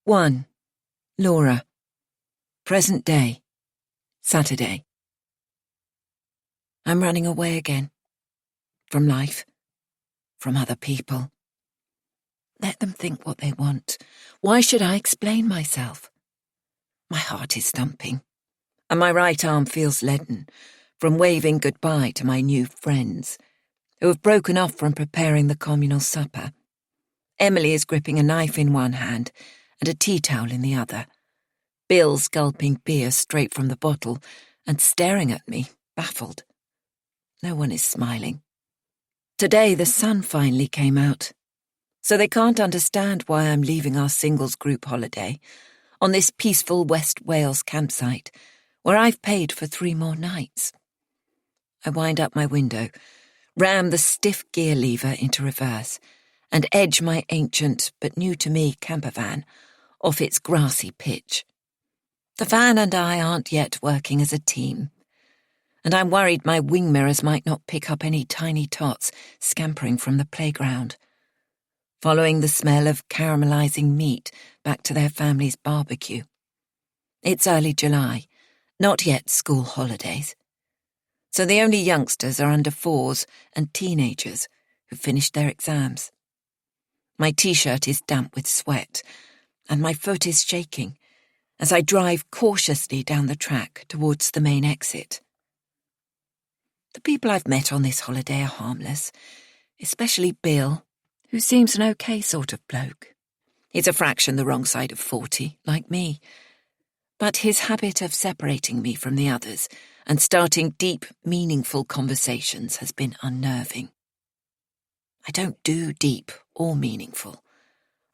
1. Laura. Present day. Saturday. I'm running away again. From life. From other people. Let them think what they want. Why should I explain myself? My heart is thumping, and my right arm feels leaden from waving goodbye to my new friends, who have broken off from preparing the communal supper. Emily is gripping a knife in one hand and a tea towel in the other. Bill's gulping beer straight from the bottle and staring at me, baffled. No one is smiling. Today the sun finally came out, so they can't understand why I'm leaving our singles group holiday on this peaceful West Wales campsite where I've paid for 3 more nights. I wind up my window, ram the stiff gear lever into reverse, and edge my ancient but new-to-me camper van off its grassy pitch. The van and I aren't yet working as a team, and I'm worried my wing mirrors might not pick up any tiny tots scampering from the playground, following the smell of caramelizing meat back to their family's barbecue. It's early July, not yet school holidays, so the only youngsters are under 4s and teenagers who finished their exams. My t-shirt is damp with sweat, and my foot is shaking as I drive cautiously down the track towards the main exit. The people I've met on this holiday are harmless, especially Bill, who seems an okay sort of bloke. He's a fraction the wrong side of 40, like me, but his habit of separating me from the others and starting deep, meaningful conversations has been unnerving. I don't do deep or meaningful.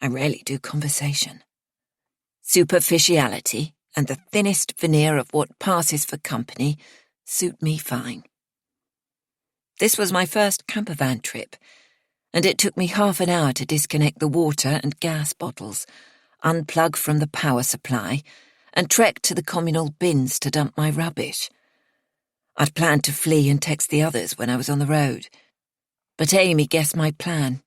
I rarely do conversation. Superficiality and the thinnest veneer of what passes for company suit me fine. This was my first campervan trip, and it took me half an hour to disconnect the water and gas bottles, unplug from the power supply, and trek to the communal bins to dump my rubbish. I'd planned to flee and text the others when I was on the road, but Amy guessed my plan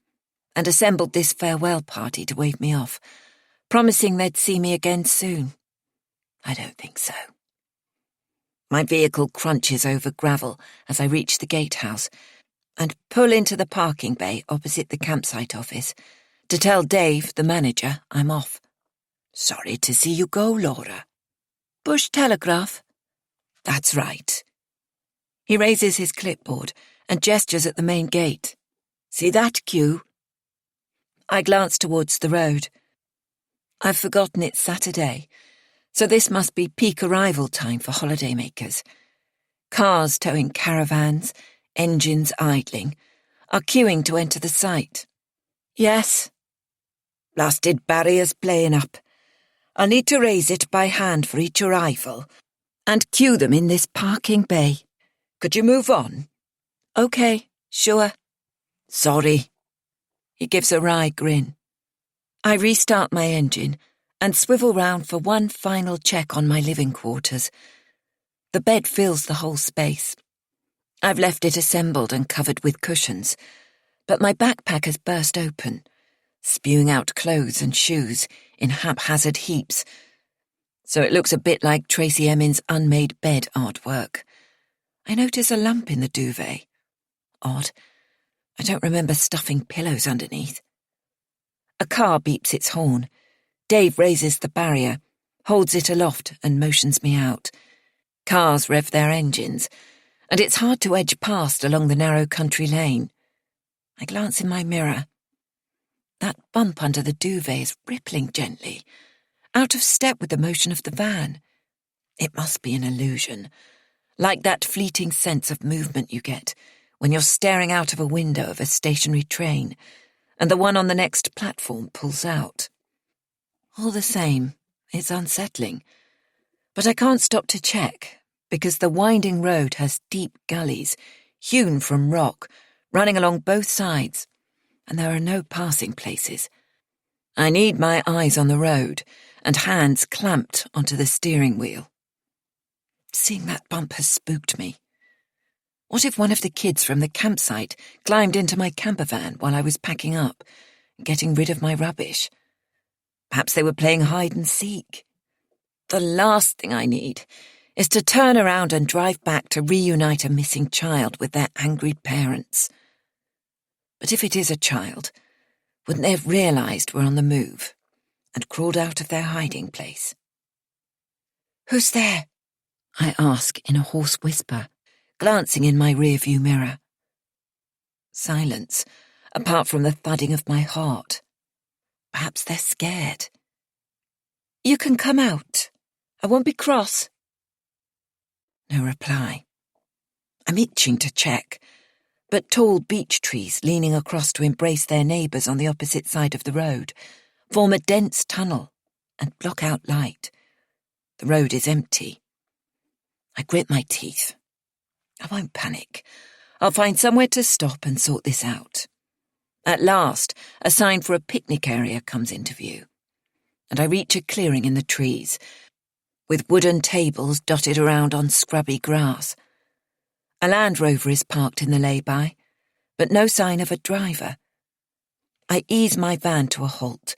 and assembled this farewell party to wave me off, promising they'd see me again soon. I don't think so. My vehicle crunches over gravel as I reach the gatehouse and pull into the parking bay opposite the campsite office to tell Dave, the manager, I'm off. Sorry to see you go, Laura. Bush Telegraph? That's right. He raises his clipboard and gestures at the main gate. See that queue? I glance towards the road. I've forgotten it's Saturday, so this must be peak arrival time for holidaymakers. Cars towing caravans, engines idling, are queuing to enter the site. Yes. Blasted barriers playing up. I'll need to raise it by hand for each arrival and queue them in this parking bay. Could you move on? Okay, sure. Sorry. He gives a wry grin. I restart my engine and swivel round for one final check on my living quarters. The bed fills the whole space. I've left it assembled and covered with cushions, but my backpack has burst open, spewing out clothes and shoes in haphazard heaps, so it looks a bit like Tracy Emin's unmade bed artwork. I notice a lump in the duvet. Odd. I don't remember stuffing pillows underneath. A car beeps its horn. Dave raises the barrier, holds it aloft and motions me out. Cars rev their engines, and it's hard to edge past along the narrow country lane. I glance in my mirror. That bump under the duvet is rippling gently, out of step with the motion of the van. It must be an illusion, like that fleeting sense of movement you get when you're staring out of a window of a stationary train and the one on the next platform pulls out. All the same, it's unsettling, but I can't stop to check because the winding road has deep gullies, hewn from rock, running along both sides, and there are no passing places. I need my eyes on the road and hands clamped onto the steering wheel. Seeing that bump has spooked me. What if one of the kids from the campsite climbed into my camper van while I was packing up, getting rid of my rubbish? Perhaps they were playing hide and seek. The last thing I need is to turn around and drive back to reunite a missing child with their angry parents. But if it is a child, wouldn't they have realised we're on the move and crawled out of their hiding place? "Who's there?" I ask in a hoarse whisper, glancing in my rearview mirror. Silence, apart from the thudding of my heart. Perhaps they're scared. "You can come out. I won't be cross." No reply. I'm itching to check, but tall beech trees leaning across to embrace their neighbours on the opposite side of the road form a dense tunnel and block out light. The road is empty. I grit my teeth. I won't panic. I'll find somewhere to stop and sort this out. At last, a sign for a picnic area comes into view, and I reach a clearing in the trees, with wooden tables dotted around on scrubby grass. A Land Rover is parked in the lay-by, but no sign of a driver. I ease my van to a halt,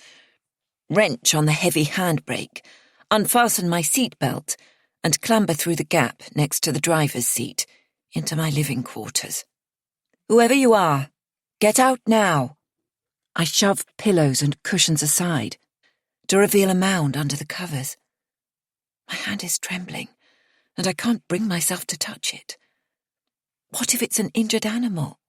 wrench on the heavy handbrake, unfasten my seatbelt, and clamber through the gap next to the driver's seat into my living quarters. "Whoever you are, get out now." I shove pillows and cushions aside to reveal a mound under the covers. My hand is trembling, and I can't bring myself to touch it. What if it's an injured animal?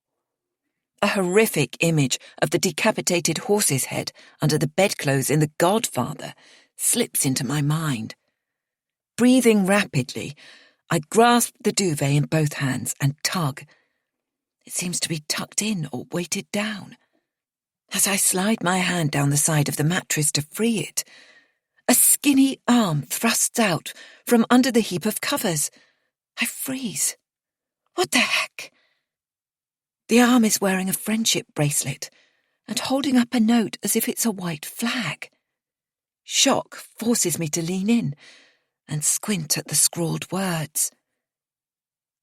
A horrific image of the decapitated horse's head under the bedclothes in The Godfather slips into my mind. Breathing rapidly, I grasp the duvet in both hands and tug. It seems to be tucked in or weighted down. As I slide my hand down the side of the mattress to free it, a skinny arm thrusts out from under the heap of covers. I freeze. What the heck? The arm is wearing a friendship bracelet and holding up a note as if it's a white flag. Shock forces me to lean in and squint at the scrawled words.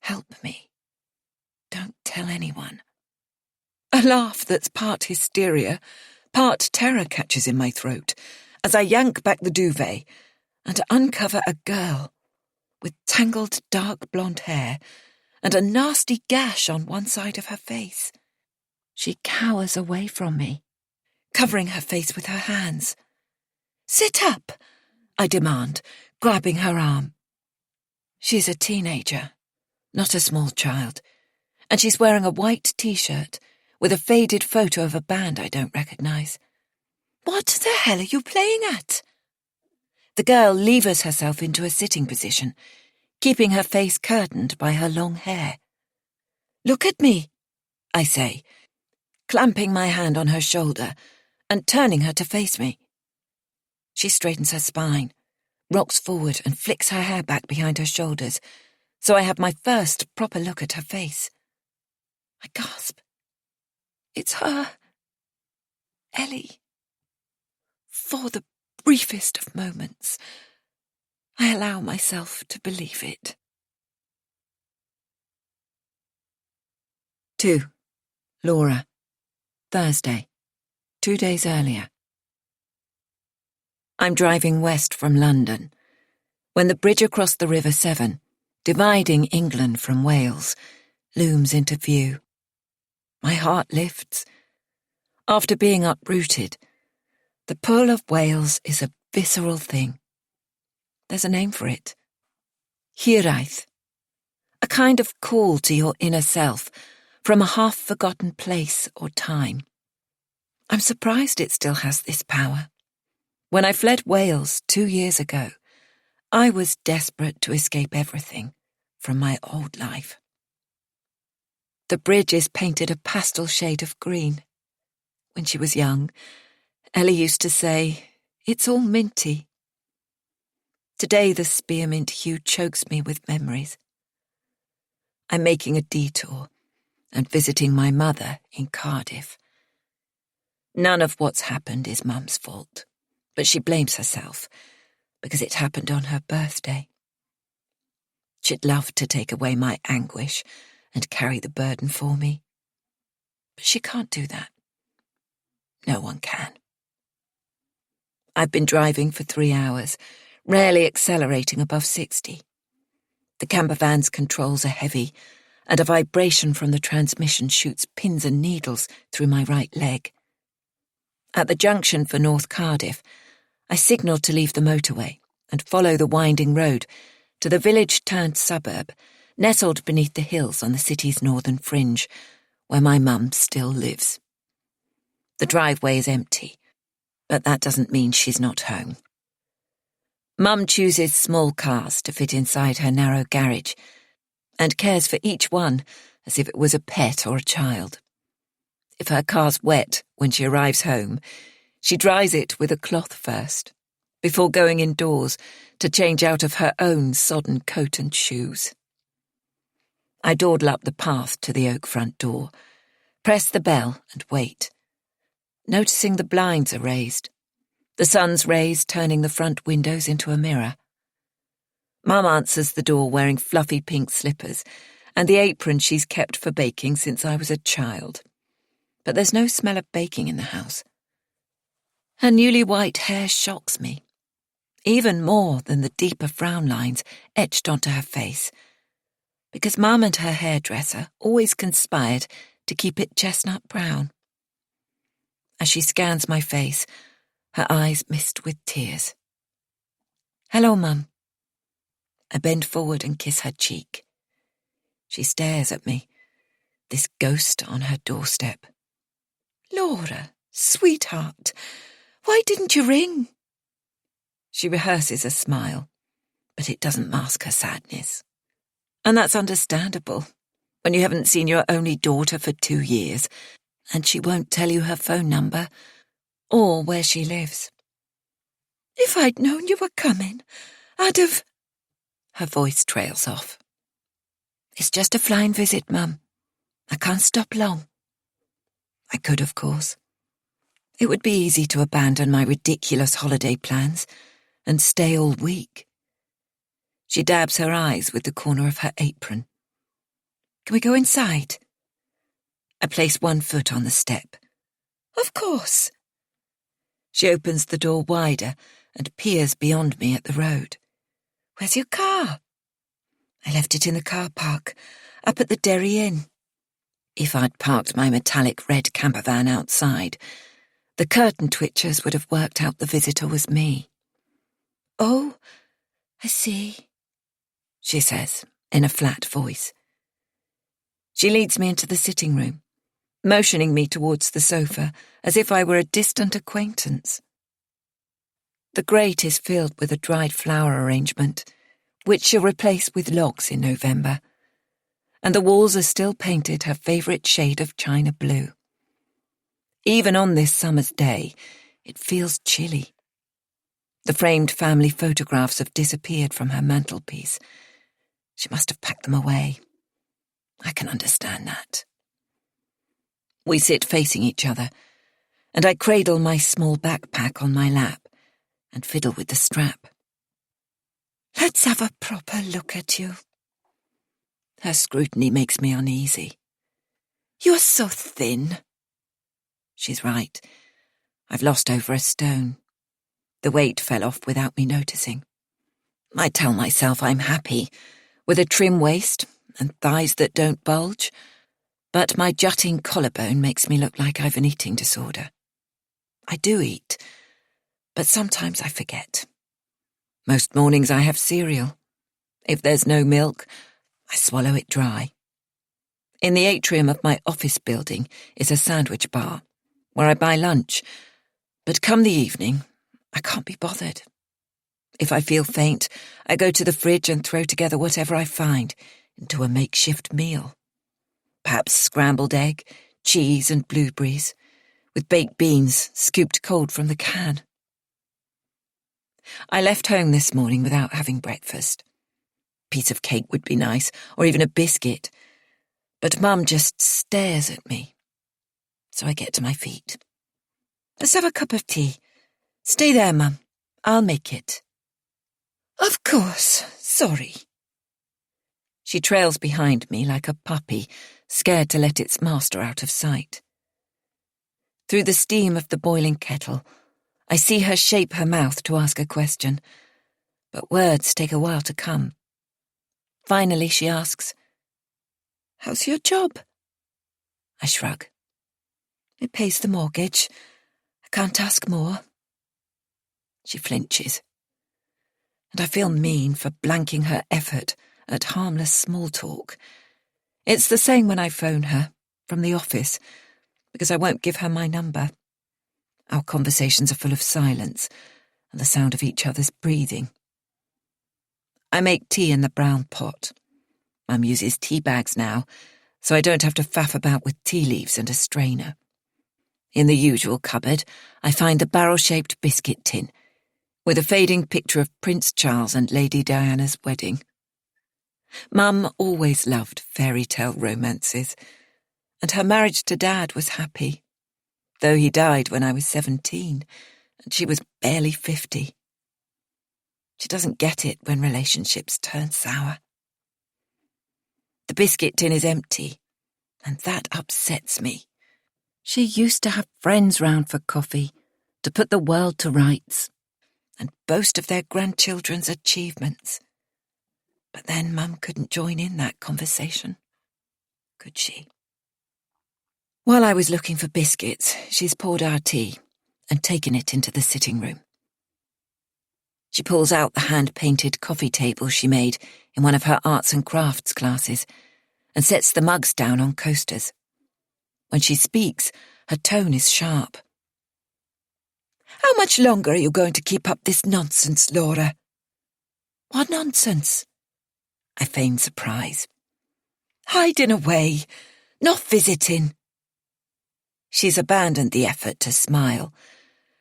"Help me. Don't tell anyone." A laugh that's part hysteria, part terror catches in my throat as I yank back the duvet and uncover a girl with tangled dark blonde hair and a nasty gash on one side of her face. She cowers away from me, covering her face with her hands. "Sit up," I demand, grabbing her arm. She's a teenager, not a small child, and she's wearing a white t-shirt with a faded photo of a band I don't recognise. "What the hell are you playing at?" The girl levers herself into a sitting position, keeping her face curtained by her long hair. "Look at me," I say, clamping my hand on her shoulder and turning her to face me. She straightens her spine, rocks forward and flicks her hair back behind her shoulders, so I have my first proper look at her face. I gasp. It's her. Ellie. For the briefest of moments, I allow myself to believe it. 2. Laura. Thursday. 2 days earlier. I'm driving west from London, when the bridge across the River Severn, dividing England from Wales, looms into view. My heart lifts. After being uprooted, the pull of Wales is a visceral thing. There's a name for it. Hiraeth. A kind of call to your inner self from a half-forgotten place or time. I'm surprised it still has this power. When I fled Wales 2 years ago, I was desperate to escape everything from my old life. The bridge is painted a pastel shade of green. When she was young, Ellie used to say, "It's all minty." Today the spearmint hue chokes me with memories. I'm making a detour and visiting my mother in Cardiff. None of what's happened is Mum's fault, but she blames herself because it happened on her birthday. She'd love to take away my anguish and carry the burden for me, but she can't do that. No one can. I've been driving for 3 hours, rarely accelerating above 60. The campervan's controls are heavy, and a vibration from the transmission shoots pins and needles through my right leg. At the junction for North Cardiff, I signalled to leave the motorway and follow the winding road to the village-turned-suburb, nestled beneath the hills on the city's northern fringe, where my mum still lives. The driveway is empty, but that doesn't mean she's not home. Mum chooses small cars to fit inside her narrow garage and cares for each one as if it was a pet or a child. If her car's wet when she arrives home, she dries it with a cloth first, before going indoors to change out of her own sodden coat and shoes. I dawdle up the path to the oak front door, press the bell and wait, noticing the blinds are raised, the sun's rays turning the front windows into a mirror. Mum answers the door wearing fluffy pink slippers and the apron she's kept for baking since I was a child. But there's no smell of baking in the house. Her newly white hair shocks me, even more than the deeper frown lines etched onto her face, because Mum and her hairdresser always conspired to keep it chestnut brown. As she scans my face, her eyes mist with tears. "Hello, Mum." I bend forward and kiss her cheek. She stares at me, this ghost on her doorstep. "Laura, sweetheart, why didn't you ring?" She rehearses a smile, but it doesn't mask her sadness. And that's understandable, when you haven't seen your only daughter for 2 years, and she won't tell you her phone number or where she lives. "If I'd known you were coming, I'd have..." Her voice trails off. "It's just a flying visit, Mum. I can't stop long." I could, of course. It would be easy to abandon my ridiculous holiday plans and stay all week. She dabs her eyes with the corner of her apron. "Can we go inside?" I place one foot on the step. "Of course." She opens the door wider and peers beyond me at the road. "Where's your car?" "I left it in the car park, up at the Derry Inn." If I'd parked my metallic red campervan outside, the curtain twitchers would have worked out the visitor was me. "Oh, I see," she says in a flat voice. She leads me into the sitting room, motioning me towards the sofa as if I were a distant acquaintance. The grate is filled with a dried flower arrangement, which she'll replace with logs in November, and the walls are still painted her favourite shade of china blue. Even on this summer's day, it feels chilly. The framed family photographs have disappeared from her mantelpiece. She must have packed them away. I can understand that. We sit facing each other, and I cradle my small backpack on my lap and fiddle with the strap. "Let's have a proper look at you." Her scrutiny makes me uneasy. "You're so thin." She's right. I've lost over a stone. The weight fell off without me noticing. I tell myself I'm happy, with a trim waist and thighs that don't bulge, but my jutting collarbone makes me look like I've an eating disorder. I do eat, but sometimes I forget. Most mornings I have cereal. If there's no milk, I swallow it dry. In the atrium of my office building is a sandwich bar, where I buy lunch, but come the evening, I can't be bothered. If I feel faint, I go to the fridge and throw together whatever I find into a makeshift meal. Perhaps scrambled egg, cheese and blueberries, with baked beans scooped cold from the can. I left home this morning without having breakfast. A piece of cake would be nice, or even a biscuit, but Mum just stares at me. So I get to my feet. "Let's have a cup of tea. Stay there, Mum. I'll make it." "Of course, sorry." She trails behind me like a puppy, scared to let its master out of sight. Through the steam of the boiling kettle, I see her shape her mouth to ask a question, but words take a while to come. Finally, she asks, "How's your job?" I shrug. "It pays the mortgage. I can't ask more." She flinches, and I feel mean for blanking her effort at harmless small talk. It's the same when I phone her from the office, because I won't give her my number. Our conversations are full of silence and the sound of each other's breathing. I make tea in the brown pot. Mum uses tea bags now, so I don't have to faff about with tea leaves and a strainer. In the usual cupboard, I find the barrel-shaped biscuit tin, with a fading picture of Prince Charles and Lady Diana's wedding. Mum always loved fairy tale romances, and her marriage to Dad was happy, though he died when I was 17, and she was barely 50. She doesn't get it when relationships turn sour. The biscuit tin is empty, and that upsets me. She used to have friends round for coffee, to put the world to rights, and boast of their grandchildren's achievements. But then Mum couldn't join in that conversation, could she? While I was looking for biscuits, she's poured our tea and taken it into the sitting room. She pulls out the hand-painted coffee table she made in one of her arts and crafts classes and sets the mugs down on coasters. When she speaks, her tone is sharp. "How much longer are you going to keep up this nonsense, Laura?" "What nonsense?" I feign surprise. "Hiding away, not visiting." She's abandoned the effort to smile,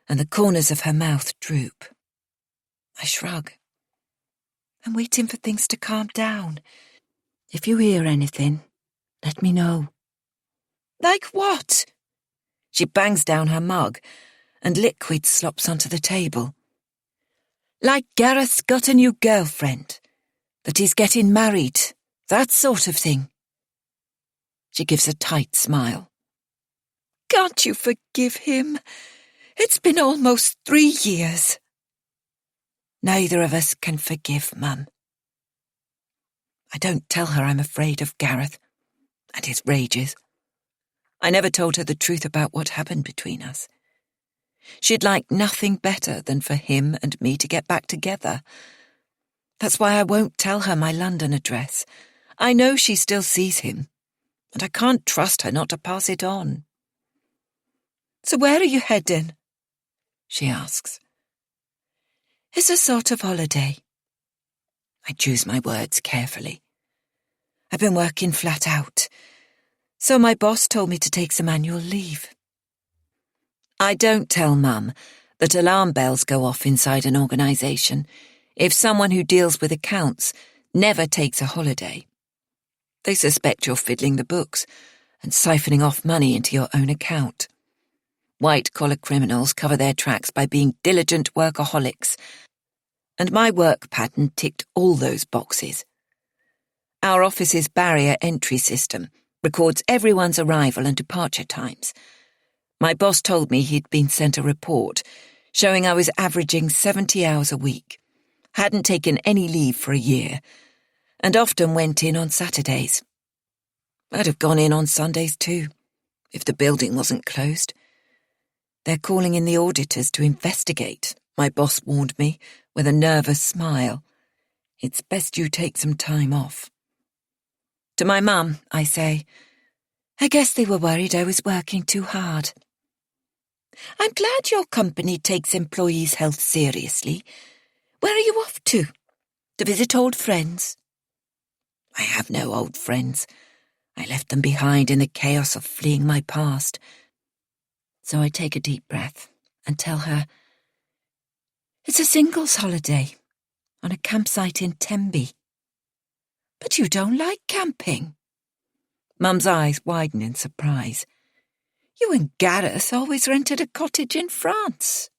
and the corners of her mouth droop. I shrug. "I'm waiting for things to calm down. If you hear anything, let me know." "Like what?" She bangs down her mug, and liquid slops onto the table. "Like Gareth's got a new girlfriend, that he's getting married, that sort of thing." She gives a tight smile. "Can't you forgive him? It's been almost 3 years. "Neither of us can forgive, Mum." I don't tell her I'm afraid of Gareth and his rages. I never told her the truth about what happened between us. She'd like nothing better than for him and me to get back together. That's why I won't tell her my London address. I know she still sees him, and I can't trust her not to pass it on. "So where are you heading?" she asks. "It's a sort of holiday." I choose my words carefully. I've been working flat out, so my boss told me to take some annual leave. I don't tell Mum that alarm bells go off inside an organisation if someone who deals with accounts never takes a holiday. They suspect you're fiddling the books and siphoning off money into your own account. White-collar criminals cover their tracks by being diligent workaholics, and my work pattern ticked all those boxes. Our office's barrier entry system records everyone's arrival and departure times. My boss told me he'd been sent a report showing I was averaging 70 hours a week, hadn't taken any leave for a year, and often went in on Saturdays. I'd have gone in on Sundays too, if the building wasn't closed. "They're calling in the auditors to investigate," my boss warned me with a nervous smile. "It's best you take some time off." To my mum, I say, "I guess they were worried I was working too hard." "I'm glad your company takes employees' health seriously. Where are you off to? To visit old friends?" I have no old friends. I left them behind in the chaos of fleeing my past. So I take a deep breath and tell her, "It's a singles holiday on a campsite in Tenby." "But you don't like camping?" Mum's eyes widen in surprise. "You and Gareth always rented a cottage in France."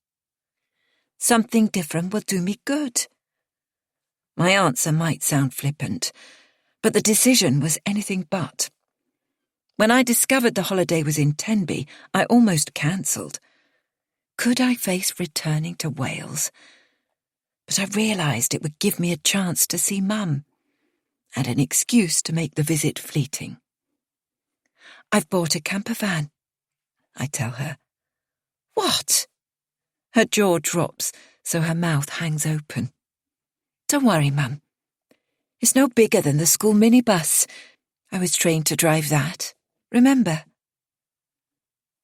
"Something different will do me good." My answer might sound flippant, but the decision was anything but. When I discovered the holiday was in Tenby, I almost cancelled. Could I face returning to Wales? But I realised it would give me a chance to see Mum, and an excuse to make the visit fleeting. "I've bought a camper van," I tell her. "What?" Her jaw drops, so her mouth hangs open. "Don't worry, Mum. It's no bigger than the school minibus. I was trained to drive that, remember?"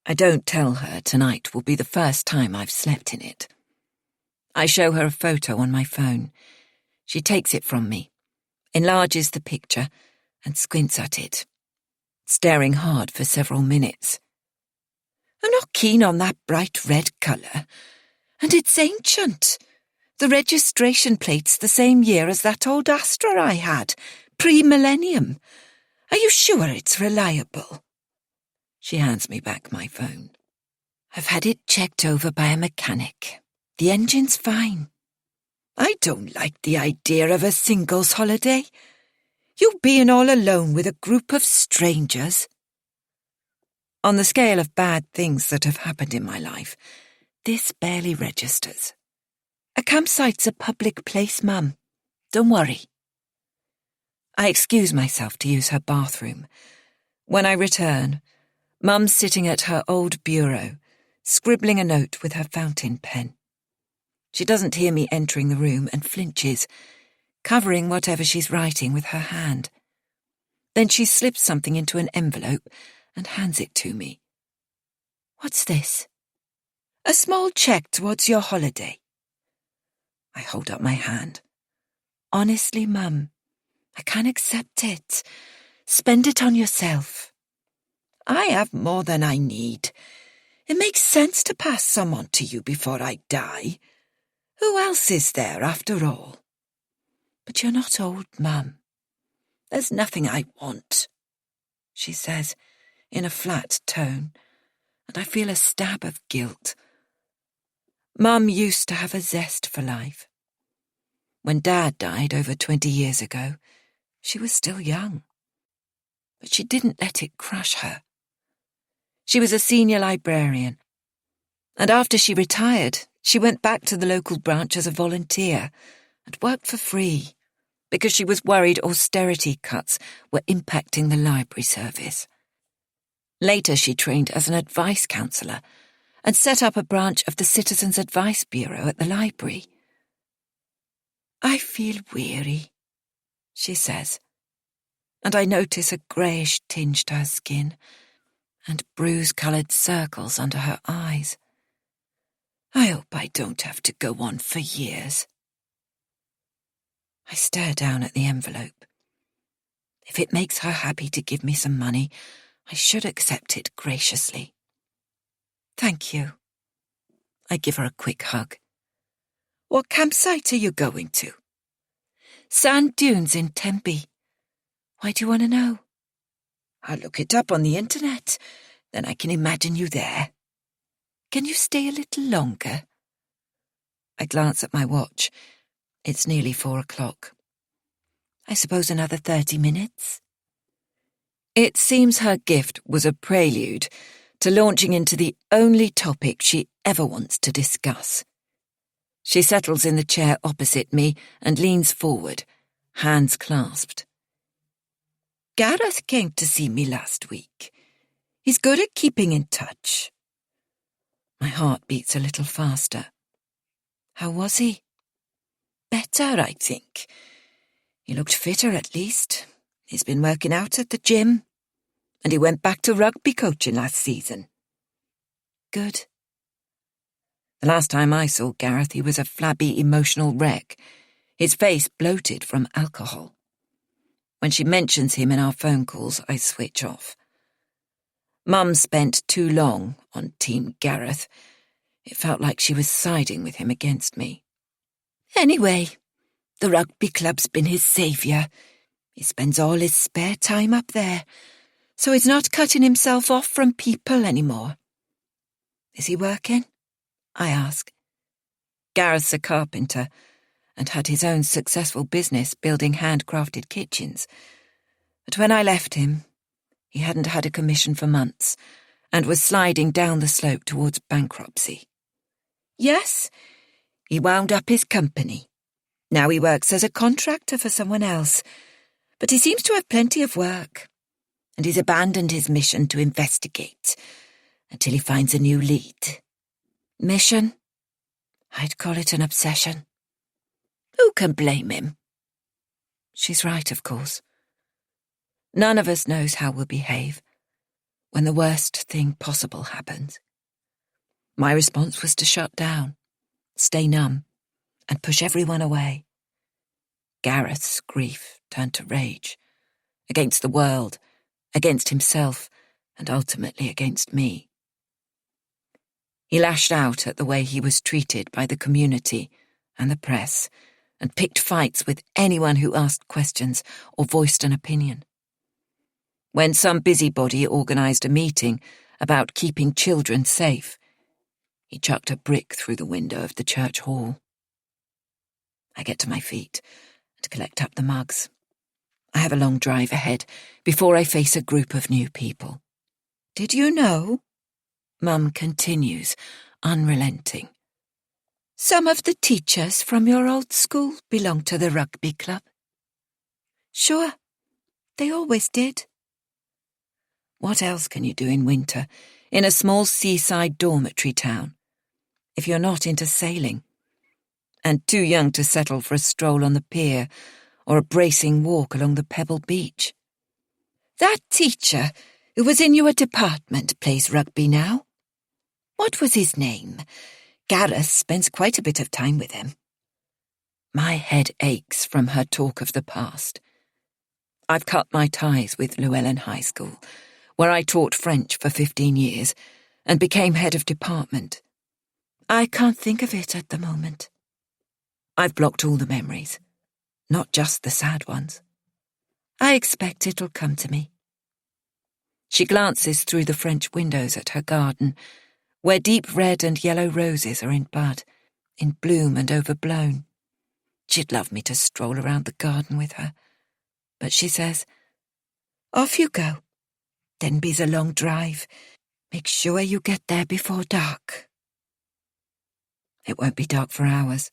I don't tell her tonight will be the first time I've slept in it. I show her a photo on my phone. She takes it from me, enlarges the picture, and squints at it, staring hard for several minutes. "I'm not keen on that bright red colour. And it's ancient. The registration plate's the same year as that old Astra I had, pre-millennium. Are you sure it's reliable?" She hands me back my phone. "I've had it checked over by a mechanic. The engine's fine." "I don't like the idea of a singles holiday. You being all alone with a group of strangers." On the scale of bad things that have happened in my life, this barely registers. "A campsite's a public place, Mum. Don't worry." I excuse myself to use her bathroom. When I return, Mum's sitting at her old bureau, scribbling a note with her fountain pen. She doesn't hear me entering the room and flinches, covering whatever she's writing with her hand. Then she slips something into an envelope and hands it to me. "What's this?" "A small cheque towards your holiday." I hold up my hand. "Honestly, Mum, I can't accept it. Spend it on yourself." "I have more than I need. It makes sense to pass some on to you before I die. Who else is there after all?" "But you're not old, Mum." "There's nothing I want," she says, in a flat tone, and I feel a stab of guilt. Mum used to have a zest for life. When Dad died over 20 years ago, she was still young. But she didn't let it crush her. She was a senior librarian, and after she retired, she went back to the local branch as a volunteer and worked for free because she was worried austerity cuts were impacting the library service. Later, she trained as an advice counsellor and set up a branch of the Citizens Advice Bureau at the library. "I feel weary," she says, and I notice a greyish tinge to her skin and bruise-coloured circles under her eyes. I hope I don't have to go on for years. I stare down at the envelope. If it makes her happy to give me some money, I should accept it graciously. "Thank you." I give her a quick hug. "What campsite are you going to?" "Sand dunes in Tempe. Why do you want to know?" "I'll look it up on the internet. Then I can imagine you there." "Can you stay a little longer?" I glance at my watch. It's nearly 4 o'clock. "I suppose another 30 minutes?" It seems her gift was a prelude to launching into the only topic she ever wants to discuss. She settles in the chair opposite me and leans forward, hands clasped. "Gareth came to see me last week. He's good at keeping in touch." My heart beats a little faster. "How was he?" "Better, I think. He looked fitter at least. He's been working out at the gym. And he went back to rugby coaching last season." "Good." The last time I saw Gareth, he was a flabby, emotional wreck, his face bloated from alcohol. When she mentions him in our phone calls, I switch off. Mum spent too long on Team Gareth. It felt like she was siding with him against me. "Anyway, the rugby club's been his saviour. He spends all his spare time up there, so he's not cutting himself off from people anymore." "Is he working?" I ask. Gareth's a carpenter and had his own successful business building handcrafted kitchens. But when I left him, he hadn't had a commission for months and was sliding down the slope towards bankruptcy. Yes, he wound up his company. Now he works as a contractor for someone else, but he seems to have plenty of work, and he's abandoned his mission to investigate until he finds a new lead. Mission? I'd call it an obsession. Who can blame him? She's right, of course. None of us knows how we'll behave when the worst thing possible happens. My response was to shut down, stay numb, and push everyone away. Gareth's grief turned to rage, against the world, against himself, and ultimately against me. He lashed out at the way he was treated by the community and the press, and picked fights with anyone who asked questions or voiced an opinion. When some busybody organised a meeting about keeping children safe, he chucked a brick through the window of the church hall. I get to my feet and collect up the mugs. I have a long drive ahead before I face a group of new people. Did you know? Mum continues, unrelenting. Some of the teachers from your old school belong to the rugby club. Sure, they always did. What else can you do in winter in a small seaside dormitory town if you're not into sailing and too young to settle for a stroll on the pier or a bracing walk along the pebble beach? That teacher who was in your department plays rugby now. What was his name? Gareth spends quite a bit of time with him. My head aches from her talk of the past. I've cut my ties with Llewellyn High School, where I taught French for 15 years and became head of department. I can't think of it at the moment. I've blocked all the memories, not just the sad ones. I expect it'll come to me. She glances through the French windows at her garden, where deep red and yellow roses are in bud, in bloom and overblown. She'd love me to stroll around the garden with her, but she says, "Off you go. Denby's a long drive. Make sure you get there before dark." It won't be dark for hours,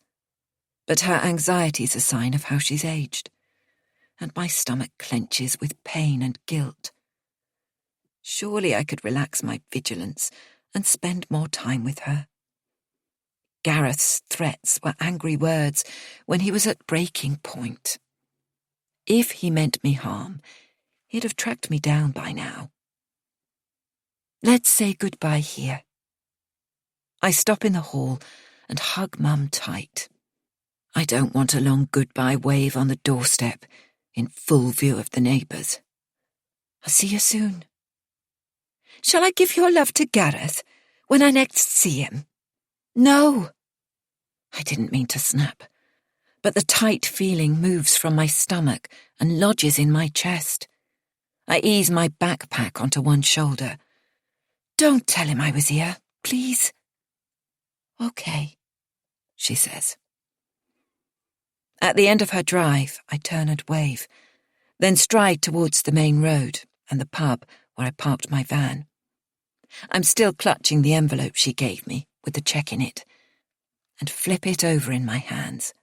but her anxiety's a sign of how she's aged, and my stomach clenches with pain and guilt. Surely I could relax my vigilance and spend more time with her. Gareth's threats were angry words when he was at breaking point. If he meant me harm, he'd have tracked me down by now. Let's say goodbye here. I stop in the hall and hug Mum tight. I don't want a long goodbye wave on the doorstep in full view of the neighbours. I'll see you soon. Shall I give your love to Gareth when I next see him? No. I didn't mean to snap, but the tight feeling moves from my stomach and lodges in my chest. I ease my backpack onto one shoulder. Don't tell him I was here, please. Okay, she says. At the end of her drive, I turn and wave, then stride towards the main road and the pub where I parked my van. I'm still clutching the envelope she gave me with the cheque in it, and flip it over in my hands.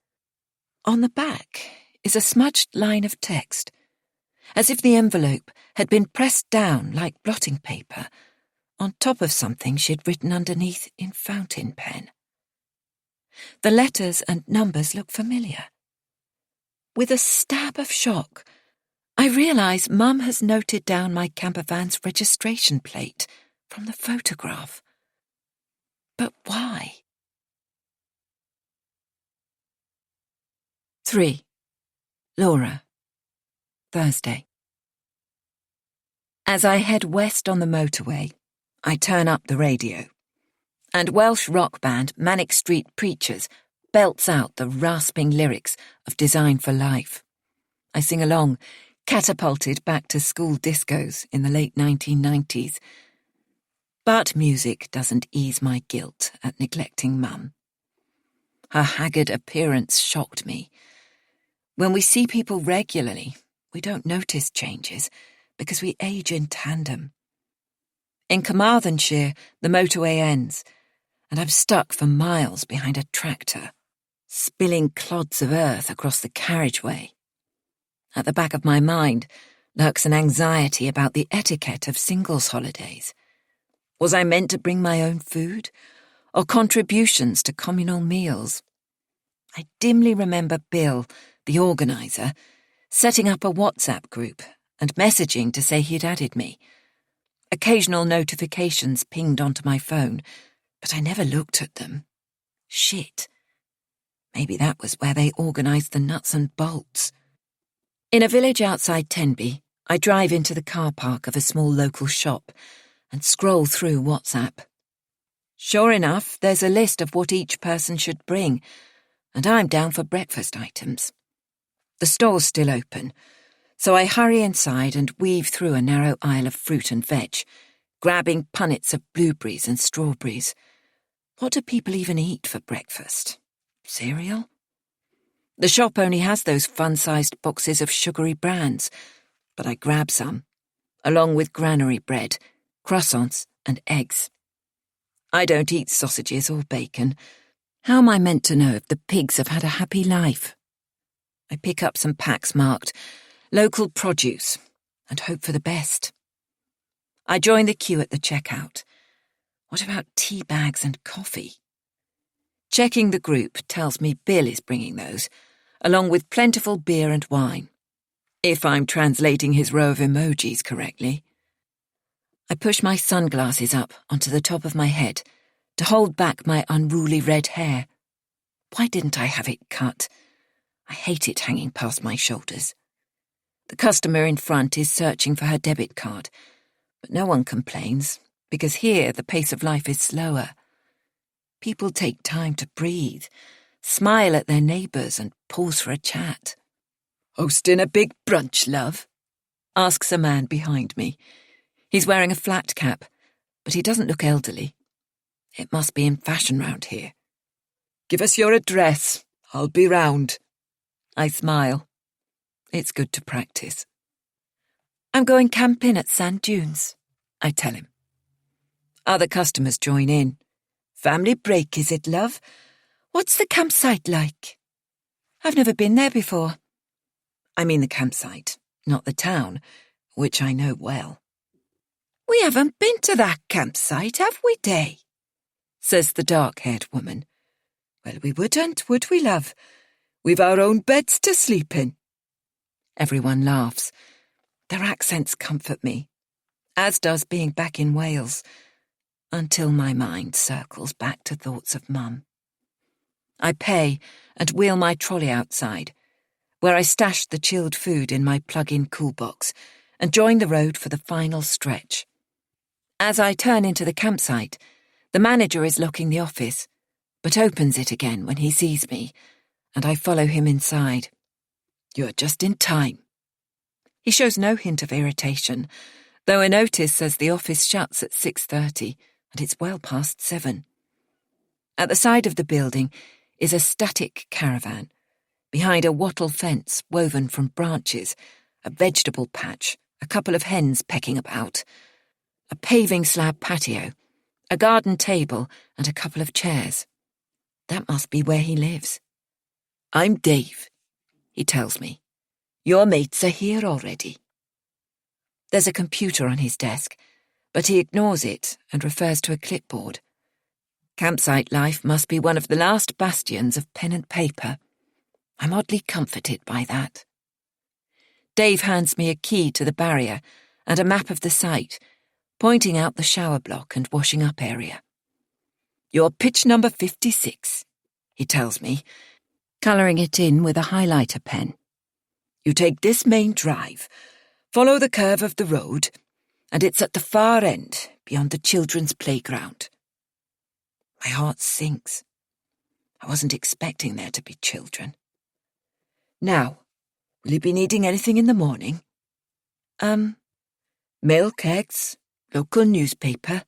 On the back is a smudged line of text, as if the envelope had been pressed down like blotting paper on top of something she'd written underneath in fountain pen. The letters and numbers look familiar. With a stab of shock, I realise Mum has noted down my campervan's registration plate from the photograph. But why? 3. Laura. Thursday. As I head west on the motorway, I turn up the radio, and Welsh rock band Manic Street Preachers belts out the rasping lyrics of Design for Life. I sing along, catapulted back to school discos in the late 1990s. But music doesn't ease my guilt at neglecting Mum. Her haggard appearance shocked me. When we see people regularly, we don't notice changes because we age in tandem. In Carmarthenshire, the motorway ends, and I'm stuck for miles behind a tractor, spilling clods of earth across the carriageway. At the back of my mind lurks an anxiety about the etiquette of singles holidays. Was I meant to bring my own food, or contributions to communal meals? I dimly remember Bill, the organiser, setting up a WhatsApp group and messaging to say he'd added me. Occasional notifications pinged onto my phone, but I never looked at them. Shit. Maybe that was where they organised the nuts and bolts. In a village outside Tenby, I drive into the car park of a small local shop and scroll through WhatsApp. Sure enough, there's a list of what each person should bring, and I'm down for breakfast items. The store's still open, so I hurry inside and weave through a narrow aisle of fruit and veg, grabbing punnets of blueberries and strawberries. What do people even eat for breakfast? Cereal? The shop only has those fun-sized boxes of sugary brands, but I grab some, along with granary bread, croissants and eggs. I don't eat sausages or bacon. How am I meant to know if the pigs have had a happy life? I pick up some packs marked local produce and hope for the best. I join the queue at the checkout. What about tea bags and coffee? Checking the group tells me Bill is bringing those, along with plentiful beer and wine, if I'm translating his row of emojis correctly. I push my sunglasses up onto the top of my head to hold back my unruly red hair. Why didn't I have it cut? I hate it hanging past my shoulders. The customer in front is searching for her debit card, but no one complains, because here the pace of life is slower. People take time to breathe, smile at their neighbours and pause for a chat. "Hosting a big brunch, love?" asks a man behind me. He's wearing a flat cap, but he doesn't look elderly. It must be in fashion round here. "Give us your address. I'll be round." I smile. It's good to practice. "I'm going camping at Sand Dunes," I tell him. Other customers join in. "Family break, is it, love? What's the campsite like?" "I've never been there before." I mean the campsite, not the town, which I know well. "We haven't been to that campsite, have we, Day?" says the dark-haired woman. "Well, we wouldn't, would we, love? We've our own beds to sleep in." Everyone laughs. Their accents comfort me, as does being back in Wales, until my mind circles back to thoughts of Mum. I pay and wheel my trolley outside, where I stash the chilled food in my plug-in cool box, and join the road for the final stretch. As I turn into the campsite, the manager is locking the office, but opens it again when he sees me, and I follow him inside. "You're just in time." He shows no hint of irritation, though a notice says the office shuts at 6:30, and it's well past 7. At the side of the building is a static caravan, behind a wattle fence woven from branches, a vegetable patch, a couple of hens pecking about, a paving slab patio, a garden table and a couple of chairs. That must be where he lives. "I'm Dave," he tells me. "Your mates are here already." There's a computer on his desk, but he ignores it and refers to a clipboard. Campsite life must be one of the last bastions of pen and paper. I'm oddly comforted by that. Dave hands me a key to the barrier and a map of the site, pointing out the shower block and washing up area. "You're pitch number 56, he tells me, colouring it in with a highlighter pen. "You take this main drive, follow the curve of the road, and it's at the far end, beyond the children's playground." My heart sinks. I wasn't expecting there to be children. "Now, will you be needing anything in the morning?" Milk, eggs, local newspaper."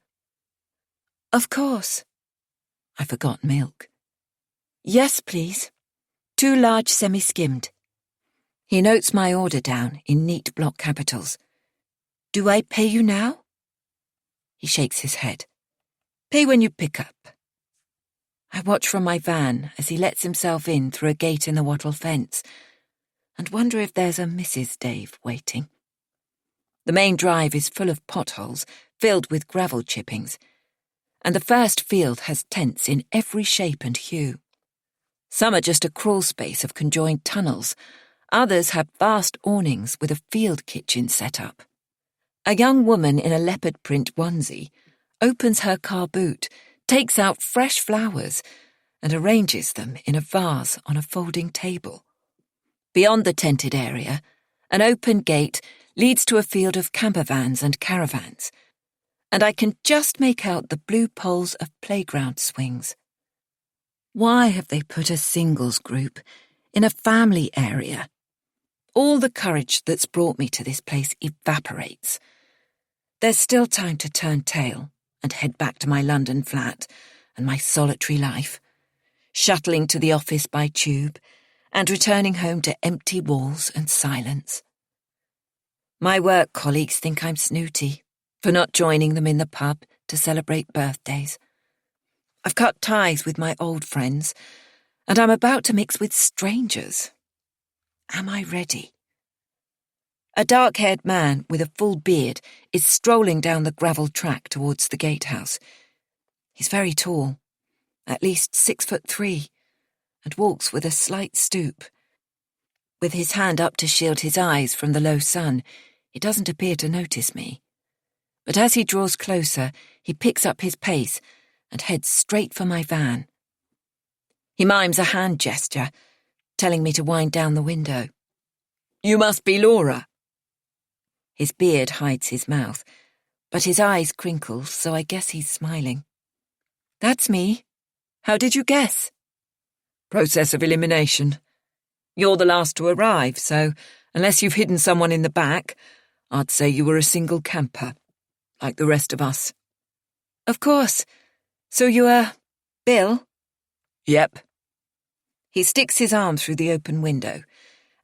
"Of course." I forgot milk. "Yes, please. 2 large semi-skimmed." He notes my order down in neat block capitals. "Do I pay you now?" He shakes his head. "Pay when you pick up." I watch from my van as he lets himself in through a gate in the wattle fence and wonder if there's a Mrs. Dave waiting. The main drive is full of potholes filled with gravel chippings, and the first field has tents in every shape and hue. Some are just a crawl space of conjoined tunnels. Others have vast awnings with a field kitchen set up. A young woman in a leopard print onesie opens her car boot, takes out fresh flowers, and arranges them in a vase on a folding table. Beyond the tented area, an open gate leads to a field of camper vans and caravans, and I can just make out the blue poles of playground swings. Why have they put a singles group in a family area? All the courage that's brought me to this place evaporates. There's still time to turn tail and head back to my London flat and my solitary life, shuttling to the office by tube and returning home to empty walls and silence. My work colleagues think I'm snooty for not joining them in the pub to celebrate birthdays. I've cut ties with my old friends, and I'm about to mix with strangers. Am I ready? A dark-haired man with a full beard is strolling down the gravel track towards the gatehouse. He's very tall, at least 6'3", and walks with a slight stoop. With his hand up to shield his eyes from the low sun, he doesn't appear to notice me. But as he draws closer, he picks up his pace and heads straight for my van. He mimes a hand gesture, telling me to wind down the window. "You must be Laura." His beard hides his mouth, but his eyes crinkle, so I guess he's smiling. "That's me. How did you guess?" "Process of elimination. You're the last to arrive, so unless you've hidden someone in the back, I'd say you were a single camper, like the rest of us." "Of course. So you're Bill?" "Yep." He sticks his arm through the open window,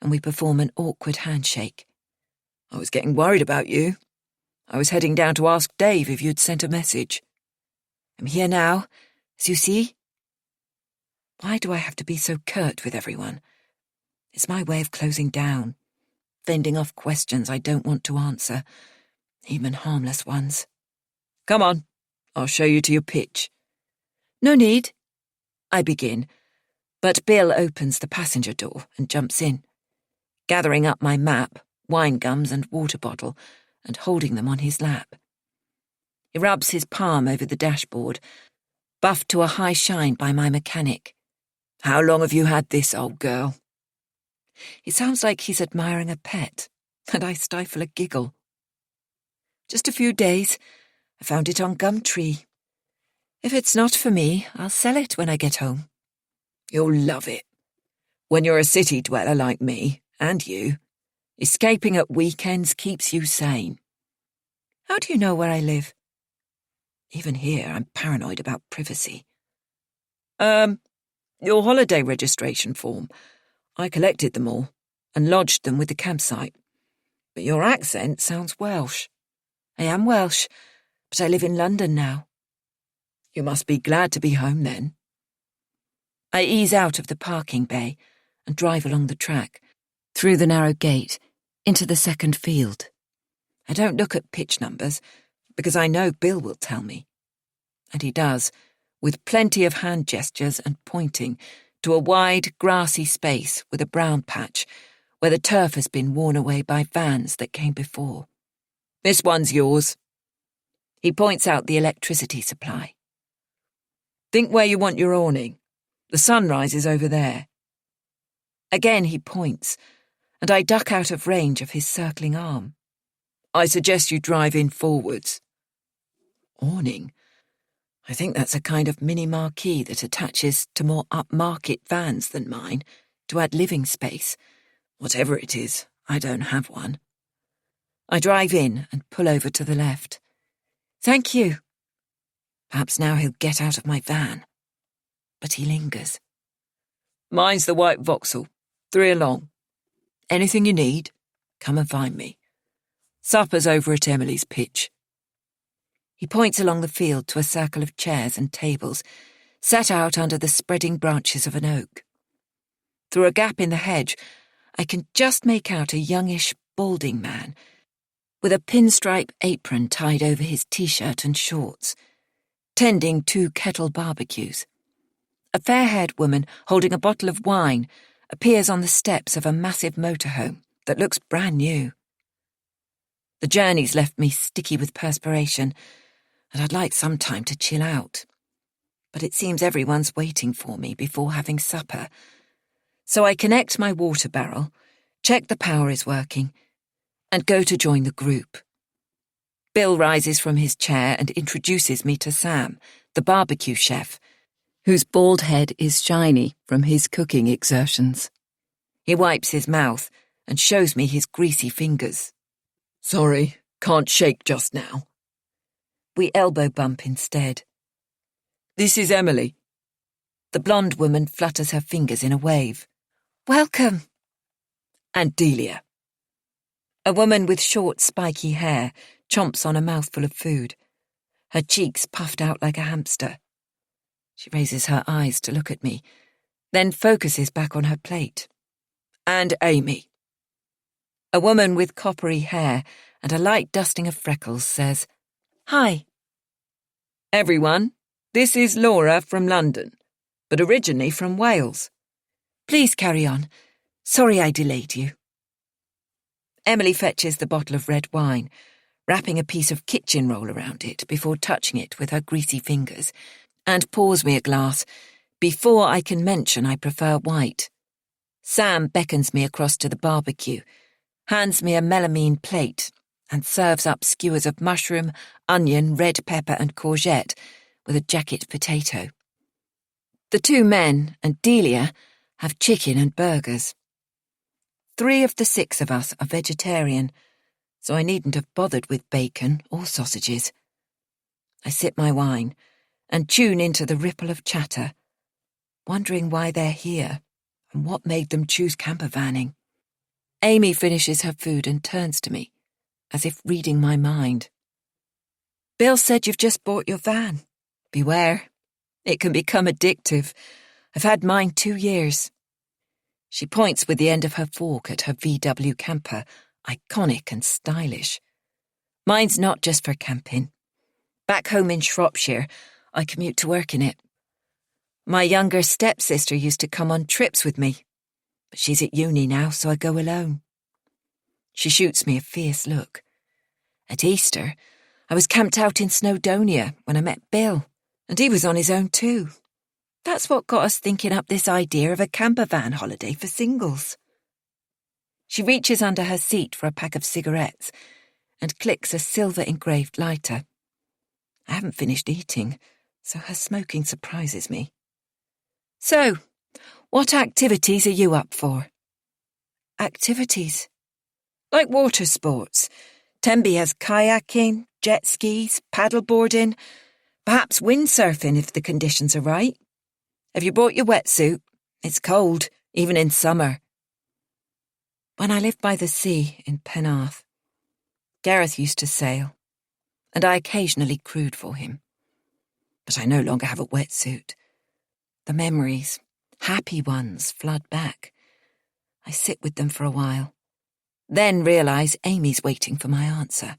and we perform an awkward handshake. "I was getting worried about you. I was heading down to ask Dave if you'd sent a message." "I'm here now, as you see." Why do I have to be so curt with everyone? It's my way of closing down, fending off questions I don't want to answer, even harmless ones. "Come on, I'll show you to your pitch." "No need." I begin, but Bill opens the passenger door and jumps in, gathering up my map, wine gums and water bottle, and holding them on his lap. He rubs his palm over the dashboard, buffed to a high shine by my mechanic. "How long have you had this, old girl?" He sounds like he's admiring a pet, and I stifle a giggle. "Just a few days. I found it on Gumtree. If it's not for me, I'll sell it when I get home." "You'll love it. When you're a city dweller like me, and you, escaping at weekends keeps you sane." "How do you know where I live?" Even here, I'm paranoid about privacy. Your holiday registration form. I collected them all and lodged them with the campsite. But your accent sounds Welsh." "I am Welsh, but I live in London now." "You must be glad to be home then." I ease out of the parking bay and drive along the track, through the narrow gate, into the second field. I don't look at pitch numbers, because I know Bill will tell me. And he does, with plenty of hand gestures and pointing to a wide, grassy space with a brown patch where the turf has been worn away by vans that came before. "This one's yours." He points out the electricity supply. "Think where you want your awning. The sun rises over there." Again he points, and I duck out of range of his circling arm. "I suggest you drive in forwards." Awning? I think that's a kind of mini marquee that attaches to more upmarket vans than mine to add living space. Whatever it is, I don't have one. I drive in and pull over to the left. "Thank you." Perhaps now he'll get out of my van. But he lingers. "Mine's the white Vauxhall, 3 along. Anything you need, come and find me. Supper's over at Emily's pitch." He points along the field to a circle of chairs and tables, set out under the spreading branches of an oak. Through a gap in the hedge, I can just make out a youngish, balding man with a pinstripe apron tied over his t-shirt and shorts, tending 2 kettle barbecues. A fair-haired woman holding a bottle of wine appears on the steps of a massive motorhome that looks brand new. The journey's left me sticky with perspiration, and I'd like some time to chill out. But it seems everyone's waiting for me before having supper. So I connect my water barrel, check the power is working, and go to join the group. Bill rises from his chair and introduces me to Sam, the barbecue chef, whose bald head is shiny from his cooking exertions. He wipes his mouth and shows me his greasy fingers. "Sorry, can't shake just now." We elbow bump instead. "This is Emily." The blonde woman flutters her fingers in a wave. "Welcome." "And Delia." A woman with short, spiky hair chomps on a mouthful of food, her cheeks puffed out like a hamster. She raises her eyes to look at me, then focuses back on her plate. "And Amy." A woman with coppery hair and a light dusting of freckles says, "Hi." "Everyone, this is Laura from London, but originally from Wales. Please carry on. Sorry I delayed you." Emily fetches the bottle of red wine, wrapping a piece of kitchen roll around it before touching it with her greasy fingers, and pours me a glass before I can mention I prefer white. Sam beckons me across to the barbecue, hands me a melamine plate, and serves up skewers of mushroom, onion, red pepper and courgette with a jacket potato. The 2 men and Delia have chicken and burgers. 3 of the 6 of us are vegetarian, so I needn't have bothered with bacon or sausages. I sip my wine and tune into the ripple of chatter, wondering why they're here and what made them choose campervanning. Amy finishes her food and turns to me, as if reading my mind. "Bill said you've just bought your van. Beware. It can become addictive. I've had mine 2 years. She points with the end of her fork at her VW camper, iconic and stylish. Mine's not just for camping. Back home in Shropshire, I commute to work in it. My younger stepsister used to come on trips with me, but she's at uni now, so I go alone." She shoots me a fierce look. "At Easter, I was camped out in Snowdonia when I met Bill, and he was on his own too. That's what got us thinking up this idea of a campervan holiday for singles." She reaches under her seat for a pack of cigarettes and clicks a silver-engraved lighter. I haven't finished eating, so her smoking surprises me. "So, what activities are you up for?" "Activities?" "Like water sports. Tembi has kayaking, jet skis, paddleboarding, perhaps windsurfing if the conditions are right. Have you bought your wetsuit? It's cold, even in summer." When I lived by the sea in Penarth, Gareth used to sail, and I occasionally crewed for him. But I no longer have a wetsuit. The memories, happy ones, flood back. I sit with them for a while, then realise Amy's waiting for my answer.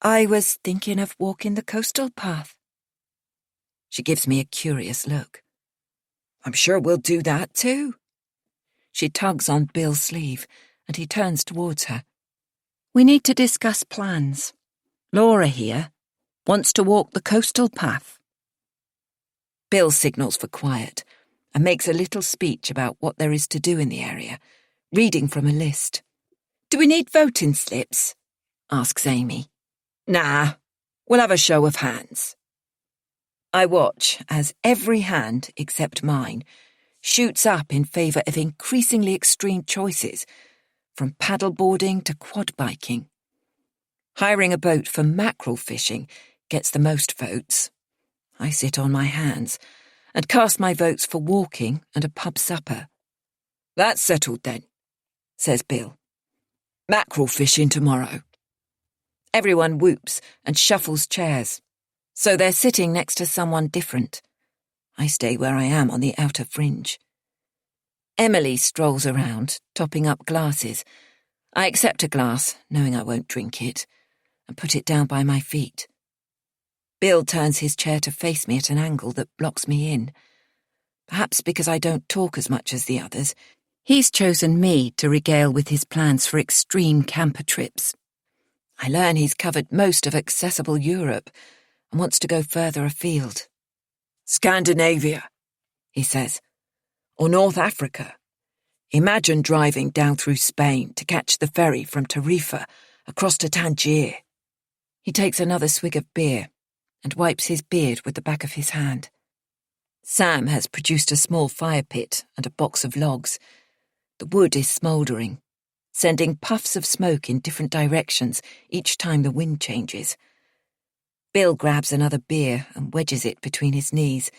"I was thinking of walking the coastal path." She gives me a curious look. "I'm sure we'll do that too." She tugs on Bill's sleeve, and he turns towards her. "We need to discuss plans. Laura here wants to walk the coastal path." Bill signals for quiet and makes a little speech about what there is to do in the area, reading from a list. "Do we need voting slips?" asks Amy. "Nah, we'll have a show of hands." I watch as every hand, except mine, shoots up in favour of increasingly extreme choices, from paddleboarding to quad biking. Hiring a boat for mackerel fishing gets the most votes. I sit on my hands and cast my votes for walking and a pub supper. "That's settled then," says Bill. "Mackerel fishing tomorrow." Everyone whoops and shuffles chairs, so they're sitting next to someone different. I stay where I am on the outer fringe. Emily strolls around, topping up glasses. I accept a glass, knowing I won't drink it, and put it down by my feet. Bill turns his chair to face me at an angle that blocks me in. Perhaps because I don't talk as much as the others, he's chosen me to regale with his plans for extreme camper trips. I learn he's covered most of accessible Europe and wants to go further afield. Scandinavia, he says, or North Africa. Imagine driving down through Spain to catch the ferry from Tarifa across to Tangier. He takes another swig of beer and wipes his beard with the back of his hand. Sam has produced a small fire pit and a box of logs. The wood is smouldering, sending puffs of smoke in different directions each time the wind changes. Bill grabs another beer and wedges it between his knees,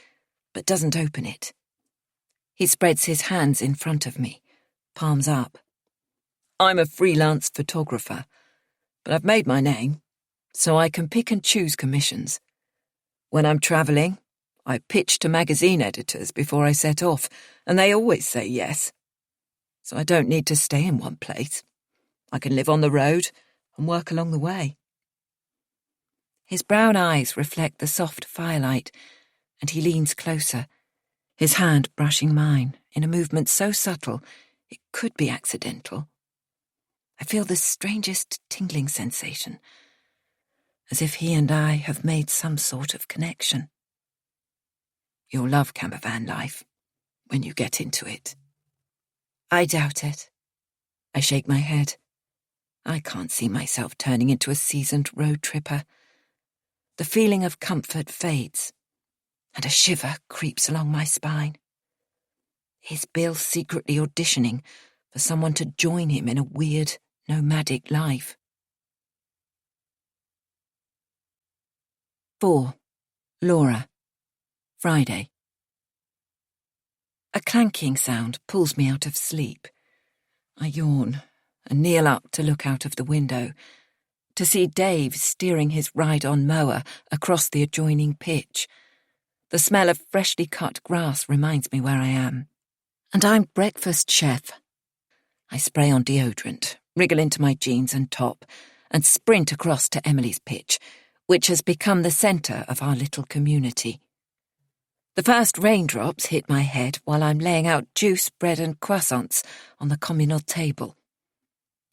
but doesn't open it. He spreads his hands in front of me, palms up. I'm a freelance photographer, but I've made my name, so I can pick and choose commissions. When I'm travelling, I pitch to magazine editors before I set off, and they always say yes. So I don't need to stay in one place. I can live on the road and work along the way. His brown eyes reflect the soft firelight, and he leans closer, his hand brushing mine in a movement so subtle it could be accidental. I feel the strangest tingling sensation, as if he and I have made some sort of connection. You'll love campervan life when you get into it. I doubt it. I shake my head. I can't see myself turning into a seasoned road tripper. The feeling of comfort fades, and a shiver creeps along my spine. Is Bill secretly auditioning for someone to join him in a weird, nomadic life? 4. Laura. Friday. A clanking sound pulls me out of sleep. I yawn and kneel up to look out of the window, to see Dave steering his ride-on mower across the adjoining pitch. The smell of freshly cut grass reminds me where I am. And I'm breakfast chef. I spray on deodorant, wriggle into my jeans and top, and sprint across to Emily's pitch, which has become the centre of our little community. The first raindrops hit my head while I'm laying out juice, bread and croissants on the communal table.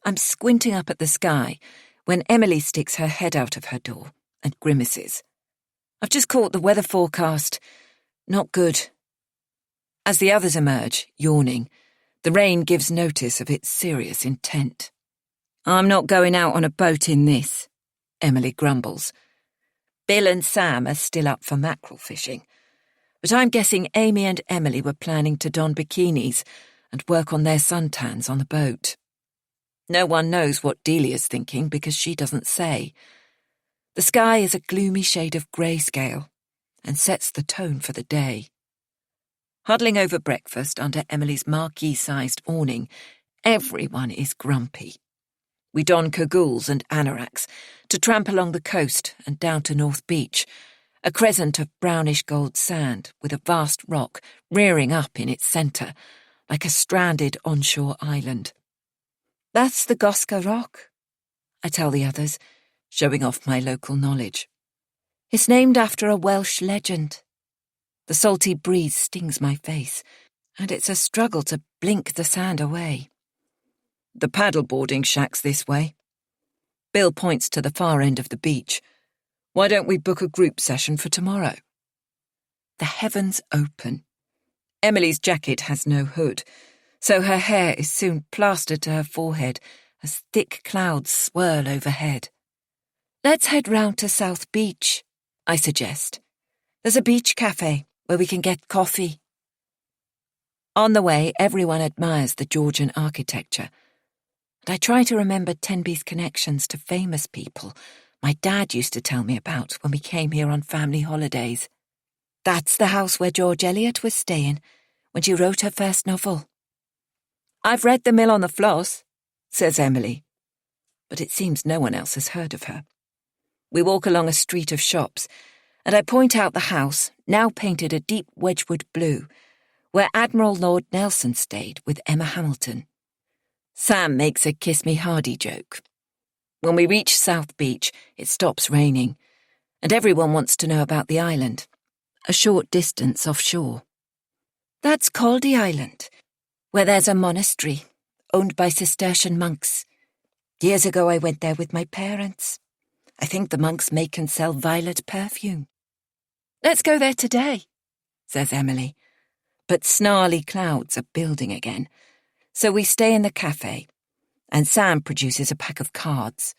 I'm squinting up at the sky when Emily sticks her head out of her door and grimaces. I've just caught the weather forecast. Not good. As the others emerge, yawning, the rain gives notice of its serious intent. I'm not going out on a boat in this, Emily grumbles. Bill and Sam are still up for mackerel fishing, but I'm guessing Amy and Emily were planning to don bikinis and work on their suntans on the boat. No one knows what Delia's thinking because she doesn't say. The sky is a gloomy shade of grayscale and sets the tone for the day. Huddling over breakfast under Emily's marquee-sized awning, everyone is grumpy. We don cagoules and anoraks to tramp along the coast and down to North Beach, a crescent of brownish gold sand with a vast rock rearing up in its centre, like a stranded onshore island. That's the Gosca Rock, I tell the others, showing off my local knowledge. It's named after a Welsh legend. The salty breeze stings my face, and it's a struggle to blink the sand away. The paddleboarding shack's this way. Bill points to the far end of the beach. Why don't we book a group session for tomorrow? The heavens open. Emily's jacket has no hood, so her hair is soon plastered to her forehead as thick clouds swirl overhead. Let's head round to South Beach, I suggest. There's a beach cafe where we can get coffee. On the way, everyone admires the Georgian architecture, and I try to remember Tenby's connections to famous people my dad used to tell me about when we came here on family holidays. That's the house where George Eliot was staying when she wrote her first novel. I've read The Mill on the Floss, says Emily, but it seems no one else has heard of her. We walk along a street of shops, and I point out the house, now painted a deep Wedgwood blue, where Admiral Lord Nelson stayed with Emma Hamilton. Sam makes a kiss me hardy joke. When we reach South Beach, it stops raining, and everyone wants to know about the island, a short distance offshore. That's Caldy Island, where there's a monastery owned by Cistercian monks. Years ago I went there with my parents. I think the monks make and sell violet perfume. Let's go there today, says Emily. But snarly clouds are building again, so we stay in the cafe, and Sam produces a pack of cards.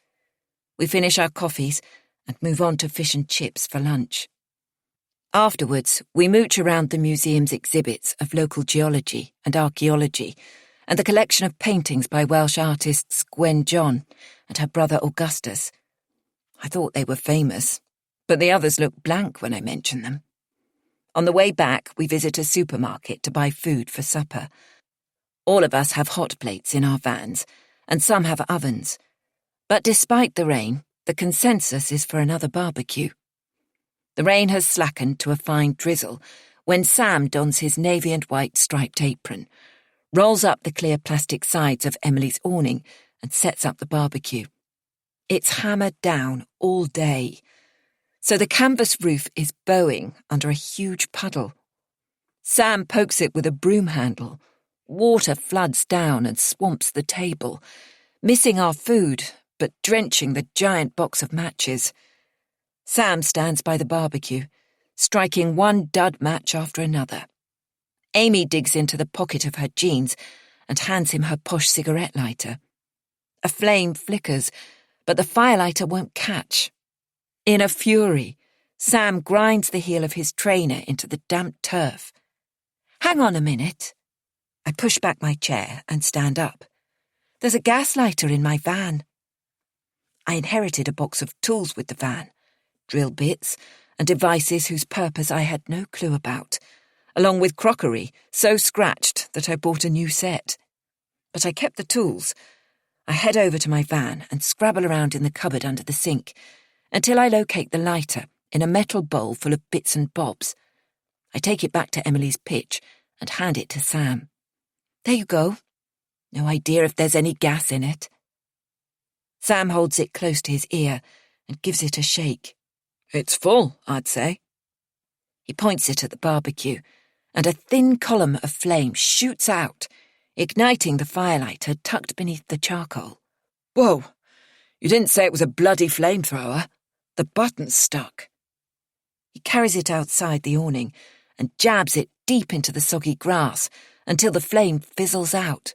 We finish our coffees and move on to fish and chips for lunch. Afterwards, we mooch around the museum's exhibits of local geology and archaeology, and the collection of paintings by Welsh artists Gwen John and her brother Augustus. I thought they were famous, but the others look blank when I mention them. On the way back, we visit a supermarket to buy food for supper. All of us have hot plates in our vans, and some have ovens. But despite the rain, the consensus is for another barbecue. The rain has slackened to a fine drizzle when Sam dons his navy and white striped apron, rolls up the clear plastic sides of Emily's awning, and sets up the barbecue. It's hammered down all day, so the canvas roof is bowing under a huge puddle. Sam pokes it with a broom handle. Water floods down and swamps the table, missing our food, but drenching the giant box of matches. Sam stands by the barbecue, striking one dud match after another. Amy digs into the pocket of her jeans and hands him her posh cigarette lighter. A flame flickers, but the firelighter won't catch. In a fury, Sam grinds the heel of his trainer into the damp turf. Hang on a minute. I push back my chair and stand up. There's a gas lighter in my van. I inherited a box of tools with the van, drill bits and devices whose purpose I had no clue about, along with crockery so scratched that I bought a new set. But I kept the tools. I head over to my van and scrabble around in the cupboard under the sink until I locate the lighter in a metal bowl full of bits and bobs. I take it back to Emily's pitch and hand it to Sam. There you go. No idea if there's any gas in it. Sam holds it close to his ear and gives it a shake. It's full, I'd say. He points it at the barbecue, and a thin column of flame shoots out, igniting the firelighter tucked beneath the charcoal. Whoa, you didn't say it was a bloody flamethrower. The button's stuck. He carries it outside the awning and jabs it deep into the soggy grass until the flame fizzles out.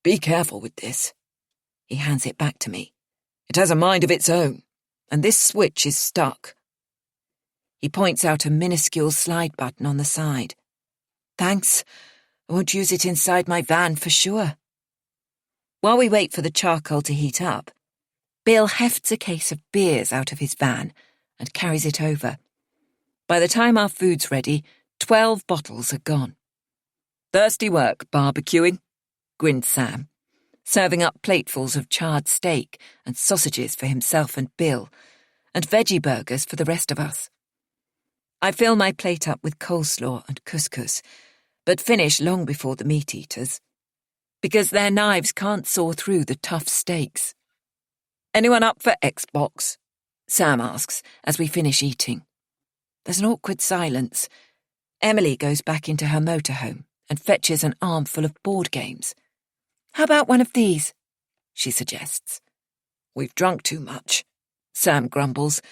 Be careful with this. He hands it back to me. It has a mind of its own, and this switch is stuck. He points out a minuscule slide button on the side. Thanks. I won't use it inside my van for sure. While we wait for the charcoal to heat up, Bill hefts a case of beers out of his van and carries it over. By the time our food's ready, 12 bottles are gone. Thirsty work, barbecuing, grinned Sam, serving up platefuls of charred steak and sausages for himself and Bill, and veggie burgers for the rest of us. I fill my plate up with coleslaw and couscous, but finish long before the meat eaters, because their knives can't saw through the tough steaks. Anyone up for Xbox? Sam asks as we finish eating. There's an awkward silence. Emily goes back into her motorhome and fetches an armful of board games. How about one of these? She suggests. We've drunk too much, Sam grumbles,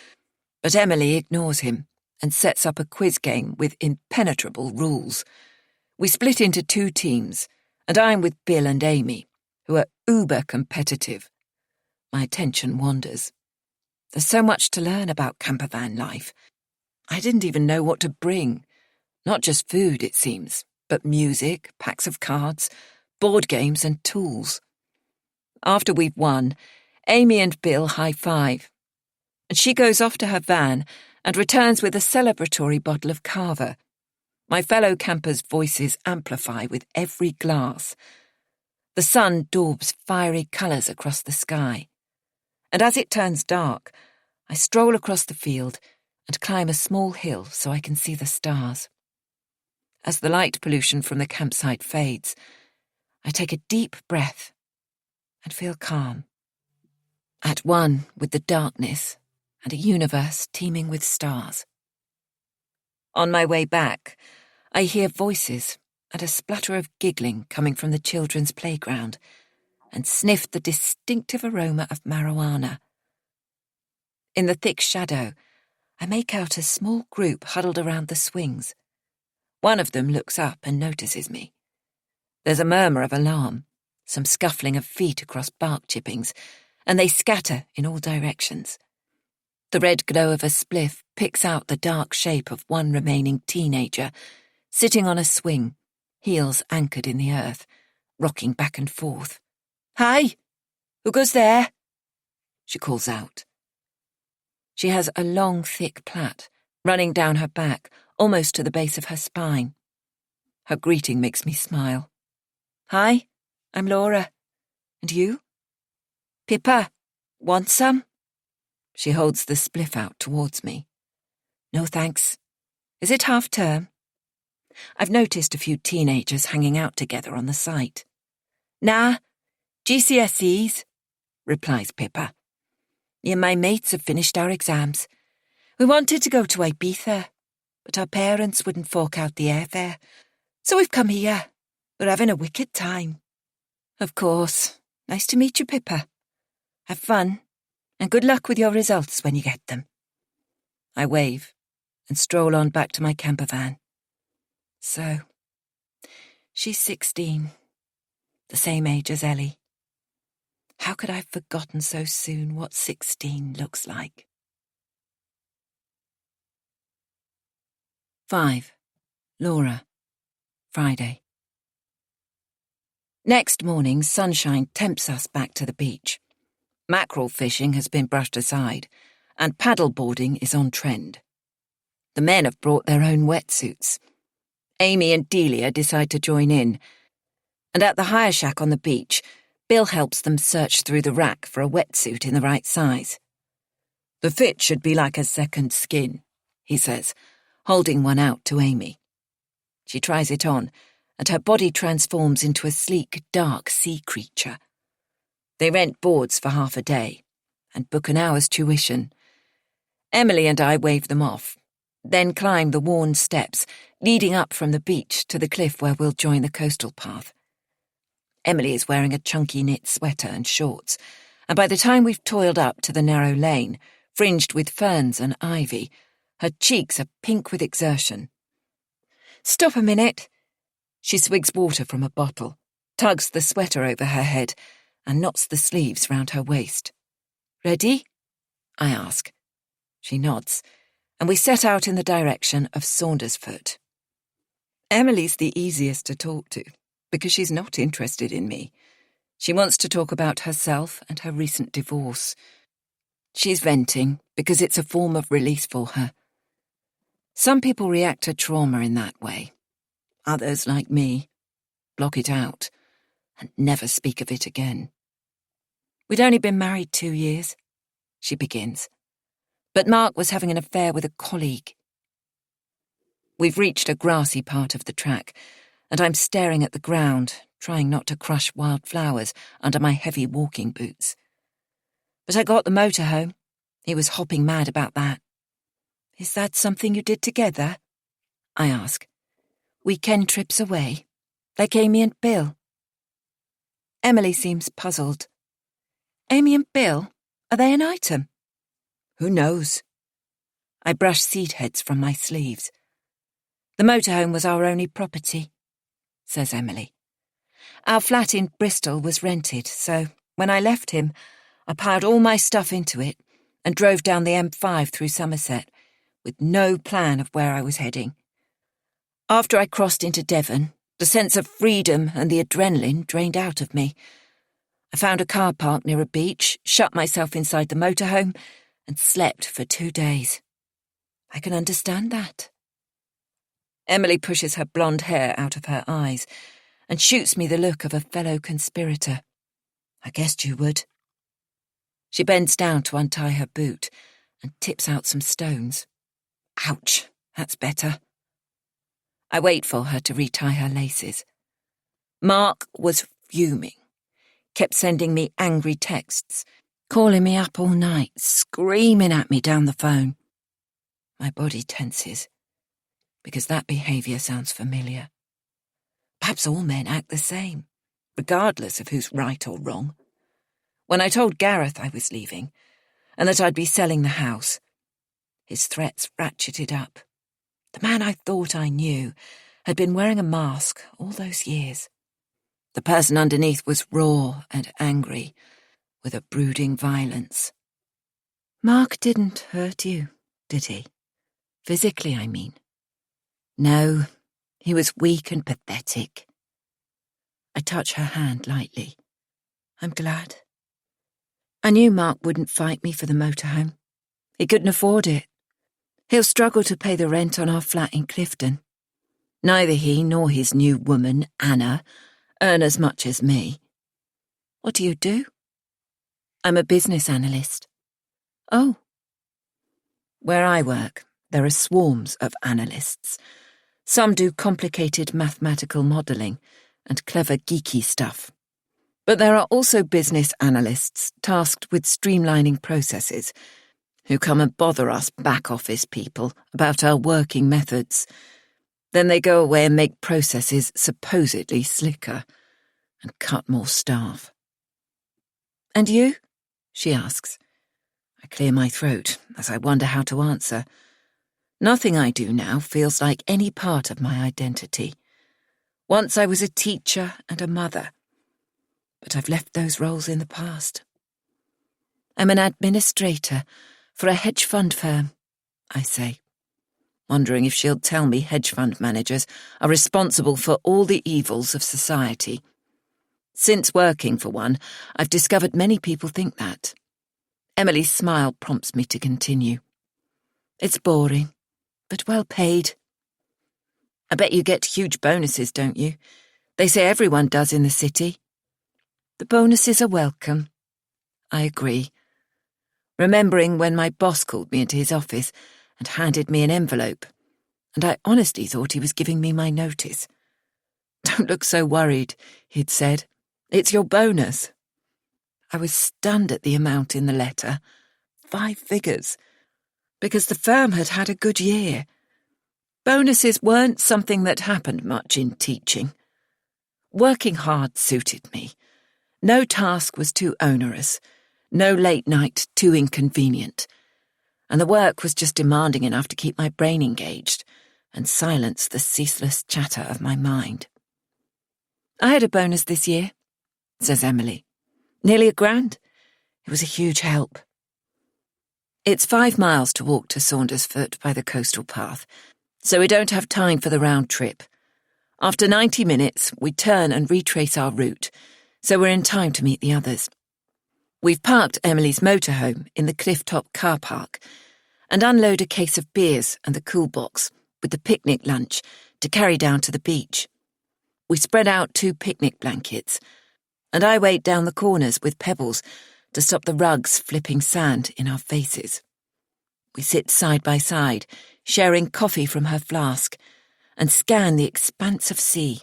but Emily ignores him and sets up a quiz game with impenetrable rules. We split into 2 teams, and I'm with Bill and Amy, who are uber competitive. My attention wanders. There's so much to learn about campervan life. I didn't even know what to bring. Not just food, it seems, but music, packs of cards, board games and tools. After we've won, Amy and Bill high-five, and she goes off to her van and returns with a celebratory bottle of Carver. My fellow campers' voices amplify with every glass. The sun daubs fiery colours across the sky. And as it turns dark, I stroll across the field and climb a small hill so I can see the stars. As the light pollution from the campsite fades, I take a deep breath and feel calm, at one with the darkness and a universe teeming with stars. On my way back, I hear voices and a splatter of giggling coming from the children's playground, and sniff the distinctive aroma of marijuana. In the thick shadow, I make out a small group huddled around the swings. One of them looks up and notices me. There's a murmur of alarm, some scuffling of feet across bark chippings, and they scatter in all directions. The red glow of a spliff picks out the dark shape of one remaining teenager, sitting on a swing, heels anchored in the earth, rocking back and forth. "Hi! Who goes there?" she calls out. She has a long, thick plait running down her back, almost to the base of her spine. Her greeting makes me smile. "Hi, I'm Laura. And you?" "Pippa, want some?" She holds the spliff out towards me. "No thanks. Is it half term?" I've noticed a few teenagers hanging out together on the site. "Nah, GCSEs," replies Pippa. "Me and my mates have finished our exams. We wanted to go to Ibiza, but our parents wouldn't fork out the airfare, so we've come here. We're having a wicked time." "Of course. Nice to meet you, Pippa. Have fun, and good luck with your results when you get them." I wave and stroll on back to my camper van. So, she's 16, the same age as Ellie. How could I have forgotten so soon what 16 looks like? 5. Laura. Friday. Next morning, sunshine tempts us back to the beach. Mackerel fishing has been brushed aside, and paddleboarding is on trend. The men have brought their own wetsuits. Amy and Delia decide to join in, and at the hire shack on the beach, Bill helps them search through the rack for a wetsuit in the right size. "The fit should be like a second skin," he says, holding one out to Amy. She tries it on, and her body transforms into a sleek, dark sea creature. They rent boards for half a day, and book an hour's tuition. Emily and I wave them off, then climb the worn steps leading up from the beach to the cliff where we'll join the coastal path. Emily is wearing a chunky knit sweater and shorts, and by the time we've toiled up to the narrow lane, fringed with ferns and ivy, her cheeks are pink with exertion. "Stop a minute." She swigs water from a bottle, tugs the sweater over her head, and knots the sleeves round her waist. "Ready?" I ask. She nods, and we set out in the direction of Saundersfoot. Emily's the easiest to talk to, because she's not interested in me. She wants to talk about herself and her recent divorce. She's venting because it's a form of release for her. Some people react to trauma in that way. Others, like me, block it out and never speak of it again. "We'd only been married 2 years," she begins, "but Mark was having an affair with a colleague." We've reached a grassy part of the track, and I'm staring at the ground, trying not to crush wild flowers under my heavy walking boots. "But I got the motor home. He was hopping mad about that." "Is that something you did together?" I ask. "Weekend trips away, like Amy and Bill?" Emily seems puzzled. "Amy and Bill? Are they an item?" "Who knows?" I brush seed heads from my sleeves. "The motorhome was our only property," says Emily. "Our flat in Bristol was rented, so when I left him, I piled all my stuff into it and drove down the M5 through Somerset, with no plan of where I was heading. After I crossed into Devon, the sense of freedom and the adrenaline drained out of me. I found a car park near a beach, shut myself inside the motorhome, and slept for 2 days. I can understand that." Emily pushes her blonde hair out of her eyes and shoots me the look of a fellow conspirator. "I guessed you would." She bends down to untie her boot and tips out some stones. Ouch, that's better. I wait for her to retie her laces. Mark was fuming, kept sending me angry texts, calling me up all night, screaming at me down the phone. My body tenses, because that behaviour sounds familiar. Perhaps all men act the same, regardless of who's right or wrong. When I told Gareth I was leaving, and that I'd be selling the house, his threats ratcheted up. The man I thought I knew had been wearing a mask all those years. The person underneath was raw and angry, with a brooding violence. Mark didn't hurt you, did he? Physically, I mean. No, he was weak and pathetic. I touch her hand lightly. I'm glad. I knew Mark wouldn't fight me for the motorhome. He couldn't afford it. He'll struggle to pay the rent on our flat in Clifton. Neither he nor his new woman, Anna, earn as much as me. What do you do? I'm a business analyst. Oh. Where I work, there are swarms of analysts. Some do complicated mathematical modelling and clever geeky stuff. But there are also business analysts tasked with streamlining processes who come and bother us back-office people about our working methods. Then they go away and make processes supposedly slicker and cut more staff. And you? She asks. I clear my throat as I wonder how to answer. Nothing I do now feels like any part of my identity. Once I was a teacher and a mother, but I've left those roles in the past. I'm an administrator for a hedge fund firm, I say, wondering if she'll tell me hedge fund managers are responsible for all the evils of society. Since working for one, I've discovered many people think that. Emily's smile prompts me to continue. It's boring, but well paid. I bet you get huge bonuses, don't you? They say everyone does in the city. The bonuses are welcome. I agree, remembering when my boss called me into his office and handed me an envelope, and I honestly thought he was giving me my notice. Don't look so worried, he'd said. It's your bonus. I was stunned at the amount in the letter. 5 figures. Because the firm had had a good year. Bonuses weren't something that happened much in teaching. Working hard suited me. No task was too onerous, no late night too inconvenient, and the work was just demanding enough to keep my brain engaged and silence the ceaseless chatter of my mind. I had a bonus this year, says Emily. Nearly $1,000. It was a huge help. It's 5 miles to walk to Saundersfoot by the coastal path, so we don't have time for the round trip. After 90 minutes, we turn and retrace our route, so we're in time to meet the others. We've parked Emily's motorhome in the cliff-top car park and unload a case of beers and the cool box with the picnic lunch to carry down to the beach. We spread out 2 picnic blankets, and I wait down the corners with pebbles to stop the rugs flipping sand in our faces. We sit side by side, sharing coffee from her flask, and scan the expanse of sea.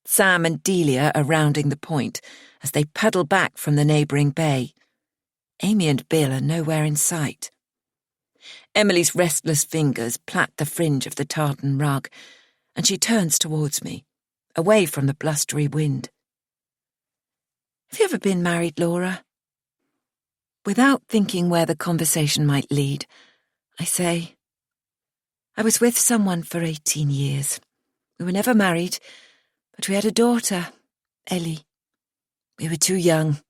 Sam and Delia are rounding the point as they paddle back from the neighbouring bay. Amy and Bill are nowhere in sight. Emily's restless fingers plait the fringe of the tartan rug, and she turns towards me, away from the blustery wind. Have you ever been married, Laura? Without thinking where the conversation might lead, I say, I was with someone for 18 years. We were never married, but we had a daughter, Ellie. We were too young.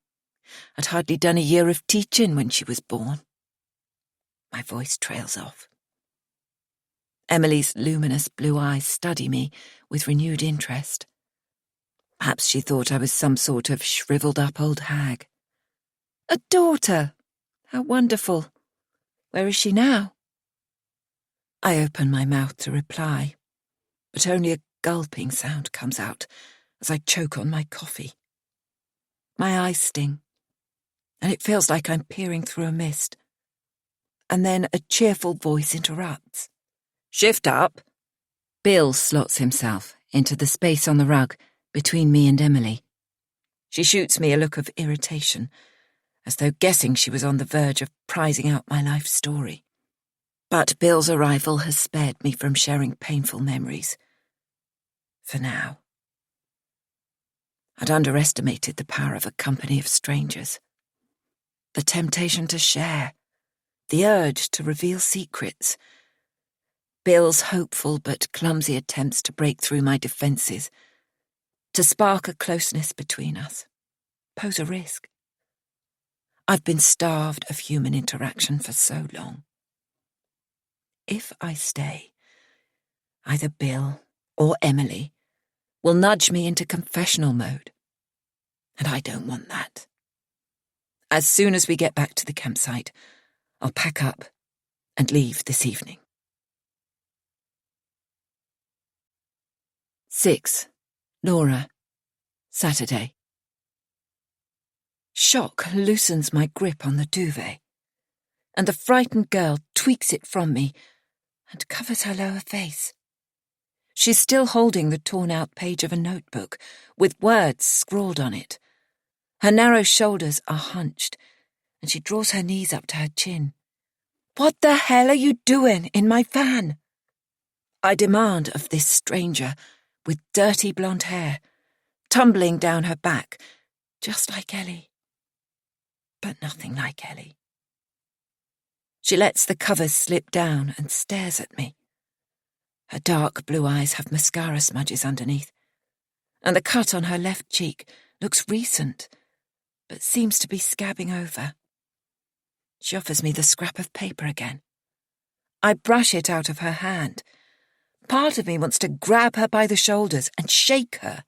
I'd hardly done a year of teaching when she was born. My voice trails off. Emily's luminous blue eyes study me with renewed interest. Perhaps she thought I was some sort of shriveled-up old hag. A daughter! How wonderful! Where is she now? I open my mouth to reply, but only a gulping sound comes out as I choke on my coffee. My eyes sting, and it feels like I'm peering through a mist. and then a cheerful voice interrupts. "Shift up." Bill slots himself into the space on the rug between me and Emily. She shoots me a look of irritation, as though guessing she was on the verge of prizing out my life story. But Bill's arrival has spared me from sharing painful memories. For now. I'd underestimated the power of a company of strangers. The temptation to share, the urge to reveal secrets, Bill's hopeful but clumsy attempts to break through my defences, to spark a closeness between us, pose a risk. I've been starved of human interaction for so long. If I stay, either Bill or Emily will nudge me into confessional mode, and I don't want that. As soon as we get back to the campsite, I'll pack up and leave this evening. 6. Laura, Saturday. Shock loosens my grip on the duvet, and the frightened girl tweaks it from me and covers her lower face. She's still holding the torn-out page of a notebook with words scrawled on it. Her narrow shoulders are hunched, and she draws her knees up to her chin. "What the hell are you doing in my van?" I demand of this stranger with dirty blonde hair, tumbling down her back, just like Ellie. But nothing like Ellie. She lets the covers slip down and stares at me. Her dark blue eyes have mascara smudges underneath, and the cut on her left cheek looks recent, but seems to be scabbing over. She offers me the scrap of paper again. I brush it out of her hand. Part of me wants to grab her by the shoulders and shake her,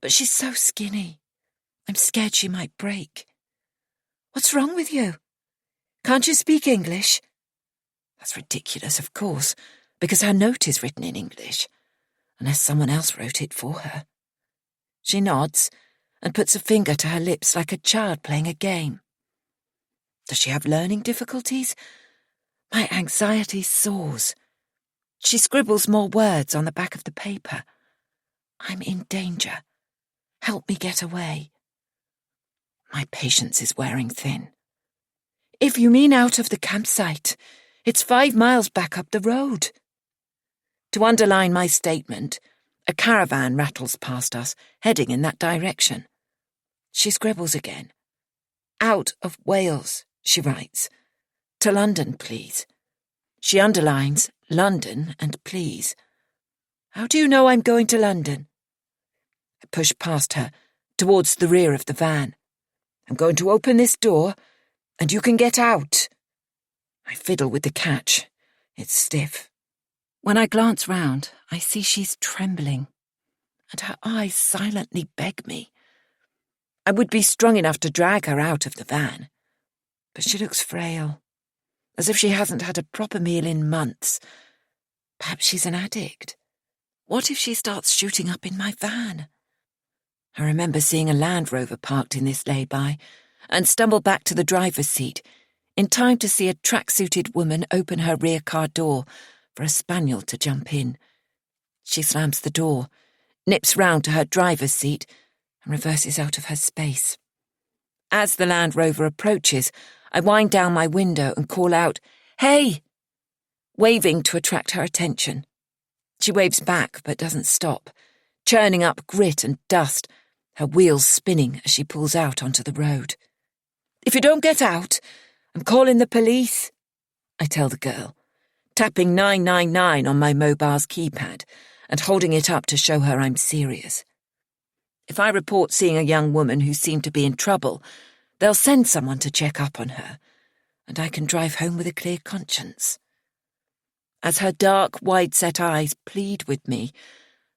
but she's so skinny. I'm scared she might break. "What's wrong with you? Can't you speak English?" That's ridiculous, of course, because her note is written in English, unless someone else wrote it for her. She nods and puts a finger to her lips like a child playing a game. Does she have learning difficulties? My anxiety soars. She scribbles more words on the back of the paper. "I'm in danger. Help me get away." My patience is wearing thin. "If you mean out of the campsite, it's 5 miles back up the road." To underline my statement, a caravan rattles past us, heading in that direction. She scribbles again. "Out of Wales," she writes. "To London, please." She underlines London and please. "How do you know I'm going to London?" I push past her, towards the rear of the van. "I'm going to open this door, and you can get out." I fiddle with the catch. It's stiff. When I glance round, I see she's trembling, and her eyes silently beg me. I would be strong enough to drag her out of the van, but she looks frail, as if she hasn't had a proper meal in months. Perhaps she's an addict. What if she starts shooting up in my van? I remember seeing a Land Rover parked in this lay-by and stumble back to the driver's seat in time to see a track-suited woman open her rear car door for a spaniel to jump in. She slams the door, nips round to her driver's seat, and reverses out of her space. As the Land Rover approaches, I wind down my window and call out, "Hey!" waving to attract her attention. She waves back but doesn't stop, churning up grit and dust, her wheels spinning as she pulls out onto the road. "If you don't get out, I'm calling the police," I tell the girl, tapping 999 on my mobile's keypad and holding it up to show her I'm serious. If I report seeing a young woman who seemed to be in trouble, they'll send someone to check up on her, and I can drive home with a clear conscience. As her dark, wide-set eyes plead with me,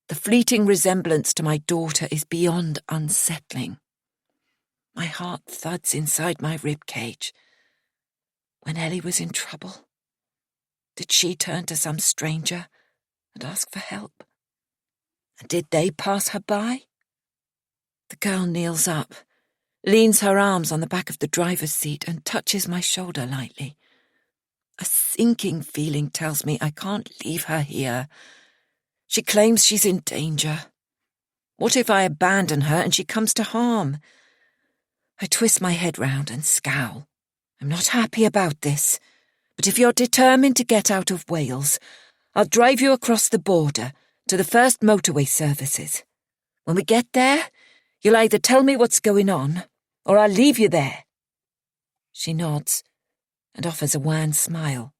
the fleeting resemblance to my daughter is beyond unsettling. My heart thuds inside my rib cage. When Ellie was in trouble, did she turn to some stranger and ask for help? And did they pass her by? The girl kneels up, leans her arms on the back of the driver's seat and touches my shoulder lightly. A sinking feeling tells me I can't leave her here. She claims she's in danger. What if I abandon her and she comes to harm? I twist my head round and scowl. I'm not happy about this, but if you're determined to get out of Wales, I'll drive you across the border to the first motorway services. When we get there, you'll either tell me what's going on, or I'll leave you there. She nods and offers a wan smile.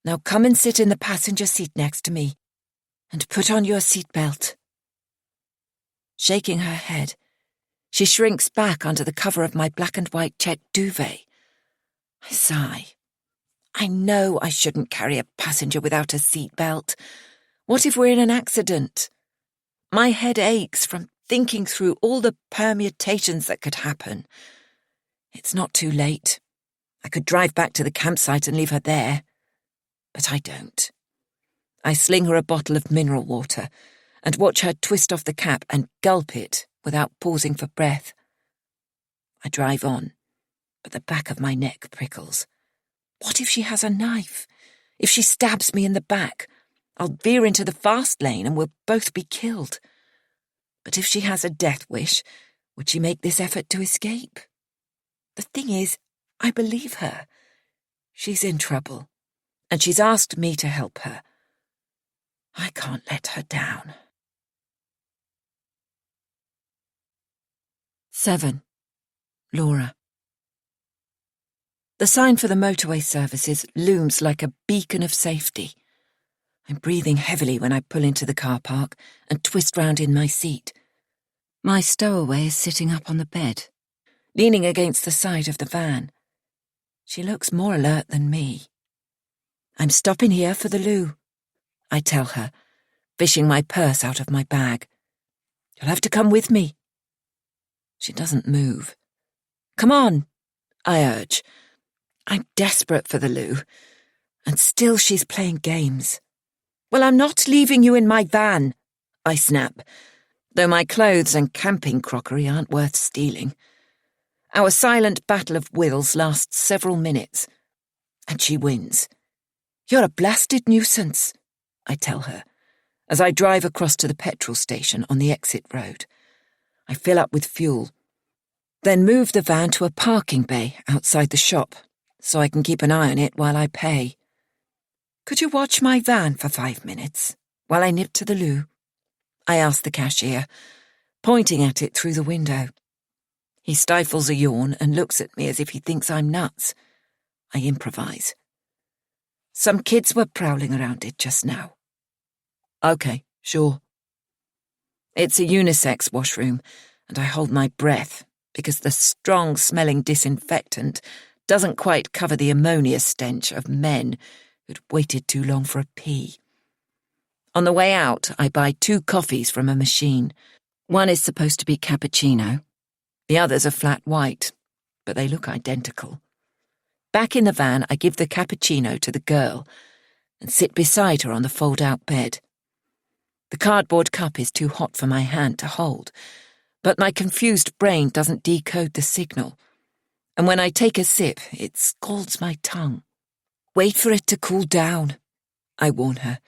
Now come and sit in the passenger seat next to me, and put on your seatbelt. Shaking her head, she shrinks back under the cover of my black and white check duvet. I sigh. I know I shouldn't carry a passenger without a seatbelt. What if we're in an accident? My head aches from thinking through all the permutations that could happen. It's not too late. I could drive back to the campsite and leave her there. But I don't. I sling her a bottle of mineral water and watch her twist off the cap and gulp it without pausing for breath. I drive on, but the back of my neck prickles. What if she has a knife? If she stabs me in the back, I'll veer into the fast lane and we'll both be killed. But if she has a death wish, would she make this effort to escape? The thing is, I believe her. She's in trouble, and she's asked me to help her. I can't let her down. 7. Laura. The sign for the motorway services looms like a beacon of safety. I'm breathing heavily when I pull into the car park and twist round in my seat. My stowaway is sitting up on the bed, leaning against the side of the van. She looks more alert than me. I'm stopping here for the loo, I tell her, fishing my purse out of my bag. You'll have to come with me. She doesn't move. Come on, I urge. I'm desperate for the loo, and still she's playing games. Well, I'm not leaving you in my van, I snap, though my clothes and camping crockery aren't worth stealing. Our silent battle of wills lasts several minutes, and she wins. You're a blasted nuisance, I tell her, as I drive across to the petrol station on the exit road. I fill up with fuel, then move the van to a parking bay outside the shop, so I can keep an eye on it while I pay. Could you watch my van for 5 minutes, while I nip to the loo? I ask the cashier, pointing at it through the window. He stifles a yawn and looks at me as if he thinks I'm nuts. I improvise. Some kids were prowling around it just now. Okay, sure. It's a unisex washroom, and I hold my breath because the strong-smelling disinfectant doesn't quite cover the ammonia stench of men who'd waited too long for a pee. On the way out, I buy 2 coffees from a machine. One is supposed to be cappuccino. The others are flat white, but they look identical. Back in the van, I give the cappuccino to the girl and sit beside her on the fold-out bed. The cardboard cup is too hot for my hand to hold, but my confused brain doesn't decode the signal, and when I take a sip, it scalds my tongue. Wait for it to cool down, I warn her.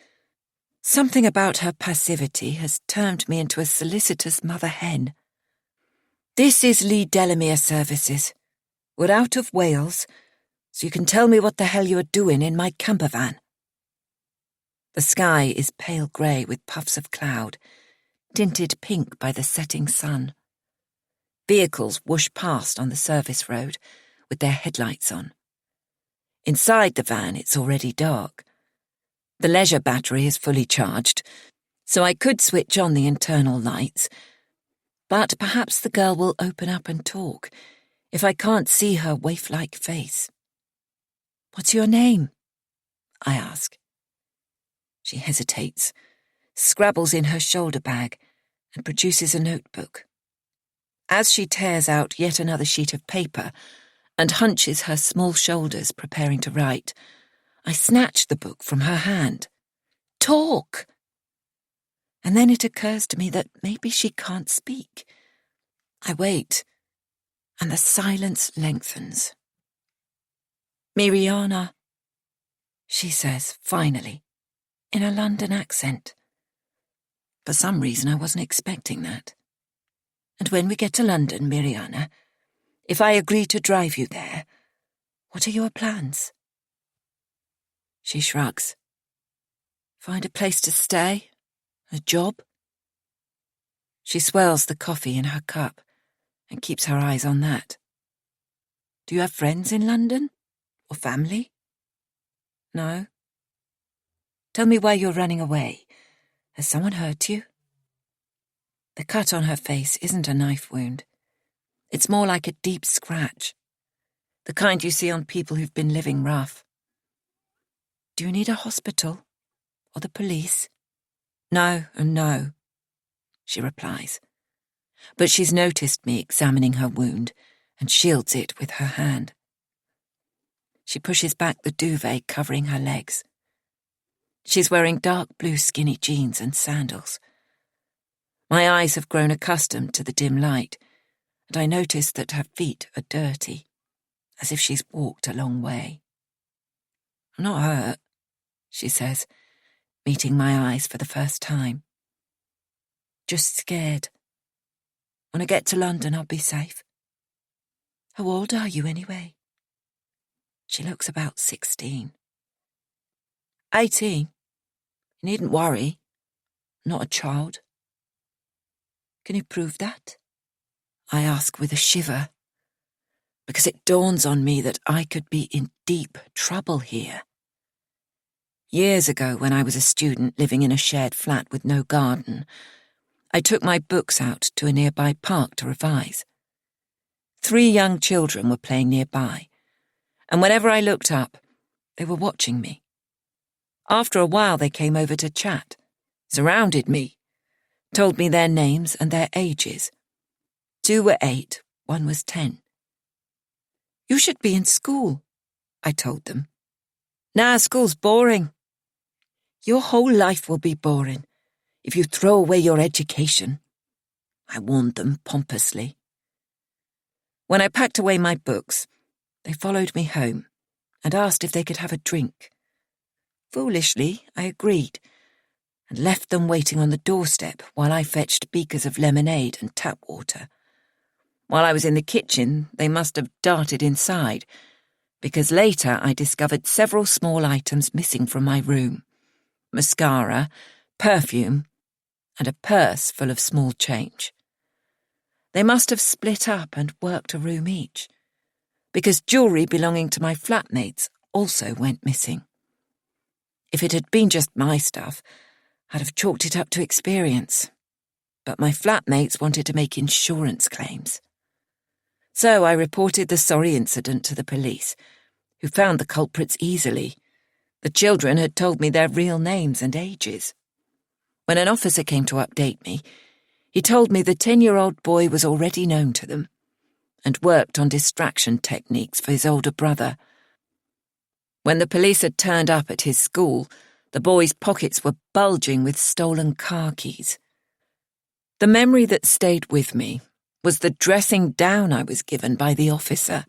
Something about her passivity has turned me into a solicitous mother hen. This is Lee Delamere Services. We're out of Wales, so you can tell me what the hell you're doing in my camper van. The sky is pale grey with puffs of cloud, tinted pink by the setting sun. Vehicles whoosh past on the service road with their headlights on. Inside the van, it's already dark. The leisure battery is fully charged, so I could switch on the internal lights, but perhaps the girl will open up and talk if I can't see her waif-like face. What's your name? I ask. She hesitates, scrabbles in her shoulder bag, and produces a notebook. As she tears out yet another sheet of paper and hunches her small shoulders preparing to write, I snatch the book from her hand. Talk! And then it occurs to me that maybe she can't speak. I wait, and the silence lengthens. Miriana, she says, finally, in a London accent. For some reason I wasn't expecting that. And when we get to London, Miriana, if I agree to drive you there, what are your plans? She shrugs. Find a place to stay? A job? She swirls the coffee in her cup and keeps her eyes on that. Do you have friends in London? Or family? No? Tell me why you're running away. Has someone hurt you? The cut on her face isn't a knife wound. It's more like a deep scratch, the kind you see on people who've been living rough. Do you need a hospital? Or the police? No and no, she replies. But she's noticed me examining her wound and shields it with her hand. She pushes back the duvet covering her legs. She's wearing dark blue skinny jeans and sandals. My eyes have grown accustomed to the dim light, and I notice that her feet are dirty, as if she's walked a long way. I'm not hurt, she says, meeting my eyes for the first time. Just scared. When I get to London, I'll be safe. How old are you anyway? She looks about 16. 18. You needn't worry. I'm not a child. Can you prove that? I ask with a shiver, because it dawns on me that I could be in deep trouble here. Years ago, when I was a student living in a shared flat with no garden, I took my books out to a nearby park to revise. 3 young children were playing nearby, and whenever I looked up, they were watching me. After a while, they came over to chat, surrounded me, told me their names and their ages. 2 were 8, 1 was 10. You should be in school, I told them. Nah, school's boring. Your whole life will be boring if you throw away your education, I warned them pompously. When I packed away my books, they followed me home and asked if they could have a drink. Foolishly, I agreed and left them waiting on the doorstep while I fetched beakers of lemonade and tap water. While I was in the kitchen, they must have darted inside, because later I discovered several small items missing from my room: mascara, perfume, and a purse full of small change. They must have split up and worked a room each, because jewellery belonging to my flatmates also went missing. If it had been just my stuff, I'd have chalked it up to experience. But my flatmates wanted to make insurance claims. So I reported the sorry incident to the police, who found the culprits easily. The children had told me their real names and ages. When an officer came to update me, he told me the 10-year-old boy was already known to them and worked on distraction techniques for his older brother. When the police had turned up at his school, the boy's pockets were bulging with stolen car keys. The memory that stayed with me was the dressing down I was given by the officer.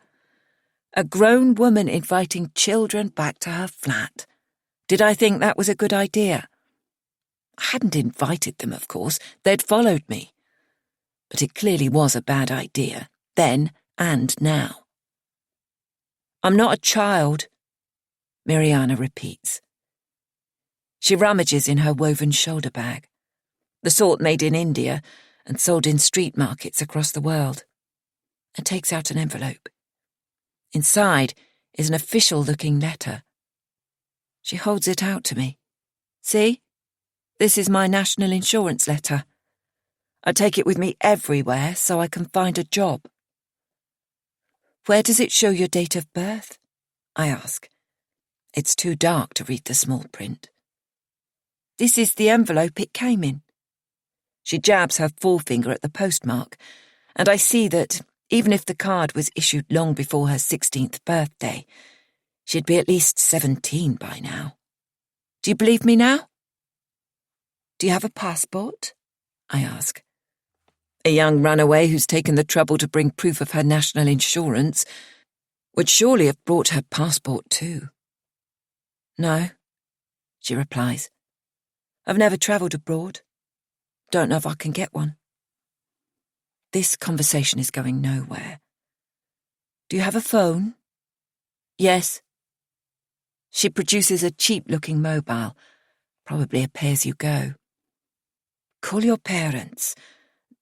A grown woman inviting children back to her flat. Did I think that was a good idea? I hadn't invited them, of course. They'd followed me. But it clearly was a bad idea, then and now. I'm not a child, Miriana repeats. She rummages in her woven shoulder bag, the sort made in India and sold in street markets across the world, and takes out an envelope. Inside is an official-looking letter. She holds it out to me. See? This is my national insurance letter. I take it with me everywhere so I can find a job. Where does it show your date of birth? I ask. It's too dark to read the small print. This is the envelope it came in. She jabs her forefinger at the postmark, and I see that, even if the card was issued long before her 16th birthday, she'd be at least 17 by now. Do you believe me now? Do you have a passport? I ask. A young runaway who's taken the trouble to bring proof of her national insurance would surely have brought her passport too. No, she replies. I've never travelled abroad. Don't know if I can get one. This conversation is going nowhere. Do you have a phone? Yes. She produces a cheap-looking mobile, probably a pay-as-you-go. Call your parents.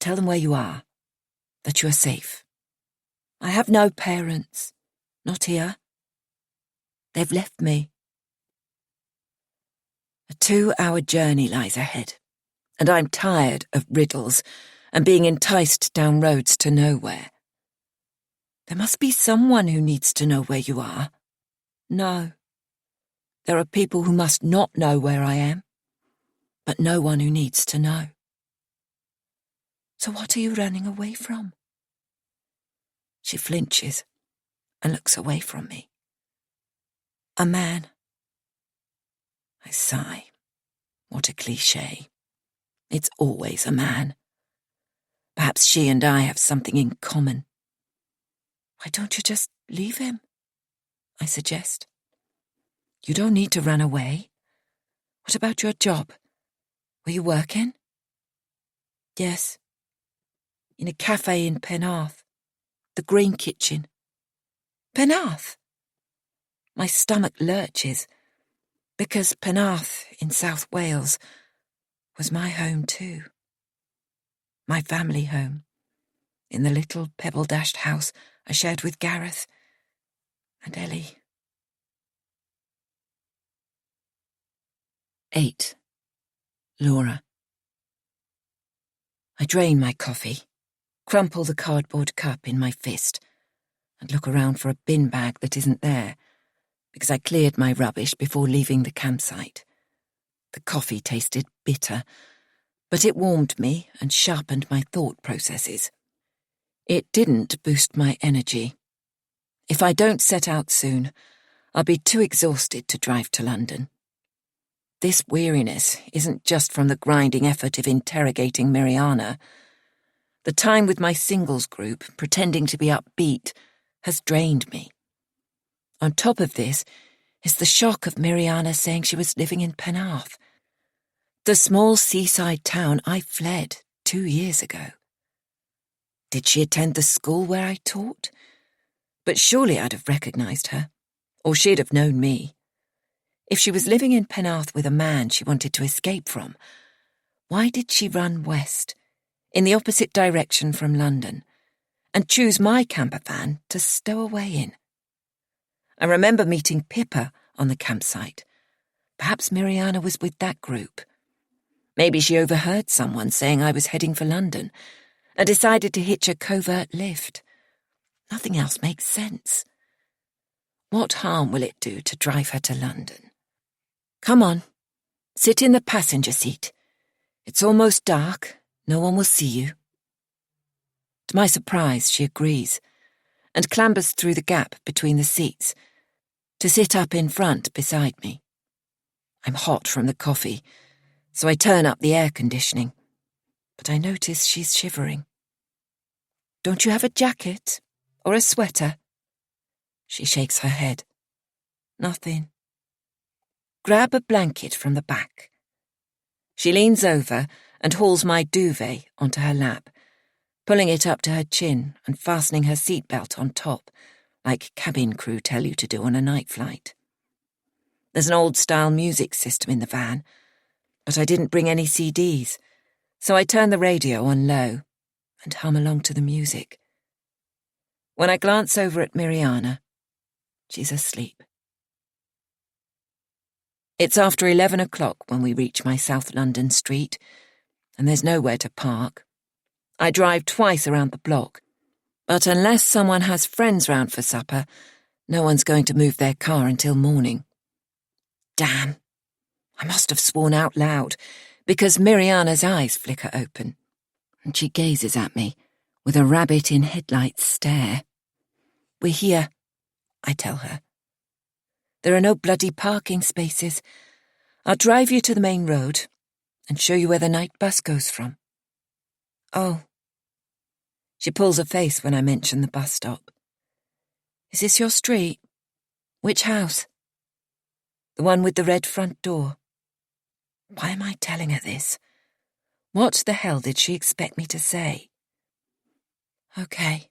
Tell them where you are, that you are safe. I have no parents. Not here. They've left me. A 2-hour journey lies ahead, and I'm tired of riddles and being enticed down roads to nowhere. There must be someone who needs to know where you are. No. There are people who must not know where I am, but no one who needs to know. So what are you running away from? She flinches and looks away from me. A man. I sigh. What a cliché. It's always a man. Perhaps she and I have something in common. Why don't you just leave him? I suggest. You don't need to run away. What about your job? Were you working? Yes. In a cafe in Penarth. The Green Kitchen. Penarth? My stomach lurches, because Penarth in South Wales was my home too. My family home, in the little pebble-dashed house I shared with Gareth and Ellie. 8. Laura. I drain my coffee, crumple the cardboard cup in my fist, and look around for a bin bag that isn't there, because I cleared my rubbish before leaving the campsite. The coffee tasted bitter, but it warmed me and sharpened my thought processes. It didn't boost my energy. If I don't set out soon, I'll be too exhausted to drive to London. This weariness isn't just from the grinding effort of interrogating Miriana. The time with my singles group, pretending to be upbeat, has drained me. On top of this is the shock of Miriana saying she was living in Penarth, the small seaside town I fled 2 years ago. Did she attend the school where I taught? But surely I'd have recognised her, or she'd have known me. If she was living in Penarth with a man she wanted to escape from, why did she run west, in the opposite direction from London, and choose my camper van to stow away in? I remember meeting Pippa on the campsite. Perhaps Miriana was with that group. Maybe she overheard someone saying I was heading for London and decided to hitch a covert lift. Nothing else makes sense. What harm will it do to drive her to London? Come on, sit in the passenger seat. It's almost dark. No one will see you. To my surprise, she agrees and clambers through the gap between the seats to sit up in front beside me. I'm hot from the coffee, so I turn up the air conditioning, but I notice she's shivering. Don't you have a jacket or a sweater? She shakes her head. Nothing. Grab a blanket from the back. She leans over and hauls my duvet onto her lap, pulling it up to her chin and fastening her seatbelt on top, like cabin crew tell you to do on a night flight. There's an old-style music system in the van, but I didn't bring any CDs, so I turn the radio on low and hum along to the music. When I glance over at Miriana, she's asleep. It's after 11 o'clock when we reach my South London street, and there's nowhere to park. I drive twice around the block, but unless someone has friends round for supper, no one's going to move their car until morning. Damn. I must have sworn out loud, because Miriana's eyes flicker open, and she gazes at me with a rabbit-in-headlights stare. We're here, I tell her. There are no bloody parking spaces. I'll drive you to the main road and show you where the night bus goes from. Oh. She pulls a face when I mention the bus stop. Is this your street? Which house? The one with the red front door. Why am I telling her this? What the hell did she expect me to say? Okay.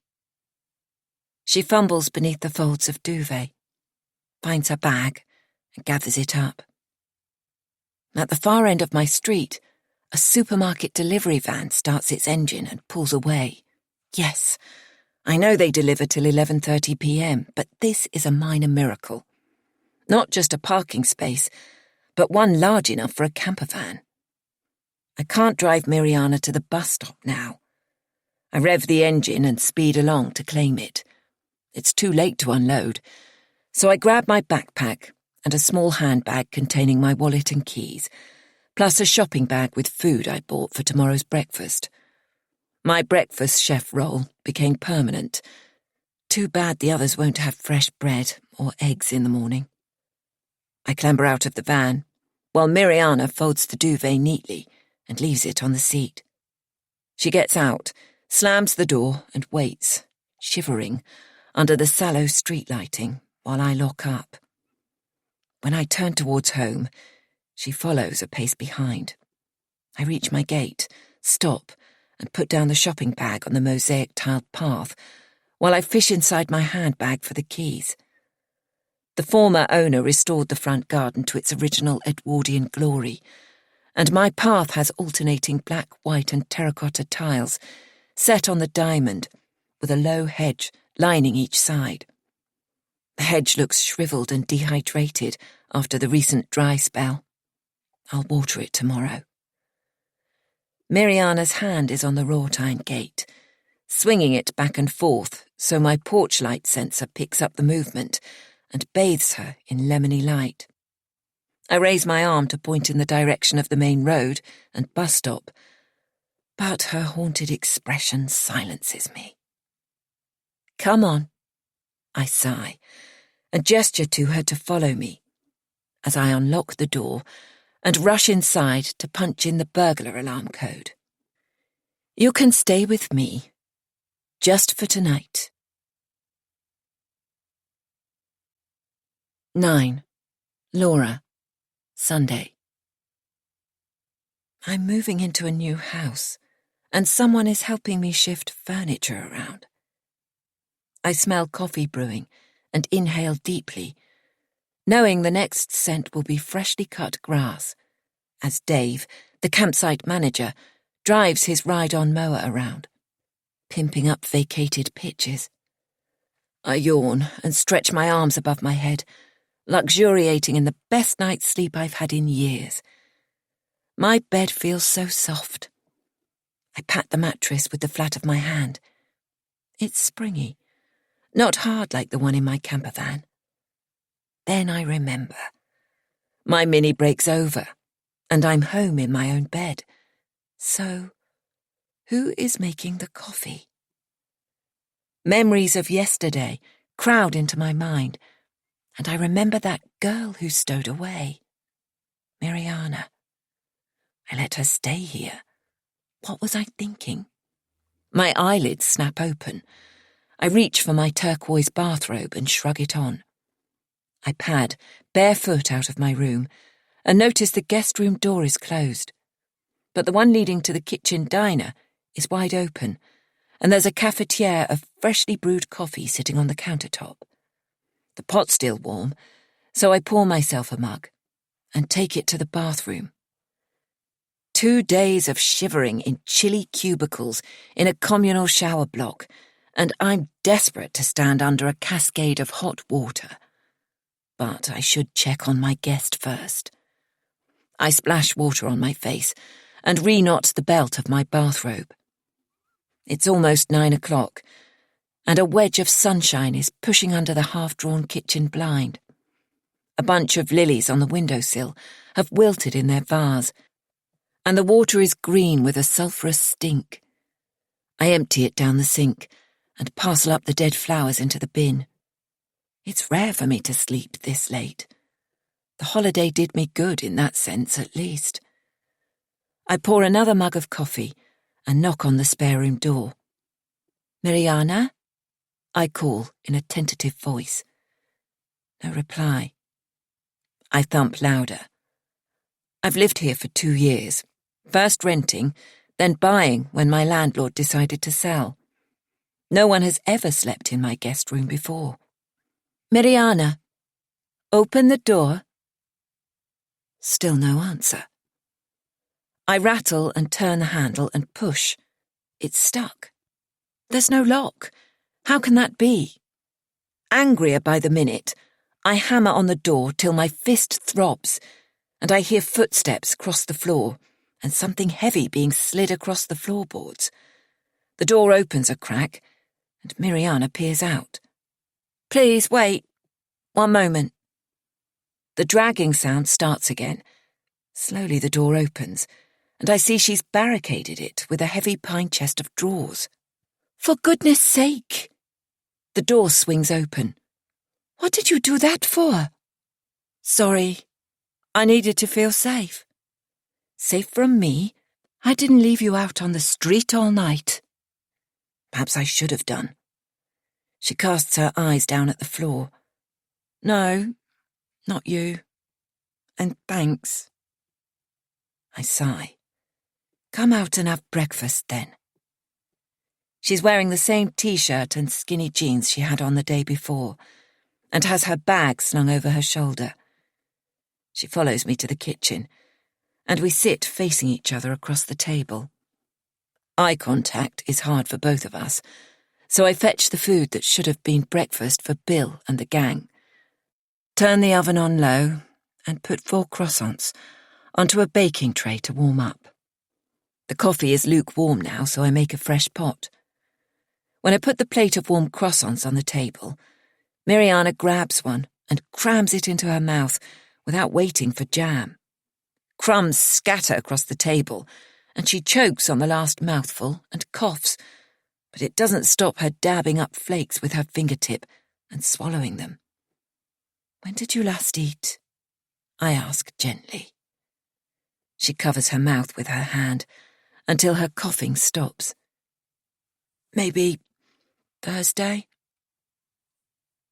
She fumbles beneath the folds of duvet, finds her bag, and gathers it up. At the far end of my street, a supermarket delivery van starts its engine and pulls away. Yes, I know they deliver till 11:30 p.m, but this is a minor miracle. Not just a parking space, but one large enough for a camper van. I can't drive Miriana to the bus stop now. I rev the engine and speed along to claim it. It's too late to unload, so I grab my backpack and a small handbag containing my wallet and keys, plus a shopping bag with food I bought for tomorrow's breakfast. My breakfast chef role became permanent. Too bad the others won't have fresh bread or eggs in the morning. I clamber out of the van, while Miriana folds the duvet neatly and leaves it on the seat. She gets out, slams the door and waits, shivering, under the sallow street lighting while I lock up. When I turn towards home, she follows a pace behind. I reach my gate, stop, and put down the shopping bag on the mosaic-tiled path while I fish inside my handbag for the keys. The former owner restored the front garden to its original Edwardian glory, and my path has alternating black, white and terracotta tiles set on the diamond with a low hedge lining each side. The hedge looks shriveled and dehydrated after the recent dry spell. I'll water it tomorrow. Miriana's hand is on the wrought iron gate, swinging it back and forth so my porch light sensor picks up the movement and bathes her in lemony light. I raise my arm to point in the direction of the main road and bus stop, but her haunted expression silences me. Come on, I sigh, and gesture to her to follow me, as I unlock the door and rush inside to punch in the burglar alarm code. You can stay with me, just for tonight. 9. Laura, Sunday. I'm moving into a new house, and someone is helping me shift furniture around. I smell coffee brewing and inhale deeply, knowing the next scent will be freshly cut grass, as Dave, the campsite manager, drives his ride-on mower around, pimping up vacated pitches. I yawn and stretch my arms above my head, luxuriating in the best night's sleep I've had in years. My bed feels so soft. I pat the mattress with the flat of my hand. It's springy, not hard like the one in my camper van. Then I remember. My mini break's over, and I'm home in my own bed. So, who is making the coffee? Memories of yesterday crowd into my mind, and I remember that girl who stowed away. Miriana. I let her stay here. What was I thinking? My eyelids snap open. I reach for my turquoise bathrobe and shrug it on. I pad, barefoot, out of my room and notice the guest room door is closed. But the one leading to the kitchen diner is wide open, and there's a cafetiere of freshly brewed coffee sitting on the countertop. The pot's still warm, so I pour myself a mug and take it to the bathroom. 2 days of shivering in chilly cubicles in a communal shower block, and I'm desperate to stand under a cascade of hot water. But I should check on my guest first. I splash water on my face and re-knot the belt of my bathrobe. It's almost 9 o'clock, and a wedge of sunshine is pushing under the half-drawn kitchen blind. A bunch of lilies on the windowsill have wilted in their vase, and the water is green with a sulphurous stink. I empty it down the sink and parcel up the dead flowers into the bin. It's rare for me to sleep this late. The holiday did me good in that sense, at least. I pour another mug of coffee and knock on the spare room door. Miriana? I call in a tentative voice. No reply. I thump louder. I've lived here for 2 years, first renting, then buying when my landlord decided to sell. No one has ever slept in my guest room before. Mariana, open the door. Still no answer. I rattle and turn the handle and push. It's stuck. There's no lock. How can that be? Angrier by the minute, I hammer on the door till my fist throbs, and I hear footsteps cross the floor and something heavy being slid across the floorboards. The door opens a crack, and Mariana peers out. Please, wait. 1 moment. The dragging sound starts again. Slowly the door opens, and I see she's barricaded it with a heavy pine chest of drawers. For goodness sake! The door swings open. What did you do that for? Sorry. I needed to feel safe. Safe from me? I didn't leave you out on the street all night. Perhaps I should have done. She casts her eyes down at the floor. No, not you. And thanks. I sigh. Come out and have breakfast then. She's wearing the same t-shirt and skinny jeans she had on the day before, and has her bag slung over her shoulder. She follows me to the kitchen, and we sit facing each other across the table. Eye contact is hard for both of us, so I fetch the food that should have been breakfast for Bill and the gang, turn the oven on low, and put 4 croissants onto a baking tray to warm up. The coffee is lukewarm now, so I make a fresh pot. When I put the plate of warm croissants on the table, Mariana grabs one and crams it into her mouth without waiting for jam. Crumbs scatter across the table, and she chokes on the last mouthful and coughs, but it doesn't stop her dabbing up flakes with her fingertip and swallowing them. When did you last eat? I ask gently. She covers her mouth with her hand until her coughing stops. Maybe Thursday?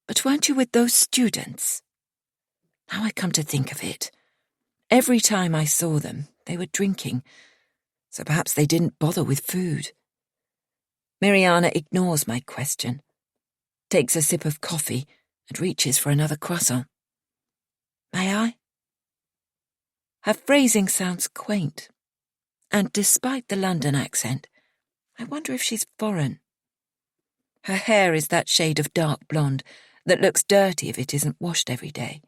But weren't you with those students? Now I come to think of it, every time I saw them, they were drinking, so perhaps they didn't bother with food. Mariana ignores my question, takes a sip of coffee, and reaches for another croissant. May I? Her phrasing sounds quaint, and despite the London accent, I wonder if she's foreign. Her hair is that shade of dark blonde that looks dirty if it isn't washed every day.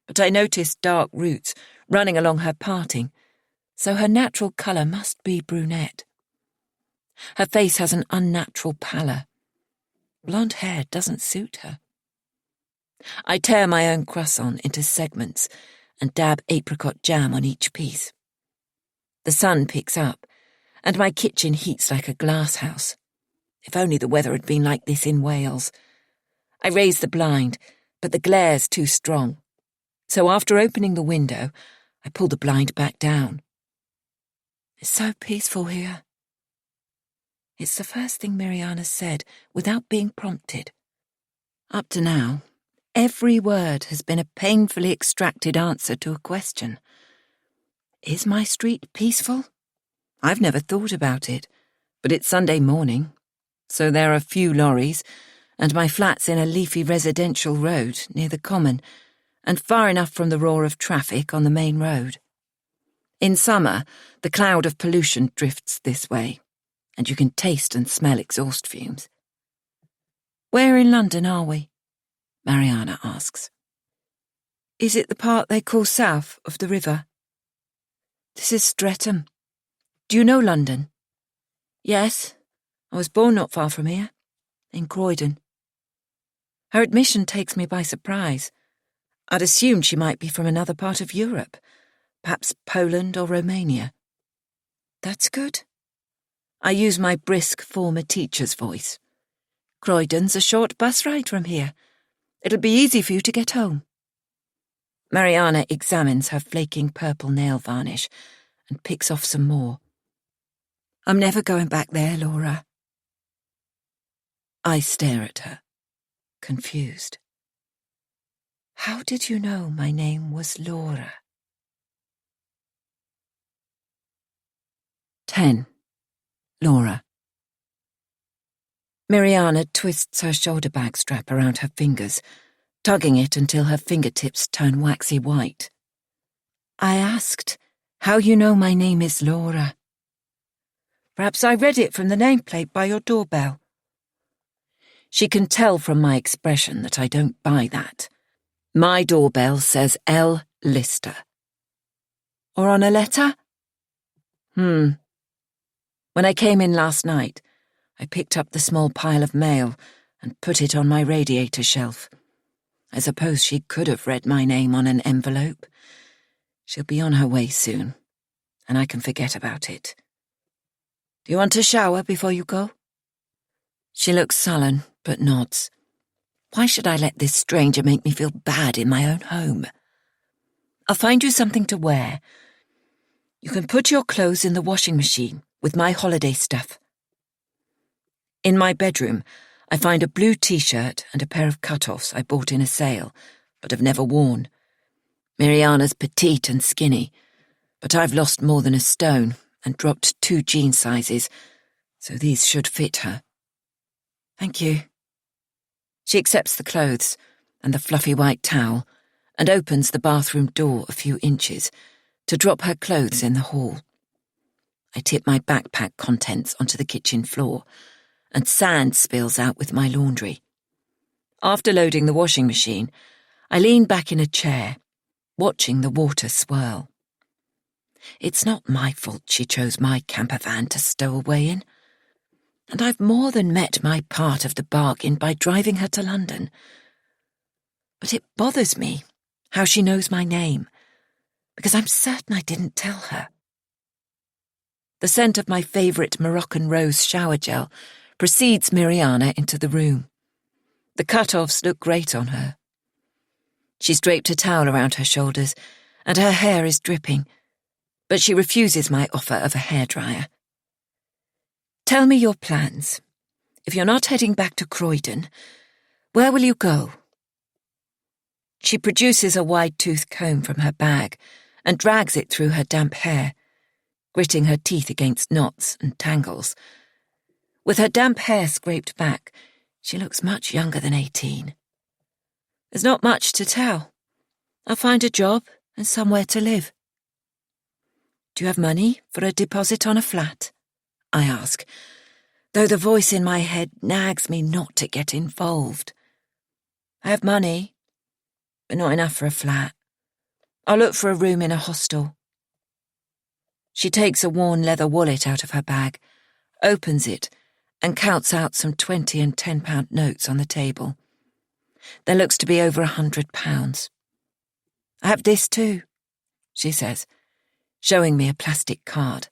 But I notice dark roots running along her parting, so her natural colour must be brunette. Her face has an unnatural pallor. Blonde hair doesn't suit her. I tear my own croissant into segments and dab apricot jam on each piece. The sun picks up, and my kitchen heats like a glasshouse. If only the weather had been like this in Wales. I raise the blind, but the glare's too strong. So after opening the window, I pull the blind back down. It's so peaceful here. It's the first thing Mariana said without being prompted. Up to now, every word has been a painfully extracted answer to a question. Is my street peaceful? I've never thought about it, but it's Sunday morning, so there are few lorries, and my flat's in a leafy residential road near the common, and far enough from the roar of traffic on the main road. In summer, the cloud of pollution drifts this way, and you can taste and smell exhaust fumes. Where in London are we? Mariana asks. Is it the part they call south of the river? This is Streatham. Do you know London? Yes, I was born not far from here, in Croydon. Her admission takes me by surprise. I'd assumed she might be from another part of Europe, perhaps Poland or Romania. That's good. I use my brisk former teacher's voice. Croydon's a short bus ride from here. It'll be easy for you to get home. Mariana examines her flaking purple nail varnish and picks off some more. I'm never going back there, Laura. I stare at her, confused. How did you know my name was Laura? 10. Laura. Mariana twists her shoulder bag strap around her fingers, tugging it until her fingertips turn waxy white. I asked, how you know my name is Laura? Perhaps I read it from the nameplate by your doorbell. She can tell from my expression that I don't buy that. My doorbell says L. Lister. Or on a letter? When I came in last night, I picked up the small pile of mail and put it on my radiator shelf. I suppose she could have read my name on an envelope. She'll be on her way soon, and I can forget about it. Do you want a shower before you go? She looks sullen, but nods. Why should I let this stranger make me feel bad in my own home? I'll find you something to wear. You can put your clothes in the washing machine with my holiday stuff. In my bedroom, I find a blue t-shirt and a pair of cut-offs I bought in a sale, but have never worn. Mariana's petite and skinny, but I've lost more than a stone and dropped 2 jean sizes, so these should fit her. Thank you. She accepts the clothes and the fluffy white towel and opens the bathroom door a few inches to drop her clothes in the hall. I tip my backpack contents onto the kitchen floor, and sand spills out with my laundry. After loading the washing machine, I lean back in a chair, watching the water swirl. It's not my fault she chose my camper van to stow away in, and I've more than met my part of the bargain by driving her to London. But it bothers me how she knows my name, because I'm certain I didn't tell her. The scent of my favourite Moroccan rose shower gel precedes Mariana into the room. The cut-offs look great on her. She's draped a towel around her shoulders, and her hair is dripping, but she refuses my offer of a hairdryer. Tell me your plans. If you're not heading back to Croydon, where will you go? She produces a wide-toothed comb from her bag and drags it through her damp hair, gritting her teeth against knots and tangles. With her damp hair scraped back, she looks much younger than 18. There's not much to tell. I'll find a job and somewhere to live. Do you have money for a deposit on a flat? I ask, though the voice in my head nags me not to get involved. I have money, but not enough for a flat. I'll look for a room in a hostel. She takes a worn leather wallet out of her bag, opens it, and counts out some 20 and £10 notes on the table. There looks to be over £100. I have this too, she says, showing me a plastic card.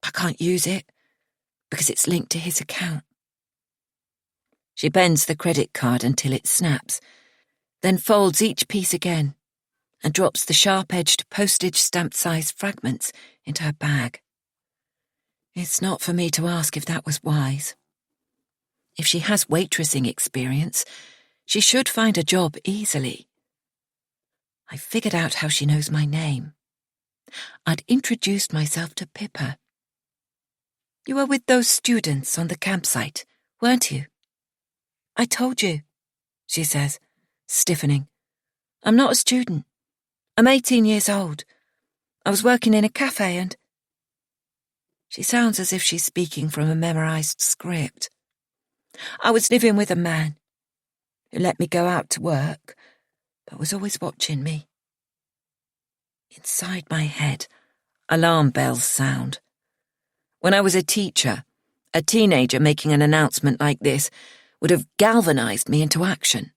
I can't use it because it's linked to his account. She bends the credit card until it snaps, then folds each piece again and drops the sharp-edged postage stamp-sized fragments into her bag. It's not for me to ask if that was wise. If she has waitressing experience, she should find a job easily. I figured out how she knows my name. I'd introduced myself to Pippa. You were with those students on the campsite, weren't you? I told you, she says, stiffening. I'm not a student. I'm 18 years old. I was working in a cafe and... She sounds as if she's speaking from a memorized script. I was living with a man who let me go out to work, but was always watching me. Inside my head, alarm bells sound. When I was a teacher, a teenager making an announcement like this would have galvanized me into action.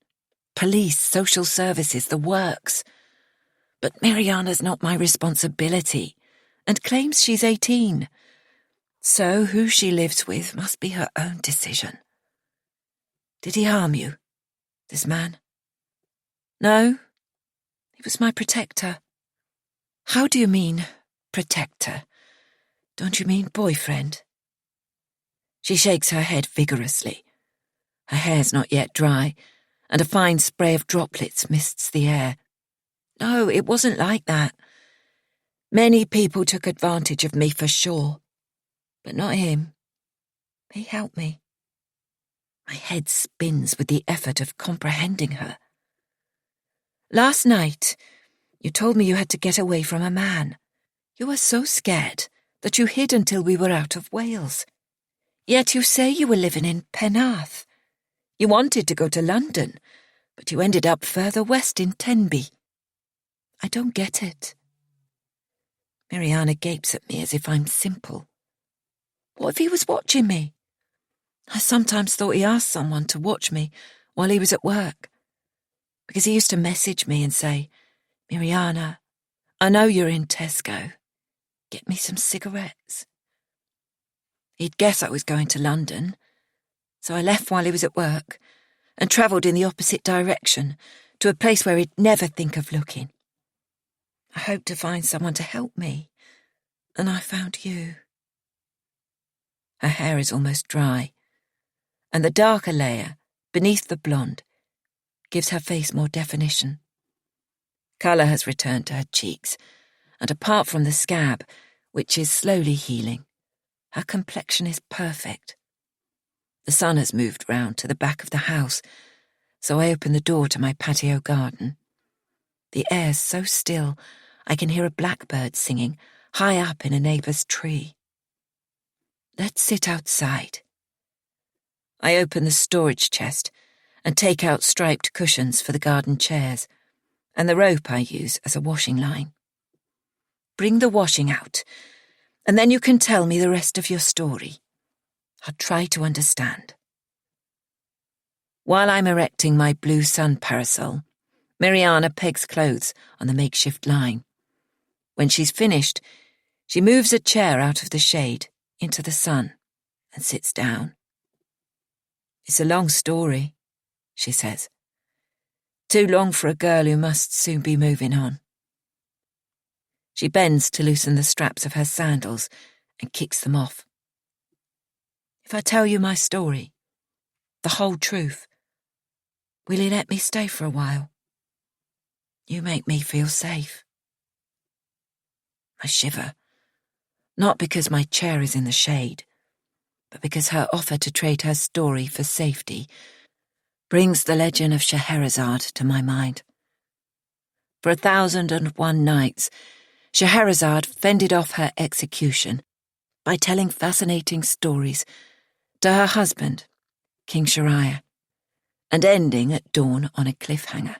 Police, social services, the works. But Mariana's not my responsibility and claims she's 18. So who she lives with must be her own decision. Did he harm you, this man? No, he was my protector. How do you mean, protector? Don't you mean boyfriend? She shakes her head vigorously. Her hair's not yet dry, and a fine spray of droplets mists the air. No, it wasn't like that. Many people took advantage of me for sure, but not him. He helped me. My head spins with the effort of comprehending her. Last night, you told me you had to get away from a man. You were so scared that you hid until we were out of Wales. Yet you say you were living in Penarth. You wanted to go to London, but you ended up further west in Tenby. I don't get it. Mariana gapes at me as if I'm simple. What if he was watching me? I sometimes thought he asked someone to watch me while he was at work, because he used to message me and say, Mariana, I know you're in Tesco. Get me some cigarettes. He'd guess I was going to London, so I left while he was at work and travelled in the opposite direction to a place where he'd never think of looking. I hoped to find someone to help me, and I found you. Her hair is almost dry, and the darker layer, beneath the blonde, gives her face more definition. Colour has returned to her cheeks, and apart from the scab, which is slowly healing, her complexion is perfect. The sun has moved round to the back of the house, so I open the door to my patio garden. The air's so still, I can hear a blackbird singing high up in a neighbour's tree. Let's sit outside. I open the storage chest and take out striped cushions for the garden chairs and the rope I use as a washing line. Bring the washing out, and then you can tell me the rest of your story. I'll try to understand. While I'm erecting my blue sun parasol, Mariana pegs clothes on the makeshift line. When she's finished, she moves a chair out of the shade into the sun and sits down. It's a long story, she says. Too long for a girl who must soon be moving on. She bends to loosen the straps of her sandals and kicks them off. If I tell you my story, the whole truth, will you let me stay for a while? You make me feel safe. I shiver, not because my chair is in the shade, but because her offer to trade her story for safety brings the legend of Scheherazade to my mind. For 1,001 nights, Scheherazade fended off her execution by telling fascinating stories to her husband, King Shahryar, and ending at dawn on a cliffhanger.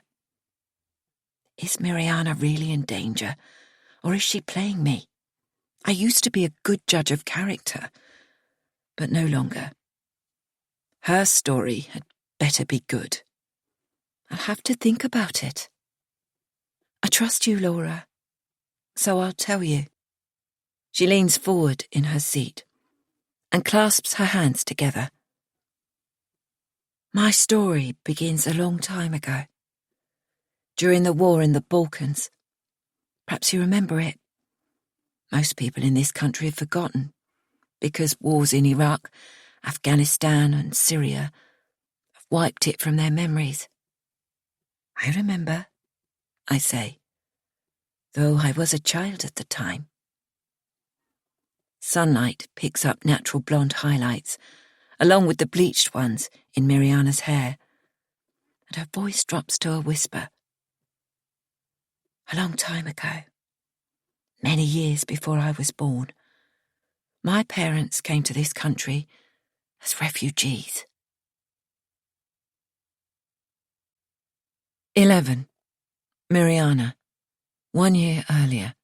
Is Mariana really in danger, or is she playing me? I used to be a good judge of character, but no longer. Her story had better be good. I'll have to think about it. I trust you, Laura, so I'll tell you. She leans forward in her seat and clasps her hands together. My story begins a long time ago, during the war in the Balkans. Perhaps you remember it. Most people in this country have forgotten, because wars in Iraq, Afghanistan and Syria have wiped it from their memories. I remember, I say, though I was a child at the time. Sunlight picks up natural blonde highlights, along with the bleached ones in Mariana's hair, and her voice drops to a whisper. A long time ago, many years before I was born, my parents came to this country as refugees. 11. Mariana, 1 year earlier.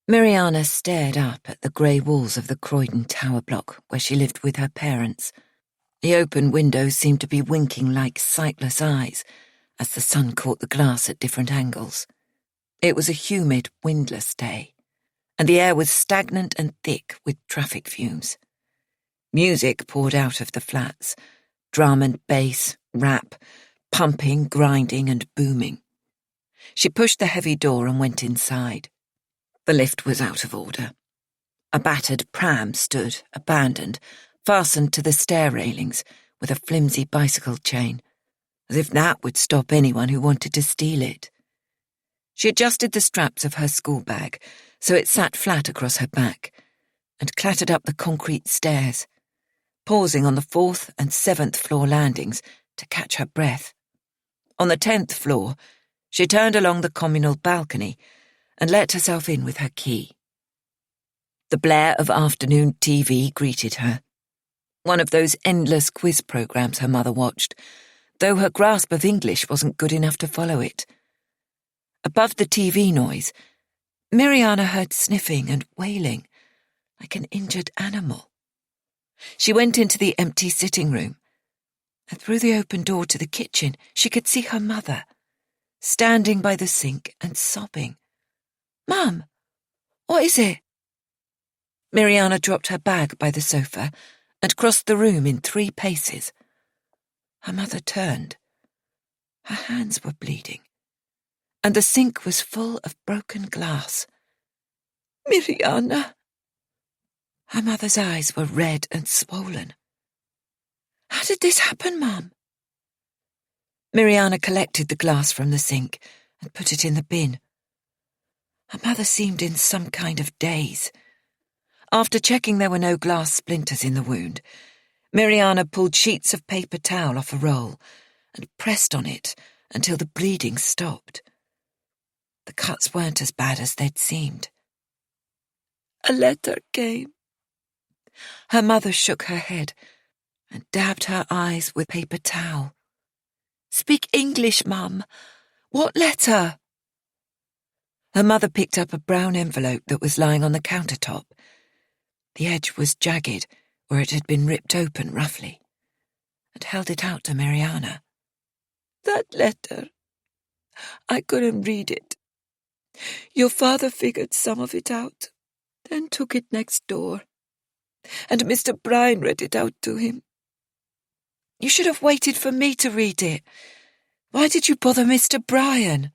Mariana stared up at the grey walls of the Croydon tower block where she lived with her parents. The open windows seemed to be winking like sightless eyes as the sun caught the glass at different angles. It was a humid, windless day, and the air was stagnant and thick with traffic fumes. Music poured out of the flats, drum and bass, rap, pumping, grinding and booming. She pushed the heavy door and went inside. The lift was out of order. A battered pram stood, abandoned, fastened to the stair railings, with a flimsy bicycle chain, as if that would stop anyone who wanted to steal it. She adjusted the straps of her school bag so it sat flat across her back and clattered up the concrete stairs, pausing on the 4th and 7th floor landings to catch her breath. On the 10th floor, she turned along the communal balcony and let herself in with her key. The blare of afternoon TV greeted her, one of those endless quiz programs her mother watched, though her grasp of English wasn't good enough to follow it. Above the TV noise, Miriana heard sniffing and wailing, like an injured animal. She went into the empty sitting room, and through the open door to the kitchen she could see her mother, standing by the sink and sobbing. "Mum, what is it?" Miriana dropped her bag by the sofa and crossed the room in 3 paces. Her mother turned. Her hands were bleeding, and the sink was full of broken glass. "Miriana!" Her mother's eyes were red and swollen. "How did this happen, Mum?" Miriana collected the glass from the sink and put it in the bin. Her mother seemed in some kind of daze. After checking there were no glass splinters in the wound, Miriana pulled sheets of paper towel off a roll and pressed on it until the bleeding stopped. The cuts weren't as bad as they'd seemed. "A letter came." Her mother shook her head and dabbed her eyes with paper towel. "Speak English, Mum. What letter?" Her mother picked up a brown envelope that was lying on the countertop. The edge was jagged where it had been ripped open roughly, and held it out to Miriana. "That letter. I couldn't read it. Your father figured some of it out, then took it next door, and Mr. Bryan read it out to him. You should have waited for me to read it. Why did you bother Mr. Bryan?"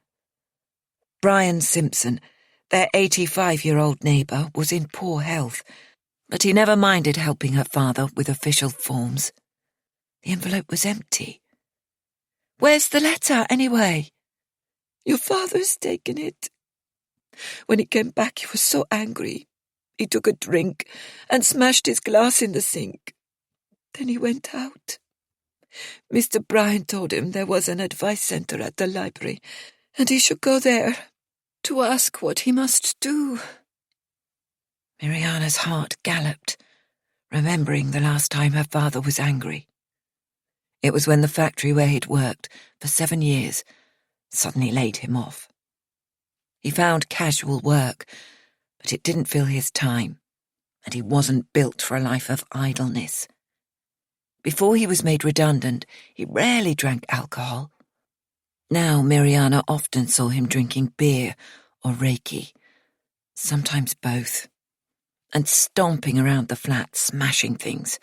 Brian Simpson, their 85-year-old neighbour, was in poor health, but he never minded helping her father with official forms. The envelope was empty. "Where's the letter, anyway?" "Your father's taken it. When he came back, he was so angry. He took a drink and smashed his glass in the sink. Then he went out. Mr. Bryan told him there was an advice centre at the library, and he should go there to ask what he must do." Miriana's heart galloped, remembering the last time her father was angry. It was when the factory where he'd worked for 7 years suddenly laid him off. He found casual work, but it didn't fill his time, and he wasn't built for a life of idleness. Before he was made redundant, he rarely drank alcohol. Now Miriana often saw him drinking beer or Reiki, sometimes both, and stomping around the flat, smashing things.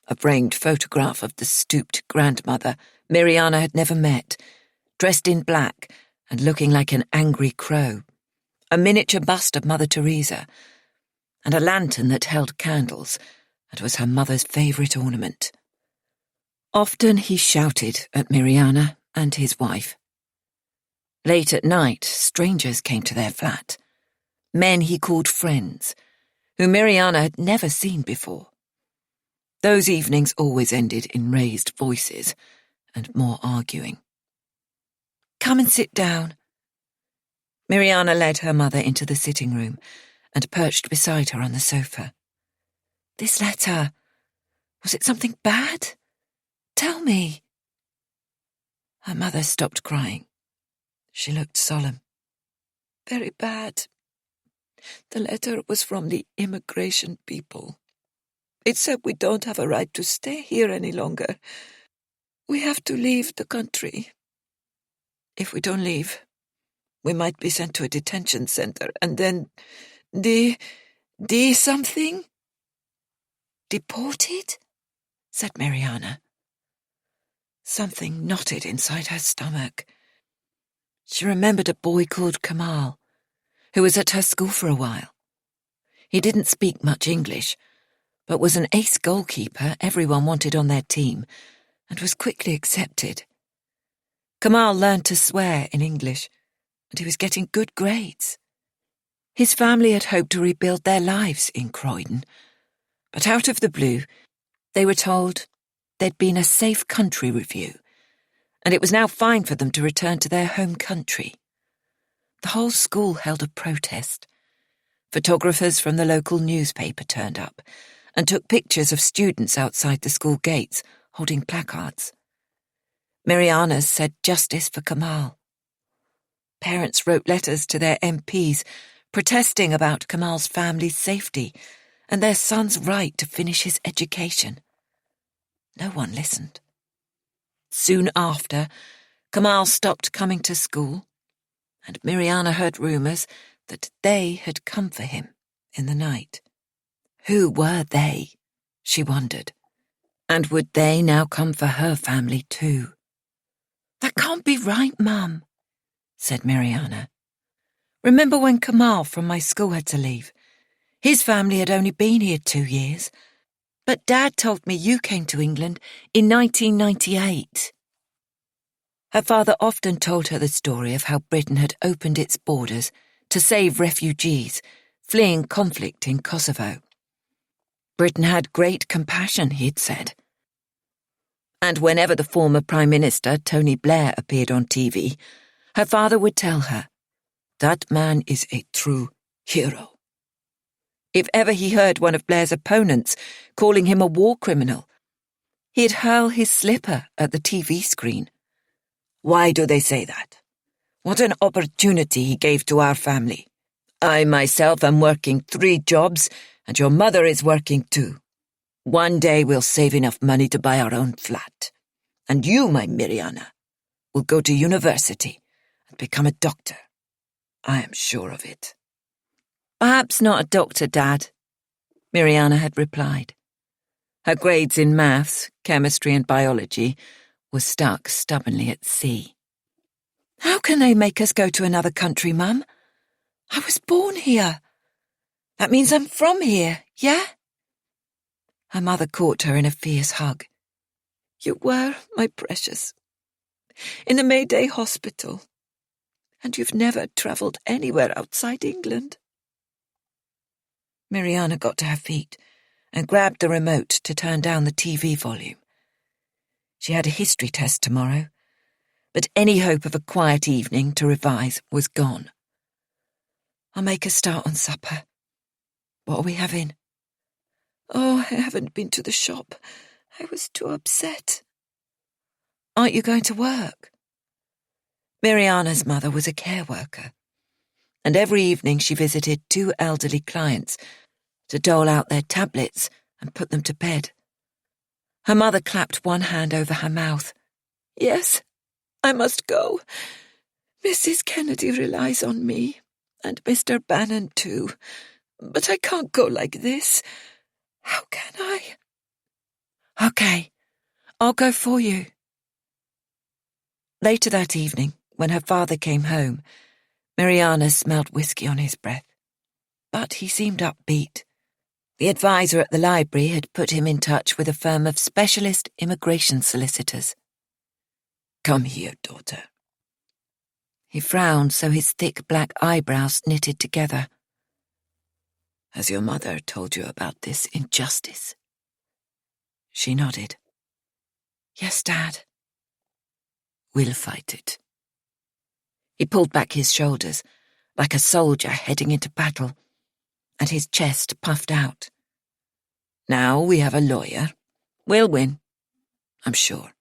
A framed photograph of the stooped grandmother Miriana had never met, dressed in black and looking like an angry crow, a miniature bust of Mother Teresa, and a lantern that held candles and was her mother's favourite ornament. Often he shouted at Miriana and his wife. Late at night, strangers came to their flat, men he called friends, who Miriana had never seen before. Those evenings always ended in raised voices and more arguing. "Come and sit down." Miriana led her mother into the sitting room and perched beside her on the sofa. "This letter, was it something bad? Tell me." Her mother stopped crying. She looked solemn. "Very bad. The letter was from the immigration people. It said we don't have a right to stay here any longer. We have to leave the country. If we don't leave, we might be sent to a detention center, and then something?" "Deported?" said Miriana. Something knotted inside her stomach. She remembered a boy called Kamal, who was at her school for a while. He didn't speak much English, but was an ace goalkeeper everyone wanted on their team and was quickly accepted. Kamal learned to swear in English, and he was getting good grades. His family had hoped to rebuild their lives in Croydon, but out of the blue, they were told there'd been a safe country review, and it was now fine for them to return to their home country. The whole school held a protest. Photographers from the local newspaper turned up and took pictures of students outside the school gates holding placards. Mariana said justice for Kamal. Parents wrote letters to their MPs protesting about Kamal's family's safety and their son's right to finish his education. No one listened. Soon after, Kamal stopped coming to school, and Mariana heard rumours that they had come for him in the night. Who were they? She wondered. And would they now come for her family too? That can't be right, Mum, said Mariana. Remember when Kamal from my school had to leave? His family had only been here 2 years. But Dad told me you came to England in 1998. Her father often told her the story of how Britain had opened its borders to save refugees fleeing conflict in Kosovo. Britain had great compassion, he'd said. And whenever the former Prime Minister, Tony Blair, appeared on TV, her father would tell her, "That man is a true hero." If ever he heard one of Blair's opponents calling him a war criminal, he'd hurl his slipper at the TV screen. Why do they say that? What an opportunity he gave to our family. I myself am working 3 jobs, and your mother is working 2. One day we'll save enough money to buy our own flat. And you, my Mariana, will go to university and become a doctor. I am sure of it. Perhaps not a doctor, Dad, Mariana had replied. Her grades in maths, chemistry and biology were stuck stubbornly at C. How can they make us go to another country, Mum? I was born here. That means I'm from here, yeah? Her mother caught her in a fierce hug. You were, my precious. In the Mayday hospital. And you've never travelled anywhere outside England. Mariana got to her feet and grabbed the remote to turn down the TV volume. She had a history test tomorrow, but any hope of a quiet evening to revise was gone. I'll make a start on supper. What are we having? Oh, I haven't been to the shop. I was too upset. Aren't you going to work? Mariana's mother was a care worker, and every evening she visited 2 elderly clients to dole out their tablets and put them to bed. Her mother clapped one hand over her mouth. Yes, I must go. Mrs. Kennedy relies on me, and Mr. Bannon too. But I can't go like this. How can I? Okay, I'll go for you. Later that evening, when her father came home, Mariana smelled whiskey on his breath. But he seemed upbeat. The advisor at the library had put him in touch with a firm of specialist immigration solicitors. Come here, daughter. He frowned so his thick black eyebrows knitted together. Has your mother told you about this injustice? She nodded. Yes, Dad. We'll fight it. He pulled back his shoulders, like a soldier heading into battle, and his chest puffed out. Now we have a lawyer. We'll win, I'm sure.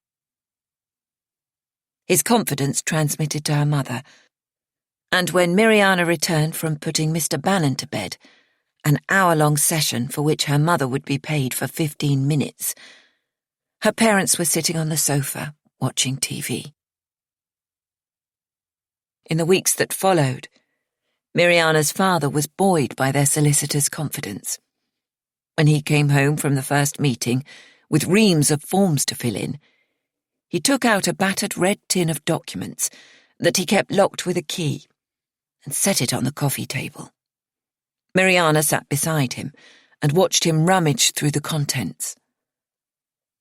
His confidence transmitted to her mother, and when Mariana returned from putting Mr. Bannon to bed, an hour-long session for which her mother would be paid for 15 minutes, her parents were sitting on the sofa, watching TV. In the weeks that followed, Mariana's father was buoyed by their solicitor's confidence. When he came home from the first meeting, with reams of forms to fill in, he took out a battered red tin of documents that he kept locked with a key and set it on the coffee table. Mariana sat beside him and watched him rummage through the contents.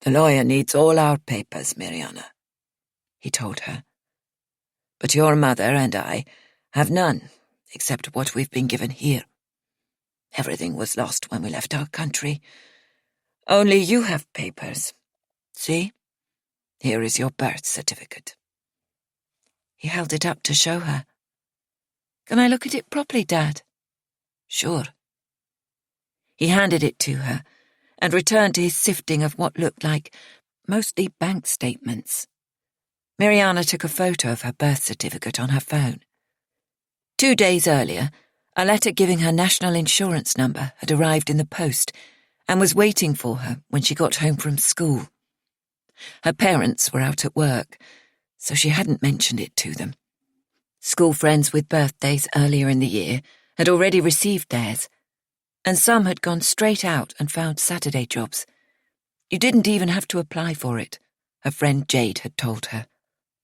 "The lawyer needs all our papers, Mariana," he told her. "But your mother and I have none, except what we've been given here. Everything was lost when we left our country. Only you have papers. See? Here is your birth certificate." He held it up to show her. "Can I look at it properly, Dad?" "Sure." He handed it to her and returned to his sifting of what looked like mostly bank statements. Mariana took a photo of her birth certificate on her phone. 2 days earlier, a letter giving her national insurance number had arrived in the post and was waiting for her when she got home from school. Her parents were out at work, so she hadn't mentioned it to them. School friends with birthdays earlier in the year had already received theirs, and some had gone straight out and found Saturday jobs. You didn't even have to apply for it, her friend Jade had told her.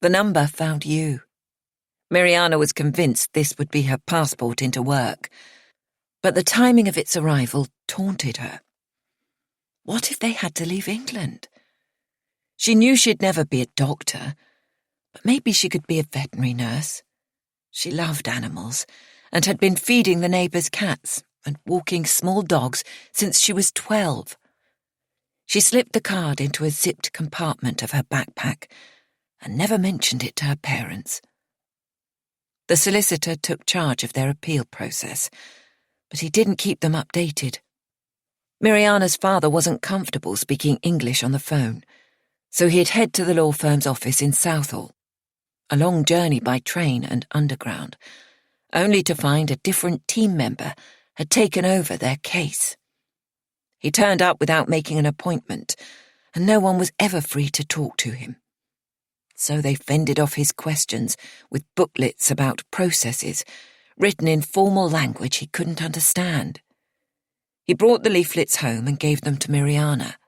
The number found you. Mariana was convinced this would be her passport into work, but the timing of its arrival taunted her. What if they had to leave England? She knew she'd never be a doctor, but maybe she could be a veterinary nurse. She loved animals and had been feeding the neighbours' cats and walking small dogs since she was 12. She slipped the card into a zipped compartment of her backpack and never mentioned it to her parents. The solicitor took charge of their appeal process, but he didn't keep them updated. Mariana's father wasn't comfortable speaking English on the phone, so he'd head to the law firm's office in Southall, a long journey by train and underground, only to find a different team member had taken over their case. He turned up without making an appointment, and no one was ever free to talk to him. So they fended off his questions with booklets about processes, written in formal language he couldn't understand. He brought the leaflets home and gave them to Mariana.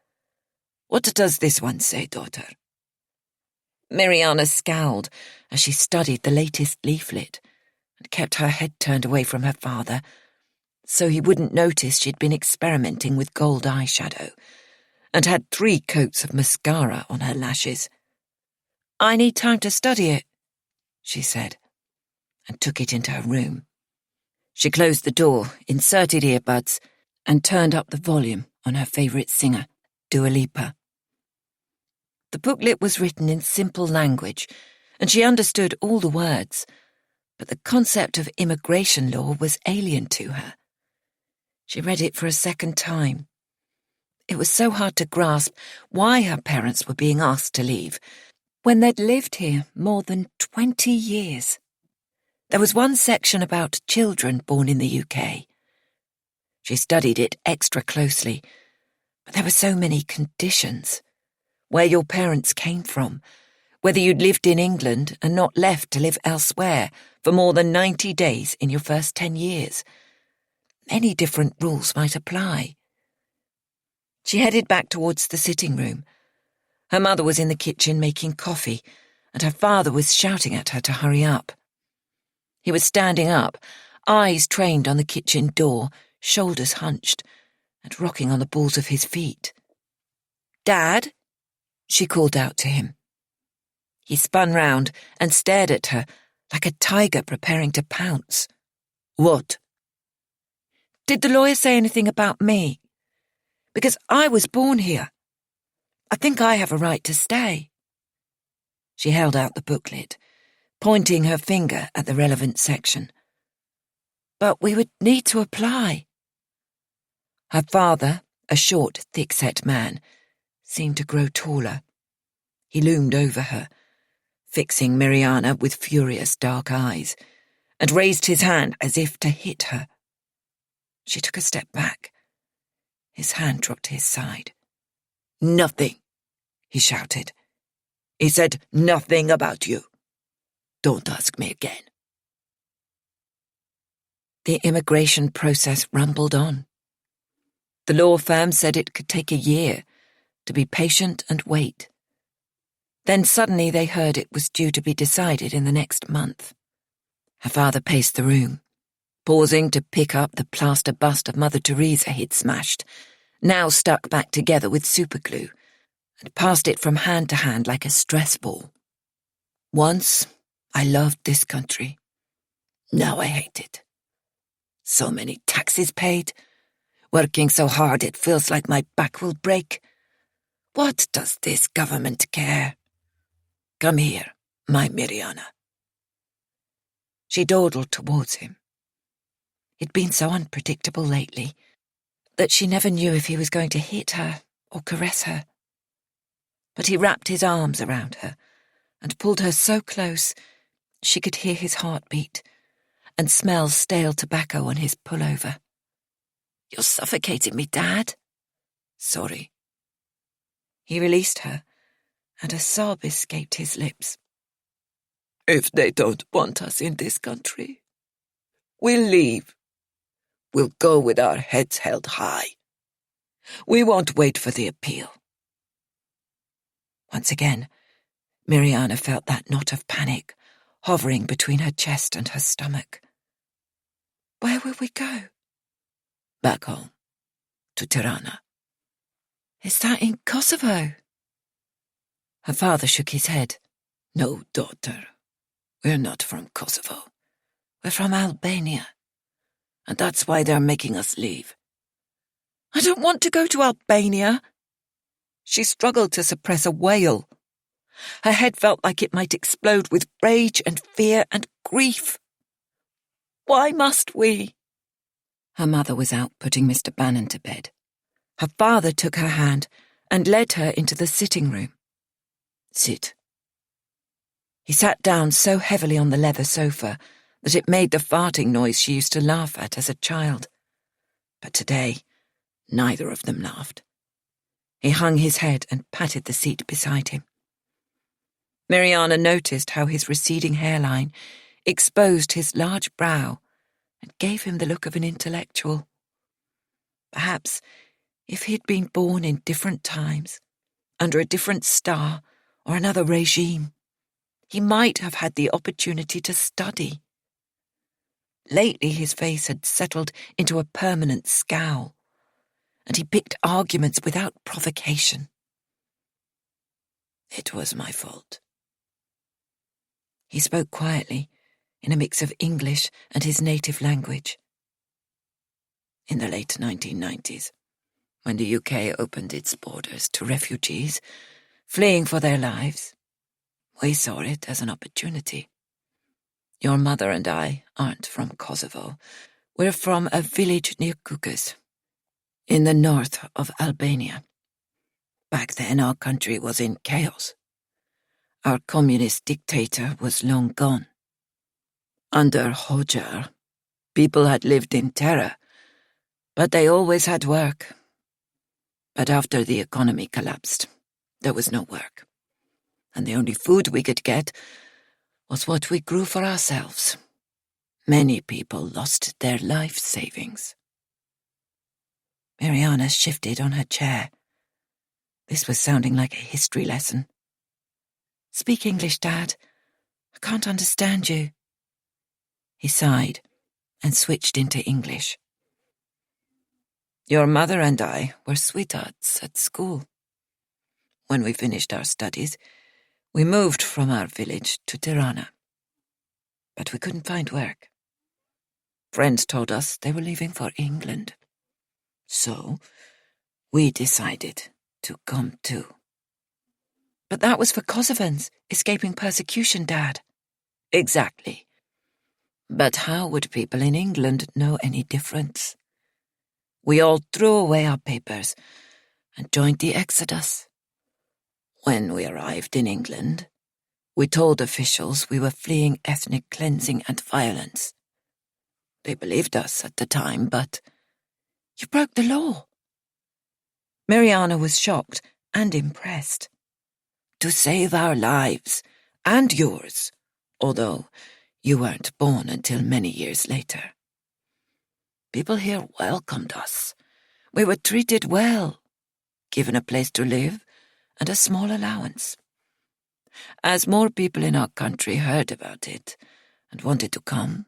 "What does this one say, daughter?" Mariana scowled as she studied the latest leaflet and kept her head turned away from her father so he wouldn't notice she'd been experimenting with gold eyeshadow and had 3 coats of mascara on her lashes. "I need time to study it," she said, and took it into her room. She closed the door, inserted earbuds, and turned up the volume on her favourite singer, Dua Lipa. The booklet was written in simple language, and she understood all the words, but the concept of immigration law was alien to her. She read it for a second time. It was so hard to grasp why her parents were being asked to leave when they'd lived here more than 20 years. There was one section about children born in the UK. She studied it extra closely, but there were so many conditions. Where your parents came from, whether you'd lived in England and not left to live elsewhere for more than 90 days in your first 10 years. Many different rules might apply. She headed back towards the sitting room. Her mother was in the kitchen making coffee, and her father was shouting at her to hurry up. He was standing up, eyes trained on the kitchen door, shoulders hunched, and rocking on the balls of his feet. "Dad?" she called out to him. He spun round and stared at her like a tiger preparing to pounce. "What?" "Did the lawyer say anything about me? Because I was born here. I think I have a right to stay." She held out the booklet, pointing her finger at the relevant section. "But we would need to apply." Her father, a short, thick-set man, seemed to grow taller. He loomed over her, fixing Mariana with furious dark eyes, and raised his hand as if to hit her. She took a step back. His hand dropped to his side. "Nothing," he shouted. "He said nothing about you. Don't ask me again." The immigration process rumbled on. The law firm said it could take a year, to be patient and wait. Then suddenly they heard it was due to be decided in the next month. Her father paced the room. pausing to pick up the plaster bust of Mother Teresa he'd smashed, now stuck back together with superglue, and passed it from hand to hand like a stress ball. Once, I loved this country. Now I hate it. So many taxes paid. Working so hard it feels like my back will break. What does this government care? Come here, my Miriana. She dawdled towards him. He'd been so unpredictable lately that she never knew if he was going to hit her or caress her. But he wrapped his arms around her and pulled her so close she could hear his heartbeat and smell stale tobacco on his pullover. "You're suffocating me, Dad." "Sorry." He released her, and a sob escaped his lips. "If they don't want us in this country, we'll leave. We'll go with our heads held high. We won't wait for the appeal." Once again, Miriana felt that knot of panic hovering between her chest and her stomach. Where will we go? Back home, to Tirana. Is that in Kosovo? Her father shook his head. "No, daughter. We're not from Kosovo. We're from Albania. And that's why they're making us leave." "I don't want to go to Albania." She struggled to suppress a wail. Her head felt like it might explode with rage and fear and grief. Why must we? Her mother was out putting Mr. Bannon to bed. Her father took her hand and led her into the sitting room. "Sit." He sat down so heavily on the leather sofa that it made the farting noise she used to laugh at as a child. But today, neither of them laughed. He hung his head and patted the seat beside him. Miriana noticed how his receding hairline exposed his large brow and gave him the look of an intellectual. Perhaps, if he'd been born in different times, under a different star or another regime, he might have had the opportunity to study. Lately his face had settled into a permanent scowl, and he picked arguments without provocation. "It was my fault." He spoke quietly, in a mix of English and his native language. "In the late 1990s, when the UK opened its borders to refugees fleeing for their lives, we saw it as an opportunity. Your mother and I aren't from Kosovo. We're from a village near Kukës, in the north of Albania. Back then our country was in chaos. Our communist dictator was long gone. Under Hoxha, people had lived in terror, but they always had work. But after the economy collapsed, there was no work, and the only food we could get was what we grew for ourselves. Many people lost their life savings." Miriana shifted on her chair. This was sounding like a history lesson. "Speak English, Dad. I can't understand you." He sighed and switched into English. "Your mother and I were sweethearts at school. When we finished our studies, we moved from our village to Tirana. But we couldn't find work. Friends told us they were leaving for England. So we decided to come too." "But that was for Kosovans, escaping persecution, Dad." "Exactly. But how would people in England know any difference? We all threw away our papers and joined the exodus. When we arrived in England, we told officials we were fleeing ethnic cleansing and violence. They believed us at the time, but..." "You broke the law." Miriana was shocked and impressed. "To save our lives, and yours, although you weren't born until many years later. People here welcomed us. We were treated well, given a place to live and a small allowance. As more people in our country heard about it and wanted to come,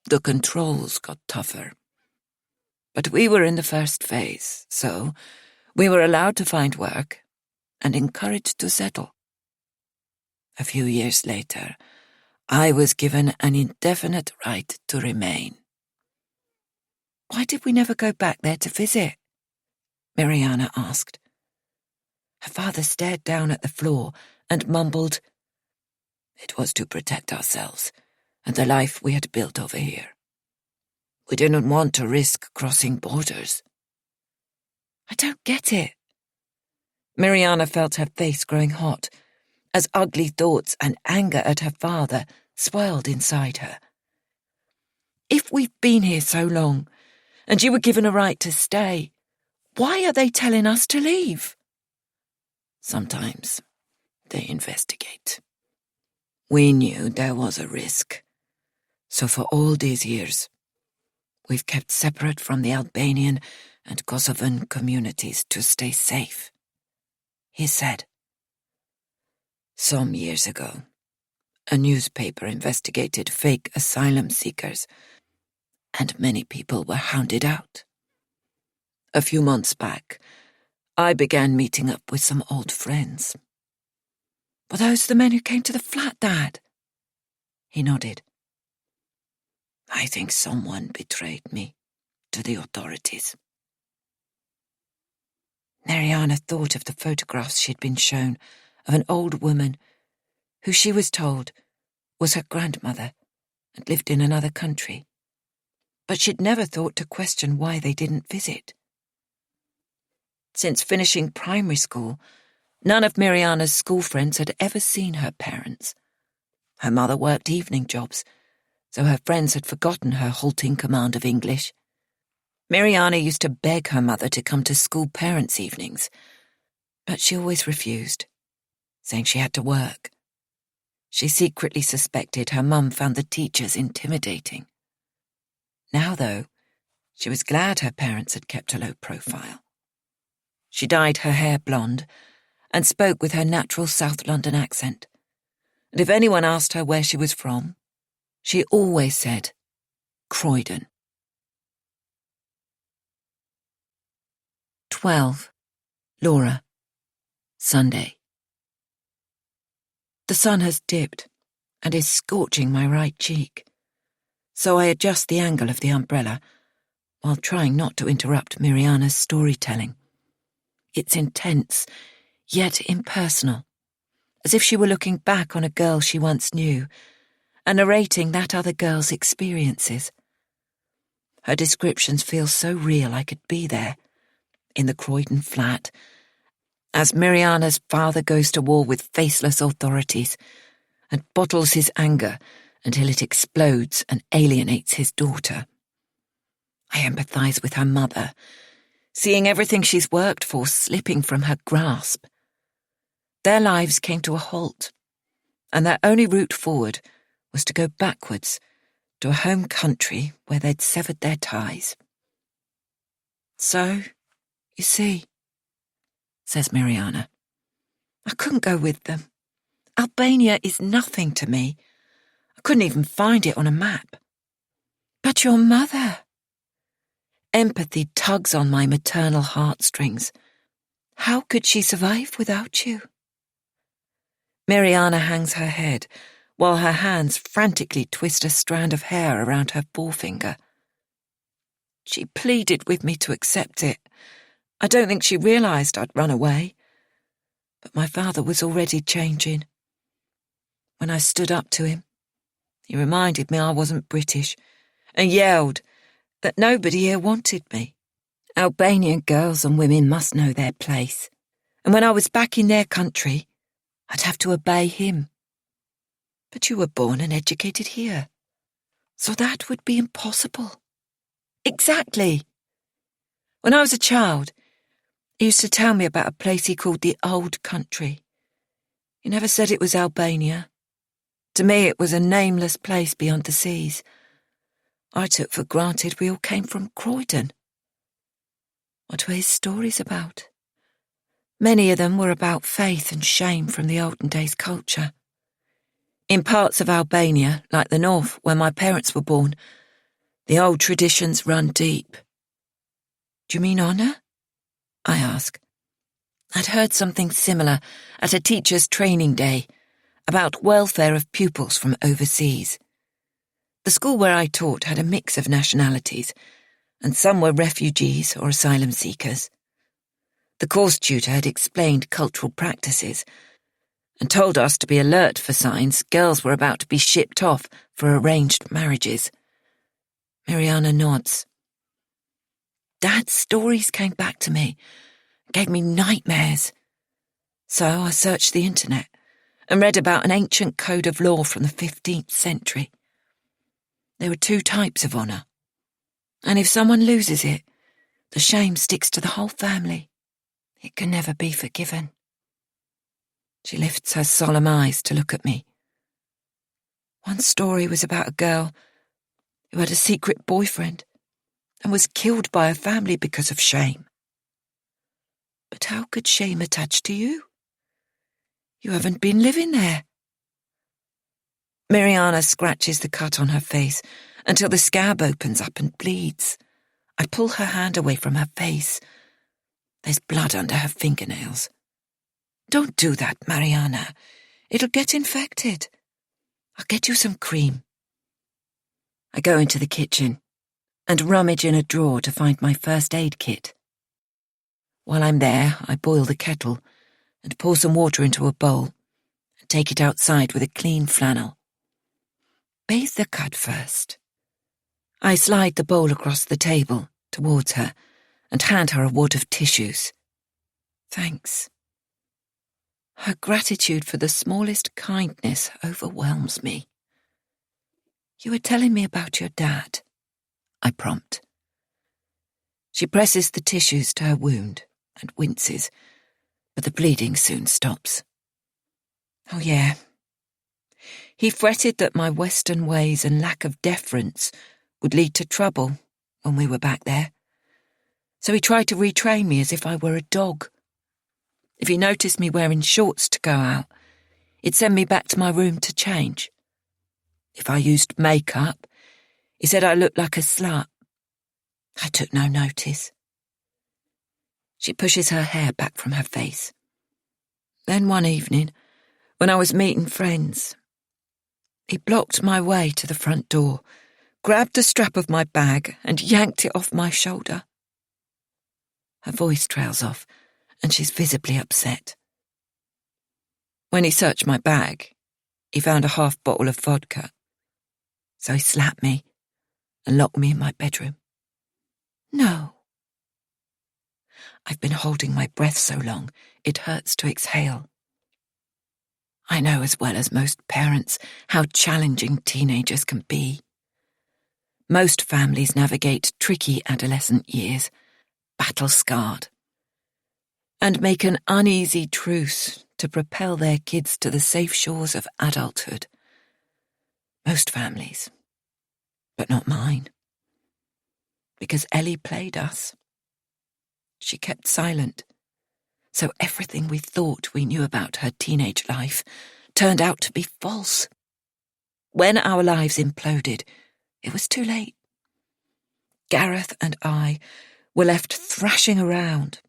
The controls got tougher. But we were in the first phase, so we were allowed to find work and encouraged to settle. A few years later, I was given an indefinite right to remain. Why did we never go back there to visit? Mariana asked. Her father stared down at the floor and mumbled, It was to protect ourselves and the life we had built over here. We didn't want to risk crossing borders. I don't get it. Mariana felt her face growing hot as ugly thoughts and anger at her father swirled inside her. If we've been here so long, and you were given a right to stay, why are they telling us to leave? Sometimes they investigate. We knew there was a risk, so for all these years, we've kept separate from the Albanian and Kosovan communities to stay safe, he said. Some years ago, a newspaper investigated fake asylum seekers, and many people were hounded out. A few months back, I began meeting up with some old friends. Were those the men who came to the flat, Dad? He nodded. I think someone betrayed me to the authorities. Mariana thought of the photographs she'd been shown of an old woman who she was told was her grandmother and lived in another country. But she'd never thought to question why they didn't visit. Since finishing primary school, none of Mariana's school friends had ever seen her parents. Her mother worked evening jobs, so her friends had forgotten her halting command of English. Mariana used to beg her mother to come to school parents' evenings, but she always refused, saying she had to work. She secretly suspected her mum found the teachers intimidating. Now, though, she was glad her parents had kept a low profile. She dyed her hair blonde and spoke with her natural South London accent. And if anyone asked her where she was from, she always said, Croydon. 12. Laura. Sunday. The sun has dipped and is scorching my right cheek, so I adjust the angle of the umbrella while trying not to interrupt Mariana's storytelling. It's intense, yet impersonal, as if she were looking back on a girl she once knew and narrating that other girl's experiences. Her descriptions feel so real I could be there, in the Croydon flat, as Mariana's father goes to war with faceless authorities and bottles his anger until it explodes and alienates his daughter. I empathise with her mother, seeing everything she's worked for slipping from her grasp. Their lives came to a halt, and their only route forward was to go backwards to a home country where they'd severed their ties. So, you see, says Mariana, I couldn't go with them. Albania is nothing to me. I couldn't even find it on a map. But your mother... Empathy tugs on my maternal heartstrings. How could she survive without you? Mariana hangs her head while her hands frantically twist a strand of hair around her forefinger. She pleaded with me to accept it. I don't think she realised I'd run away. But my father was already changing. When I stood up to him, he reminded me I wasn't British and yelled that nobody here wanted me. Albanian girls and women must know their place, and when I was back in their country, I'd have to obey him. But you were born and educated here, so that would be impossible. Exactly. When I was a child, he used to tell me about a place he called the Old Country. He never said it was Albania. To me, it was a nameless place beyond the seas. I took for granted we all came from Croydon. What were his stories about? Many of them were about faith and shame from the olden days culture. In parts of Albania, like the north where my parents were born, The old traditions run deep. Do you mean honour? I ask. I'd heard something similar at a teacher's training day about welfare of pupils from overseas. The school where I taught had a mix of nationalities, and some were refugees or asylum seekers. The course tutor had explained cultural practices and told us to be alert for signs girls were about to be shipped off for arranged marriages. Mariana nods. Dad's stories came back to me, gave me nightmares. So I searched the internet and read about an ancient code of law from the 15th century. There were 2 types of honour, and if someone loses it, the shame sticks to the whole family. It can never be forgiven. She lifts her solemn eyes to look at me. One story was about a girl who had a secret boyfriend and was killed by her family because of shame. But how could shame attach to you? You haven't been living there. Mariana scratches the cut on her face until the scab opens up and bleeds. I pull her hand away from her face. There's blood under her fingernails. Don't do that, Mariana. It'll get infected. I'll get you some cream. I go into the kitchen and rummage in a drawer to find my first aid kit. While I'm there, I boil the kettle and pour some water into a bowl and take it outside with a clean flannel. Bathe the cut first. I slide the bowl across the table towards her and hand her a wad of tissues. Thanks. Her gratitude for the smallest kindness overwhelms me. You were telling me about your dad, I prompt. She presses the tissues to her wound and winces, but the bleeding soon stops. Oh yeah. He fretted that my Western ways and lack of deference would lead to trouble when we were back there. So he tried to retrain me as if I were a dog. If he noticed me wearing shorts to go out, he'd send me back to my room to change. If I used makeup, he said I looked like a slut. I took no notice. She pushes her hair back from her face. Then one evening, when I was meeting friends, he blocked my way to the front door, grabbed the strap of my bag and yanked it off my shoulder. Her voice trails off, and she's visibly upset. When he searched my bag, he found a half bottle of vodka. So he slapped me and locked me in my bedroom. No. I've been holding my breath so long, it hurts to exhale. I know as well as most parents how challenging teenagers can be. Most families navigate tricky adolescent years, battle-scarred, and make an uneasy truce to propel their kids to the safe shores of adulthood. Most families, but not mine. Because Ellie played us. She kept silent, so everything we thought we knew about her teenage life turned out to be false. When our lives imploded, it was too late. Gareth and I were left thrashing around,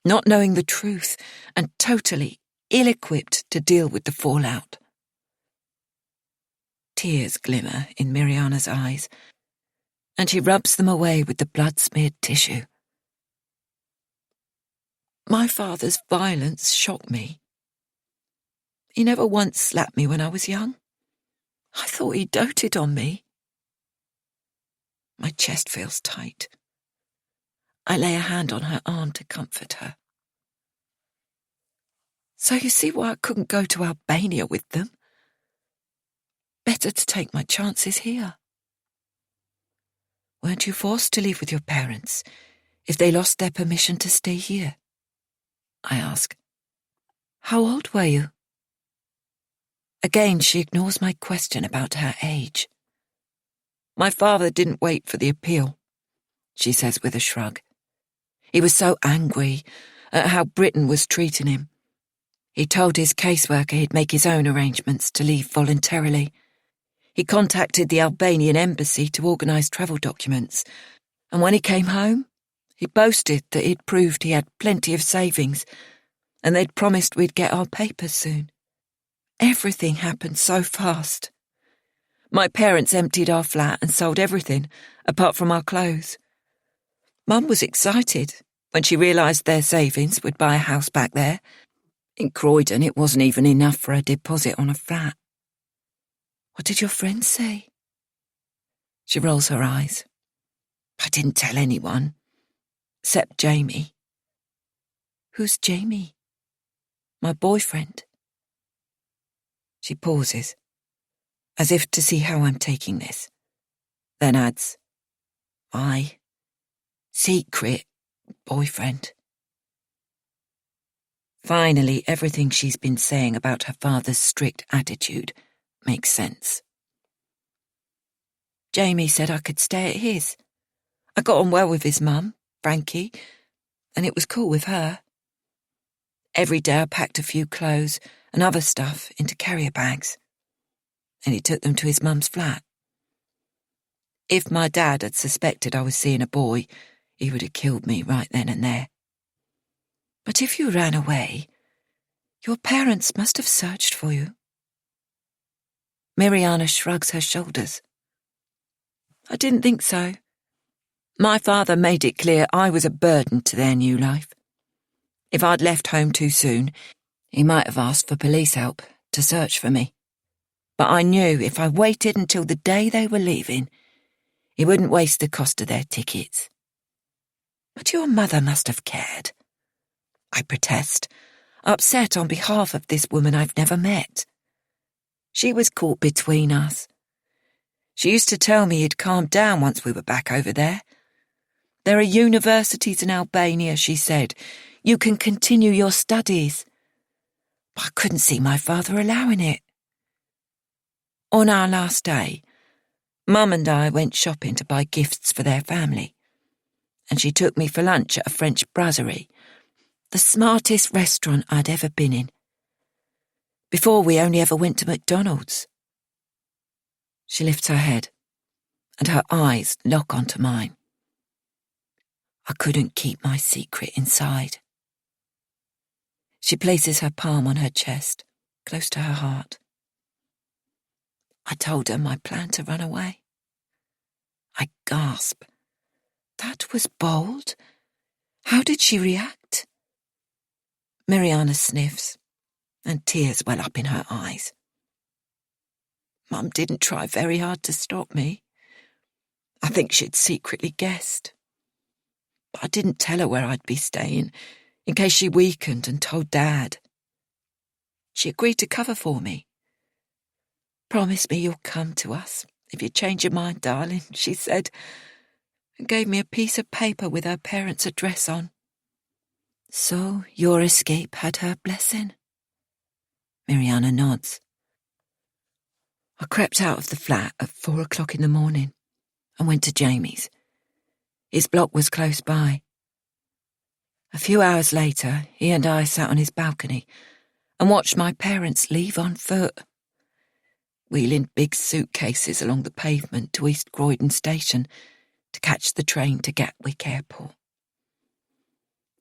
not knowing the truth and totally ill-equipped to deal with the fallout. Tears glimmer in Mariana's eyes, and she rubs them away with the blood-smeared tissue. My father's violence shocked me. He never once slapped me when I was young. I thought he doted on me. My chest feels tight. I lay a hand on her arm to comfort her. So you see why I couldn't go to Albania with them? Better to take my chances here. Weren't you forced to leave with your parents if they lost their permission to stay here? I ask. How old were you? Again, she ignores my question about her age. My father didn't wait for the appeal, she says with a shrug. He was so angry at how Britain was treating him. He told his caseworker he'd make his own arrangements to leave voluntarily. He contacted the Albanian embassy to organise travel documents, and when he came home, he boasted that he'd proved he had plenty of savings, and they'd promised we'd get our papers soon. Everything happened so fast. My parents emptied our flat and sold everything, apart from our clothes. Mum was excited when she realised their savings would buy a house back there. In Croydon, it wasn't even enough for a deposit on a flat. What did your friends say? She rolls her eyes. I didn't tell anyone, except Jamie. Who's Jamie? My boyfriend. She pauses, as if to see how I'm taking this, then adds, my secret boyfriend. Finally, everything she's been saying about her father's strict attitude makes sense. Jamie said I could stay at his. I got on well with his mum, Frankie, and it was cool with her. Every day I packed a few clothes and other stuff into carrier bags, and he took them to his mum's flat. If my dad had suspected I was seeing a boy, he would have killed me right then and there. But if you ran away, your parents must have searched for you. Miriana shrugs her shoulders. I didn't think so. My father made it clear I was a burden to their new life. If I'd left home too soon, he might have asked for police help to search for me. But I knew if I waited until the day they were leaving, he wouldn't waste the cost of their tickets. But your mother must have cared. I protest, upset on behalf of this woman I've never met. She was caught between us. She used to tell me he'd calmed down once we were back over there. There are universities in Albania, she said. You can continue your studies. But I couldn't see my father allowing it. On our last day, Mum and I went shopping to buy gifts for their family, and she took me for lunch at a French brasserie, the smartest restaurant I'd ever been in. Before, we only ever went to McDonald's. She lifts her head, and her eyes lock onto mine. I couldn't keep my secret inside. She places her palm on her chest, close to her heart. I told her my plan to run away. I gasp. That was bold. How did she react? Miriana sniffs, and tears well up in her eyes. Mum didn't try very hard to stop me. I think she'd secretly guessed. But I didn't tell her where I'd be staying, in case she weakened and told Dad. She agreed to cover for me. Promise me you'll come to us if you change your mind, darling, she said, and gave me a piece of paper with her parents' address on. So your escape had her blessing? Miriana nods. I crept out of the flat at 4 o'clock in the morning and went to Jamie's. His block was close by. A few hours later, he and I sat on his balcony and watched my parents leave on foot, wheeling big suitcases along the pavement to East Croydon Station to catch the train to Gatwick Airport.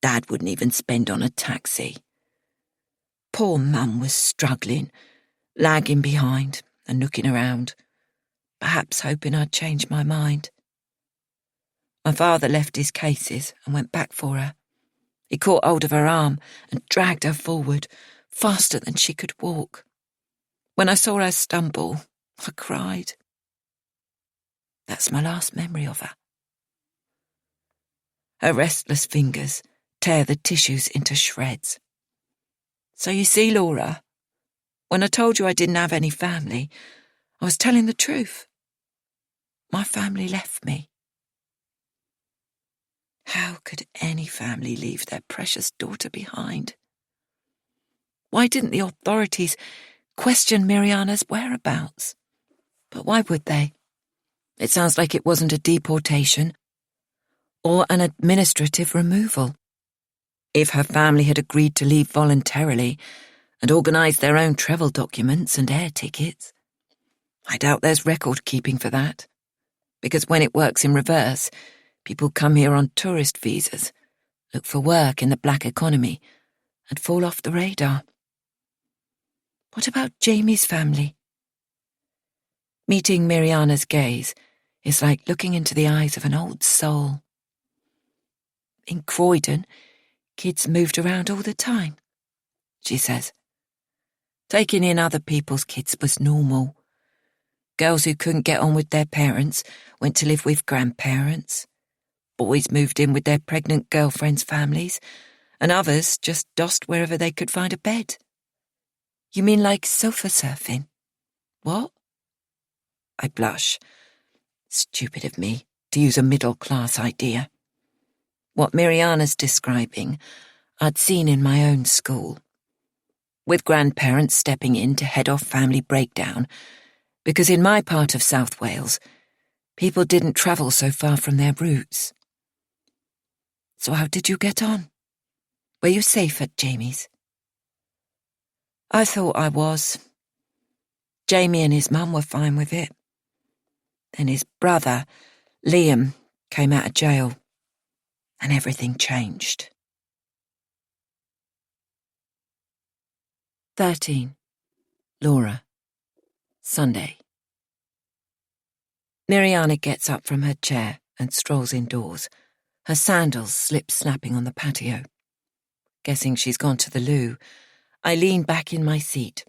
Dad wouldn't even spend on a taxi. Poor Mum was struggling, lagging behind and looking around, perhaps hoping I'd change my mind. My father left his cases and went back for her. He caught hold of her arm and dragged her forward, faster than she could walk. When I saw her stumble, I cried. That's my last memory of her. Her restless fingers tear the tissues into shreds. So you see, Laura, when I told you I didn't have any family, I was telling the truth. My family left me. How could any family leave their precious daughter behind? Why didn't the authorities question Miriana's whereabouts? But why would they? It sounds like it wasn't a deportation or an administrative removal. If her family had agreed to leave voluntarily and organised their own travel documents and air tickets, I doubt there's record keeping for that, because when it works in reverse, people come here on tourist visas, look for work in the black economy, and fall off the radar. What about Jamie's family? Meeting Miriana's gaze is like looking into the eyes of an old soul. In Croydon, kids moved around all the time, she says. Taking in other people's kids was normal. Girls who couldn't get on with their parents went to live with grandparents. Boys moved in with their pregnant girlfriends' families, and others just dossed wherever they could find a bed. You mean like sofa surfing? What? I blush. Stupid of me to use a middle-class idea. What Miriana's describing, I'd seen in my own school, with grandparents stepping in to head off family breakdown, because in my part of South Wales, people didn't travel so far from their roots. So how did you get on? Were you safe at Jamie's? I thought I was. Jamie and his mum were fine with it. Then his brother, Liam, came out of jail, and everything changed. 13. Laura. Sunday. Miriana gets up from her chair and strolls indoors, her sandals slip-snapping on the patio. Guessing she's gone to the loo, I lean back in my seat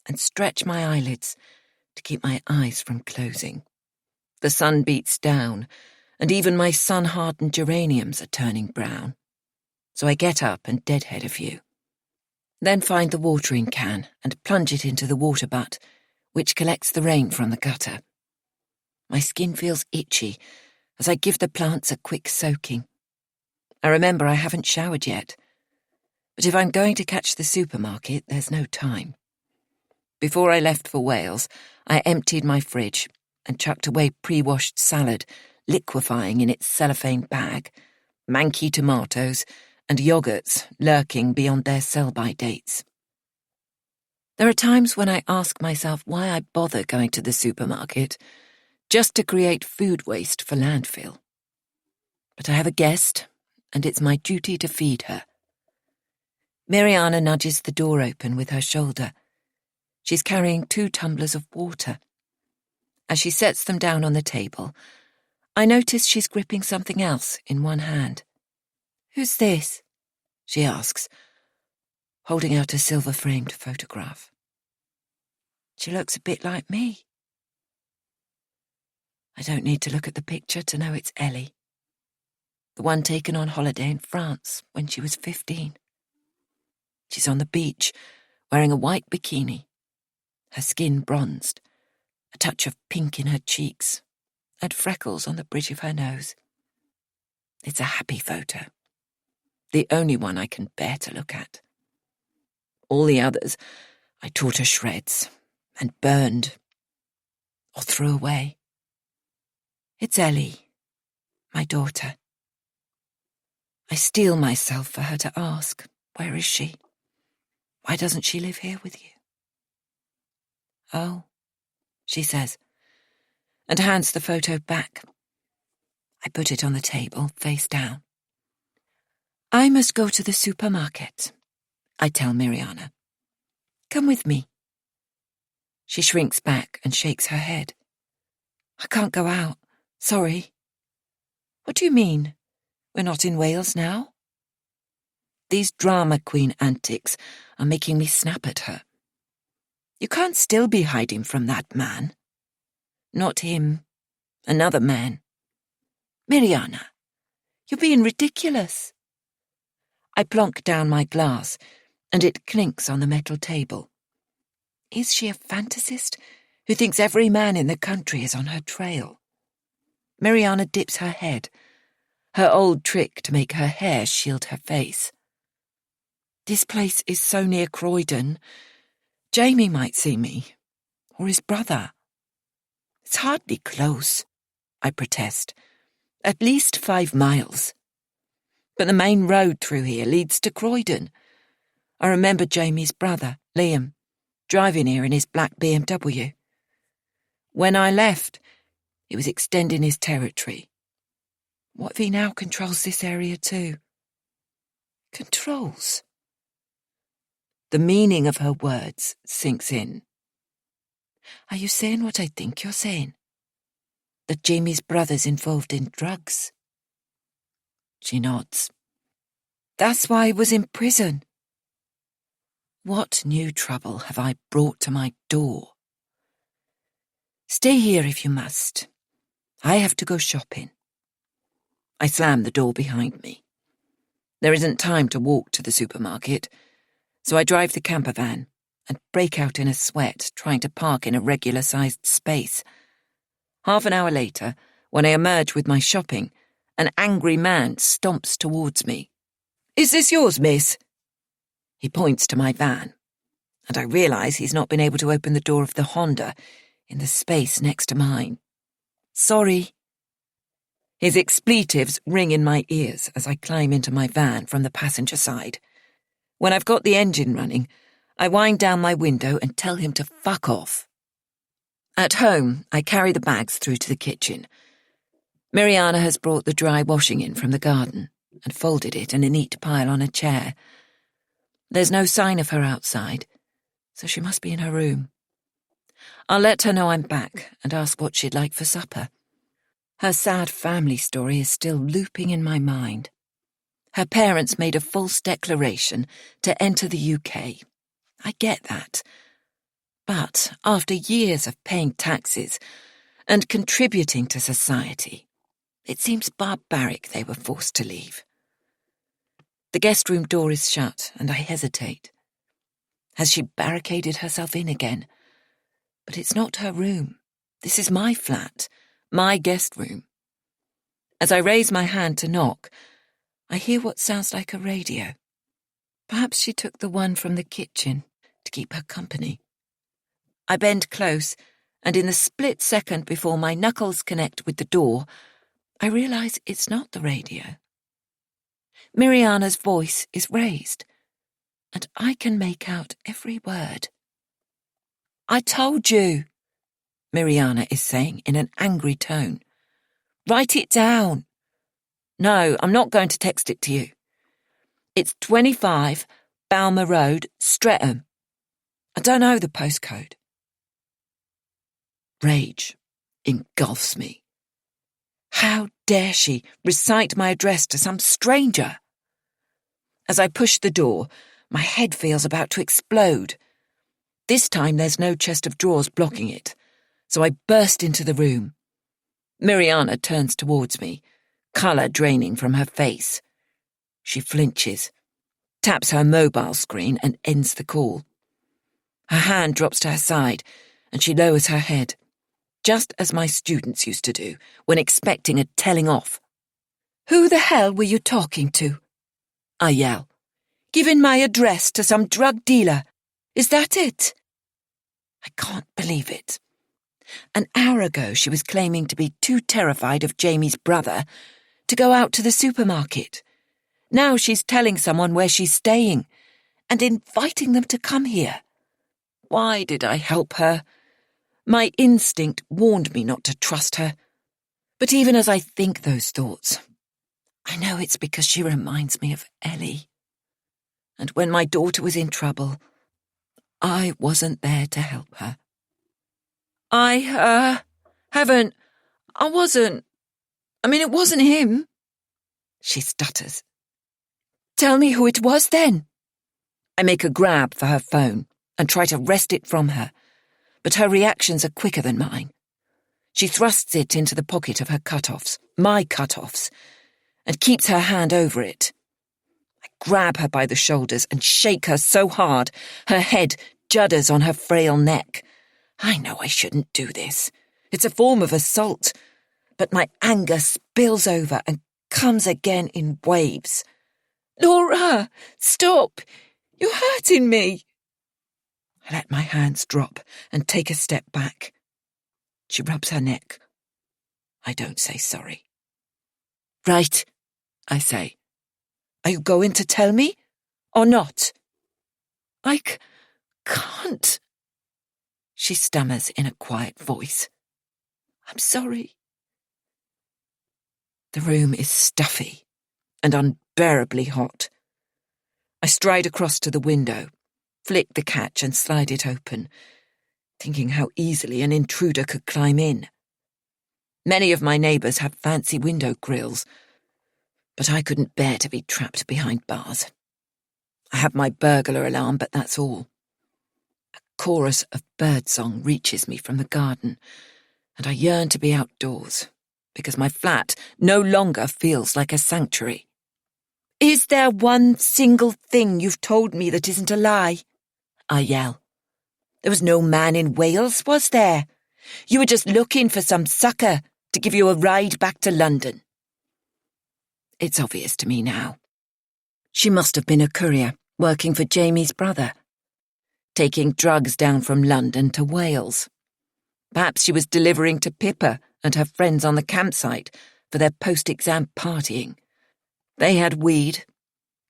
and stretch my eyelids to keep my eyes from closing. The sun beats down, and even my sun-hardened geraniums are turning brown. So I get up and deadhead a few. Then find the watering can and plunge it into the water butt, which collects the rain from the gutter. My skin feels itchy as I give the plants a quick soaking. I remember I haven't showered yet, but if I'm going to catch the supermarket, there's no time. Before I left for Wales, I emptied my fridge and chucked away pre-washed salad, liquefying in its cellophane bag, manky tomatoes, and yogurts lurking beyond their sell-by dates. There are times when I ask myself why I bother going to the supermarket, just to create food waste for landfill. But I have a guest, and it's my duty to feed her. Miriana nudges the door open with her shoulder. She's carrying 2 tumblers of water. As she sets them down on the table, I notice she's gripping something else in one hand. "Who's this?" she asks, holding out a silver-framed photograph. She looks a bit like me. I don't need to look at the picture to know it's Ellie, the one taken on holiday in France when she was 15. She's on the beach, wearing a white bikini, her skin bronzed, a touch of pink in her cheeks, and freckles on the bridge of her nose. It's a happy photo, the only one I can bear to look at. All the others I tore to shreds and burned or threw away. It's Ellie, my daughter. I steel myself for her to ask, where is she? Why doesn't she live here with you? Oh, she says, and hands the photo back. I put it on the table, face down. I must go to the supermarket, I tell Miriana. Come with me. She shrinks back and shakes her head. I can't go out. Sorry. What do you mean? We're not in Wales now? These drama queen antics are making me snap at her. You can't still be hiding from that man. Not him. Another man. Miriana, you're being ridiculous. I plonk down my glass, and it clinks on the metal table. Is she a fantasist who thinks every man in the country is on her trail? Miriana dips her head, her old trick to make her hair shield her face. This place is so near Croydon. Jamie might see me, or his brother. It's hardly close, I protest. At least 5 miles. But the main road through here leads to Croydon. I remember Jamie's brother, Liam, driving here in his black BMW. When I left, he was extending his territory. What if he now controls this area too? Controls? The meaning of her words sinks in. Are you saying what I think you're saying? That Jamie's brother's involved in drugs? She nods. That's why he was in prison. What new trouble have I brought to my door? Stay here if you must. I have to go shopping. I slam the door behind me. There isn't time to walk to the supermarket, so I drive the camper van and break out in a sweat trying to park in a regular-sized space. Half an hour later, when I emerge with my shopping, an angry man stomps towards me. "Is this yours, miss?" He points to my van, and I realise he's not been able to open the door of the Honda in the space next to mine. "Sorry." His expletives ring in my ears as I climb into my van from the passenger side. When I've got the engine running, I wind down my window and tell him to fuck off. At home, I carry the bags through to the kitchen. Mariana has brought the dry washing in from the garden and folded it in a neat pile on a chair. There's no sign of her outside, so she must be in her room. I'll let her know I'm back and ask what she'd like for supper. Her sad family story is still looping in my mind. Her parents made a false declaration to enter the UK. I get that. But after years of paying taxes and contributing to society, it seems barbaric they were forced to leave. The guest room door is shut and I hesitate. Has she barricaded herself in again? But it's not her room. This is my flat, my guest room. As I raise my hand to knock, I hear what sounds like a radio. Perhaps she took the one from the kitchen to keep her company. I bend close, and in the split second before my knuckles connect with the door, I realise it's not the radio. Mariana's voice is raised, and I can make out every word. "I told you," Mariana is saying in an angry tone. "Write it down." "No, I'm not going to text it to you. It's 25 Balmer Road, Streatham. I don't know the postcode." Rage engulfs me. How dare she recite my address to some stranger? As I push the door, my head feels about to explode. This time there's no chest of drawers blocking it, so I burst into the room. Mariana turns towards me, colour draining from her face. She flinches, taps her mobile screen and ends the call. Her hand drops to her side and she lowers her head, just as my students used to do when expecting a telling off. "Who the hell were you talking to?" I yell. "Giving my address to some drug dealer. Is that it?" I can't believe it. An hour ago she was claiming to be too terrified of Jamie's brother to go out to the supermarket. Now she's telling someone where she's staying and inviting them to come here. Why did I help her? My instinct warned me not to trust her. But even as I think those thoughts, I know it's because she reminds me of Ellie. And when my daughter was in trouble, I wasn't there to help her. It wasn't him." She stutters. "Tell me who it was then." I make a grab for her phone and try to wrest it from her, but her reactions are quicker than mine. She thrusts it into the pocket of her cut-offs, my cut-offs, and keeps her hand over it. I grab her by the shoulders and shake her so hard her head judders on her frail neck. I know I shouldn't do this. It's a form of assault, but my anger spills over and comes again in waves. "Laura, stop! You're hurting me!" I let my hands drop and take a step back. She rubs her neck. I don't say sorry. "Right," I say. "Are you going to tell me, or not?" "I can't," she stammers in a quiet voice. I'm sorry. The room is stuffy and unbearably hot. I stride across to the window, flick the catch and slide it open, thinking how easily an intruder could climb in. Many of my neighbours have fancy window grills, but I couldn't bear to be trapped behind bars. I have my burglar alarm, but that's all. A chorus of birdsong reaches me from the garden, and I yearn to be outdoors, because my flat no longer feels like a sanctuary. Is there one single thing you've told me that isn't a lie? I yell. There was no man in Wales, was there? You were just looking for some sucker to give you a ride back to London. It's obvious to me now. She must have been a courier working for Jamie's brother, taking drugs down from London to Wales. Perhaps she was delivering to Pippa and her friends on the campsite for their post-exam partying. They had weed.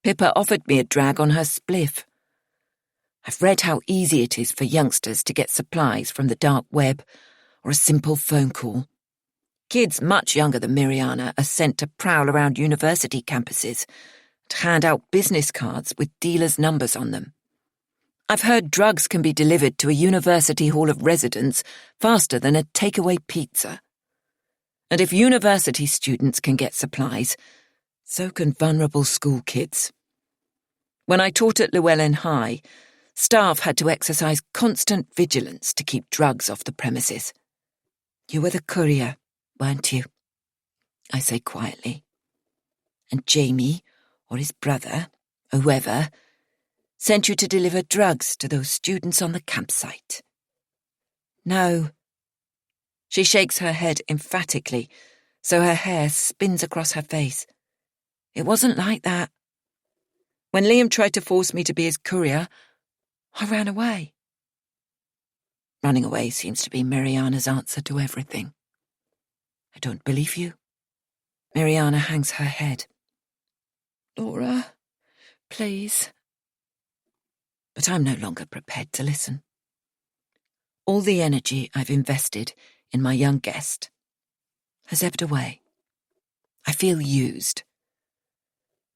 Pippa offered me a drag on her spliff. I've read how easy it is for youngsters to get supplies from the dark web or a simple phone call. Kids much younger than Miriana are sent to prowl around university campuses to hand out business cards with dealers' numbers on them. I've heard drugs can be delivered to a university hall of residence faster than a takeaway pizza. And if university students can get supplies, so can vulnerable school kids. When I taught at Llewellyn High, staff had to exercise constant vigilance to keep drugs off the premises. You were the courier, weren't you? I say quietly. And Jamie, or his brother, or whoever, sent you to deliver drugs to those students on the campsite. No. She shakes her head emphatically, so her hair spins across her face. It wasn't like that. When Liam tried to force me to be his courier, I ran away. Running away seems to be Miriana's answer to everything. I don't believe you. Miriana hangs her head. Laura, please. But I'm no longer prepared to listen. All the energy I've invested in my young guest has ebbed away. I feel used.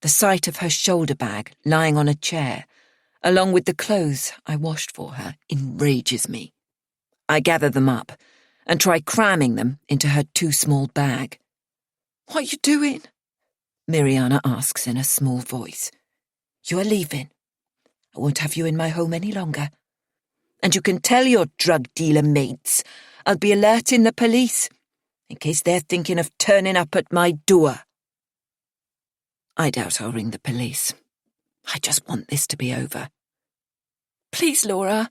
The sight of her shoulder bag lying on a chair, along with the clothes I washed for her, enrages me. I gather them up and try cramming them into her too small bag. What are you doing? Miriana asks in a small voice. You are leaving. I won't have you in my home any longer. And you can tell your drug dealer mates I'll be alerting the police in case they're thinking of turning up at my door. I doubt I'll ring the police. I just want this to be over. Please, Laura,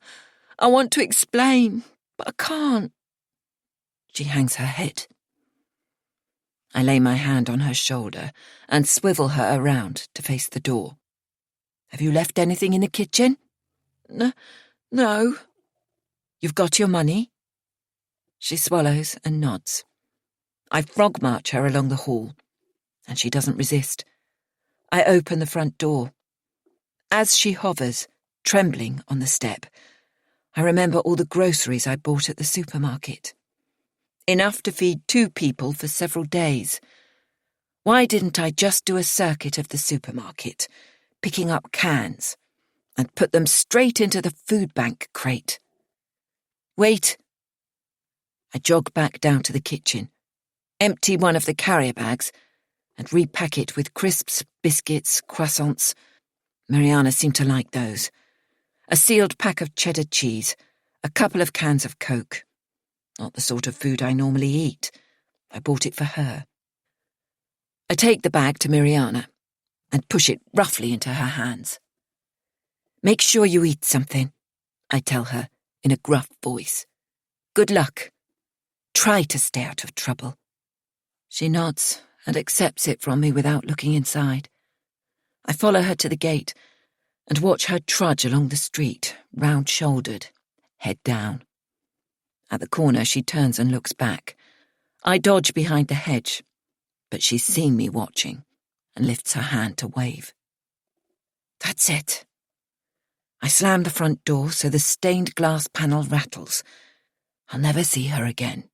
I want to explain, but I can't. She hangs her head. I lay my hand on her shoulder and swivel her around to face the door. Have you left anything in the kitchen? No. You've got your money? She swallows and nods. I frog march her along the hall, and she doesn't resist. I open the front door. As she hovers, trembling on the step, I remember all the groceries I bought at the supermarket. Enough to feed 2 people for several days. Why didn't I just do a circuit of the supermarket, picking up cans, and put them straight into the food bank crate? Wait. I jog back down to the kitchen, empty one of the carrier bags, and repack it with crisps, biscuits, croissants. Miriana seemed to like those. A sealed pack of cheddar cheese, a couple of cans of Coke. Not the sort of food I normally eat. I bought it for her. I take the bag to Miriana and push it roughly into her hands. Make sure you eat something, I tell her in a gruff voice. Good luck. Try to stay out of trouble. She nods and accepts it from me without looking inside. I follow her to the gate and watch her trudge along the street, round-shouldered, head down. At the corner, she turns and looks back. I dodge behind the hedge, but she's seen me watching and lifts her hand to wave. That's it. I slam the front door so the stained glass panel rattles. I'll never see her again.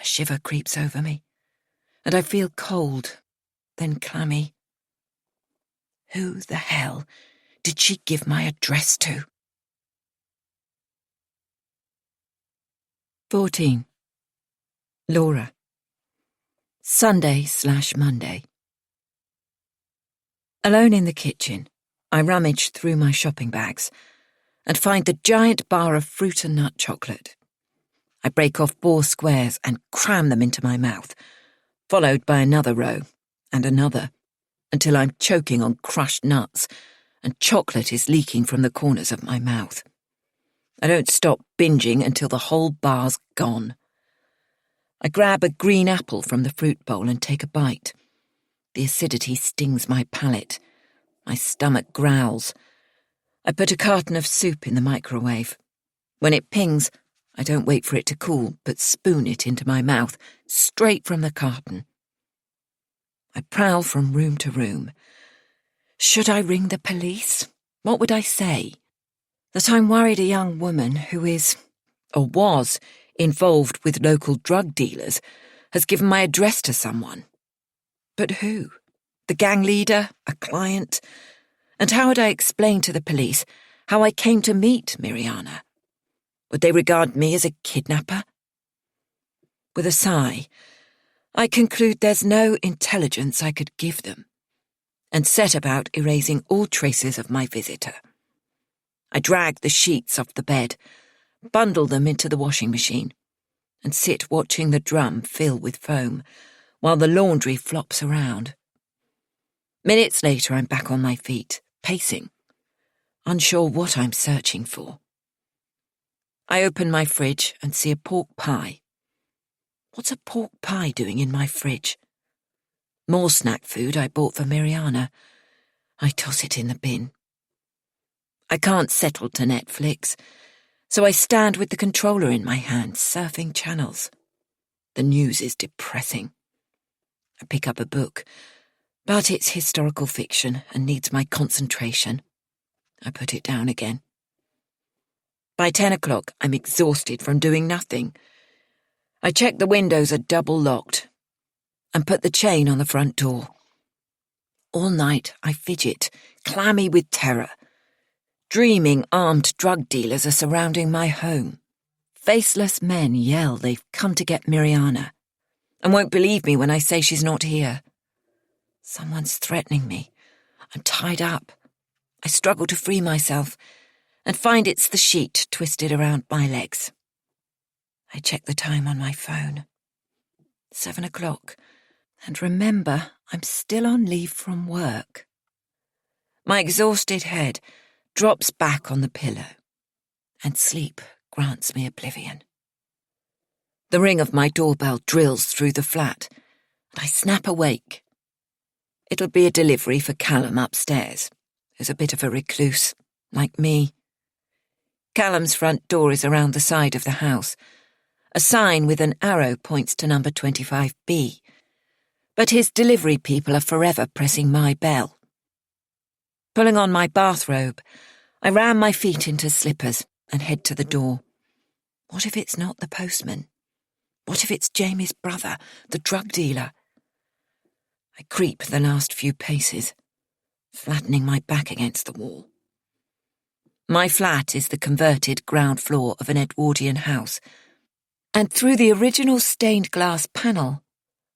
A shiver creeps over me, and I feel cold, then clammy. Who the hell did she give my address to? 14. Laura. Sunday/Monday. Alone in the kitchen, I rummage through my shopping bags and find the giant bar of fruit and nut chocolate. I break off 4 squares and cram them into my mouth, followed by another row and another, until I'm choking on crushed nuts and chocolate is leaking from the corners of my mouth. I don't stop binging until the whole bar's gone. I grab a green apple from the fruit bowl and take a bite. The acidity stings my palate. My stomach growls. I put a carton of soup in the microwave. When it pings, I don't wait for it to cool, but spoon it into my mouth, straight from the carton. I prowl from room to room. Should I ring the police? What would I say? That I'm worried a young woman who is, or was, involved with local drug dealers has given my address to someone. But who? The gang leader? A client? And how would I explain to the police how I came to meet Miriana? Would they regard me as a kidnapper? With a sigh, I conclude there's no intelligence I could give them, and set about erasing all traces of my visitor. I drag the sheets off the bed, bundle them into the washing machine, and sit watching the drum fill with foam while the laundry flops around. Minutes later, I'm back on my feet, pacing, unsure what I'm searching for. I open my fridge and see a pork pie. What's a pork pie doing in my fridge? More snack food I bought for Miriana. I toss it in the bin. I can't settle to Netflix, so I stand with the controller in my hand, surfing channels. The news is depressing. I pick up a book, but it's historical fiction and needs my concentration. I put it down again. By 10 o'clock, I'm exhausted from doing nothing. I check the windows are double locked and put the chain on the front door. All night I fidget, clammy with terror, dreaming armed drug dealers are surrounding my home. Faceless men yell they've come to get Miriana and won't believe me when I say she's not here. Someone's threatening me. I'm tied up. I struggle to free myself and find it's the sheet twisted around my legs. I check the time on my phone. 7 o'clock. And remember, I'm still on leave from work. My exhausted head drops back on the pillow, and sleep grants me oblivion. The ring of my doorbell drills through the flat, and I snap awake. It'll be a delivery for Callum upstairs, who's a bit of a recluse, like me. Callum's front door is around the side of the house. A sign with an arrow points to number 25B, but his delivery people are forever pressing my bell. Pulling on my bathrobe, I ram my feet into slippers and head to the door. What if it's not the postman? What if it's Jamie's brother, the drug dealer? I creep the last few paces, flattening my back against the wall. My flat is the converted ground floor of an Edwardian house, and through the original stained glass panel,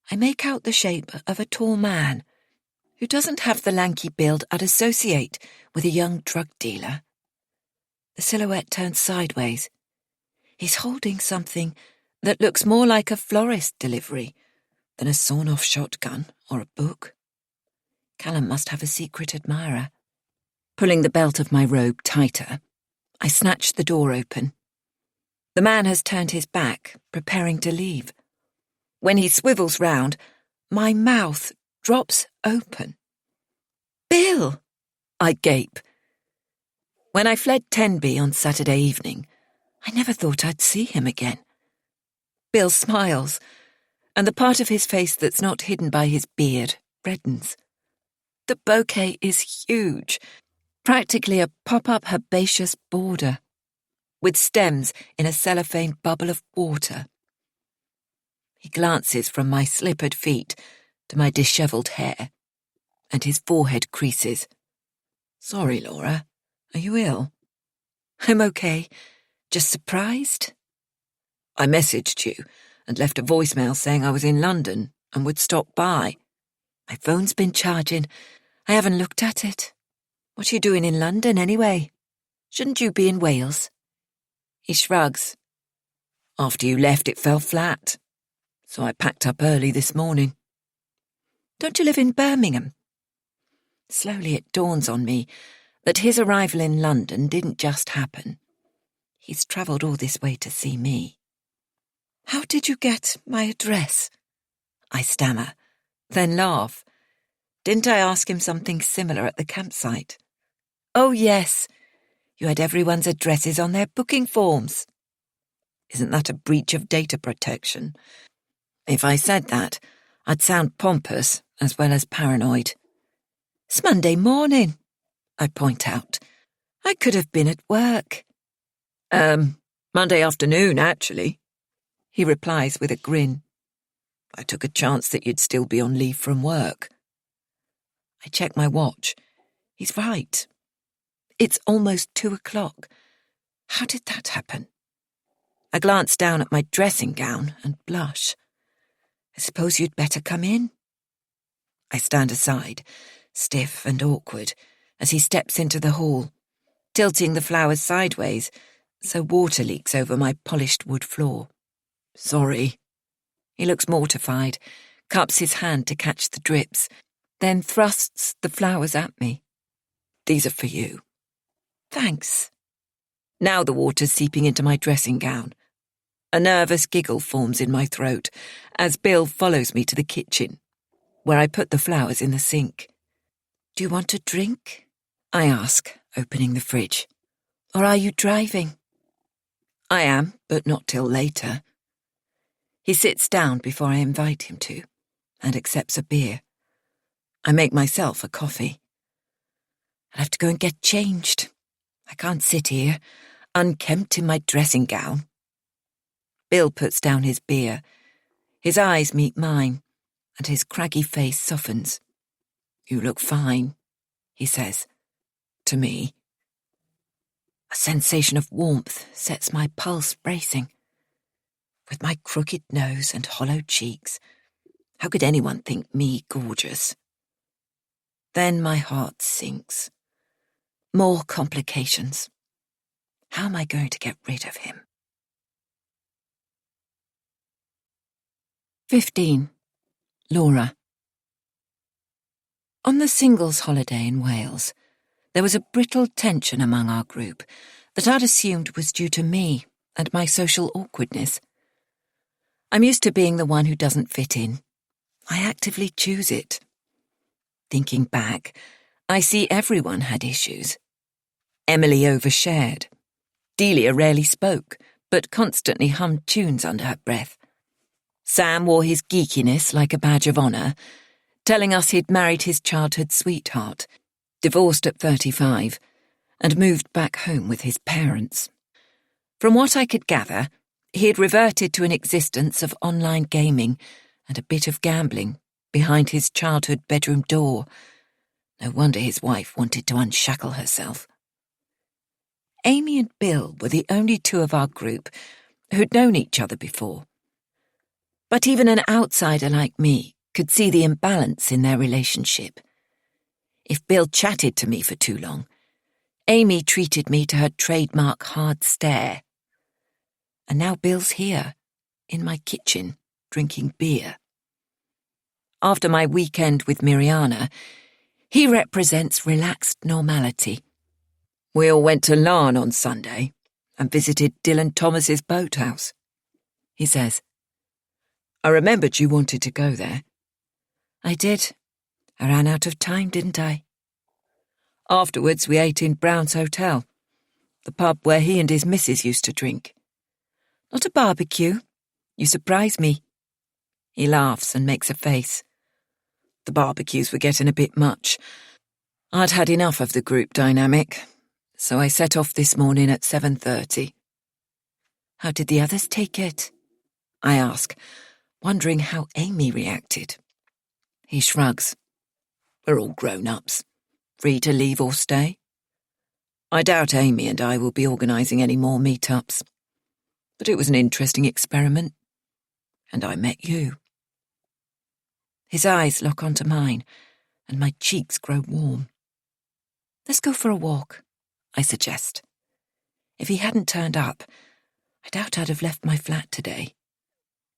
I make out the shape of a tall man who doesn't have the lanky build I'd associate with a young drug dealer. The silhouette turns sideways. He's holding something that looks more like a florist delivery than a sawn-off shotgun or a book. Callum must have a secret admirer. Pulling the belt of my robe tighter, I snatch the door open. The man has turned his back, preparing to leave. When he swivels round, my mouth drops open. "Bill!" I gape. When I fled 10B on Saturday evening, I never thought I'd see him again. Bill smiles, and the part of his face that's not hidden by his beard reddens. The bouquet is huge, practically a pop-up herbaceous border, with stems in a cellophane bubble of water. He glances from my slippered feet to my dishevelled hair, and his forehead creases. Sorry, Laura. Are you ill? I'm okay. Just surprised? I messaged you and left a voicemail saying I was in London and would stop by. My phone's been charging. I haven't looked at it. What are you doing in London anyway? Shouldn't you be in Wales? He shrugs. After you left, it fell flat. So I packed up early this morning. Don't you live in Birmingham? Slowly it dawns on me that his arrival in London didn't just happen. He's travelled all this way to see me. How did you get my address? I stammer, then laugh. Didn't I ask him something similar at the campsite? Oh, yes. You had everyone's addresses on their booking forms. Isn't that a breach of data protection? If I said that, I'd sound pompous as well as paranoid. It's Monday morning, I point out. I could have been at work. Monday afternoon, actually, he replies with a grin. I took a chance that you'd still be on leave from work. I check my watch. He's right. It's almost 2:00. How did that happen? I glance down at my dressing gown and blush. I suppose you'd better come in. I stand aside, stiff and awkward, as he steps into the hall, tilting the flowers sideways so water leaks over my polished wood floor. Sorry. He looks mortified, cups his hand to catch the drips, then thrusts the flowers at me. These are for you. Thanks. Now the water's seeping into my dressing gown. A nervous giggle forms in my throat as Bill follows me to the kitchen, where I put the flowers in the sink. Do you want a drink? I ask, opening the fridge. Or are you driving? I am, but not till later. He sits down before I invite him to, and accepts a beer. I make myself a coffee. I'll have to go and get changed. I can't sit here, unkempt in my dressing gown. Bill puts down his beer. His eyes meet mine, and his craggy face softens. You look fine, he says, to me. A sensation of warmth sets my pulse racing. With my crooked nose and hollow cheeks, how could anyone think me gorgeous? Then my heart sinks. More complications. How am I going to get rid of him? 15. Laura. On the singles holiday in Wales, there was a brittle tension among our group that I'd assumed was due to me and my social awkwardness. I'm used to being the one who doesn't fit in. I actively choose it. Thinking back, I see everyone had issues. Emily overshared. Delia rarely spoke, but constantly hummed tunes under her breath. Sam wore his geekiness like a badge of honour, telling us he'd married his childhood sweetheart, divorced at 35, and moved back home with his parents. From what I could gather, he had reverted to an existence of online gaming and a bit of gambling behind his childhood bedroom door. No wonder his wife wanted to unshackle herself. Amy and Bill were the only two of our group who'd known each other before. But even an outsider like me could see the imbalance in their relationship. If Bill chatted to me for too long, Amy treated me to her trademark hard stare. And now Bill's here, in my kitchen, drinking beer. After my weekend with Miriana, he represents relaxed normality. We all went to Larne on Sunday and visited Dylan Thomas's boathouse. He says, I remembered you wanted to go there. I did. I ran out of time, didn't I? Afterwards, we ate in Brown's Hotel, the pub where he and his missus used to drink. Not a barbecue. You surprise me. He laughs and makes a face. The barbecues were getting a bit much. I'd had enough of the group dynamic, so I set off this morning at 7:30. How did the others take it? I ask, wondering how Amy reacted. He shrugs. We're all grown-ups, free to leave or stay. I doubt Amy and I will be organising any more meetups. But it was an interesting experiment, and I met you. His eyes lock onto mine, and my cheeks grow warm. Let's go for a walk, I suggest. If he hadn't turned up, I doubt I'd have left my flat today.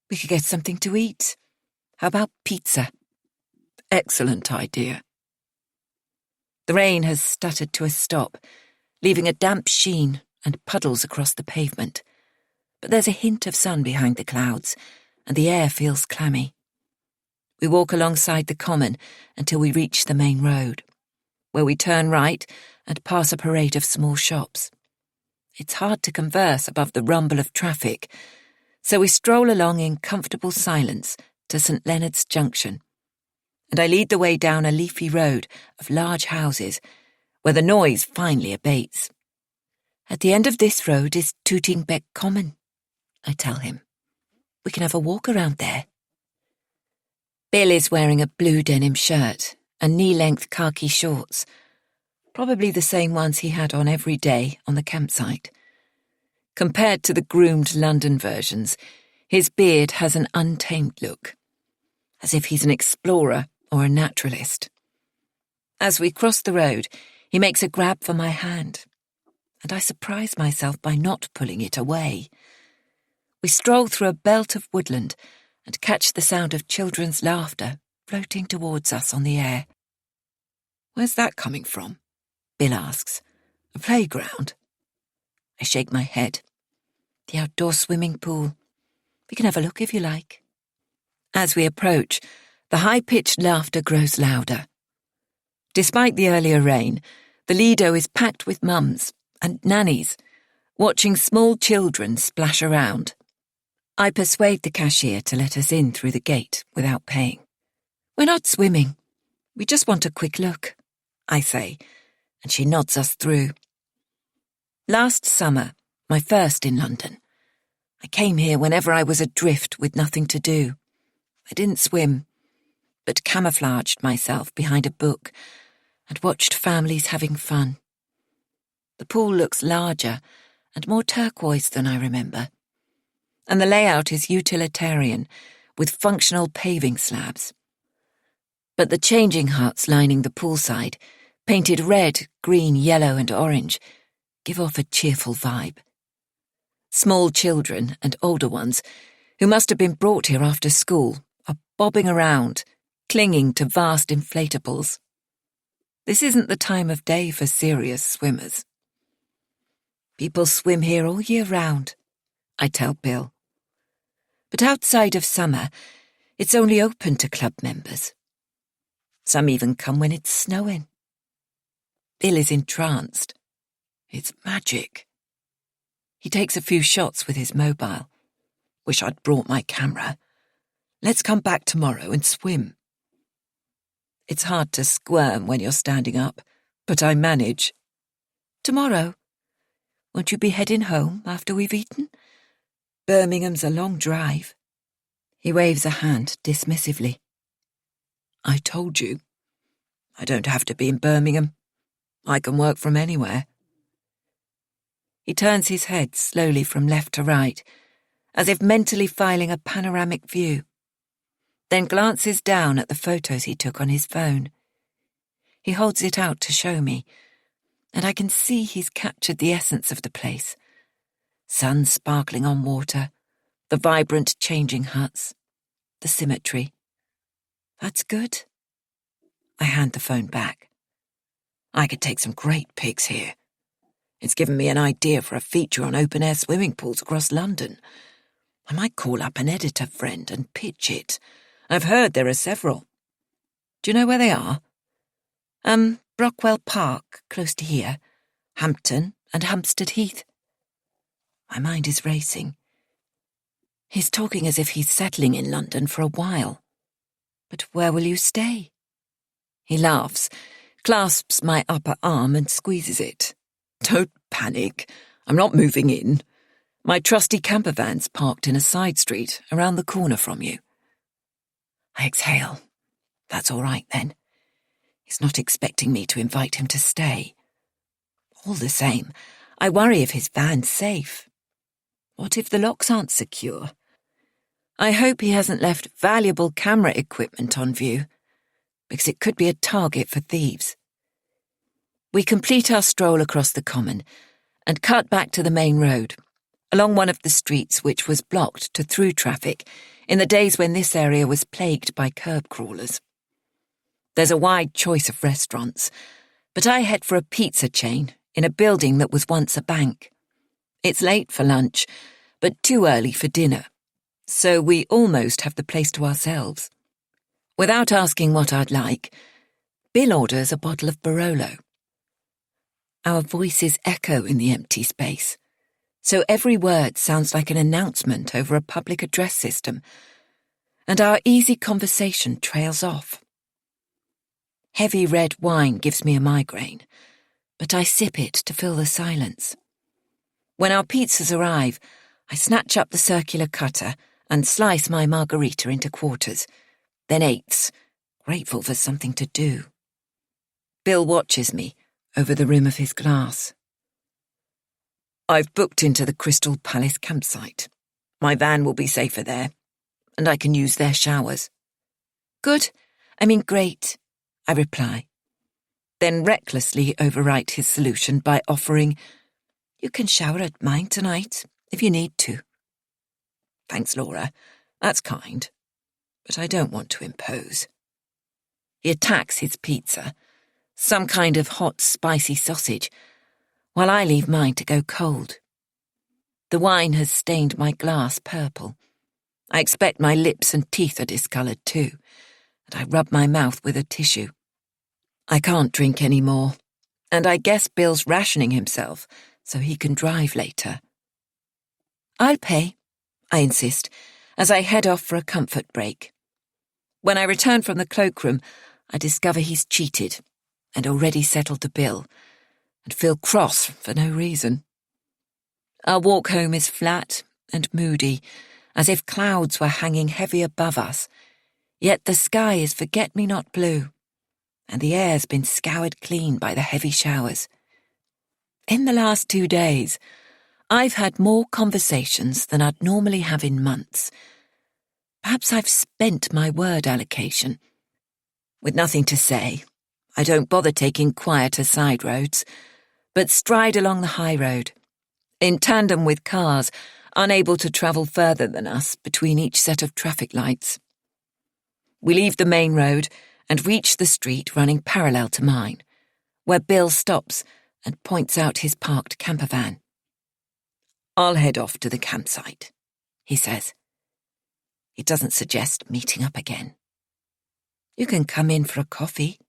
We could get something to eat. How about pizza? Excellent idea. The rain has stuttered to a stop, leaving a damp sheen and puddles across the pavement. But there's a hint of sun behind the clouds, and the air feels clammy. We walk alongside the common until we reach the main road, where we turn right and pass a parade of small shops. It's hard to converse above the rumble of traffic, so we stroll along in comfortable silence to St. Leonard's Junction, and I lead the way down a leafy road of large houses, where the noise finally abates. At the end of this road is Tootingbeck Common, I tell him. We can have a walk around there. Bill is wearing a blue denim shirt and knee-length khaki shorts, probably the same ones he had on every day on the campsite. Compared to the groomed London versions, his beard has an untamed look, as if he's an explorer or a naturalist. As we cross the road, he makes a grab for my hand, and I surprise myself by not pulling it away. We stroll through a belt of woodland and catch the sound of children's laughter floating towards us on the air. Where's that coming from? Bill asks. A playground? I shake my head. The outdoor swimming pool. We can have a look if you like. As we approach, the high-pitched laughter grows louder. Despite the earlier rain, the Lido is packed with mums and nannies, watching small children splash around. I persuade the cashier to let us in through the gate without paying. We're not swimming. We just want a quick look, I say, and she nods us through. Last summer, my first in London, I came here whenever I was adrift with nothing to do. I didn't swim, but camouflaged myself behind a book and watched families having fun. The pool looks larger and more turquoise than I remember, and the layout is utilitarian with functional paving slabs. But the changing huts lining the poolside, painted red, green, yellow and orange, give off a cheerful vibe. Small children and older ones, who must have been brought here after school, are bobbing around, clinging to vast inflatables. This isn't the time of day for serious swimmers. People swim here all year round, I tell Bill. But outside of summer, it's only open to club members. Some even come when it's snowing. Bill is entranced. It's magic. He takes a few shots with his mobile. Wish I'd brought my camera. Let's come back tomorrow and swim. It's hard to squirm when you're standing up, but I manage. Tomorrow? Won't you be heading home after we've eaten? Birmingham's a long drive. He waves a hand dismissively. I told you. I don't have to be in Birmingham. I can work from anywhere. He turns his head slowly from left to right, as if mentally filing a panoramic view, then glances down at the photos he took on his phone. He holds it out to show me, and I can see he's captured the essence of the place. Sun sparkling on water, the vibrant changing huts, the symmetry. That's good. I hand the phone back. I could take some great pics here. It's given me an idea for a feature on open-air swimming pools across London. I might call up an editor friend and pitch it. I've heard there are several. Do you know where they are? Brockwell Park, close to here, Hampton and Hampstead Heath. My mind is racing. He's talking as if he's settling in London for a while. But where will you stay? He laughs, clasps my upper arm and squeezes it. Don't panic. I'm not moving in. My trusty camper van's parked in a side street around the corner from you. I exhale. That's all right, then. He's not expecting me to invite him to stay. All the same, I worry if his van's safe. What if the locks aren't secure? I hope he hasn't left valuable camera equipment on view, because it could be a target for thieves. We complete our stroll across the common and cut back to the main road, along one of the streets which was blocked to through traffic in the days when this area was plagued by curb crawlers. There's a wide choice of restaurants, but I head for a pizza chain in a building that was once a bank. It's late for lunch, but too early for dinner, so we almost have the place to ourselves. Without asking what I'd like, Bill orders a bottle of Barolo. Our voices echo in the empty space, so every word sounds like an announcement over a public address system, and our easy conversation trails off. Heavy red wine gives me a migraine, but I sip it to fill the silence. When our pizzas arrive, I snatch up the circular cutter and slice my margarita into quarters, then eighths, grateful for something to do. Bill watches me over the rim of his glass. I've booked into the Crystal Palace campsite. My van will be safer there, and I can use their showers. Good, great, I reply, then recklessly overwrite his solution by offering, "You can shower at mine tonight, if you need to." Thanks, Laura. That's kind. But I don't want to impose. He attacks his pizza, some kind of hot, spicy sausage, while I leave mine to go cold. The wine has stained my glass purple. I expect my lips and teeth are discoloured too, and I rub my mouth with a tissue. I can't drink any more, and I guess Bill's rationing himself so he can drive later. I'll pay, I insist, as I head off for a comfort break. When I return from the cloakroom, I discover he's cheated and already settled the bill, and feel cross for no reason. Our walk home is flat and moody, as if clouds were hanging heavy above us, yet the sky is forget-me-not blue, and the air's been scoured clean by the heavy showers. In the last 2 days, I've had more conversations than I'd normally have in months. Perhaps I've spent my word allocation. With nothing to say, I don't bother taking quieter side roads, but stride along the high road, in tandem with cars unable to travel further than us between each set of traffic lights. We leave the main road and reach the street running parallel to mine, where Bill stops and points out his parked camper van. "I'll head off to the campsite," he says. He doesn't suggest meeting up again. "You can come in for a coffee."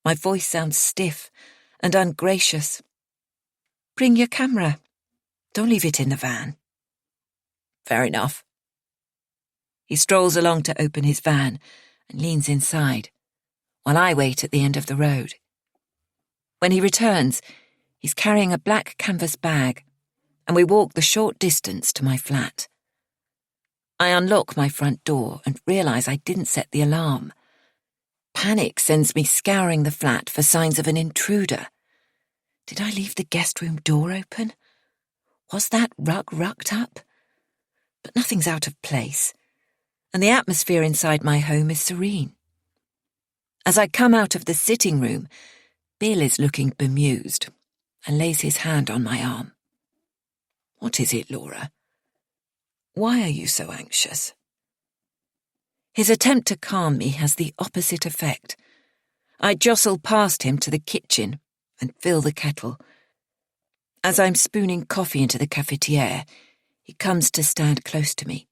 My voice sounds stiff and ungracious. "Bring your camera. Don't leave it in the van." "Fair enough." He strolls along to open his van and leans inside, while I wait at the end of the road. When he returns, he's carrying a black canvas bag, and we walk the short distance to my flat. I unlock my front door and realise I didn't set the alarm. Panic sends me scouring the flat for signs of an intruder. Did I leave the guest room door open? Was that rug rucked up? But nothing's out of place, and the atmosphere inside my home is serene. As I come out of the sitting room, Bill is looking bemused and lays his hand on my arm. "What is it, Laura? Why are you so anxious?" His attempt to calm me has the opposite effect. I jostle past him to the kitchen and fill the kettle. As I'm spooning coffee into the cafetiere, he comes to stand close to me,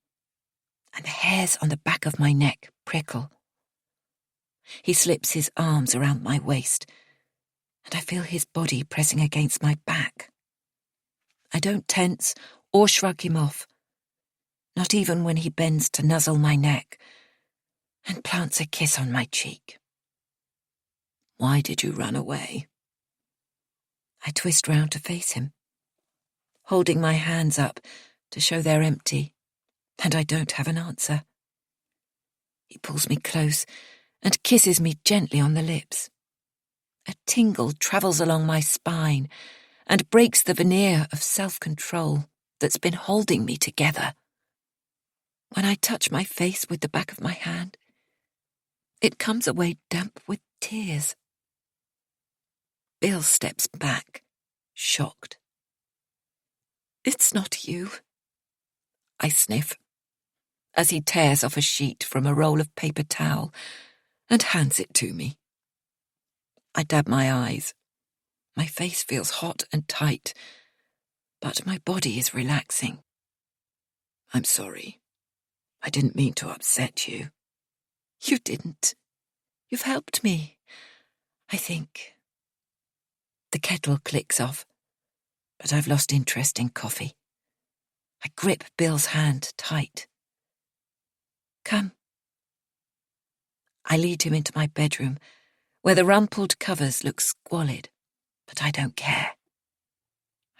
and the hairs on the back of my neck prickle. He slips his arms around my waist, and I feel his body pressing against my back. I don't tense or shrug him off, not even when he bends to nuzzle my neck and plants a kiss on my cheek. "Why did you run away?" I twist round to face him, holding my hands up to show they're empty, and I don't have an answer. He pulls me close and kisses me gently on the lips. A tingle travels along my spine and breaks the veneer of self-control that's been holding me together. When I touch my face with the back of my hand, it comes away damp with tears. Bill steps back, shocked. "It's not you," I sniff, as he tears off a sheet from a roll of paper towel and hands it to me. I dab my eyes. My face feels hot and tight, but my body is relaxing. "I'm sorry. I didn't mean to upset you." "You didn't. You've helped me, I think." The kettle clicks off, but I've lost interest in coffee. I grip Bill's hand tight. "Come." I lead him into my bedroom, where the rumpled covers look squalid, but I don't care.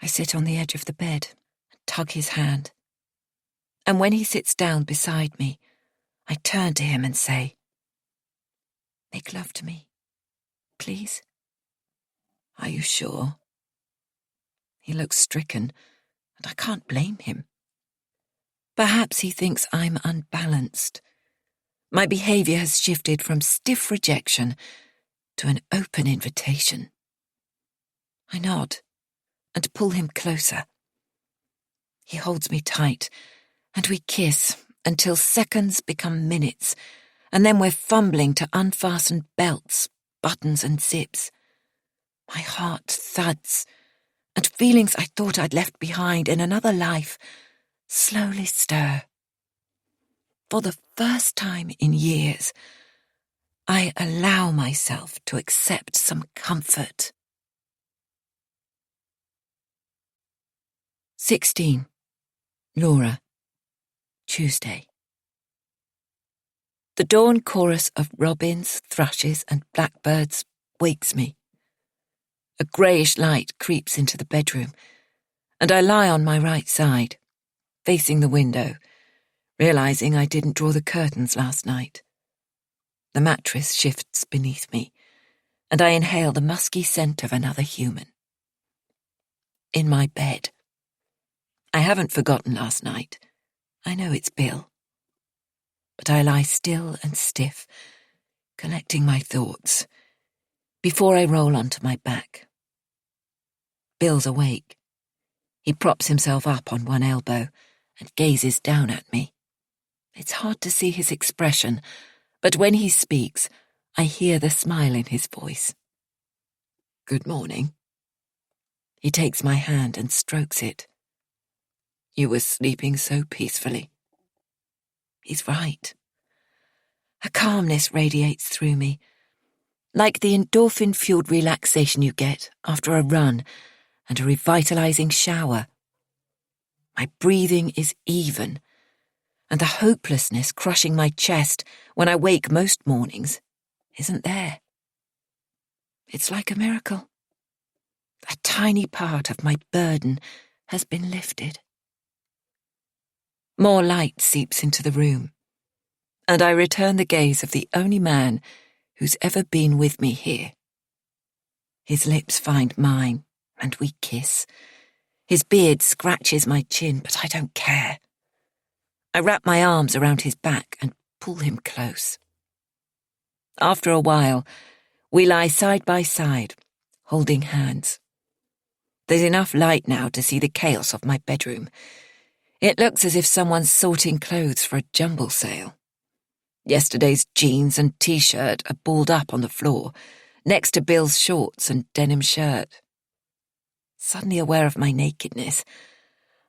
I sit on the edge of the bed and tug his hand. And when he sits down beside me, I turn to him and say, "Make love to me, please." "Are you sure?" He looks stricken, and I can't blame him. Perhaps he thinks I'm unbalanced. My behaviour has shifted from stiff rejection to an open invitation. I nod and pull him closer. He holds me tight, and we kiss until seconds become minutes, and then we're fumbling to unfasten belts, buttons and zips. My heart thuds, and feelings I thought I'd left behind in another life slowly stir. For the first time in years, I allow myself to accept some comfort. 16. Laura. Tuesday. The dawn chorus of robins, thrushes and blackbirds wakes me. A greyish light creeps into the bedroom, and I lie on my right side, facing the window, realising I didn't draw the curtains last night. The mattress shifts beneath me, and I inhale the musky scent of another human. In my bed. I haven't forgotten last night. I know it's Bill. But I lie still and stiff, collecting my thoughts, before I roll onto my back. Bill's awake. He props himself up on one elbow and gazes down at me. It's hard to see his expression, but when he speaks, I hear the smile in his voice. "Good morning." He takes my hand and strokes it. "You were sleeping so peacefully." He's right. A calmness radiates through me, like the endorphin-fueled relaxation you get after a run and a revitalizing shower. My breathing is even, and the hopelessness crushing my chest when I wake most mornings isn't there. It's like a miracle. A tiny part of my burden has been lifted. More light seeps into the room, and I return the gaze of the only man who's ever been with me here. His lips find mine, and we kiss. His beard scratches my chin, but I don't care. I wrap my arms around his back and pull him close. After a while, we lie side by side, holding hands. There's enough light now to see the chaos of my bedroom. It looks as if someone's sorting clothes for a jumble sale. Yesterday's jeans and t-shirt are balled up on the floor, next to Bill's shorts and denim shirt. Suddenly aware of my nakedness,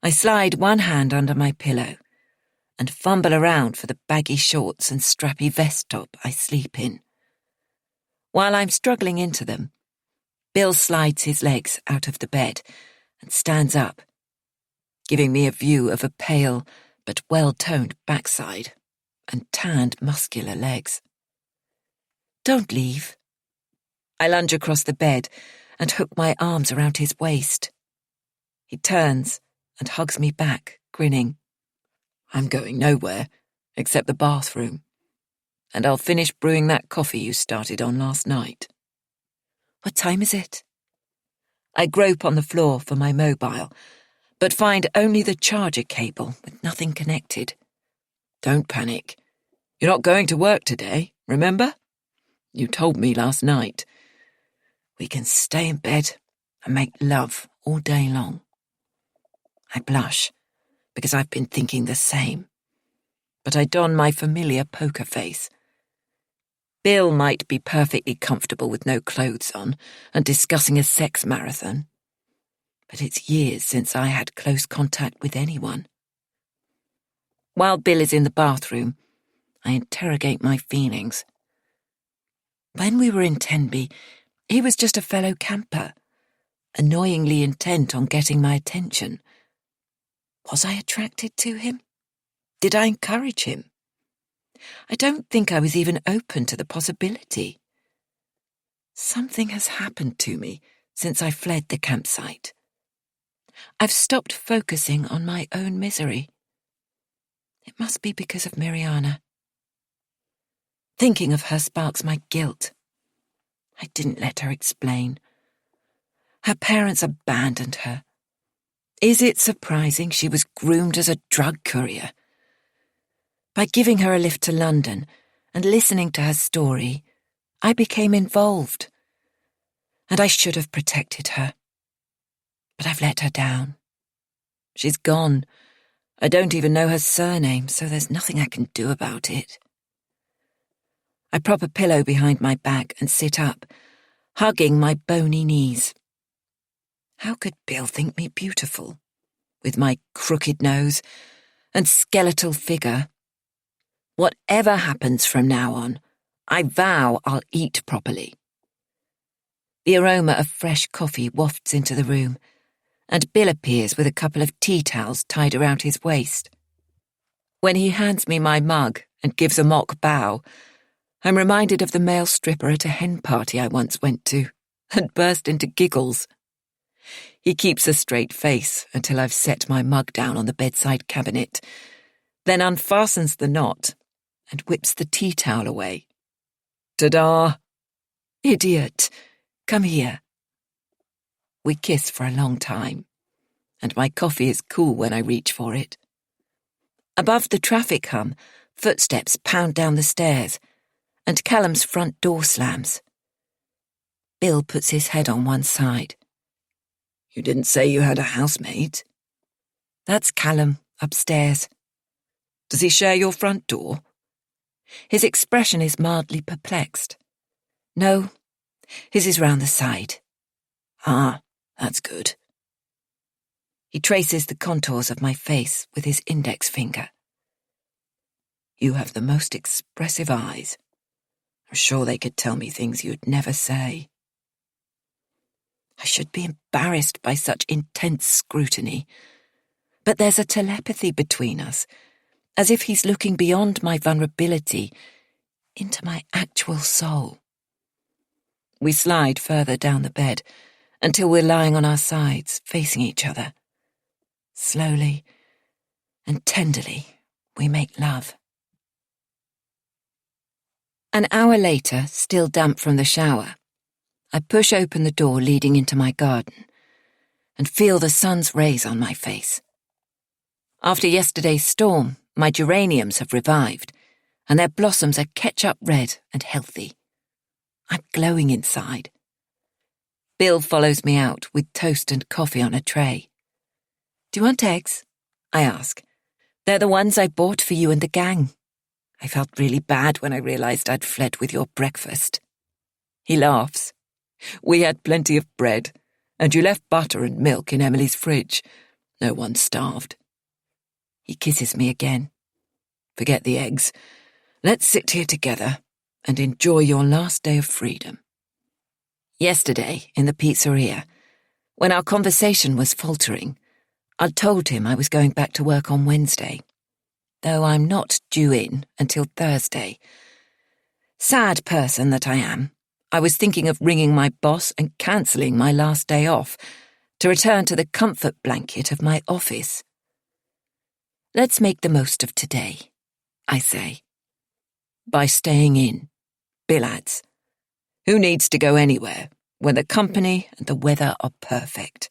I slide one hand under my pillow and fumble around for the baggy shorts and strappy vest top I sleep in. While I'm struggling into them, Bill slides his legs out of the bed and stands up, giving me a view of a pale but well-toned backside and tanned muscular legs. "Don't leave." I lunge across the bed and hook my arms around his waist. He turns and hugs me back, grinning. "I'm going nowhere, except the bathroom." and I'll finish brewing that coffee you started on last night. What time is it? I grope on the floor for my mobile, but find only the charger cable with nothing connected. Don't panic. You're not going to work today, remember? You told me last night. We can stay in bed and make love all day long. I blush, because I've been thinking the same. But I don my familiar poker face. Bill might be perfectly comfortable with no clothes on and discussing a sex marathon. But it's years since I had close contact with anyone. While Bill is in the bathroom, I interrogate my feelings. When we were in Tenby, he was just a fellow camper, annoyingly intent on getting my attention. Was I attracted to him? Did I encourage him? I don't think I was even open to the possibility. Something has happened to me since I fled the campsite. I've stopped focusing on my own misery. It must be because of Mariana. Thinking of her sparks my guilt. I didn't let her explain. Her parents abandoned her. Is it surprising she was groomed as a drug courier? By giving her a lift to London and listening to her story, I became involved. And I should have protected her. But I've let her down. She's gone. I don't even know her surname, so there's nothing I can do about it. I prop a pillow behind my back and sit up, hugging my bony knees. How could Bill think me beautiful, with my crooked nose and skeletal figure? Whatever happens from now on, I vow I'll eat properly. The aroma of fresh coffee wafts into the room, and Bill appears with a couple of tea towels tied around his waist. When he hands me my mug and gives a mock bow, I'm reminded of the male stripper at a hen party I once went to, and burst into giggles. He keeps a straight face until I've set my mug down on the bedside cabinet, then unfastens the knot and whips the tea towel away. Ta-da! Idiot! Come here. We kiss for a long time, and my coffee is cool when I reach for it. Above the traffic hum, footsteps pound down the stairs, and Callum's front door slams. Bill puts his head on one side. You didn't say you had a housemate? That's Callum, upstairs. Does he share your front door? His expression is mildly perplexed. No, his is round the side. Ah, that's good. He traces the contours of my face with his index finger. You have the most expressive eyes. I'm sure they could tell me things you'd never say. I should be embarrassed by such intense scrutiny. But there's a telepathy between us, as if he's looking beyond my vulnerability into my actual soul. We slide further down the bed until we're lying on our sides, facing each other. Slowly and tenderly, we make love. An hour later, still damp from the shower, I push open the door leading into my garden and feel the sun's rays on my face. After yesterday's storm, my geraniums have revived, and their blossoms are ketchup red and healthy. I'm glowing inside. Bill follows me out with toast and coffee on a tray. Do you want eggs? I ask. They're the ones I bought for you and the gang. I felt really bad when I realized I'd fled with your breakfast. He laughs. We had plenty of bread, and you left butter and milk in Emily's fridge. No one starved. He kisses me again. Forget the eggs. Let's sit here together and enjoy your last day of freedom. Yesterday, in the pizzeria, when our conversation was faltering, I'd told him I was going back to work on Wednesday, though I'm not due in until Thursday. Sad person that I am, I was thinking of ringing my boss and cancelling my last day off to return to the comfort blanket of my office. Let's make the most of today, I say. By staying in, Bill adds. Who needs to go anywhere when the company and the weather are perfect?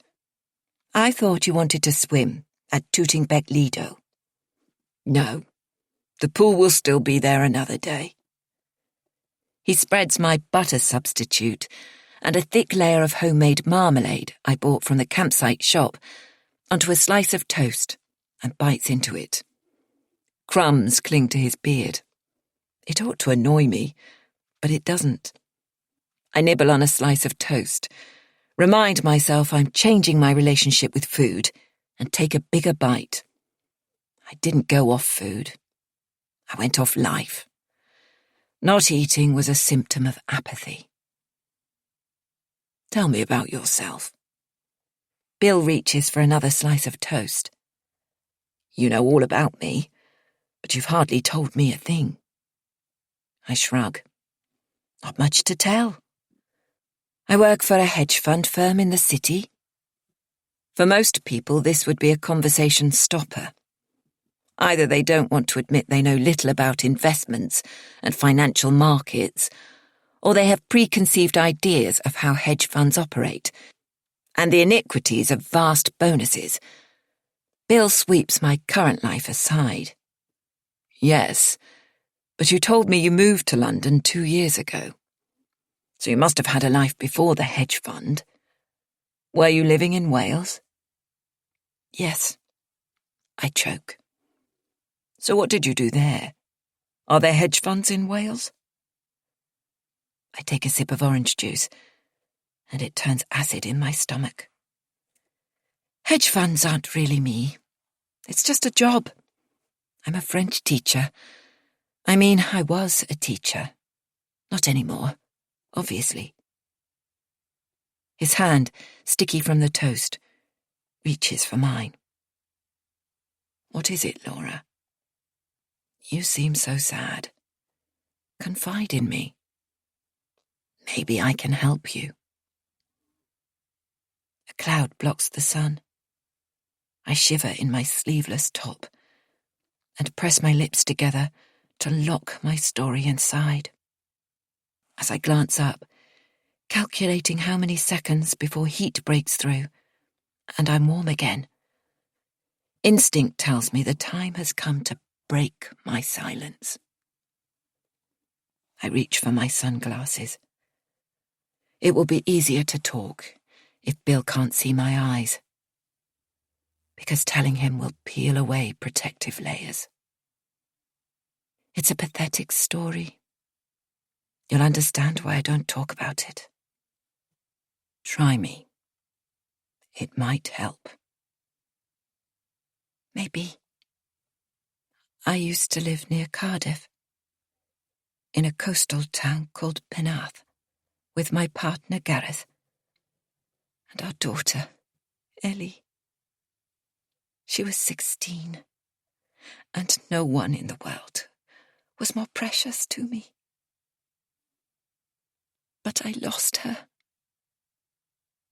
I thought you wanted to swim at Tootingbeck Lido. No, the pool will still be there another day. He spreads my butter substitute and a thick layer of homemade marmalade I bought from the campsite shop onto a slice of toast and bites into it. Crumbs cling to his beard. It ought to annoy me, but it doesn't. I nibble on a slice of toast, remind myself I'm changing my relationship with food, and take a bigger bite. I didn't go off food. I went off life. Not eating was a symptom of apathy. Tell me about yourself. Bill reaches for another slice of toast. You know all about me, but you've hardly told me a thing. I shrug. Not much to tell. I work for a hedge fund firm in the city. For most people, this would be a conversation stopper. Either they don't want to admit they know little about investments and financial markets, or they have preconceived ideas of how hedge funds operate and the iniquities of vast bonuses. Bill sweeps my current life aside. Yes, but you told me you moved to London 2 years ago. So you must have had a life before the hedge fund. Were you living in Wales? Yes. I choke. So what did you do there? Are there hedge funds in Wales? I take a sip of orange juice, and it turns acid in my stomach. Hedge funds aren't really me. It's just a job. I'm a French teacher. I mean, I was a teacher. Not anymore. Obviously. His hand, sticky from the toast, reaches for mine. What is it, Laura? You seem so sad. Confide in me. Maybe I can help you. A cloud blocks the sun. I shiver in my sleeveless top and press my lips together to lock my story inside. As I glance up, calculating how many seconds before heat breaks through, and I'm warm again. Instinct tells me the time has come to break my silence. I reach for my sunglasses. It will be easier to talk if Bill can't see my eyes, because telling him will peel away protective layers. It's a pathetic story. You'll understand why I don't talk about it. Try me. It might help. Maybe. I used to live near Cardiff, in a coastal town called Penarth, with my partner Gareth, and our daughter, Ellie. She was 16, and no one in the world was more precious to me. But I lost her,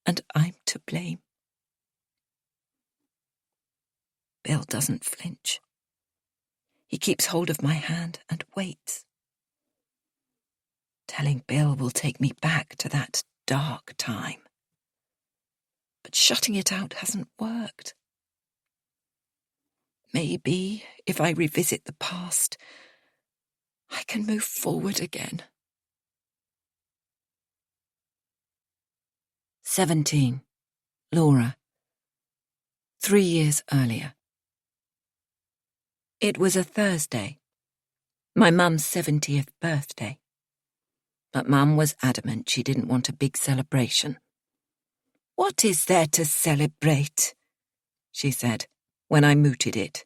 and I'm to blame. Bill doesn't flinch. He keeps hold of my hand and waits. Telling Bill will take me back to that dark time. But shutting it out hasn't worked. Maybe if I revisit the past, I can move forward again. 17. Laura. 3 years earlier. It was a Thursday, my mum's 70th birthday. But Mum was adamant she didn't want a big celebration. "What is there to celebrate?" she said, when I mooted it.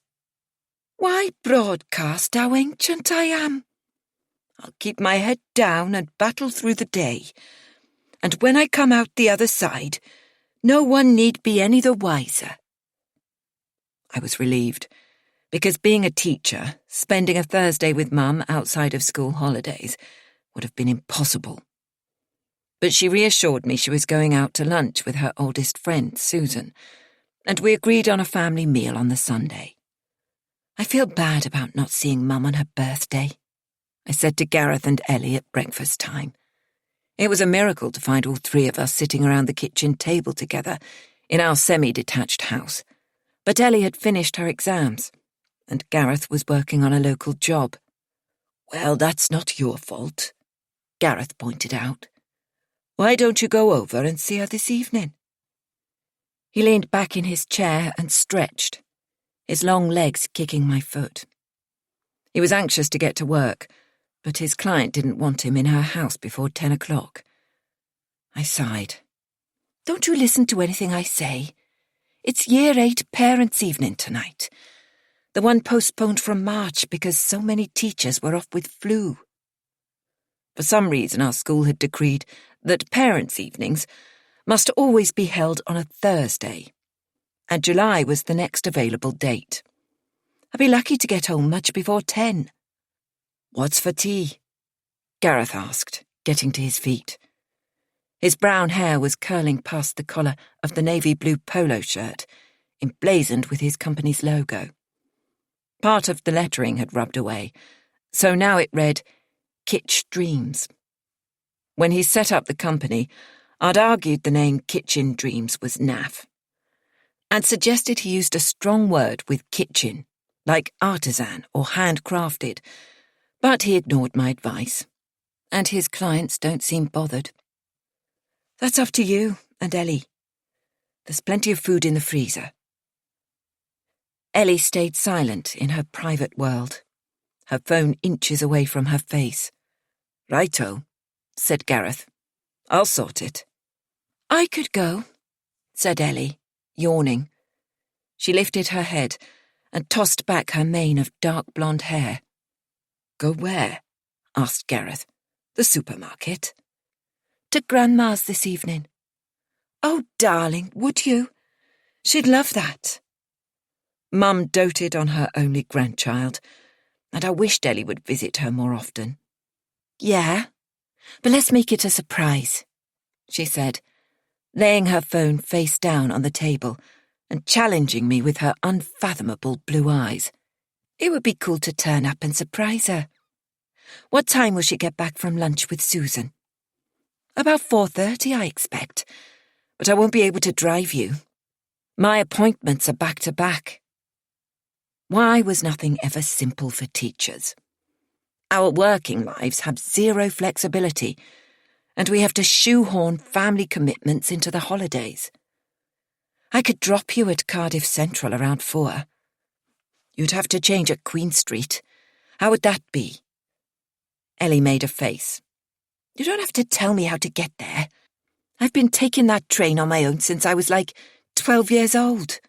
"Why broadcast how ancient I am? I'll keep my head down and battle through the day. And when I come out the other side, no one need be any the wiser." I was relieved, because being a teacher, spending a Thursday with Mum outside of school holidays would have been impossible. But she reassured me she was going out to lunch with her oldest friend, Susan, and we agreed on a family meal on the Sunday. I feel bad about not seeing Mum on her birthday. I said to Gareth and Ellie at breakfast time. It was a miracle to find all three of us sitting around the kitchen table together in our semi-detached house. But Ellie had finished her exams, and Gareth was working on a local job. "Well, that's not your fault," Gareth pointed out. "Why don't you go over and see her this evening?" He leaned back in his chair and stretched, his long legs kicking my foot. He was anxious to get to work, but his client didn't want him in her house before 10 o'clock. I sighed. "Don't you listen to anything I say? It's Year 8 Parents' Evening tonight. The one postponed from March because so many teachers were off with flu." For some reason, our school had decreed that parents' evenings must always be held on a Thursday, and July was the next available date. I'd be lucky to get home much before 10. "What's for tea?" Gareth asked, getting to his feet. His brown hair was curling past the collar of the navy blue polo shirt, emblazoned with his company's logo. Part of the lettering had rubbed away, so now it read, Kitch Dreams. When he set up the company, I'd argued the name Kitchen Dreams was naff, and suggested he used a strong word with kitchen, like artisan or handcrafted, but he ignored my advice, and his clients don't seem bothered. "That's up to you and Ellie. There's plenty of food in the freezer." Ellie stayed silent in her private world, her phone inches away from her face. "Righto," said Gareth. "I'll sort it." "I could go," said Ellie, yawning. She lifted her head and tossed back her mane of dark blonde hair. "Go where?" asked Gareth. "The supermarket?" "To Grandma's this evening." "Oh, darling, would you? She'd love that." Mum doted on her only grandchild, and I wished Ellie would visit her more often. "Yeah, but let's make it a surprise," she said, laying her phone face down on the table and challenging me with her unfathomable blue eyes. "It would be cool to turn up and surprise her. What time will she get back from lunch with Susan?" "About 4:30, I expect, but I won't be able to drive you. My appointments are back-to-back." Why was nothing ever simple for teachers? Our working lives have zero flexibility, and we have to shoehorn family commitments into the holidays. I could drop you at Cardiff Central around 4. You'd have to change at Queen Street. How would that be? Ellie made a face. "You don't have to tell me how to get there. I've been taking that train on my own since I was like 12 years old."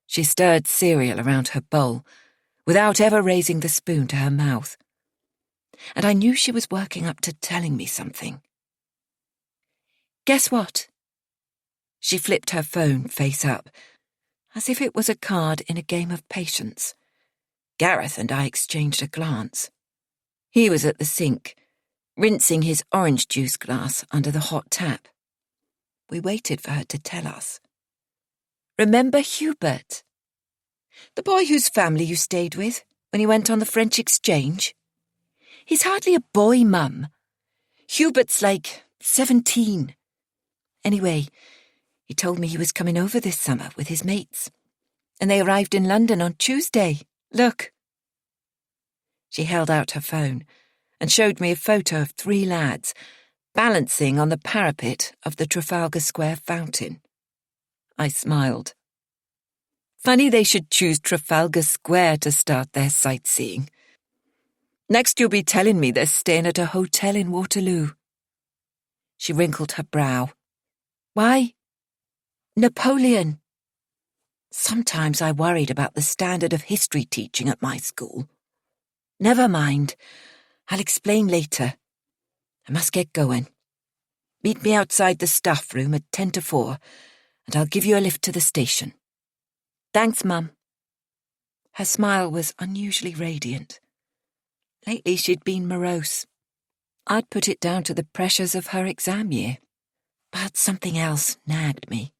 She stirred cereal around her bowl, without ever raising the spoon to her mouth. And I knew she was working up to telling me something. "Guess what?" She flipped her phone face up, as if it was a card in a game of patience. Gareth and I exchanged a glance. He was at the sink, rinsing his orange juice glass under the hot tap. We waited for her to tell us. "Remember Hubert? The boy whose family you stayed with when you went on the French exchange? He's hardly a boy, Mum. Hubert's like 17. Anyway, he told me he was coming over this summer with his mates, and they arrived in London on Tuesday. Look." She held out her phone and showed me a photo of 3 lads balancing on the parapet of the Trafalgar Square fountain. I smiled. Funny they should choose Trafalgar Square to start their sightseeing. Next you'll be telling me they're staying at a hotel in Waterloo. She wrinkled her brow. "Why?" "Napoleon. Sometimes I worried about the standard of history teaching at my school. Never mind. I'll explain later. I must get going. Meet me outside the staff room at 10 to 4, and I'll give you a lift to the station." "Thanks, Mum." Her smile was unusually radiant. Lately she'd been morose. I'd put it down to the pressures of her exam year, but something else nagged me.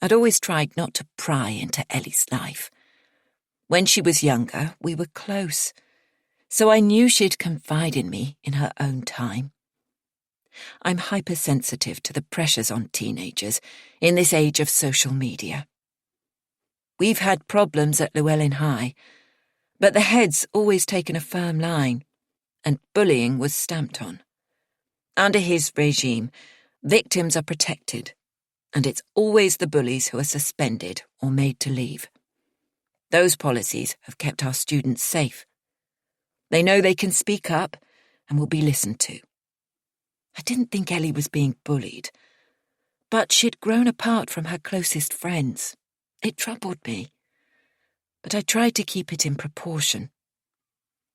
I'd always tried not to pry into Ellie's life. When she was younger, we were close, so I knew she'd confide in me in her own time. I'm hypersensitive to the pressures on teenagers in this age of social media. We've had problems at Llewellyn High, but the head's always taken a firm line, and bullying was stamped on. Under his regime, victims are protected, and it's always the bullies who are suspended or made to leave. Those policies have kept our students safe. They know they can speak up and will be listened to. I didn't think Ellie was being bullied, but she'd grown apart from her closest friends. It troubled me, but I tried to keep it in proportion.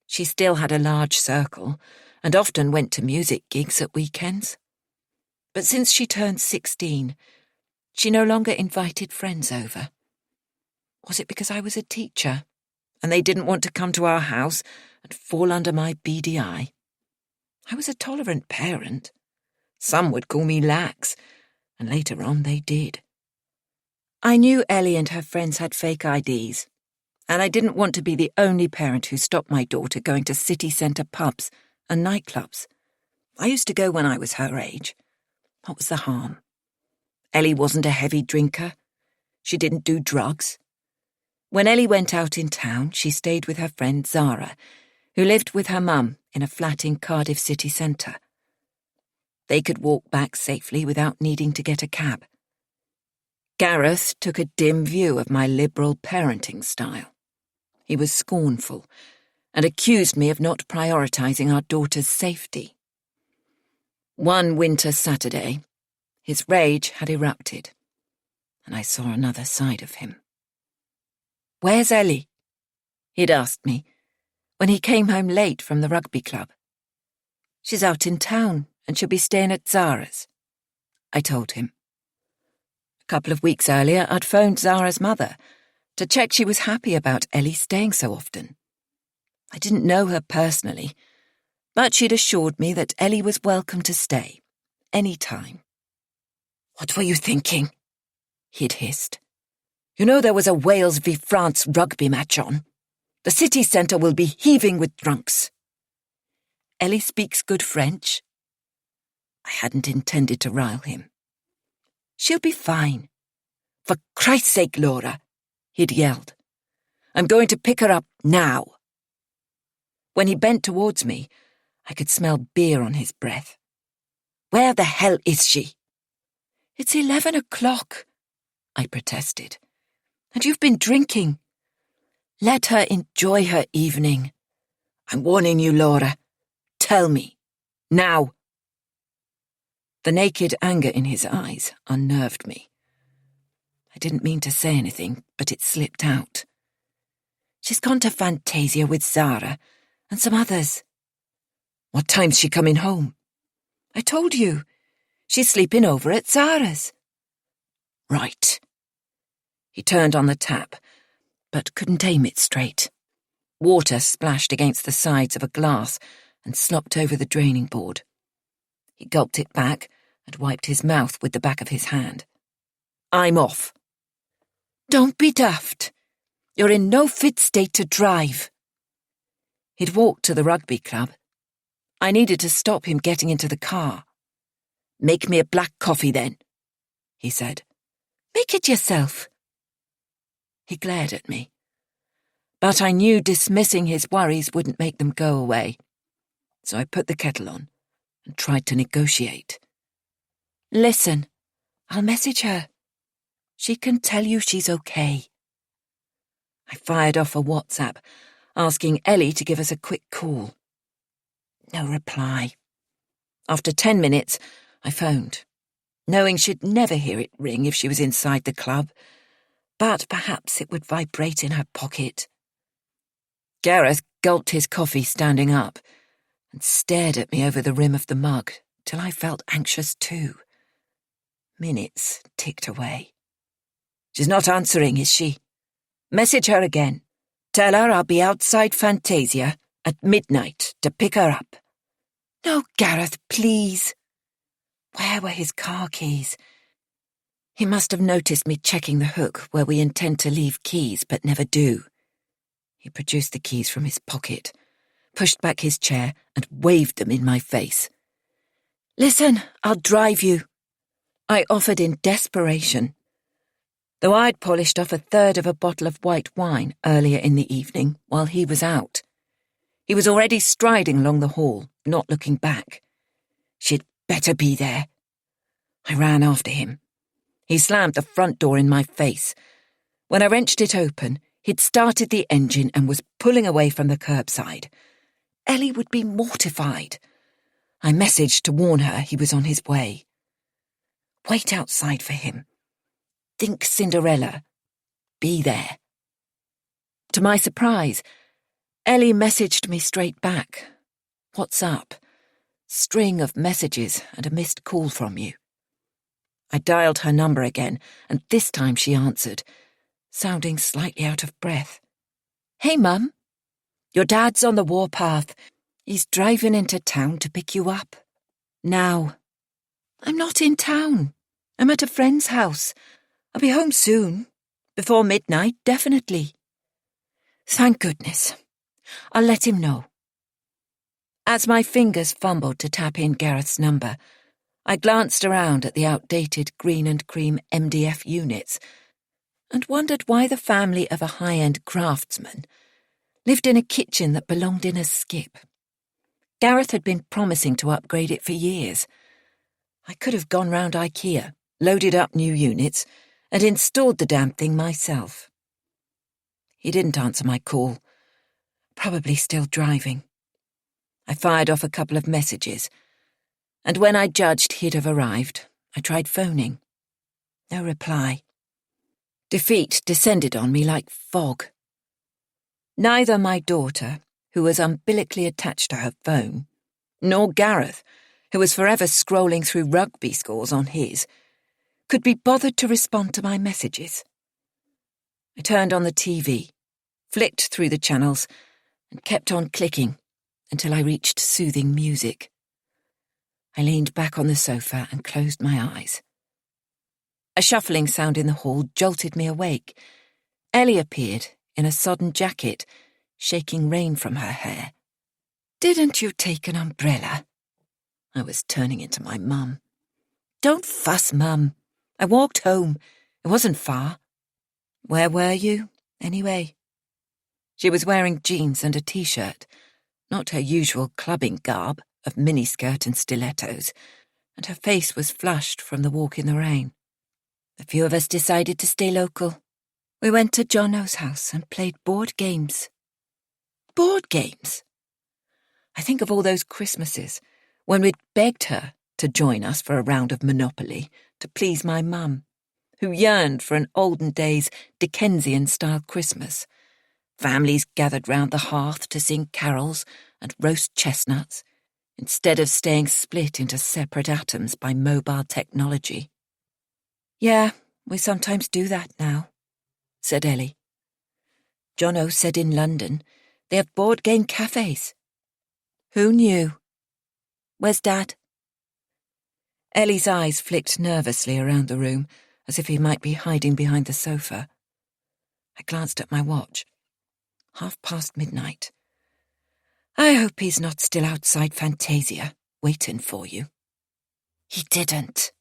She still had a large circle and often went to music gigs at weekends. But since she turned 16, she no longer invited friends over. Was it because I was a teacher and they didn't want to come to our house and fall under my beady eye? I was a tolerant parent. Some would call me lax, and later on they did. I knew Ellie and her friends had fake IDs, and I didn't want to be the only parent who stopped my daughter going to city centre pubs and nightclubs. I used to go when I was her age. What was the harm? Ellie wasn't a heavy drinker. She didn't do drugs. When Ellie went out in town, she stayed with her friend Zara, who lived with her mum in a flat in Cardiff city centre. They could walk back safely without needing to get a cab. Gareth took a dim view of my liberal parenting style. He was scornful and accused me of not prioritising our daughter's safety. One winter Saturday, his rage had erupted, and I saw another side of him. "Where's Ellie?" he'd asked me when he came home late from the rugby club. "She's out in town and she'll be staying at Zara's," I told him. A couple of weeks earlier, I'd phoned Zara's mother to check she was happy about Ellie staying so often. I didn't know her personally, but she'd assured me that Ellie was welcome to stay, any time. "What were you thinking?" he'd hissed. "You know there was a Wales v France rugby match on. The city centre will be heaving with drunks." "Ellie speaks good French." I hadn't intended to rile him. "She'll be fine." "For Christ's sake, Laura," he'd yelled. "I'm going to pick her up now." When he bent towards me, I could smell beer on his breath. "Where the hell is she?" "It's 11 o'clock, I protested. "And you've been drinking." "Let her enjoy her evening." "I'm warning you, Laura. Tell me. Now." The naked anger in his eyes unnerved me. I didn't mean to say anything, but it slipped out. "She's gone to Fantasia with Zara and some others." "What time's she coming home?" "I told you. She's sleeping over at Zara's." "Right." He turned on the tap, but couldn't aim it straight. Water splashed against the sides of a glass and slopped over the draining board. He gulped it back and wiped his mouth with the back of his hand. "I'm off." "Don't be daft. You're in no fit state to drive." He'd walked to the rugby club. I needed to stop him getting into the car. "Make me a black coffee then," he said. "Make it yourself." He glared at me, but I knew dismissing his worries wouldn't make them go away, so I put the kettle on and tried to negotiate. "Listen, I'll message her. She can tell you she's okay." I fired off a WhatsApp, asking Ellie to give us a quick call. No reply. After 10 minutes, I phoned, knowing she'd never hear it ring if she was inside the club, but perhaps it would vibrate in her pocket. Gareth gulped his coffee standing up and stared at me over the rim of the mug till I felt anxious too. Minutes ticked away. "She's not answering, is she? Message her again. Tell her I'll be outside Fantasia at midnight to pick her up." "No, Gareth, please." Where were his car keys? He must have noticed me checking the hook where we intend to leave keys but never do. He produced the keys from his pocket, pushed back his chair and waved them in my face. "Listen, I'll drive you," I offered in desperation. Though I'd polished off a third of a bottle of white wine earlier in the evening while he was out. He was already striding along the hall, not looking back. She'd better be there. I ran after him. He slammed the front door in my face. When I wrenched it open, he'd started the engine and was pulling away from the curbside. Ellie would be mortified. I messaged to warn her he was on his way. Wait outside for him. Think Cinderella. Be there. To my surprise, Ellie messaged me straight back. "What's up? String of messages and a missed call from you." I dialed her number again, and this time she answered, sounding slightly out of breath. "Hey, Mum. Your dad's on the warpath. He's driving into town to pick you up. Now." "I'm not in town. I'm at a friend's house. I'll be home soon. Before midnight, definitely." "Thank goodness. I'll let him know." As my fingers fumbled to tap in Gareth's number, I glanced around at the outdated green and cream MDF units and wondered why the family of a high-end craftsman lived in a kitchen that belonged in a skip. Gareth had been promising to upgrade it for years. I could have gone round IKEA, loaded up new units, and installed the damn thing myself. He didn't answer my call, probably still driving. I fired off a couple of messages, and when I judged he'd have arrived, I tried phoning. No reply. Defeat descended on me like fog. Neither my daughter, who was umbilically attached to her phone, nor Gareth, who was forever scrolling through rugby scores on his, could be bothered to respond to my messages. I turned on the TV, flicked through the channels, and kept on clicking until I reached soothing music. I leaned back on the sofa and closed my eyes. A shuffling sound in the hall jolted me awake. Ellie appeared in a sodden jacket, shaking rain from her hair. "Didn't you take an umbrella?" I was turning into my mum. "Don't fuss, Mum. I walked home. It wasn't far." "Where were you, anyway?" She was wearing jeans and a t-shirt, not her usual clubbing garb of miniskirt and stilettos, and her face was flushed from the walk in the rain. "A few of us decided to stay local. We went to Jono's house and played board games." Board games? I think of all those Christmases when we'd begged her to join us for a round of Monopoly to please my mum, who yearned for an olden days Dickensian-style Christmas. Families gathered round the hearth to sing carols and roast chestnuts, instead of staying split into separate atoms by mobile technology. "Yeah, we sometimes do that now," said Ellie. "Jono said in London they have board game cafes." "Who knew? Where's Dad?" Ellie's eyes flicked nervously around the room, as if he might be hiding behind the sofa. I glanced at my watch. midnight. "I hope he's not still outside Fantasia, waiting for you." "He didn't."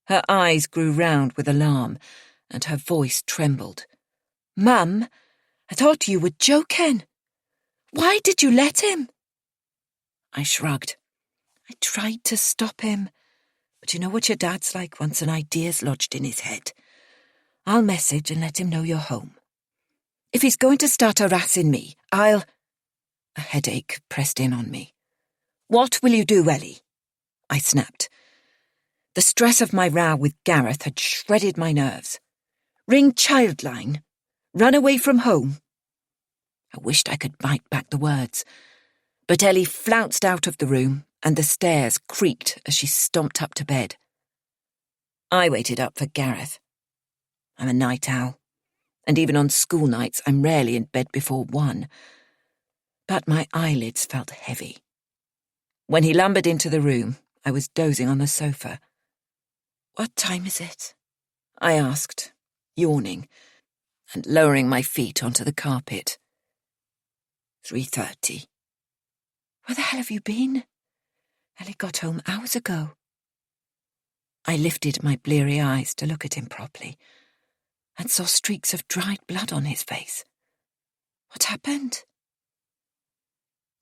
Her eyes grew round with alarm, and her voice trembled. "Mum, I thought you were joking. Why did you let him?" I shrugged. "I tried to stop him, but you know what your dad's like once an idea's lodged in his head. I'll message and let him know you're home. If he's going to start harassing me, I'll—" A headache pressed in on me. "What will you do, Ellie?" I snapped. The stress of my row with Gareth had shredded my nerves. "Ring Childline? Run away from home?" I wished I could bite back the words, but Ellie flounced out of the room and the stairs creaked as she stomped up to bed. I waited up for Gareth. I'm a night owl, and even on school nights I'm rarely in bed before 1. But my eyelids felt heavy. When he lumbered into the room, I was dozing on the sofa. "What time is it?" I asked, yawning and lowering my feet onto the carpet. 3:30. Where the hell have you been? Ellie got home hours ago. I lifted my bleary eyes to look at him properly and saw streaks of dried blood on his face. What happened?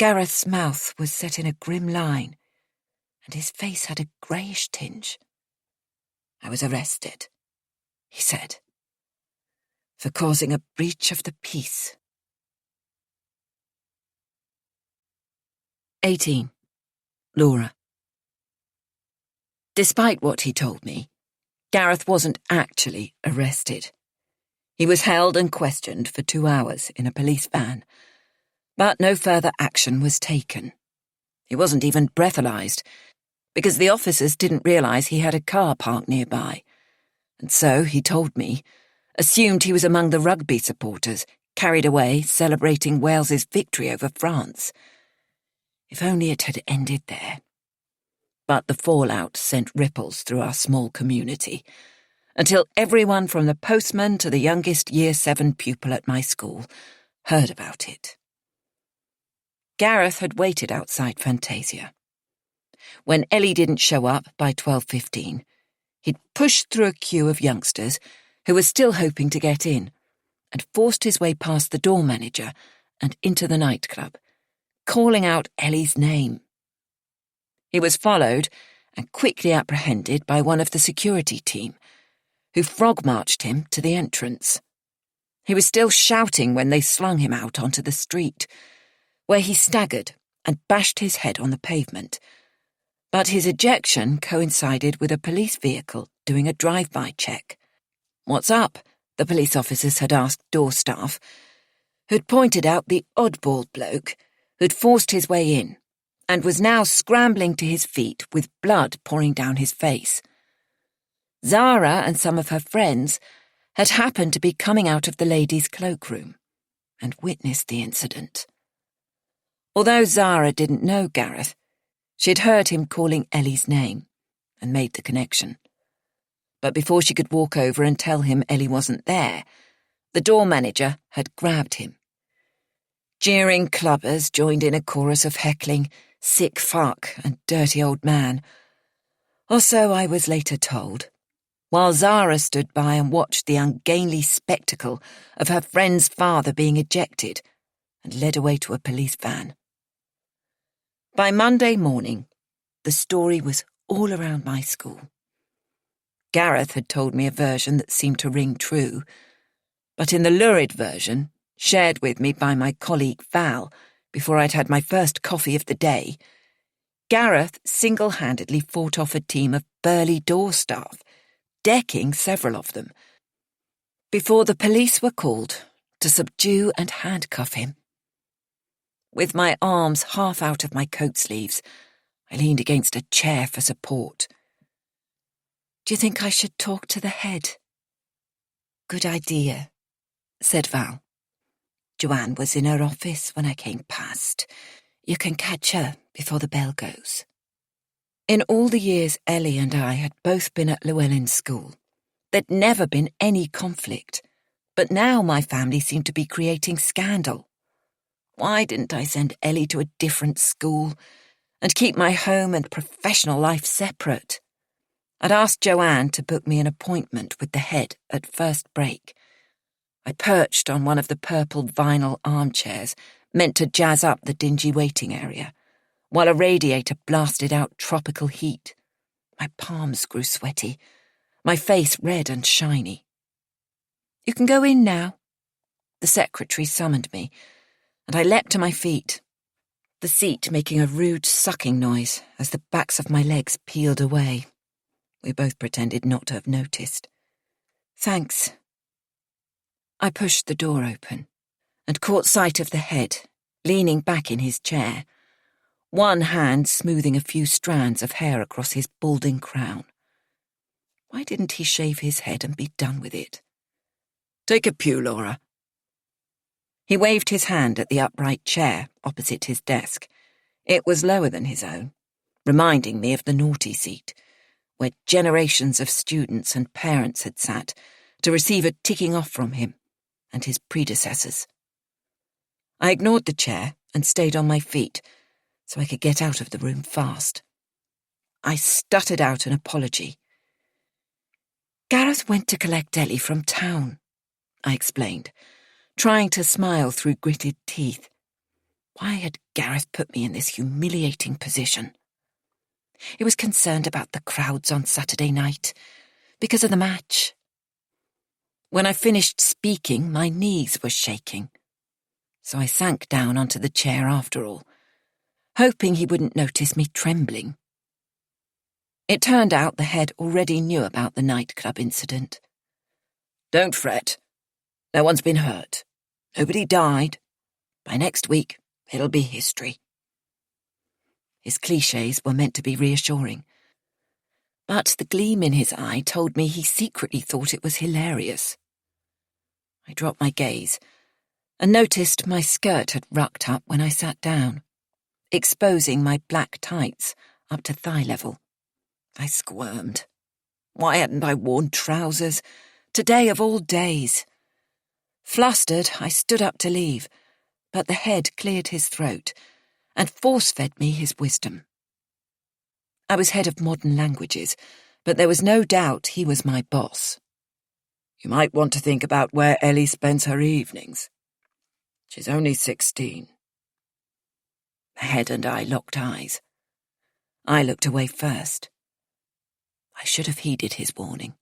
Gareth's mouth was set in a grim line, and his face had a greyish tinge. I was arrested, he said, for causing a breach of the peace. 18. Laura. Despite what he told me, Gareth wasn't actually arrested. He was held and questioned for 2 hours in a police van, but no further action was taken. He wasn't even breathalyzed, because the officers didn't realise he had a car parked nearby, and so, he told me, assumed he was among the rugby supporters carried away celebrating Wales's victory over France. If only it had ended there. But the fallout sent ripples through our small community, until everyone from the postman to the youngest Year 7 pupil at my school heard about it. Gareth had waited outside Fantasia. When Ellie didn't show up by 12:15, he'd pushed through a queue of youngsters who were still hoping to get in, and forced his way past the door manager and into the nightclub, calling out Ellie's name. He was followed and quickly apprehended by one of the security team, who frog-marched him to the entrance. He was still shouting when they slung him out onto the street, where he staggered and bashed his head on the pavement. But his ejection coincided with a police vehicle doing a drive-by check. "What's up?" the police officers had asked door staff, who'd pointed out the oddball bloke who'd forced his way in and was now scrambling to his feet with blood pouring down his face. Zara and some of her friends had happened to be coming out of the ladies' cloakroom and witnessed the incident. Although Zara didn't know Gareth, she'd heard him calling Ellie's name and made the connection. But before she could walk over and tell him Ellie wasn't there, the door manager had grabbed him. Jeering clubbers joined in a chorus of heckling, "Sick fuck" and "dirty old man." Or so I was later told, while Zara stood by and watched the ungainly spectacle of her friend's father being ejected and led away to a police van. By Monday morning, the story was all around my school. Gareth had told me a version that seemed to ring true, but in the lurid version, shared with me by my colleague Val before I'd had my first coffee of the day, Gareth single-handedly fought off a team of burly door staff, decking several of them, before the police were called to subdue and handcuff him. With my arms half out of my coat sleeves, I leaned against a chair for support. "Do you think I should talk to the head?" "Good idea," said Val. "Joanne was in her office when I came past. You can catch her before the bell goes." In all the years Ellie and I had both been at Llewellyn School, there'd never been any conflict, but now my family seemed to be creating scandal. Why didn't I send Ellie to a different school and keep my home and professional life separate? I'd asked Joanne to book me an appointment with the head at first break. I perched on one of the purple vinyl armchairs meant to jazz up the dingy waiting area, while a radiator blasted out tropical heat. My palms grew sweaty, my face red and shiny. "You can go in now." The secretary summoned me, and I leapt to my feet, the seat making a rude sucking noise as the backs of my legs peeled away. We both pretended not to have noticed. "Thanks." I pushed the door open and caught sight of the head, leaning back in his chair, one hand smoothing a few strands of hair across his balding crown. Why didn't he shave his head and be done with it? "Take a pew, Laura." He waved his hand at the upright chair opposite his desk. It was lower than his own, reminding me of the naughty seat, where generations of students and parents had sat to receive a ticking off from him and his predecessors. I ignored the chair and stayed on my feet, so I could get out of the room fast. I stuttered out an apology. Gareth went to collect Ellie from town, I explained, trying to smile through gritted teeth. Why had Gareth put me in this humiliating position? He was concerned about the crowds on Saturday night, because of the match. When I finished speaking, my knees were shaking, so I sank down onto the chair after all, hoping he wouldn't notice me trembling. It turned out the head already knew about the nightclub incident. "Don't fret. No one's been hurt. Nobody died. By next week, it'll be history." His clichés were meant to be reassuring, but the gleam in his eye told me he secretly thought it was hilarious. I dropped my gaze and noticed my skirt had rucked up when I sat down, exposing my black tights up to thigh level. I squirmed. Why hadn't I worn trousers? Today of all days. Flustered, I stood up to leave, but the head cleared his throat and force-fed me his wisdom. I was head of modern languages, but there was no doubt he was my boss. "You might want to think about where Ellie spends her evenings. She's only 16. The head and I locked eyes. I looked away first. I should have heeded his warning,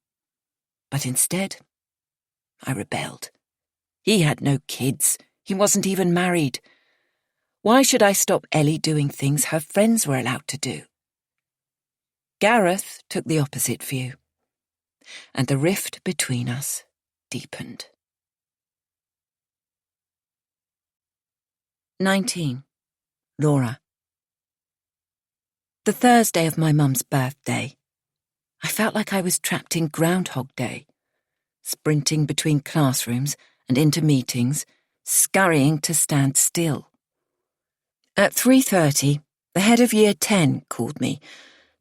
but instead, I rebelled. He had no kids. He wasn't even married. Why should I stop Ellie doing things her friends were allowed to do? Gareth took the opposite view, and the rift between us deepened. 19. Laura. The Thursday of my mum's birthday, I felt like I was trapped in Groundhog Day, sprinting between classrooms and into meetings, scurrying to stand still. At 3:30, the head of Year 10 called me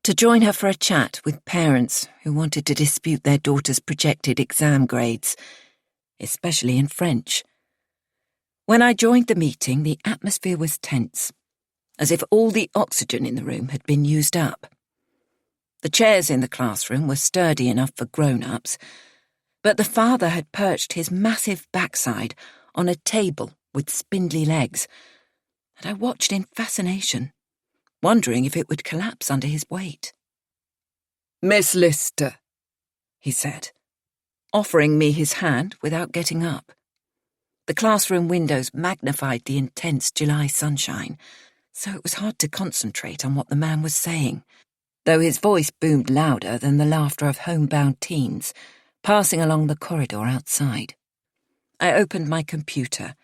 to join her for a chat with parents who wanted to dispute their daughter's projected exam grades, especially in French. When I joined the meeting, the atmosphere was tense, as if all the oxygen in the room had been used up. The chairs in the classroom were sturdy enough for grown-ups, but the father had perched his massive backside on a table with spindly legs, and I watched in fascination, wondering if it would collapse under his weight. "Miss Lister," he said, offering me his hand without getting up. The classroom windows magnified the intense July sunshine, so it was hard to concentrate on what the man was saying, though his voice boomed louder than the laughter of homebound teens passing along the corridor outside. I opened my computer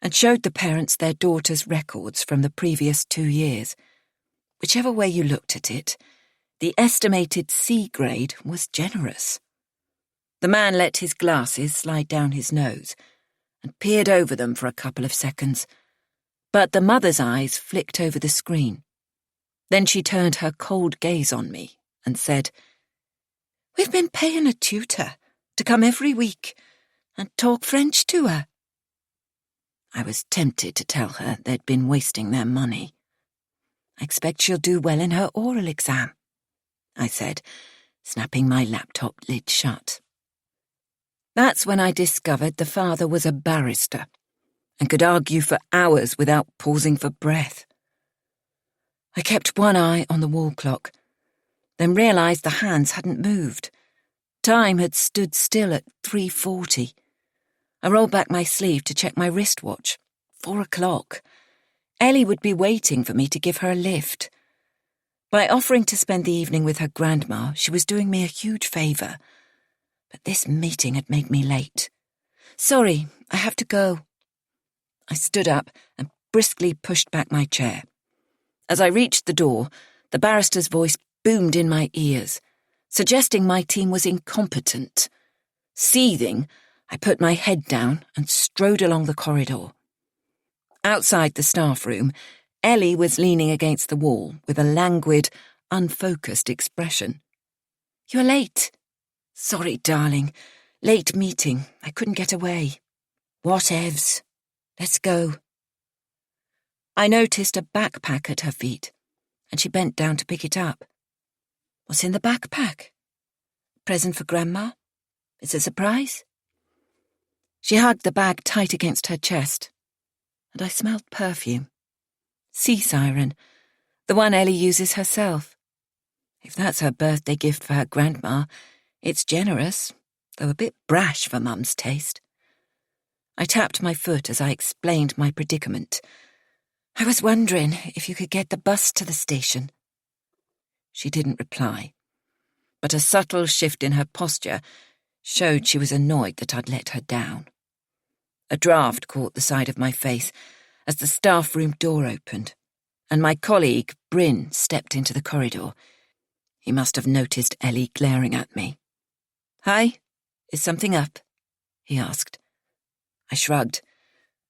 and showed the parents their daughter's records from the previous 2 years. Whichever way you looked at it, the estimated C grade was generous. The man let his glasses slide down his nose and peered over them for a couple of seconds, but the mother's eyes flicked over the screen. Then she turned her cold gaze on me and said, "We've been paying a tutor to come every week and talk French to her." I was tempted to tell her they'd been wasting their money. "I expect she'll do well in her oral exam," I said, snapping my laptop lid shut. That's when I discovered the father was a barrister and could argue for hours without pausing for breath. I kept one eye on the wall clock, then realised the hands hadn't moved. Time had stood still at 3:40. I rolled back my sleeve to check my wristwatch. 4 o'clock. Ellie would be waiting for me to give her a lift. By offering to spend the evening with her grandma, she was doing me a huge favour. But this meeting had made me late. "Sorry, I have to go." I stood up and briskly pushed back my chair. As I reached the door, the barrister's voice boomed in my ears, suggesting my team was incompetent. Seething, I put my head down and strode along the corridor. Outside the staff room, Ellie was leaning against the wall with a languid, unfocused expression. "You're late." "Sorry, darling. Late meeting. I couldn't get away." "Whatevs. Let's go." I noticed a backpack at her feet, and she bent down to pick it up. What's in the backpack? Present for Grandma? It's a surprise? She hugged the bag tight against her chest, and I smelled perfume. Sea siren, the one Ellie uses herself. If that's her birthday gift for her grandma, it's generous, though a bit brash for Mum's taste. I tapped my foot as I explained my predicament. I was wondering if you could get the bus to the station. She didn't reply, but a subtle shift in her posture showed she was annoyed that I'd let her down. A draft caught the side of my face as the staff room door opened, and my colleague, Bryn, stepped into the corridor. He must have noticed Ellie glaring at me. "Hi, is something up?" he asked. I shrugged.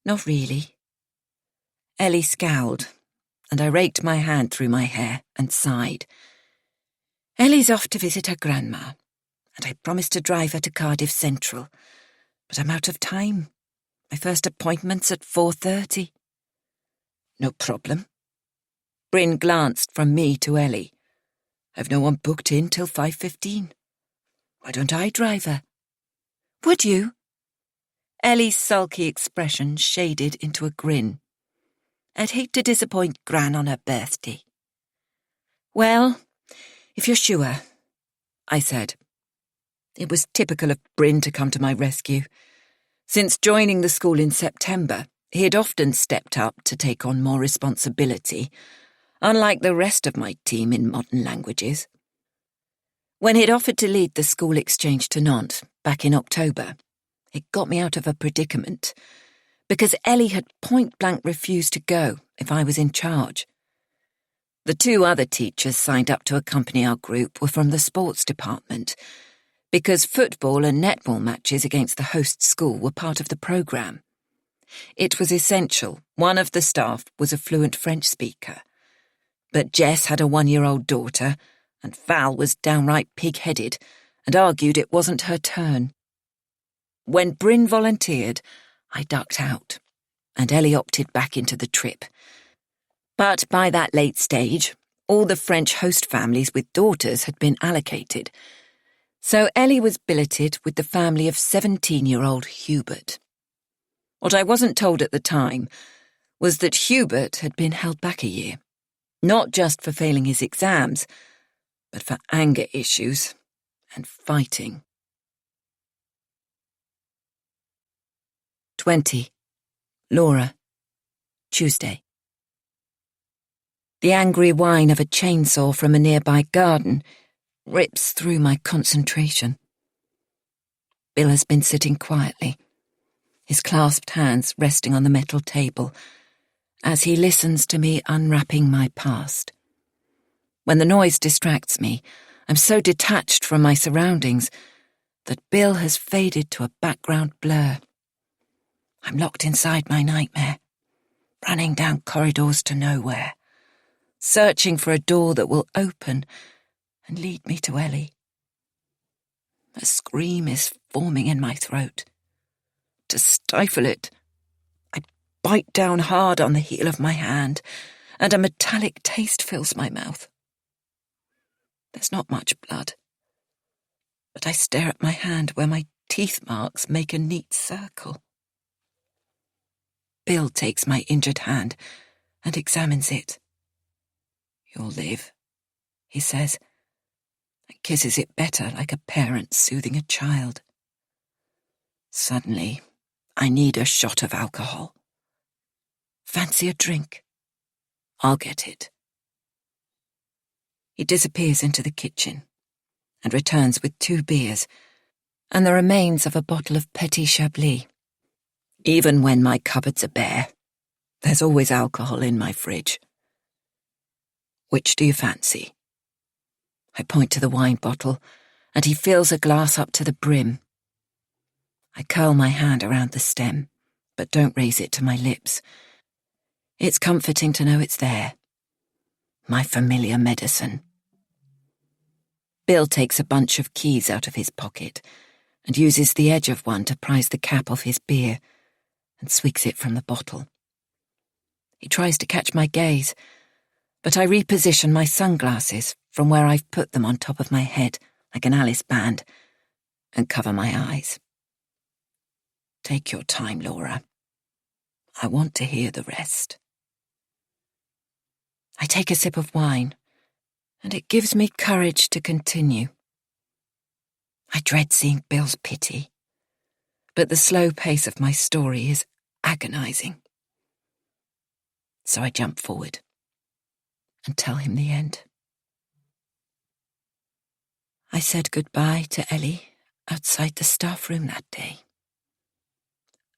"Not really." Ellie scowled, and I raked my hand through my hair and sighed. Ellie's off to visit her grandma, and I promised to drive her to Cardiff Central, but I'm out of time. My first appointment's at 4:30. "No problem." Bryn glanced from me to Ellie. "I've no one booked in till 5:15. Why don't I drive her?" "Would you?" Ellie's sulky expression shaded into a grin. "I'd hate to disappoint Gran on her birthday." "Well, if you're sure," I said. It was typical of Bryn to come to my rescue. Since joining the school in September, he had often stepped up to take on more responsibility, unlike the rest of my team in modern languages. When he'd offered to lead the school exchange to Nantes back in October, it got me out of a predicament, because Ellie had point-blank refused to go if I was in charge. The two other teachers signed up to accompany our group were from the sports department, because football and netball matches against the host school were part of the programme. It was essential one of the staff was a fluent French speaker, but Jess had a 1-year-old daughter, and Val was downright pig-headed and argued it wasn't her turn. When Bryn volunteered, I ducked out, and Ellie opted back into the trip. But by that late stage, all the French host families with daughters had been allocated, so Ellie was billeted with the family of 17-year-old Hubert. What I wasn't told at the time was that Hubert had been held back a year, not just for failing his exams, but for anger issues and fighting. 20. Laura. Tuesday. The angry whine of a chainsaw from a nearby garden rips through my concentration. Bill has been sitting quietly, his clasped hands resting on the metal table, as he listens to me unwrapping my past. When the noise distracts me, I'm so detached from my surroundings that Bill has faded to a background blur. I'm locked inside my nightmare, running down corridors to nowhere, searching for a door that will open and lead me to Ellie. A scream is forming in my throat. To stifle it, I bite down hard on the heel of my hand, and a metallic taste fills my mouth. There's not much blood, but I stare at my hand where my teeth marks make a neat circle. Bill takes my injured hand and examines it. "You'll live," he says, and kisses it better like a parent soothing a child. Suddenly, I need a shot of alcohol. "Fancy a drink?" "I'll get it." He disappears into the kitchen and returns with 2 beers and the remains of a bottle of Petit Chablis. Even when my cupboards are bare, there's always alcohol in my fridge. "Which do you fancy?" I point to the wine bottle, and he fills a glass up to the brim. I curl my hand around the stem, but don't raise it to my lips. It's comforting to know it's there. My familiar medicine. Bill takes a bunch of keys out of his pocket and uses the edge of one to prise the cap off his beer and swigs it from the bottle. He tries to catch my gaze, but I reposition my sunglasses from where I've put them on top of my head, like an Alice band, and cover my eyes. Take your time, Laura. I want to hear the rest. I take a sip of wine, and it gives me courage to continue. I dread seeing Bill's pity, but the slow pace of my story is agonizing. So I jump forward and tell him the end. I said goodbye to Ellie outside the staff room that day,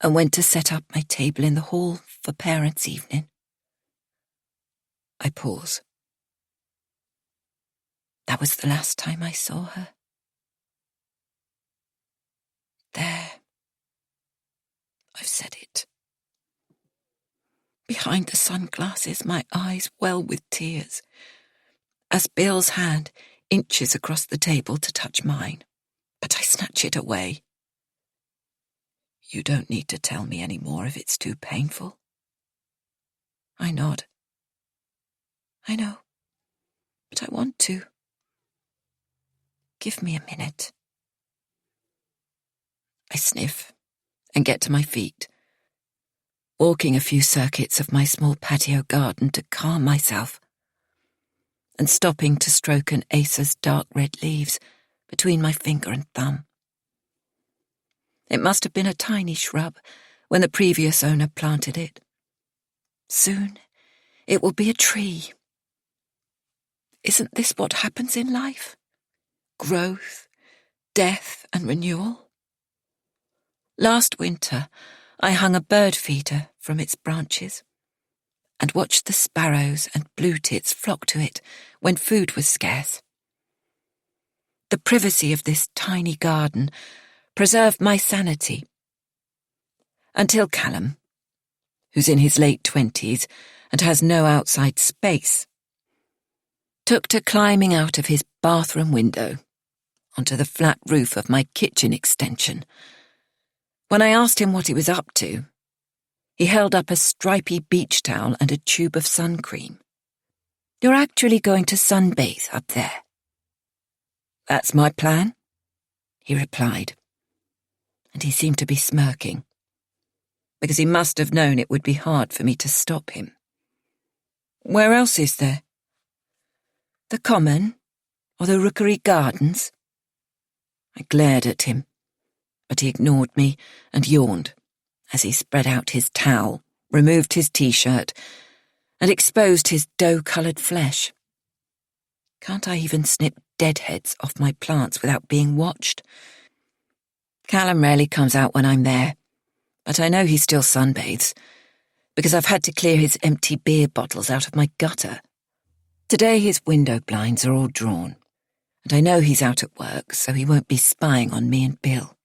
and went to set up my table in the hall for parents' evening. I pause. That was the last time I saw her. There. I've said it. Behind the sunglasses, my eyes well with tears, as Bill's hand inches across the table to touch mine, but I snatch it away. You don't need to tell me any more if it's too painful. I nod. I know, but I want to. Give me a minute. I sniff and get to my feet, walking a few circuits of my small patio garden to calm myself, and stopping to stroke an acer's dark red leaves between my finger and thumb. It must have been a tiny shrub when the previous owner planted it. Soon it will be a tree. Isn't this what happens in life? Growth, death, and renewal? Last winter, I hung a bird feeder from its branches and watched the sparrows and blue tits flock to it when food was scarce. The privacy of this tiny garden preserved my sanity until Callum, who's in his late 20s and has no outside space, took to climbing out of his bathroom window onto the flat roof of my kitchen extension. When I asked him what he was up to, he held up a stripy beach towel and a tube of sun cream. You're actually going to sunbathe up there? That's my plan, he replied, and he seemed to be smirking, because he must have known it would be hard for me to stop him. Where else is there? The Common, or the Rookery Gardens? I glared at him, but he ignored me and yawned as he spread out his towel, removed his t-shirt, and exposed his dough-coloured flesh. Can't I even snip deadheads off my plants without being watched? Callum rarely comes out when I'm there, but I know he still sunbathes, because I've had to clear his empty beer bottles out of my gutter. Today his window blinds are all drawn, and I know he's out at work, so he won't be spying on me and Bill.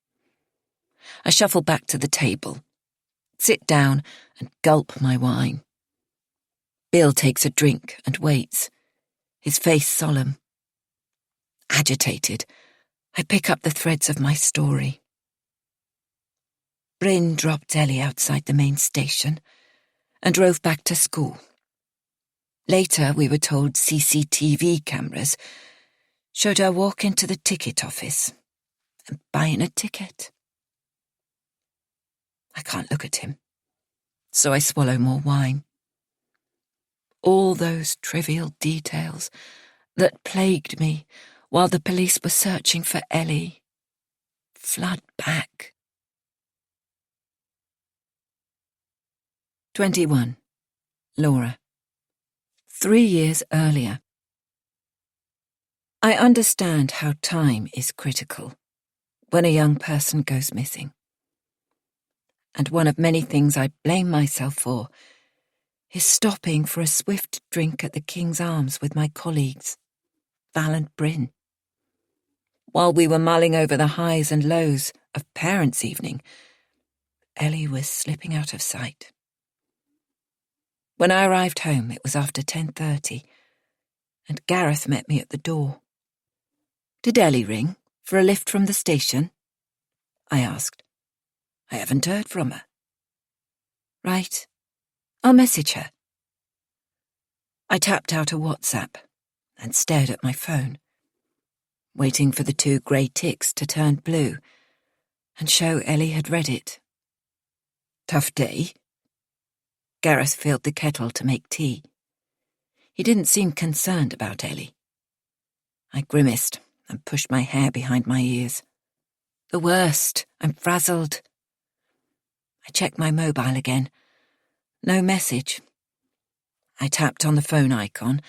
I shuffle back to the table, sit down and gulp my wine. Bill takes a drink and waits, his face solemn. Agitated, I pick up the threads of my story. Bryn dropped Ellie outside the main station and drove back to school. Later, we were told CCTV cameras showed her walk into the ticket office and buying a ticket. I can't look at him, so I swallow more wine. All those trivial details that plagued me while the police were searching for Ellie flood back. 21. Laura. 3 years earlier. I understand how time is critical when a young person goes missing. And one of many things I blame myself for is stopping for a swift drink at the King's Arms with my colleagues, Val and Bryn. While we were mulling over the highs and lows of parents' evening, Ellie was slipping out of sight. When I arrived home, it was after 10:30, and Gareth met me at the door. Did Ellie ring for a lift from the station? I asked. I haven't heard from her. Right, I'll message her. I tapped out a WhatsApp and stared at my phone, waiting for the 2 grey ticks to turn blue and show Ellie had read it. Tough day? Gareth filled the kettle to make tea. He didn't seem concerned about Ellie. I grimaced and pushed my hair behind my ears. The worst. I'm frazzled. I checked my mobile again. No message. I tapped on the phone icon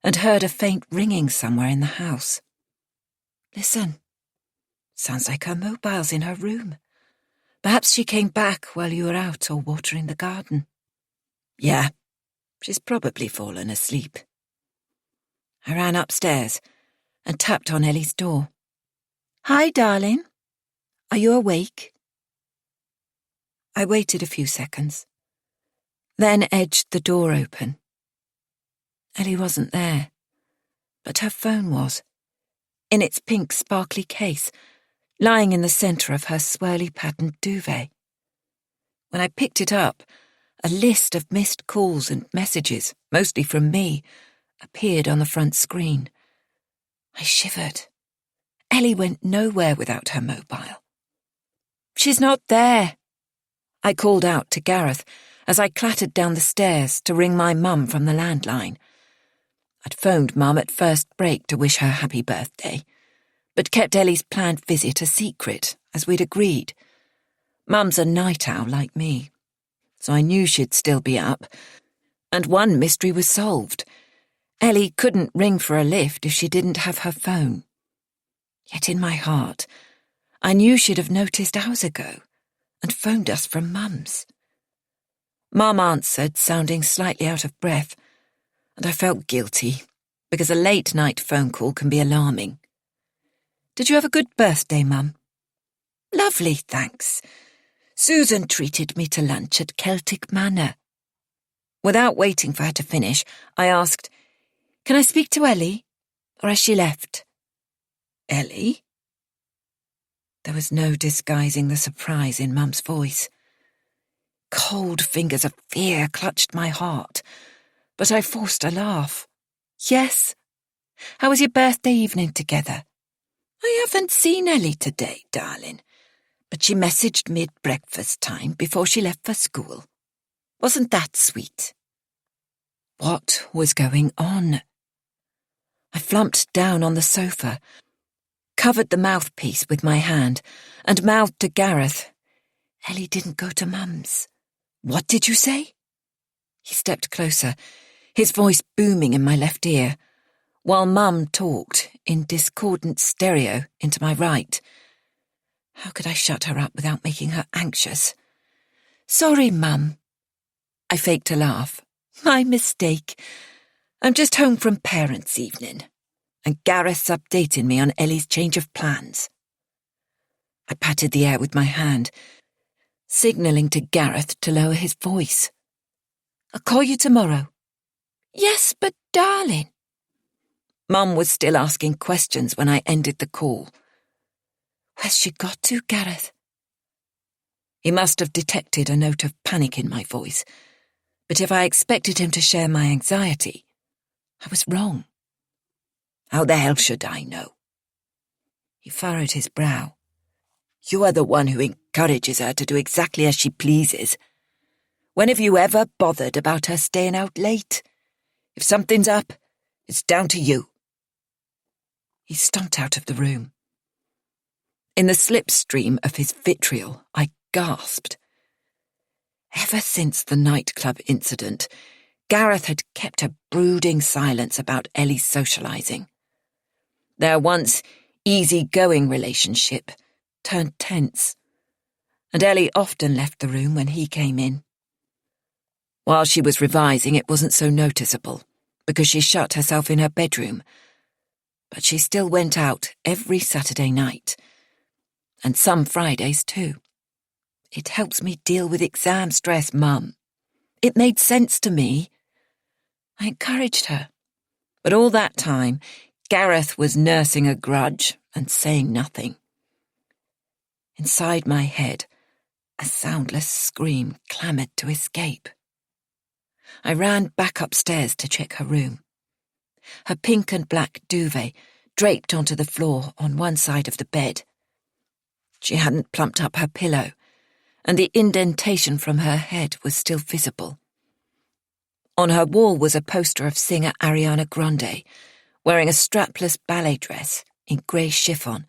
and heard a faint ringing somewhere in the house. Listen. Sounds like her mobile's in her room. Perhaps she came back while you were out or watering the garden. Yeah, she's probably fallen asleep. I ran upstairs and tapped on Ellie's door. Hi, darling. Are you awake? I waited a few seconds, then edged the door open. Ellie wasn't there, but her phone was, in its pink sparkly case, lying in the centre of her swirly patterned duvet. When I picked it up, a list of missed calls and messages, mostly from me, appeared on the front screen. I shivered. Ellie went nowhere without her mobile. She's not there, I called out to Gareth as I clattered down the stairs to ring my mum from the landline. I'd phoned Mum at first break to wish her happy birthday, but kept Ellie's planned visit a secret, as we'd agreed. Mum's a night owl like me, so I knew she'd still be up, and one mystery was solved. Ellie couldn't ring for a lift if she didn't have her phone. Yet in my heart, I knew she'd have noticed hours ago and phoned us from Mum's. Mum answered, sounding slightly out of breath, and I felt guilty, because a late-night phone call can be alarming. Did you have a good birthday, Mum? Lovely, thanks. Susan treated me to lunch at Celtic Manor. Without waiting for her to finish, I asked, Can I speak to Ellie, or has she left? Ellie? There was no disguising the surprise in Mum's voice. Cold fingers of fear clutched my heart, but I forced a laugh. Yes. How was your birthday evening together? I haven't seen Ellie today, darling, but she messaged me at breakfast time before she left for school. Wasn't that sweet? What was going on? I flumped down on the sofa, covered the mouthpiece with my hand, and mouthed to Gareth, Ellie didn't go to Mum's. What did you say? He stepped closer, his voice booming in my left ear, while Mum talked in discordant stereo into my right. How could I shut her up without making her anxious? Sorry, Mum. I faked a laugh. My mistake. I'm just home from parents' evening, and Gareth's updating me on Ellie's change of plans. I patted the air with my hand, signalling to Gareth to lower his voice. I'll call you tomorrow. Yes, but darling. Mum was still asking questions when I ended the call. Where's she got to, Gareth? He must have detected a note of panic in my voice, but if I expected him to share my anxiety, I was wrong. How the hell should I know? He furrowed his brow. You are the one who encourages her to do exactly as she pleases. When have you ever bothered about her staying out late? If something's up, it's down to you. He stomped out of the room. In the slipstream of his vitriol, I gasped. Ever since the nightclub incident, Gareth had kept a brooding silence about Ellie's socialising. Their once easy-going relationship turned tense, and Ellie often left the room when he came in. While she was revising, it wasn't so noticeable, because she shut herself in her bedroom, but she still went out every Saturday night, and some Fridays too. It helps me deal with exam stress, Mum. It made sense to me. I encouraged her, but all that time, Gareth was nursing a grudge and saying nothing. Inside my head, a soundless scream clamoured to escape. I ran back upstairs to check her room. Her pink and black duvet draped onto the floor on one side of the bed. She hadn't plumped up her pillow, and the indentation from her head was still visible. On her wall was a poster of singer Ariana Grande, wearing a strapless ballet dress in grey chiffon,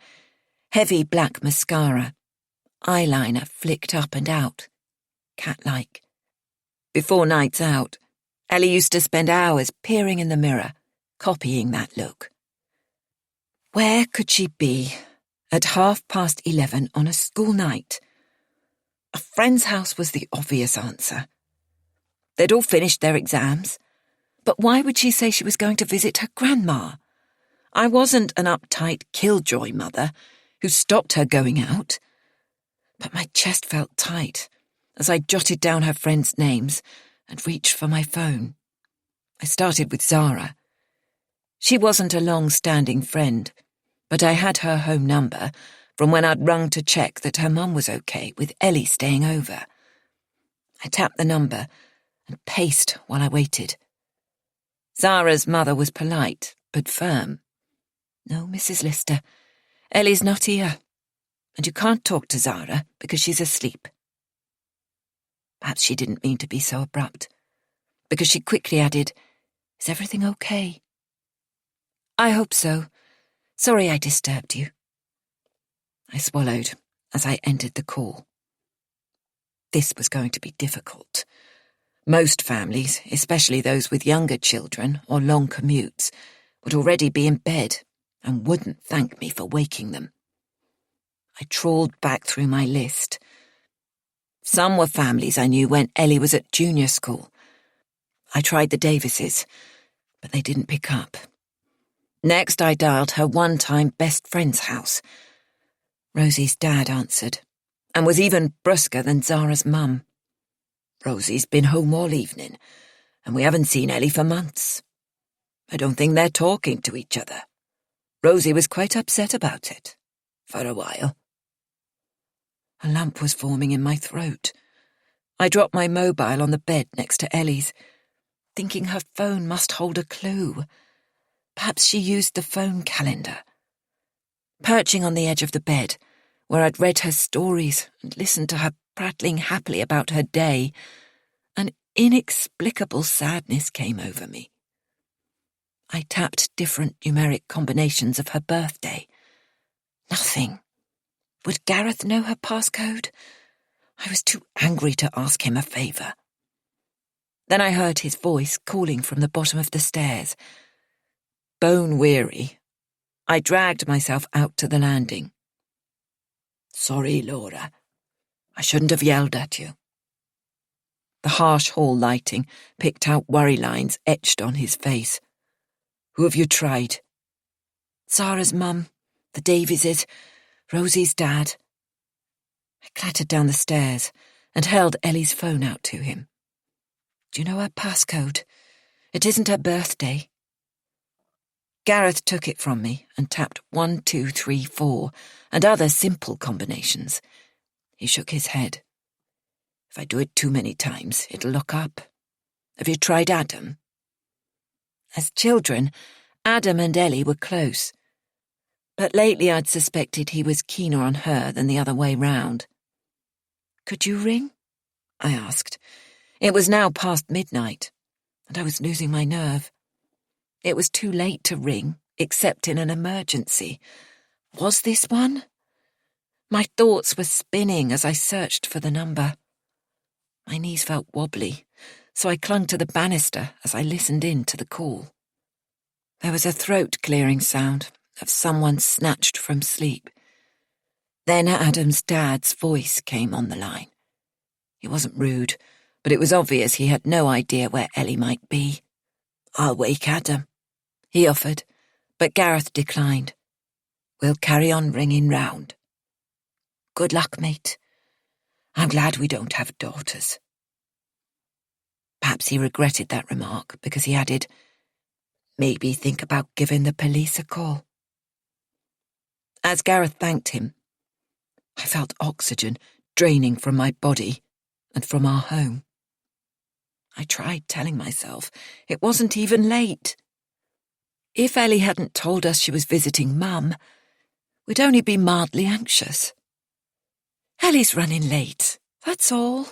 heavy black mascara, eyeliner flicked up and out, cat-like. Before nights out, Ellie used to spend hours peering in the mirror, copying that look. Where could she be at 11:30 on a school night? A friend's house was the obvious answer. They'd all finished their exams, but why would she say she was going to visit her grandma? I wasn't an uptight killjoy mother who stopped her going out. But my chest felt tight as I jotted down her friends' names and reached for my phone. I started with Zara. She wasn't a long-standing friend, but I had her home number from when I'd rung to check that her mum was okay with Ellie staying over. I tapped the number and paced while I waited. Zara's mother was polite, but firm. "No, Mrs. Lister, Ellie's not here, and you can't talk to Zara because she's asleep." Perhaps she didn't mean to be so abrupt, because she quickly added, "Is everything okay?" "I hope so. Sorry I disturbed you." I swallowed as I entered the call. This was going to be difficult. Most families, especially those with younger children or long commutes, would already be in bed and wouldn't thank me for waking them. I trawled back through my list. Some were families I knew when Ellie was at junior school. I tried the Davises, but they didn't pick up. Next, I dialed her one-time best friend's house. Rosie's dad answered, and was even brusquer than Zara's mum. "Rosie's been home all evening, and we haven't seen Ellie for months. I don't think they're talking to each other. Rosie was quite upset about it, for a while." A lump was forming in my throat. I dropped my mobile on the bed next to Ellie's, thinking her phone must hold a clue. Perhaps she used the phone calendar. Perching on the edge of the bed, where I'd read her stories and listened to her prattling happily about her day, an inexplicable sadness came over me. I tapped different numeric combinations of her birthday. Nothing. Would Gareth know her passcode? I was too angry to ask him a favour. Then I heard his voice calling from the bottom of the stairs. Bone-weary, I dragged myself out to the landing. "Sorry, Laura. I shouldn't have yelled at you." The harsh hall lighting picked out worry lines etched on his face. "Who have you tried?" "Zara's mum, the Davises, Rosie's dad." I clattered down the stairs and held Ellie's phone out to him. "Do you know her passcode? It isn't her birthday." Gareth took it from me and tapped 1, 2, 3, 4 and other simple combinations. He shook his head. "If I do it too many times, it'll look up. Have you tried Adam?" As children, Adam and Ellie were close, but lately I'd suspected he was keener on her than the other way round. "Could you ring?" I asked. It was now past midnight, and I was losing my nerve. It was too late to ring, except in an emergency. Was this one? My thoughts were spinning as I searched for the number. My knees felt wobbly, so I clung to the banister as I listened in to the call. There was a throat-clearing sound of someone snatched from sleep. Then Adam's dad's voice came on the line. He wasn't rude, but it was obvious he had no idea where Ellie might be. "I'll wake Adam," he offered, but Gareth declined. "We'll carry on ringing round." "Good luck, mate. I'm glad we don't have daughters." Perhaps he regretted that remark because he added, "Maybe think about giving the police a call." As Gareth thanked him, I felt oxygen draining from my body and from our home. I tried telling myself it wasn't even late. If Ellie hadn't told us she was visiting Mum, we'd only be mildly anxious. Ellie's running late, that's all.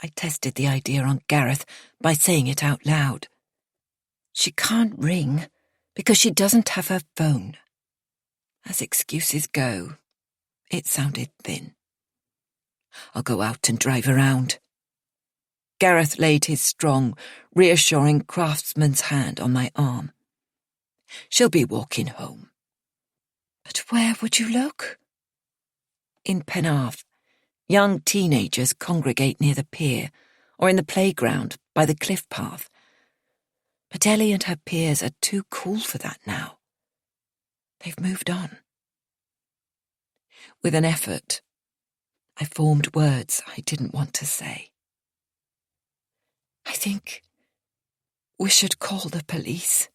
I tested the idea on Gareth by saying it out loud. She can't ring because she doesn't have her phone. As excuses go, it sounded thin. I'll go out and drive around. Gareth laid his strong, reassuring craftsman's hand on my arm. She'll be walking home. But where would you look? In Penarth, young teenagers congregate near the pier or in the playground by the cliff path. But Ellie and her peers are too cool for that now. They've moved on. With an effort, I formed words I didn't want to say. I think we should call the police.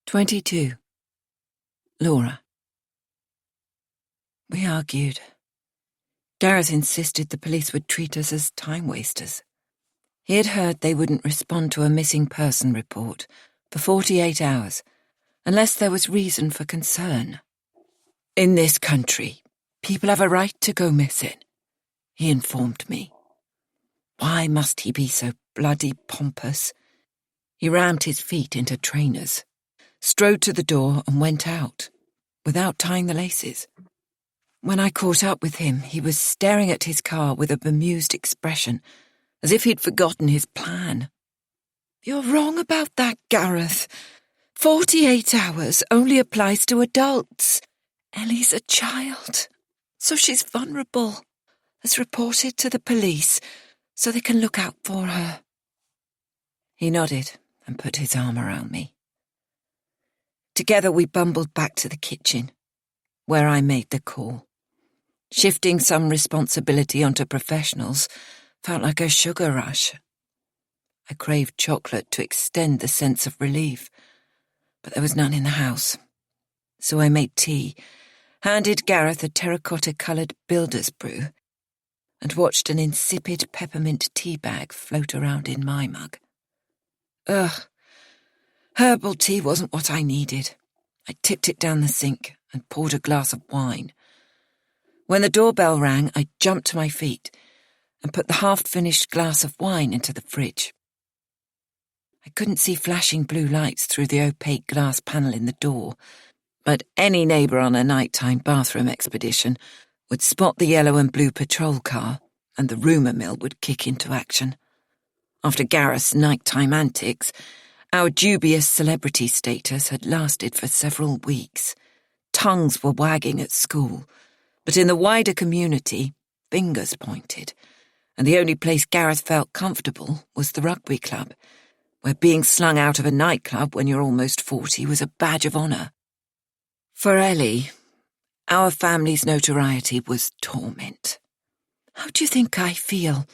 22. Laura. We argued. Gareth insisted the police would treat us as time wasters. He had heard they wouldn't respond to a missing person report for 48 hours unless there was reason for concern. In this country, people have a right to go missing, he informed me. Why must he be so bloody pompous? He rammed his feet into trainers, strode to the door and went out, without tying the laces. When I caught up with him, he was staring at his car with a bemused expression, as if he'd forgotten his plan. You're wrong about that, Gareth. 48 hours only applies to adults. Ellie's a child, so she's vulnerable. Has reported to the police so they can look out for her. He nodded and put his arm around me. Together we bumbled back to the kitchen, where I made the call. Shifting some responsibility onto professionals felt like a sugar rush. I craved chocolate to extend the sense of relief, but there was none in the house. So I made tea, handed Gareth a terracotta-coloured builder's brew, and watched an insipid peppermint tea bag float around in my mug. Ugh, herbal tea wasn't what I needed. I tipped it down the sink and poured a glass of wine. When the doorbell rang, I jumped to my feet and put the half-finished glass of wine into the fridge. I couldn't see flashing blue lights through the opaque glass panel in the door, but any neighbour on a nighttime bathroom expedition would spot the yellow and blue patrol car, and the rumour mill would kick into action. After Gareth's nighttime antics, our dubious celebrity status had lasted for several weeks. Tongues were wagging at school, but in the wider community, fingers pointed, and the only place Gareth felt comfortable was the rugby club, where being slung out of a nightclub when you're almost 40 was a badge of honour. For Ellie, our family's notoriety was torment. How do you think I feel?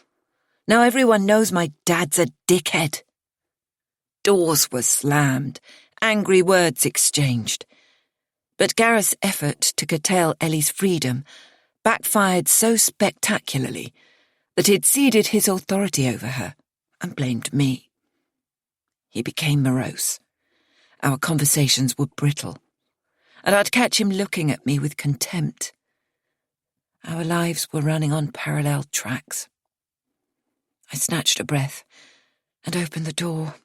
Now everyone knows my dad's a dickhead. Doors were slammed, angry words exchanged. But Gareth's effort to curtail Ellie's freedom backfired so spectacularly that he'd ceded his authority over her and blamed me. He became morose. Our conversations were brittle, and I'd catch him looking at me with contempt. Our lives were running on parallel tracks. I snatched a breath and opened the door.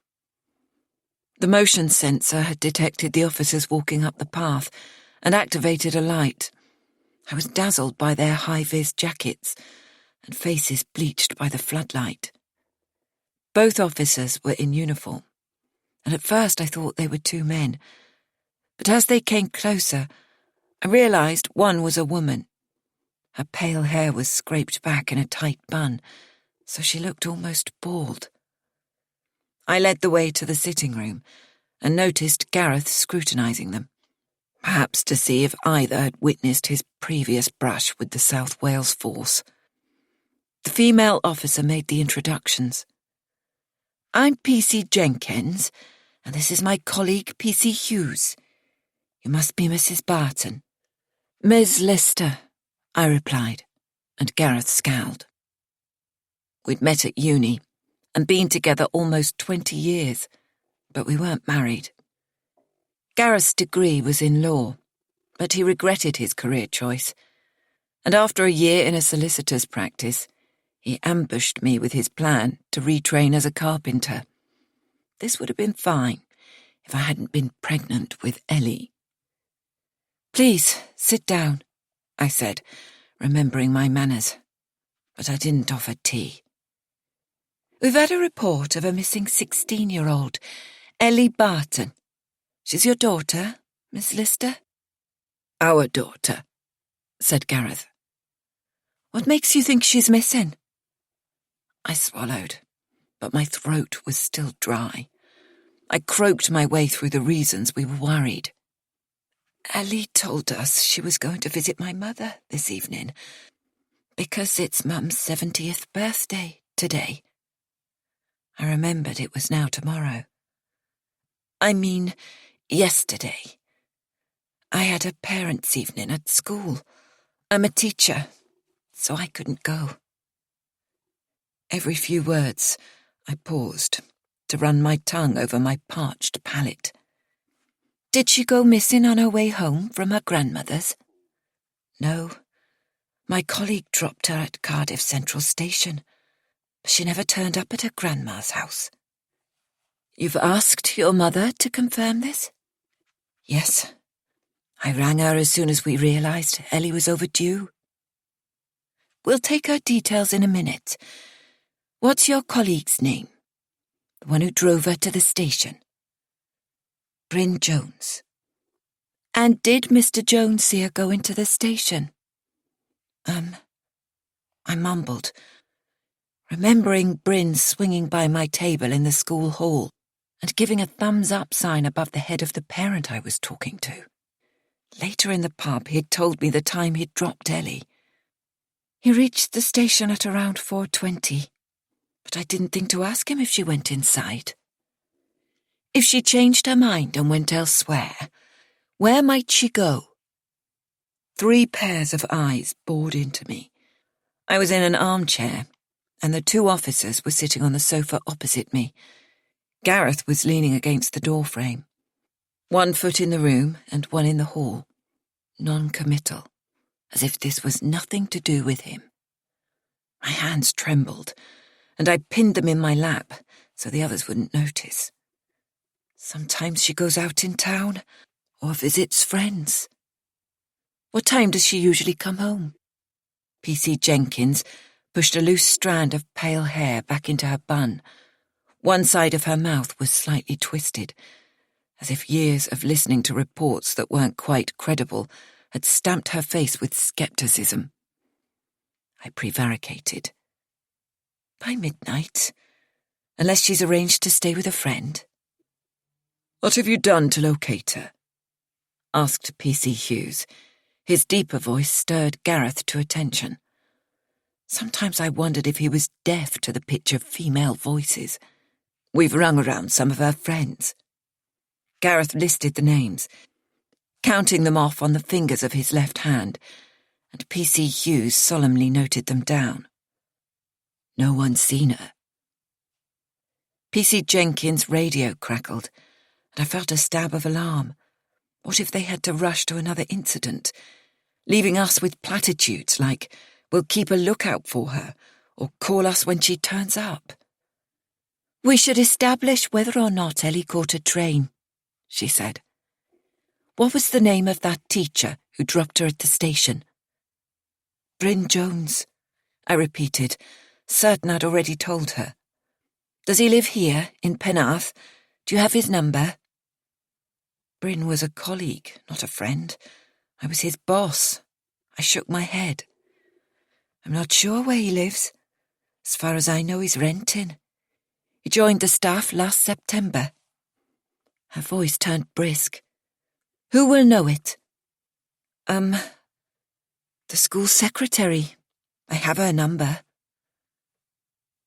The motion sensor had detected the officers walking up the path and activated a light. I was dazzled by their high-vis jackets and faces bleached by the floodlight. Both officers were in uniform, and at first I thought they were two men. But as they came closer, I realised one was a woman. Her pale hair was scraped back in a tight bun, so she looked almost bald. I led the way to the sitting room and noticed Gareth scrutinising them, perhaps to see if either had witnessed his previous brush with the South Wales Force. The female officer made the introductions. I'm PC Jenkins, and this is my colleague PC Hughes. You must be Mrs. Barton. Ms. Lister, I replied. and Gareth scowled. We'd met at uni and been together almost 20 years, but we weren't married. Gareth's degree was in law, but he regretted his career choice, and after a year in a solicitor's practice, he ambushed me with his plan to retrain as a carpenter. This would have been fine if I hadn't been pregnant with Ellie. "Please, sit down," I said, remembering my manners, but I didn't offer tea. "We've had a report of a missing 16-year-old, Ellie Barton. She's your daughter, Miss Lister?" "Our daughter," said Gareth. "What makes you think she's missing?" I swallowed, but my throat was still dry. I croaked my way through the reasons we were worried. "Ellie told us she was going to visit my mother this evening, because it's Mum's 70th birthday today." I remembered it was now tomorrow. "I mean, yesterday. I had a parents' evening at school. I'm a teacher, so I couldn't go." Every few words, I paused to run my tongue over my parched palate. "Did she go missing on her way home from her grandmother's?" "No. My colleague dropped her at Cardiff Central Station, but she never turned up at her grandma's house." "You've asked your mother to confirm this?" "Yes. I rang her as soon as we realised Ellie was overdue." "We'll take her details in a minute. What's your colleague's name? The one who drove her to the station?" "Bryn Jones." "And did Mr. Jones see her go into the station?" I mumbled, remembering Bryn swinging by my table in the school hall and giving a thumbs-up sign above the head of the parent I was talking to. Later in the pub, he'd told me the time he'd dropped Ellie. He reached the station at around 4:20, but I didn't think to ask him if she went inside. If she changed her mind and went elsewhere, where might she go? 3 pairs of eyes bored into me. I was in an armchair, and the 2 officers were sitting on the sofa opposite me. Gareth was leaning against the doorframe, 1 foot in the room and 1 in the hall, non-committal, as if this was nothing to do with him. My hands trembled, and I pinned them in my lap so the others wouldn't notice. Sometimes she goes out in town or visits friends. What time does she usually come home? PC Jenkins pushed a loose strand of pale hair back into her bun. One side of her mouth was slightly twisted, as if years of listening to reports that weren't quite credible had stamped her face with skepticism. I prevaricated. By midnight, unless she's arranged to stay with a friend. "What have you done to locate her?" asked PC Hughes. His deeper voice stirred Gareth to attention. Sometimes I wondered if he was deaf to the pitch of female voices. "We've rung around some of her friends." Gareth listed the names, counting them off on the fingers of his left hand, and PC Hughes solemnly noted them down. "No one's seen her." PC Jenkins' radio crackled, and I felt a stab of alarm. What if they had to rush to another incident, leaving us with platitudes like, "We'll keep a lookout for her," or "Call us when she turns up"? "We should establish whether or not Ellie caught a train," she said. "What was the name of that teacher who dropped her at the station?" "Bryn Jones," I repeated, certain I'd already told her. "Does he live here, in Penarth? Do you have his number?" Bryn was a colleague, not a friend. I was his boss. I shook my head. "I'm not sure where he lives. As far as I know, he's renting. He joined the staff last September." Her voice turned brisk. "Who will know it?" The school secretary. I have her number."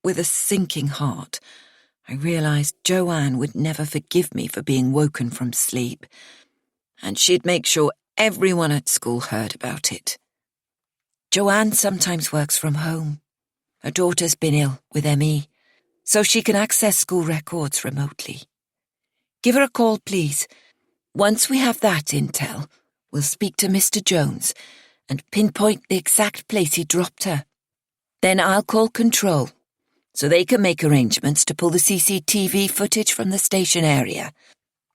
With a sinking heart, I realised Joanne would never forgive me for being woken from sleep, and she'd make sure everyone at school heard about it. Joanne sometimes works from home. Her daughter's been ill with ME, so she can access school records remotely. Give her a call, please. Once we have that intel, we'll speak to Mr. Jones and pinpoint the exact place he dropped her. Then I'll call control, so they can make arrangements to pull the CCTV footage from the station area.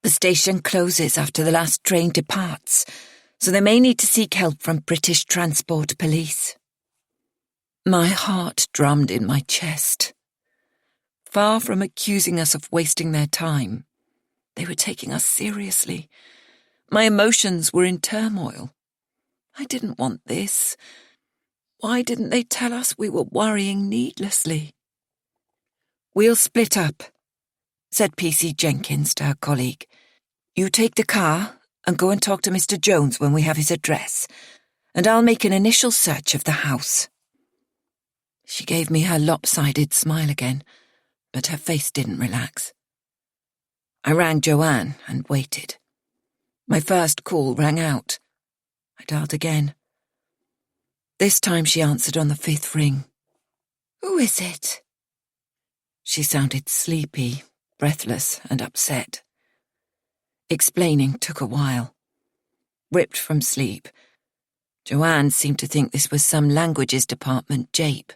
The station closes after the last train departs, so they may need to seek help from British Transport Police. My heart drummed in my chest. Far from accusing us of wasting their time, they were taking us seriously. My emotions were in turmoil. I didn't want this. Why didn't they tell us we were worrying needlessly? "We'll split up," said PC Jenkins to her colleague. "You take the car and go and talk to Mr. Jones when we have his address, and I'll make an initial search of the house." She gave me her lopsided smile again, but her face didn't relax. I rang Joanne and waited. My first call rang out. I dialed again. This time she answered on the 5th ring. "Who is it?" She sounded sleepy, breathless, and upset. Explaining took a while. Ripped from sleep, Joanne seemed to think this was some languages department jape,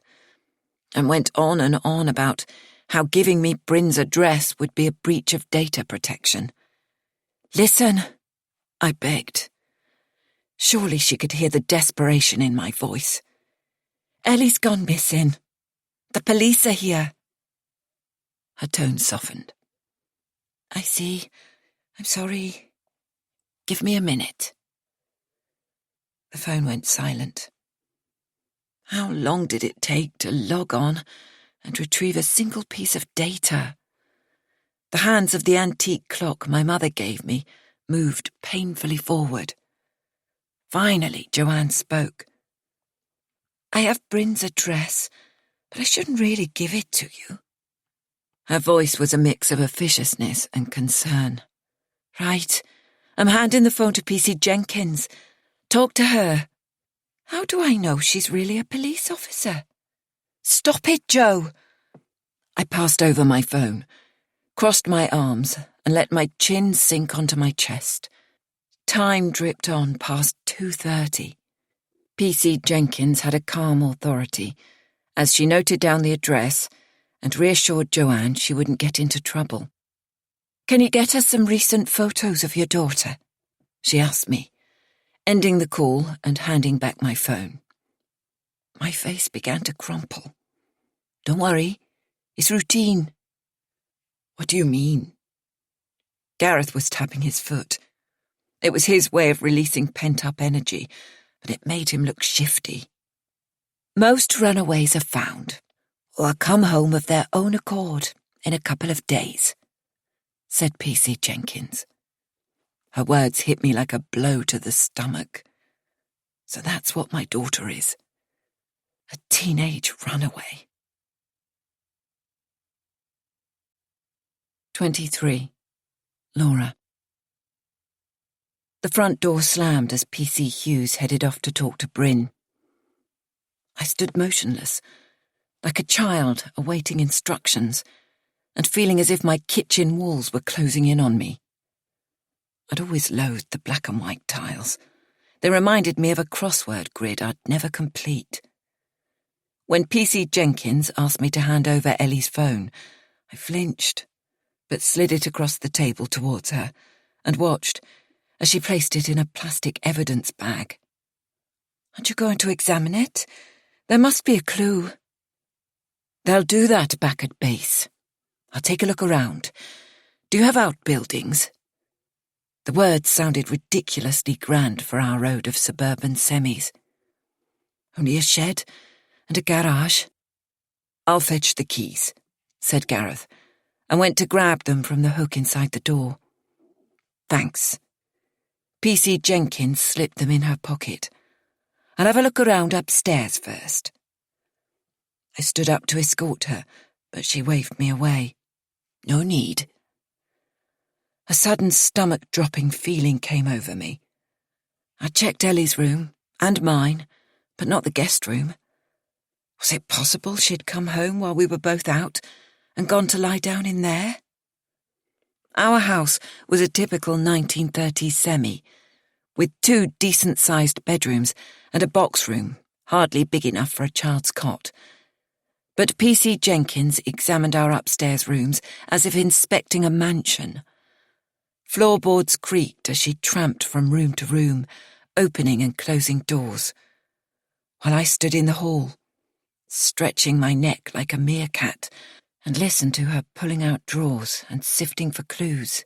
and went on and on about how giving me Bryn's address would be a breach of data protection. "Listen," I begged. Surely she could hear the desperation in my voice. "Ellie's gone missing. The police are here." Her tone softened. "I see. I'm sorry. Give me a minute." The phone went silent. How long did it take to log on and retrieve a single piece of data? The hands of the antique clock my mother gave me moved painfully forward. Finally, Joanne spoke. "I have Bryn's address, but I shouldn't really give it to you." Her voice was a mix of officiousness and concern. "Right, I'm handing the phone to PC Jenkins. Talk to her." "How do I know she's really a police officer?" "Stop it, Joe!" I passed over my phone, crossed my arms, and let my chin sink onto my chest. Time dripped on past 2:30. PC Jenkins had a calm authority, as she noted down the address and reassured Joanne she wouldn't get into trouble. "Can you get us some recent photos of your daughter?" she asked me, ending the call and handing back my phone. My face began to crumple. "Don't worry, it's routine." "What do you mean?" Gareth was tapping his foot. It was his way of releasing pent-up energy, but it made him look shifty. "Most runaways are found, or come home of their own accord in a couple of days," said PC Jenkins. Her words hit me like a blow to the stomach. So that's what my daughter is. A teenage runaway. 23. Laura. The front door slammed as PC Hughes headed off to talk to Bryn. I stood motionless, like a child awaiting instructions, and feeling as if my kitchen walls were closing in on me. I'd always loathed the black and white tiles. They reminded me of a crossword grid I'd never complete. When PC Jenkins asked me to hand over Ellie's phone, I flinched, but slid it across the table towards her and watched as she placed it in a plastic evidence bag. "Aren't you going to examine it? There must be a clue." "They'll do that back at base. I'll take a look around. Do you have outbuildings?" The words sounded ridiculously grand for our road of suburban semis. "Only a shed and a garage." "I'll fetch the keys," said Gareth, and went to grab them from the hook inside the door. "Thanks." PC Jenkins slipped them in her pocket. "I'll have a look around upstairs first." I stood up to escort her, but she waved me away. "No need." A sudden stomach-dropping feeling came over me. I checked Ellie's room, and mine, but not the guest room. Was it possible she'd come home while we were both out and gone to lie down in there? Our house was a typical 1930s semi, with 2 decent-sized bedrooms and a box room, hardly big enough for a child's cot. But P.C. Jenkins examined our upstairs rooms as if inspecting a mansion. Floorboards creaked as she tramped from room to room, opening and closing doors, while I stood in the hall, stretching my neck like a meerkat, and listened to her pulling out drawers and sifting for clues.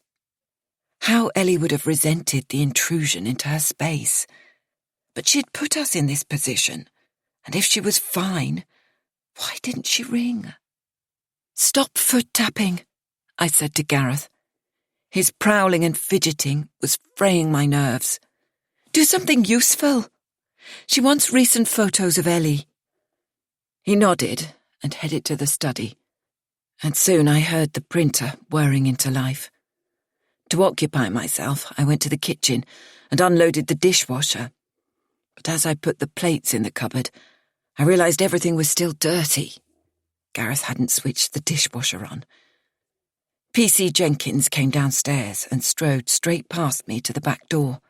How Ellie would have resented the intrusion into her space. But she'd put us in this position, and if she was fine, why didn't she ring? "Stop foot-tapping," I said to Gareth. His prowling and fidgeting was fraying my nerves. "Do something useful. She wants recent photos of Ellie." He nodded and headed to the study, and soon I heard the printer whirring into life. To occupy myself, I went to the kitchen and unloaded the dishwasher. But as I put the plates in the cupboard, I realised everything was still dirty. Gareth hadn't switched the dishwasher on. P.C. Jenkins came downstairs and strode straight past me to the back door.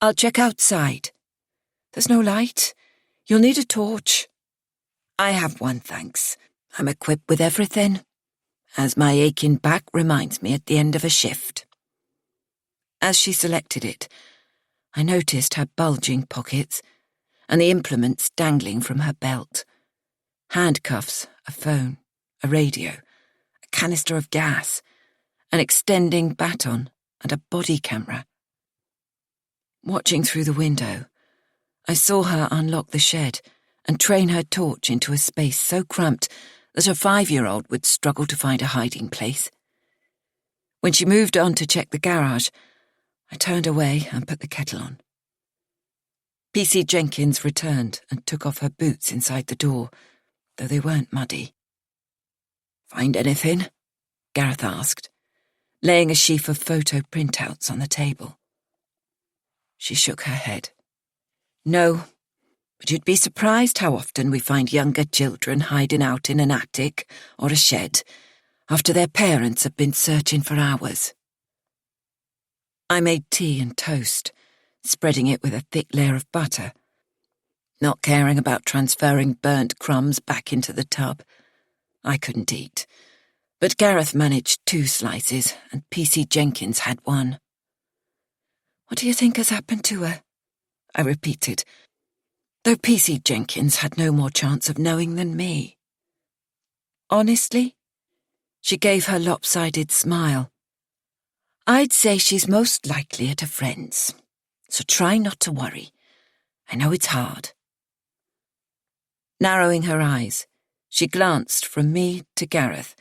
"I'll check outside." "There's no light. You'll need a torch." "I have one, thanks. I'm equipped with everything, as my aching back reminds me at the end of a shift." As she selected it, I noticed her bulging pockets and the implements dangling from her belt. Handcuffs, a phone, a radio, a canister of gas, an extending baton, and a body camera. Watching through the window, I saw her unlock the shed and train her torch into a space so cramped that a 5-year-old would struggle to find a hiding place. When she moved on to check the garage, I turned away and put the kettle on. P.C. Jenkins returned and took off her boots inside the door, though they weren't muddy. "Find anything?" Gareth asked, laying a sheaf of photo printouts on the table. She shook her head. "No, but you'd be surprised how often we find younger children hiding out in an attic or a shed after their parents have been searching for hours." I made tea and toast, spreading it with a thick layer of butter, not caring about transferring burnt crumbs back into the tub. I couldn't eat, but Gareth managed 2 slices and P.C. Jenkins had 1. "What do you think has happened to her?" I repeated, though P.C. Jenkins had no more chance of knowing than me. "Honestly?" She gave her lopsided smile. "I'd say she's most likely at a friend's, so try not to worry. I know it's hard." Narrowing her eyes, she glanced from me to Gareth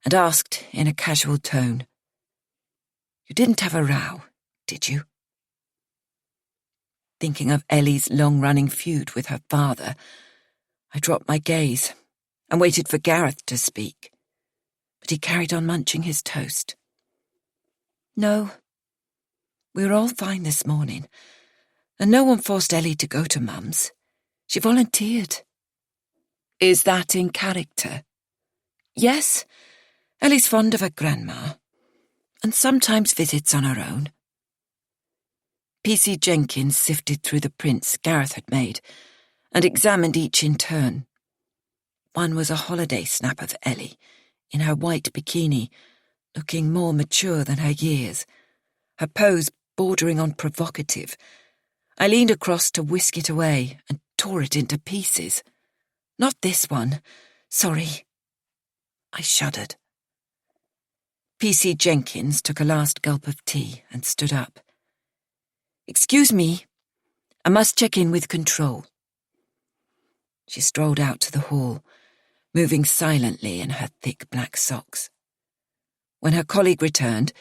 and asked in a casual tone, "You didn't have a row, did you?" Thinking of Ellie's long-running feud with her father, I dropped my gaze and waited for Gareth to speak, but he carried on munching his toast. "No, we were all fine this morning, and no one forced Ellie to go to Mum's. She volunteered." "Is that in character?" "Yes, Ellie's fond of her grandma, and sometimes visits on her own." P.C. Jenkins sifted through the prints Gareth had made and examined each in turn. One was a holiday snap of Ellie, in her white bikini, looking more mature than her years, her pose bordering on provocative. I leaned across to whisk it away and tore it into pieces. "Not this one. Sorry." I shuddered. P.C. Jenkins took a last gulp of tea and stood up. "Excuse me, I must check in with control." She strolled out to the hall, moving silently in her thick black socks. When her colleague returned,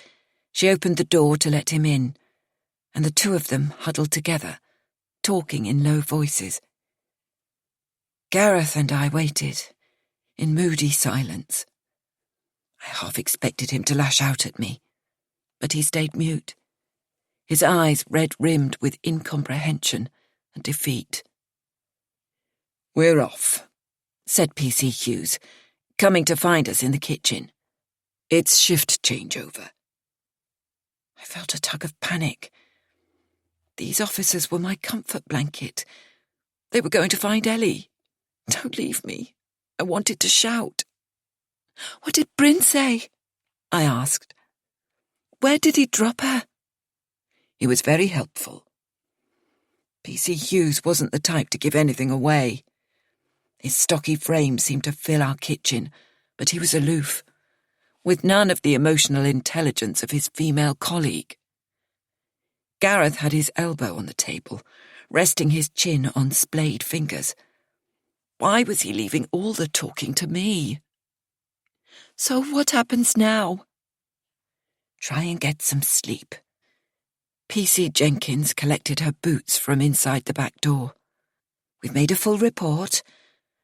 she opened the door to let him in, and the 2 of them huddled together, talking in low voices. Gareth and I waited, in moody silence. I half expected him to lash out at me, but he stayed mute, his eyes red-rimmed with incomprehension and defeat. "We're off," said PC Hughes, coming to find us in the kitchen. "It's shift changeover." I felt a tug of panic. These officers were my comfort blanket. They were going to find Ellie. "Don't leave me." I wanted to shout. "What did Bryn say?" I asked. "Where did he drop her?" He was very helpful. PC Hughes wasn't the type to give anything away. His stocky frame seemed to fill our kitchen, but he was aloof, with none of the emotional intelligence of his female colleague. Gareth had his elbow on the table, resting his chin on splayed fingers. Why was he leaving all the talking to me? "So what happens now?" "Try and get some sleep." PC Jenkins collected her boots from inside the back door. "We've made a full report,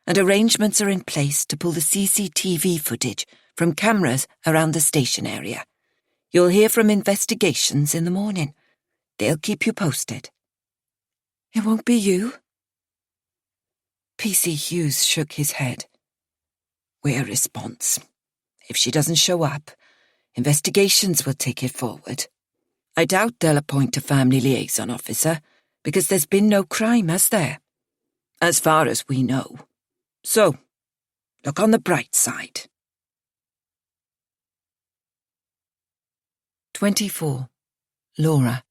and arrangements are in place to pull the CCTV footage from cameras around the station area. You'll hear from investigations in the morning. They'll keep you posted." "It won't be you?" PC Hughes shook his head. "We're response. If she doesn't show up, investigations will take it forward. I doubt they'll appoint a family liaison officer, because there's been no crime, has there? As far as we know. So, look on the bright side." 24. Laura.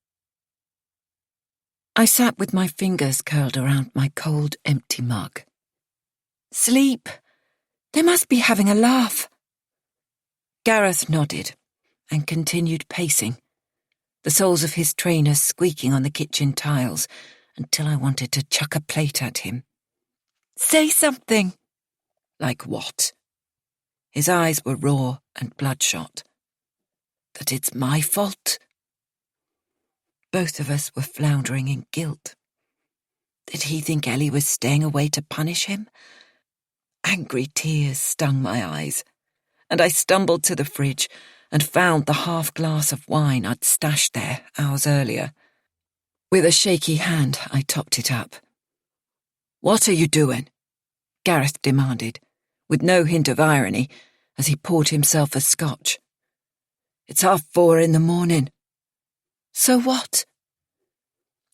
I sat with my fingers curled around my cold, empty mug. "Sleep. They must be having a laugh." Gareth nodded and continued pacing, the soles of his trainers squeaking on the kitchen tiles until I wanted to chuck a plate at him. "Say something." "Like what?" His eyes were raw and bloodshot. "That it's my fault?" Both of us were floundering in guilt. Did he think Ellie was staying away to punish him? Angry tears stung my eyes, and I stumbled to the fridge and found the half glass of wine I'd stashed there hours earlier. With a shaky hand, I topped it up. "What are you doing?" Gareth demanded, with no hint of irony, as he poured himself a scotch. "It's 4:30 in the morning." "So what?"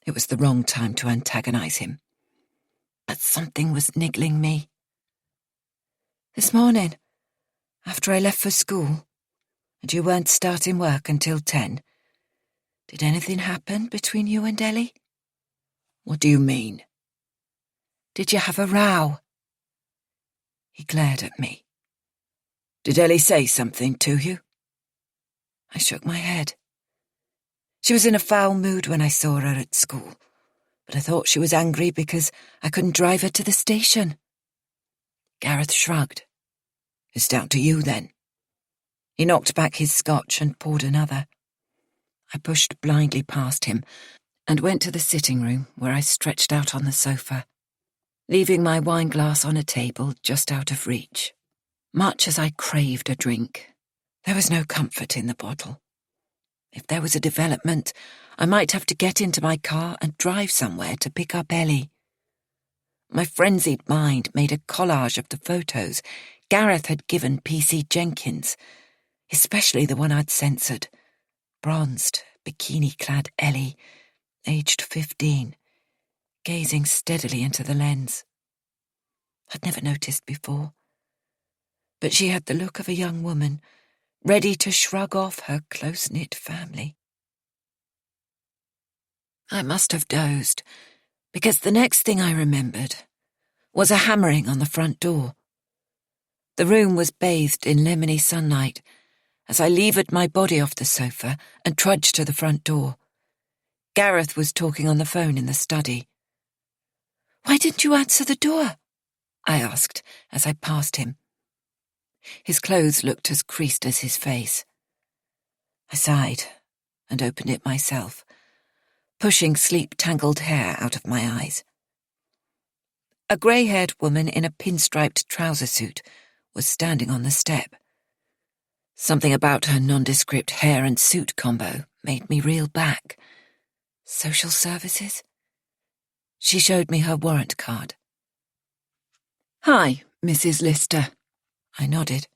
It was the wrong time to antagonize him. But something was niggling me. "This morning, after I left for school, and you weren't starting work until 10, did anything happen between you and Ellie?" "What do you mean?" "Did you have a row?" He glared at me. "Did Ellie say something to you?" I shook my head. She was in a foul mood when I saw her at school, but I thought she was angry because I couldn't drive her to the station. Gareth shrugged. "It's down to you, then." He knocked back his scotch and poured another. I pushed blindly past him and went to the sitting room, where I stretched out on the sofa, leaving my wineglass on a table just out of reach. Much as I craved a drink, there was no comfort in the bottle. If there was a development, I might have to get into my car and drive somewhere to pick up Ellie. My frenzied mind made a collage of the photos Gareth had given PC Jenkins, especially the one I'd censored. Bronzed, bikini-clad Ellie, aged 15, gazing steadily into the lens. I'd never noticed before, but she had the look of a young woman, ready to shrug off her close-knit family. I must have dozed, because the next thing I remembered was a hammering on the front door. The room was bathed in lemony sunlight as I levered my body off the sofa and trudged to the front door. Gareth was talking on the phone in the study. "Why didn't you answer the door?" I asked as I passed him. His clothes looked as creased as his face. I sighed and opened it myself, pushing sleep-tangled hair out of my eyes. A grey-haired woman in a pinstriped trouser suit was standing on the step. Something about her nondescript hair and suit combo made me reel back. Social services? She showed me her warrant card. "Hi, Mrs. Lister." I nodded.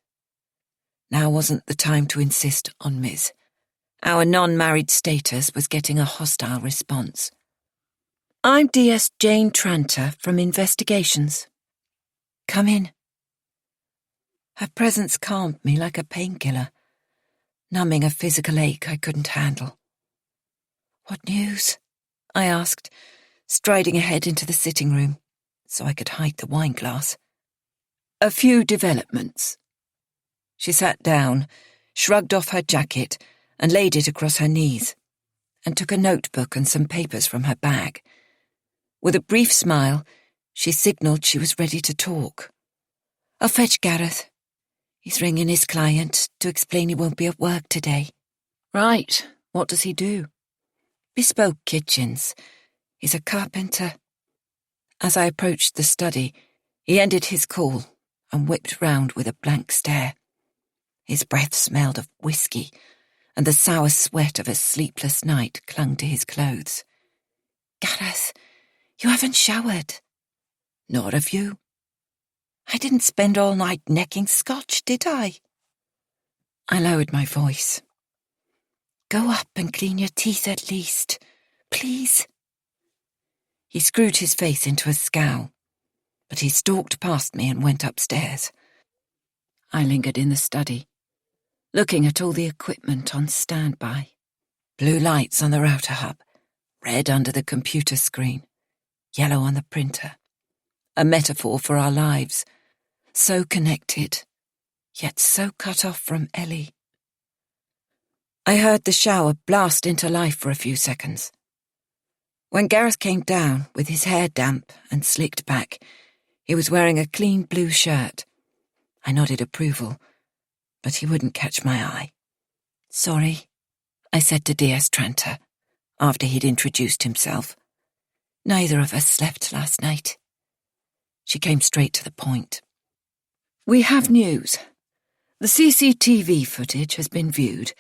Now wasn't the time to insist on Ms. Our non-married status was getting a hostile response. "I'm DS Jane Tranter from Investigations. Come in." Her presence calmed me like a painkiller, numbing a physical ache I couldn't handle. "What news?" I asked, striding ahead into the sitting room so I could hide the wine glass. "A few developments." She sat down, shrugged off her jacket, and laid it across her knees, and took a notebook and some papers from her bag. With a brief smile, she signalled she was ready to talk. "I'll fetch Gareth. He's ringing his client to explain he won't be at work today." "Right, what does he do?" "Bespoke kitchens. He's a carpenter." As I approached the study, he ended his call and whipped round with a blank stare. His breath smelled of whiskey, and the sour sweat of a sleepless night clung to his clothes. "Gareth, you haven't showered." "Nor have you." "I didn't spend all night necking scotch, did I?" I lowered my voice. "Go up and clean your teeth at least, please." He screwed his face into a scowl, but he stalked past me and went upstairs. I lingered in the study, looking at all the equipment on standby. Blue lights on the router hub, red under the computer screen, yellow on the printer. A metaphor for our lives, so connected, yet so cut off from Ellie. I heard the shower blast into life for a few seconds. When Gareth came down, with his hair damp and slicked back, he was wearing a clean blue shirt. I nodded approval, but he wouldn't catch my eye. "Sorry," I said to DS Tranter, after he'd introduced himself. "Neither of us slept last night." She came straight to the point. "We have news. The CCTV footage has been viewed,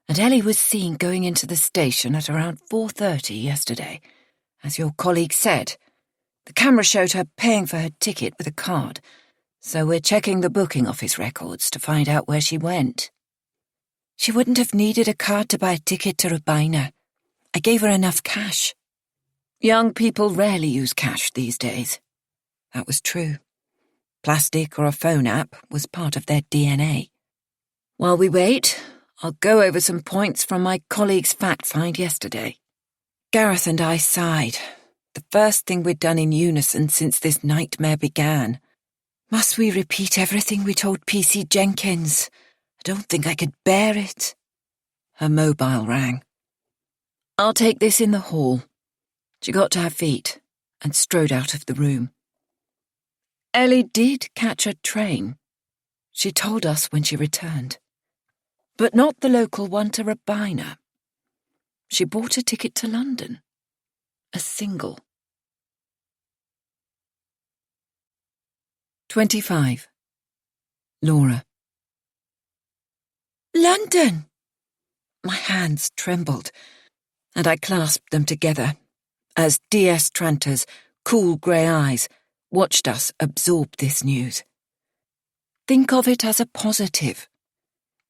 and Ellie was seen going into the station at around 4:30 yesterday. As your colleague said, the camera showed her paying for her ticket with a card, so we're checking the booking office records to find out where she went." "She wouldn't have needed a card to buy a ticket to Rubina. I gave her enough cash." "Young people rarely use cash these days." That was true. Plastic or a phone app was part of their DNA. While we wait, I'll go over some points from my colleague's fact find yesterday. Gareth and I sighed. The first thing we'd done in unison since this nightmare began. Must we repeat everything we told PC Jenkins? I don't think I could bear it. Her mobile rang. "I'll take this in the hall." She got to her feet and strode out of the room. Ellie did catch a train. She told us when she returned. But not the local one to Rubina. She bought a ticket to London. A single. 25. Laura. "London!" My hands trembled, and I clasped them together as DS Tranter's cool grey eyes watched us absorb this news. "Think of it as a positive."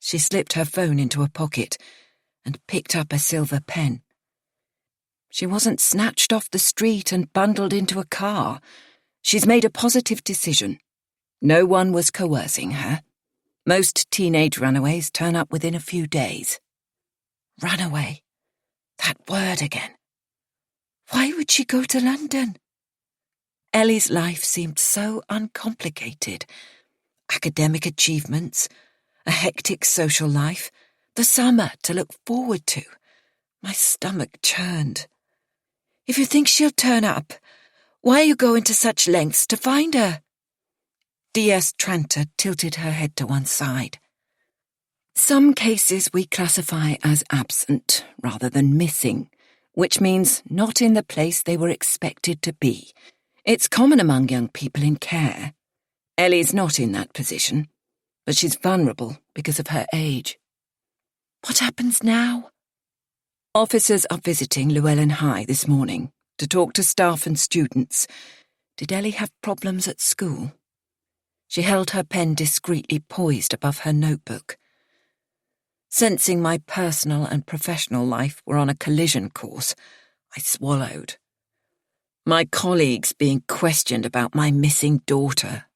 She slipped her phone into a pocket and picked up a silver pen. She wasn't snatched off the street and bundled into a car. She's made a positive decision. No one was coercing her. Most teenage runaways turn up within a few days. Runaway. That word again. Why would she go to London? Ellie's life seemed so uncomplicated. Academic achievements, a hectic social life, the summer to look forward to. My stomach churned. If you think she'll turn up, why are you going to such lengths to find her? DS Tranter tilted her head to one side. Some cases we classify as absent rather than missing, which means not in the place they were expected to be. It's common among young people in care. Ellie's not in that position, but she's vulnerable because of her age. What happens now? Officers are visiting Llewellyn High this morning to talk to staff and students. Did Ellie have problems at school? She held her pen discreetly poised above her notebook. Sensing my personal and professional life were on a collision course, I swallowed. My colleagues being questioned about my missing daughter,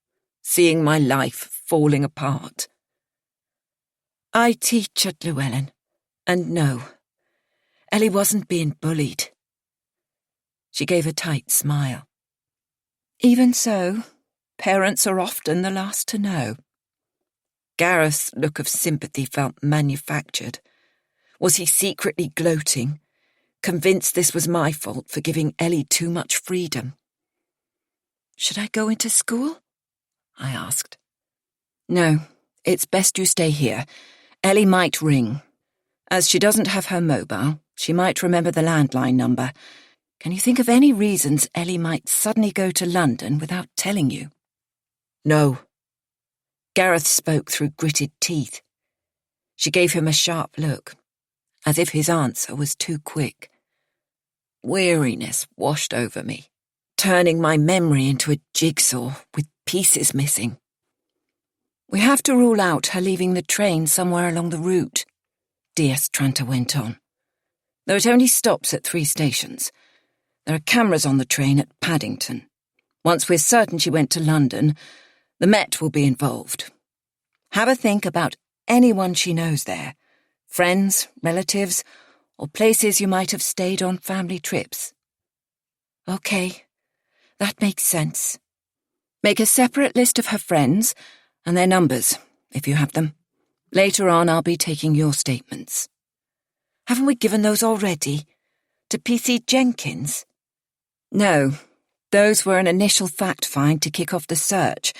seeing my life falling apart. I teach at Llewellyn, and no, Ellie wasn't being bullied. She gave a tight smile. Even so, parents are often the last to know. Gareth's look of sympathy felt manufactured. Was he secretly gloating, convinced this was my fault for giving Ellie too much freedom? Should I go into school? I asked. No, it's best you stay here. Ellie might ring. As she doesn't have her mobile, she might remember the landline number. Can you think of any reasons Ellie might suddenly go to London without telling you? No. Gareth spoke through gritted teeth. She gave him a sharp look, as if his answer was too quick. Weariness washed over me, turning my memory into a jigsaw with pieces missing. We have to rule out her leaving the train somewhere along the route, D.S. Tranter went on. Though it only stops at 3 stations. There are cameras on the train at Paddington. Once we're certain she went to London, the Met will be involved. Have a think about anyone she knows there. Friends, relatives, or places you might have stayed on family trips. Okay, that makes sense. Make a separate list of her friends and their numbers, if you have them. Later on, I'll be taking your statements. Haven't we given those already? To P.C. Jenkins? No, those were an initial fact-find to kick off the search.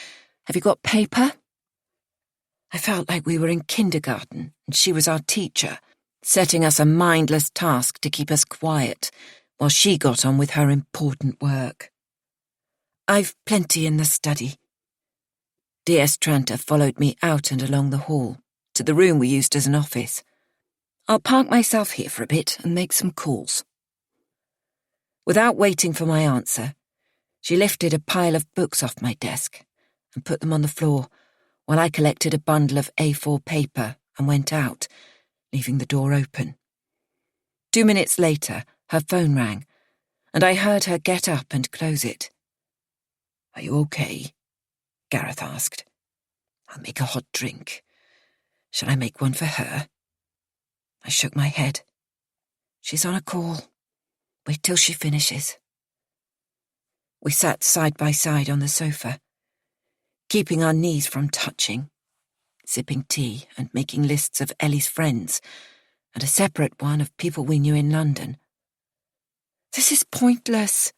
Have you got paper? I felt like we were in kindergarten and she was our teacher, setting us a mindless task to keep us quiet while she got on with her important work. I've plenty in the study. D.S. Tranter followed me out and along the hall, to the room we used as an office. I'll park myself here for a bit and make some calls. Without waiting for my answer, she lifted a pile of books off my desk and put them on the floor while I collected a bundle of A4 paper and went out, leaving the door open. 2 minutes later, her phone rang, and I heard her get up and close it. Are you okay? Gareth asked. I'll make a hot drink. Shall I make one for her? I shook my head. She's on a call. Wait till she finishes. We sat side by side on the sofa, keeping our knees from touching, sipping tea and making lists of Ellie's friends, and a separate one of people we knew in London. This is pointless.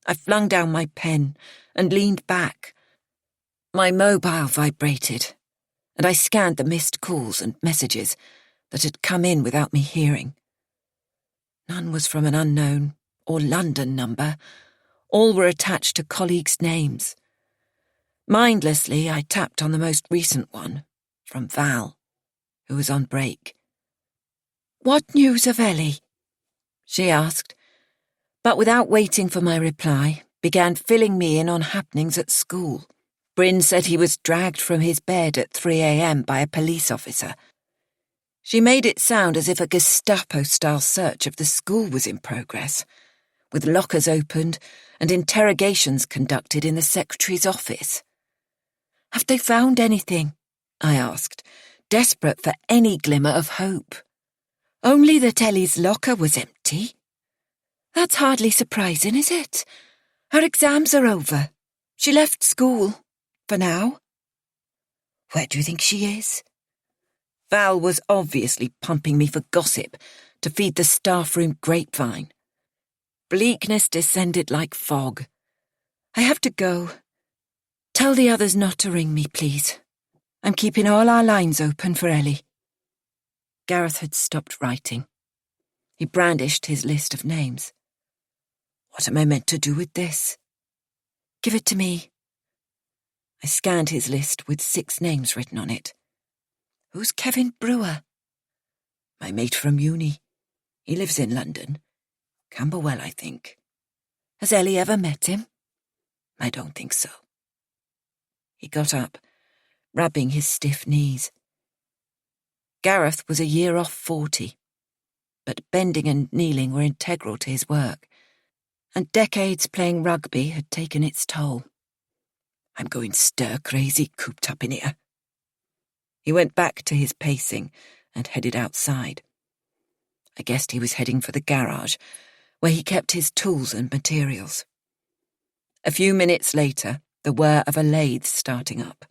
I flung down my pen and leaned back. My mobile vibrated, and I scanned the missed calls and messages that had come in without me hearing. None was from an unknown or London number. All were attached to colleagues' names. Mindlessly, I tapped on the most recent one, from Val, who was on break. What news of Ellie? She asked, but without waiting for my reply, began filling me in on happenings at school. Bryn said he was dragged from his bed at 3 a.m. by a police officer. She made it sound as if a Gestapo-style search of the school was in progress, with lockers opened and interrogations conducted in the secretary's office. Have they found anything? I asked, desperate for any glimmer of hope. Only that Ellie's locker was empty. That's hardly surprising, is it? Her exams are over. She left school, for now. Where do you think she is? Val was obviously pumping me for gossip to feed the staff room grapevine. Bleakness descended like fog. I have to go. Tell the others not to ring me, please. I'm keeping all our lines open for Ellie. Gareth had stopped writing. He brandished his list of names. What am I meant to do with this? Give it to me. I scanned his list with 6 names written on it. Who's Kevin Brewer? My mate from uni. He lives in London. Camberwell, I think. Has Ellie ever met him? I don't think so. He got up, rubbing his stiff knees. Gareth was a year off 40, but bending and kneeling were integral to his work, and decades playing rugby had taken its toll. I'm going stir-crazy cooped up in here. He went back to his pacing and headed outside. I guessed he was heading for the garage, where he kept his tools and materials. A few minutes later, the whir of a lathe starting up.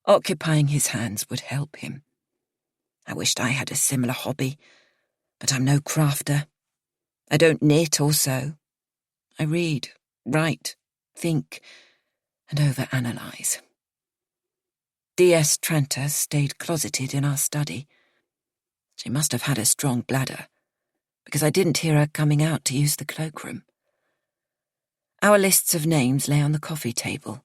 Occupying his hands would help him. I wished I had a similar hobby, but I'm no crafter. I don't knit or sew. I read, write, think, and overanalyze. D.S. Tranter stayed closeted in our study. She must have had a strong bladder, because I didn't hear her coming out to use the cloakroom. Our lists of names lay on the coffee table,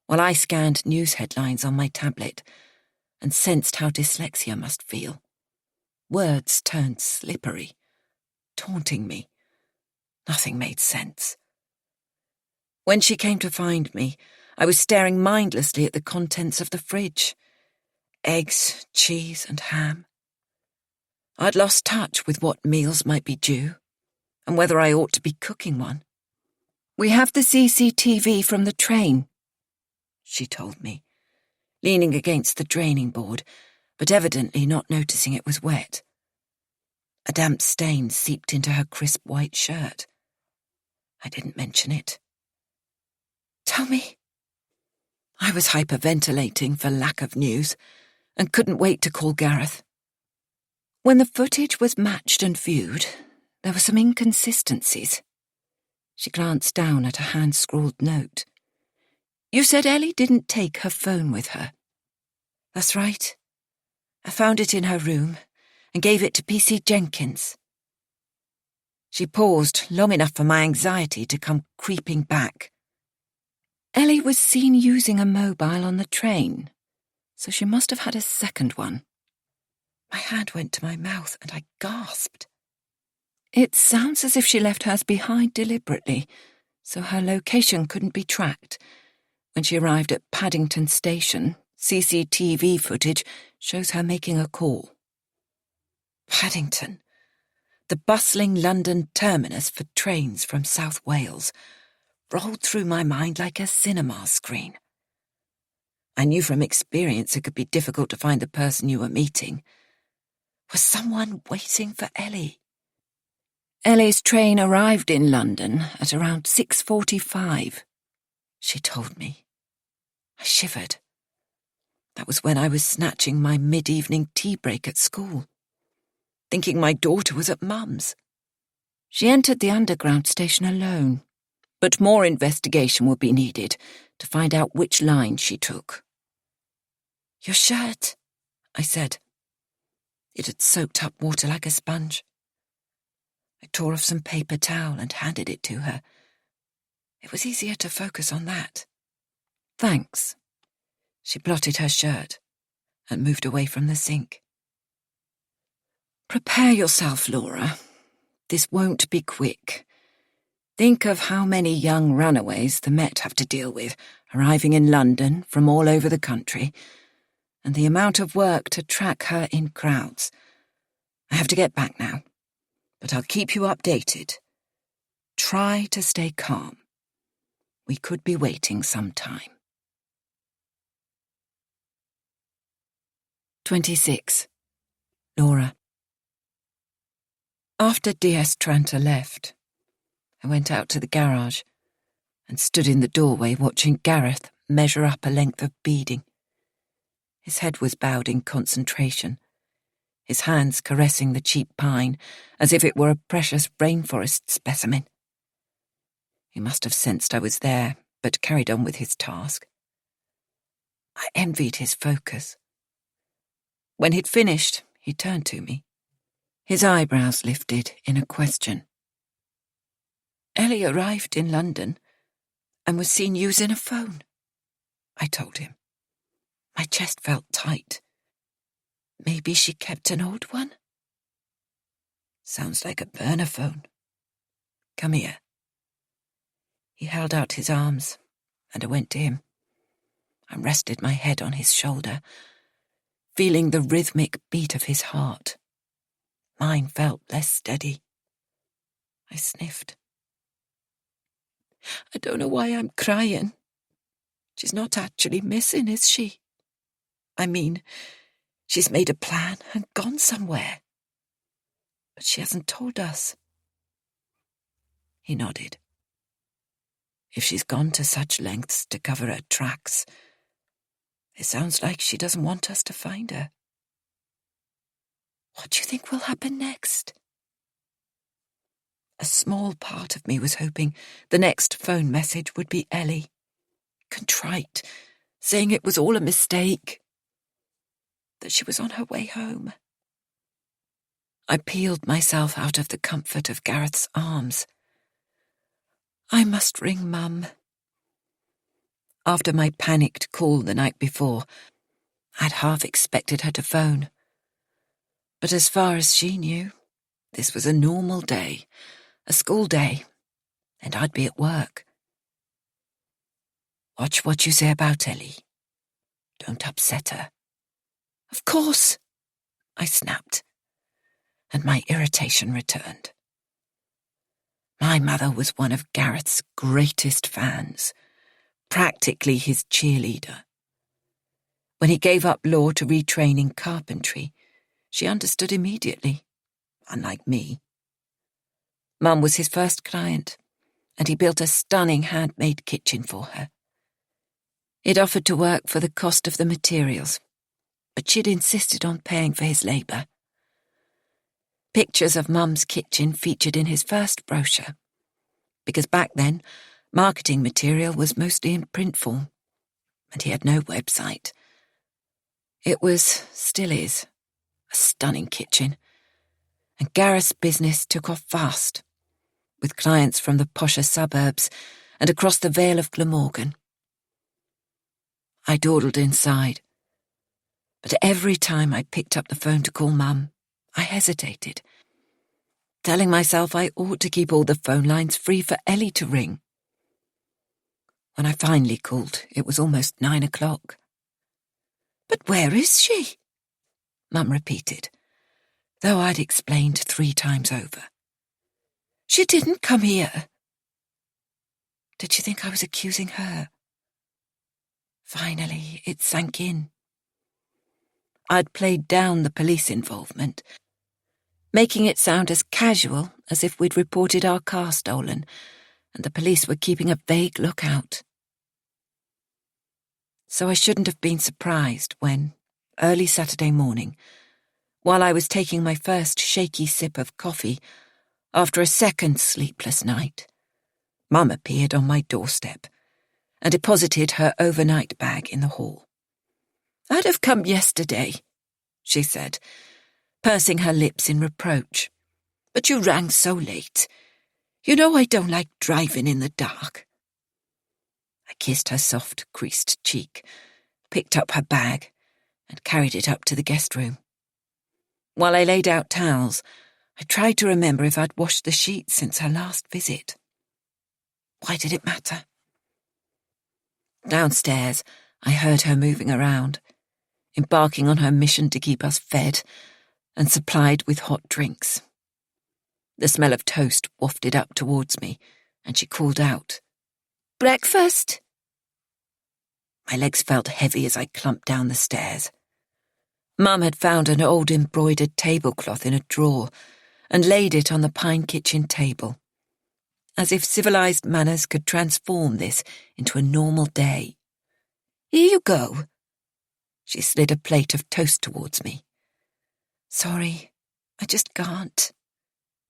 while I scanned news headlines on my tablet and sensed how dyslexia must feel. Words turned slippery, taunting me. Nothing made sense. When she came to find me, I was staring mindlessly at the contents of the fridge. Eggs, cheese, and ham. I'd lost touch with what meals might be due, and whether I ought to be cooking one. "We have the CCTV from the train," she told me, leaning against the draining board, but evidently not noticing it was wet. A damp stain seeped into her crisp white shirt. I didn't mention it. "Tell me." I was hyperventilating for lack of news, and couldn't wait to call Gareth. When the footage was matched and viewed, there were some inconsistencies. She glanced down at a hand-scrawled note. "You said Ellie didn't take her phone with her." "That's right. I found it in her room and gave it to PC Jenkins." She paused long enough for my anxiety to come creeping back. "Ellie was seen using a mobile on the train, so she must have had a second one." My hand went to my mouth and I gasped. "It sounds as if she left hers behind deliberately, so her location couldn't be tracked. When she arrived at Paddington Station, CCTV footage shows her making a call." Paddington, the bustling London terminus for trains from South Wales, rolled through my mind like a cinema screen. I knew from experience it could be difficult to find the person you were meeting. Was someone waiting for Ellie? "Ellie's train arrived in London at around 6:45, she told me. I shivered. That was when I was snatching my mid-evening tea break at school, thinking my daughter was at Mum's. She entered the underground station alone, but more investigation would be needed to find out which line she took." "Your shirt," I said. It had soaked up water like a sponge. I tore off some paper towel and handed it to her. It was easier to focus on that. "Thanks." She blotted her shirt and moved away from the sink. "Prepare yourself, Laura. This won't be quick. Think of how many young runaways the Met have to deal with, arriving in London from all over the country, and the amount of work to track her in crowds. I have to get back now, but I'll keep you updated. Try to stay calm. We could be waiting some time." 26. Laura. After D.S. Tranter left, I went out to the garage and stood in the doorway watching Gareth measure up a length of beading. His head was bowed in concentration, his hands caressing the cheap pine as if it were a precious rainforest specimen. He must have sensed I was there, but carried on with his task. I envied his focus. When he'd finished, he turned to me. His eyebrows lifted in a question. "Ellie arrived in London and was seen using a phone," I told him. My chest felt tight. Maybe she kept an old one? "Sounds like a burner phone. Come here." He held out his arms, and I went to him. I rested my head on his shoulder, feeling the rhythmic beat of his heart. Mine felt less steady. I sniffed. I don't know why I'm crying. She's not actually missing, is she? I mean, she's made a plan and gone somewhere. But she hasn't told us. He nodded. If she's gone to such lengths to cover her tracks, it sounds like she doesn't want us to find her. What do you think will happen next? A small part of me was hoping the next phone message would be Ellie, contrite, saying it was all a mistake, that she was on her way home. I peeled myself out of the comfort of Gareth's arms. I must ring Mum. After my panicked call the night before, I'd half expected her to phone. But as far as she knew, this was a normal day, a school day, and I'd be at work. Watch what you say about Ellie. Don't upset her. Of course, I snapped, and my irritation returned. My mother was one of Gareth's greatest fans, practically his cheerleader. When he gave up law to retrain in carpentry, she understood immediately, unlike me. Mum was his first client, and he built a stunning handmade kitchen for her. He'd offered to work for the cost of the materials, but she'd insisted on paying for his labour. Pictures of Mum's kitchen featured in his first brochure, because back then, marketing material was mostly in print form, and he had no website. It was, still is, a stunning kitchen, and Gareth's business took off fast, with clients from the posher suburbs and across the Vale of Glamorgan. I dawdled inside, but every time I picked up the phone to call Mum, I hesitated, telling myself I ought to keep all the phone lines free for Ellie to ring. When I finally called, it was almost 9 o'clock. But where is she? Mum repeated, though I'd explained 3 times over. She didn't come here. Did she think I was accusing her? Finally, it sank in. I'd played down the police involvement, making it sound as casual as if we'd reported our car stolen and the police were keeping a vague lookout. So I shouldn't have been surprised when, early Saturday morning, while I was taking my first shaky sip of coffee after a second sleepless night, Mum appeared on my doorstep and deposited her overnight bag in the hall. I'd have come yesterday, she said, pursing her lips in reproach. But you rang so late. You know I don't like driving in the dark. I kissed her soft, creased cheek, picked up her bag, and carried it up to the guest room. While I laid out towels, I tried to remember if I'd washed the sheets since her last visit. Why did it matter? Downstairs, I heard her moving around, embarking on her mission to keep us fed and supplied with hot drinks. The smell of toast wafted up towards me, and she called out, "Breakfast?" My legs felt heavy as I clumped down the stairs. Mum had found an old embroidered tablecloth in a drawer and laid it on the pine kitchen table, as if civilized manners could transform this into a normal day. "Here you go." She slid a plate of toast towards me. "Sorry, I just can't."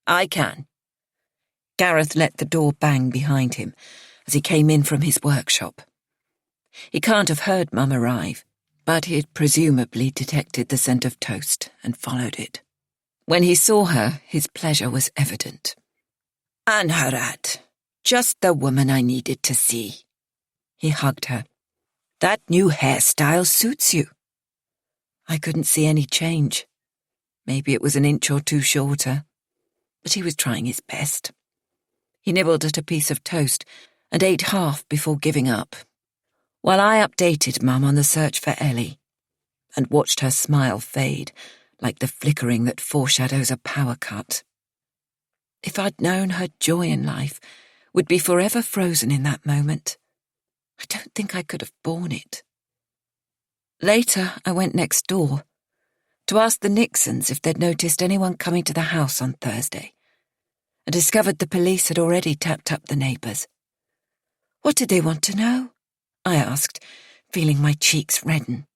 "I can." Gareth let the door bang behind him as he came in from his workshop. He can't have heard Mum arrive, but he'd presumably detected the scent of toast and followed it. When he saw her, his pleasure was evident. "Anharat, just the woman I needed to see." He hugged her. "That new hairstyle suits you." I couldn't see any change. Maybe it was an inch or 2 shorter, but he was trying his best. He nibbled at a piece of toast and ate half before giving up. while I updated Mum on the search for Ellie and watched her smile fade like the flickering that foreshadows a power cut. If I'd known her joy in life would be forever frozen in that moment, I don't think I could have borne it. Later, I went next door to ask the Nixons if they'd noticed anyone coming to the house on Thursday, and discovered the police had already tapped up the neighbours. What did they want to know? I asked, feeling my cheeks redden.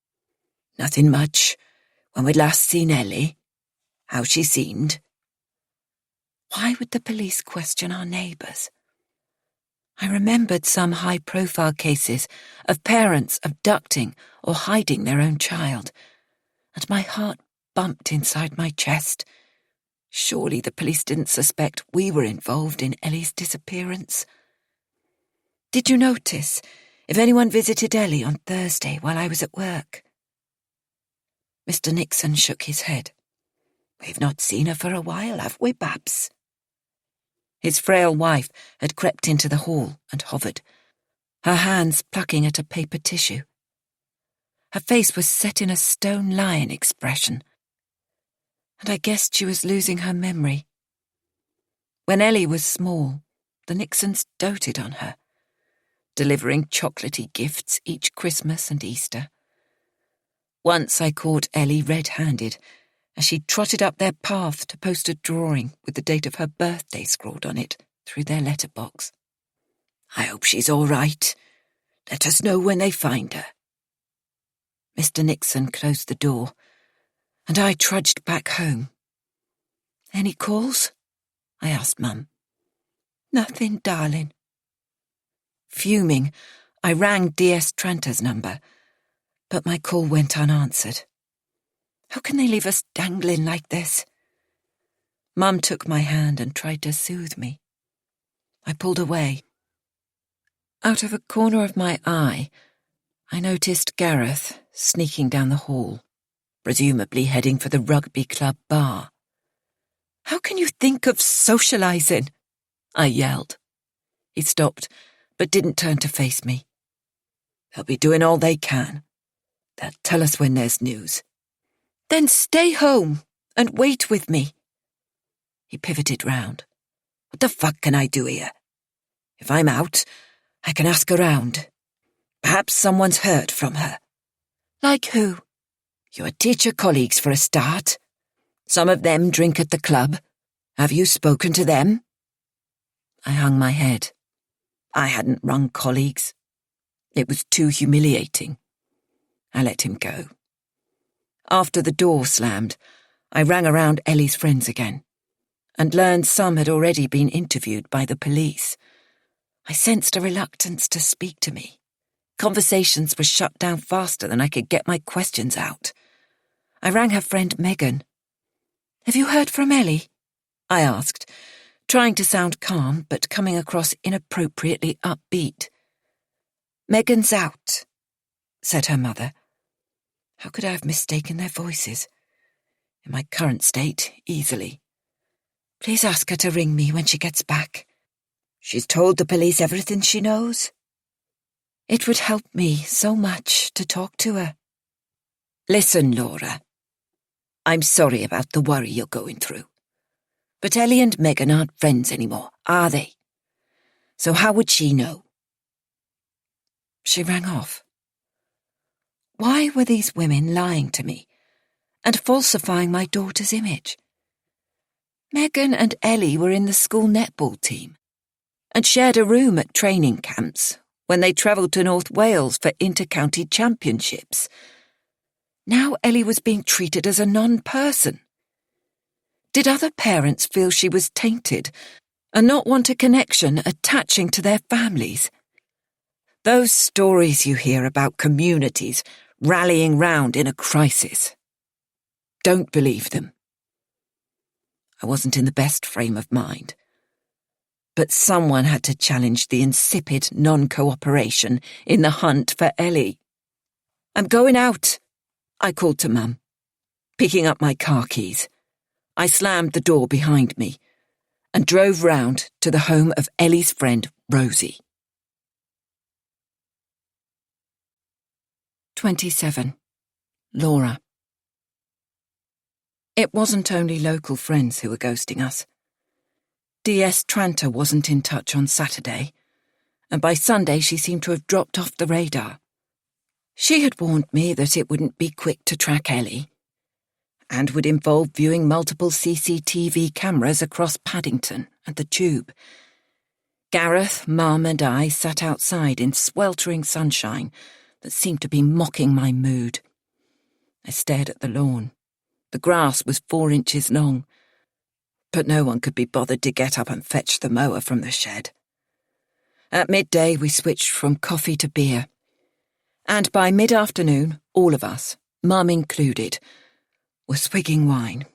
Nothing much. When we'd last seen Ellie, how she seemed. Why would the police question our neighbours? I remembered some high-profile cases of parents abducting or hiding their own child, and my heart bumped inside my chest. Surely the police didn't suspect we were involved in Ellie's disappearance. Did you notice if anyone visited Ellie on Thursday while I was at work? Mr. Nixon shook his head. We've not seen her for a while, have we, Babs? His frail wife had crept into the hall and hovered, her hands plucking at a paper tissue. Her face was set in a stone lion expression, and I guessed she was losing her memory. When Ellie was small, the Nixons doted on her, delivering chocolatey gifts each Christmas and Easter. Once I caught Ellie red-handed as she trotted up their path to post a drawing with the date of her birthday scrawled on it through their letterbox. I hope she's all right. Let us know when they find her. Mr. Nixon closed the door, and I trudged back home. Any calls? I asked Mum. Nothing, darling. Fuming, I rang DS Tranter's number, but my call went unanswered. How can they leave us dangling like this? Mum took my hand and tried to soothe me. I pulled away. Out of a corner of my eye, I noticed Gareth sneaking down the hall, presumably heading for the rugby club bar. How can you think of socialising? I yelled. He stopped, but didn't turn to face me. They'll be doing all they can. They'll tell us when there's news. Then stay home and wait with me. He pivoted round. What the fuck can I do here? If I'm out, I can ask around. Perhaps someone's heard from her. Like who? Your teacher colleagues for a start. Some of them drink at the club. Have you spoken to them? I hung my head. I hadn't rung colleagues. It was too humiliating. I let him go. After the door slammed, I rang around Ellie's friends again, and learned some had already been interviewed by the police. I sensed a reluctance to speak to me. Conversations were shut down faster than I could get my questions out. I rang her friend Megan. Have you heard from Ellie? I asked, trying to sound calm but coming across inappropriately upbeat. Megan's out, said her mother. How could I have mistaken their voices? In my current state, easily. Please ask her to ring me when she gets back. She's told the police everything she knows. It would help me so much to talk to her. Listen, Laura. I'm sorry about the worry you're going through. But Ellie and Megan aren't friends anymore, are they? So how would she know? She rang off. Why were these women lying to me and falsifying my daughter's image? Megan and Ellie were in the school netball team and shared a room at training camps when they travelled to North Wales for inter-county championships. Now Ellie was being treated as a non-person. Did other parents feel she was tainted and not want a connection attaching to their families? Those stories you hear about communities rallying round in a crisis. Don't believe them. I wasn't in the best frame of mind. But someone had to challenge the insipid non-cooperation in the hunt for Ellie. I'm going out, I called to Mum, picking up my car keys. I slammed the door behind me and drove round to the home of Ellie's friend Rosie. 27. Laura. It wasn't only local friends who were ghosting us. DS Tranter wasn't in touch on Saturday, and by Sunday she seemed to have dropped off the radar. She had warned me that it wouldn't be quick to track Ellie, and would involve viewing multiple CCTV cameras across Paddington and the Tube. Gareth, Mum and I sat outside in sweltering sunshine that seemed to be mocking my mood. I stared at the lawn. The grass was 4 inches long, but no one could be bothered to get up and fetch the mower from the shed. At midday we switched from coffee to beer, and by mid-afternoon all of us, Mum included, were swigging wine.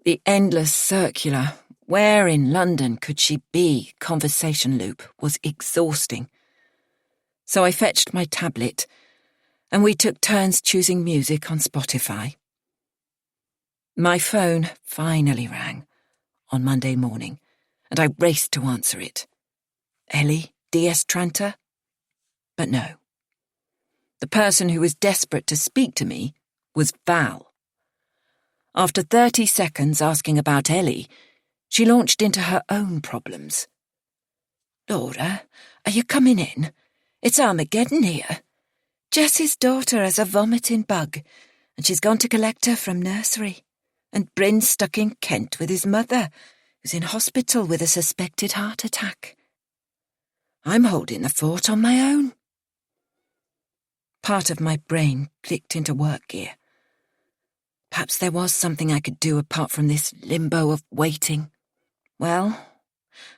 The endless circular, where in London could she be, conversation loop was exhausting. So I fetched my tablet, and we took turns choosing music on Spotify. My phone finally rang on Monday morning, and I raced to answer it. Ellie, DS Tranter? But no. The person who was desperate to speak to me was Val. After 30 seconds asking about Ellie, she launched into her own problems. Laura, are you coming in? It's Armageddon here. Jess's daughter has a vomiting bug, and she's gone to collect her from nursery. And Bryn's stuck in Kent with his mother, who's in hospital with a suspected heart attack. I'm holding the fort on my own. Part of my brain clicked into work gear. Perhaps there was something I could do apart from this limbo of waiting. Well,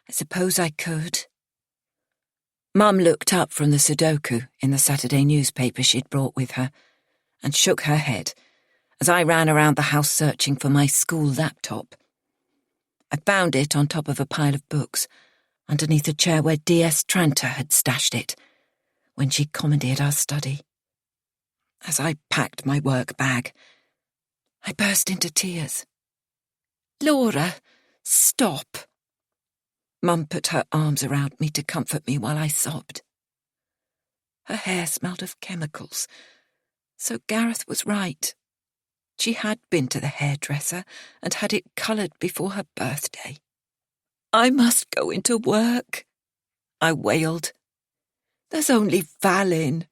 I suppose I could. Mum looked up from the Sudoku in the Saturday newspaper she'd brought with her and shook her head as I ran around the house searching for my school laptop. I found it on top of a pile of books, underneath a chair where DS Tranter had stashed it when she commandeered our study. As I packed my work bag, I burst into tears. Laura, stop. Mum put her arms around me to comfort me while I sobbed. Her hair smelled of chemicals, so Gareth was right. She had been to the hairdresser and had it coloured before her birthday. I must go into work, I wailed. There's only Val in.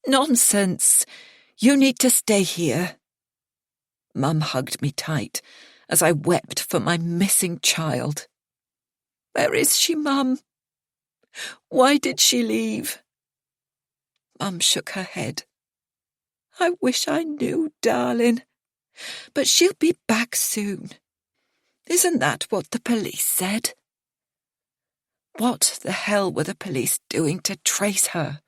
Nonsense. You need to stay here. Mum hugged me tight as I wept for my missing child. Where is she, Mum? Why did she leave? Mum shook her head. I wish I knew, darling. But she'll be back soon. Isn't that what the police said? What the hell were the police doing to trace her?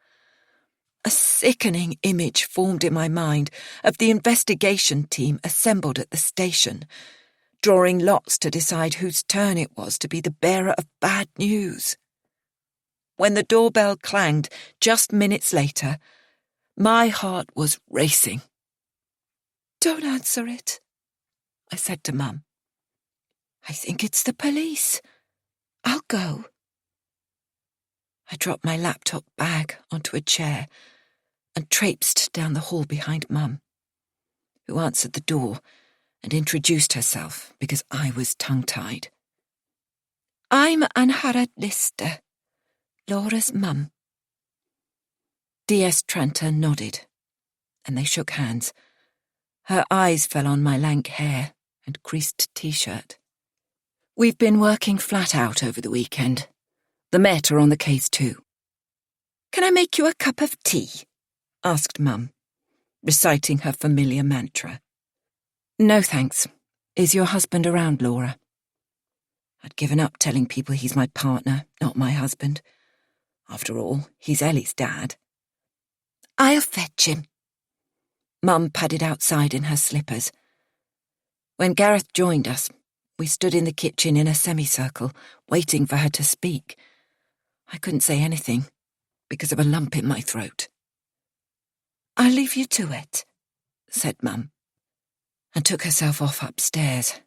A sickening image formed in my mind of the investigation team assembled at the station, drawing lots to decide whose turn it was to be the bearer of bad news. When the doorbell clanged just minutes later, my heart was racing. Don't answer it, I said to Mum. I think it's the police. I'll go. I dropped my laptop bag onto a chair and traipsed down the hall behind Mum, who answered the door and introduced herself because I was tongue-tied. I'm Angharad Lister, Laura's mum. DS Tranter nodded, and they shook hands. Her eyes fell on my lank hair and creased t-shirt. We've been working flat out over the weekend. The Met are on the case too. Can I make you a cup of tea? Asked Mum, reciting her familiar mantra. No thanks. Is your husband around, Laura? I'd given up telling people he's my partner, not my husband. After all, he's Ellie's dad. I'll fetch him. Mum padded outside in her slippers. When Gareth joined us, we stood in the kitchen in a semicircle, waiting for her to speak. I couldn't say anything because of a lump in my throat. I'll leave you to it, said Mum, and took herself off upstairs.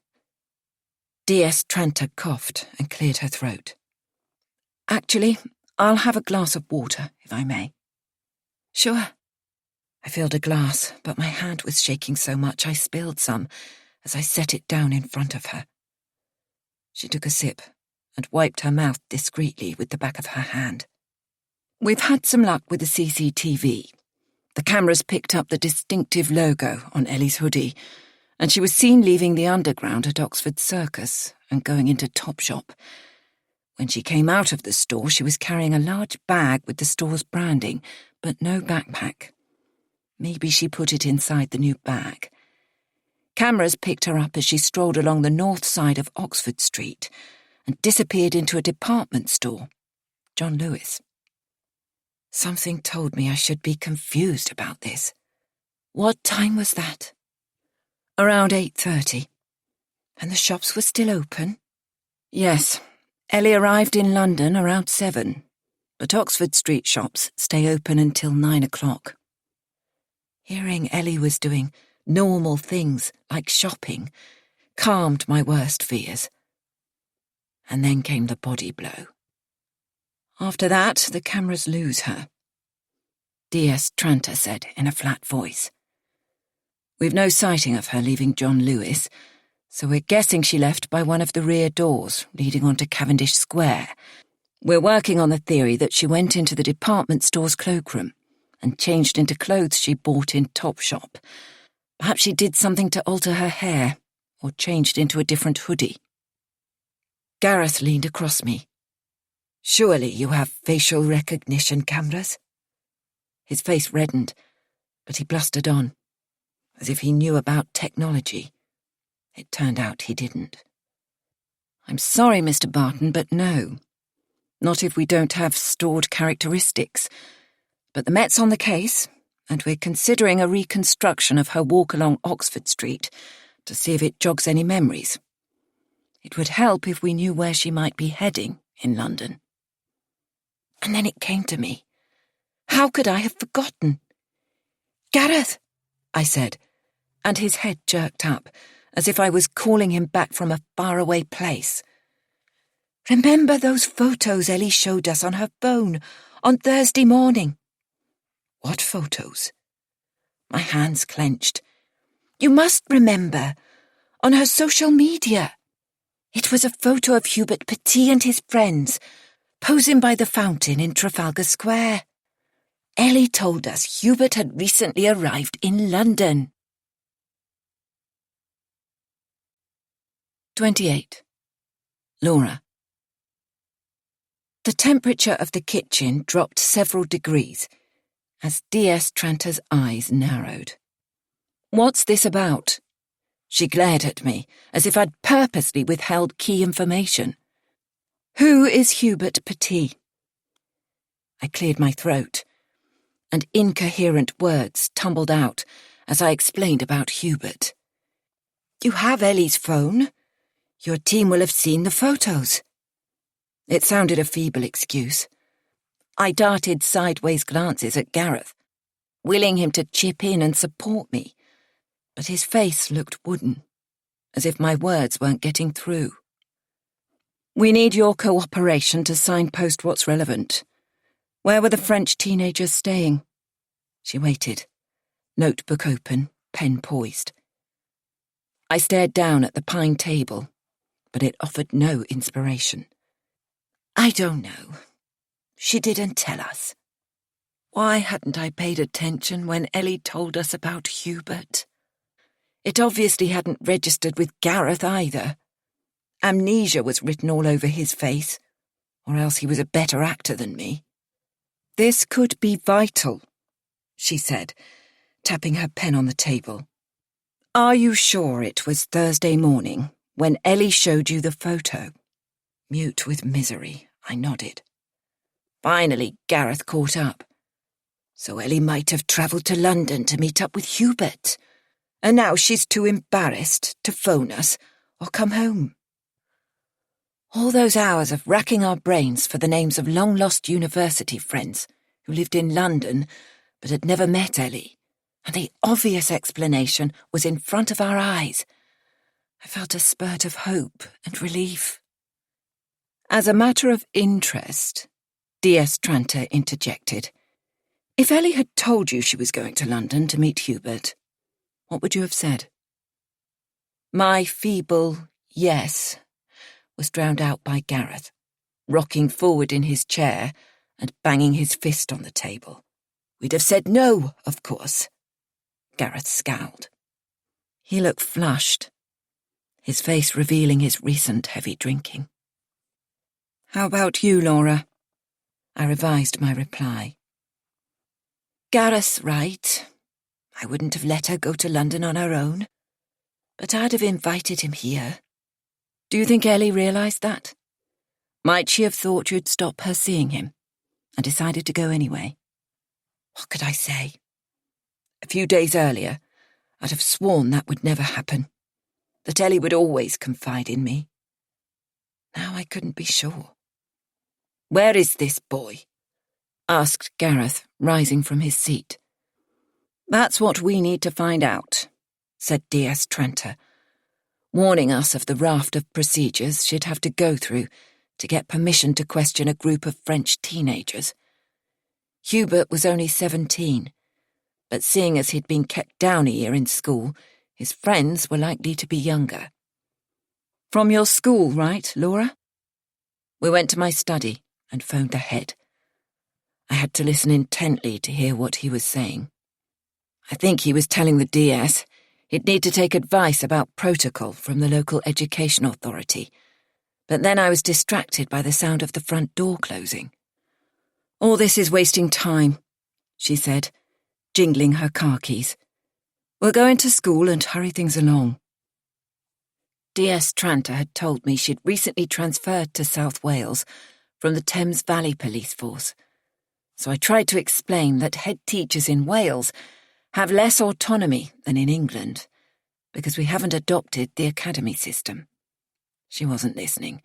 DS Tranter coughed and cleared her throat. Actually, I'll have a glass of water, if I may. Sure, I filled a glass, but my hand was shaking so much I spilled some as I set it down in front of her. She took a sip and wiped her mouth discreetly with the back of her hand. We've had some luck with the CCTV. The cameras picked up the distinctive logo on Ellie's hoodie, and she was seen leaving the underground at Oxford Circus and going into Topshop. When she came out of the store, she was carrying a large bag with the store's branding, but no backpack. Maybe she put it inside the new bag. Cameras picked her up as she strolled along the north side of Oxford Street and disappeared into a department store, John Lewis. Something told me I should be confused about this. What time was that? Around 8:30. And the shops were still open? Yes. Ellie arrived in London around 7, but Oxford Street shops stay open until 9 o'clock. Hearing Ellie was doing normal things like shopping calmed my worst fears. And then came the body blow. After that, the cameras lose her. D.S. Tranter said in a flat voice. We've no sighting of her leaving John Lewis, so we're guessing she left by one of the rear doors leading onto Cavendish Square. We're working on the theory that she went into the department store's cloakroom and changed into clothes she bought in Topshop. Perhaps she did something to alter her hair or changed into a different hoodie. Gareth leaned across me. Surely you have facial recognition cameras? His face reddened, but he blustered on, as if he knew about technology. It turned out he didn't. I'm sorry, Mr. Barton, but no. Not if we don't have stored characteristics. But the Met's on the case, and we're considering a reconstruction of her walk along Oxford Street to see if it jogs any memories. It would help if we knew where she might be heading in London. And then it came to me. How could I have forgotten? Gareth, I said, and his head jerked up, as if I was calling him back from a faraway place. Remember those photos Ellie showed us on her phone on Thursday morning? What photos? My hands clenched. You must remember. On her social media. It was a photo of Hubert Petit and his friends, posing by the fountain in Trafalgar Square. Ellie told us Hubert had recently arrived in London. 28. Laura. The temperature of the kitchen dropped several degrees as D.S. Tranter's eyes narrowed. What's this about? She glared at me, as if I'd purposely withheld key information. Who is Hubert Petit? I cleared my throat, and incoherent words tumbled out as I explained about Hubert. You have Ellie's phone. Your team will have seen the photos. It sounded a feeble excuse. I darted sideways glances at Gareth, willing him to chip in and support me, but his face looked wooden, as if my words weren't getting through. We need your cooperation to signpost what's relevant. Where were the French teenagers staying? She waited, notebook open, pen poised. I stared down at the pine table, but it offered no inspiration. I don't know. She didn't tell us. Why hadn't I paid attention when Ellie told us about Hubert? It obviously hadn't registered with Gareth either. Amnesia was written all over his face, or else he was a better actor than me. This could be vital, she said, tapping her pen on the table. Are you sure it was Thursday morning when Ellie showed you the photo? Mute with misery, I nodded. Finally, Gareth caught up. So Ellie might have travelled to London to meet up with Hubert, and now she's too embarrassed to phone us or come home. All those hours of racking our brains for the names of long-lost university friends who lived in London but had never met Ellie, and the obvious explanation was in front of our eyes. I felt a spurt of hope and relief. As a matter of interest, D.S. Tranter interjected, If Ellie had told you she was going to London to meet Hubert, what would you have said? My feeble yes was drowned out by Gareth, rocking forward in his chair and banging his fist on the table. We'd have said no, of course. Gareth scowled. He looked flushed, his face revealing his recent heavy drinking. How about you, Laura? I revised my reply. Gareth's right. I wouldn't have let her go to London on her own, but I'd have invited him here. Do you think Ellie realised that? Might she have thought you'd stop her seeing him and decided to go anyway? What could I say? A few days earlier, I'd have sworn that would never happen, that Ellie would always confide in me. Now I couldn't be sure. Where is this boy? Asked Gareth, rising from his seat. That's what we need to find out, said D.S. Tranter, warning us of the raft of procedures she'd have to go through to get permission to question a group of French teenagers. Hubert was only 17, but seeing as he'd been kept down a year in school, his friends were likely to be younger. From your school, right, Laura? We went to my study and phoned the head. I had to listen intently to hear what he was saying. I think he was telling the DS he'd need to take advice about protocol from the local education authority, but then I was distracted by the sound of the front door closing. All this is wasting time, she said, jingling her car keys. We'll go into school and hurry things along. D.S. Tranter had told me she'd recently transferred to South Wales from the Thames Valley Police Force, so I tried to explain that head teachers in Wales have less autonomy than in England, because we haven't adopted the academy system. She wasn't listening.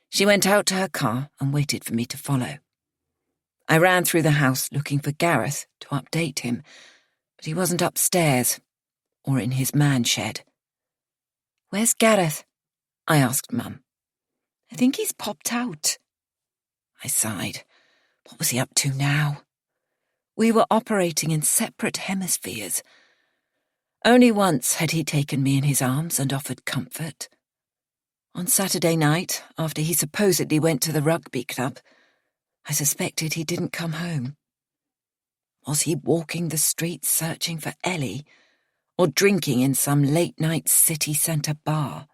She went out to her car and waited for me to follow. I ran through the house looking for Gareth to update him, but he wasn't upstairs or in his man shed. Where's Gareth? I asked Mum. I think he's popped out. I sighed. What was he up to now? We were operating in separate hemispheres. Only once had he taken me in his arms and offered comfort. On Saturday night, after he supposedly went to the rugby club, I suspected he didn't come home. Was he walking the streets searching for Ellie, or drinking in some late-night city centre bar?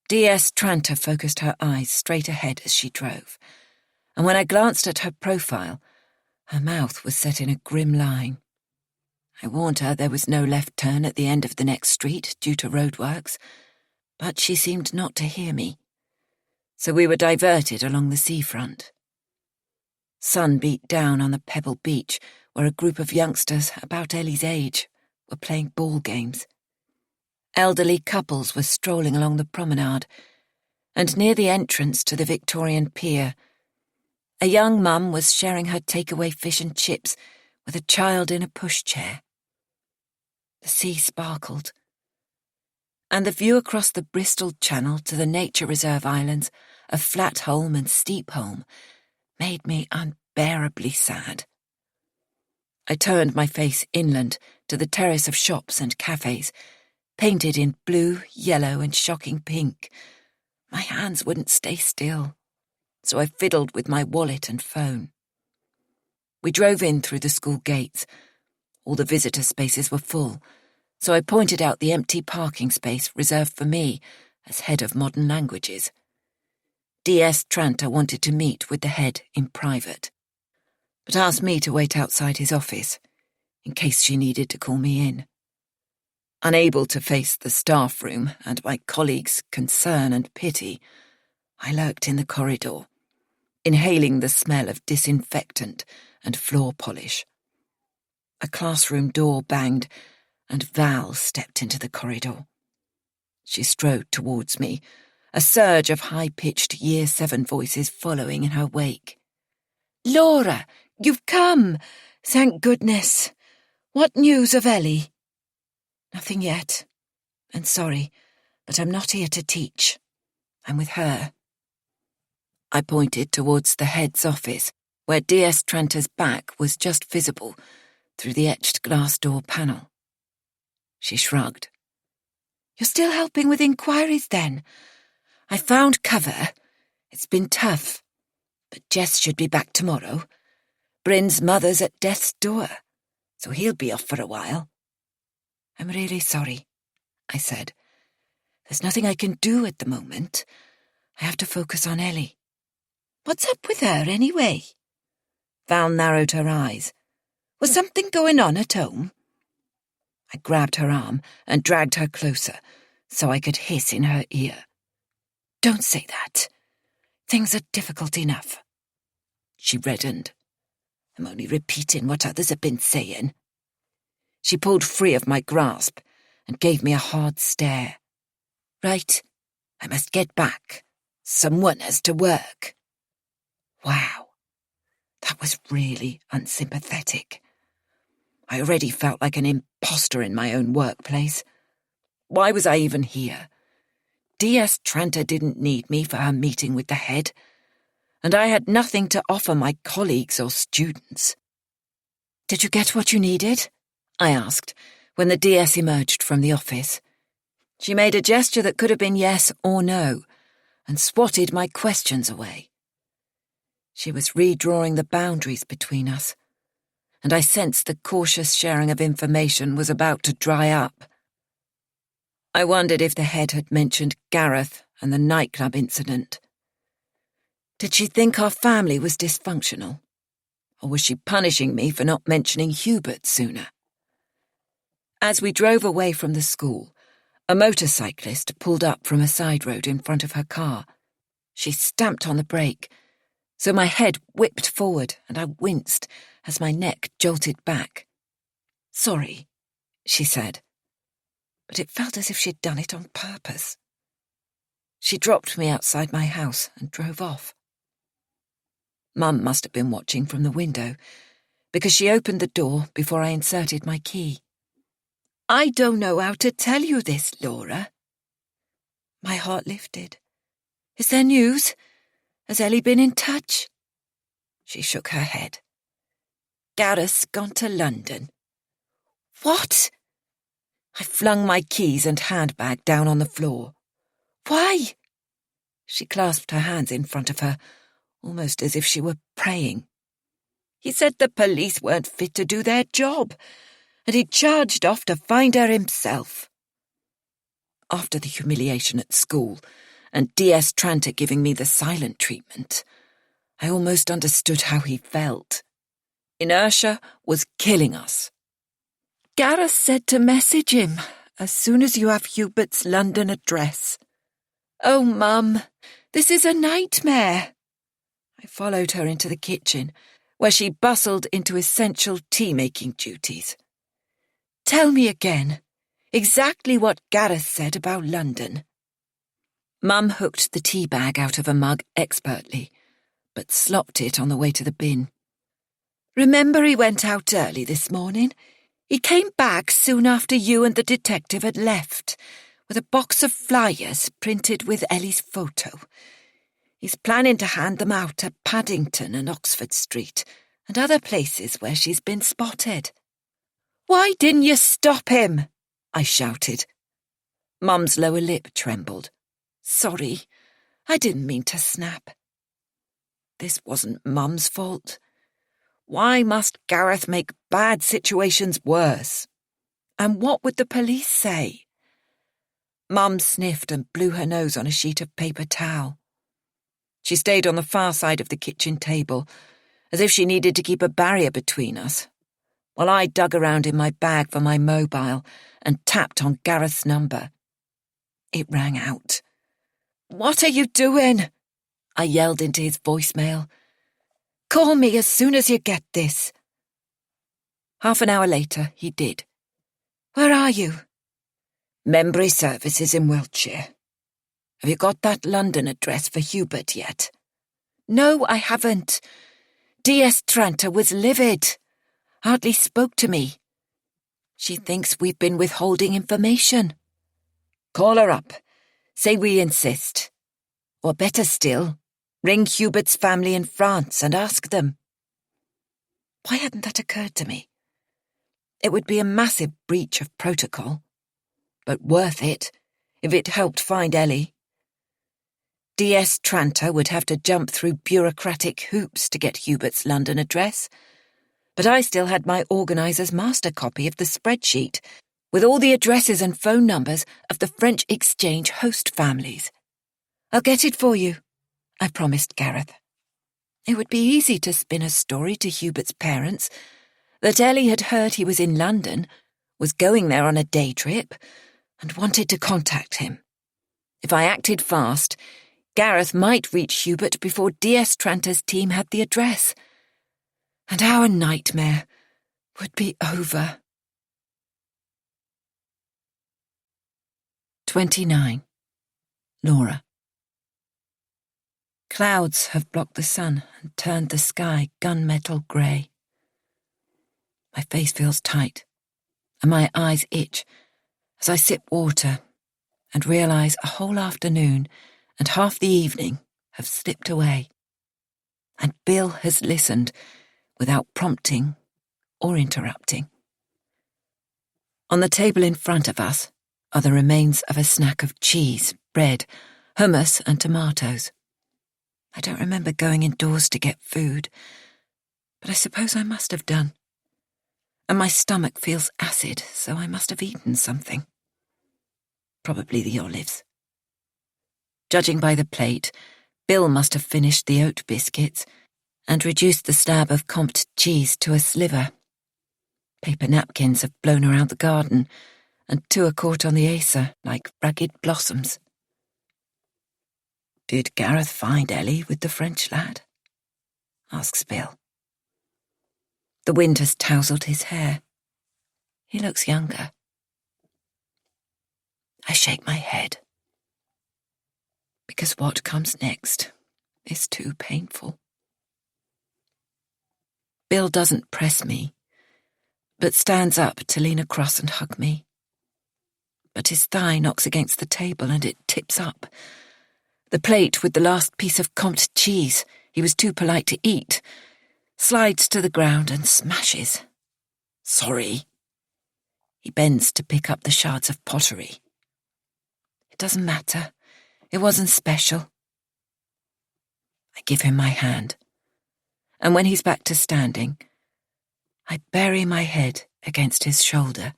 D.S. Tranter focused her eyes straight ahead as she drove, and when I glanced at her profile, her mouth was set in a grim line. I warned her there was no left turn at the end of the next street due to roadworks, but she seemed not to hear me, so we were diverted along the seafront. Sun beat down on the pebble beach where a group of youngsters about Ellie's age were playing ball games. Elderly couples were strolling along the promenade, and near the entrance to the Victorian pier, a young mum was sharing her takeaway fish and chips with a child in a pushchair. The sea sparkled, and the view across the Bristol Channel to the nature reserve islands of Flatholm and Steepholm made me unbearably sad. I turned my face inland to the terrace of shops and cafes, painted in blue, yellow, and shocking pink. My hands wouldn't stay still, so I fiddled with my wallet and phone. We drove in through the school gates. All the visitor spaces were full, so I pointed out the empty parking space reserved for me as head of modern languages. D.S. Tranter wanted to meet with the head in private, but asked me to wait outside his office, in case she needed to call me in. Unable to face the staff room and my colleagues' concern and pity, I lurked in the corridor, inhaling the smell of disinfectant and floor polish. A classroom door banged, and Val stepped into the corridor. She strode towards me, a surge of high-pitched Year 7 voices following in her wake. "Laura, you've come! Thank goodness! What news of Ellie?" "Nothing yet. And sorry, but I'm not here to teach. I'm with her." I pointed towards the head's office, where DS Tranter's back was just visible through the etched glass door panel. She shrugged. "You're still helping with inquiries, then? I found cover. It's been tough, but Jess should be back tomorrow. Bryn's mother's at death's door, so he'll be off for a while." "I'm really sorry," I said. "There's nothing I can do at the moment. I have to focus on Ellie." "What's up with her, anyway?" Val narrowed her eyes. "Was something going on at home?" I grabbed her arm and dragged her closer so I could hiss in her ear. "Don't say that. Things are difficult enough." She reddened. "I'm only repeating what others have been saying." She pulled free of my grasp and gave me a hard stare. "Right, I must get back. Someone has to work." Wow, that was really unsympathetic. I already felt like an imposter in my own workplace. Why was I even here? DS Tranter didn't need me for her meeting with the head, and I had nothing to offer my colleagues or students. "Did you get what you needed?" I asked when the DS emerged from the office. She made a gesture that could have been yes or no, and swatted my questions away. She was redrawing the boundaries between us, and I sensed the cautious sharing of information was about to dry up. I wondered if the head had mentioned Gareth and the nightclub incident. Did she think our family was dysfunctional? Or was she punishing me for not mentioning Hubert sooner? As we drove away from the school, a motorcyclist pulled up from a side road in front of her car. She stamped on the brake, so my head whipped forward and I winced as my neck jolted back. "Sorry," she said, but it felt as if she'd done it on purpose. She dropped me outside my house and drove off. Mum must have been watching from the window, because she opened the door before I inserted my key. "I don't know how to tell you this, Laura." My heart lifted. "Is there news? Has Ellie been in touch?" She shook her head. "Gareth's gone to London." "What?" I flung my keys and handbag down on the floor. "Why?" She clasped her hands in front of her, almost as if she were praying. "He said the police weren't fit to do their job, and he charged off to find her himself." After the humiliation at school, and DS Tranter giving me the silent treatment, I almost understood how he felt. Inertia was killing us. "Gareth said to message him as soon as you have Hubert's London address." "Oh, Mum, this is a nightmare." I followed her into the kitchen, where she bustled into essential tea-making duties. "Tell me again, exactly what Gareth said about London." Mum hooked the tea bag out of a mug expertly, but slopped it on the way to the bin. "Remember he went out early this morning? He came back soon after you and the detective had left, with a box of flyers printed with Ellie's photo. He's planning to hand them out at Paddington and Oxford Street and other places where she's been spotted." "Why didn't you stop him?" I shouted. Mum's lower lip trembled. "Sorry, I didn't mean to snap." This wasn't Mum's fault. Why must Gareth make bad situations worse? And what would the police say? Mum sniffed and blew her nose on a sheet of paper towel. She stayed on the far side of the kitchen table, as if she needed to keep a barrier between us, while I dug around in my bag for my mobile and tapped on Gareth's number. It rang out. "What are you doing?" I yelled into his voicemail. "Call me as soon as you get this." Half an hour later, he did. "Where are you?" "Membry Services in Wiltshire. Have you got that London address for Hubert yet?" "No, I haven't. DS Tranter was livid. Hardly spoke to me. She thinks we've been withholding information." "Call her up. Say we insist. Or better still, ring Hubert's family in France and ask them." Why hadn't that occurred to me? It would be a massive breach of protocol, but worth it if it helped find Ellie. DS Tranter would have to jump through bureaucratic hoops to get Hubert's London address, but I still had my organiser's master copy of the spreadsheet with all the addresses and phone numbers of the French exchange host families. I'll get it for you, I promised Gareth. It would be easy to spin a story to Hubert's parents that Ellie had heard he was in London, was going there on a day trip, and wanted to contact him. If I acted fast, Gareth might reach Hubert before DS Tranter's team had the address. And our nightmare would be over. 29. Laura. Clouds have blocked the sun and turned the sky gunmetal grey. My face feels tight, and my eyes itch as I sip water and realise a whole afternoon and half the evening have slipped away. And Bill has listened without prompting or interrupting. On the table in front of us are the remains of a snack of cheese, bread, hummus and tomatoes. I don't remember going indoors to get food, but I suppose I must have done. And my stomach feels acid, so I must have eaten something. Probably the olives. Judging by the plate, Bill must have finished the oat biscuits and reduced the slab of Comte cheese to a sliver. Paper napkins have blown around the garden, and two are caught on the Acer like ragged blossoms. Did Gareth find Ellie with the French lad? Asks Bill. The wind has tousled his hair. He looks younger. I shake my head. Because what comes next is too painful. Bill doesn't press me, but stands up to lean across and hug me. But his thigh knocks against the table and it tips up. The plate with the last piece of Comte cheese he was too polite to eat slides to the ground and smashes. Sorry. He bends to pick up the shards of pottery. It doesn't matter. It wasn't special. I give him my hand, and when he's back to standing, I bury my head against his shoulder,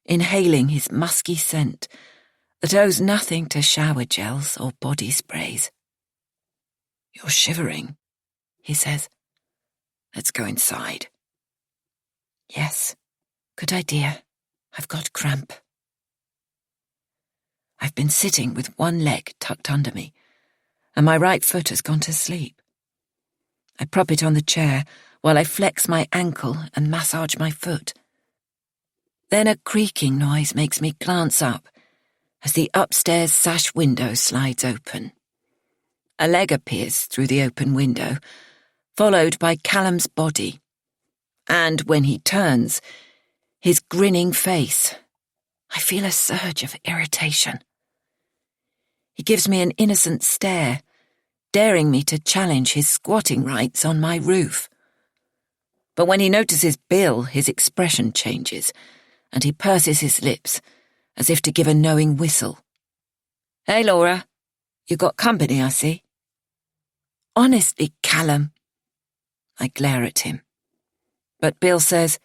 inhaling his musky scent that owes nothing to shower gels or body sprays. You're shivering, he says. Let's go inside. Yes, good idea. I've got cramp. I've been sitting with one leg tucked under me, and my right foot has gone to sleep. I prop it on the chair while I flex my ankle and massage my foot. Then a creaking noise makes me glance up as the upstairs sash window slides open. A leg appears through the open window, followed by Callum's body. And when he turns, his grinning face, I feel a surge of irritation. He gives me an innocent stare, daring me to challenge his squatting rights on my roof. But when he notices Bill, his expression changes, and he purses his lips, as if to give a knowing whistle. Hey, Laura, you got company, I see. Honestly, Callum. I glare at him. But Bill says,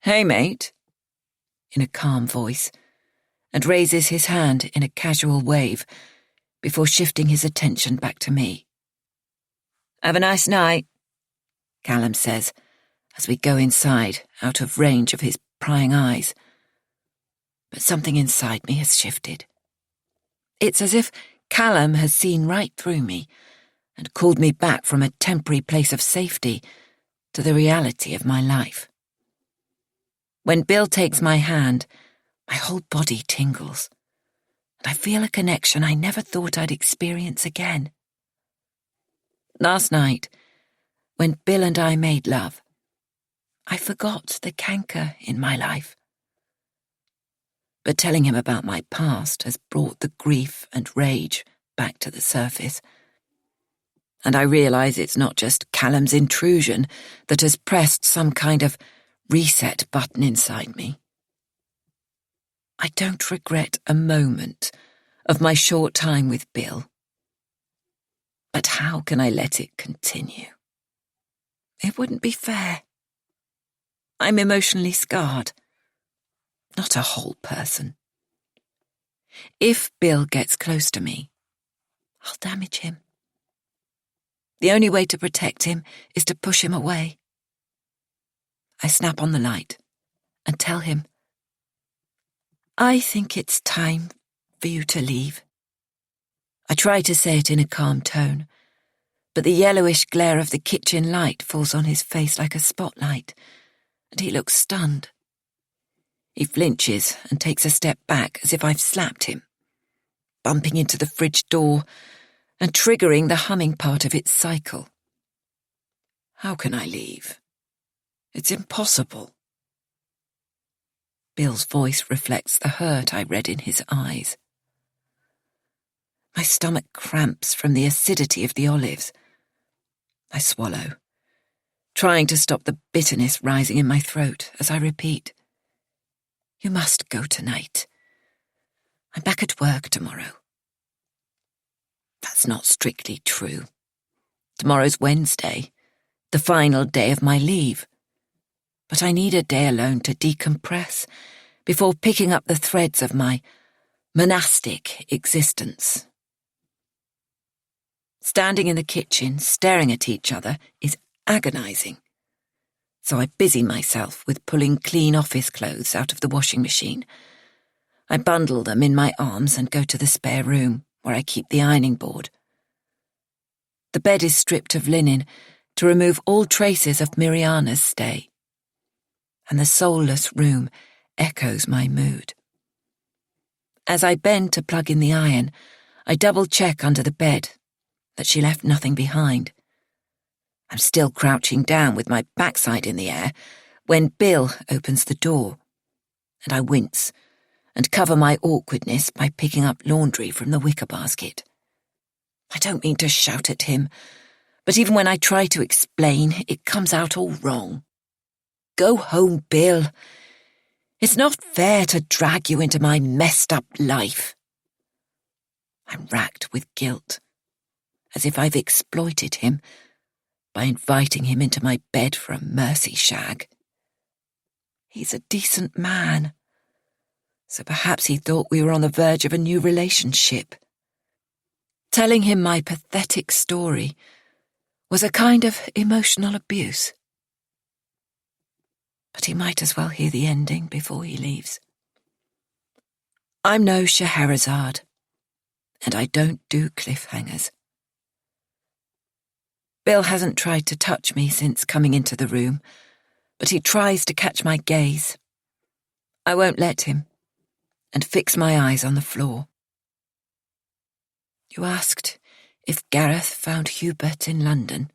Hey, mate, in a calm voice, and raises his hand in a casual wave before shifting his attention back to me. Have a nice night, Callum says, as we go inside, out of range of his prying eyes. But something inside me has shifted. It's as if Callum has seen right through me and called me back from a temporary place of safety to the reality of my life. When Bill takes my hand, my whole body tingles, and I feel a connection I never thought I'd experience again. Last night, when Bill and I made love, I forgot the canker in my life. But telling him about my past has brought the grief and rage back to the surface. and I realise it's not just Callum's intrusion that has pressed some kind of reset button inside me. I don't regret a moment of my short time with Bill. But how can I let it continue? It wouldn't be fair. I'm emotionally scarred, not a whole person. If Bill gets close to me, I'll damage him. The only way to protect him is to push him away. I snap on the light and tell him, I think it's time for you to leave. I try to say it in a calm tone, but the yellowish glare of the kitchen light falls on his face like a spotlight, and he looks stunned. He flinches and takes a step back as if I've slapped him, bumping into the fridge door and triggering the humming part of its cycle. How can I leave? It's impossible. Bill's voice reflects the hurt I read in his eyes. My stomach cramps from the acidity of the olives. I swallow, trying to stop the bitterness rising in my throat as I repeat, You must go tonight. I'm back at work tomorrow. That's not strictly true. Tomorrow's Wednesday, the final day of my leave. But I need a day alone to decompress before picking up the threads of my monastic existence. Standing in the kitchen, staring at each other, is agonizing. So I busy myself with pulling clean office clothes out of the washing machine. I bundle them in my arms and go to the spare room, where I keep the ironing board. The bed is stripped of linen to remove all traces of Miriana's stay, and the soulless room echoes my mood. As I bend to plug in the iron, I double-check under the bed that she left nothing behind. I'm still crouching down with my backside in the air when Bill opens the door, and I wince and cover my awkwardness by picking up laundry from the wicker basket. I don't mean to shout at him, but even when I try to explain, it comes out all wrong. Go home, Bill. It's not fair to drag you into my messed-up life. I'm racked with guilt, as if I've exploited him by inviting him into my bed for a mercy shag. He's a decent man, so perhaps he thought we were on the verge of a new relationship. Telling him my pathetic story was a kind of emotional abuse. But he might as well hear the ending before he leaves. I'm no Scheherazade, and I don't do cliffhangers. Bill hasn't tried to touch me since coming into the room, but he tries to catch my gaze. I won't let him, and fix my eyes on the floor. You asked if Gareth found Hubert in London,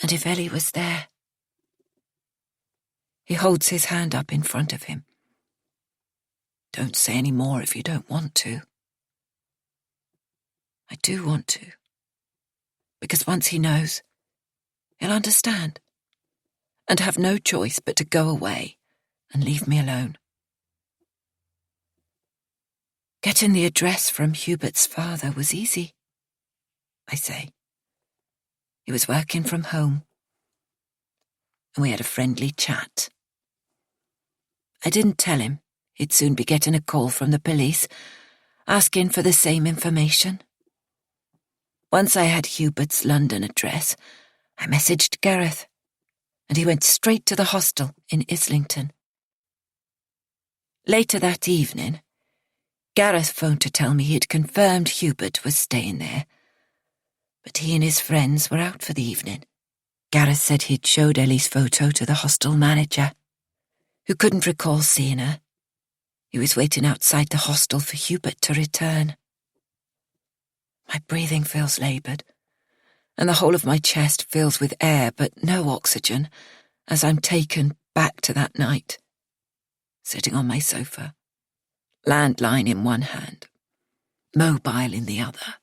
and if Ellie was there. He holds his hand up in front of him. Don't say any more if you don't want to. I do want to, because once he knows, he'll understand, and have no choice but to go away and leave me alone. Getting the address from Hubert's father was easy, I say. He was working from home, and we had a friendly chat. I didn't tell him he'd soon be getting a call from the police, asking for the same information. Once I had Hubert's London address, I messaged Gareth, and he went straight to the hostel in Islington. Later that evening, Gareth phoned to tell me he'd confirmed Hubert was staying there, but he and his friends were out for the evening. Gareth said he'd showed Ellie's photo to the hostel manager, who couldn't recall seeing her. He was waiting outside the hostel for Hubert to return. My breathing feels laboured, and the whole of my chest fills with air but no oxygen as I'm taken back to that night, sitting on my sofa, landline in one hand, mobile in the other,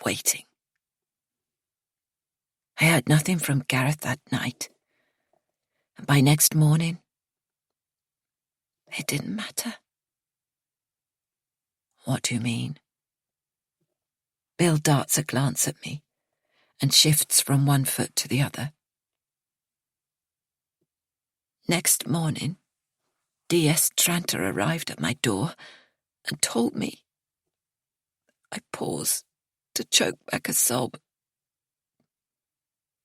waiting. I heard nothing from Gareth that night, and by next morning, it didn't matter. What do you mean? Bill darts a glance at me and shifts from one foot to the other. Next morning, D.S. Tranter arrived at my door and told me. I pause to choke back a sob.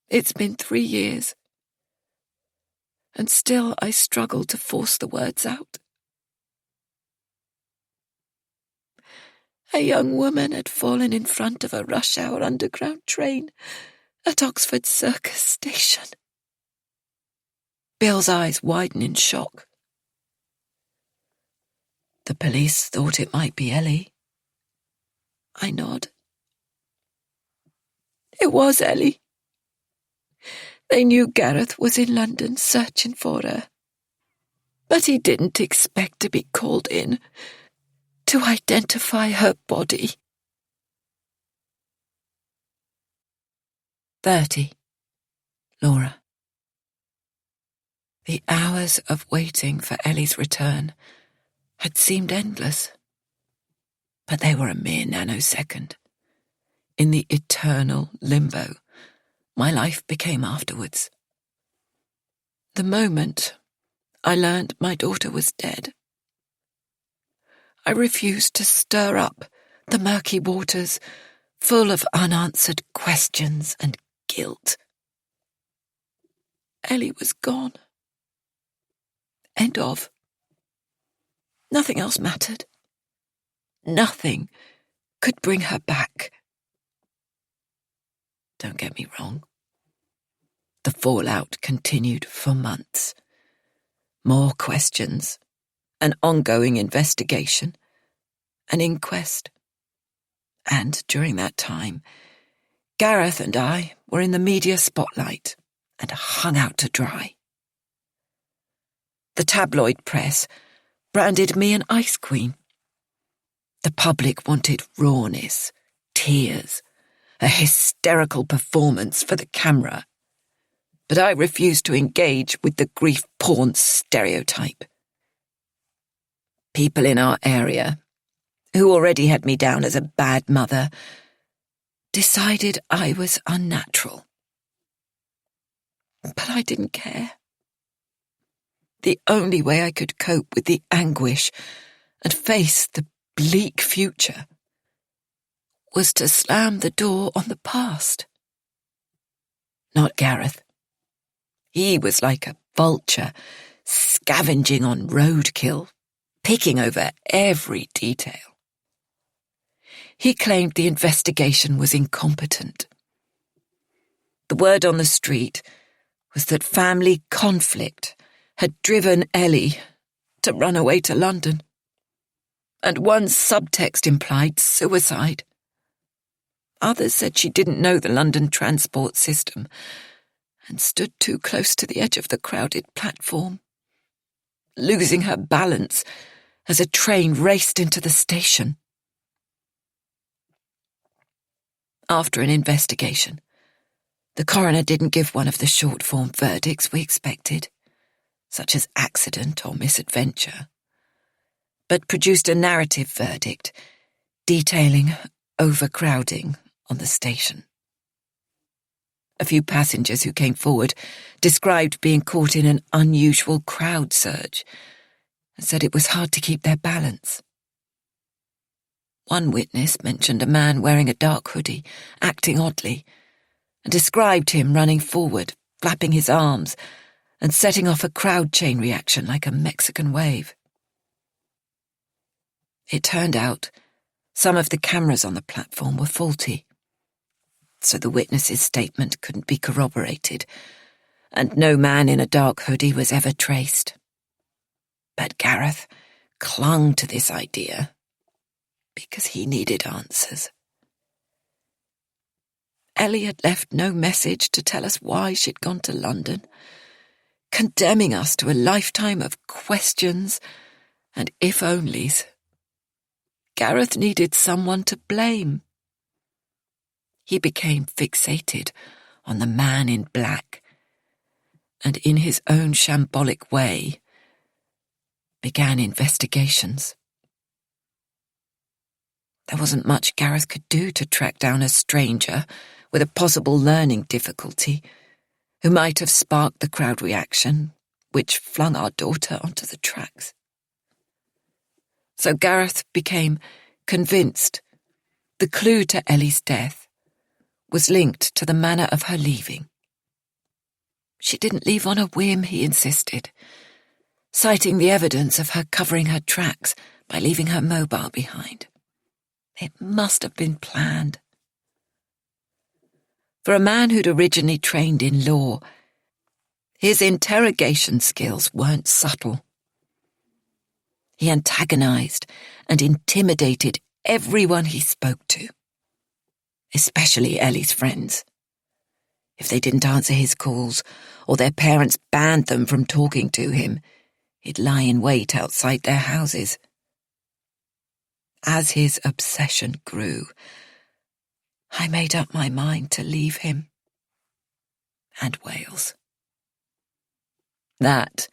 It's been 3 years, and still I struggle to force the words out. A young woman had fallen in front of a rush-hour underground train at Oxford Circus Station. Bill's eyes widen in shock. The police thought it might be Ellie. I nod. It was Ellie. They knew Gareth was in London searching for her, but he didn't expect to be called in to identify her body. 30. Laura. The hours of waiting for Ellie's return had seemed endless, but they were a mere nanosecond. In the eternal limbo my life became afterwards. The moment I learned my daughter was dead, I refused to stir up the murky waters full of unanswered questions and guilt. Ellie was gone. End of. Nothing else mattered. Nothing could bring her back. Don't get me wrong. The fallout continued for months. More questions, an ongoing investigation, an inquest. And during that time, Gareth and I were in the media spotlight and hung out to dry. The tabloid press branded me an ice queen. The public wanted rawness, tears, a hysterical performance for the camera. But I refused to engage with the grief porn stereotype. People in our area, who already had me down as a bad mother, decided I was unnatural. But I didn't care. The only way I could cope with the anguish and face the bleak future was to slam the door on the past. Not Gareth. He was like a vulture, scavenging on roadkill, picking over every detail. He claimed the investigation was incompetent. The word on the street was that family conflict had driven Ellie to run away to London, and one subtext implied suicide. Others said she didn't know the London transport system and stood too close to the edge of the crowded platform, losing her balance as a train raced into the station. After an investigation, the coroner didn't give one of the short-form verdicts we expected, such as accident or misadventure, but produced a narrative verdict detailing overcrowding on the station. A few passengers who came forward described being caught in an unusual crowd surge and said it was hard to keep their balance. One witness mentioned a man wearing a dark hoodie, acting oddly, and described him running forward, flapping his arms, and setting off a crowd chain reaction like a Mexican wave. It turned out some of the cameras on the platform were faulty, so the witness's statement couldn't be corroborated, and no man in a dark hoodie was ever traced. But Gareth clung to this idea because he needed answers. Ellie had left no message to tell us why she'd gone to London, condemning us to a lifetime of questions and if-onlys. Gareth needed someone to blame. He became fixated on the man in black, and in his own shambolic way, began investigations. There wasn't much Gareth could do to track down a stranger with a possible learning difficulty who might have sparked the crowd reaction, which flung our daughter onto the tracks. So Gareth became convinced the clue to Ellie's death was linked to the manner of her leaving. She didn't leave on a whim, he insisted, citing the evidence of her covering her tracks by leaving her mobile behind. It must have been planned. For a man who'd originally trained in law, his interrogation skills weren't subtle. He antagonized and intimidated everyone he spoke to, especially Ellie's friends. If they didn't answer his calls or their parents banned them from talking to him, he'd lie in wait outside their houses. As his obsession grew, I made up my mind to leave him and Wales. That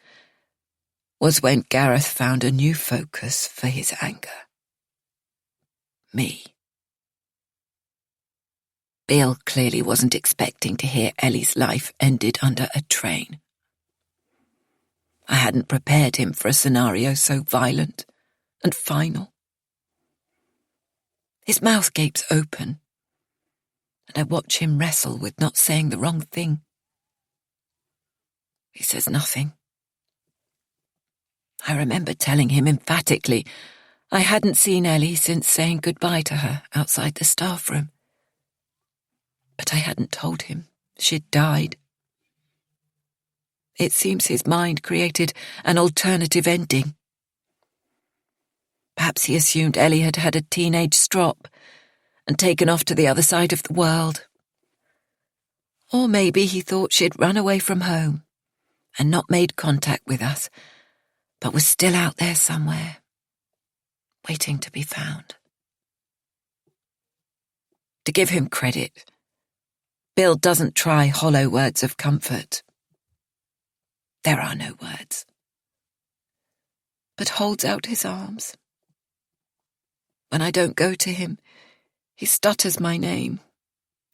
was when Gareth found a new focus for his anger. Me. Bill clearly wasn't expecting to hear Ellie's life ended under a train. I hadn't prepared him for a scenario so violent and final. His mouth gapes open, and I watch him wrestle with not saying the wrong thing. He says nothing. I remember telling him emphatically I hadn't seen Ellie since saying goodbye to her outside the staff room. But I hadn't told him she'd died. It seems his mind created an alternative ending. Perhaps he assumed Ellie had had a teenage strop and taken off to the other side of the world. Or maybe he thought she'd run away from home and not made contact with us, but was still out there somewhere, waiting to be found. To give him credit, Bill doesn't try hollow words of comfort. There are no words. But holds out his arms. When I don't go to him, he stutters my name,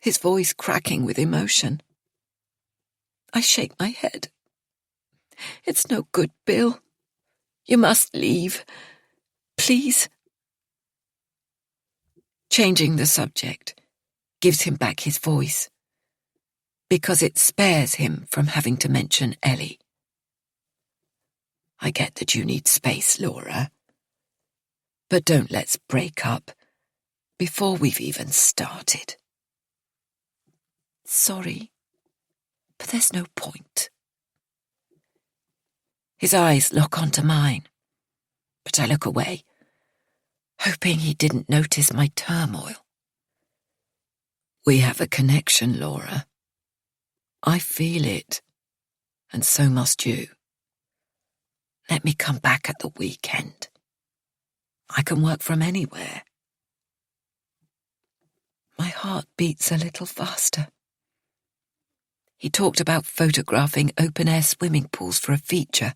his voice cracking with emotion. I shake my head. It's no good, Bill. You must leave. Please. Changing the subject gives him back his voice, because it spares him from having to mention Ellie. I get that you need space, Laura. But don't let's break up before we've even started. Sorry, but there's no point. His eyes lock onto mine, but I look away, hoping he didn't notice my turmoil. We have a connection, Laura. I feel it, and so must you. Let me come back at the weekend. I can work from anywhere. My heart beats a little faster. He talked about photographing open-air swimming pools for a feature.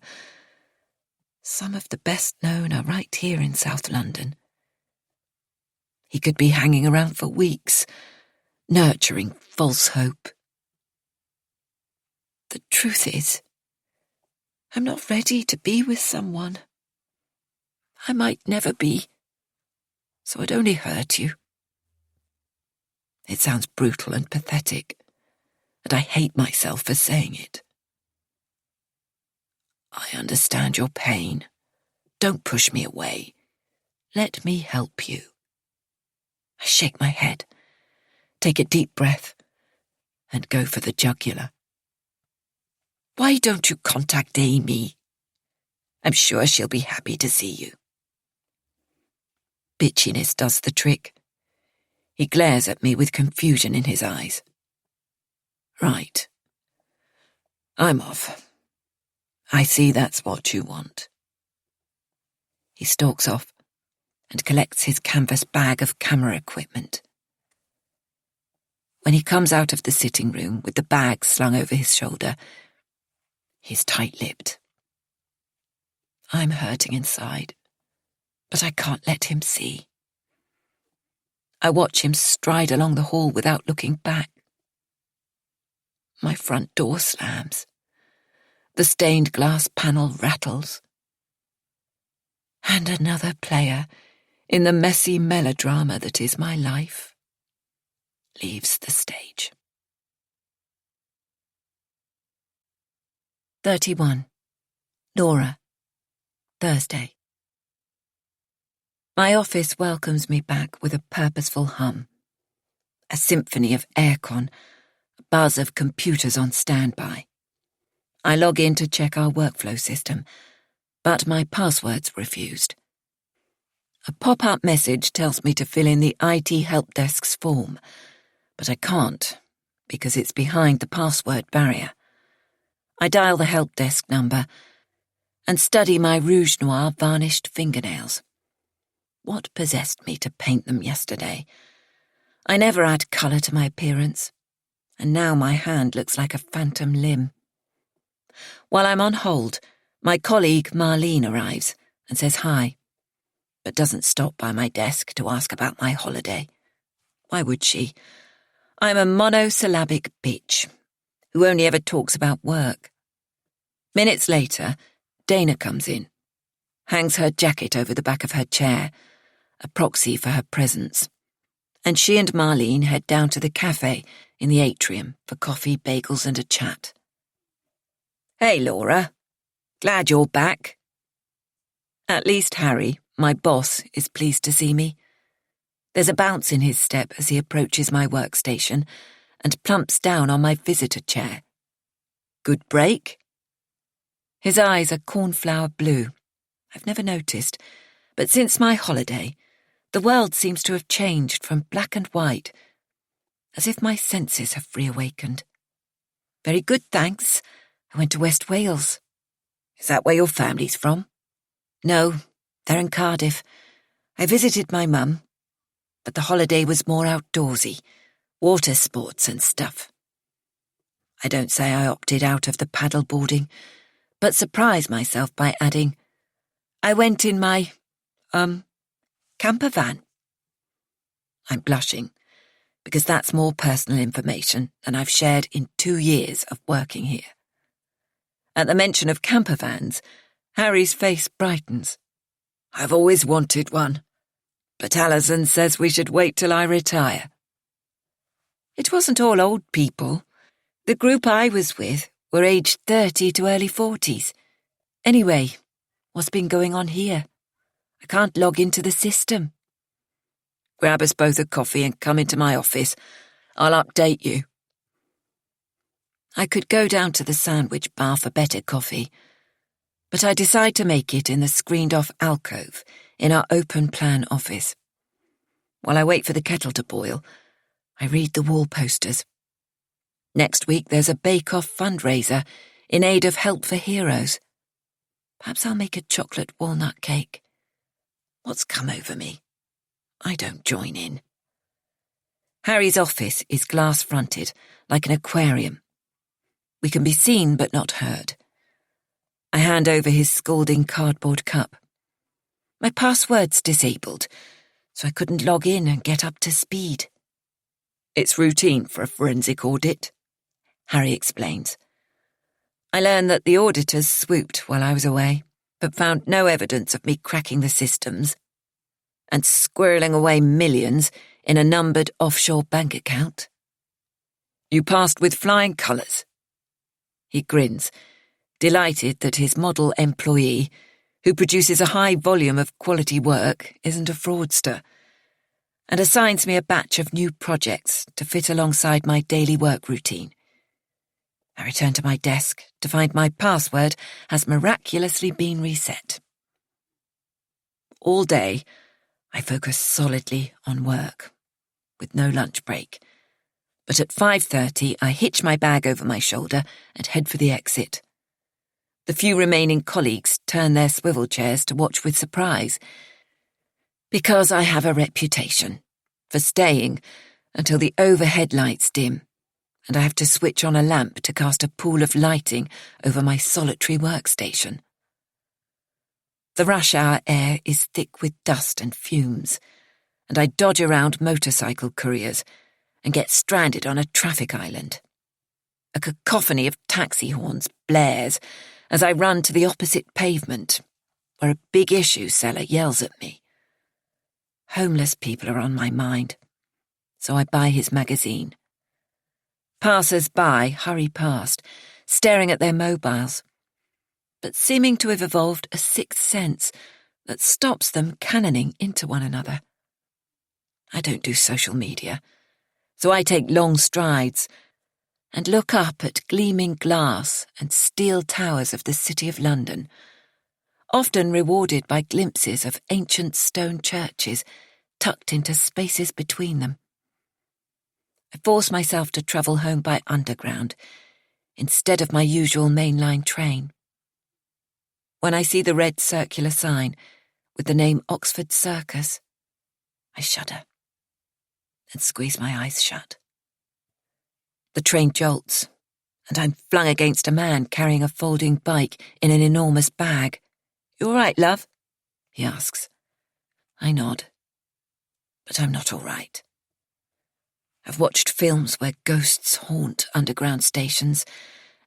Some of the best known are right here in South London. He could be hanging around for weeks, nurturing false hope. The truth is, I'm not ready to be with someone. I might never be, so I'd only hurt you. It sounds brutal and pathetic, and I hate myself for saying it. I understand your pain. Don't push me away. Let me help you. I shake my head, take a deep breath, and go for the jugular. Why don't you contact Amy? I'm sure she'll be happy to see you. Bitchiness does the trick. He glares at me with confusion in his eyes. Right. I'm off. I see that's what you want. He stalks off and collects his canvas bag of camera equipment. when he comes out of the sitting room with the bag slung over his shoulder, he's tight-lipped. I'm hurting inside, but I can't let him see. I watch him stride along the hall without looking back. My front door slams. The stained glass panel rattles. And another player in the messy melodrama that is my life leaves the stage. 31. Laura. Thursday. My office welcomes me back with a purposeful hum. A symphony of aircon, a buzz of computers on standby. I log in to check our workflow system, but my password's refused. A pop-up message tells me to fill in the IT help desk's form, but I can't because it's behind the password barrier. I dial the help desk number and study my Rouge Noir varnished fingernails. What possessed me to paint them yesterday? I never add colour to my appearance, and now my hand looks like a phantom limb. While I'm on hold, my colleague Marlene arrives and says hi, but doesn't stop by my desk to ask about my holiday. Why would she? I'm a monosyllabic bitch who only ever talks about work. Minutes later, Dana comes in, hangs her jacket over the back of her chair, a proxy for her presence, and she and Marlene head down to the cafe in the atrium for coffee, bagels and a chat. Hey, Laura. Glad you're back. At least Harry, my boss, is pleased to see me. There's a bounce in his step as he approaches my workstation and plumps down on my visitor chair. Good break? His eyes are cornflower blue. I've never noticed, but since my holiday, the world seems to have changed from black and white, as if my senses have reawakened. Very good, thanks. I went to West Wales. Is that where your family's from? No, they're in Cardiff. I visited my mum, but the holiday was more outdoorsy, water sports and stuff. I don't say I opted out of the paddleboarding, but surprised myself by adding, I went in my, camper van. I'm blushing, because that's more personal information than I've shared in 2 years of working here. At the mention of camper vans, Harry's face brightens. I've always wanted one, but Alison says we should wait till I retire. It wasn't all old people. The group I was with were aged 30 to early 40s. Anyway, what's been going on here? I can't log into the system. Grab us both a coffee and come into my office. I'll update you. I could go down to the sandwich bar for better coffee, but I decide to make it in the screened-off alcove in our open-plan office. While I wait for the kettle to boil, I read the wall posters. Next week there's a bake-off fundraiser in aid of Help for Heroes. Perhaps I'll make a chocolate walnut cake. What's come over me? I don't join in. Harry's office is glass-fronted, like an aquarium. We can be seen but not heard. I hand over his scalding cardboard cup. My password's disabled, so I couldn't log in and get up to speed. It's routine for a forensic audit, Harry explains. I learn that the auditors swooped while I was away, but found no evidence of me cracking the systems and squirreling away millions in a numbered offshore bank account. You passed with flying colours. He grins, delighted that his model employee, who produces a high volume of quality work, isn't a fraudster, and assigns me a batch of new projects to fit alongside my daily work routine. I return to my desk to find my password has miraculously been reset. All day, I focus solidly on work, with no lunch break. But at 5:30, I hitch my bag over my shoulder and head for the exit. The few remaining colleagues turn their swivel chairs to watch with surprise, because I have a reputation for staying until the overhead lights dim, and I have to switch on a lamp to cast a pool of lighting over my solitary workstation. The rush hour air is thick with dust and fumes, and I dodge around motorcycle couriers and get stranded on a traffic island. A cacophony of taxi horns blares as I run to the opposite pavement, where a big issue seller yells at me. Homeless people are on my mind, so I buy his magazine. Passers-by hurry past, staring at their mobiles, but seeming to have evolved a sixth sense that stops them cannoning into one another. I don't do social media, so I take long strides and look up at gleaming glass and steel towers of the City of London, often rewarded by glimpses of ancient stone churches tucked into spaces between them. I force myself to travel home by underground instead of my usual mainline train. When I see the red circular sign with the name Oxford Circus, I shudder and squeeze my eyes shut. The train jolts, and I'm flung against a man carrying a folding bike in an enormous bag. "You all right, love?" he asks. I nod, but I'm not all right. I've watched films where ghosts haunt underground stations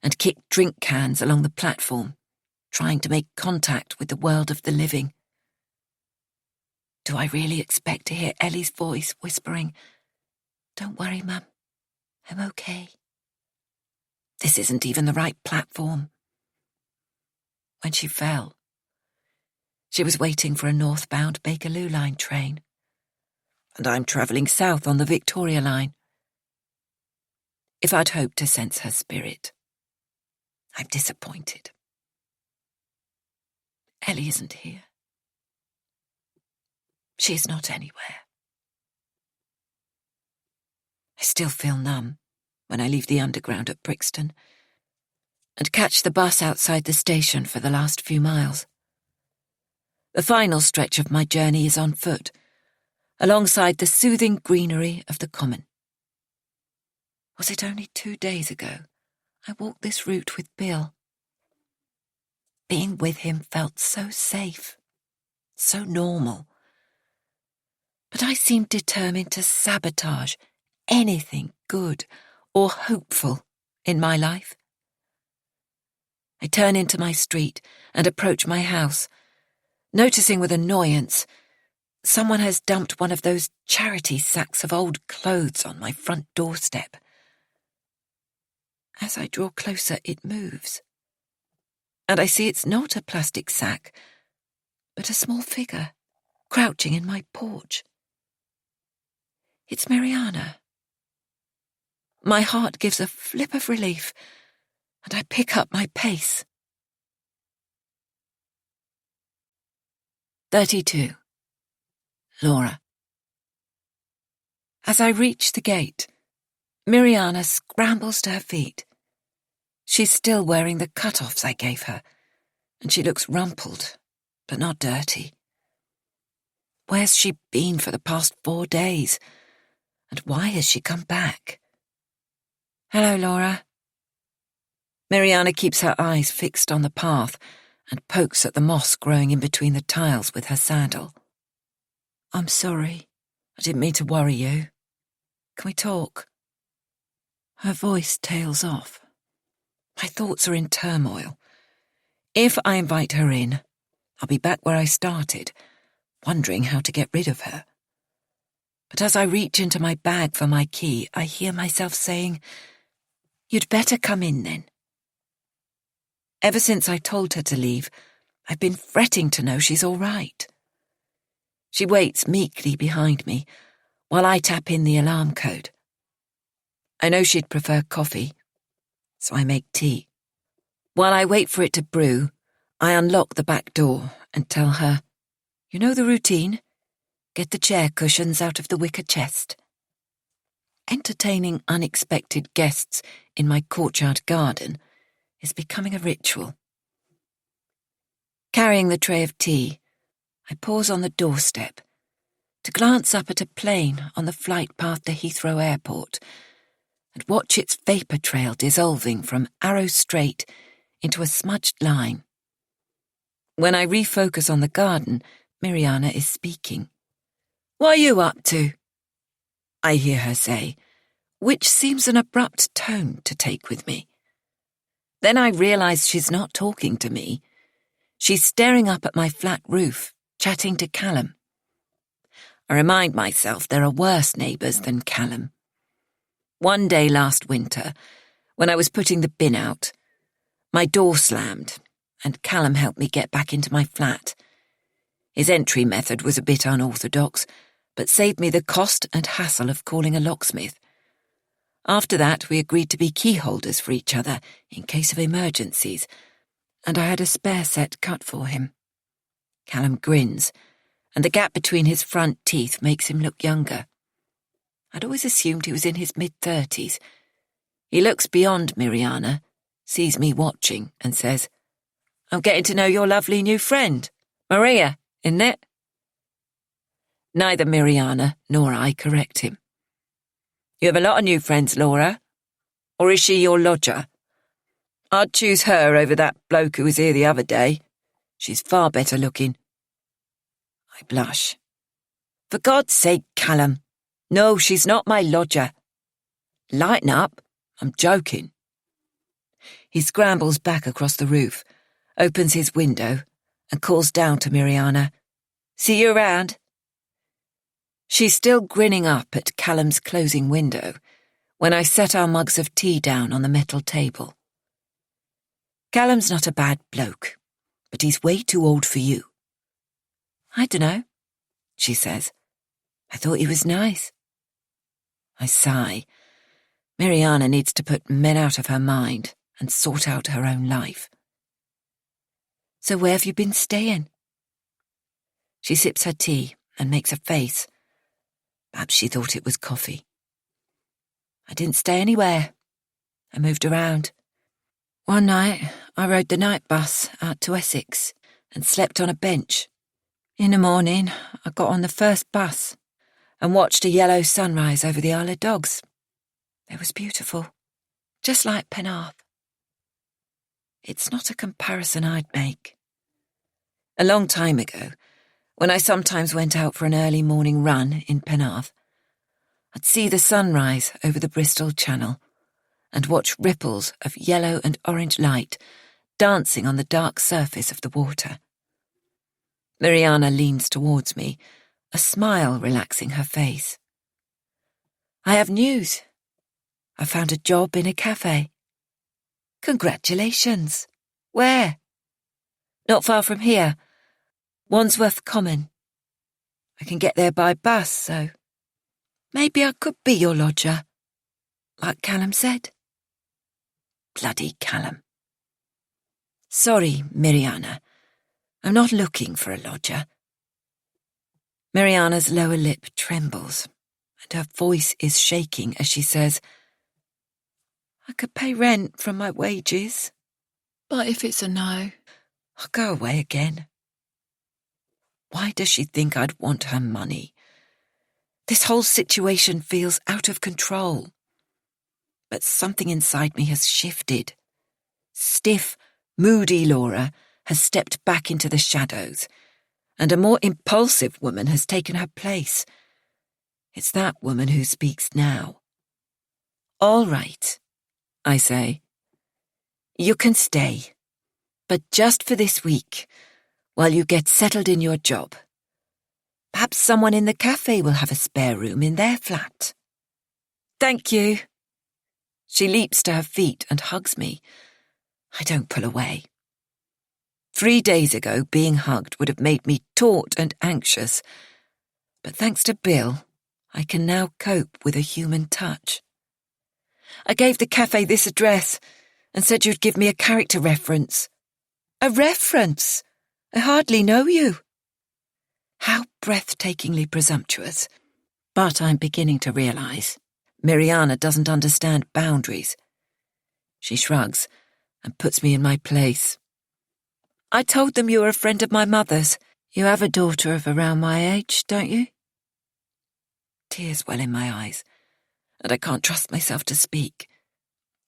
and kick drink cans along the platform, trying to make contact with the world of the living. Do I really expect to hear Ellie's voice whispering, "Don't worry, Mum, I'm okay"? This isn't even the right platform. When she fell, she was waiting for a northbound Bakerloo line train, and I'm travelling south on the Victoria line. If I'd hoped to sense her spirit, I'm disappointed. Ellie isn't here. She is not anywhere. I still feel numb when I leave the underground at Brixton and catch the bus outside the station for the last few miles. The final stretch of my journey is on foot, alongside the soothing greenery of the common. Was it only 2 days ago I walked this route with Bill? Being with him felt so safe, so normal. But I seemed determined to sabotage anything good or hopeful in my life. I turn into my street and approach my house, noticing with annoyance someone has dumped one of those charity sacks of old clothes on my front doorstep. As I draw closer, it moves, and I see it's not a plastic sack, but a small figure crouching in my porch. It's Mariana. My heart gives a flip of relief, and I pick up my pace. 32. Laura. As I reach the gate, Mariana scrambles to her feet. She's still wearing the cut-offs I gave her, and she looks rumpled, but not dirty. Where's she been for the past 4 days? And why has she come back? "Hello, Laura." Mariana keeps her eyes fixed on the path and pokes at the moss growing in between the tiles with her sandal. "I'm sorry. I didn't mean to worry you. Can we talk?" Her voice tails off. My thoughts are in turmoil. If I invite her in, I'll be back where I started, wondering how to get rid of her. But as I reach into my bag for my key, I hear myself saying, "You'd better come in then." Ever since I told her to leave, I've been fretting to know she's all right. She waits meekly behind me while I tap in the alarm code. I know she'd prefer coffee, so I make tea. While I wait for it to brew, I unlock the back door and tell her, "You know the routine? Get the chair cushions out of the wicker chest." Entertaining unexpected guests in my courtyard garden is becoming a ritual. Carrying the tray of tea, I pause on the doorstep to glance up at a plane on the flight path to Heathrow Airport and watch its vapour trail dissolving from arrow straight into a smudged line. When I refocus on the garden, Miriana is speaking. "What are you up to?" I hear her say, which seems an abrupt tone to take with me. Then I realise she's not talking to me. She's staring up at my flat roof, chatting to Callum. I remind myself there are worse neighbours than Callum. One day last winter, when I was putting the bin out, my door slammed, and Callum helped me get back into my flat. His entry method was a bit unorthodox, but saved me the cost and hassle of calling a locksmith. After that, we agreed to be key holders for each other in case of emergencies, and I had a spare set cut for him. Callum grins, and the gap between his front teeth makes him look younger. I'd always assumed he was in his mid-30s. He looks beyond Miriana, sees me watching, and says, "I'm getting to know your lovely new friend, Maria, isn't it?" Neither Miriana nor I correct him. "You have a lot of new friends, Laura. Or is she your lodger? I'd choose her over that bloke who was here the other day. She's far better looking." I blush. "For God's sake, Callum. No, she's not my lodger." "Lighten up. I'm joking." He scrambles back across the roof, opens his window, and calls down to Miriana, "See you around." She's still grinning up at Callum's closing window when I set our mugs of tea down on the metal table. "Callum's not a bad bloke, but he's way too old for you." "I dunno," she says. "I thought he was nice." I sigh. Miriana needs to put men out of her mind and sort out her own life. "So where have you been staying?" She sips her tea and makes a face. Perhaps she thought it was coffee. "I didn't stay anywhere. I moved around. One night, I rode the night bus out to Essex and slept on a bench. In the morning, I got on the first bus and watched a yellow sunrise over the Isle of Dogs. It was beautiful, just like Penarth. It's not a comparison I'd make. A long time ago, when I sometimes went out for an early morning run in Penarth, I'd see the sunrise over the Bristol Channel and watch ripples of yellow and orange light dancing on the dark surface of the water. Miriana leans towards me, a smile relaxing her face. "I have news. I found a job in a cafe." "Congratulations. Where?" "Not far from here. Wandsworth Common. I can get there by bus, so maybe I could be your lodger, like Callum said." Bloody Callum. "Sorry, Miriana. I'm not looking for a lodger." Miriana's lower lip trembles, and her voice is shaking as she says, "I could pay rent from my wages, but if it's a no, I'll go away again." Why does she think I'd want her money? This whole situation feels out of control. But something inside me has shifted. Stiff, moody Laura has stepped back into the shadows, and a more impulsive woman has taken her place. It's that woman who speaks now. "All right," I say. "You can stay, but just for this week, while you get settled in your job. Perhaps someone in the cafe will have a spare room in their flat." "Thank you." She leaps to her feet and hugs me. I don't pull away. 3 days ago, being hugged would have made me taut and anxious, but thanks to Bill, I can now cope with a human touch. "I gave the cafe this address and said you'd give me a character reference." "A reference? I hardly know you." How breathtakingly presumptuous. But I'm beginning to realise Miriana doesn't understand boundaries. She shrugs and puts me in my place. "I told them you were a friend of my mother's. You have a daughter of around my age, don't you?" Tears well in my eyes, and I can't trust myself to speak.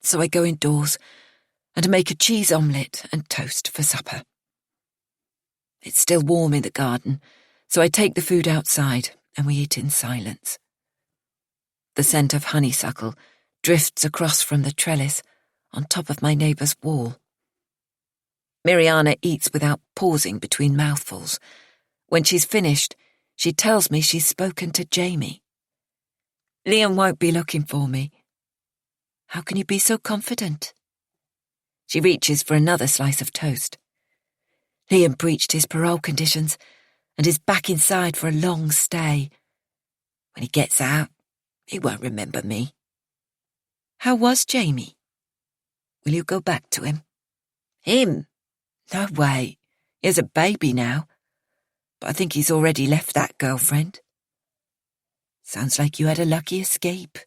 So I go indoors and make a cheese omelette and toast for supper. It's still warm in the garden, so I take the food outside and we eat in silence. The scent of honeysuckle drifts across from the trellis on top of my neighbour's wall. Miriana eats without pausing between mouthfuls. When she's finished, she tells me she's spoken to Jamie. Liam won't be looking for me. How can you be so confident? She reaches for another slice of toast. Liam breached his parole conditions and is back inside for a long stay. When he gets out, he won't remember me. How was Jamie? Will you go back to him? Him? No way. He has a baby now. But I think he's already left that girlfriend. Sounds like you had a lucky escape.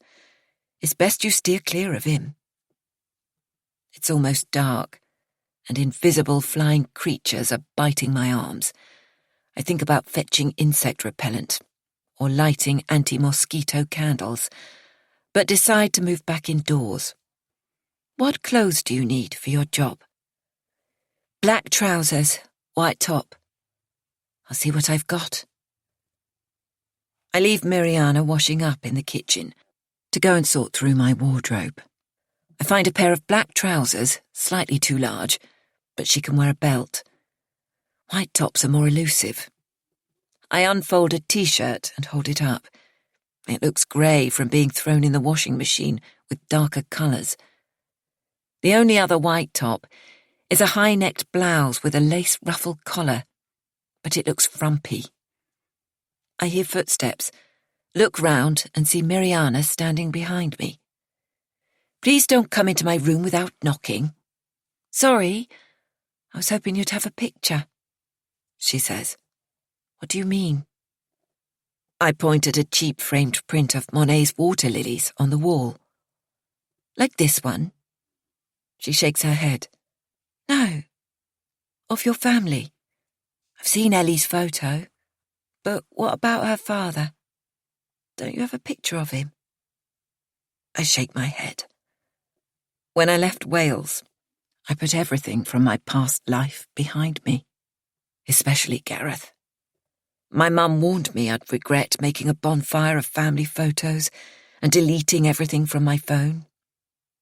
It's best you steer clear of him. It's almost dark, and invisible flying creatures are biting my arms. I think about fetching insect repellent or lighting anti-mosquito candles, but decide to move back indoors. What clothes do you need for your job? Black trousers, white top. I'll see what I've got. I leave Miriana washing up in the kitchen to go and sort through my wardrobe. I find a pair of black trousers, slightly too large, but she can wear a belt. White tops are more elusive. I unfold a t-shirt and hold it up. It looks grey from being thrown in the washing machine with darker colours. The only other white top is a high-necked blouse with a lace ruffled collar, but it looks frumpy. I hear footsteps, look round and see Miriana standing behind me. Please don't come into my room without knocking. Sorry, I was hoping you'd have a picture, she says. What do you mean? I point at a cheap framed print of Monet's water lilies on the wall. Like this one? She shakes her head. No, of your family. I've seen Ellie's photo, but what about her father? Don't you have a picture of him? I shake my head. When I left Wales, I put everything from my past life behind me, especially Gareth. My mum warned me I'd regret making a bonfire of family photos and deleting everything from my phone,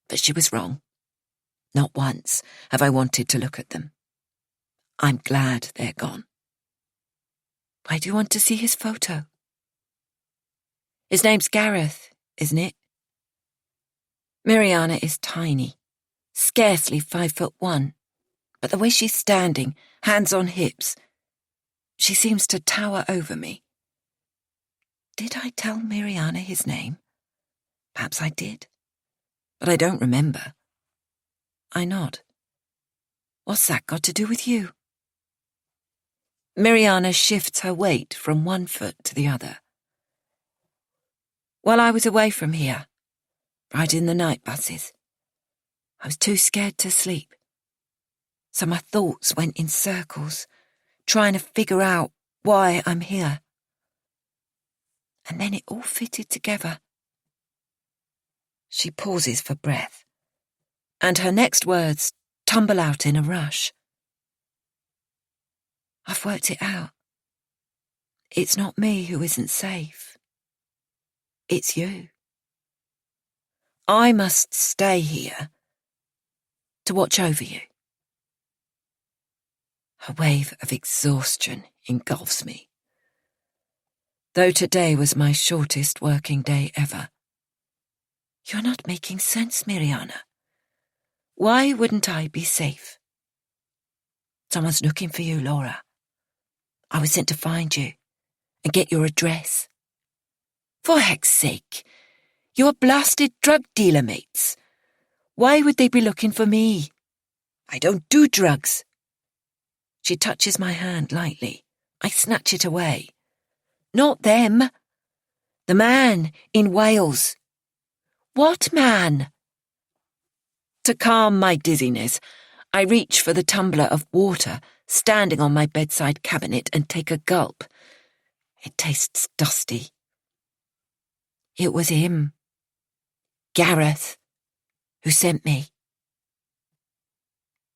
but she was wrong. Not once have I wanted to look at them. I'm glad they're gone. Why do you want to see his photo? His name's Gareth, isn't it? Miriana is tiny, scarcely 5'1", but the way she's standing, hands on hips, she seems to tower over me. Did I tell Miriana his name? Perhaps I did, but I don't remember. I nod. What's that got to do with you? Miriana shifts her weight from one foot to the other. While I was away from here, riding the night buses, I was too scared to sleep. So my thoughts went in circles, trying to figure out why I'm here. And then it all fitted together. She pauses for breath, and her next words tumble out in a rush. I've worked it out. It's not me who isn't safe. It's you. I must stay here to watch over you. A wave of exhaustion engulfs me. Though today was my shortest working day ever. You're not making sense, Miriana. Why wouldn't I be safe? Someone's looking for you, Laura. I was sent to find you and get your address. For heck's sake, you're blasted drug dealer mates. Why would they be looking for me? I don't do drugs. She touches my hand lightly. I snatch it away. Not them. The man in Wales. What man? To calm my dizziness, I reach for the tumbler of water standing on my bedside cabinet and take a gulp. It tastes dusty. It was him, Gareth, who sent me.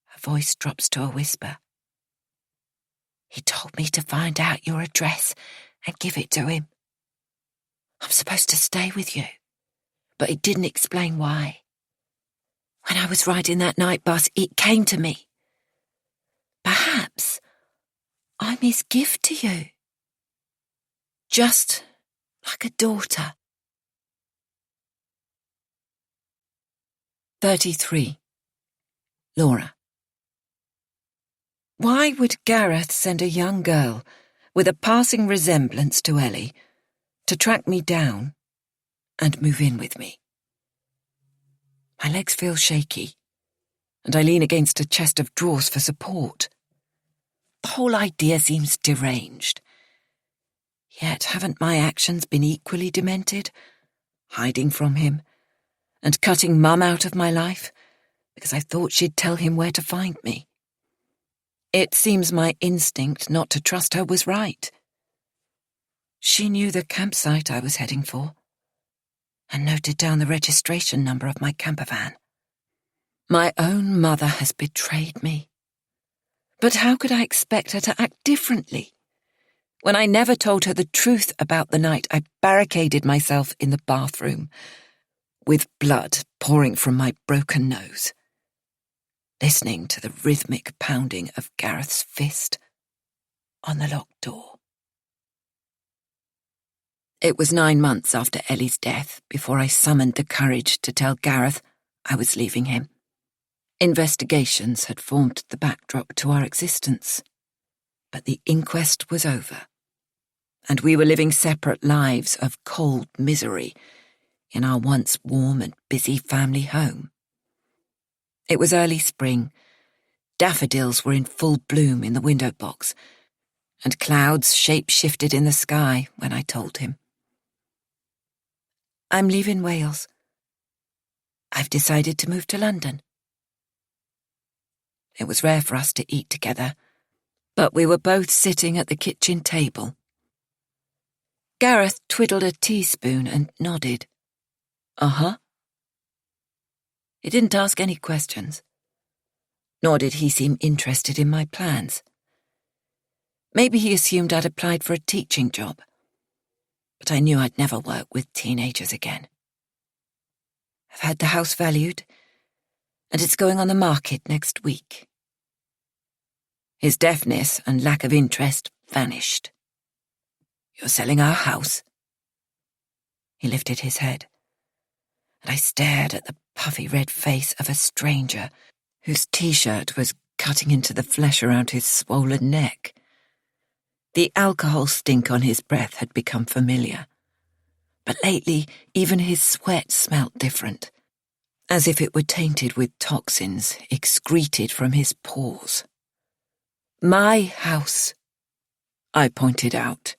Her voice drops to a whisper. He told me to find out your address and give it to him. I'm supposed to stay with you, but he didn't explain why. When I was riding that night bus, it came to me. Perhaps I'm his gift to you. Just like a daughter. 33. Laura. Why would Gareth send a young girl with a passing resemblance to Ellie to track me down and move in with me? My legs feel shaky, and I lean against a chest of drawers for support. The whole idea seems deranged. Yet haven't my actions been equally demented? Hiding from him and cutting Mum out of my life because I thought she'd tell him where to find me. It seems my instinct not to trust her was right. She knew the campsite I was heading for and noted down the registration number of my camper van. My own mother has betrayed me. But how could I expect her to act differently when I never told her the truth about the night I barricaded myself in the bathroom with blood pouring from my broken nose, listening to the rhythmic pounding of Gareth's fist on the locked door? It was 9 months after Ellie's death before I summoned the courage to tell Gareth I was leaving him. Investigations had formed the backdrop to our existence, but the inquest was over, and we were living separate lives of cold misery in our once warm and busy family home. It was early spring. Daffodils were in full bloom in the window box, and clouds shape-shifted in the sky when I told him. I'm leaving Wales. I've decided to move to London. It was rare for us to eat together, but we were both sitting at the kitchen table. Gareth twiddled a teaspoon and nodded. Uh-huh. He didn't ask any questions, nor did he seem interested in my plans. Maybe he assumed I'd applied for a teaching job, but I knew I'd never work with teenagers again. I've had the house valued, and it's going on the market next week. His deafness and lack of interest vanished. You're selling our house? He lifted his head, and I stared at the puffy red face of a stranger whose t-shirt was cutting into the flesh around his swollen neck. The alcohol stink on his breath had become familiar, but lately even his sweat smelt different, as if it were tainted with toxins excreted from his pores. My house, I pointed out,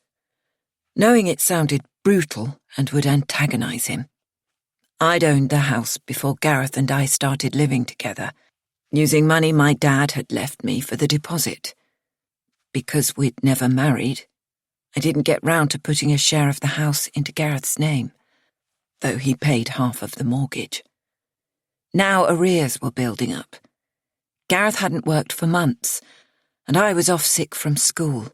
knowing it sounded brutal and would antagonize him. I'd owned the house before Gareth and I started living together, using money my dad had left me for the deposit. Because we'd never married, I didn't get round to putting a share of the house into Gareth's name, though he paid half of the mortgage. Now arrears were building up. Gareth hadn't worked for months, and I was off sick from school.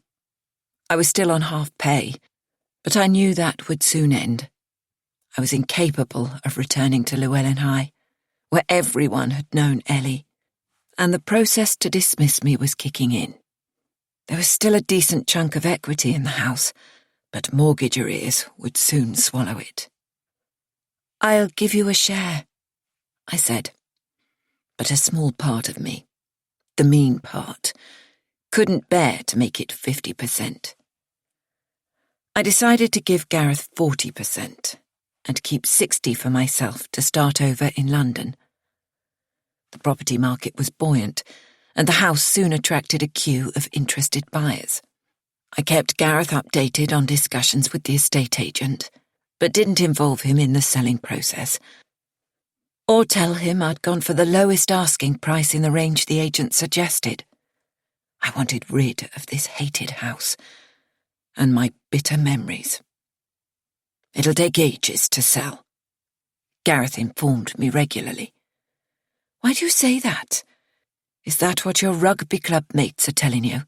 I was still on half pay, but I knew that would soon end. I was incapable of returning to Llewellyn High, where everyone had known Ellie, and the process to dismiss me was kicking in. There was still a decent chunk of equity in the house, but mortgage arrears would soon swallow it. I'll give you a share, I said, but a small part of me, the mean part, couldn't bear to make it 50%. I decided to give Gareth 40% and keep 60% for myself to start over in London. The property market was buoyant, and the house soon attracted a queue of interested buyers. I kept Gareth updated on discussions with the estate agent, but didn't involve him in the selling process, or tell him I'd gone for the lowest asking price in the range the agent suggested. I wanted rid of this hated house and my bitter memories. It'll take ages to sell, Gareth informed me regularly. Why do you say that? Is that what your rugby club mates are telling you?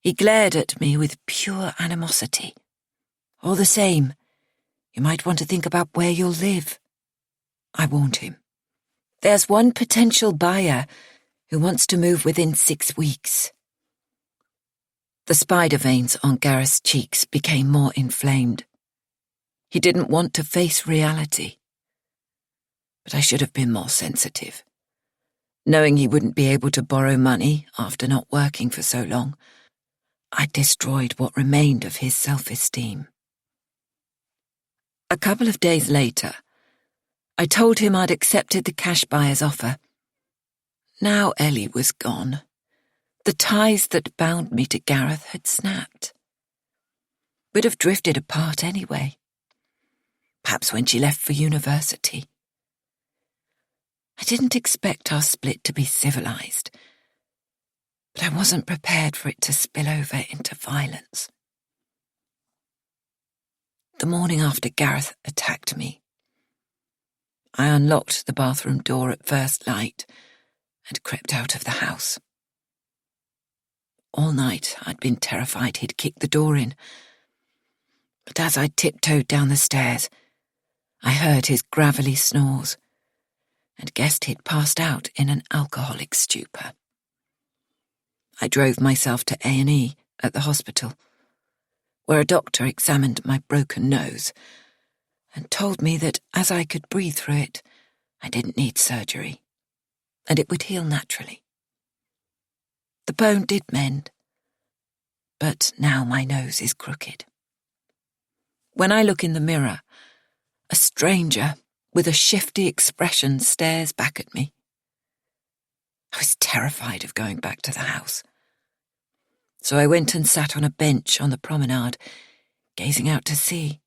He glared at me with pure animosity. All the same, you might want to think about where you'll live. I warned him. There's one potential buyer who wants to move within 6 weeks. The spider veins on Gareth's cheeks became more inflamed. He didn't want to face reality. But I should have been more sensitive. Knowing he wouldn't be able to borrow money after not working for so long, I destroyed what remained of his self-esteem. A couple of days later, I told him I'd accepted the cash buyer's offer. Now Ellie was gone. The ties that bound me to Gareth had snapped. We'd have drifted apart anyway. Perhaps when she left for university. I didn't expect our split to be civilized, but I wasn't prepared for it to spill over into violence. The morning after Gareth attacked me, I unlocked the bathroom door at first light and crept out of the house. All night I'd been terrified he'd kick the door in, but as I tiptoed down the stairs, I heard his gravelly snores and guessed he'd passed out in an alcoholic stupor. I drove myself to A&E at the hospital, where a doctor examined my broken nose and told me that as I could breathe through it, I didn't need surgery, and it would heal naturally. The bone did mend, but now my nose is crooked. When I look in the mirror, a stranger with a shifty expression stares back at me. I was terrified of going back to the house, so I went and sat on a bench on the promenade, gazing out to sea,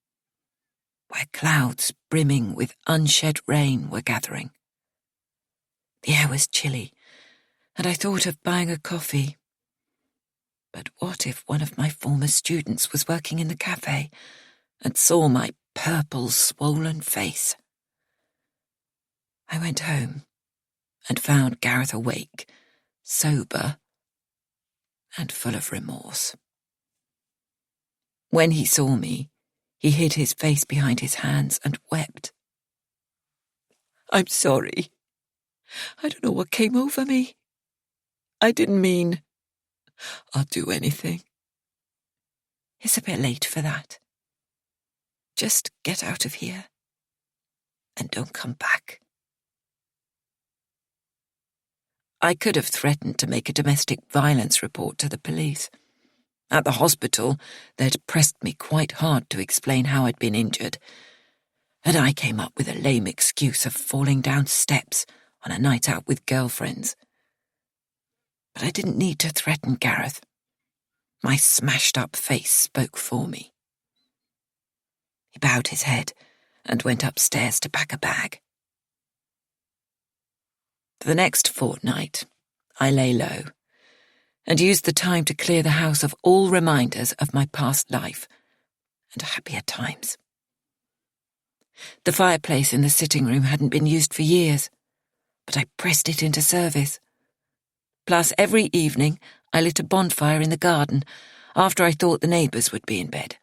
where clouds brimming with unshed rain were gathering. The air was chilly, and I thought of buying a coffee. But what if one of my former students was working in the cafe and saw my purple, swollen face? I went home and found Gareth awake, sober, and full of remorse. When he saw me, he hid his face behind his hands and wept. I'm sorry. I don't know what came over me. I didn't mean. I'll do anything. It's a bit late for that. Just get out of here and don't come back. I could have threatened to make a domestic violence report to the police. At the hospital, they'd pressed me quite hard to explain how I'd been injured, and I came up with a lame excuse of falling down steps on a night out with girlfriends. But I didn't need to threaten Gareth. My smashed-up face spoke for me. He bowed his head and went upstairs to pack a bag. For the next fortnight, I lay low and used the time to clear the house of all reminders of my past life and happier times. The fireplace in the sitting room hadn't been used for years, but I pressed it into service. Plus, every evening, I lit a bonfire in the garden after I thought the neighbours would be in bed.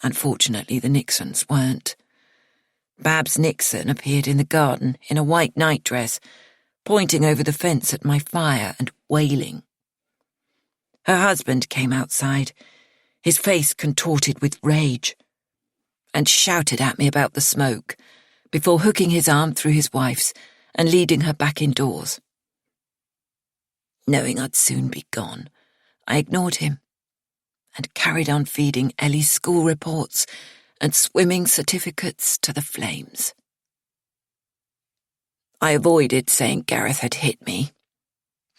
Unfortunately, the Nixons weren't. Babs Nixon appeared in the garden in a white nightdress, pointing over the fence at my fire and wailing. Her husband came outside, his face contorted with rage, and shouted at me about the smoke, before hooking his arm through his wife's and leading her back indoors. Knowing I'd soon be gone, I ignored him and carried on feeding Ellie's school reports and swimming certificates to the flames. I avoided saying Gareth had hit me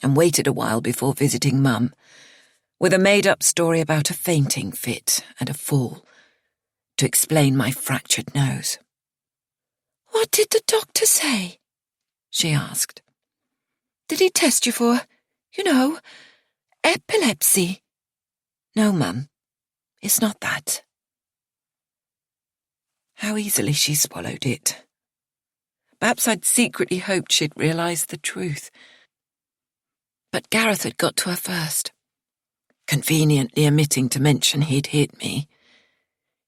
and waited a while before visiting Mum, with a made-up story about a fainting fit and a fall to explain my fractured nose. "What did the doctor say?" she asked. "Did he test you for, epilepsy?" "No, Mum, it's not that." How easily she swallowed it. Perhaps I'd secretly hoped she'd realise the truth. But Gareth had got to her first, conveniently omitting to mention he'd hit me.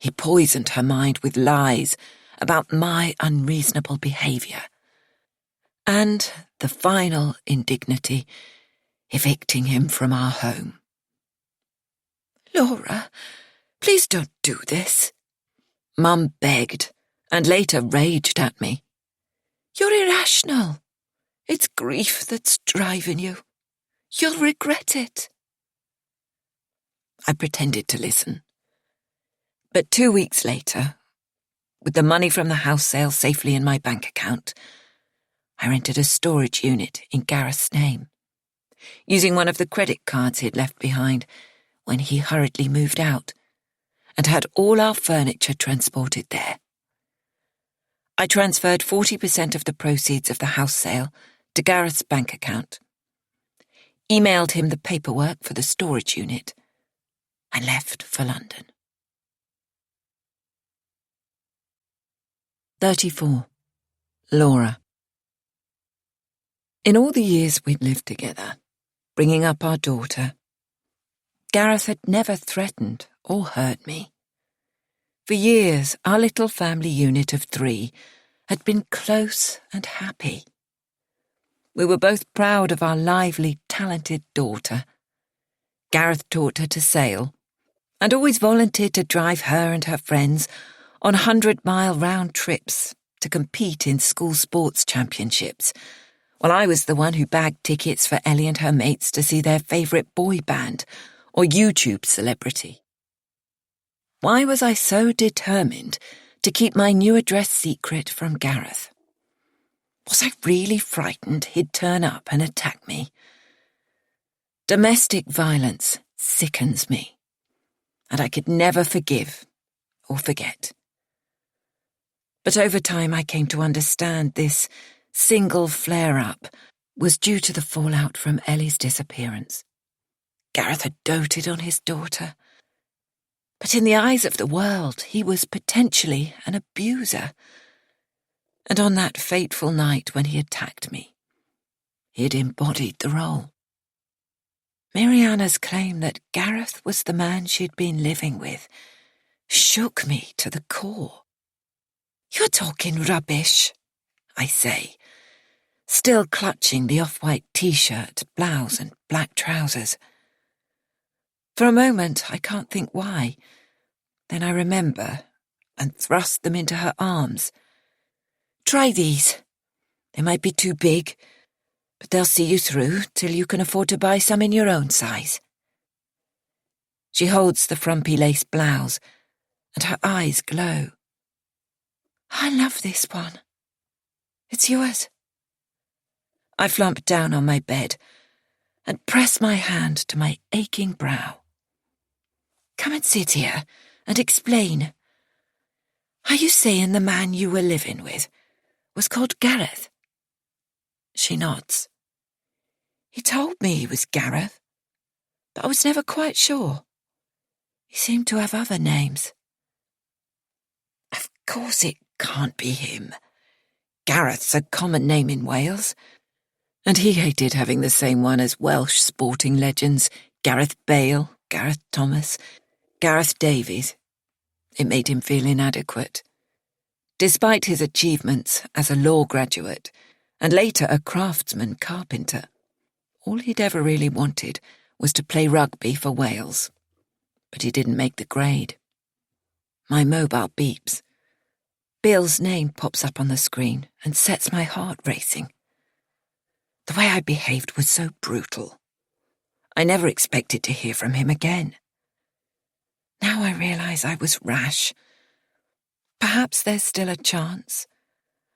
He poisoned her mind with lies about my unreasonable behaviour. And the final indignity, evicting him from our home. "Laura, please don't do this," Mum begged, and later raged at me. "You're irrational. It's grief that's driving you. You'll regret it." I pretended to listen. But 2 weeks later, with the money from the house sale safely in my bank account, I rented a storage unit in Gareth's name, using one of the credit cards he'd left behind when he hurriedly moved out, and had all our furniture transported there. I transferred 40% of the proceeds of the house sale to Gareth's bank account, emailed him the paperwork for the storage unit, and left for London. 34. Laura. In all the years we'd lived together, bringing up our daughter, Gareth had never threatened or hurt me. For years, our little family unit of 3 had been close and happy. We were both proud of our lively, talented daughter. Gareth taught her to sail, and always volunteered to drive her and her friends on 100-mile round trips to compete in school sports championships, while I was the one who bagged tickets for Ellie and her mates to see their favourite boy band or YouTube celebrity. Why was I so determined to keep my new address secret from Gareth? Was I really frightened he'd turn up and attack me? Domestic violence sickens me, and I could never forgive or forget. But over time I came to understand this single flare-up was due to the fallout from Ellie's disappearance. Gareth had doted on his daughter, but in the eyes of the world he was potentially an abuser. And on that fateful night when he attacked me, he had embodied the role. Mariana's claim that Gareth was the man she'd been living with shook me to the core. "You're talking rubbish," I say, still clutching the off-white t-shirt, blouse and black trousers. For a moment, I can't think why. Then I remember and thrust them into her arms. "Try these. They might be too big, but they'll see you through till you can afford to buy some in your own size." She holds the frumpy lace blouse, and her eyes glow. "I love this one. It's yours." I flump down on my bed and press my hand to my aching brow. "Come and sit here and explain. Are you saying the man you were living with was called Gareth?" She nods. "He told me he was Gareth, but I was never quite sure. He seemed to have other names." "Of course it can't be him. Gareth's a common name in Wales, and he hated having the same one as Welsh sporting legends Gareth Bale, Gareth Thomas, Gareth Davies. It made him feel inadequate. Despite his achievements as a law graduate and later a craftsman carpenter, all he'd ever really wanted was to play rugby for Wales. But he didn't make the grade. My mobile beeps. Bill's name pops up on the screen and sets my heart racing. The way I behaved was so brutal. I never expected to hear from him again. Now I realise I was rash. Perhaps there's still a chance.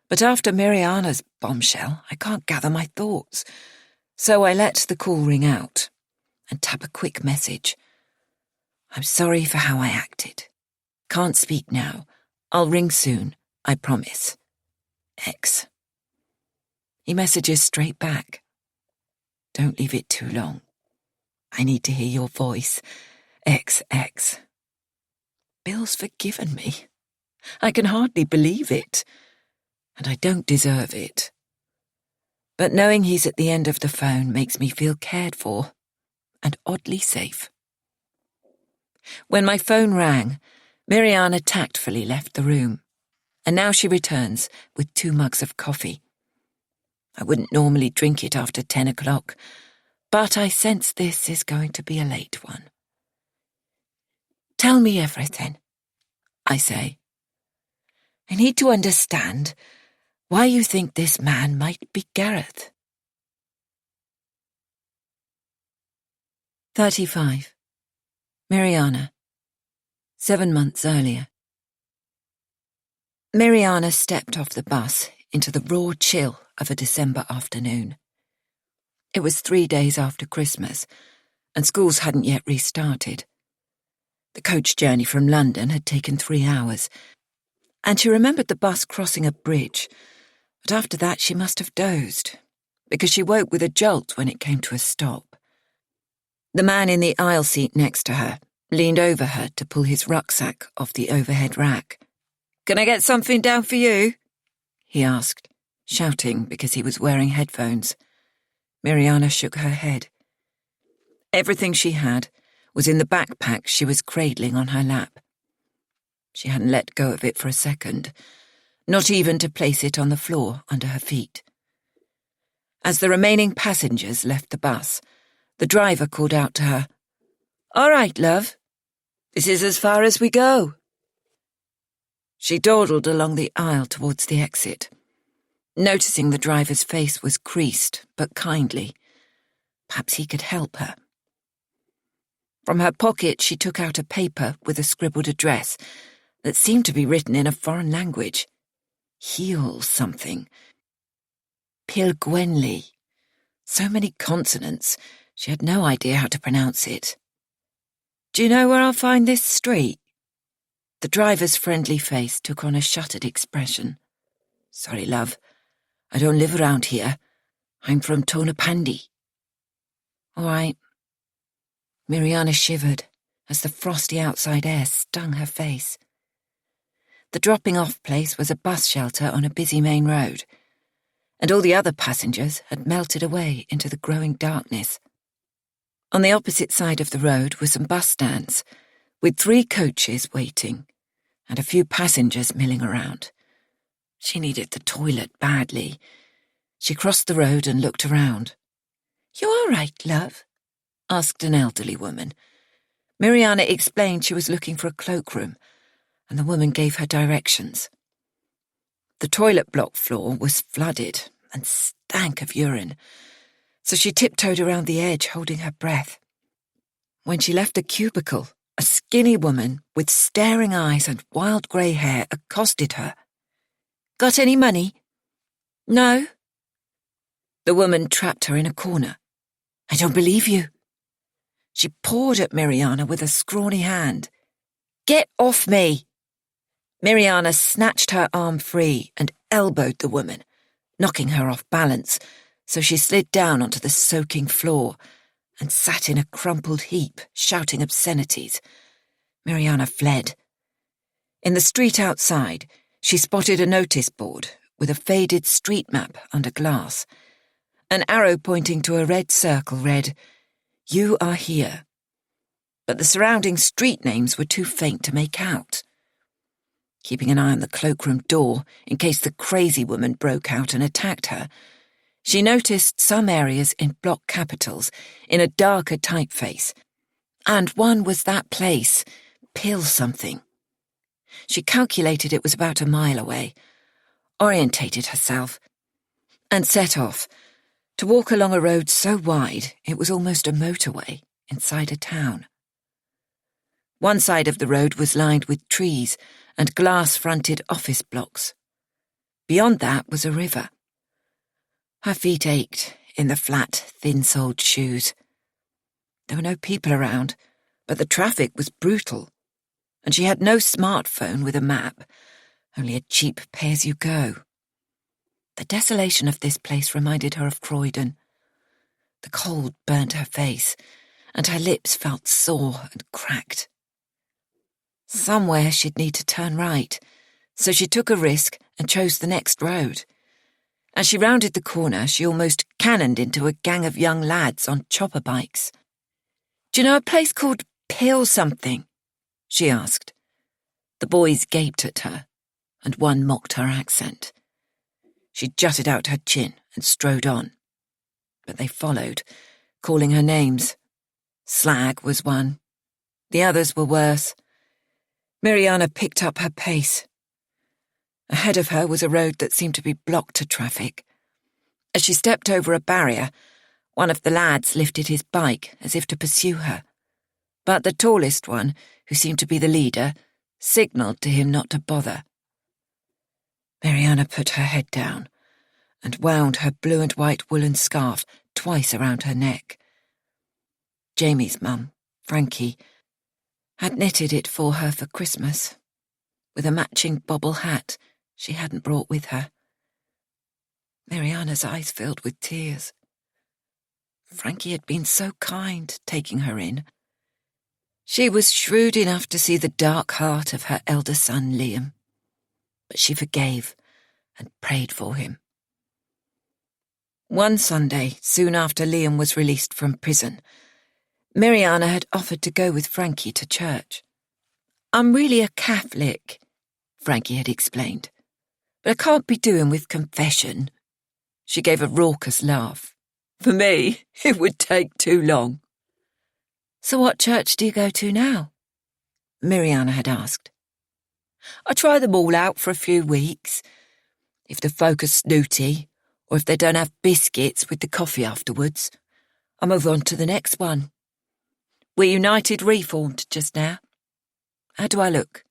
But after Mariana's bombshell, I can't gather my thoughts. So I let the call ring out and tap a quick message. "I'm sorry for how I acted. Can't speak now. I'll ring soon, I promise. X." He messages straight back. "Don't leave it too long. I need to hear your voice. XX. Bill's forgiven me. I can hardly believe it, and I don't deserve it. But knowing he's at the end of the phone makes me feel cared for and oddly safe. When my phone rang, Miriana tactfully left the room, and now she returns with 2 mugs of coffee. I wouldn't normally drink it after 10 o'clock, but I sense this is going to be a late one. Tell me everything, I say. I need to understand why you think this man might be Gareth. 35. Miriana. 7 months earlier. Miriana stepped off the bus into the raw chill of a December afternoon. It was 3 days after Christmas, and schools hadn't yet restarted. The coach journey from London had taken 3 hours, and she remembered the bus crossing a bridge, but after that she must have dozed, because she woke with a jolt when it came to a stop. The man in the aisle seat next to her leaned over her to pull his rucksack off the overhead rack. "Can I get something down for you?" he asked, shouting because he was wearing headphones. Miriana shook her head. Everything she had was in the backpack she was cradling on her lap. She hadn't let go of it for a second, not even to place it on the floor under her feet. As the remaining passengers left the bus, the driver called out to her, "All right, love. This is as far as we go." She dawdled along the aisle towards the exit, noticing the driver's face was creased but kindly. Perhaps he could help her. From her pocket she took out a paper with a scribbled address that seemed to be written in a foreign language. Heal something. Pilgwenley. So many consonants, she had no idea how to pronounce it. "Do you know where I'll find this street?" The driver's friendly face took on a shuttered expression. "Sorry, love. I don't live around here. I'm from Tonopandi." "All right." Miriana shivered as the frosty outside air stung her face. The dropping-off place was a bus shelter on a busy main road, and all the other passengers had melted away into the growing darkness. On the opposite side of the road were some bus stands, with 3 coaches waiting, and a few passengers milling around. She needed the toilet badly. She crossed the road and looked around. "You all right, love?" asked an elderly woman. Miriana explained she was looking for a cloakroom, and the woman gave her directions. The toilet block floor was flooded and stank of urine, so she tiptoed around the edge, holding her breath. When she left the cubicle, a skinny woman with staring eyes and wild grey hair accosted her. "Got any money?" "No." The woman trapped her in a corner. "I don't believe you." She pawed at Miriana with a scrawny hand. "Get off me!" Miriana snatched her arm free and elbowed the woman, knocking her off balance, so she slid down onto the soaking floor and sat in a crumpled heap, shouting obscenities. Miriana fled. In the street outside, she spotted a notice board with a faded street map under glass. An arrow pointing to a red circle read, "You are here." But the surrounding street names were too faint to make out. Keeping an eye on the cloakroom door in case the crazy woman broke out and attacked her, she noticed some areas in block capitals in a darker typeface, and one was that place, Pill something. She calculated it was about a mile away, orientated herself, and set off to walk along a road so wide it was almost a motorway inside a town. One side of the road was lined with trees and glass-fronted office blocks. Beyond that was a river. Her feet ached in the flat, thin-soled shoes. There were no people around, but the traffic was brutal, and she had no smartphone with a map, only a cheap pay-as-you-go. The desolation of this place reminded her of Croydon. The cold burnt her face, and her lips felt sore and cracked. Somewhere she'd need to turn right, So she took a risk and chose the next road. As she rounded the corner, she almost cannoned into a gang of young lads on chopper bikes. "Do you know a place called Pill something?" she asked. The boys gaped at her, and one mocked her accent. She jutted out her chin and strode on. But they followed, calling her names. Slag was one. The others were worse. Miriana picked up her pace. Ahead of her was a road that seemed to be blocked to traffic. As she stepped over a barrier, one of the lads lifted his bike as if to pursue her. But the tallest one, who seemed to be the leader, signalled to him not to bother. Miriana put her head down and wound her blue and white woolen scarf twice around her neck. Jamie's mum, Frankie, had knitted it for her for Christmas, with a matching bobble hat she hadn't brought with her. Miriana's eyes filled with tears. Frankie had been so kind, taking her in. She was shrewd enough to see the dark heart of her elder son, Liam, but she forgave and prayed for him. One Sunday, soon after Liam was released from prison, Miriana had offered to go with Frankie to church. "I'm really a Catholic," Frankie had explained, "but I can't be doing with confession." She gave a raucous laugh. "For me, it would take too long." "So what church do you go to now?" Miriana had asked. "I try them all out for a few weeks. If the folk are snooty, or if they don't have biscuits with the coffee afterwards, I move on to the next one. We're United Reformed just now. How do I look?"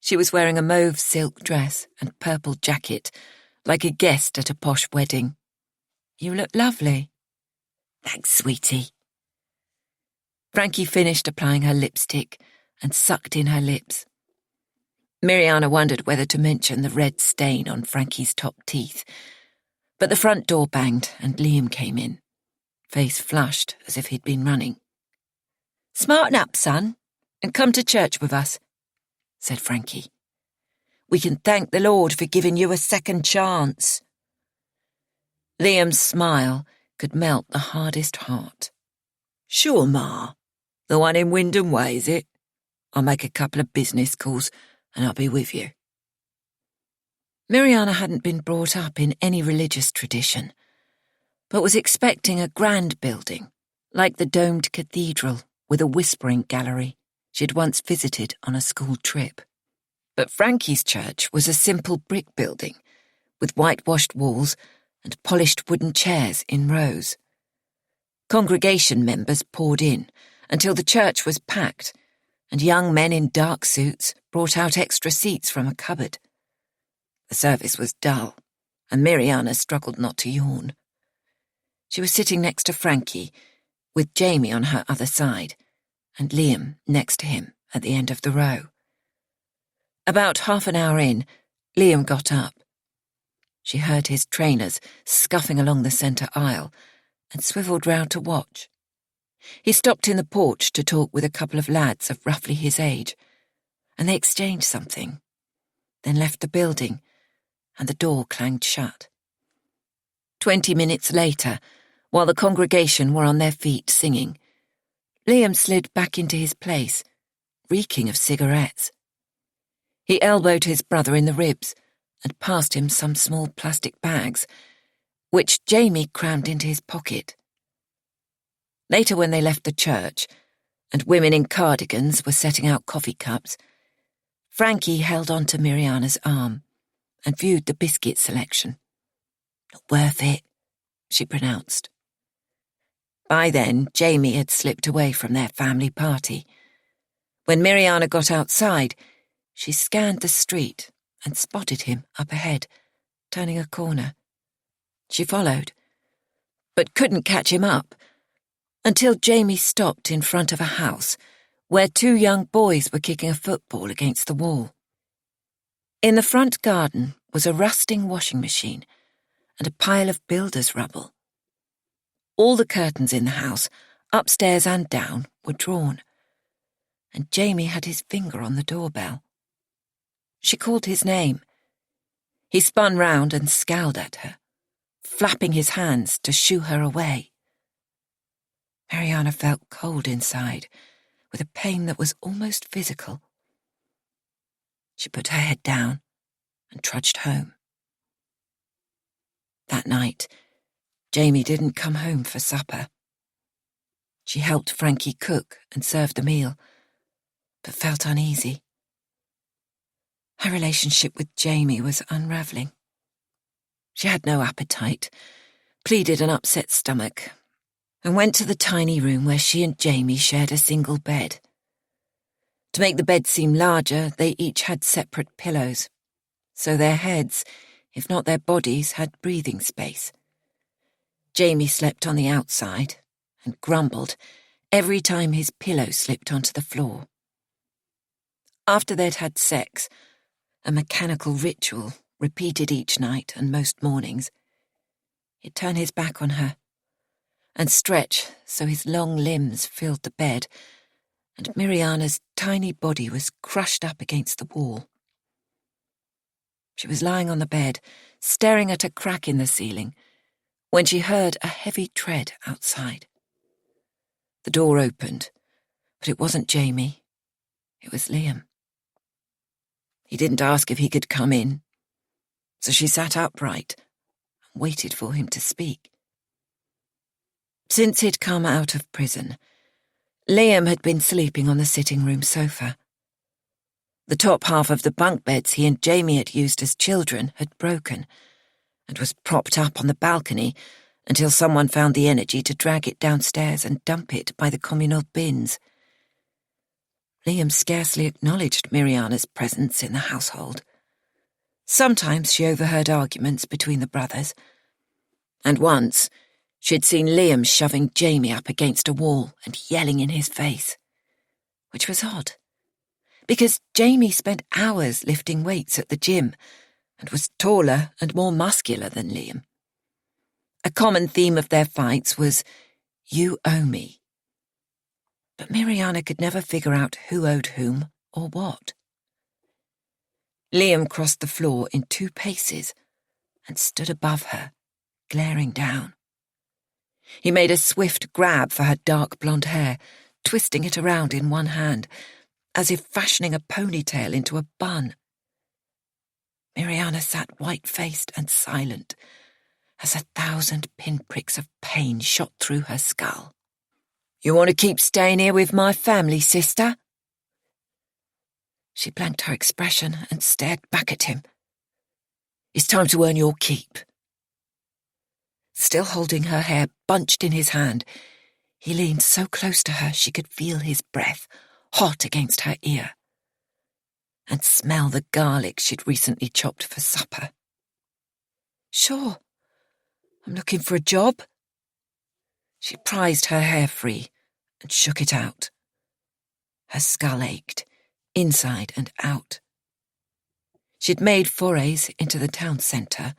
She was wearing a mauve silk dress and purple jacket, like a guest at a posh wedding. "You look lovely." "Thanks, sweetie." Frankie finished applying her lipstick and sucked in her lips. Miriana wondered whether to mention the red stain on Frankie's top teeth, but the front door banged and Liam came in, face flushed as if he'd been running. "Smarten up, son, and come to church with us," said Frankie. "We can thank the Lord for giving you a second chance." Liam's smile could melt the hardest heart. "Sure, Ma. The one in Wyndham Way, is it? I'll make a couple of business calls and I'll be with you." Miriana hadn't been brought up in any religious tradition, but was expecting a grand building, like the domed cathedral with a whispering gallery she'd once visited on a school trip. But Frankie's church was a simple brick building, with whitewashed walls and polished wooden chairs in rows. Congregation members poured in until the church was packed, and young men in dark suits brought out extra seats from a cupboard. The service was dull, and Miriana struggled not to yawn. She was sitting next to Frankie, with Jamie on her other side, and Liam next to him at the end of the row. About half an hour in, Liam got up. She heard his trainers scuffing along the centre aisle and swivelled round to watch. He stopped in the porch to talk with a couple of lads of roughly his age, and they exchanged something, then left the building, and the door clanged shut. 20 minutes later, while the congregation were on their feet singing, Liam slid back into his place, reeking of cigarettes. He elbowed his brother in the ribs and passed him some small plastic bags, which Jamie crammed into his pocket. Later, when they left the church, and women in cardigans were setting out coffee cups, Frankie held on to Miriana's arm and viewed the biscuit selection. "Not worth it," she pronounced. By then, Jamie had slipped away from their family party. When Miriana got outside, she scanned the street and spotted him up ahead, turning a corner. She followed, but couldn't catch him up until Jamie stopped in front of a house where 2 young boys were kicking a football against the wall. In the front garden was a rusting washing machine and a pile of builder's rubble. All the curtains in the house, upstairs and down, were drawn, and Jamie had his finger on the doorbell. She called his name. He spun round and scowled at her, flapping his hands to shoo her away. Mariana felt cold inside, with a pain that was almost physical. She put her head down and trudged home. That night, Jamie didn't come home for supper. She helped Frankie cook and serve the meal, but felt uneasy. Her relationship with Jamie was unravelling. She had no appetite, pleaded an upset stomach, and went to the tiny room where she and Jamie shared a single bed. To make the bed seem larger, they each had separate pillows, so their heads, if not their bodies, had breathing space. Jamie slept on the outside and grumbled every time his pillow slipped onto the floor. After they'd had sex, a mechanical ritual repeated each night and most mornings, he'd turn his back on her and stretch so his long limbs filled the bed, and Mariana's tiny body was crushed up against the wall. She was lying on the bed, staring at a crack in the ceiling, when she heard a heavy tread outside. The door opened, but it wasn't Jamie. It was Liam. He didn't ask if he could come in, so she sat upright and waited for him to speak. Since he'd come out of prison, Liam had been sleeping on the sitting room sofa. The top half of the bunk beds he and Jamie had used as children had broken and was propped up on the balcony until someone found the energy to drag it downstairs and dump it by the communal bins. Liam scarcely acknowledged Mariana's presence in the household. Sometimes she overheard arguments between the brothers, and once she'd seen Liam shoving Jamie up against a wall and yelling in his face, which was odd, because Jamie spent hours lifting weights at the gym and was taller and more muscular than Liam. A common theme of their fights was, "You owe me." But Mariana could never figure out who owed whom or what. Liam crossed the floor in 2 paces and stood above her, glaring down. He made a swift grab for her dark blonde hair, twisting it around in one hand, as if fashioning a ponytail into a bun. Mariana sat white-faced and silent, as 1,000 pinpricks of pain shot through her skull. "You want to keep staying here with my family, sister?" She blanked her expression and stared back at him. "It's time to earn your keep." Still holding her hair bunched in his hand, he leaned so close to her she could feel his breath, hot against her ear, and smell the garlic she'd recently chopped for supper. "Sure, I'm looking for a job." She prized her hair free and shook it out. Her skull ached, inside and out. She'd made forays into the town centre,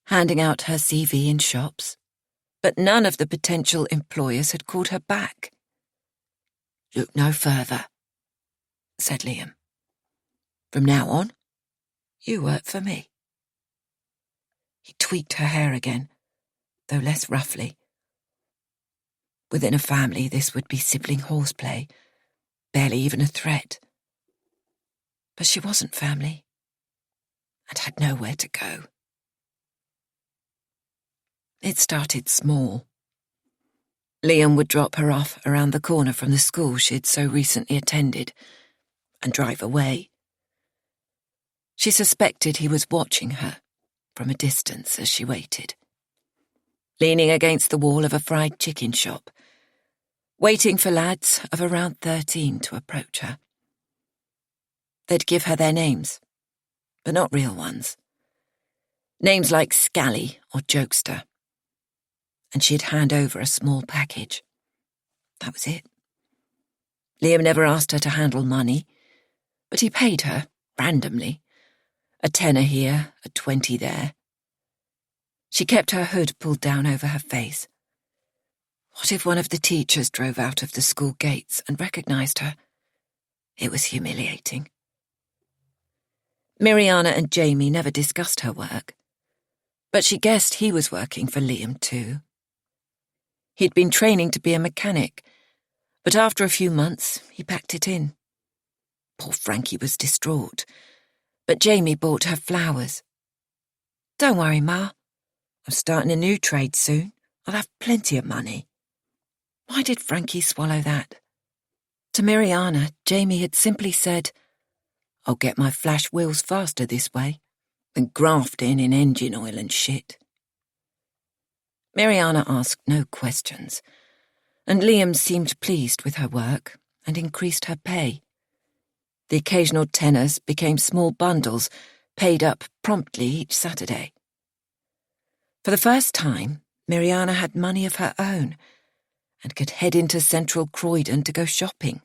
handing out her CV in shops, but none of the potential employers had called her back. "Look no further," said Liam. "From now on, you work for me." He tweaked her hair again, though less roughly. Within a family, this would be sibling horseplay, barely even a threat. But she wasn't family, and had nowhere to go. It started small. Liam would drop her off around the corner from the school she'd so recently attended and drive away. She suspected he was watching her from a distance as she waited, leaning against the wall of a fried chicken shop, waiting for lads of around 13 to approach her. They'd give her their names, but not real ones. Names like Scally or Jokester. And she'd hand over a small package. That was it. Liam never asked her to handle money, but he paid her, randomly. A tenner here, a 20 there. She kept her hood pulled down over her face. What if one of the teachers drove out of the school gates and recognised her? It was humiliating. Miriana and Jamie never discussed her work, but she guessed he was working for Liam too. He'd been training to be a mechanic, but after a few months, he packed it in. Poor Frankie was distraught, but Jamie bought her flowers. "Don't worry, Ma. I'm starting a new trade soon. I'll have plenty of money." Why did Frankie swallow that? To Miriana, Jamie had simply said, "I'll get my flash wheels faster this way than grafting in engine oil and shit." Miriana asked no questions, and Liam seemed pleased with her work and increased her pay. The occasional tenors became small bundles, paid up promptly each Saturday. For the first time, Miriana had money of her own and could head into central Croydon to go shopping.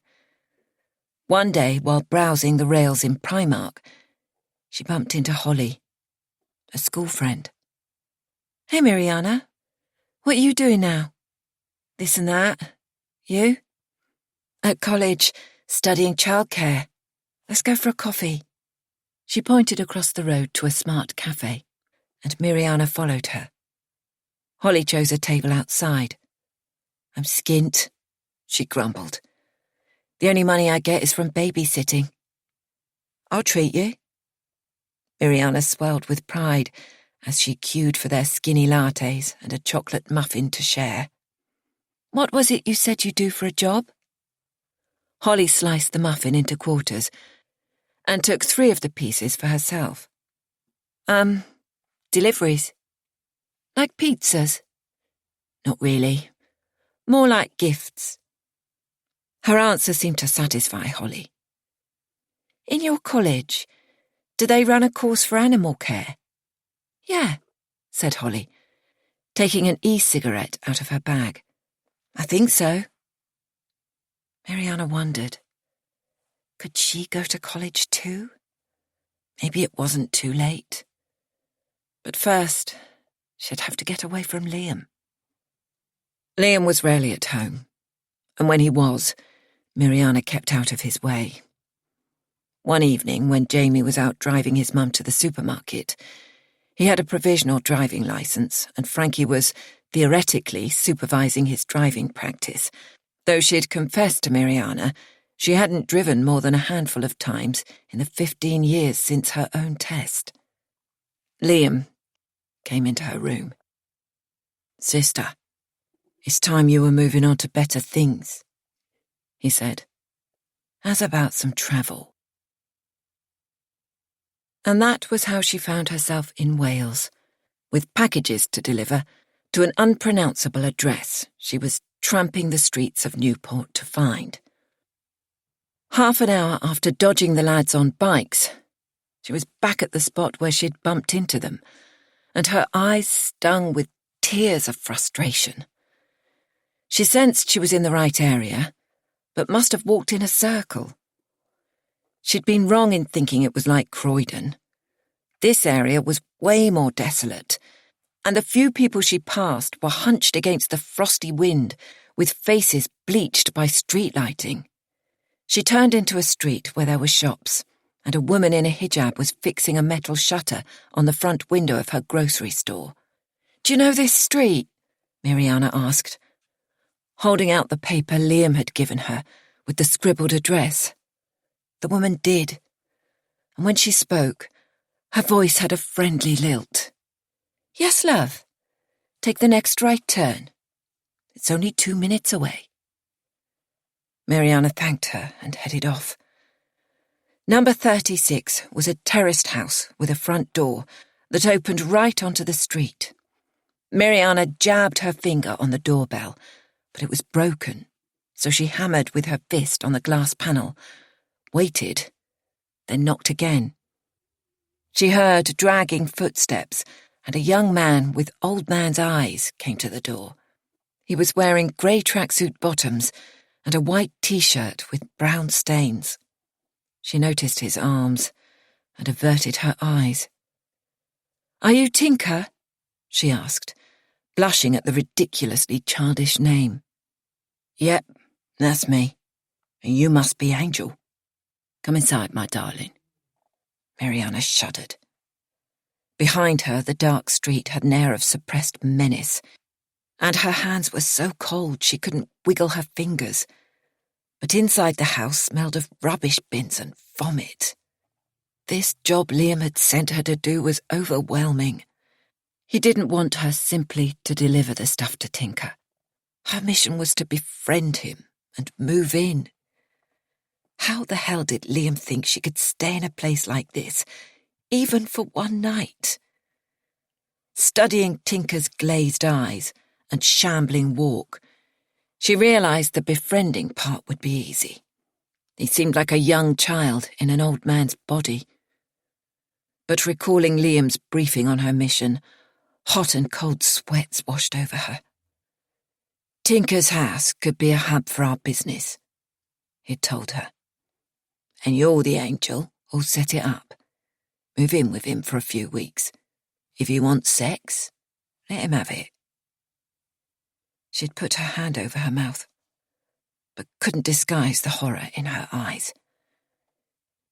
One day, while browsing the rails in Primark, she bumped into Holly, a school friend. "Hey, Miriana. What are you doing now?" "This and that. You?" "At college, studying childcare. Let's go for a coffee." She pointed across the road to a smart cafe, and Miriana followed her. Holly chose a table outside. "I'm skint," she grumbled. "The only money I get is from babysitting." "I'll treat you." Miriana swelled with pride as she queued for their skinny lattes and a chocolate muffin to share. "What was it you said you'd do for a job?" Holly sliced the muffin into quarters and took 3 of the pieces for herself. Deliveries." "Like pizzas?" "Not really. More like gifts." Her answer seemed to satisfy Holly. "In your college, do they run a course for animal care?" "Yeah," said Holly, taking an e-cigarette out of her bag. "I think so." Miriana wondered, could she go to college too? Maybe it wasn't too late. But first, she'd have to get away from Liam. Liam was rarely at home, and when he was, Miriana kept out of his way. One evening, when Jamie was out driving his mum to the supermarket, he had a provisional driving licence, and Frankie was, theoretically, supervising his driving practice, though she'd confessed to Miriana she hadn't driven more than a handful of times in the 15 years since her own test. Liam came into her room. "Sister, it's time you were moving on to better things," he said. "How's about some travel?" And that was how she found herself in Wales, with packages to deliver to an unpronounceable address she was tramping the streets of Newport to find. Half an hour after dodging the lads on bikes, she was back at the spot where she'd bumped into them, and her eyes stung with tears of frustration. She sensed she was in the right area, but must have walked in a circle. She'd been wrong in thinking it was like Croydon. This area was way more desolate, and the few people she passed were hunched against the frosty wind, with faces bleached by street lighting. She turned into a street where there were shops, and a woman in a hijab was fixing a metal shutter on the front window of her grocery store. "Do you know this street?" Miriana asked, holding out the paper Liam had given her with the scribbled address. The woman did, and when she spoke, her voice had a friendly lilt. "Yes, love. Take the next right turn. It's only 2 minutes away." Miriana thanked her and headed off. Number 36 was a terraced house with a front door that opened right onto the street. Miriana jabbed her finger on the doorbell, but it was broken, so she hammered with her fist on the glass panel, waited, then knocked again. She heard dragging footsteps, and a young man with old man's eyes came to the door. He was wearing grey tracksuit bottoms and a white t-shirt with brown stains. She noticed his arms and averted her eyes. "Are you Tinker?" she asked, blushing at the ridiculously childish name. "Yep, that's me. And you must be Angel. Come inside, my darling." Mariana shuddered. Behind her, the dark street had an air of suppressed menace, and her hands were so cold she couldn't wiggle her fingers. But inside the house smelled of rubbish bins and vomit. This job Liam had sent her to do was overwhelming. He didn't want her simply to deliver the stuff to Tinker. Her mission was to befriend him and move in. How the hell did Liam think she could stay in a place like this, even for one night? Studying Tinker's glazed eyes and shambling walk, she realised the befriending part would be easy. He seemed like a young child in an old man's body. But recalling Liam's briefing on her mission, hot and cold sweats washed over her. Tinker's house could be a hub for our business, he'd told her. And you're the angel who'll set it up. Move in with him for a few weeks. If you want sex, let him have it. She'd put her hand over her mouth, but couldn't disguise the horror in her eyes.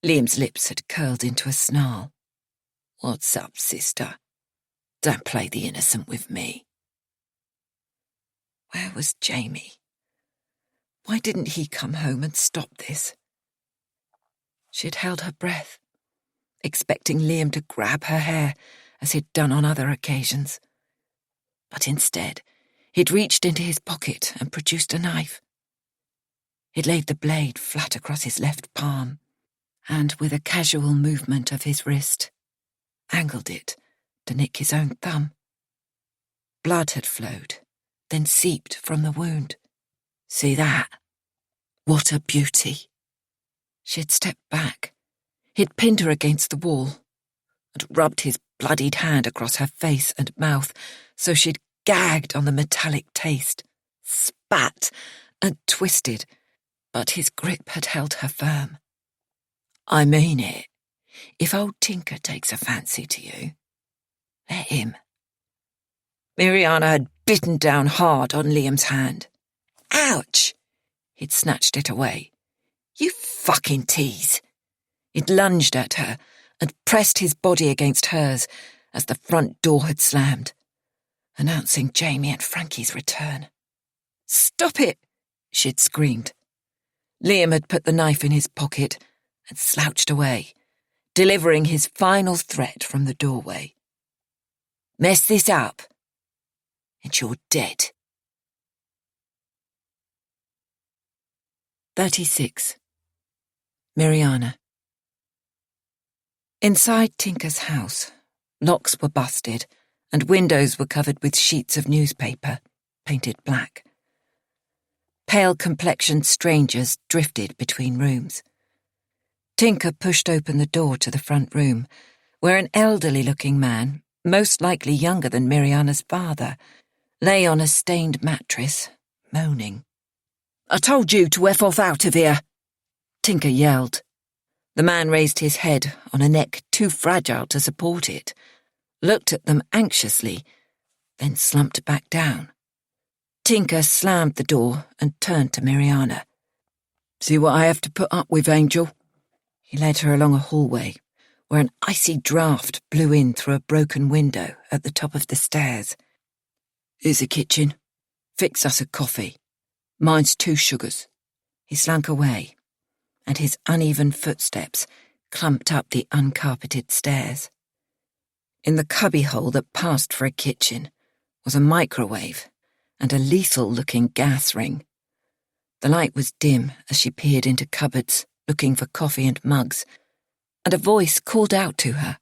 Liam's lips had curled into a snarl. What's up, sister? Don't play the innocent with me. Where was Jamie? Why didn't he come home and stop this? She'd held her breath, expecting Liam to grab her hair as he'd done on other occasions. But instead, he'd reached into his pocket and produced a knife. He'd laid the blade flat across his left palm, and with a casual movement of his wrist, angled it to nick his own thumb. Blood had flowed, then seeped from the wound. See that? What a beauty. She had stepped back. He'd pinned her against the wall and rubbed his bloodied hand across her face and mouth so she'd gagged on the metallic taste, spat and twisted, but his grip had held her firm. I mean it. If old Tinker takes a fancy to you, let him. Mariana had bitten down hard on Liam's hand. Ouch! He'd snatched it away. You fucking tease. He'd lunged at her and pressed his body against hers as the front door had slammed, announcing Jamie and Frankie's return. Stop it! She'd screamed. Liam had put the knife in his pocket and slouched away, delivering his final threat from the doorway. Mess this up, and you're dead. 36. Mariana. Inside Tinker's house, locks were busted and windows were covered with sheets of newspaper, painted black. Pale-complexioned strangers drifted between rooms. Tinker pushed open the door to the front room, where an elderly-looking man, most likely younger than Mariana's father, lay on a stained mattress, moaning. I told you to F off out of here, Tinker yelled. The man raised his head on a neck too fragile to support it, looked at them anxiously, then slumped back down. Tinker slammed the door and turned to Mariana. See what I have to put up with, Angel? He led her along a hallway, where an icy draught blew in through a broken window at the top of the stairs. Here's the kitchen. Fix us a coffee. Mine's 2 sugars. He slunk away, and his uneven footsteps clumped up the uncarpeted stairs. In the cubbyhole that passed for a kitchen was a microwave and a lethal-looking gas ring. The light was dim as she peered into cupboards, looking for coffee and mugs, and a voice called out to her.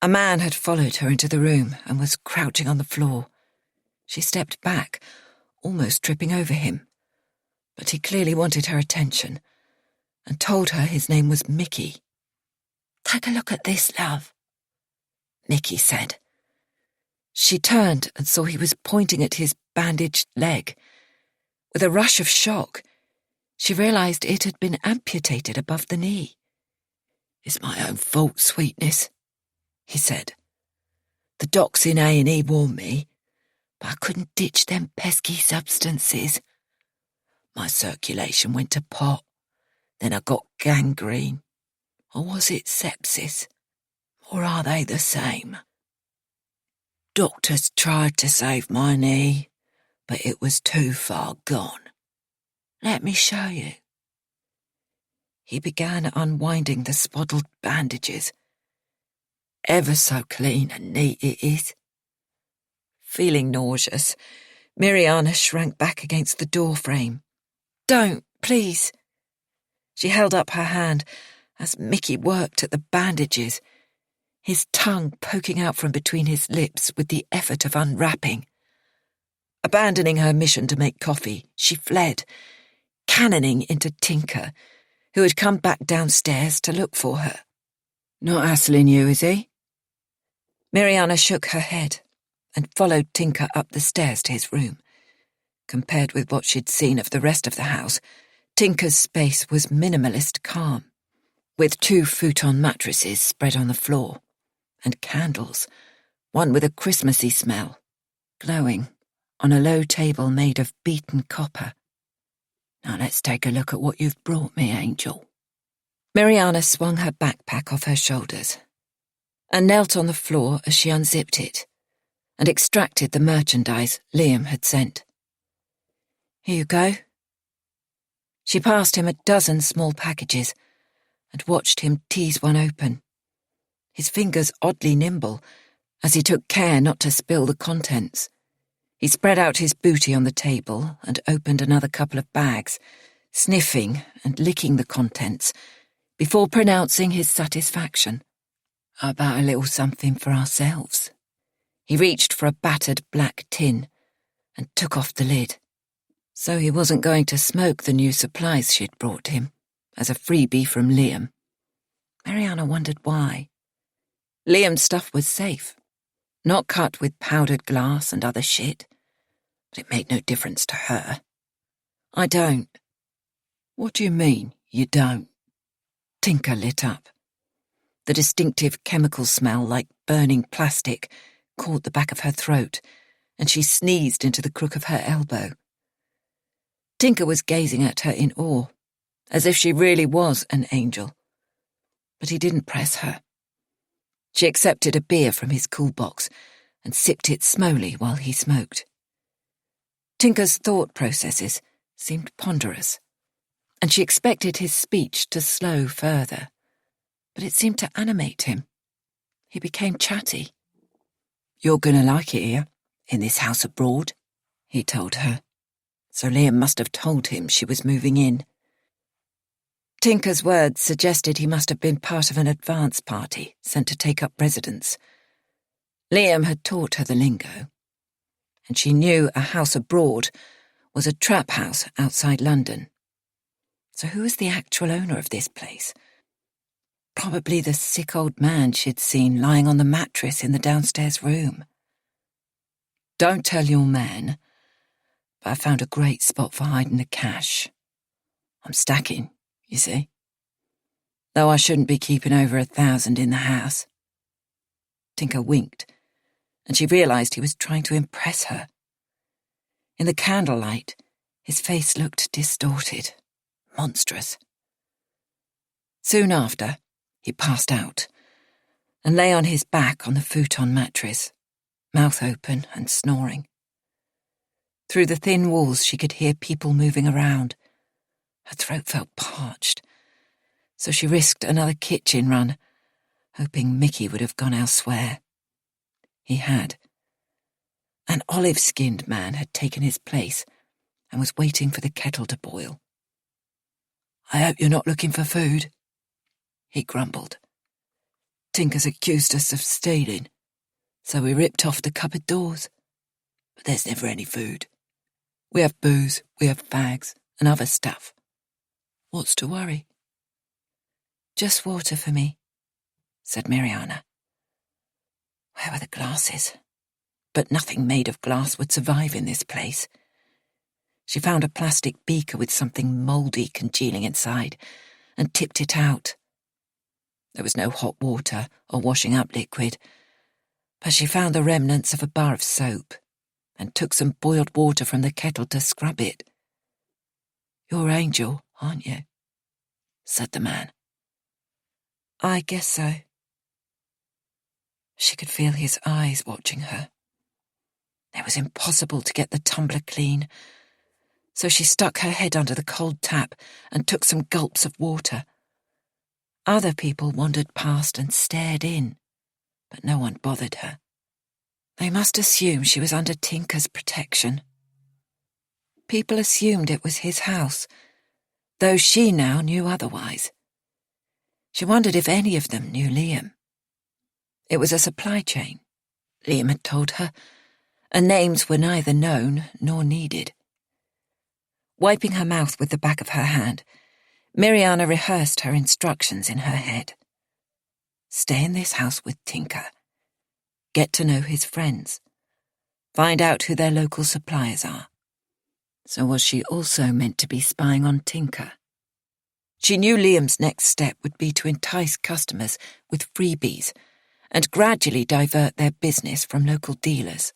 A man had followed her into the room and was crouching on the floor. She stepped back, almost tripping over him, but he clearly wanted her attention and told her his name was Mickey. Take a look at this, love, Mickey said. She turned and saw he was pointing at his bandaged leg. With a rush of shock, she realised it had been amputated above the knee. It's my own fault, sweetness, he said. The docs in A&E warned me, but I couldn't ditch them pesky substances. My circulation went to pot, then I got gangrene. Or was it sepsis? Or are they the same? Doctors tried to save my knee, but it was too far gone. Let me show you. He began unwinding the swaddled bandages. Ever so clean and neat it is. Feeling nauseous, Miriana shrank back against the door frame. Don't, please. She held up her hand as Mickey worked at the bandages, his tongue poking out from between his lips with the effort of unwrapping. Abandoning her mission to make coffee, she fled, cannoning into Tinker, who had come back downstairs to look for her. Not hassling you, is he? Miriana shook her head and followed Tinker up the stairs to his room. Compared with what she'd seen of the rest of the house, Tinker's space was minimalist calm, with 2 futon mattresses spread on the floor, and candles, one with a Christmassy smell, glowing on a low table made of beaten copper. Now let's take a look at what you've brought me, Angel. Miriana swung her backpack off her shoulders and knelt on the floor as she unzipped it and extracted the merchandise Liam had sent. Here you go. She passed him a dozen small packages and watched him tease one open, his fingers oddly nimble as he took care not to spill the contents. He spread out his booty on the table and opened another couple of bags, sniffing and licking the contents before pronouncing his satisfaction. How about a little something for ourselves? He reached for a battered black tin and took off the lid. So he wasn't going to smoke the new supplies she'd brought him, as a freebie from Liam. Miriana wondered why. Liam's stuff was safe, not cut with powdered glass and other shit, but it made no difference to her. I don't. What do you mean, you don't? Tinker lit up. The distinctive chemical smell like burning plastic caught the back of her throat, and she sneezed into the crook of her elbow. Tinker was gazing at her in awe, as if she really was an angel. But he didn't press her. She accepted a beer from his cool box and sipped it slowly while he smoked. Tinker's thought processes seemed ponderous, and she expected his speech to slow further, but it seemed to animate him. He became chatty. You're going to like it here, in this house abroad, he told her. So Liam must have told him she was moving in. Tinker's words suggested he must have been part of an advance party sent to take up residence. Liam had taught her the lingo, and she knew a house abroad was a trap house outside London. So who was the actual owner of this place? Probably the sick old man she'd seen lying on the mattress in the downstairs room. Don't tell your man, but I found a great spot for hiding the cash. I'm stacking, you see. Though I shouldn't be keeping over 1,000 in the house. Tinker winked, and she realised he was trying to impress her. In the candlelight, his face looked distorted, monstrous. Soon after, he passed out and lay on his back on the futon mattress, mouth open and snoring. Through the thin walls she could hear people moving around. Her throat felt parched, so she risked another kitchen run, hoping Mickey would have gone elsewhere. He had. An olive-skinned man had taken his place and was waiting for the kettle to boil. I hope you're not looking for food, he grumbled. Tinker's accused us of stealing, so we ripped off the cupboard doors. But there's never any food. We have booze, we have fags, and other stuff. What's to worry? Just water for me, said Miriana. Where were the glasses? But nothing made of glass would survive in this place. She found a plastic beaker with something mouldy congealing inside and tipped it out. There was no hot water or washing up liquid, but she found the remnants of a bar of soap and took some boiled water from the kettle to scrub it. You're Angel, aren't you? Said the man. I guess so. She could feel his eyes watching her. It was impossible to get the tumbler clean, so she stuck her head under the cold tap and took some gulps of water. Other people wandered past and stared in, but no one bothered her. They must assume she was under Tinker's protection. People assumed it was his house, though she now knew otherwise. She wondered if any of them knew Liam. It was a supply chain, Liam had told her, and names were neither known nor needed. Wiping her mouth with the back of her hand, Miriana rehearsed her instructions in her head. Stay in this house with Tinker. Get to know his friends. Find out who their local suppliers are. So was she also meant to be spying on Tinker? She knew Liam's next step would be to entice customers with freebies and gradually divert their business from local dealers.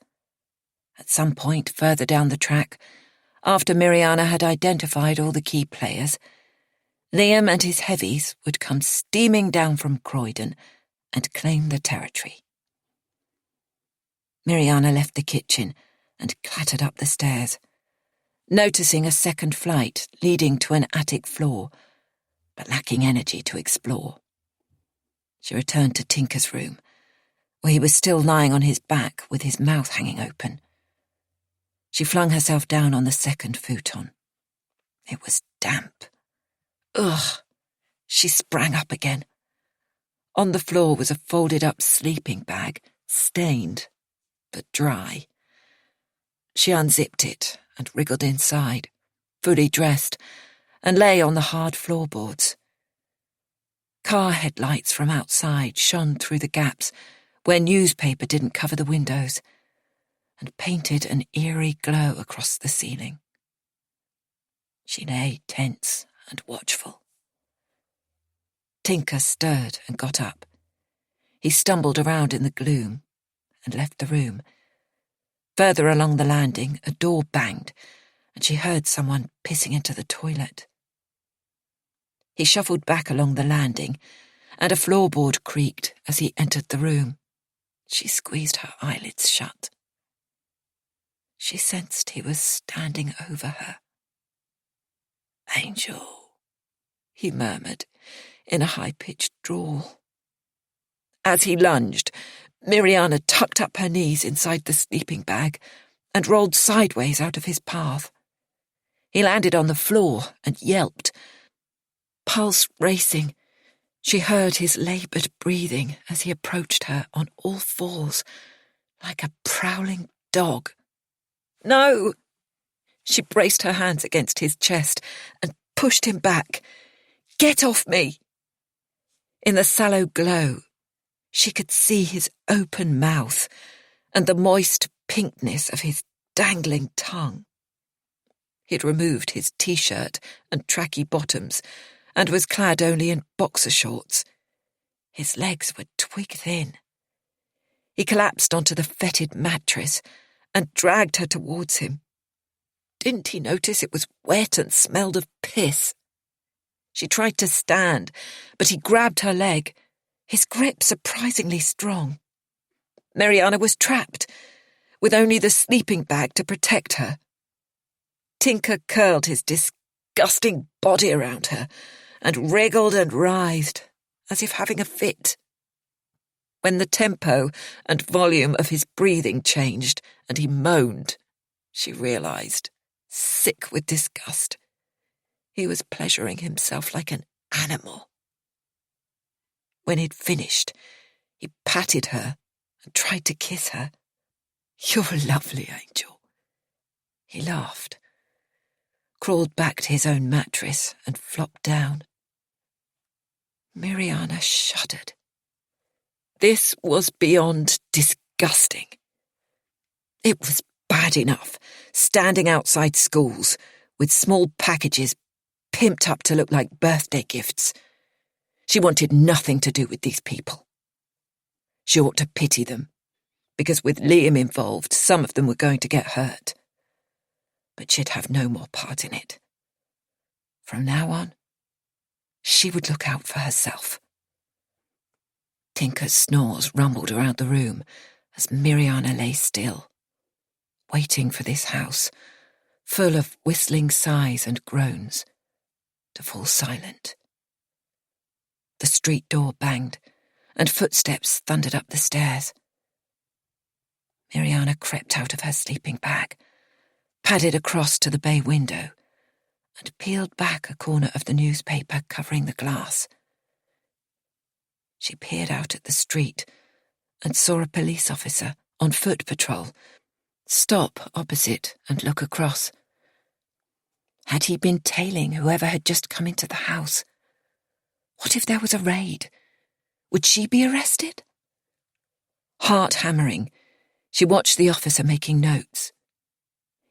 At some point further down the track, after Miriana had identified all the key players, Liam and his heavies would come steaming down from Croydon and claim the territory. Miriana left the kitchen and clattered up the stairs, noticing a second flight leading to an attic floor, but lacking energy to explore. She returned to Tinker's room, where he was still lying on his back with his mouth hanging open. She flung herself down on the second futon. It was damp. Ugh! She sprang up again. On the floor was a folded-up sleeping bag, stained, but dry. She unzipped it and wriggled inside, fully dressed, and lay on the hard floorboards. Car headlights from outside shone through the gaps where newspaper didn't cover the windows, and painted an eerie glow across the ceiling. She lay tense and watchful. Tinker stirred and got up. He stumbled around in the gloom and left the room. Further along the landing, a door banged, and she heard someone pissing into the toilet. He shuffled back along the landing, and a floorboard creaked as he entered the room. She squeezed her eyelids shut. She sensed he was standing over her. "Angel," he murmured in a high-pitched drawl. As he lunged, Miriana tucked up her knees inside the sleeping bag and rolled sideways out of his path. He landed on the floor and yelped. Pulse racing, she heard his laboured breathing as he approached her on all fours, like a prowling dog. "No!" She braced her hands against his chest and pushed him back. "Get off me!" In the sallow glow, she could see his open mouth and the moist pinkness of his dangling tongue. He'd removed his t-shirt and tracky bottoms and was clad only in boxer shorts. His legs were twig-thin. He collapsed onto the fetid mattress and dragged her towards him. Didn't he notice it was wet and smelled of piss? She tried to stand, but he grabbed her leg, his grip surprisingly strong. Miriana was trapped, with only the sleeping bag to protect her. Tinker curled his disgusting body around her and wriggled and writhed, as if having a fit. When the tempo and volume of his breathing changed and he moaned, she realised, sick with disgust, he was pleasuring himself like an animal. When he'd finished, he patted her and tried to kiss her. "You're lovely, Angel." He laughed, crawled back to his own mattress and flopped down. Miriana shuddered. This was beyond disgusting. It was bad enough, standing outside schools, with small packages pimped up to look like birthday gifts. She wanted nothing to do with these people. She ought to pity them, because with Liam involved, some of them were going to get hurt. But she'd have no more part in it. From now on, she would look out for herself. Tinker's snores rumbled around the room as Miriana lay still, waiting for this house, full of whistling sighs and groans, to fall silent. The street door banged, and footsteps thundered up the stairs. Miriana crept out of her sleeping bag, padded across to the bay window, and peeled back a corner of the newspaper covering the glass. She peered out at the street and saw a police officer on foot patrol stop opposite and look across. Had he been tailing whoever had just come into the house? What if there was a raid? Would she be arrested? Heart hammering, she watched the officer making notes.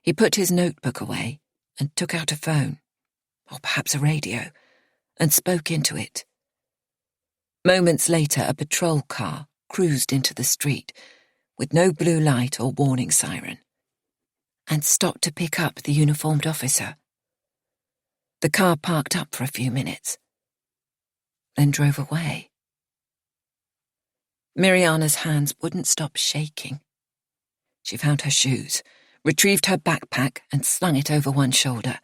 He put his notebook away and took out a phone, or perhaps a radio, and spoke into it. Moments later, a patrol car cruised into the street with no blue light or warning siren, and stopped to pick up the uniformed officer. The car parked up for a few minutes, then drove away. Miriana's hands wouldn't stop shaking. She found her shoes, retrieved her backpack and slung it over one shoulder.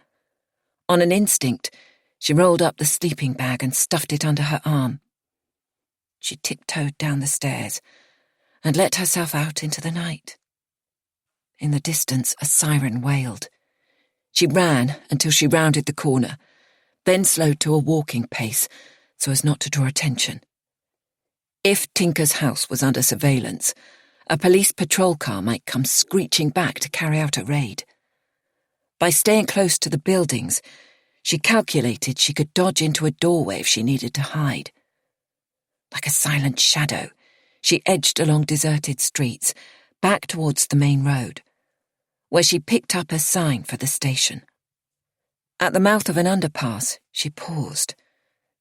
On an instinct, she rolled up the sleeping bag and stuffed it under her arm. She tiptoed down the stairs and let herself out into the night. In the distance, a siren wailed. She ran until she rounded the corner, then slowed to a walking pace so as not to draw attention. If Tinker's house was under surveillance, a police patrol car might come screeching back to carry out a raid. By staying close to the buildings, she calculated she could dodge into a doorway if she needed to hide. Like a silent shadow, she edged along deserted streets, back towards the main road, where she picked up a sign for the station. At the mouth of an underpass, she paused,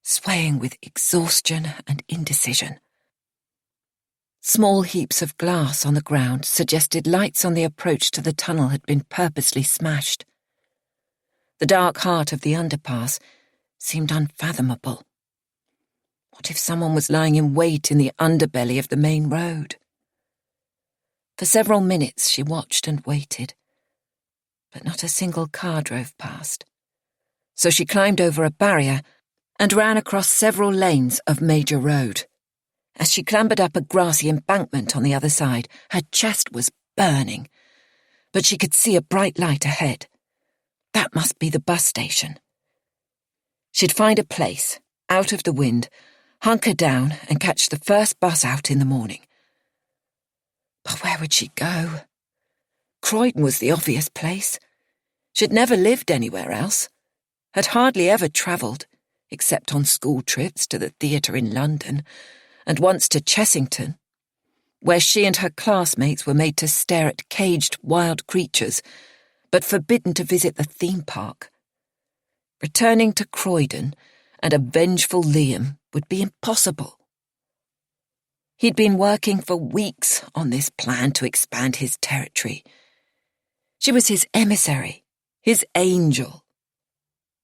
swaying with exhaustion and indecision. Small heaps of glass on the ground suggested lights on the approach to the tunnel had been purposely smashed. The dark heart of the underpass seemed unfathomable. What if someone was lying in wait in the underbelly of the main road? For several minutes she watched and waited, but not a single car drove past. So she climbed over a barrier and ran across several lanes of major road. As she clambered up a grassy embankment on the other side, her chest was burning, but she could see a bright light ahead. That must be the bus station. She'd find a place, out of the wind, hunker down and catch the first bus out in the morning. But where would she go? Croydon was the obvious place. She'd never lived anywhere else, had hardly ever travelled, except on school trips to the theatre in London, and once to Chessington, where she and her classmates were made to stare at caged wild creatures, but forbidden to visit the theme park. Returning to Croydon and a vengeful Liam would be impossible. He'd been working for weeks on this plan to expand his territory. She was his emissary, his angel,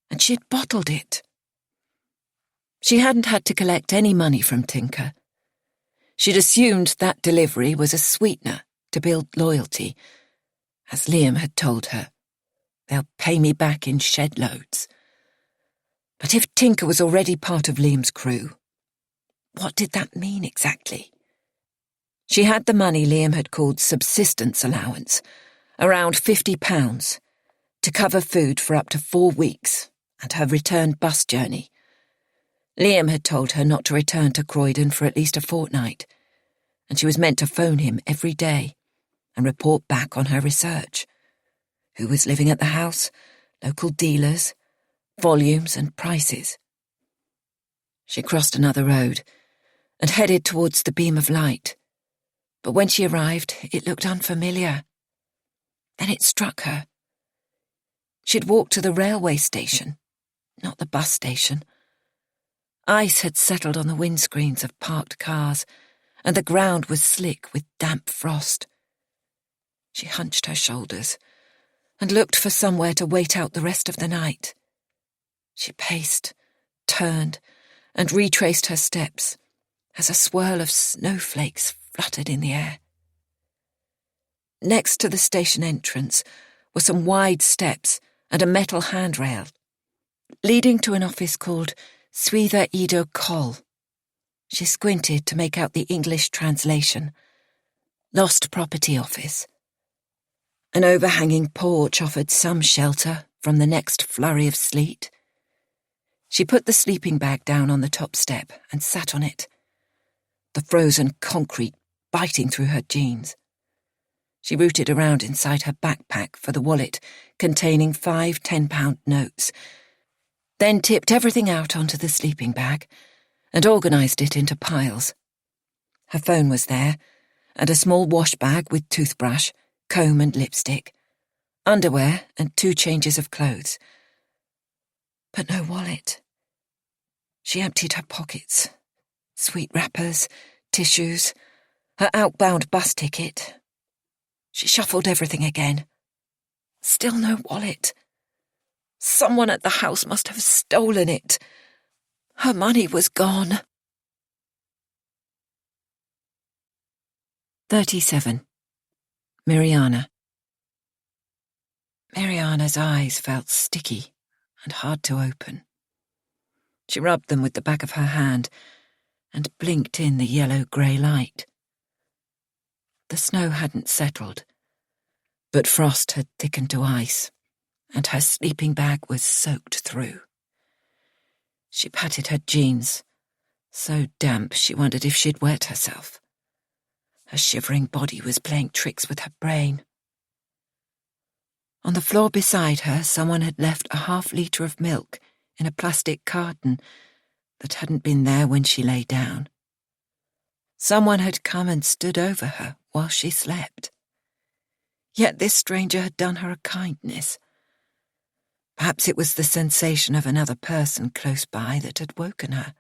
and she had bottled it. She hadn't had to collect any money from Tinker. She'd assumed that delivery was a sweetener to build loyalty. As Liam had told her, they'll pay me back in shed loads. But if Tinker was already part of Liam's crew, what did that mean exactly? She had the money Liam had called subsistence allowance, around £50, to cover food for up to 4 weeks and her return bus journey. Liam had told her not to return to Croydon for at least a fortnight, and she was meant to phone him every day and report back on her research. Who was living at the house, local dealers, volumes and prices. She crossed another road and headed towards the beam of light, but when she arrived, it looked unfamiliar. Then it struck her. She'd walked to the railway station, not the bus station. Ice had settled on the windscreens of parked cars, and the ground was slick with damp frost. She hunched her shoulders and looked for somewhere to wait out the rest of the night. She paced, turned, and retraced her steps, as a swirl of snowflakes fluttered in the air. Next to the station entrance were some wide steps and a metal handrail, leading to an office called Swyddfa Ido Coll. She squinted to make out the English translation. Lost Property Office. An overhanging porch offered some shelter from the next flurry of sleet. She put the sleeping bag down on the top step and sat on it, the frozen concrete biting through her jeans. She rooted around inside her backpack for the wallet containing 5 £10 notes, then tipped everything out onto the sleeping bag and organised it into piles. Her phone was there, and a small wash bag with toothbrush, comb and lipstick, underwear and 2 changes of clothes. But no wallet. She emptied her pockets, sweet wrappers, tissues, her outbound bus ticket. She shuffled everything again. Still no wallet. Someone at the house must have stolen it. Her money was gone. 37. Miriana. Miriana's eyes felt sticky and hard to open. She rubbed them with the back of her hand and blinked in the yellow-grey light. The snow hadn't settled, but frost had thickened to ice, and her sleeping bag was soaked through. She patted her jeans, so damp she wondered if she'd wet herself. Her shivering body was playing tricks with her brain. On the floor beside her, someone had left a half-litre of milk in a plastic carton that hadn't been there when she lay down. Someone had come and stood over her while she slept. Yet this stranger had done her a kindness. Perhaps it was the sensation of another person close by that had woken her.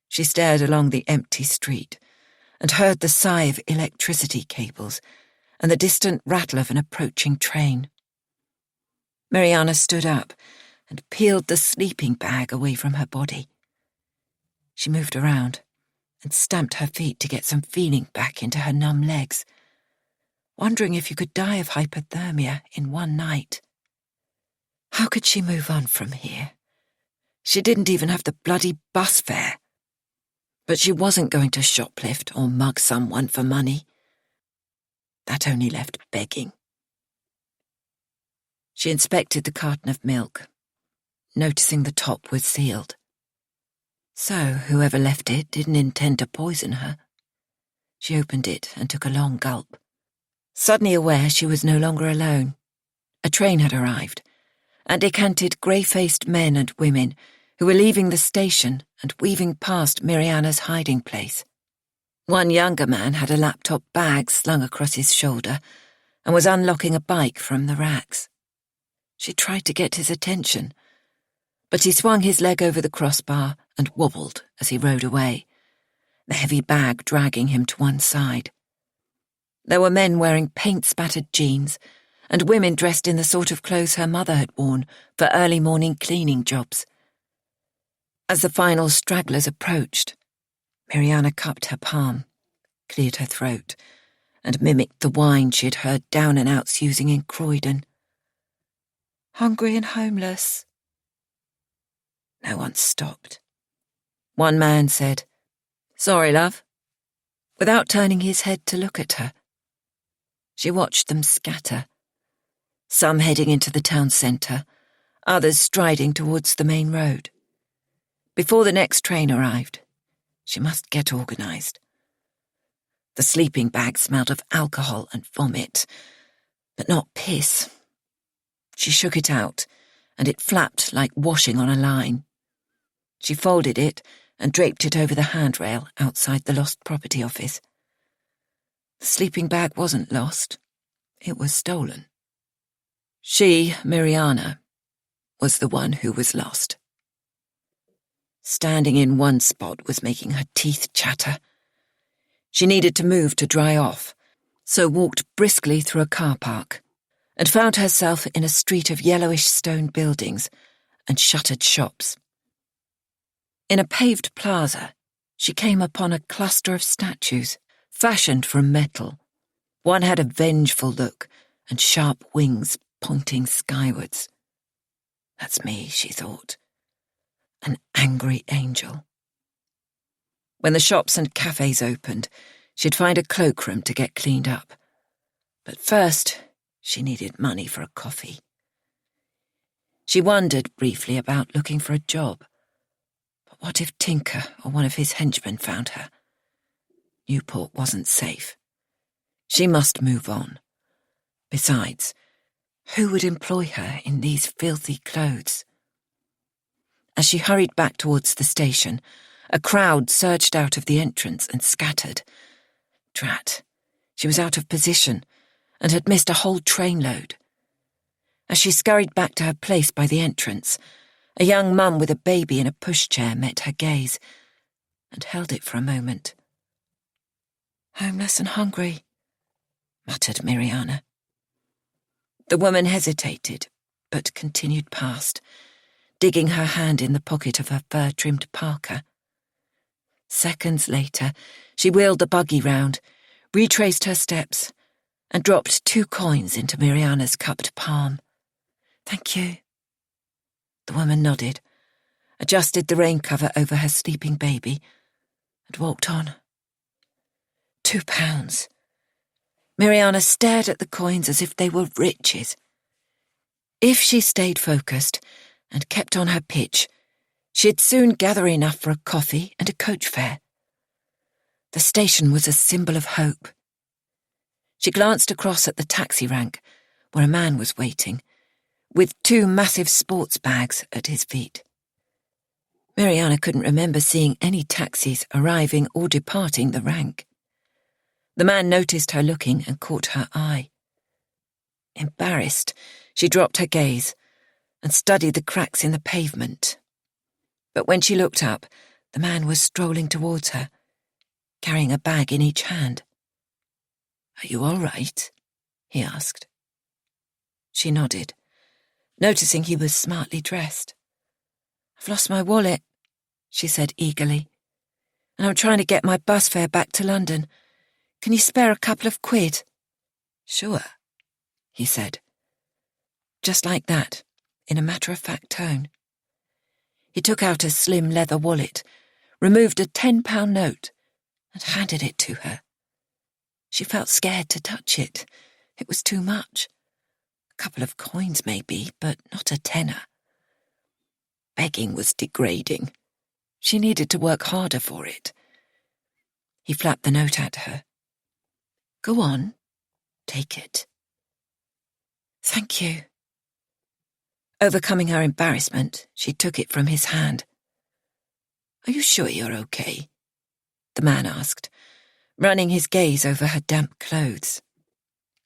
She stared along the empty street and heard the sigh of electricity cables and the distant rattle of an approaching train. Miriana stood up and peeled the sleeping bag away from her body. She moved around and stamped her feet to get some feeling back into her numb legs, wondering if you could die of hypothermia in one night. How could she move on from here? She didn't even have the bloody bus fare. But she wasn't going to shoplift or mug someone for money. That only left begging. She inspected the carton of milk, noticing the top was sealed. So whoever left it didn't intend to poison her. She opened it and took a long gulp. Suddenly aware she was no longer alone. A train had arrived, and decanted grey-faced men and women who were leaving the station and weaving past Miriana's hiding place. One younger man had a laptop bag slung across his shoulder and was unlocking a bike from the racks. She tried to get his attention, but he swung his leg over the crossbar and wobbled as he rode away, the heavy bag dragging him to one side. There were men wearing paint-spattered jeans and women dressed in the sort of clothes her mother had worn for early morning cleaning jobs. As the final stragglers approached, Miriana cupped her palm, cleared her throat, and mimicked the whine she had heard down-and-outs using in Croydon. Hungry and homeless. No one stopped. One man said, "Sorry, love," without turning his head to look at her. She watched them scatter, some heading into the town centre, others striding towards the main road. Before the next train arrived, she must get organised. The sleeping bag smelled of alcohol and vomit, but not piss. She shook it out, and it flapped like washing on a line. She folded it and draped it over the handrail outside the Lost Property Office. The sleeping bag wasn't lost. It was stolen. She, Miriana, was the one who was lost. Standing in one spot was making her teeth chatter. She needed to move to dry off, so walked briskly through a car park and found herself in a street of yellowish stone buildings and shuttered shops. In a paved plaza, She came upon a cluster of statues, fashioned from metal. One had a vengeful look and sharp wings pointing skywards. That's me, she thought. An angry angel. When the shops and cafes opened, she'd find a cloakroom to get cleaned up. But first, she needed money for a coffee. She wondered briefly about looking for a job. But what if Tinker or one of his henchmen found her? Newport wasn't safe. She must move on. Besides, who would employ her in these filthy clothes? As she hurried back towards the station, a crowd surged out of the entrance and scattered. Drat, she was out of position and had missed a whole trainload. As she scurried back to her place by the entrance, a young mum with a baby in a pushchair met her gaze and held it for a moment. "Homeless and hungry," muttered Miriana. The woman hesitated, but continued past, digging her hand in the pocket of her fur-trimmed parka. Seconds later, she wheeled the buggy round, retraced her steps, and dropped 2 coins into Miriana's cupped palm. "Thank you." The woman nodded, adjusted the rain cover over her sleeping baby, and walked on. £2. Miriana stared at the coins as if they were riches. If she stayed focused and kept on her pitch, she'd soon gather enough for a coffee and a coach fare. The station was a symbol of hope. She glanced across at the taxi rank, where a man was waiting, with 2 massive sports bags at his feet. Miriana couldn't remember seeing any taxis arriving or departing the rank. The man noticed her looking and caught her eye. Embarrassed, she dropped her gaze and studied the cracks in the pavement. But when she looked up, the man was strolling towards her, carrying a bag in each hand. "Are you all right?" he asked. She nodded, noticing he was smartly dressed. "I've lost my wallet," she said eagerly, "and I'm trying to get my bus fare back to London. Can you spare a couple of quid?" "Sure," he said. Just like that, in a matter-of-fact tone. He took out a slim leather wallet, removed a £10 note, and handed it to her. She felt scared to touch it. It was too much. A couple of coins, maybe, but not a tenner. Begging was degrading. She needed to work harder for it. He flapped the note at her. "Go on, take it." "Thank you." Overcoming her embarrassment, she took it from his hand. "Are you sure you're okay?" the man asked, running his gaze over her damp clothes.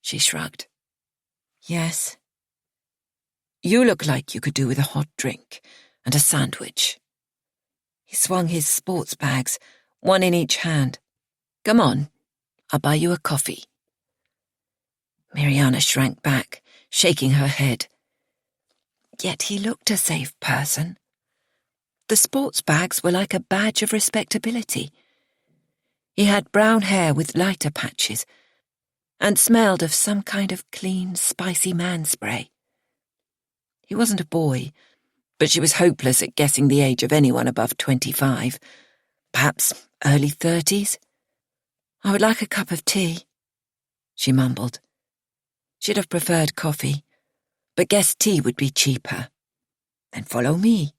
She shrugged. "Yes." "You look like you could do with a hot drink and a sandwich." He swung his sports bags, 1 in each hand. "Come on, I'll buy you a coffee." Miriana shrank back, shaking her head. Yet he looked a safe person. The sports bags were like a badge of respectability. He had brown hair with lighter patches and smelled of some kind of clean, spicy man spray. He wasn't a boy, but she was hopeless at guessing the age of anyone above 25, perhaps early 30s. "I would like a cup of tea," she mumbled. She'd have preferred coffee, but guessed tea would be cheaper. "Then follow me."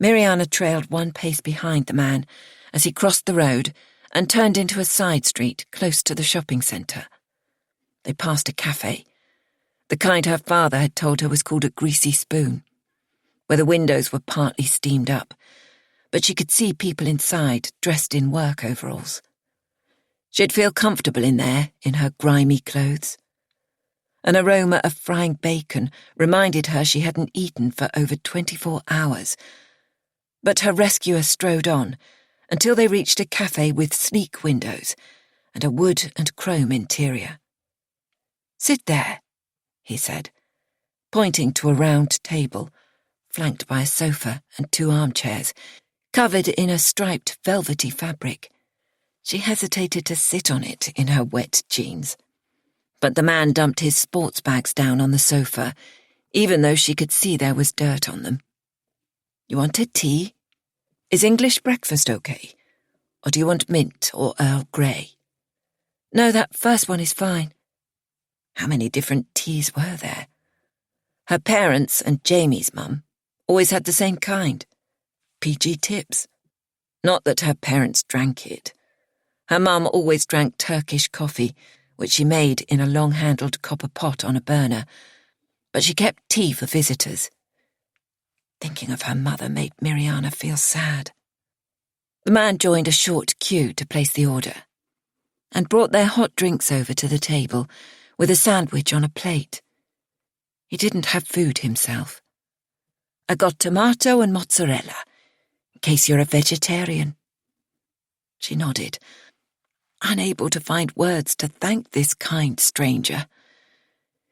Miriana trailed 1 pace behind the man as he crossed the road and turned into a side street close to the shopping centre. They passed a cafe, the kind her father had told her was called a greasy spoon, where the windows were partly steamed up, but she could see people inside dressed in work overalls. She'd feel comfortable in there, in her grimy clothes. An aroma of frying bacon reminded her she hadn't eaten for over 24 hours. But her rescuer strode on until they reached a cafe with sleek windows and a wood and chrome interior. "Sit there," he said, pointing to a round table, flanked by a sofa and 2 armchairs, Covered in a striped velvety fabric, she hesitated to sit on it in her wet jeans. But the man dumped his sports bags down on the sofa, even though she could see there was dirt on them. "You want a tea? Is English breakfast okay? Or do you want mint or Earl Grey?" "No, that first one is fine." How many different teas were there? Her parents and Jamie's mum always had the same kind. PG Tips. Not that her parents drank it. Her mum always drank Turkish coffee, which she made in a long-handled copper pot on a burner, but she kept tea for visitors. Thinking of her mother made Miriana feel sad. The man joined a short queue to place the order and brought their hot drinks over to the table with a sandwich on a plate. He didn't have food himself. "I got tomato and mozzarella, in case you're a vegetarian." She nodded, unable to find words to thank this kind stranger.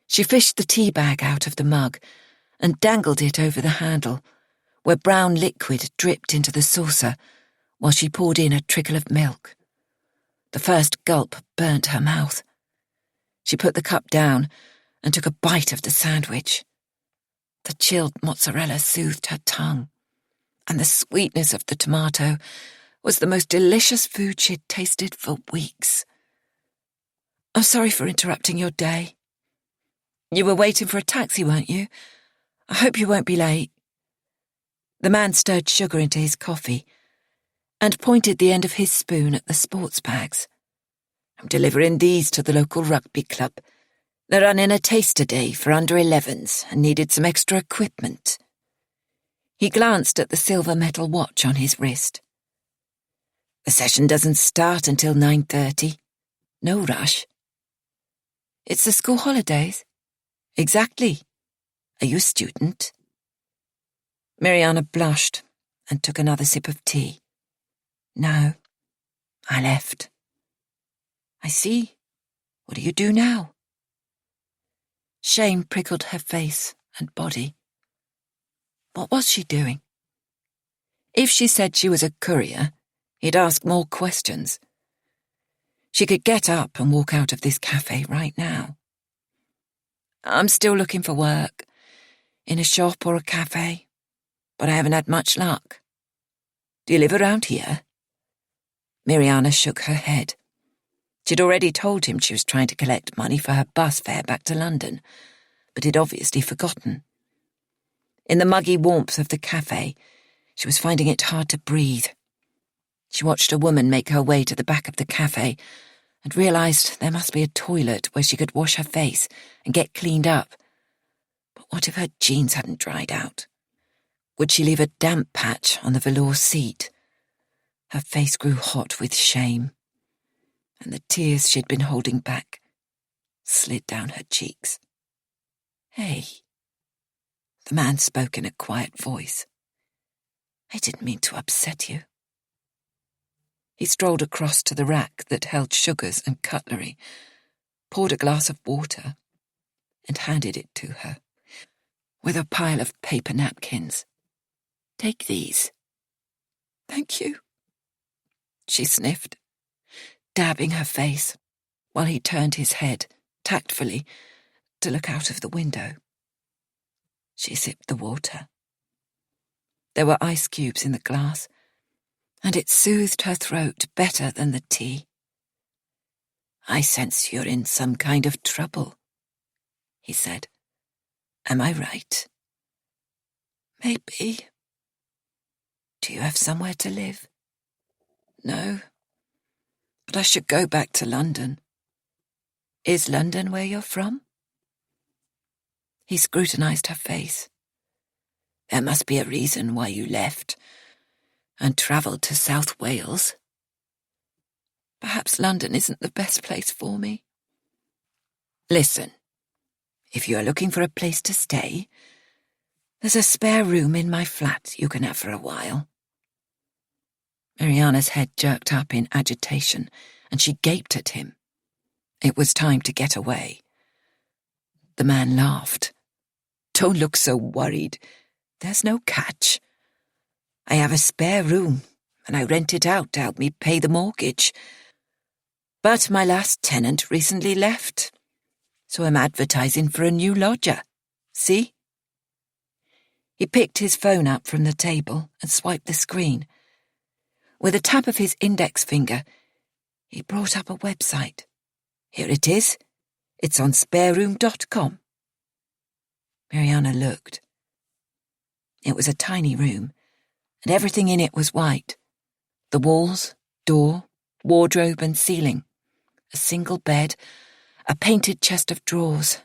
She fished the tea bag out of the mug and dangled it over the handle, where brown liquid dripped into the saucer while she poured in a trickle of milk. The first gulp burnt her mouth. She put the cup down and took a bite of the sandwich. The chilled mozzarella soothed her tongue, and the sweetness of the tomato was the most delicious food she'd tasted for weeks. "I'm sorry for interrupting your day. You were waiting for a taxi, weren't you? I hope you won't be late." The man stirred sugar into his coffee and pointed the end of his spoon at the sports bags. "I'm delivering these to the local rugby club. They're running a taster day for under-11s and needed some extra equipment." He glanced at the silver metal watch on his wrist. "The session doesn't start until 9:30. No rush." "It's the school holidays." "Exactly. Are you a student?" Miriana blushed and took another sip of tea. "No, I left." "I see. What do you do now?" Shame prickled her face and body. What was she doing? If she said she was a courier, he'd ask more questions. She could get up and walk out of this cafe right now. "I'm still looking for work, in a shop or a cafe, but I haven't had much luck. Do you live around here?" Miriana shook her head. She'd already told him she was trying to collect money for her bus fare back to London, but he'd obviously forgotten. In the muggy warmth of the cafe, she was finding it hard to breathe. She watched a woman make her way to the back of the cafe and realised there must be a toilet where she could wash her face and get cleaned up. But what if her jeans hadn't dried out? Would she leave a damp patch on the velour seat? Her face grew hot with shame, and the tears she'd been holding back slid down her cheeks. "Hey," the man spoke in a quiet voice. "I didn't mean to upset you." He strolled across to the rack that held sugars and cutlery, poured a glass of water, and handed it to her, with a pile of paper napkins. "Take these." "Thank you," she sniffed, dabbing her face, while he turned his head, tactfully, to look out of the window. She sipped the water. There were ice cubes in the glass, and it soothed her throat better than the tea. "I sense you're in some kind of trouble," he said. "Am I right?" "Maybe." "Do you have somewhere to live?" "No, but I should go back to London." "Is London where you're from?" He scrutinised her face. "There must be a reason why you left and travelled to South Wales." "Perhaps London isn't the best place for me." "Listen, if you are looking for a place to stay, there's a spare room in my flat you can have for a while." Mariana's head jerked up in agitation, and she gaped at him. It was time to get away. The man laughed. "Don't look so worried. There's no catch. I have a spare room, and I rent it out to help me pay the mortgage. But my last tenant recently left, so I'm advertising for a new lodger. See?" He picked his phone up from the table and swiped the screen. With a tap of his index finger, he brought up a website. "Here it is. It's on spareroom.com. Mariana looked. It was a tiny room, and everything in it was white. The walls, door, wardrobe and ceiling. A single bed, a painted chest of drawers.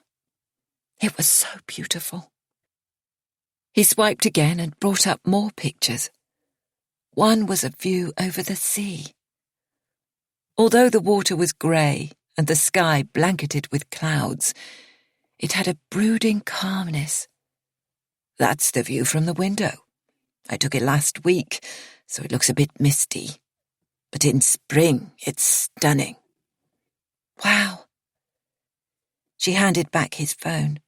It was so beautiful. He swiped again and brought up more pictures. One was a view over the sea. Although the water was grey and the sky blanketed with clouds, it had a brooding calmness. "That's the view from the window. I took it last week, so it looks a bit misty. But in spring, it's stunning." "Wow." She handed back his phone.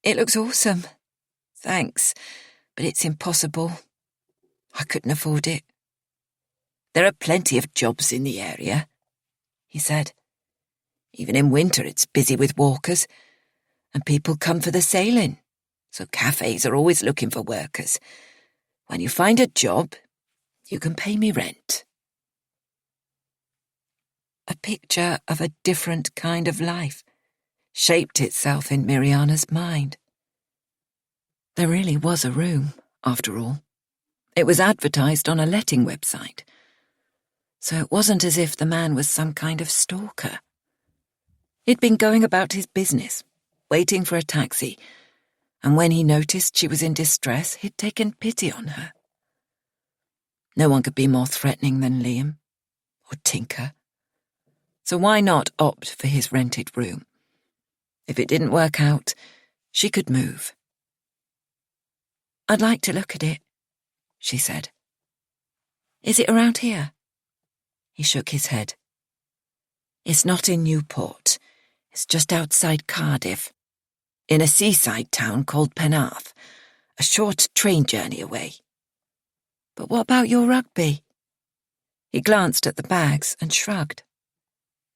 "It looks awesome. Thanks, but it's impossible. I couldn't afford it." "There are plenty of jobs in the area," he said. "Even in winter it's busy with walkers, and people come for the sailing, so cafes are always looking for workers. When you find a job, you can pay me rent." A picture of a different kind of life shaped itself in Mariana's mind. There really was a room, after all. It was advertised on a letting website, so it wasn't as if the man was some kind of stalker. He'd been going about his business, waiting for a taxi, and when he noticed she was in distress, he'd taken pity on her. No one could be more threatening than Liam, or Tinker. So why not opt for his rented room? If it didn't work out, she could move. "I'd like to look at it," she said. "Is it around here?" He shook his head. "It's not in Newport. It's just outside Cardiff, in a seaside town called Penarth, a short train journey away." "But what about your rugby?" He glanced at the bags and shrugged.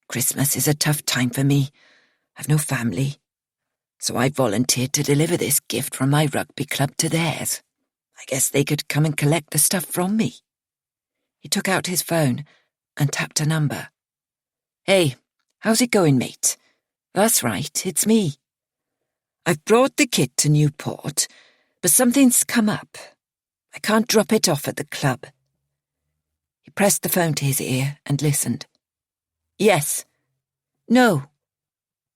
"Christmas is a tough time for me. I've no family, so I volunteered to deliver this gift from my rugby club to theirs. I guess they could come and collect the stuff from me." He took out his phone and tapped a number. "Hey, how's it going, mate? That's right, it's me. I've brought the kit to Newport, but something's come up. I can't drop it off at the club." He pressed the phone to his ear and listened. "Yes. No.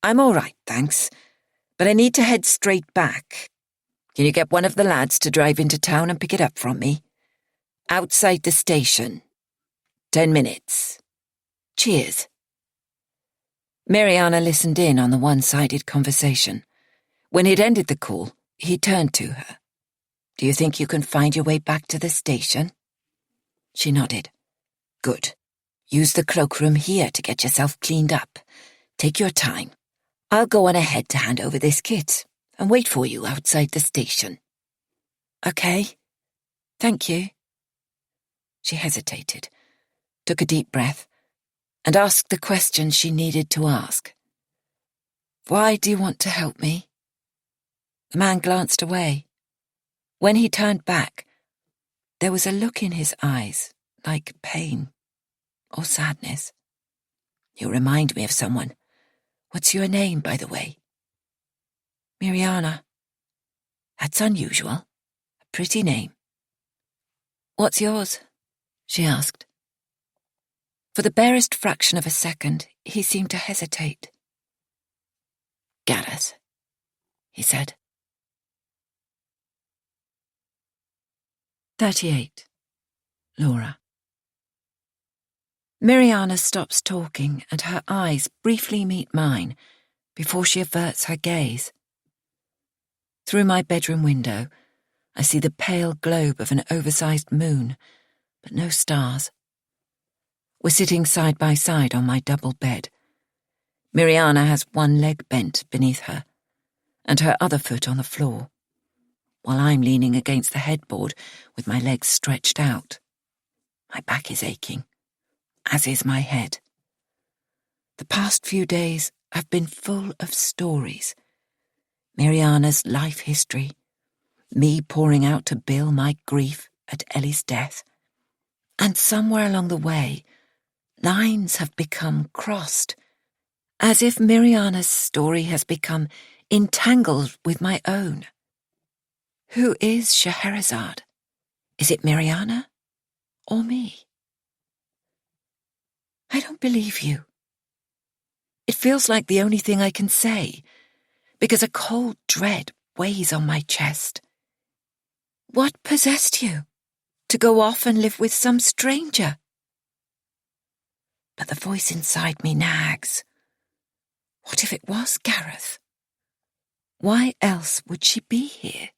I'm all right, thanks, but I need to head straight back. Can you get one of the lads to drive into town and pick it up from me? Outside the station. 10 minutes. Cheers." Mariana listened in on the one-sided conversation. When he'd ended the call, he turned to her. "Do you think you can find your way back to the station?" She nodded. "Good. Use the cloakroom here to get yourself cleaned up. Take your time. I'll go on ahead to hand over this kit and wait for you outside the station." "Okay. Thank you." She hesitated, took a deep breath, and asked the question she needed to ask. "Why do you want to help me?" The man glanced away. When he turned back, there was a look in his eyes, like pain or sadness. "You remind me of someone. What's your name, by the way?" "Mariana." "That's unusual. A pretty name." "What's yours?" she asked. For the barest fraction of a second, he seemed to hesitate. "Gareth," he said. 38. Laura. Mariana stops talking and her eyes briefly meet mine before she averts her gaze. Through my bedroom window, I see the pale globe of an oversized moon, but no stars. We're sitting side by side on my double bed. Mariana has one leg bent beneath her, and her other foot on the floor. while I'm leaning against the headboard with my legs stretched out. My back is aching, as is my head. The past few days have been full of stories. Mariana's life history, me pouring out to Bill my grief at Ellie's death, and somewhere along the way, lines have become crossed, as if Mariana's story has become entangled with my own. Who is Scheherazade? Is it Mariana or me? I don't believe you. It feels like the only thing I can say, because a cold dread weighs on my chest. What possessed you to go off and live with some stranger? But the voice inside me nags. What if it was Gareth? Why else would she be here?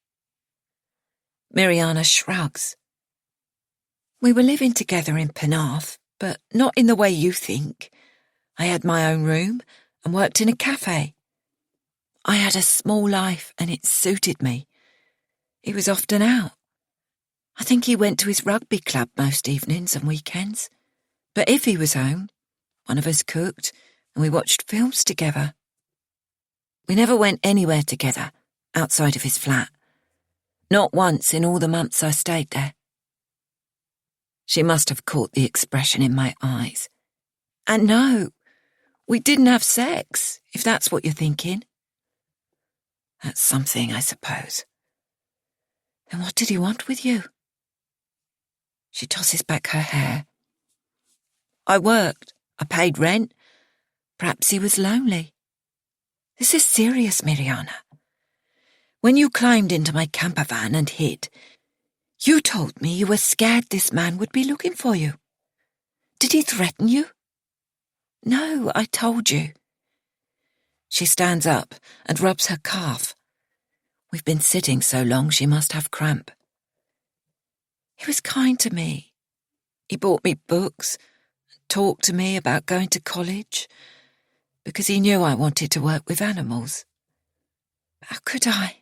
Mariana shrugs. We were living together in Penarth, but not in the way you think. I had my own room and worked in a cafe. I had a small life and it suited me. He was often out. I think he went to his rugby club most evenings and weekends. But if he was home, one of us cooked and we watched films together. We never went anywhere together outside of his flat. Not once in all the months I stayed there. She must have caught the expression in my eyes. And no, we didn't have sex, if that's what you're thinking. That's something, I suppose. Then what did he want with you? She tosses back her hair. I worked. I paid rent. Perhaps he was lonely. This is serious, Mariana. When you climbed into my camper van and hid, you told me you were scared this man would be looking for you. Did he threaten you? No, I told you. She stands up and rubs her calf. We've been sitting so long she must have cramp. He was kind to me. He bought me books, talked to me about going to college, because he knew I wanted to work with animals. How could I?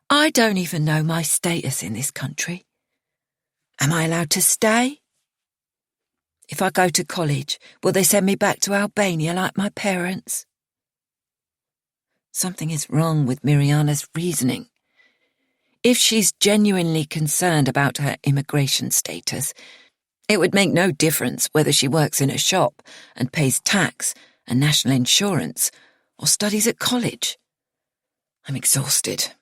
I don't even know my status in this country. Am I allowed to stay? If I go to college, will they send me back to Albania like my parents? Something is wrong with Mariana's reasoning. If she's genuinely concerned about her immigration status, it would make no difference whether she works in a shop and pays tax and national insurance or studies at college. I'm exhausted,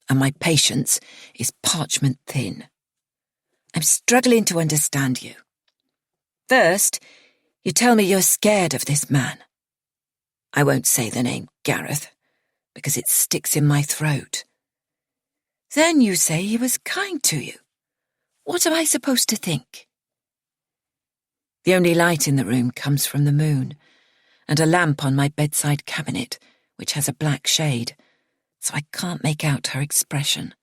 and my patience is parchment thin. I'm struggling to understand you. First, you tell me you're scared of this man. I won't say the name Gareth, because it sticks in my throat. Then you say he was kind to you. What am I supposed to think? The only light in the room comes from the moon, and a lamp on my bedside cabinet, which has a black shade, so I can't make out her expression.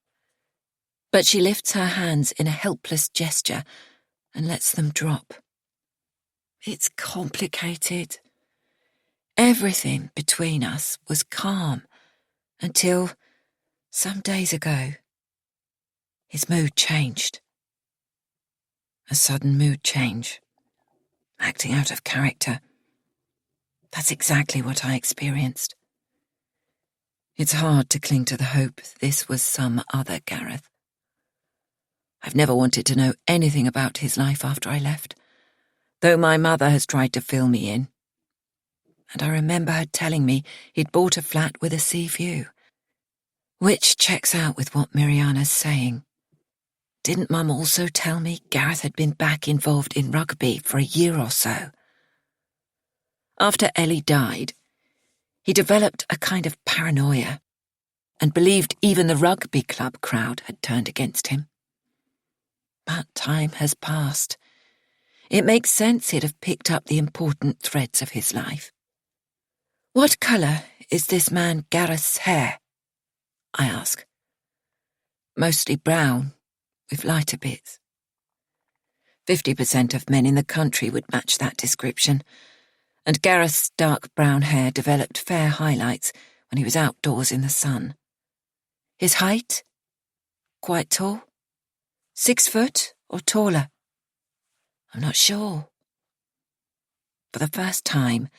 But she lifts her hands in a helpless gesture and lets them drop. It's complicated. Everything between us was calm until, some days ago, his mood changed. A sudden mood change. Acting out of character. That's exactly what I experienced. It's hard to cling to the hope this was some other Gareth. I've never wanted to know anything about his life after I left, though my mother has tried to fill me in. And I remember her telling me he'd bought a flat with a sea view, which checks out with what Mariana's saying. Didn't Mum also tell me Gareth had been back involved in rugby for a year or so? After Ellie died, he developed a kind of paranoia and believed even the rugby club crowd had turned against him. But time has passed. It makes sense he'd have picked up the important threads of his life. What colour is this man Gareth's hair? I ask. Mostly brown, with lighter bits. 50% of men in the country would match that description, and Gareth's dark brown hair developed fair highlights when he was outdoors in the sun. His height? quite tall? 6 foot or taller? I'm not sure. For the first time,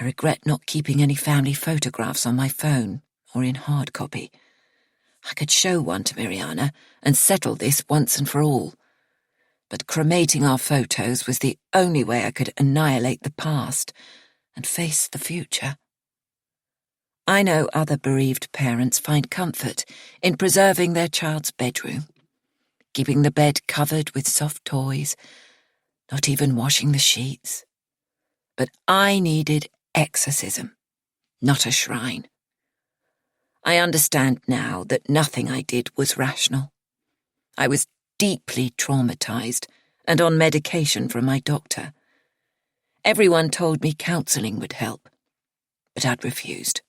I regret not keeping any family photographs on my phone or in hard copy. I could show one to Mariana and settle this once and for all. But cremating our photos was the only way I could annihilate the past and face the future. I know other bereaved parents find comfort in preserving their child's bedroom, keeping the bed covered with soft toys, not even washing the sheets. But I needed exorcism, not a shrine. I understand now that nothing I did was rational. I was deeply traumatized and on medication from my doctor. Everyone told me counselling would help, but I'd refused.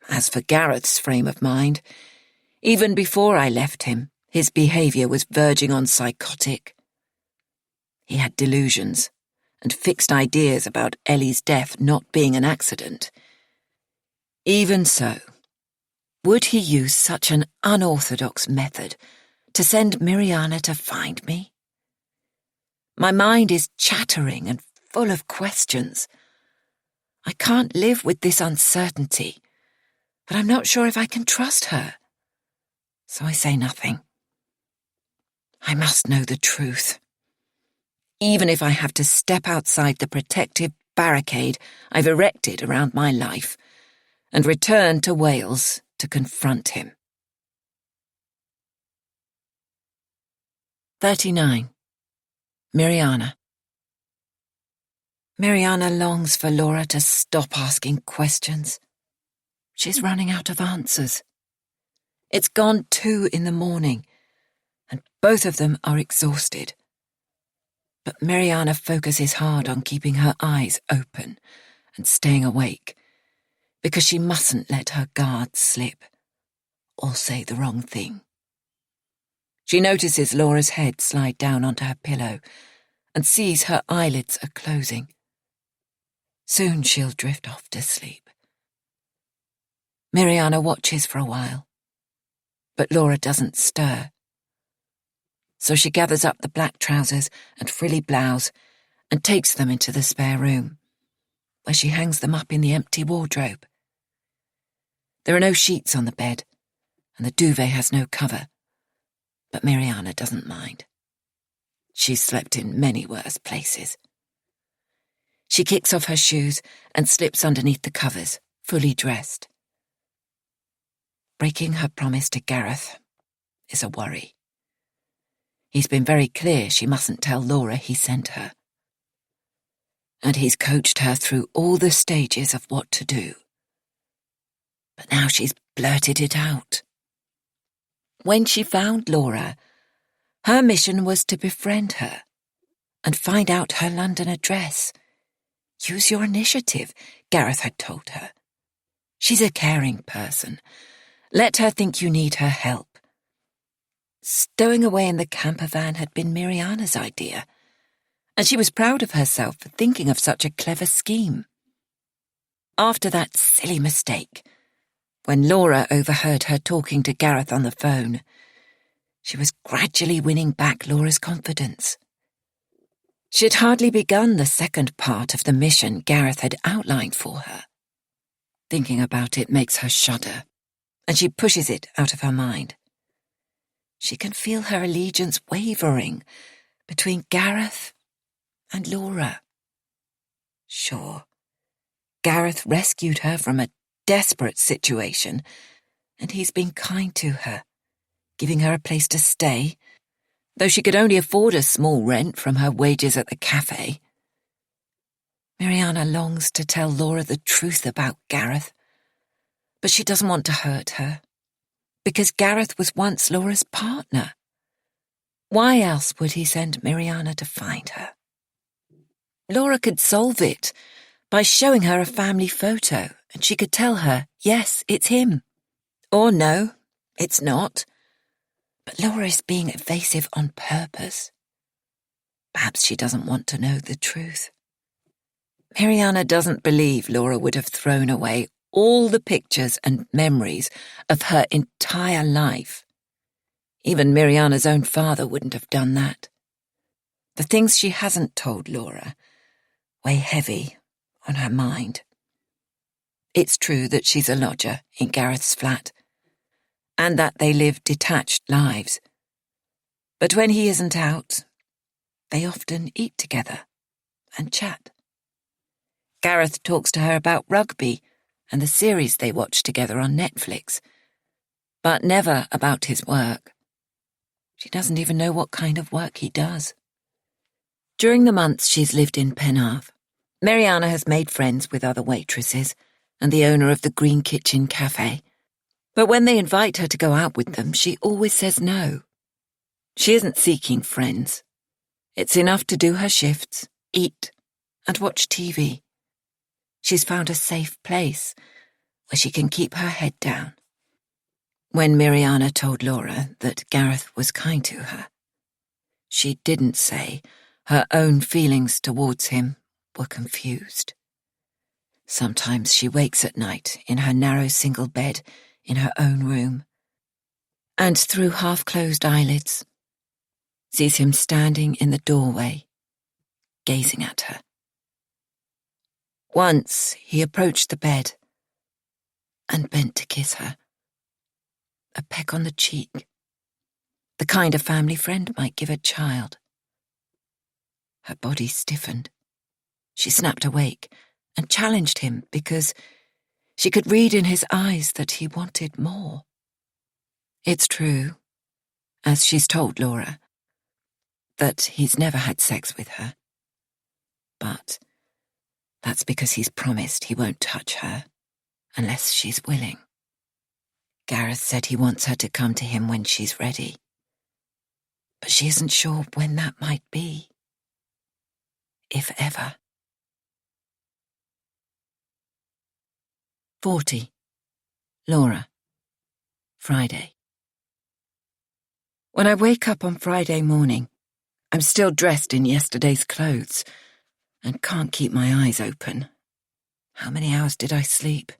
As for Gareth's frame of mind, even before I left him, his behaviour was verging on psychotic. He had delusions and fixed ideas about Ellie's death not being an accident. Even so, would he use such an unorthodox method to send Mariana to find me? My mind is chattering and full of questions. I can't live with this uncertainty, but I'm not sure if I can trust her. So I say nothing. I must know the truth, even if I have to step outside the protective barricade I've erected around my life and return to Wales to confront him. 39. Mariana. Mariana longs for Laura to stop asking questions. She's running out of answers. It's gone 2 a.m, and both of them are exhausted. But Mariana focuses hard on keeping her eyes open and staying awake, because she mustn't let her guard slip or say the wrong thing. She notices Laura's head slide down onto her pillow and sees her eyelids are closing. Soon she'll drift off to sleep. Mariana watches for a while, but Laura doesn't stir. So she gathers up the black trousers and frilly blouse and takes them into the spare room, where she hangs them up in the empty wardrobe. There are no sheets on the bed, and the duvet has no cover, but Mariana doesn't mind. She's slept in many worse places. She kicks off her shoes and slips underneath the covers, fully dressed. Breaking her promise to Gareth is a worry. He's been very clear she mustn't tell Laura he sent her. And he's coached her through all the stages of what to do. But now she's blurted it out. When she found Laura, her mission was to befriend her and find out her London address. Use your initiative, Gareth had told her. She's a caring person. Let her think you need her help. Stowing away in the camper van had been Mariana's idea, and she was proud of herself for thinking of such a clever scheme. After that silly mistake, when Laura overheard her talking to Gareth on the phone, she was gradually winning back Laura's confidence. She'd hardly begun the second part of the mission Gareth had outlined for her. Thinking about it makes her shudder, and she pushes it out of her mind. She can feel her allegiance wavering between Gareth and Laura. Sure, Gareth rescued her from a desperate situation, and he's been kind to her, giving her a place to stay, though she could only afford a small rent from her wages at the cafe. Mariana longs to tell Laura the truth about Gareth, but she doesn't want to hurt her, because Gareth was once Laura's partner. Why else would he send Mariana to find her? Laura could solve it by showing her a family photo, and she could tell her, yes, it's him. Or no, it's not. But Laura is being evasive on purpose. Perhaps she doesn't want to know the truth. Mariana doesn't believe Laura would have thrown away all the pictures and memories of her entire life Even Miriana's own father wouldn't have done that. The things she hasn't told Laura weigh heavy on her mind. It's true that she's a lodger in Gareth's flat, and that they live detached lives. But when he isn't out, they often eat together and chat. Gareth talks to her about rugby and the series they watch together on Netflix, but never about his work. She doesn't even know what kind of work he does. During the months she's lived in Penarth, Miriana has made friends with other waitresses and the owner of the Green Kitchen Cafe. But when they invite her to go out with them, she always says no. She isn't seeking friends. It's enough to do her shifts, eat, and watch TV. She's found a safe place where she can keep her head down. When Miriana told Laura that Gareth was kind to her, she didn't say her own feelings towards him were confused. Sometimes she wakes at night in her narrow single bed in her own room, and through half-closed eyelids, sees him standing in the doorway, gazing at her. Once he approached the bed and bent to kiss her. A peck on the cheek, the kind a family friend might give a child. Her body stiffened. She snapped awake and challenged him because she could read in his eyes that he wanted more. It's true, as she's told Laura, that he's never had sex with her. But that's because he's promised he won't touch her unless she's willing. Gareth said he wants her to come to him when she's ready, but she isn't sure when that might be, if ever. 40. Laura. Friday. When I wake up on Friday morning, I'm still dressed in yesterday's clothes and can't keep my eyes open. How many hours did I sleep?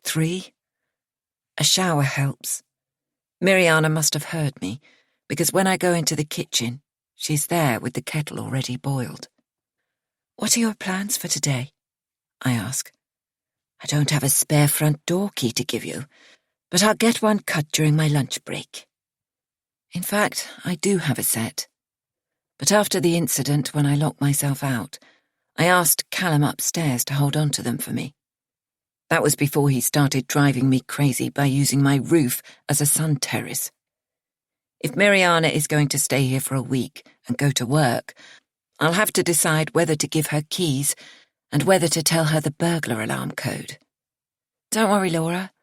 3? A shower helps. Miriana must have heard me, because when I go into the kitchen, she's there with the kettle already boiled. "What are your plans for today?" I ask. "I don't have a spare front door key to give you, but I'll get one cut during my lunch break." In fact, I do have a set. But after the incident when I locked myself out, I asked Callum upstairs to hold on to them for me. That was before he started driving me crazy by using my roof as a sun terrace. If Miriana is going to stay here for a week and go to work, I'll have to decide whether to give her keys and whether to tell her the burglar alarm code. "Don't worry, Laura.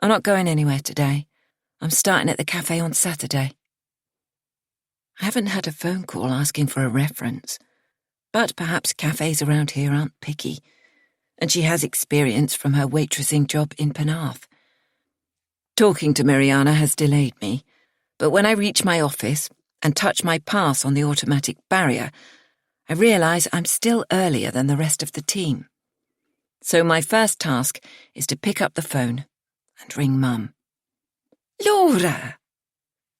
I'm not going anywhere today. I'm starting at the cafe on Saturday." I haven't had a phone call asking for a reference, but perhaps cafes around here aren't picky, and she has experience from her waitressing job in Penarth. Talking to Miriana has delayed me, but when I reach my office and touch my pass on the automatic barrier, I realise I'm still earlier than the rest of the team. So my first task is to pick up the phone and ring Mum. "Laura!"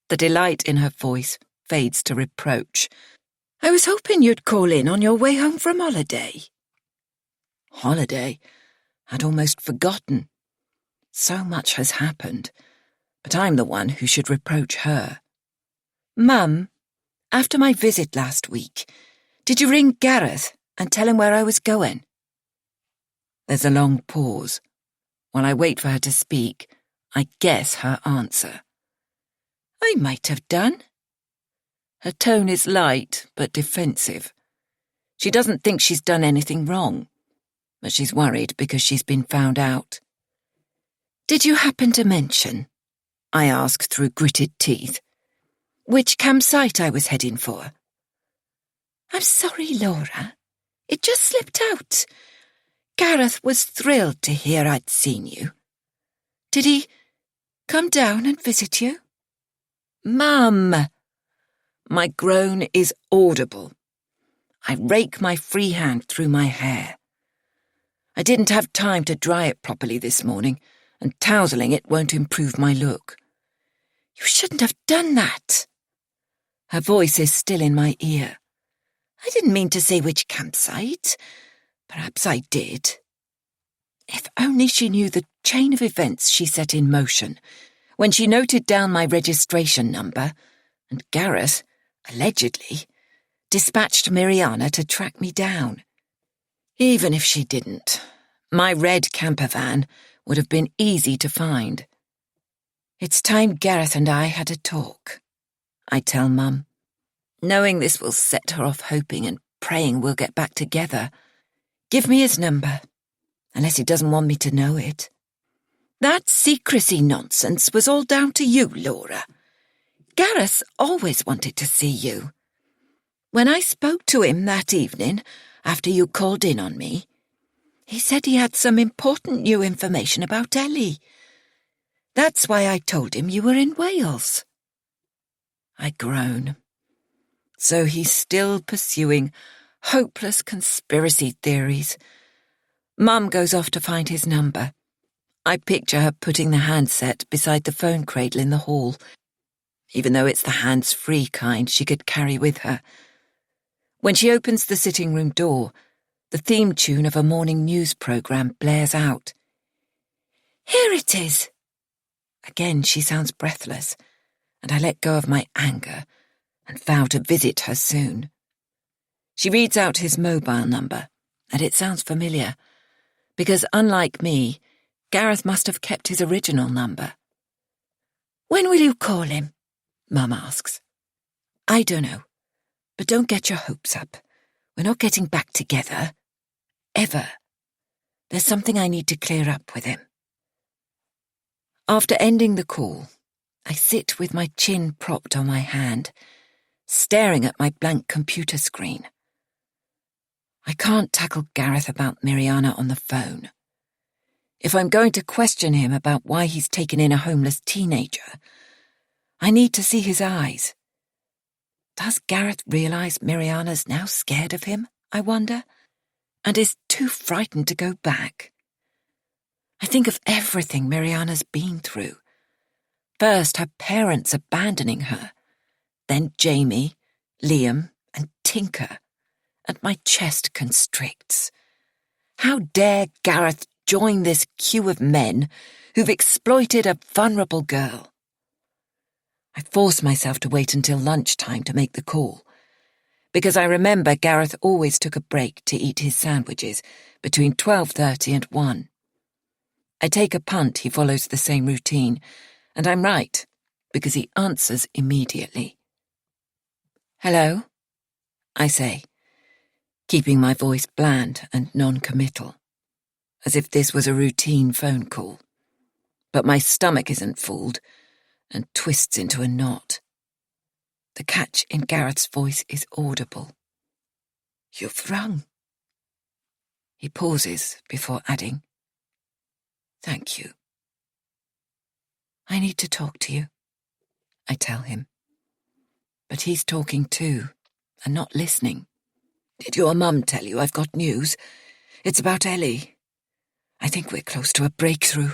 The delight in her voice fades to reproach. "I was hoping you'd call in on your way home from holiday." Holiday? I'd almost forgotten. So much has happened, but I'm the one who should reproach her. "Mum, after my visit last week, did you ring Gareth and tell him where I was going?" There's a long pause. While I wait for her to speak, I guess her answer. "I might have done." Her tone is light but defensive. She doesn't think she's done anything wrong, but she's worried because she's been found out. "Did you happen to mention," I ask through gritted teeth, "which campsite I was heading for?" "I'm sorry, Laura. It just slipped out. Gareth was thrilled to hear I'd seen you. Did he come down and visit you?" "Mum!" My groan is audible. I rake my free hand through my hair. I didn't have time to dry it properly this morning, and tousling it won't improve my look. You shouldn't have done that. Her voice is still in my ear. I didn't mean to say which campsite. Perhaps I did. If only she knew the chain of events she set in motion when she noted down my registration number, and Gareth, allegedly, dispatched Miriana to track me down. Even if she didn't, my red camper van would have been easy to find. It's time Gareth and I had a talk, I tell Mum, knowing this will set her off hoping and praying we'll get back together. Give me his number, unless he doesn't want me to know it. That secrecy nonsense was all down to you, Laura. Gareth always wanted to see you. When I spoke to him that evening, after you called in on me, he said he had some important new information about Ellie. That's why I told him you were in Wales. I groan. So he's still pursuing hopeless conspiracy theories. Mum goes off to find his number. I picture her putting the handset beside the phone cradle in the hall, even though it's the hands-free kind she could carry with her. When she opens the sitting room door, the theme tune of a morning news programme blares out. Here it is. Again she sounds breathless, and I let go of my anger and vow to visit her soon. She reads out his mobile number, and it sounds familiar, because unlike me, Gareth must have kept his original number. When will you call him? Mum asks. I don't know, but don't get your hopes up. We're not getting back together. Ever. There's something I need to clear up with him. After ending the call, I sit with my chin propped on my hand, staring at my blank computer screen. I can't tackle Gareth about Miriana on the phone. If I'm going to question him about why he's taken in a homeless teenager, I need to see his eyes. Does Gareth realise Miriana's now scared of him, I wonder, and is too frightened to go back? I think of everything Miriana's been through. First, her parents abandoning her, then Jamie, Liam, and Tinker, and my chest constricts. How dare Gareth join this queue of men who've exploited a vulnerable girl? I force myself to wait until lunchtime to make the call, because I remember Gareth always took a break to eat his sandwiches between 12:30 and 1. I take a punt he follows the same routine, and I'm right, because he answers immediately. Hello, I say, keeping my voice bland and non-committal, as if this was a routine phone call. But my stomach isn't fooled and twists into a knot. The catch in Gareth's voice is audible. You've rung. He pauses before adding, Thank you. I need to talk to you, I tell him. But he's talking too, and not listening. Did your mum tell you I've got news? It's about Ellie. I think we're close to a breakthrough.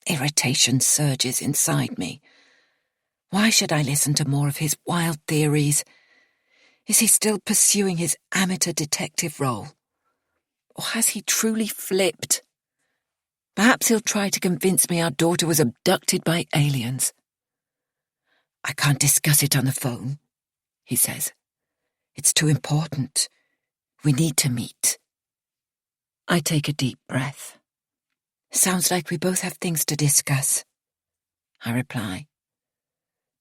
Irritation surges inside me. Why should I listen to more of his wild theories? Is he still pursuing his amateur detective role? Or has he truly flipped? Perhaps he'll try to convince me our daughter was abducted by aliens. I can't discuss it on the phone, he says. It's too important. We need to meet. I take a deep breath. Sounds like we both have things to discuss, I reply.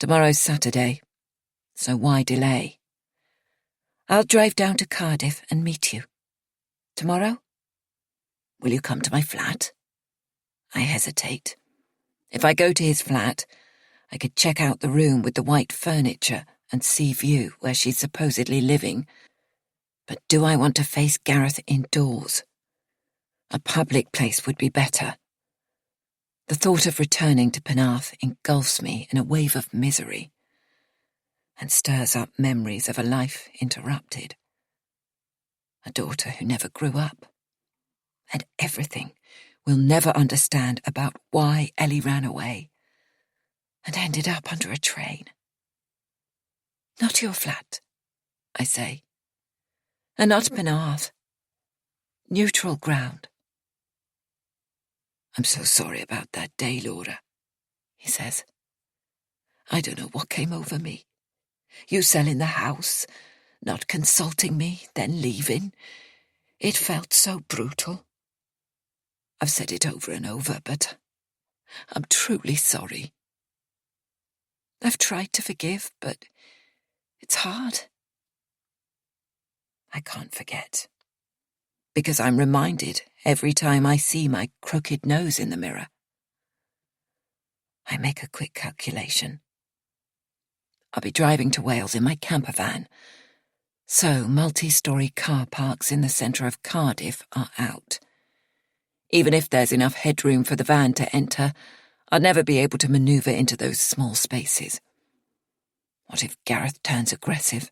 Tomorrow's Saturday, so why delay? I'll drive down to Cardiff and meet you. Tomorrow? Will you come to my flat? I hesitate. If I go to his flat, I could check out the room with the white furniture and sea view where she's supposedly living. But do I want to face Gareth indoors? A public place would be better. The thought of returning to Penarth engulfs me in a wave of misery and stirs up memories of a life interrupted. A daughter who never grew up. And everything we'll never understand about why Ellie ran away. and ended up under a train. Not your flat, I say, and not Penarth. Neutral ground. I'm so sorry about that day, Laura, he says. I don't know what came over me. You selling the house, not consulting me, then leaving. It felt so brutal. I've said it over and over, but I'm truly sorry. I've tried to forgive, but it's hard. I can't forget, because I'm reminded every time I see my crooked nose in the mirror. I make a quick calculation. I'll be driving to Wales in my camper van, so multi-storey car parks in the centre of Cardiff are out. Even if there's enough headroom for the van to enter, I'd never be able to manoeuvre into those small spaces. What if Gareth turns aggressive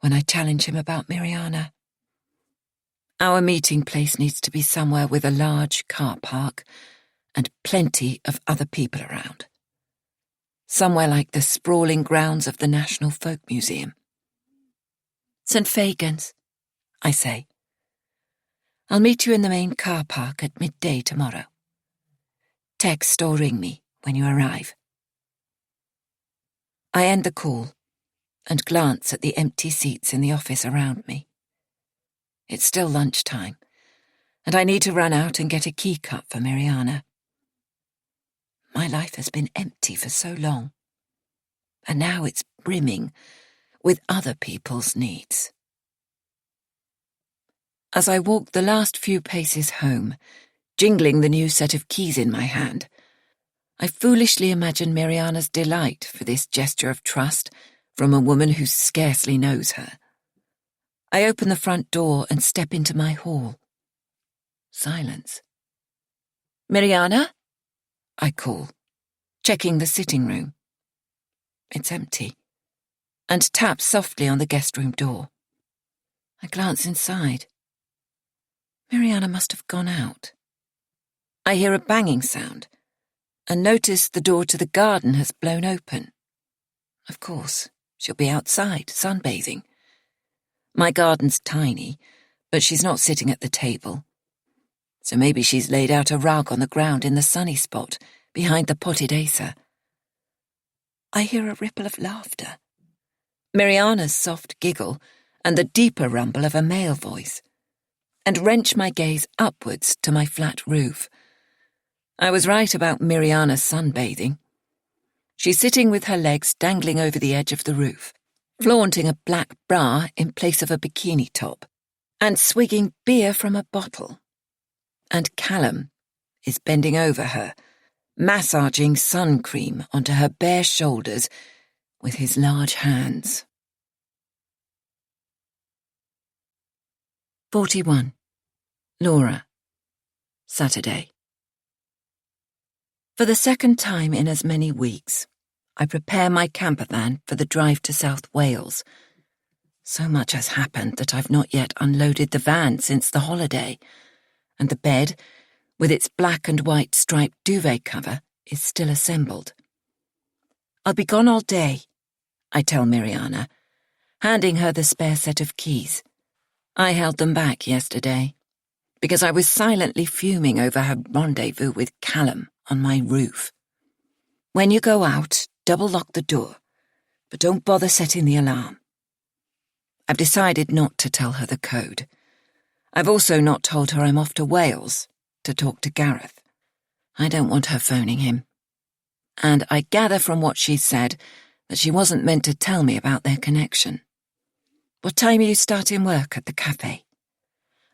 when I challenge him about Miriana? Our meeting place needs to be somewhere with a large car park and plenty of other people around. Somewhere like the sprawling grounds of the National Folk Museum. St. Fagan's, I say. I'll meet you in the main car park at midday tomorrow. Text or ring me when you arrive. I end the call and glance at the empty seats in the office around me. It's still lunchtime, and I need to run out and get a key cut for Miriana. My life has been empty for so long, and now it's brimming with other people's needs. As I walk the last few paces home, jingling the new set of keys in my hand, I foolishly imagine Miriana's delight for this gesture of trust from a woman who scarcely knows her. I open the front door and step into my hall. Silence. Miriana? I call, checking the sitting room. It's empty, and tap softly on the guest room door. I glance inside. Miriana must have gone out. I hear a banging sound, and notice the door to the garden has blown open. Of course, she'll be outside, sunbathing. My garden's tiny, but she's not sitting at the table. So maybe she's laid out a rug on the ground in the sunny spot behind the potted acer. I hear a ripple of laughter, Miriana's soft giggle and the deeper rumble of a male voice, and wrench my gaze upwards to my flat roof. I was right about Miriana sunbathing. She's sitting with her legs dangling over the edge of the roof, flaunting a black bra in place of a bikini top, and swigging beer from a bottle. And Callum is bending over her, massaging sun cream onto her bare shoulders with his large hands. 41. Laura. Saturday. For the second time in as many weeks, I prepare my camper van for the drive to South Wales. So much has happened that I've not yet unloaded the van since the holiday, and the bed, with its black and white striped duvet cover, is still assembled. I'll be gone all day, I tell Miriana, handing her the spare set of keys. I held them back yesterday, because I was silently fuming over her rendezvous with Callum on my roof. When you go out, double lock the door, but don't bother setting the alarm. I've decided not to tell her the code. I've also not told her I'm off to Wales to talk to Gareth. I don't want her phoning him. And I gather from what she said that she wasn't meant to tell me about their connection. What time are you starting work at the cafe?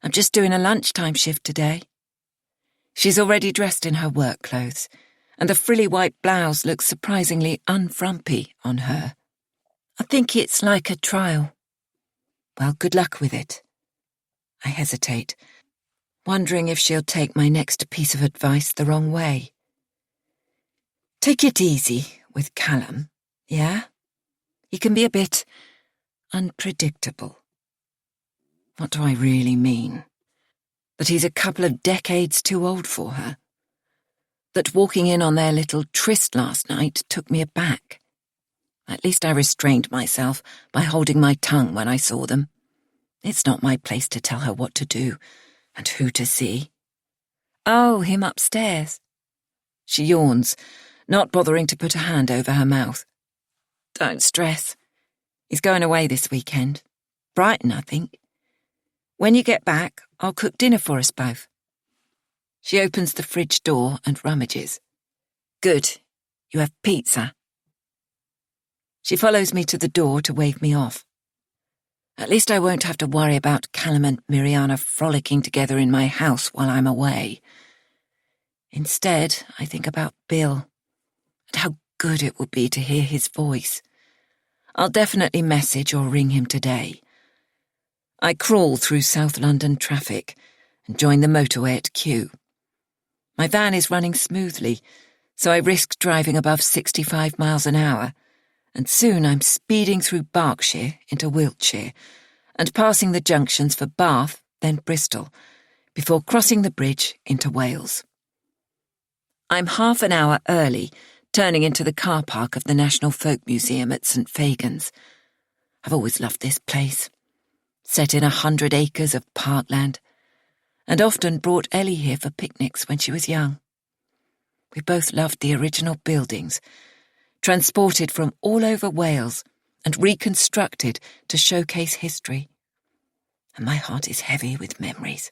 I'm just doing a lunchtime shift today. She's already dressed in her work clothes, and the frilly white blouse looks surprisingly unfrumpy on her. I think it's like a trial. Well, good luck with it. I hesitate, wondering if she'll take my next piece of advice the wrong way. Take it easy with Callum, yeah? He can be a bit unpredictable. What do I really mean? That he's a couple of decades too old for her? that walking in on their little tryst last night took me aback. At least I restrained myself by holding my tongue when I saw them. It's not my place to tell her what to do and who to see. Oh, him upstairs. She yawns, not bothering to put a hand over her mouth. Don't stress. He's going away this weekend. Brighton, I think. When you get back, I'll cook dinner for us both. She opens the fridge door and rummages. Good. You have pizza. She follows me to the door to wave me off. At least I won't have to worry about Callum and Miriana frolicking together in my house while I'm away. Instead, I think about Bill and how good it would be to hear his voice. I'll definitely message or ring him today. I crawl through South London traffic and join the motorway at Kew. My van is running smoothly, so I risk driving above 65 miles an hour, and soon I'm speeding through Berkshire into Wiltshire and passing the junctions for Bath, then Bristol, before crossing the bridge into Wales. I'm half an hour early, turning into the car park of the National Folk Museum at St Fagans. I've always loved this place, set in 100 acres of parkland, and often brought Ellie here for picnics when she was young. We both loved the original buildings, transported from all over Wales and reconstructed to showcase history. And my heart is heavy with memories.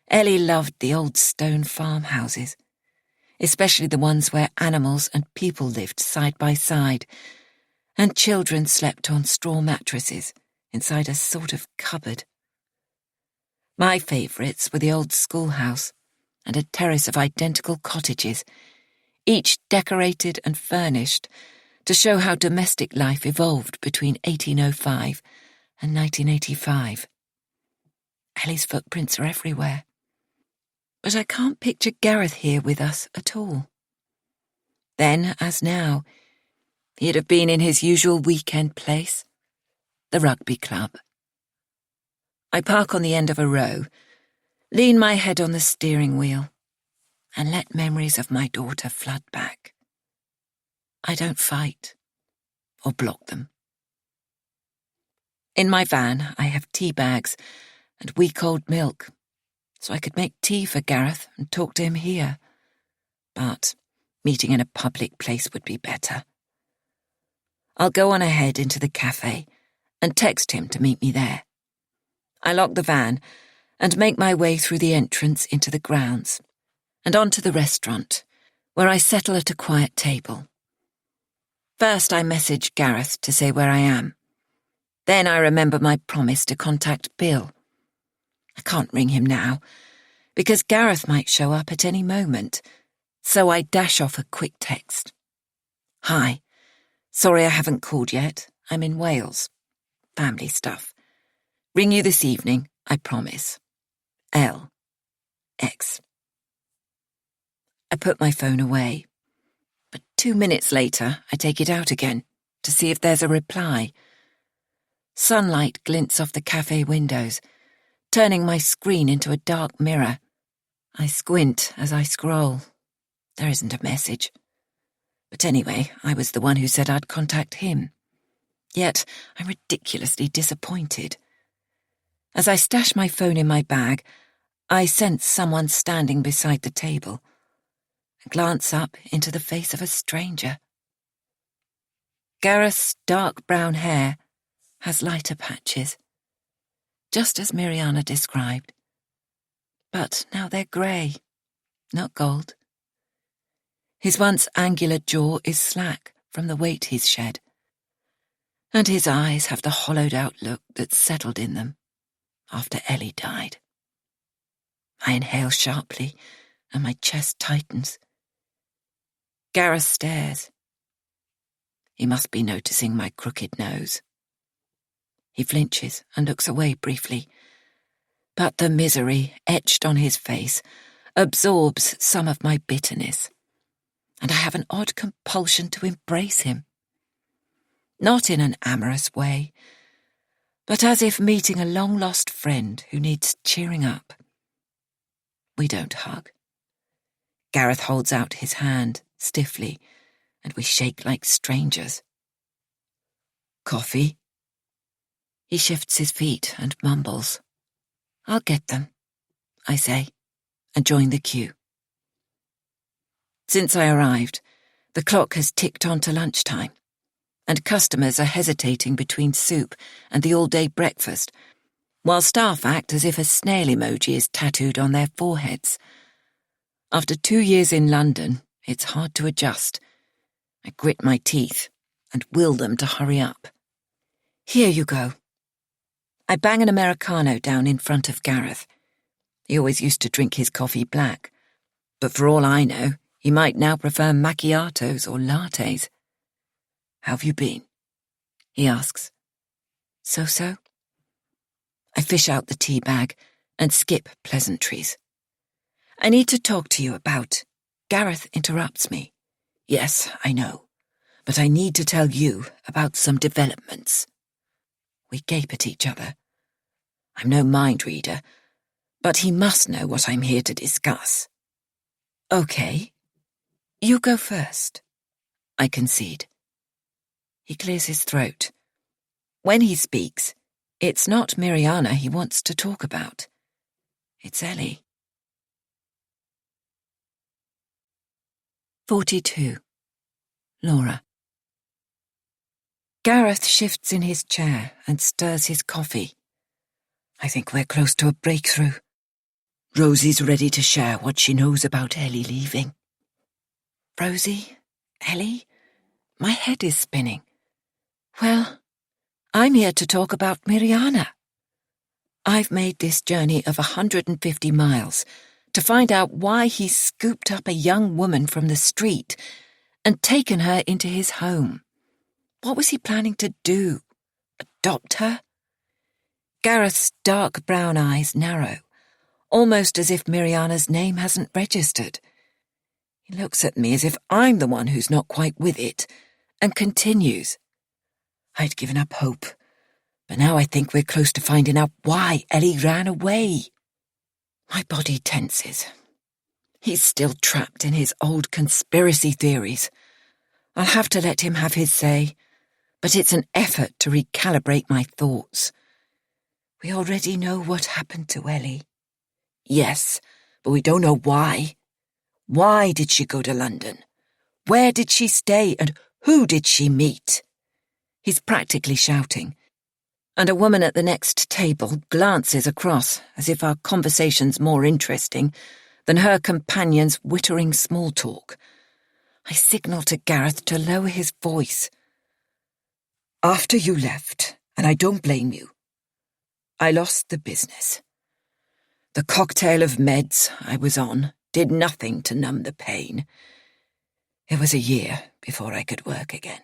Ellie loved the old stone farmhouses, especially the ones where animals and people lived side by side, and children slept on straw mattresses inside a sort of cupboard. My favourites were the old schoolhouse and a terrace of identical cottages, each decorated and furnished to show how domestic life evolved between 1805 and 1985. Ellie's footprints are everywhere, but I can't picture Gareth here with us at all. Then, as now, he'd have been in his usual weekend place, the rugby club. I park on the end of a row, lean my head on the steering wheel, and let memories of my daughter flood back. I don't fight or block them. In my van, I have tea bags and week-old milk, so I could make tea for Gareth and talk to him here. But meeting in a public place would be better. I'll go on ahead into the cafe and text him to meet me there. I lock the van and make my way through the entrance into the grounds and onto the restaurant, where I settle at a quiet table. First, I message Gareth to say where I am. Then I remember my promise to contact Bill. I can't ring him now, because Gareth might show up at any moment, so I dash off a quick text. Hi, sorry I haven't called yet. I'm in Wales. Family stuff. Ring you this evening, I promise. L. X. I put my phone away, but 2 minutes later I take it out again to see if there's a reply. Sunlight glints off the cafe windows, turning my screen into a dark mirror. I squint as I scroll. There isn't a message. But anyway, I was the one who said I'd contact him. Yet I'm ridiculously disappointed. As I stash my phone in my bag, I sense someone standing beside the table and glance up into the face of a stranger. Gareth's dark brown hair has lighter patches, just as Miriana described. But now they're grey, not gold. His once angular jaw is slack from the weight he's shed, and his eyes have the hollowed-out look that's settled in them after Ellie died. I inhale sharply, and my chest tightens. Gareth stares. He must be noticing my crooked nose. He flinches and looks away briefly, but the misery etched on his face absorbs some of my bitterness, and I have an odd compulsion to embrace him. Not in an amorous way, but as if meeting a long-lost friend who needs cheering up. We don't hug. Gareth holds out his hand, stiffly, and we shake like strangers. Coffee? He shifts his feet and mumbles. I'll get them, I say, and join the queue. Since I arrived, the clock has ticked on to lunchtime, and customers are hesitating between soup and the all-day breakfast, while staff act as if a snail emoji is tattooed on their foreheads. After 2 years in London, it's hard to adjust. I grit my teeth and will them to hurry up. Here you go. I bang an Americano down in front of Gareth. He always used to drink his coffee black, but for all I know, he might now prefer macchiatos or lattes. How have you been? He asks. So-so? I fish out the tea bag and skip pleasantries. I need to talk to you about... Gareth interrupts me. Yes, I know, but I need to tell you about some developments. We gape at each other. I'm no mind reader, but he must know what I'm here to discuss. Okay, you go first, I concede. He clears his throat. When he speaks, it's not Miriana he wants to talk about. It's Ellie. 42. Laura. Gareth shifts in his chair and stirs his coffee. I think we're close to a breakthrough. Rosie's ready to share what she knows about Ellie leaving. Rosie? Ellie? My head is spinning. Well, I'm here to talk about Miriana. I've made this journey of 150 miles to find out why he scooped up a young woman from the street and taken her into his home. What was he planning to do? Adopt her? Gareth's dark brown eyes narrow, almost as if Miriana's name hasn't registered. He looks at me as if I'm the one who's not quite with it, and continues. I'd given up hope, but now I think we're close to finding out why Ellie ran away. My body tenses. He's still trapped in his old conspiracy theories. I'll have to let him have his say, but it's an effort to recalibrate my thoughts. We already know what happened to Ellie. Yes, but we don't know why. Why did she go to London? Where did she stay and who did she meet? He's practically shouting, and a woman at the next table glances across as if our conversation's more interesting than her companion's wittering small talk. I signal to Gareth to lower his voice. After you left, and I don't blame you, I lost the business. The cocktail of meds I was on did nothing to numb the pain. It was a year before I could work again.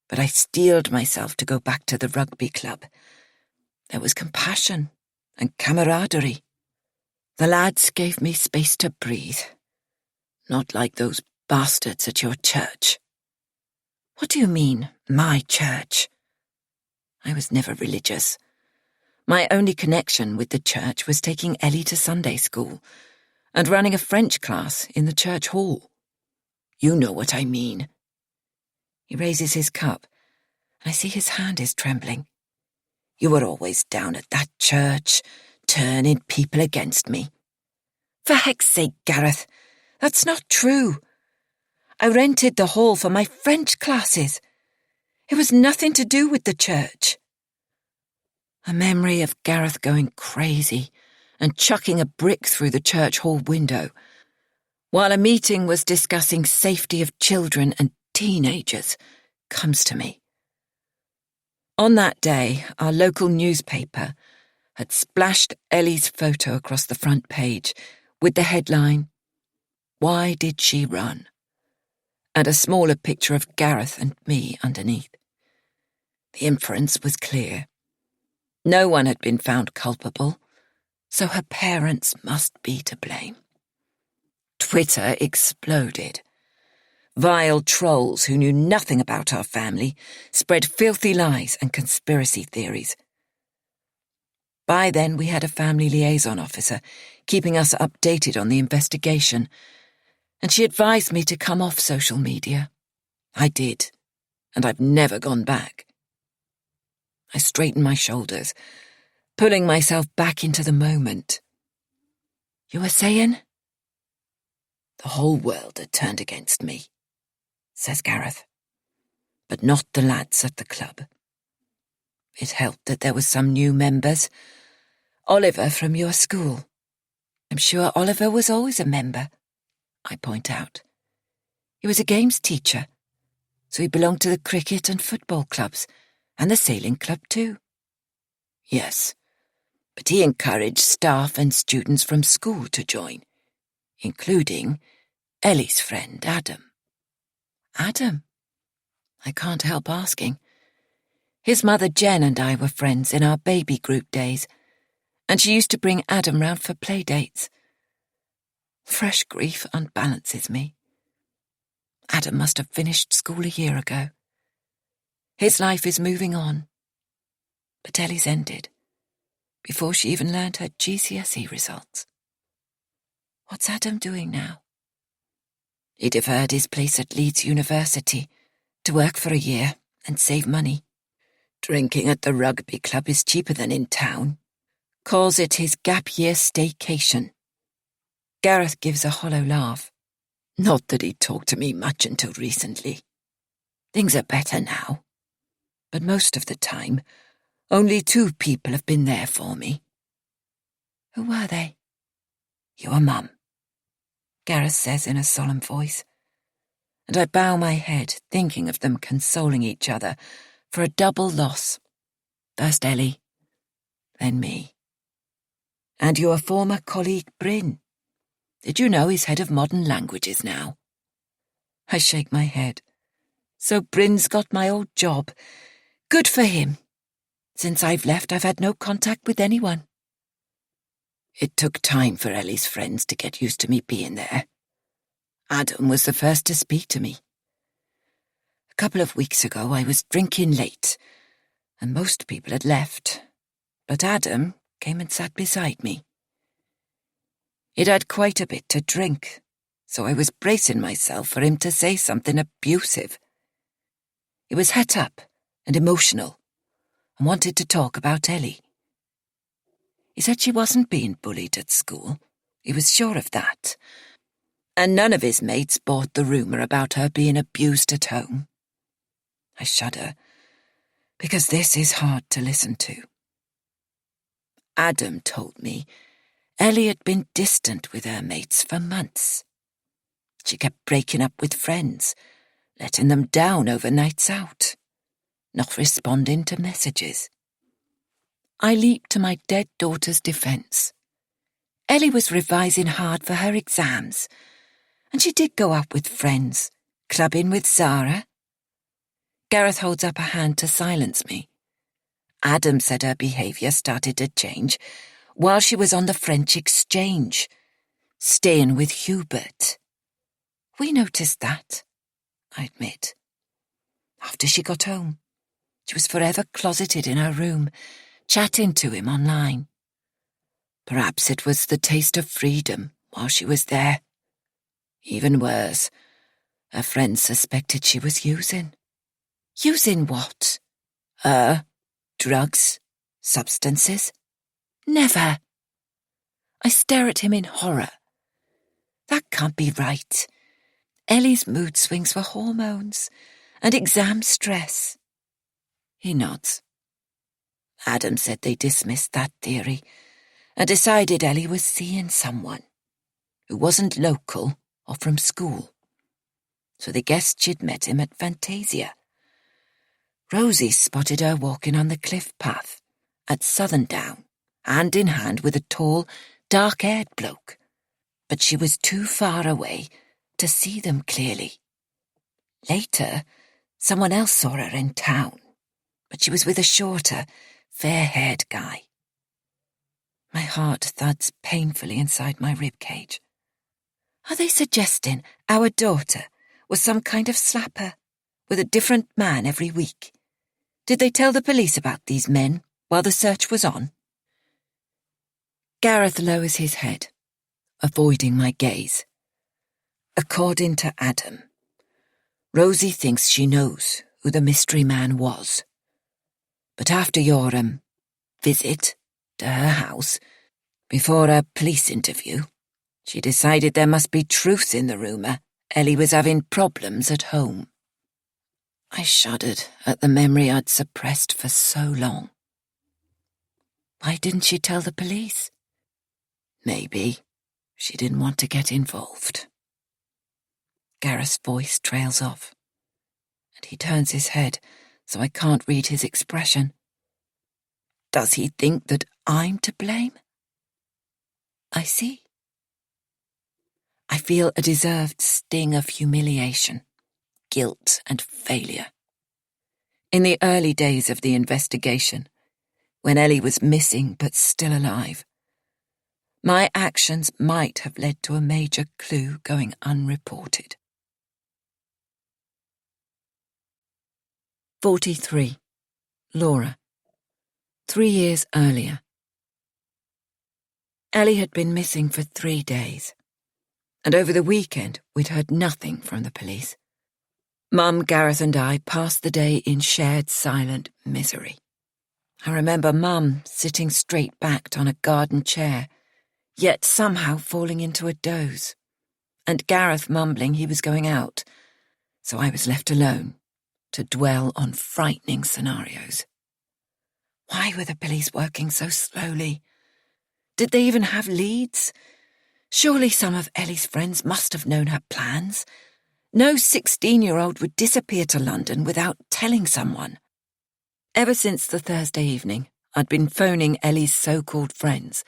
But I steeled myself to go back to the rugby club. There was compassion and camaraderie. The lads gave me space to breathe. Not like those bastards at your church. What do you mean, my church? I was never religious. My only connection with the church was taking Ellie to Sunday school and running a French class in the church hall. You know what I mean. He raises his cup, and I see his hand is trembling. You were always down at that church, turning people against me. For heck's sake, Gareth, that's not true. I rented the hall for my French classes. It was nothing to do with the church. A memory of Gareth going crazy and chucking a brick through the church hall window, while a meeting was discussing safety of children and teenagers, comes to me. On that day, our local newspaper had splashed Ellie's photo across the front page with the headline, Why Did She Run? And a smaller picture of Gareth and me underneath. The inference was clear. No one had been found culpable, so her parents must be to blame. Twitter exploded. Vile trolls who knew nothing about our family spread filthy lies and conspiracy theories. By then we had a family liaison officer keeping us updated on the investigation, and she advised me to come off social media. I did, and I've never gone back. I straightened my shoulders, pulling myself back into the moment. You were saying? The whole world had turned against me, says Gareth, but not the lads at the club. It helped that there were some new members. Oliver from your school. I'm sure Oliver was always a member, I point out. He was a games teacher, so he belonged to the cricket and football clubs, and the sailing club too. Yes, but he encouraged staff and students from school to join, including Ellie's friend Adam. Adam? I can't help asking. His mother Jen and I were friends in our baby group days, and she used to bring Adam round for play dates. Fresh grief unbalances me. Adam must have finished school a year ago. His life is moving on. But Ellie's ended, before she even learned her GCSE results. What's Adam doing now? He deferred his place at Leeds University to work for a year and save money. Drinking at the rugby club is cheaper than in town. Calls it his gap year staycation. Gareth gives a hollow laugh. Not that he talked to me much until recently. Things are better now. But most of the time, only 2 people have been there for me. Who were they? Your mum, Gareth says in a solemn voice, and I bow my head, thinking of them consoling each other for a double loss. First Ellie, then me. And your former colleague Bryn. Did you know he's head of modern languages now? I shake my head. So Bryn's got my old job. Good for him. Since I've left, I've had no contact with anyone. It took time for Ellie's friends to get used to me being there. Adam was the first to speak to me. A couple of weeks ago, I was drinking late, and most people had left, but Adam came and sat beside me. He'd had quite a bit to drink, so I was bracing myself for him to say something abusive. He was het up and emotional and wanted to talk about Ellie. He said she wasn't being bullied at school. He was sure of that. And none of his mates bought the rumour about her being abused at home. I shudder, because this is hard to listen to. Adam told me Ellie had been distant with her mates for months. She kept breaking up with friends, letting them down over nights out, not responding to messages. I leap to my dead daughter's defence. Ellie was revising hard for her exams, and she did go out with friends, clubbing with Zara. Gareth holds up a hand to silence me. Adam said her behaviour started to change while she was on the French exchange, staying with Hubert. We noticed that, I admit. After she got home, she was forever closeted in her room, chatting to him online. Perhaps it was the taste of freedom while she was there. Even worse, her friends suspected she was using. Using what? Drugs? Substances? Never. I stare at him in horror. That can't be right. Ellie's mood swings were hormones and exam stress. He nods. Adam said they dismissed that theory and decided Ellie was seeing someone who wasn't local or from school. So they guessed she'd met him at Fantasia. Rosie spotted her walking on the cliff path at Southern Down, hand in hand with a tall, dark-haired bloke, but she was too far away to see them clearly. Later, someone else saw her in town, but she was with a shorter, fair-haired guy. My heart thuds painfully inside my ribcage. Are they suggesting our daughter was some kind of slapper, with a different man every week? Did they tell the police about these men while the search was on? Gareth lowers his head, avoiding my gaze. According to Adam, Rosie thinks she knows who the mystery man was. But after your, visit to her house, before her police interview, she decided there must be truth in the rumour Ellie was having problems at home. I shuddered at the memory I'd suppressed for so long. Why didn't she tell the police? Maybe she didn't want to get involved. Gareth's voice trails off, and he turns his head so I can't read his expression. Does he think that I'm to blame? I see. I feel a deserved sting of humiliation, guilt and failure. In the early days of the investigation, when Ellie was missing but still alive, my actions might have led to a major clue going unreported. 43. Laura. 3 years earlier. Ellie had been missing for 3 days, and over the weekend we'd heard nothing from the police. Mum, Gareth and I passed the day in shared silent misery. I remember Mum sitting straight-backed on a garden chair, yet somehow falling into a doze, and Gareth mumbling he was going out, so I was left alone to dwell on frightening scenarios. Why were the police working so slowly? Did they even have leads? Surely some of Ellie's friends must have known her plans. No 16-year-old would disappear to London without telling someone. Ever since the Thursday evening, I'd been phoning Ellie's so-called friends.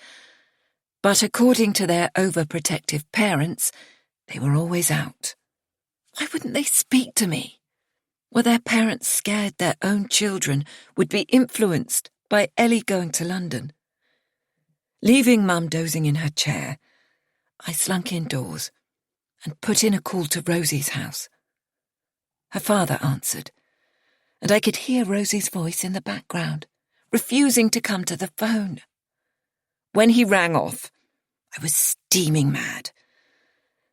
But according to their overprotective parents, they were always out. Why wouldn't they speak to me? Were their parents scared their own children would be influenced by Ellie going to London? Leaving Mum dozing in her chair, I slunk indoors and put in a call to Rosie's house. Her father answered, and I could hear Rosie's voice in the background, refusing to come to the phone. When he rang off, I was steaming mad.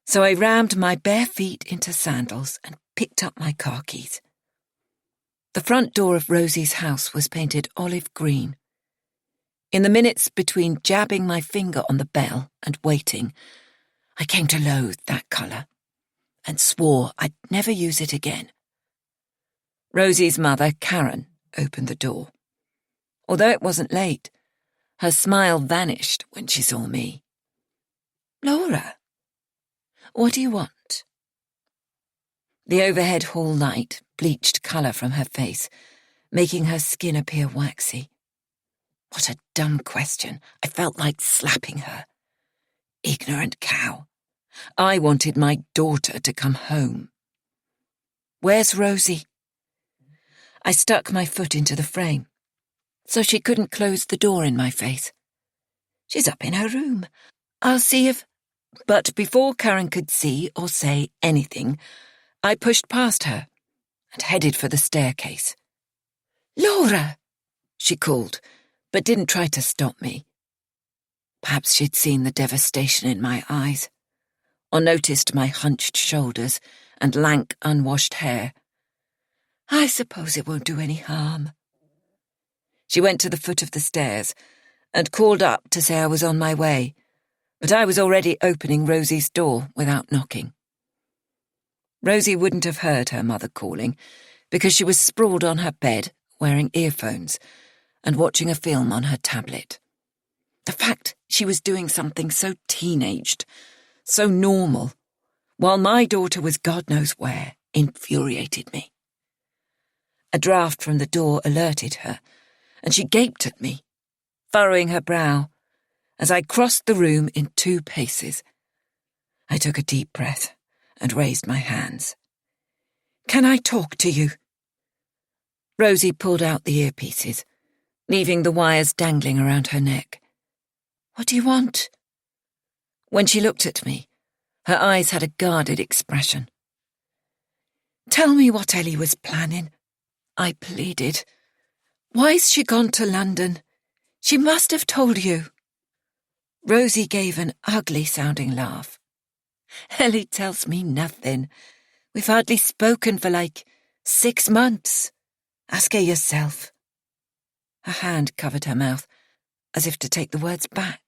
So I rammed my bare feet into sandals and picked up my car keys. The front door of Rosie's house was painted olive green. In the minutes between jabbing my finger on the bell and waiting, I came to loathe that colour and swore I'd never use it again. Rosie's mother, Karen, opened the door. Although it wasn't late, her smile vanished when she saw me. Laura, what do you want? The overhead hall light bleached colour from her face, making her skin appear waxy. What a dumb question. I felt like slapping her. Ignorant cow. I wanted my daughter to come home. Where's Rosie? I stuck my foot into the frame, so she couldn't close the door in my face. She's up in her room. I'll see if... But before Karen could see or say anything, I pushed past her and headed for the staircase. Laura! She called, but didn't try to stop me. Perhaps she'd seen the devastation in my eyes, or noticed my hunched shoulders and lank, unwashed hair. I suppose it won't do any harm. She went to the foot of the stairs and called up to say I was on my way, but I was already opening Rosie's door without knocking. Rosie wouldn't have heard her mother calling because she was sprawled on her bed wearing earphones and watching a film on her tablet. The fact she was doing something so teenaged, so normal, while my daughter was God knows where, infuriated me. A draft from the door alerted her, and she gaped at me, furrowing her brow, as I crossed the room in 2 paces. I took a deep breath and raised my hands. Can I talk to you? Rosie pulled out the earpieces, leaving the wires dangling around her neck. What do you want? When she looked at me, her eyes had a guarded expression. Tell me what Ellie was planning, I pleaded. Why's she gone to London? She must have told you. Rosie gave an ugly-sounding laugh. Ellie tells me nothing. We've hardly spoken for 6 months. Ask her yourself. Her hand covered her mouth, as if to take the words back.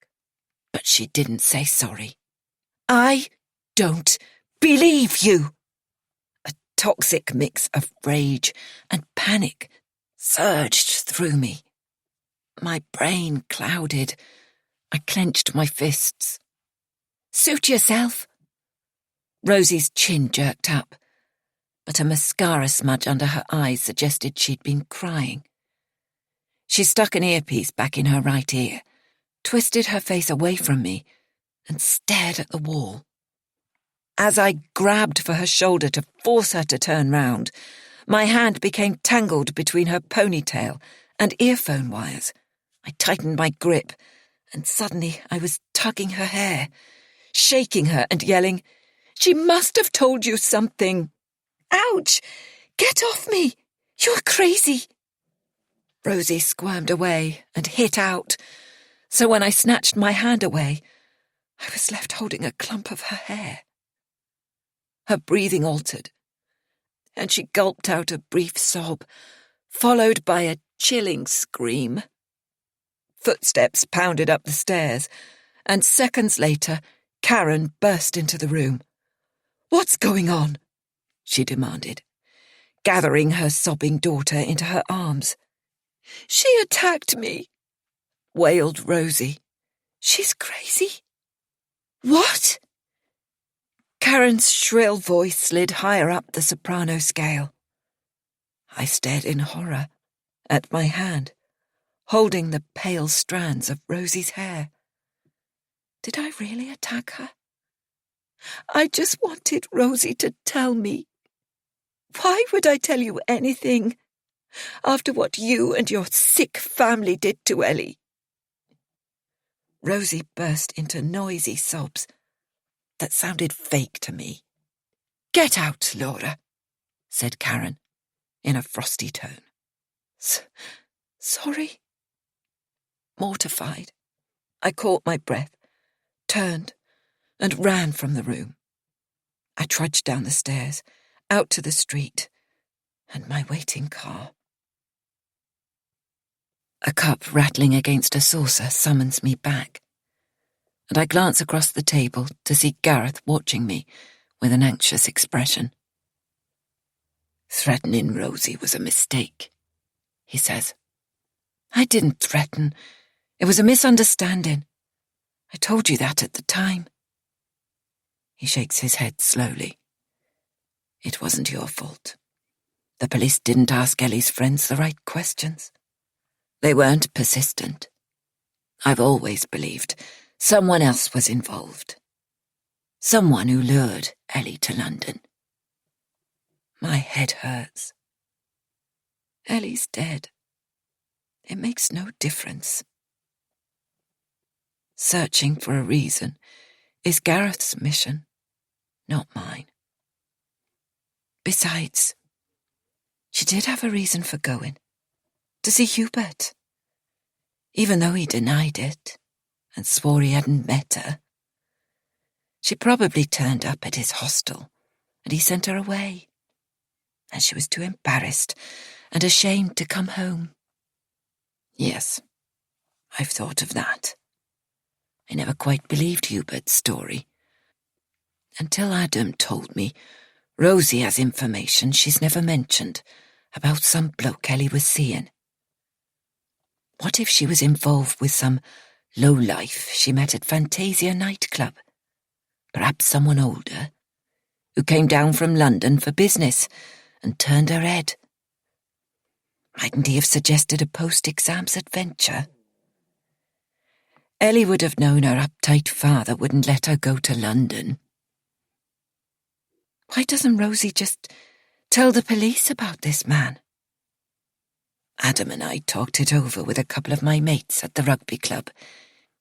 But she didn't say sorry. I don't believe you. A toxic mix of rage and panic surged through me. My brain clouded. I clenched my fists. Suit yourself. Rosie's chin jerked up, but a mascara smudge under her eyes suggested she'd been crying. She stuck an earpiece back in her right ear, twisted her face away from me, and stared at the wall. As I grabbed for her shoulder to force her to turn round, my hand became tangled between her ponytail and earphone wires. I tightened my grip, and suddenly I was tugging her hair, shaking her and yelling, "She must have told you something! Ouch! Get off me! You're crazy!" Rosie squirmed away and hit out, so when I snatched my hand away, I was left holding a clump of her hair. Her breathing altered, and she gulped out a brief sob, followed by a chilling scream. Footsteps pounded up the stairs, and seconds later, Karen burst into the room. "What's going on?" she demanded, gathering her sobbing daughter into her arms. "She attacked me," wailed Rosie. "She's crazy." "What?" Karen's shrill voice slid higher up the soprano scale. I stared in horror at my hand, holding the pale strands of Rosie's hair. Did I really attack her? I just wanted Rosie to tell me. Why would I tell you anything after what you and your sick family did to Ellie? Rosie burst into noisy sobs that sounded fake to me. "Get out, Laura," said Karen in a frosty tone. Sorry. Mortified, I caught my breath, turned, and ran from the room. I trudged down the stairs, out to the street, and my waiting car. A cup rattling against a saucer summons me back, and I glance across the table to see Gareth watching me with an anxious expression. "Threatening Rosie was a mistake," he says. "I didn't threaten. It was a misunderstanding. I told you that at the time." He shakes his head slowly. "It wasn't your fault. The police didn't ask Ellie's friends the right questions. They weren't persistent. I've always believed someone else was involved. Someone who lured Ellie to London. My head hurts. Ellie's dead. It makes no difference. Searching for a reason is Gareth's mission, not mine. Besides, she did have a reason for going. To see Hubert. Even though he denied it and swore he hadn't met her. She probably turned up at his hostel and he sent her away. And she was too embarrassed and ashamed to come home. Yes, I've thought of that. I never quite believed Hubert's story. Until Adam told me Rosie has information she's never mentioned about some bloke Ellie was seeing. What if she was involved with some lowlife she met at Fantasia nightclub? Perhaps someone older, who came down from London for business and turned her head. Mightn't he have suggested a post-exams adventure? Ellie would have known her uptight father wouldn't let her go to London. Why doesn't Rosie just tell the police about this man? Adam and I talked it over with a couple of my mates at the rugby club.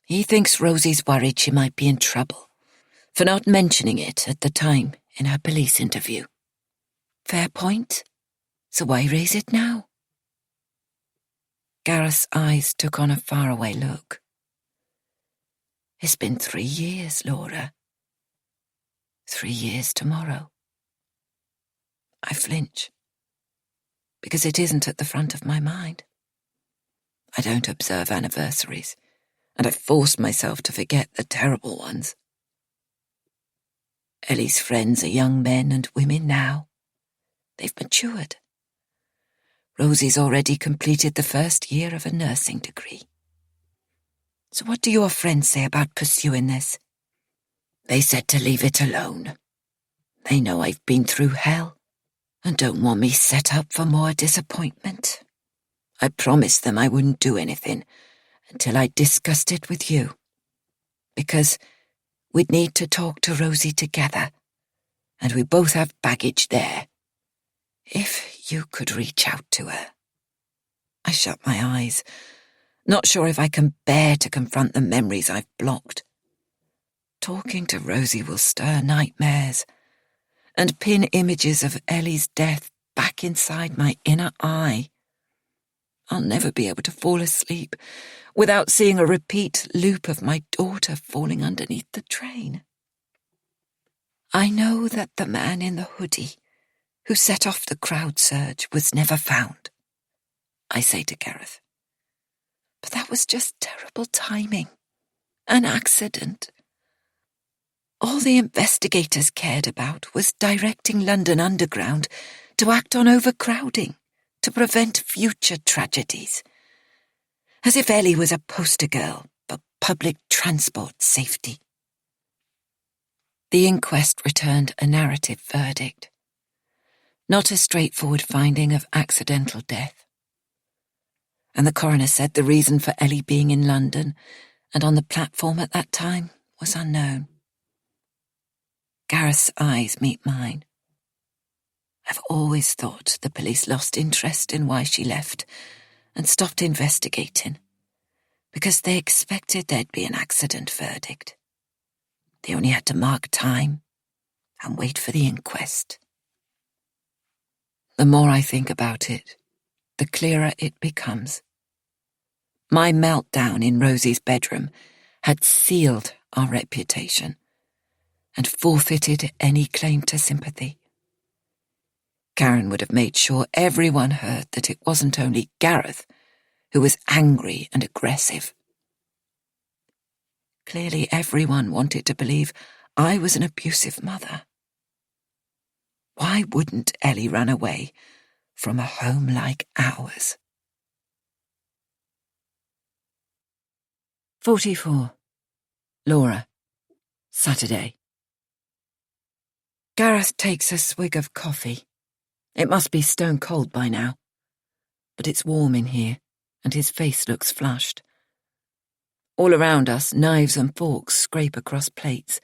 He thinks Rosie's worried she might be in trouble for not mentioning it at the time in her police interview. Fair point. So why raise it now? Gareth's eyes took on a faraway look. It's been 3 years, Laura. 3 years tomorrow. I flinch, because it isn't at the front of my mind. I don't observe anniversaries, and I've forced myself to forget the terrible ones. Ellie's friends are young men and women now. They've matured. Rosie's already completed the first year of a nursing degree. So what do your friends say about pursuing this? They said to leave it alone. They know I've been through hell and don't want me set up for more disappointment. I promised them I wouldn't do anything until I discussed it with you, because we'd need to talk to Rosie together, and we both have baggage there. If you could reach out to her. I shut my eyes, not sure if I can bear to confront the memories I've blocked. Talking to Rosie will stir nightmares and pin images of Ellie's death back inside my inner eye. I'll never be able to fall asleep without seeing a repeat loop of my daughter falling underneath the train. I know that the man in the hoodie who set off the crowd surge was never found, I say to Gareth. But that was just terrible timing. An accident. All the investigators cared about was directing London Underground to act on overcrowding, to prevent future tragedies. As if Ellie was a poster girl for public transport safety. The inquest returned a narrative verdict. Not a straightforward finding of accidental death. And the coroner said the reason for Ellie being in London and on the platform at that time was unknown. Gareth's eyes meet mine. I've always thought the police lost interest in why she left and stopped investigating, because they expected there'd be an accident verdict. They only had to mark time and wait for the inquest. The more I think about it, the clearer it becomes. My meltdown in Rosie's bedroom had sealed our reputation and forfeited any claim to sympathy. Karen would have made sure everyone heard that it wasn't only Gareth who was angry and aggressive. Clearly everyone wanted to believe I was an abusive mother. Why wouldn't Ellie run away from a home like ours? 44. Laura. Saturday. Gareth takes a swig of coffee. It must be stone cold by now. But it's warm in here, and his face looks flushed. All around us, knives and forks scrape across plates,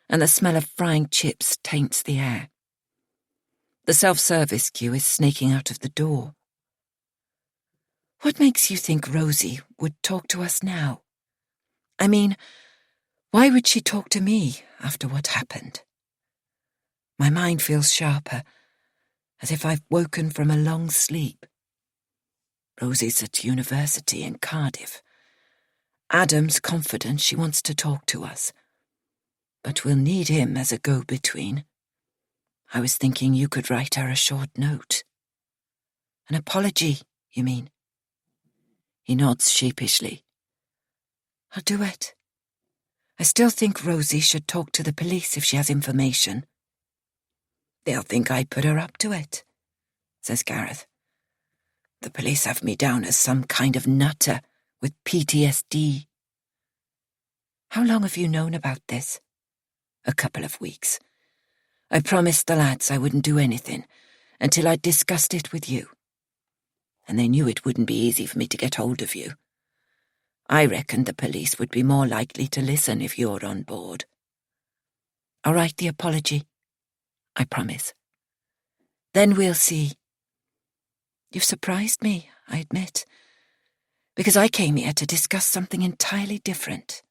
and the smell of frying chips taints the air. The self-service queue is snaking out of the door. What makes you think Rosie would talk to us now? I mean, why would she talk to me after what happened? My mind feels sharper, as if I've woken from a long sleep. Rosie's at university in Cardiff. Adam's confident she wants to talk to us, but we'll need him as a go-between. I was thinking you could write her a short note. An apology, you mean? He nods sheepishly. I'll do it. I still think Rosie should talk to the police if she has information. They'll think I put her up to it, says Gareth. The police have me down as some kind of nutter with PTSD. How long have you known about this? A couple of weeks. I promised the lads I wouldn't do anything until I'd discussed it with you. And they knew it wouldn't be easy for me to get hold of you. I reckoned the police would be more likely to listen if you're on board. I'll write the apology. I promise. Then we'll see. You've surprised me, I admit, because I came here to discuss something entirely different.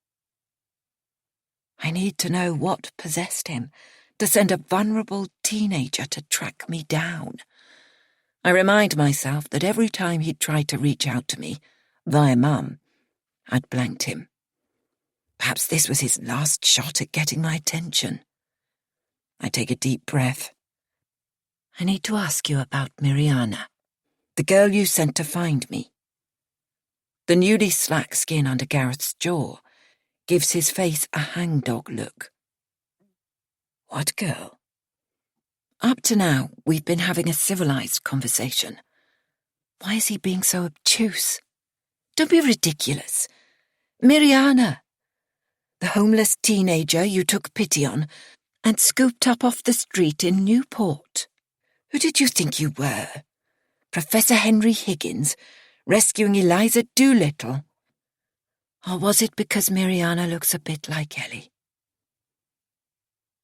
I need to know what possessed him to send a vulnerable teenager to track me down. I remind myself that every time he'd tried to reach out to me, via Mum, I'd blanked him. Perhaps this was his last shot at getting my attention. I take a deep breath. I need to ask you about Miriana, the girl you sent to find me. The newly slack skin under Gareth's jaw gives his face a hangdog look. What girl? Up to now, we've been having a civilized conversation. Why is he being so obtuse? Don't be ridiculous. Miriana, the homeless teenager you took pity on and scooped up off the street in Newport. Who did you think you were? Professor Henry Higgins, rescuing Eliza Doolittle? Or was it because Miriana looks a bit like Ellie?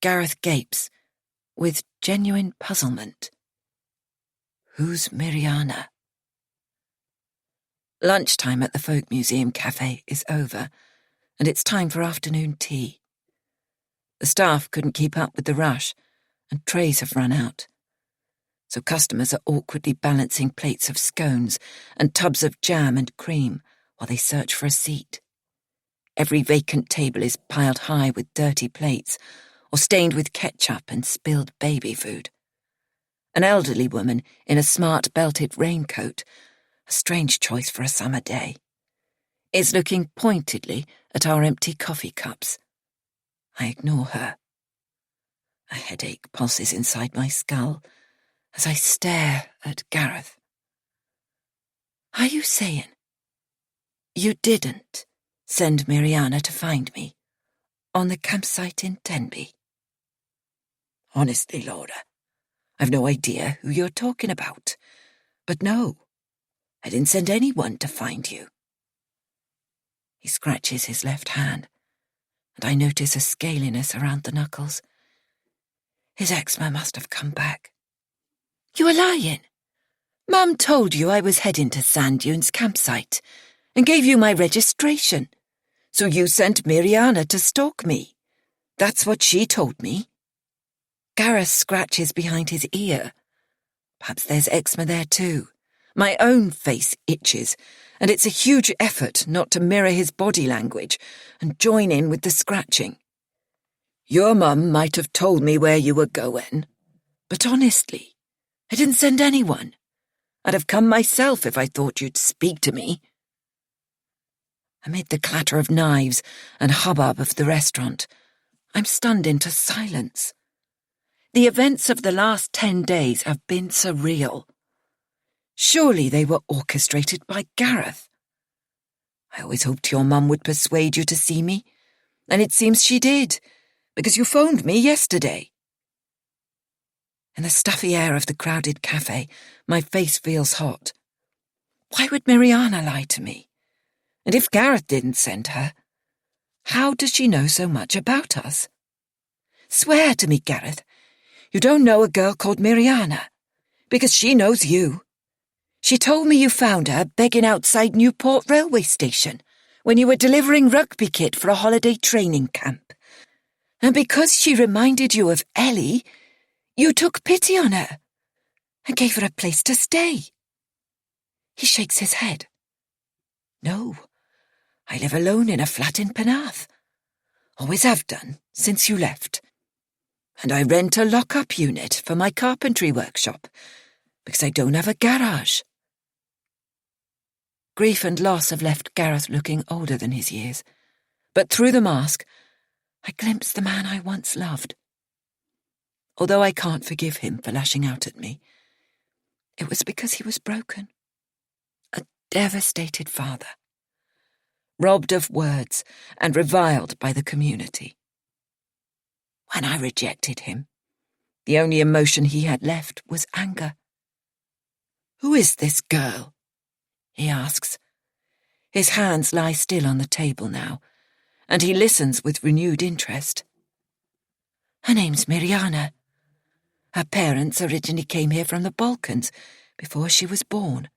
Gareth gapes, with genuine puzzlement. Who's Miriana? Lunchtime at the Folk Museum Cafe is over, and it's time for afternoon tea. The staff couldn't keep up with the rush, and trays have run out. So customers are awkwardly balancing plates of scones and tubs of jam and cream while they search for a seat. Every vacant table is piled high with dirty plates or stained with ketchup and spilled baby food. An elderly woman in a smart belted raincoat, a strange choice for a summer day, is looking pointedly at our empty coffee cups. I ignore her. A headache pulses inside my skull as I stare at Gareth. Are you saying you didn't send Miriana to find me on the campsite in Tenby? Honestly, Laura, I've no idea who you're talking about. But no, I didn't send anyone to find you. He scratches his left hand, and I notice a scaliness around the knuckles. His eczema must have come back. You are lying. Mum told you I was heading to Sand Dunes campsite and gave you my registration. So you sent Miriana to stalk me. That's what she told me. Gareth scratches behind his ear. Perhaps there's eczema there too. My own face itches, and it's a huge effort not to mirror his body language and join in with the scratching. Your mum might have told me where you were going, but honestly, I didn't send anyone. I'd have come myself if I thought you'd speak to me. Amid the clatter of knives and hubbub of the restaurant, I'm stunned into silence. The events of the last 10 days have been surreal. Surely they were orchestrated by Gareth. I always hoped your mum would persuade you to see me, and it seems she did, because you phoned me yesterday. In the stuffy air of the crowded cafe, my face feels hot. Why would Miriana lie to me? And if Gareth didn't send her, how does she know so much about us? Swear to me, Gareth, you don't know a girl called Miriana, because she knows you. She told me you found her begging outside Newport railway station when you were delivering rugby kit for a holiday training camp. And because she reminded you of Ellie, you took pity on her and gave her a place to stay. He shakes his head. No, I live alone in a flat in Penarth. Always have done since you left. And I rent a lock-up unit for my carpentry workshop because I don't have a garage. Grief and loss have left Gareth looking older than his years, but through the mask, I glimpse the man I once loved. Although I can't forgive him for lashing out at me, it was because he was broken. A devastated father, robbed of words and reviled by the community. When I rejected him, the only emotion he had left was anger. Who is this girl? He asks. His hands lie still on the table now, and he listens with renewed interest. Her name's Miriana. Her parents originally came here from the Balkans before she was born.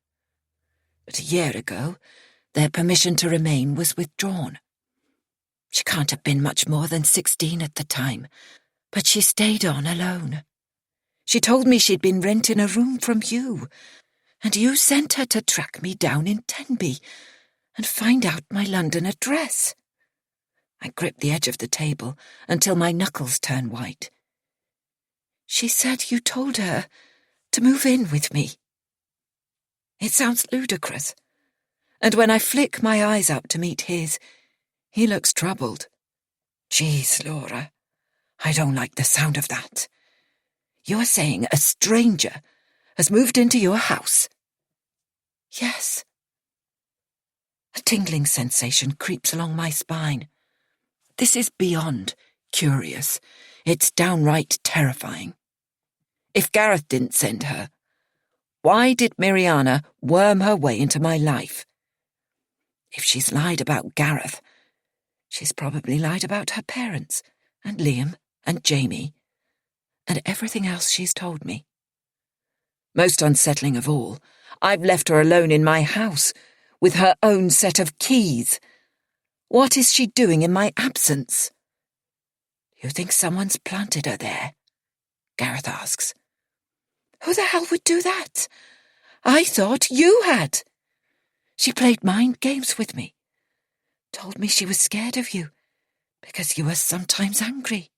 But a year ago, their permission to remain was withdrawn. She can't have been much more than 16 at the time, but she stayed on alone. She told me she'd been renting a room from you, and you sent her to track me down in Tenby and find out my London address. I grip the edge of the table until my knuckles turn white. She said you told her to move in with me. It sounds ludicrous, and when I flick my eyes up to meet his, he looks troubled. Jeez, Laura, I don't like the sound of that. You're saying a stranger has moved into your house? Yes. A tingling sensation creeps along my spine. This is beyond curious. It's downright terrifying. If Gareth didn't send her, why did Miriana worm her way into my life? If she's lied about Gareth, she's probably lied about her parents, and Liam, and Jamie, and everything else she's told me. Most unsettling of all, I've left her alone in my house, with her own set of keys. What is she doing in my absence? You think someone's planted her there? Gareth asks. Who the hell would do that? I thought you had. She played mind games with me. Told me she was scared of you, because you were sometimes angry.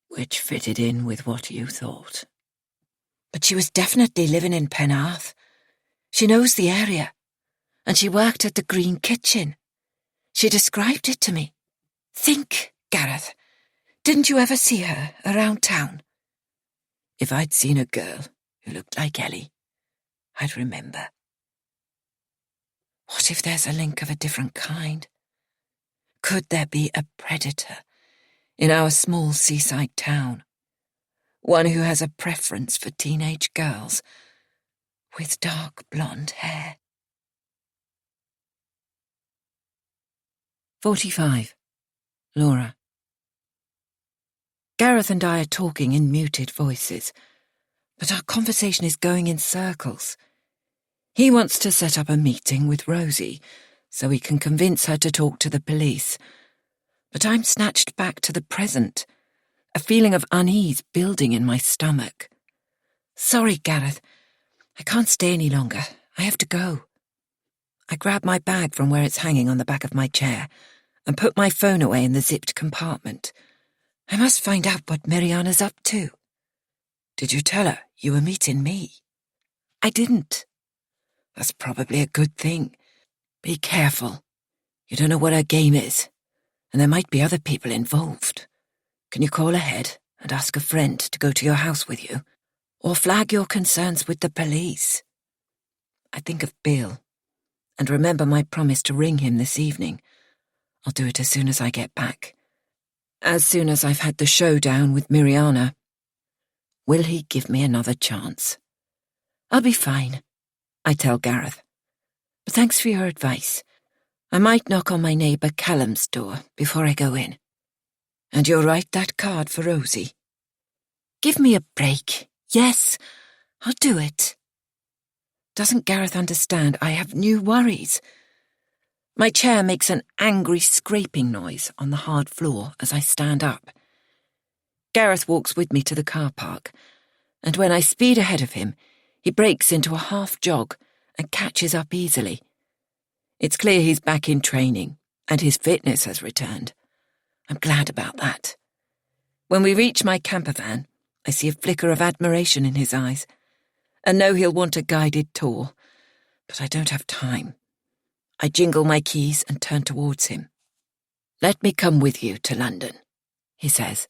Which fitted in with what you thought. But she was definitely living in Penarth. She knows the area, and she worked at the Green Kitchen. She described it to me. Think, Gareth, didn't you ever see her around town? If I'd seen a girl who looked like Ellie, I'd remember. What if there's a link of a different kind? Could there be a predator in our small seaside town? One who has a preference for teenage girls with dark blonde hair. 45. Laura. Gareth and I are talking in muted voices, but our conversation is going in circles. He wants to set up a meeting with Rosie so he can convince her to talk to the police, but I'm snatched back to the present, a feeling of unease building in my stomach. Sorry, Gareth, I can't stay any longer. I have to go. I grab my bag from where it's hanging on the back of my chair and put my phone away in the zipped compartment. I must find out what Miriana's up to. Did you tell her you were meeting me? I didn't. That's probably a good thing. Be careful. You don't know what her game is, and there might be other people involved. Can you call ahead and ask a friend to go to your house with you? Or flag your concerns with the police? I think of Bill, and remember my promise to ring him this evening. I'll do it as soon as I get back. As soon as I've had the showdown with Miriana. Will he give me another chance? I'll be fine, I tell Gareth. But thanks for your advice. I might knock on my neighbour Callum's door before I go in. And you'll write that card for Rosie? Give me a break. Yes, I'll do it. Doesn't Gareth understand I have new worries? My chair makes an angry scraping noise on the hard floor as I stand up. Gareth walks with me to the car park, and when I speed ahead of him, he breaks into a half jog and catches up easily. It's clear he's back in training, and his fitness has returned. I'm glad about that. When we reach my camper van, I see a flicker of admiration in his eyes, and know he'll want a guided tour, but I don't have time. I jingle my keys and turn towards him. Let me come with you to London, he says.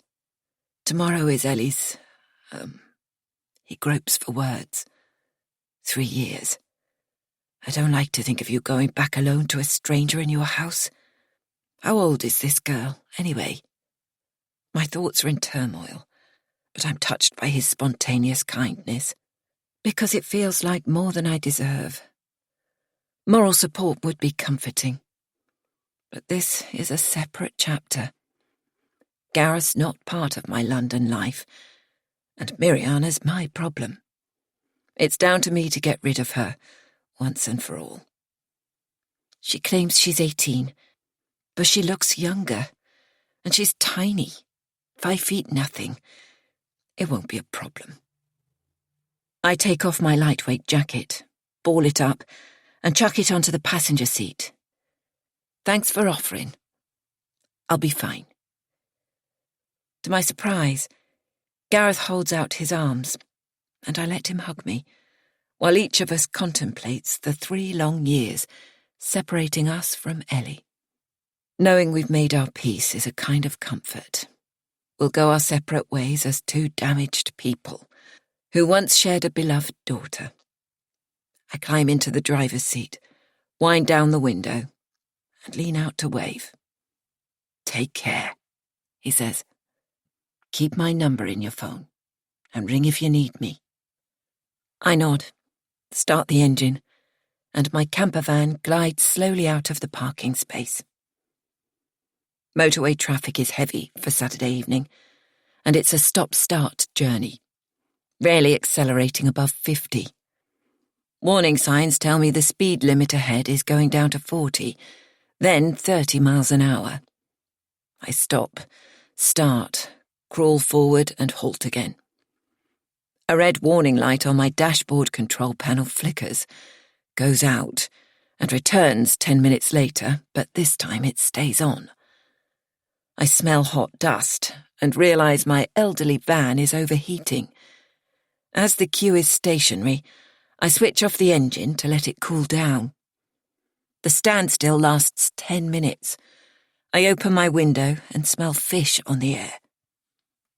Tomorrow is Ellie's, he gropes for words. 3 years. I don't like to think of you going back alone to a stranger in your house. How old is this girl, anyway? My thoughts are in turmoil, but I'm touched by his spontaneous kindness, because it feels like more than I deserve. Moral support would be comforting, but this is a separate chapter. Gareth's not part of my London life, and Miriana's my problem. It's down to me to get rid of her, once and for all. She claims she's 18, but she looks younger, and she's tiny, 5 feet nothing. It won't be a problem. I take off my lightweight jacket, ball it up, and chuck it onto the passenger seat. Thanks for offering. I'll be fine. To my surprise, Gareth holds out his arms, and I let him hug me, while each of us contemplates the 3 long years separating us from Ellie. Knowing we've made our peace is a kind of comfort. We'll go our separate ways as 2 damaged people who once shared a beloved daughter. I climb into the driver's seat, wind down the window, and lean out to wave. "Take care," he says. "Keep my number in your phone, and ring if you need me." I nod, start the engine, and my camper van glides slowly out of the parking space. Motorway traffic is heavy for Saturday evening, and it's a stop-start journey, rarely accelerating above 50. Warning signs tell me the speed limit ahead is going down to 40, then 30 miles an hour. I stop, start, crawl forward and halt again. A red warning light on my dashboard control panel flickers, goes out, and returns 10 minutes later, but this time it stays on. I smell hot dust and realise my elderly van is overheating. As the queue is stationary, I switch off the engine to let it cool down. The standstill lasts 10 minutes. I open my window and smell fish on the air.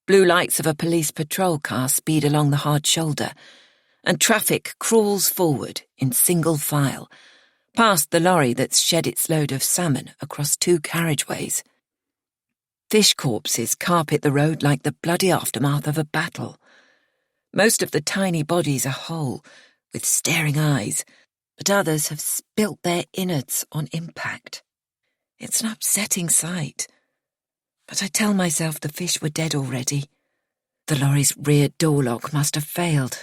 Blue lights of a police patrol car speed along the hard shoulder, and traffic crawls forward in single file, past the lorry that's shed its load of salmon across 2 carriageways. Fish corpses carpet the road like the bloody aftermath of a battle. Most of the tiny bodies are whole, with staring eyes, but others have spilt their innards on impact. It's an upsetting sight, but I tell myself the fish were dead already. The lorry's rear door lock must have failed,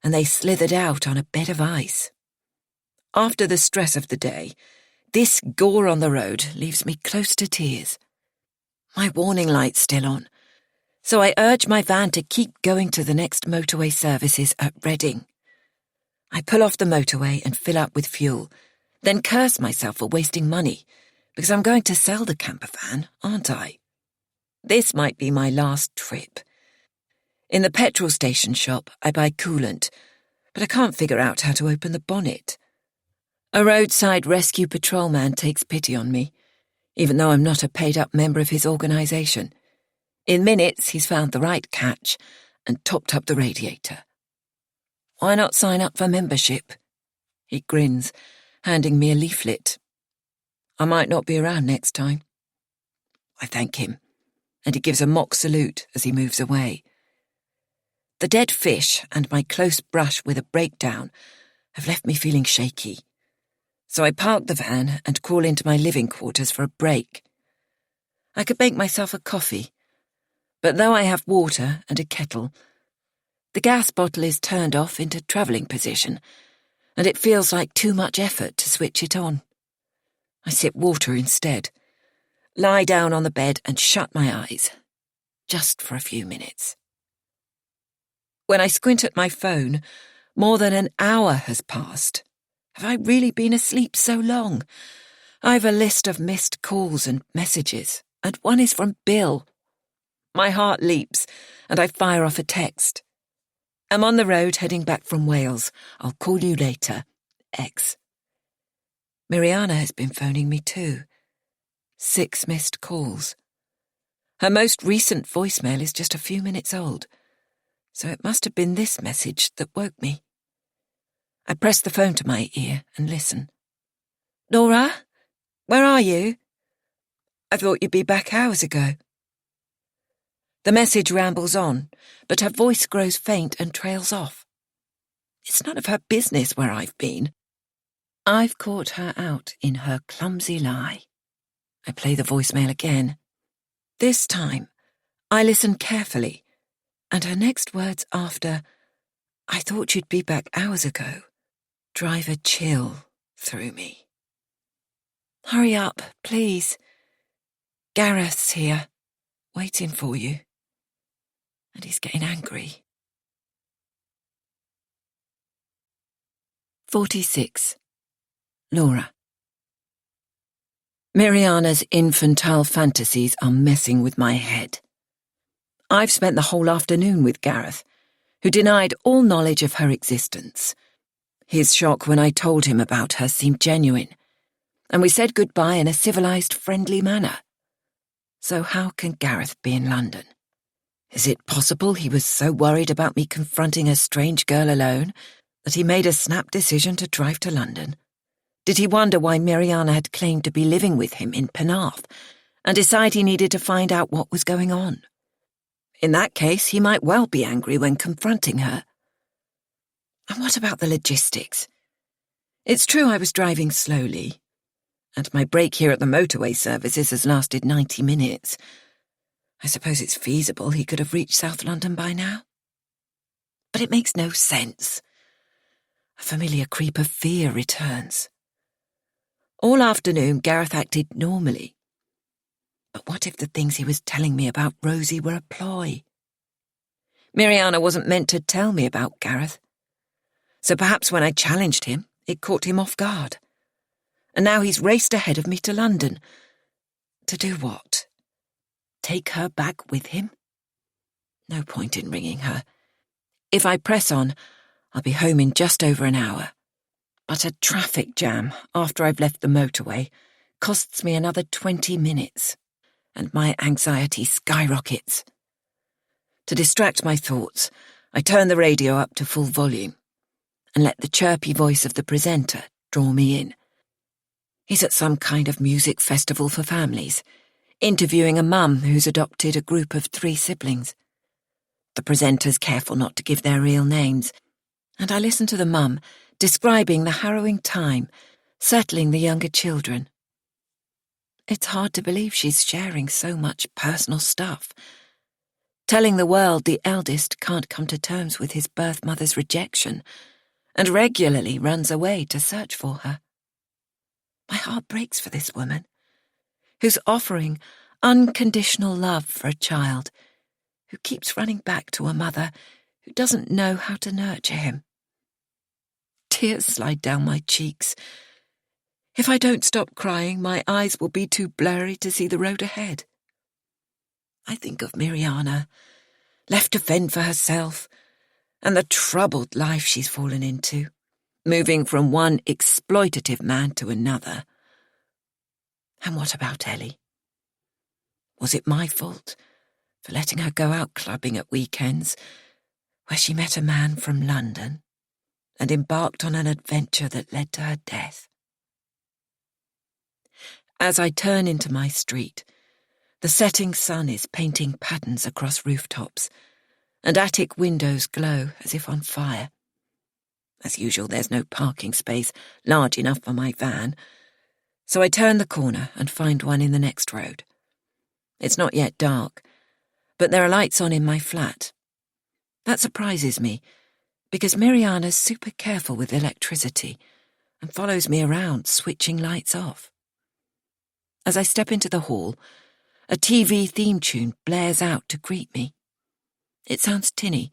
and they slithered out on a bed of ice. After the stress of the day, this gore on the road leaves me close to tears. My warning light's still on, so I urge my van to keep going to the next motorway services at Reading. I pull off the motorway and fill up with fuel, then curse myself for wasting money, because I'm going to sell the camper van, aren't I? This might be my last trip. In the petrol station shop, I buy coolant, but I can't figure out how to open the bonnet. A roadside rescue patrolman takes pity on me, even though I'm not a paid-up member of his organisation. In minutes, he's found the right catch and topped up the radiator. "Why not sign up for membership?" He grins, handing me a leaflet. "I might not be around next time." I thank him, and he gives a mock salute as he moves away. The dead fish and my close brush with a breakdown have left me feeling shaky, so I park the van and crawl into my living quarters for a break. I could make myself a coffee, but though I have water and a kettle, the gas bottle is turned off into travelling position, and it feels like too much effort to switch it on. I sip water instead, lie down on the bed and shut my eyes, just for a few minutes. When I squint at my phone, more than an hour has passed. Have I really been asleep so long? I've a list of missed calls and messages, and one is from Bill. My heart leaps, and I fire off a text. "I'm on the road heading back from Wales. I'll call you later. X." Miriana has been phoning me too. 6 missed calls. Her most recent voicemail is just a few minutes old, so it must have been this message that woke me. I press the phone to my ear and listen. "Laura? Where are you? I thought you'd be back hours ago." The message rambles on, but her voice grows faint and trails off. It's none of her business where I've been. I've caught her out in her clumsy lie. I play the voicemail again. This time, I listen carefully, and her next words after, "I thought you'd be back hours ago," drive a chill through me. "Hurry up, please. Gareth's here, waiting for you. And he's getting angry." 46. Laura. Miriana's infantile fantasies are messing with my head. I've spent the whole afternoon with Gareth, who denied all knowledge of her existence. His shock when I told him about her seemed genuine, and we said goodbye in a civilised, friendly manner. So how can Gareth be in London? Is it possible he was so worried about me confronting a strange girl alone that he made a snap decision to drive to London? Did he wonder why Miriana had claimed to be living with him in Penarth and decide he needed to find out what was going on? In that case, he might well be angry when confronting her. And what about the logistics? It's true I was driving slowly, and my break here at the motorway services has lasted 90 minutes. I suppose it's feasible he could have reached South London by now. But it makes no sense. A familiar creep of fear returns. All afternoon, Gareth acted normally. But what if the things he was telling me about Rosie were a ploy? Miriana wasn't meant to tell me about Gareth. So perhaps when I challenged him, it caught him off guard. And now he's raced ahead of me to London. To do what? Take her back with him? No point in ringing her. If I press on, I'll be home in just over an hour. But a traffic jam after I've left the motorway costs me another 20 minutes, and my anxiety skyrockets. To distract my thoughts, I turn the radio up to full volume and let the chirpy voice of the presenter draw me in. He's at some kind of music festival for families, interviewing a mum who's adopted a group of 3 siblings. The presenter's careful not to give their real names, and I listen to the mum describing the harrowing time settling the younger children. It's hard to believe she's sharing so much personal stuff, telling the world the eldest can't come to terms with his birth mother's rejection and regularly runs away to search for her. My heart breaks for this woman, who's offering unconditional love for a child who keeps running back to a mother who doesn't know how to nurture him. Tears slide down my cheeks. If I don't stop crying, my eyes will be too blurry to see the road ahead. I think of Miriana, left to fend for herself, and the troubled life she's fallen into, moving from one exploitative man to another. And what about Ellie? Was it my fault for letting her go out clubbing at weekends, where she met a man from London and embarked on an adventure that led to her death? As I turn into my street, the setting sun is painting patterns across rooftops, and attic windows glow as if on fire. As usual, there's no parking space large enough for my van, so I turn the corner and find one in the next road. It's not yet dark, but there are lights on in my flat. That surprises me, because Miriana's super careful with electricity and follows me around, switching lights off. As I step into the hall, a TV theme tune blares out to greet me. It sounds tinny,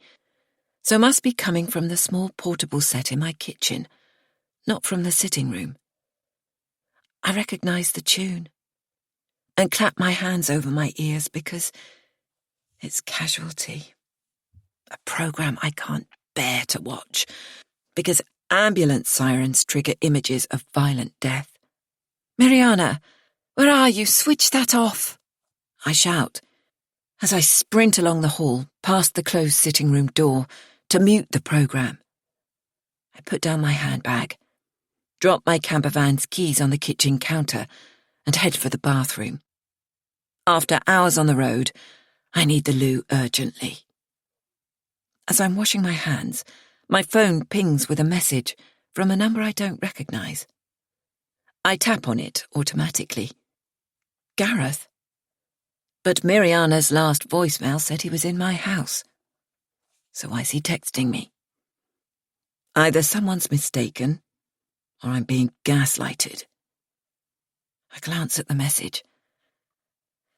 so must be coming from the small portable set in my kitchen, not from the sitting room. I recognise the tune and clap my hands over my ears because it's Casualty, a programme I can't bear to watch because ambulance sirens trigger images of violent death. "Miriana, where are you? Switch that off!" I shout as I sprint along the hall past the closed sitting room door to mute the programme. I put down my handbag, drop my campervan's keys on the kitchen counter, and head for the bathroom. After hours on the road, I need the loo urgently. As I'm washing my hands, my phone pings with a message from a number I don't recognise. I tap on it automatically. Gareth. But Miriana's last voicemail said he was in my house. So why is he texting me? Either someone's mistaken, or I'm being gaslighted. I glance at the message.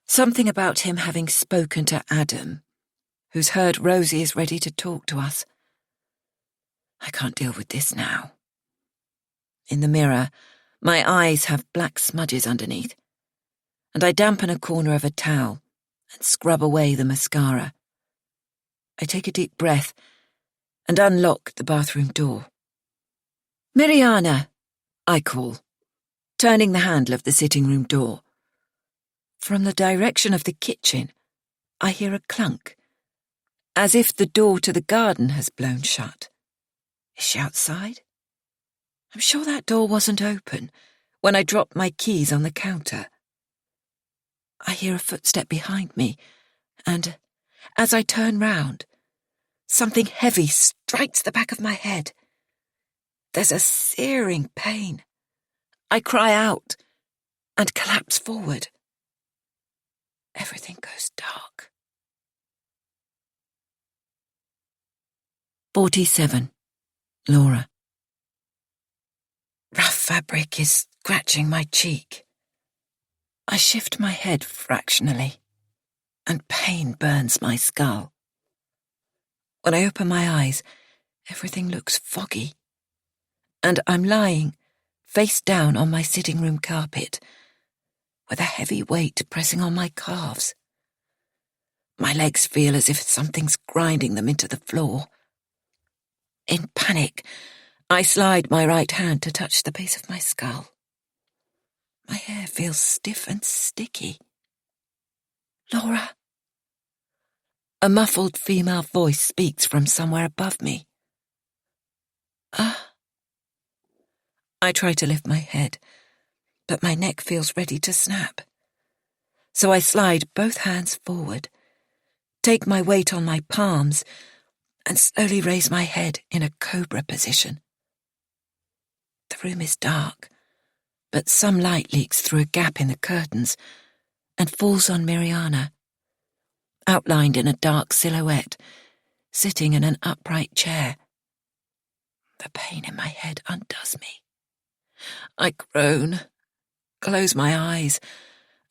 Something about him having spoken to Adam, who's heard Rosie is ready to talk to us. I can't deal with this now. In the mirror, my eyes have black smudges underneath, and I dampen a corner of a towel and scrub away the mascara. I take a deep breath and unlock the bathroom door. "Miriana," I call, turning the handle of the sitting room door. From the direction of the kitchen, I hear a clunk, as if the door to the garden has blown shut. Is she outside? I'm sure that door wasn't open when I dropped my keys on the counter. I hear a footstep behind me, and as I turn round, something heavy strikes the back of my head. There's a searing pain. I cry out and collapse forward. Everything goes dark. 47. Laura. Rough fabric is scratching my cheek. I shift my head fractionally, and pain burns my skull. When I open my eyes, everything looks foggy, and I'm lying face down on my sitting room carpet, with a heavy weight pressing on my calves. My legs feel as if something's grinding them into the floor. In panic, I slide my right hand to touch the base of my skull. My hair feels stiff and sticky. "Laura." A muffled female voice speaks from somewhere above me. "Ah." I try to lift my head, but my neck feels ready to snap. So I slide both hands forward, take my weight on my palms, and slowly raise my head in a cobra position. The room is dark, but some light leaks through a gap in the curtains and falls on Miriana, outlined in a dark silhouette, sitting in an upright chair. The pain in my head undoes me. I groan, close my eyes,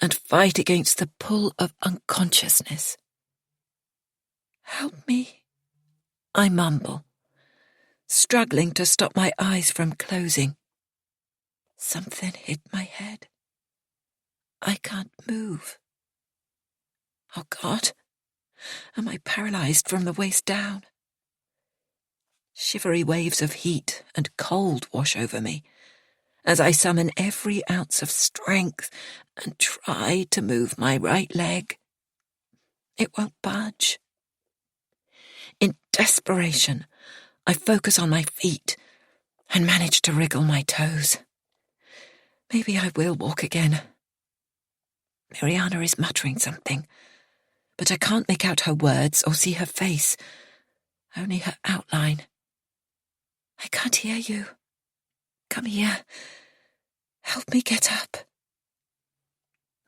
and fight against the pull of unconsciousness. "Help me," I mumble, struggling to stop my eyes from closing. Something hit my head. I can't move. Oh God, am I paralyzed from the waist down? Shivery waves of heat and cold wash over me as I summon every ounce of strength and try to move my right leg. It won't budge. In desperation, I focus on my feet and manage to wriggle my toes. Maybe I will walk again. Miriana is muttering something, but I can't make out her words or see her face, only her outline. "I can't hear you. Come here. Help me get up."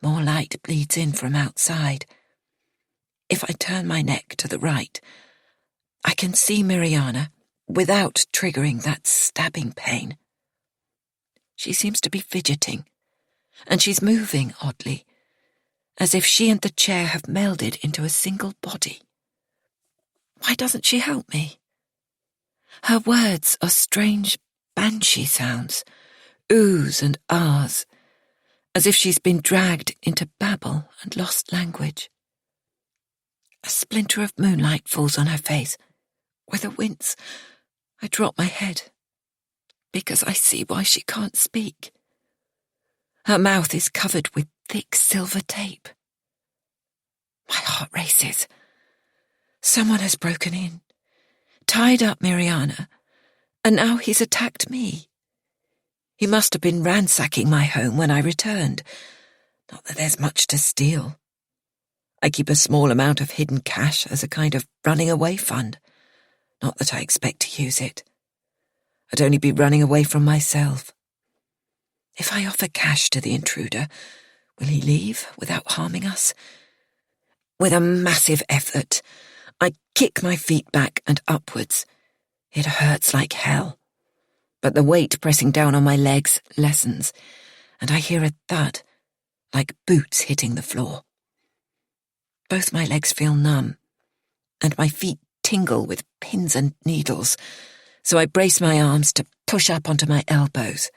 More light bleeds in from outside. If I turn my neck to the right, I can see Miriana without triggering that stabbing pain. She seems to be fidgeting, and she's moving oddly, as if she and the chair have melded into a single body. Why doesn't she help me? Her words are strange banshee sounds, oohs and ahs, as if she's been dragged into babble and lost language. A splinter of moonlight falls on her face. With a wince, I drop my head, because I see why she can't speak. Her mouth is covered with thick silver tape. My heart races. Someone has broken in, tied up Miriana, and now he's attacked me. He must have been ransacking my home when I returned. Not that there's much to steal. I keep a small amount of hidden cash as a kind of running away fund. Not that I expect to use it. I'd only be running away from myself. If I offer cash to the intruder, will he leave without harming us? With a massive effort, I kick my feet back and upwards. It hurts like hell, but the weight pressing down on my legs lessens, and I hear a thud, like boots hitting the floor. Both my legs feel numb, and my feet tingle with pins and needles, so I brace my arms to push up onto my elbows.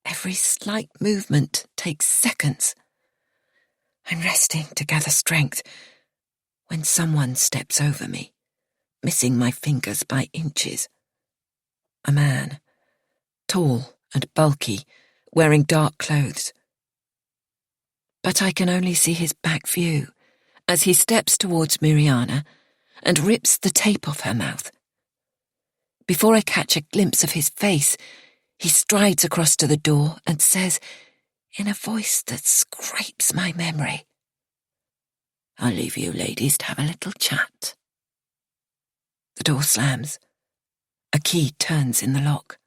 Every slight movement takes seconds. I'm resting to gather strength when someone steps over me, missing my fingers by inches. A man, tall and bulky, wearing dark clothes. But I can only see his back view as he steps towards Miriana and rips the tape off her mouth. Before I catch a glimpse of his face, he strides across to the door and says, in a voice that scrapes my memory, "I'll leave you ladies to have a little chat." The door slams. A key turns in the lock.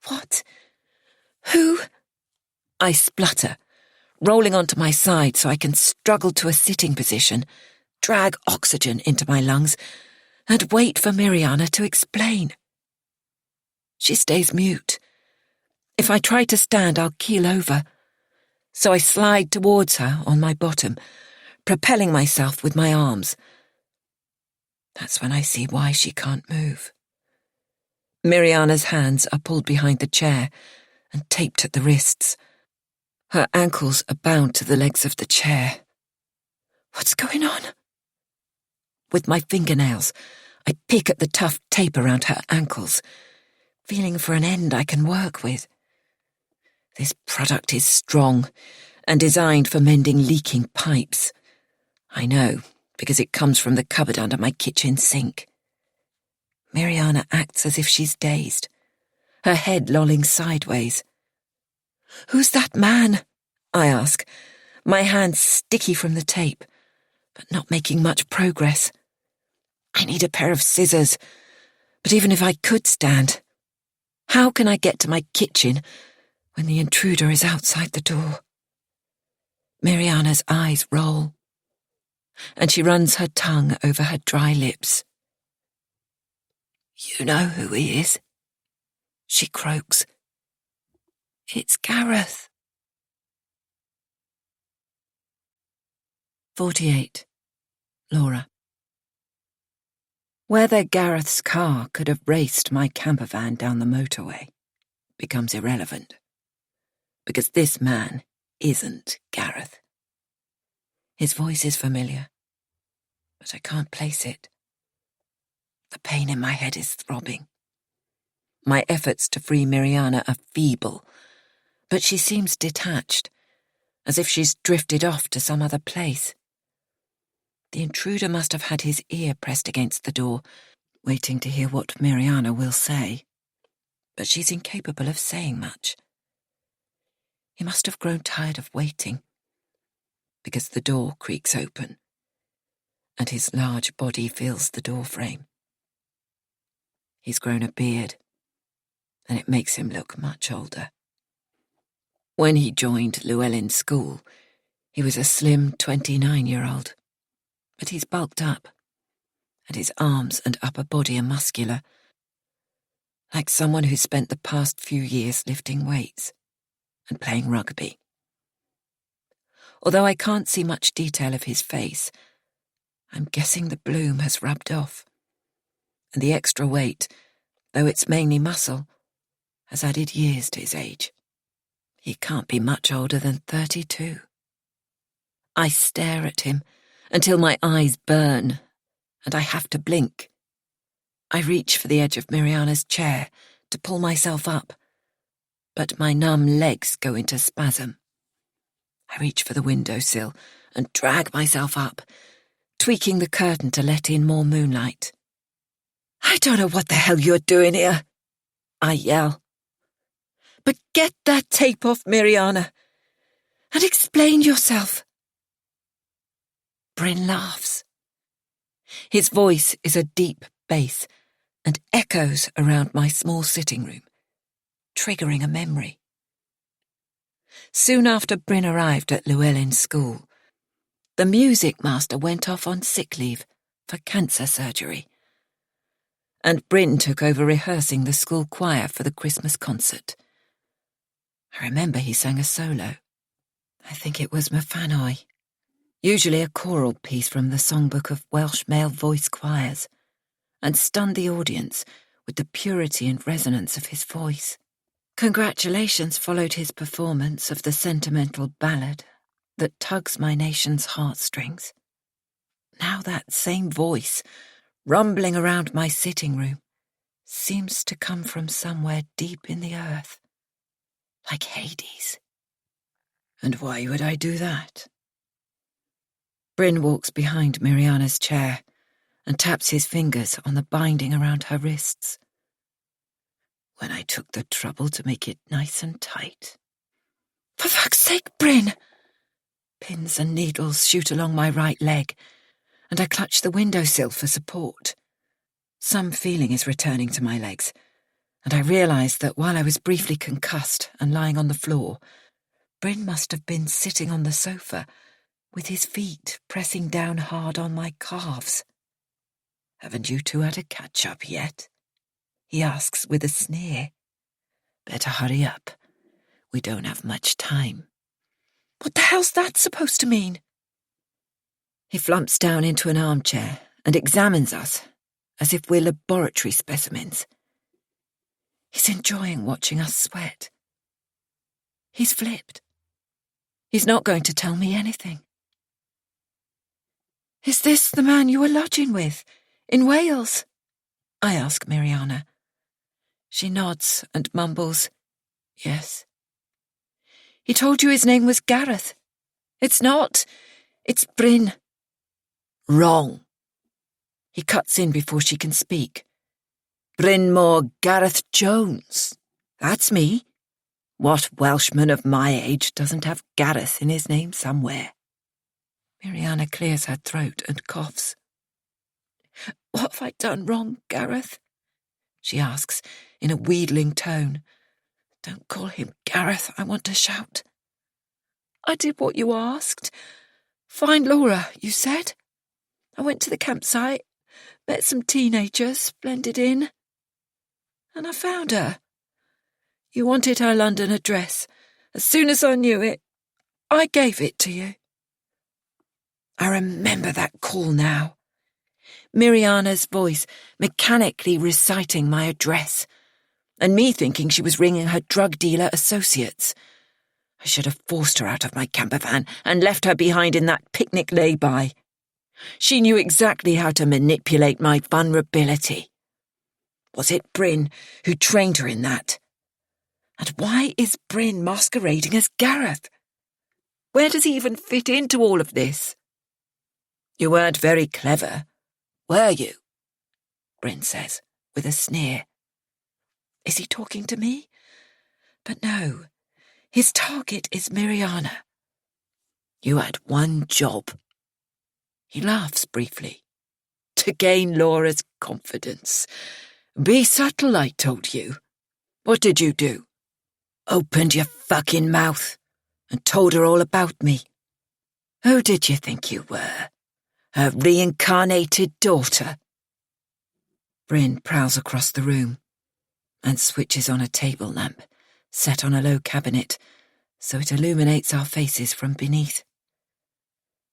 "What? Who?" I splutter, rolling onto my side so I can struggle to a sitting position, drag oxygen into my lungs, and wait for Miriana to explain. She stays mute. If I try to stand, I'll keel over, so I slide towards her on my bottom, propelling myself with my arms. That's when I see why she can't move. Miriana's hands are pulled behind the chair and taped at the wrists. Her ankles are bound to the legs of the chair. What's going on? With my fingernails, I pick at the tough tape around her ankles, feeling for an end I can work with. This product is strong and designed for mending leaking pipes. I know, because it comes from the cupboard under my kitchen sink. Miriana acts as if she's dazed, her head lolling sideways. "Who's that man?" I ask, my hands sticky from the tape, but not making much progress. I need a pair of scissors, but even if I could stand, how can I get to my kitchen when the intruder is outside the door? Miriana's eyes roll, and she runs her tongue over her dry lips. "You know who he is?" she croaks. "It's Gareth." 48. Laura. Whether Gareth's car could have raced my campervan down the motorway becomes irrelevant, because this man isn't Gareth. His voice is familiar, but I can't place it. The pain in my head is throbbing. My efforts to free Miriana are feeble, but she seems detached, as if she's drifted off to some other place. The intruder must have had his ear pressed against the door, waiting to hear what Miriana will say. But she's incapable of saying much. He must have grown tired of waiting, because the door creaks open, and his large body fills the doorframe. He's grown a beard, and it makes him look much older. When he joined Llewellyn School, he was a slim 29-year-old. But he's bulked up, and his arms and upper body are muscular, like someone who's spent the past few years lifting weights and playing rugby. Although I can't see much detail of his face, I'm guessing the bloom has rubbed off, and the extra weight, though it's mainly muscle, has added years to his age. He can't be much older than 32. I stare at him until my eyes burn, and I have to blink. I reach for the edge of Miriana's chair to pull myself up, but my numb legs go into spasm. I reach for the windowsill and drag myself up, tweaking the curtain to let in more moonlight. "I don't know what the hell you're doing here," I yell. "But get that tape off, Miriana, and explain yourself." Bryn laughs. His voice is a deep bass and echoes around my small sitting room, triggering a memory. Soon after Bryn arrived at Llewellyn School, the music master went off on sick leave for cancer surgery, and Bryn took over rehearsing the school choir for the Christmas concert. I remember he sang a solo. I think it was Mfanoi. Usually a choral piece from the songbook of Welsh male voice choirs, and stunned the audience with the purity and resonance of his voice. Congratulations followed his performance of the sentimental ballad that tugs my nation's heartstrings. Now that same voice, rumbling around my sitting room, seems to come from somewhere deep in the earth, like Hades. And why would I do that? Bryn walks behind Miriana's chair and taps his fingers on the binding around her wrists. When I took the trouble to make it nice and tight. For fuck's sake, Bryn! Pins and needles shoot along my right leg, and I clutch the windowsill for support. Some feeling is returning to my legs, and I realise that while I was briefly concussed and lying on the floor, Bryn must have been sitting on the sofa, with his feet pressing down hard on my calves. Haven't you two had a catch-up yet? He asks with a sneer. Better hurry up. We don't have much time. What the hell's that supposed to mean? He flumps down into an armchair and examines us, as if we're laboratory specimens. He's enjoying watching us sweat. He's flipped. He's not going to tell me anything. Is this the man you were lodging with, in Wales? I ask Miriana. She nods and mumbles, yes. He told you his name was Gareth. It's not. It's Bryn. Wrong. He cuts in before she can speak. Bryn Mawr Gareth Jones. That's me. What Welshman of my age doesn't have Gareth in his name somewhere? Miriana clears her throat and coughs. What have I done wrong, Gareth? She asks in a wheedling tone. Don't call him Gareth, I want to shout. I did what you asked. Find Laura, you said. I went to the campsite, met some teenagers, blended in, and I found her. You wanted her London address. As soon as I knew it, I gave it to you. I remember that call now. Miriana's voice mechanically reciting my address, and me thinking she was ringing her drug dealer associates. I should have forced her out of my camper van and left her behind in that picnic lay-by. She knew exactly how to manipulate my vulnerability. Was it Bryn who trained her in that? And why is Bryn masquerading as Gareth? Where does he even fit into all of this? You weren't very clever, were you? Bryn says, with a sneer. Is he talking to me? But no, his target is Miriana. You had one job. He laughs briefly. To gain Laura's confidence. Be subtle, I told you. What did you do? Opened your fucking mouth and told her all about me. Who did you think you were? Her reincarnated daughter? Bryn prowls across the room and switches on a table lamp set on a low cabinet so it illuminates our faces from beneath.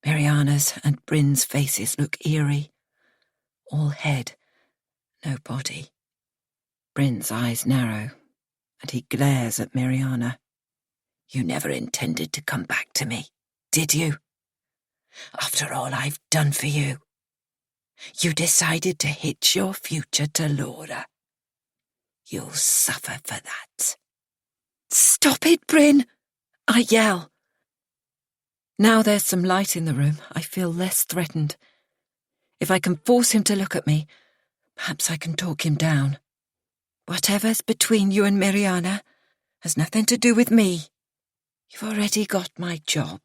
Miriana's and Bryn's faces look eerie. All head, no body. Bryn's eyes narrow, and he glares at Miriana. You never intended to come back to me, did you? After all I've done for you, you decided to hitch your future to Laura. You'll suffer for that. Stop it, Bryn! I yell. Now there's some light in the room, I feel less threatened. If I can force him to look at me, perhaps I can talk him down. Whatever's between you and Miriana has nothing to do with me. You've already got my job,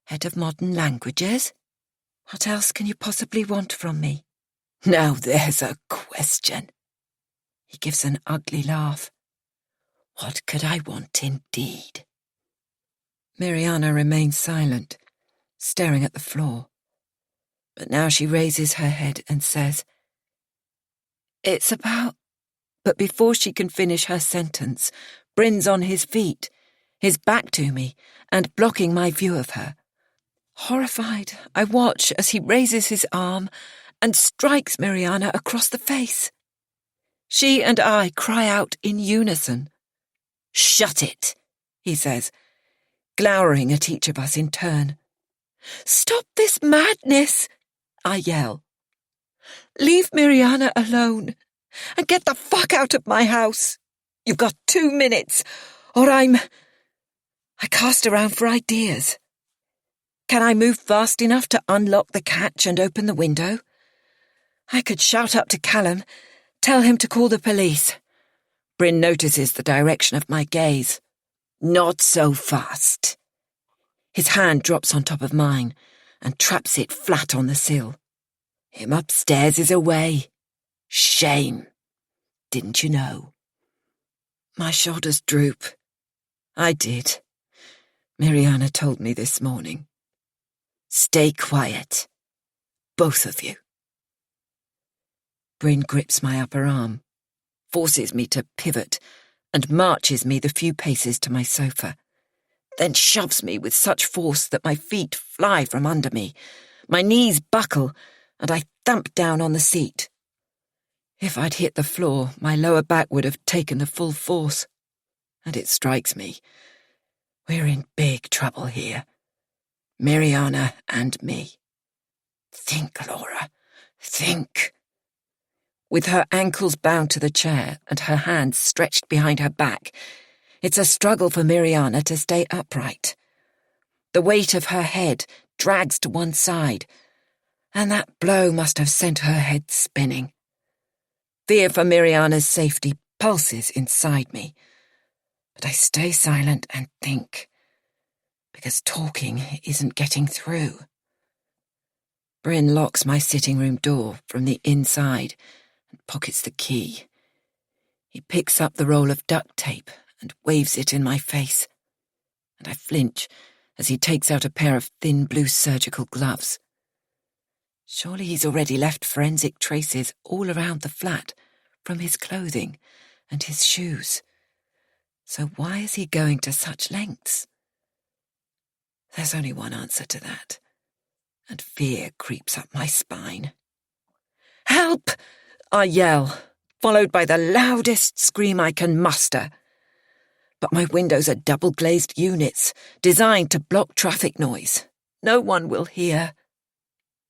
head of modern languages. What else can you possibly want from me? Now there's a question. He gives an ugly laugh. What could I want indeed? Miriana remains silent, staring at the floor. But now she raises her head and says, It's about... But before she can finish her sentence, Bryn's on his feet, his back to me, and blocking my view of her. Horrified, I watch as he raises his arm and strikes Miriana across the face. She and I cry out in unison. Shut it, he says, glowering at each of us in turn. Stop this madness, I yell. "Leave Mariana alone and get the fuck out of my house. You've got 2 minutes, or I cast around for ideas. Can I move fast enough to unlock the catch and open the window? I could shout up to Callum, tell him to call the police. Bryn notices the direction of my gaze. Not so fast. His hand drops on top of mine and traps it flat on the sill. Him upstairs is away. Shame. Didn't you know? My shoulders droop. I did. Mariana told me this morning. Stay quiet. Both of you. Bryn grips my upper arm, forces me to pivot, and marches me the few paces to my sofa, then shoves me with such force that my feet fly from under me. My knees buckle, and I thump down on the seat. If I'd hit the floor, my lower back would have taken the full force. And it strikes me. We're in big trouble here. Mariana and me. Think, Laura. Think. With her ankles bound to the chair and her hands stretched behind her back, it's a struggle for Mariana to stay upright. The weight of her head drags to one side, and that blow must have sent her head spinning. Fear for Mariana's safety pulses inside me, but I stay silent and think, because talking isn't getting through. Bryn locks my sitting room door from the inside and pockets the key. He picks up the roll of duct tape and waves it in my face, and I flinch as he takes out a pair of thin blue surgical gloves. Surely he's already left forensic traces all around the flat, from his clothing and his shoes. So why is he going to such lengths? There's only one answer to that, and fear creeps up my spine. "Help!" I yell, followed by the loudest scream I can muster. But my windows are double-glazed units, designed to block traffic noise. No one will hear.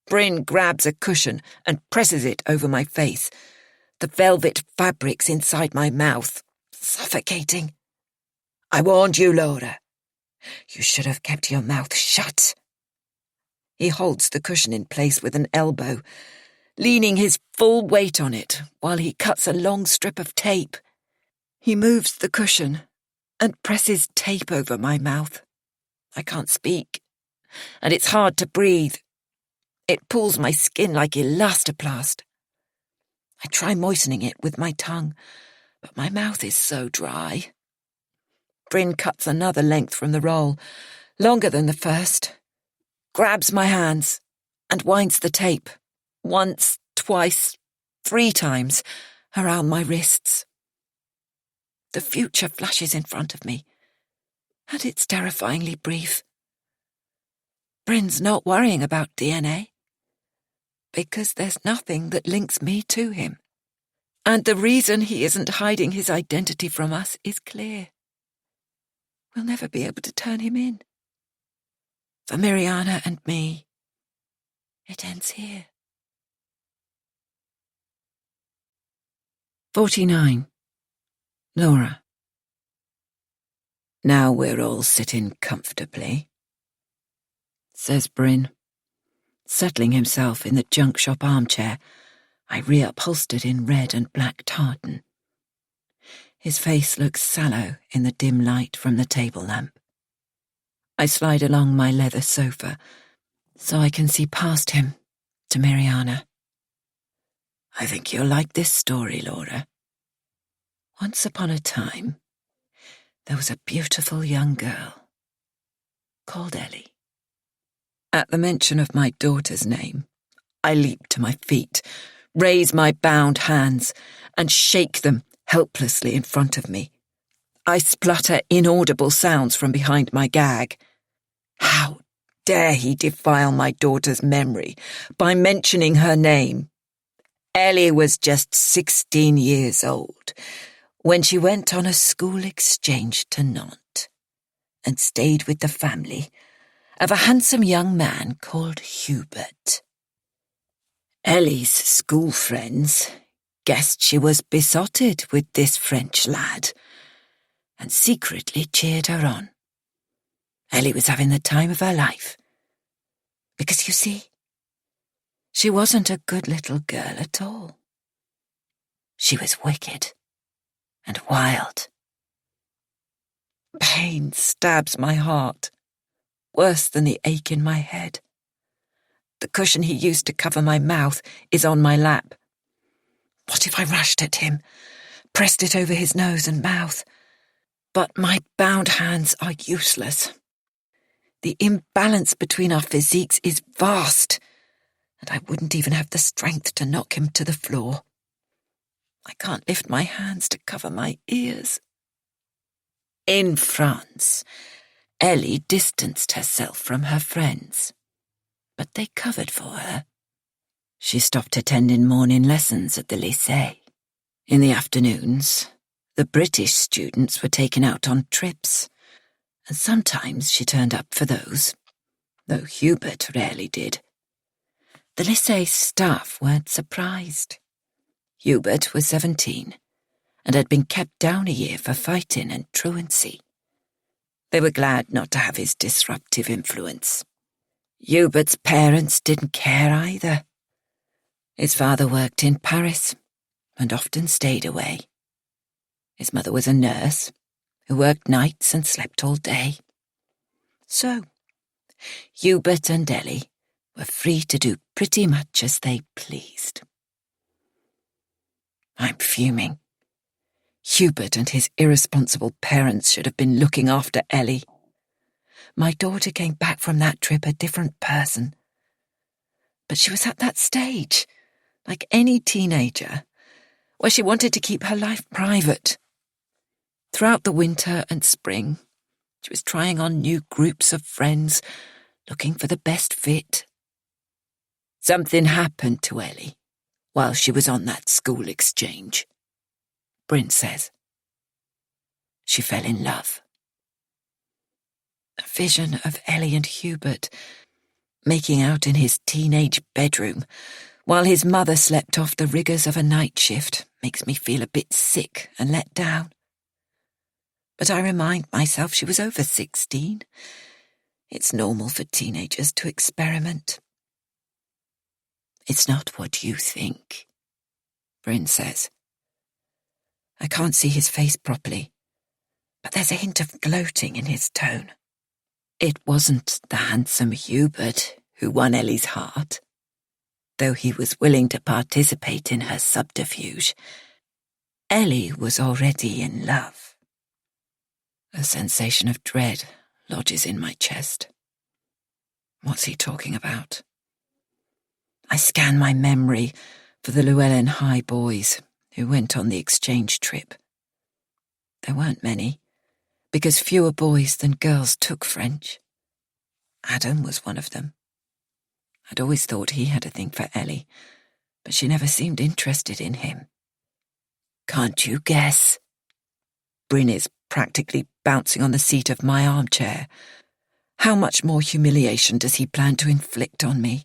Bryn grabs a cushion and presses it over my face. The velvet fabric's inside my mouth, suffocating. "I warned you, Laura. You should have kept your mouth shut." He holds the cushion in place with an elbow, leaning his full weight on it while he cuts a long strip of tape. He moves the cushion and presses tape over my mouth. I can't speak, and it's hard to breathe. It pulls my skin like elastoplast. I try moistening it with my tongue, but my mouth is so dry. Bryn cuts another length from the roll, longer than the first, grabs my hands, and winds the tape, once, twice, 3 times, around my wrists. The future flashes in front of me, and it's terrifyingly brief. Bryn's not worrying about DNA, because there's nothing that links me to him. And the reason he isn't hiding his identity from us is clear. We'll never be able to turn him in. For Mariana and me, it ends here. 49. Laura. "Now we're all sitting comfortably," says Bryn, settling himself in the junk shop armchair I reupholstered in red and black tartan. His face looks sallow in the dim light from the table lamp. I slide along my leather sofa so I can see past him to Mariana. "I think you'll like this story, Laura. Once upon a time, there was a beautiful young girl called Ellie." At the mention of my daughter's name, I leap to my feet, raise my bound hands, and shake them helplessly in front of me. I splutter inaudible sounds from behind my gag. How dare he defile my daughter's memory by mentioning her name? Ellie was just 16 years old when she went on a school exchange to Nantes and stayed with the family of a handsome young man called Hubert. Ellie's school friends guessed she was besotted with this French lad and secretly cheered her on. Ellie was having the time of her life. Because, you see, she wasn't a good little girl at all. She was wicked and wild. Pain stabs my heart, worse than the ache in my head. The cushion he used to cover my mouth is on my lap. What if I rushed at him, pressed it over his nose and mouth? But my bound hands are useless. The imbalance between our physiques is vast, and I wouldn't even have the strength to knock him to the floor. I can't lift my hands to cover my ears. In France, Ellie distanced herself from her friends, but they covered for her. She stopped attending morning lessons at the lycée. In the afternoons, the British students were taken out on trips, and sometimes she turned up for those, though Hubert rarely did. The lycée staff weren't surprised. Hubert was 17 and had been kept down a year for fighting and truancy. They were glad not to have his disruptive influence. Hubert's parents didn't care either. His father worked in Paris and often stayed away. His mother was a nurse who worked nights and slept all day. So, Hubert and Ellie were free to do pretty much as they pleased. I'm fuming. Hubert and his irresponsible parents should have been looking after Ellie. My daughter came back from that trip a different person. But she was at that stage, like any teenager, where she wanted to keep her life private. Throughout the winter and spring, she was trying on new groups of friends, looking for the best fit. Something happened to Ellie while she was on that school exchange. Bryn says. She fell in love. A vision of Ellie and Hubert making out in his teenage bedroom while his mother slept off the rigours of a night shift makes me feel a bit sick and let down. But I remind myself she was over 16. It's normal for teenagers to experiment. It's not what you think, Bryn says. I can't see his face properly, but there's a hint of gloating in his tone. It wasn't the handsome Hubert who won Ellie's heart, though he was willing to participate in her subterfuge. Ellie was already in love. A sensation of dread lodges in my chest. What's he talking about? I scan my memory for the Llewellyn High boys who went on the exchange trip. There weren't many, because fewer boys than girls took French. Adam was one of them. I'd always thought he had a thing for Ellie, but she never seemed interested in him. Can't you guess? Bryn is practically bouncing on the seat of my armchair. How much more humiliation does he plan to inflict on me?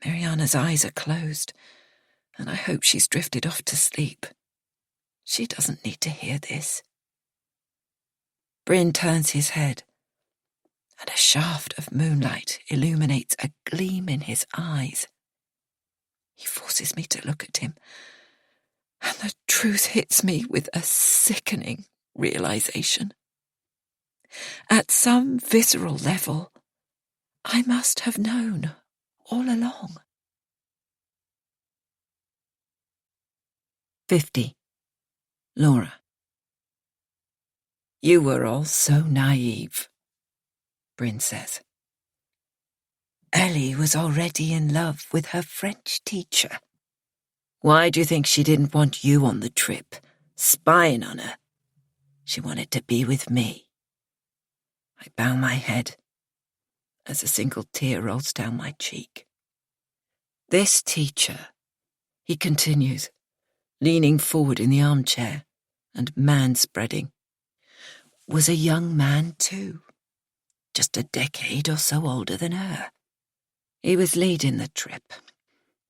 Mariana's eyes are closed, and I hope she's drifted off to sleep. She doesn't need to hear this. Bryn turns his head, and a shaft of moonlight illuminates a gleam in his eyes. He forces me to look at him, and the truth hits me with a sickening realization. At some visceral level, I must have known all along. 50. Laura. You were all so naive, Bryn says. Ellie was already in love with her French teacher. Why do you think she didn't want you on the trip, spying on her? She wanted to be with me. I bow my head as a single tear rolls down my cheek. This teacher, he continues, leaning forward in the armchair and man-spreading, was a young man too, just a decade or so older than her. He was leading the trip,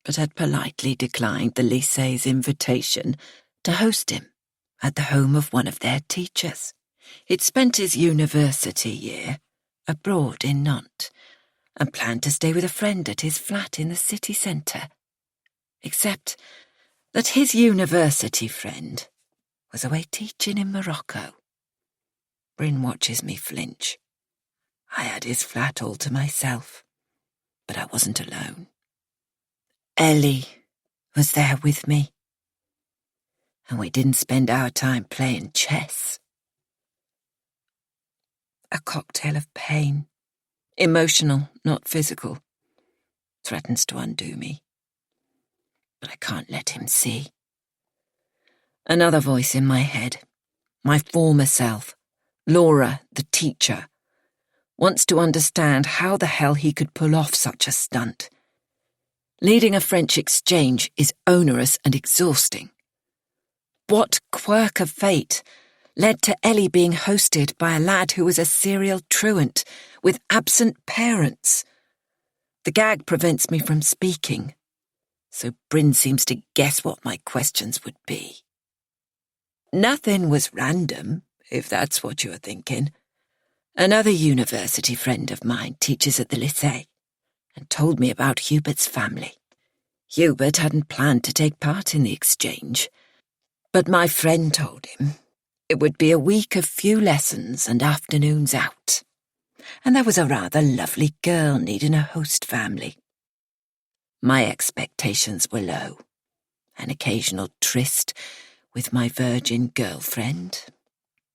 but had politely declined the lycée's invitation to host him at the home of one of their teachers. He'd spent his university year abroad in Nantes and planned to stay with a friend at his flat in the city centre, except that his university friend was away teaching in Morocco. Bryn watches me flinch. I had his flat all to myself, but I wasn't alone. Ellie was there with me, and we didn't spend our time playing chess. A cocktail of pain, emotional, not physical, threatens to undo me. But I can't let him see. Another voice in my head, my former self, Laura, the teacher, wants to understand how the hell he could pull off such a stunt. Leading a French exchange is onerous and exhausting. What quirk of fate led to Ellie being hosted by a lad who was a serial truant with absent parents? The gag prevents me from speaking, so Bryn seems to guess what my questions would be. Nothing was random, if that's what you're thinking. Another university friend of mine teaches at the lycée and told me about Hubert's family. Hubert hadn't planned to take part in the exchange, but my friend told him it would be a week of few lessons and afternoons out, and there was a rather lovely girl needing a host family. My expectations were low, an occasional tryst with my virgin girlfriend,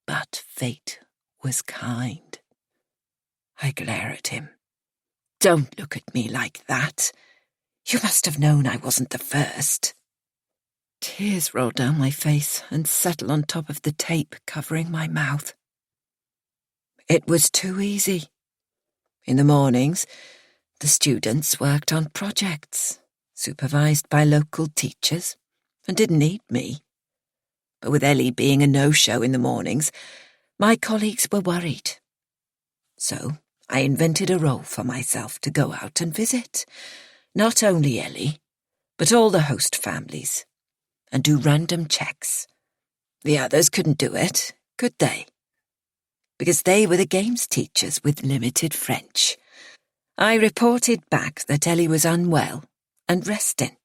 but fate was kind. I glare at him. Don't look at me like that. You must have known I wasn't the first. Tears roll down my face and settle on top of the tape covering my mouth. It was too easy. In the mornings, the students worked on projects, supervised by local teachers, and didn't need me. But with Ellie being a no-show in the mornings, my colleagues were worried. So I invented a role for myself to go out and visit, not only Ellie, but all the host families, and do random checks. The others couldn't do it, could they? Because they were the games teachers with limited French. I reported back that Ellie was unwell and resting.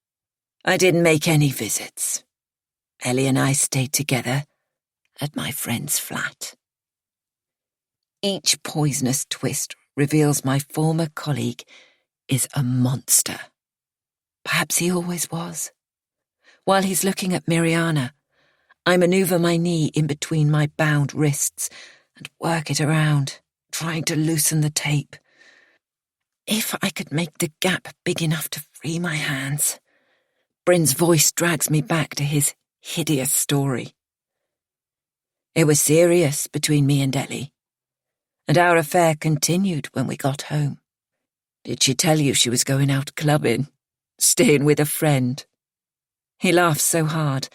I didn't make any visits. Ellie and I stayed together at my friend's flat. Each poisonous twist reveals my former colleague is a monster. Perhaps he always was. While he's looking at Miriana, I maneuver my knee in between my bound wrists and work it around, trying to loosen the tape. If I could make the gap big enough to free my hands. Bryn's voice drags me back to his hideous story. It was serious between me and Ellie, and our affair continued when we got home. Did she tell you she was going out clubbing, staying with a friend? He laughs so hard,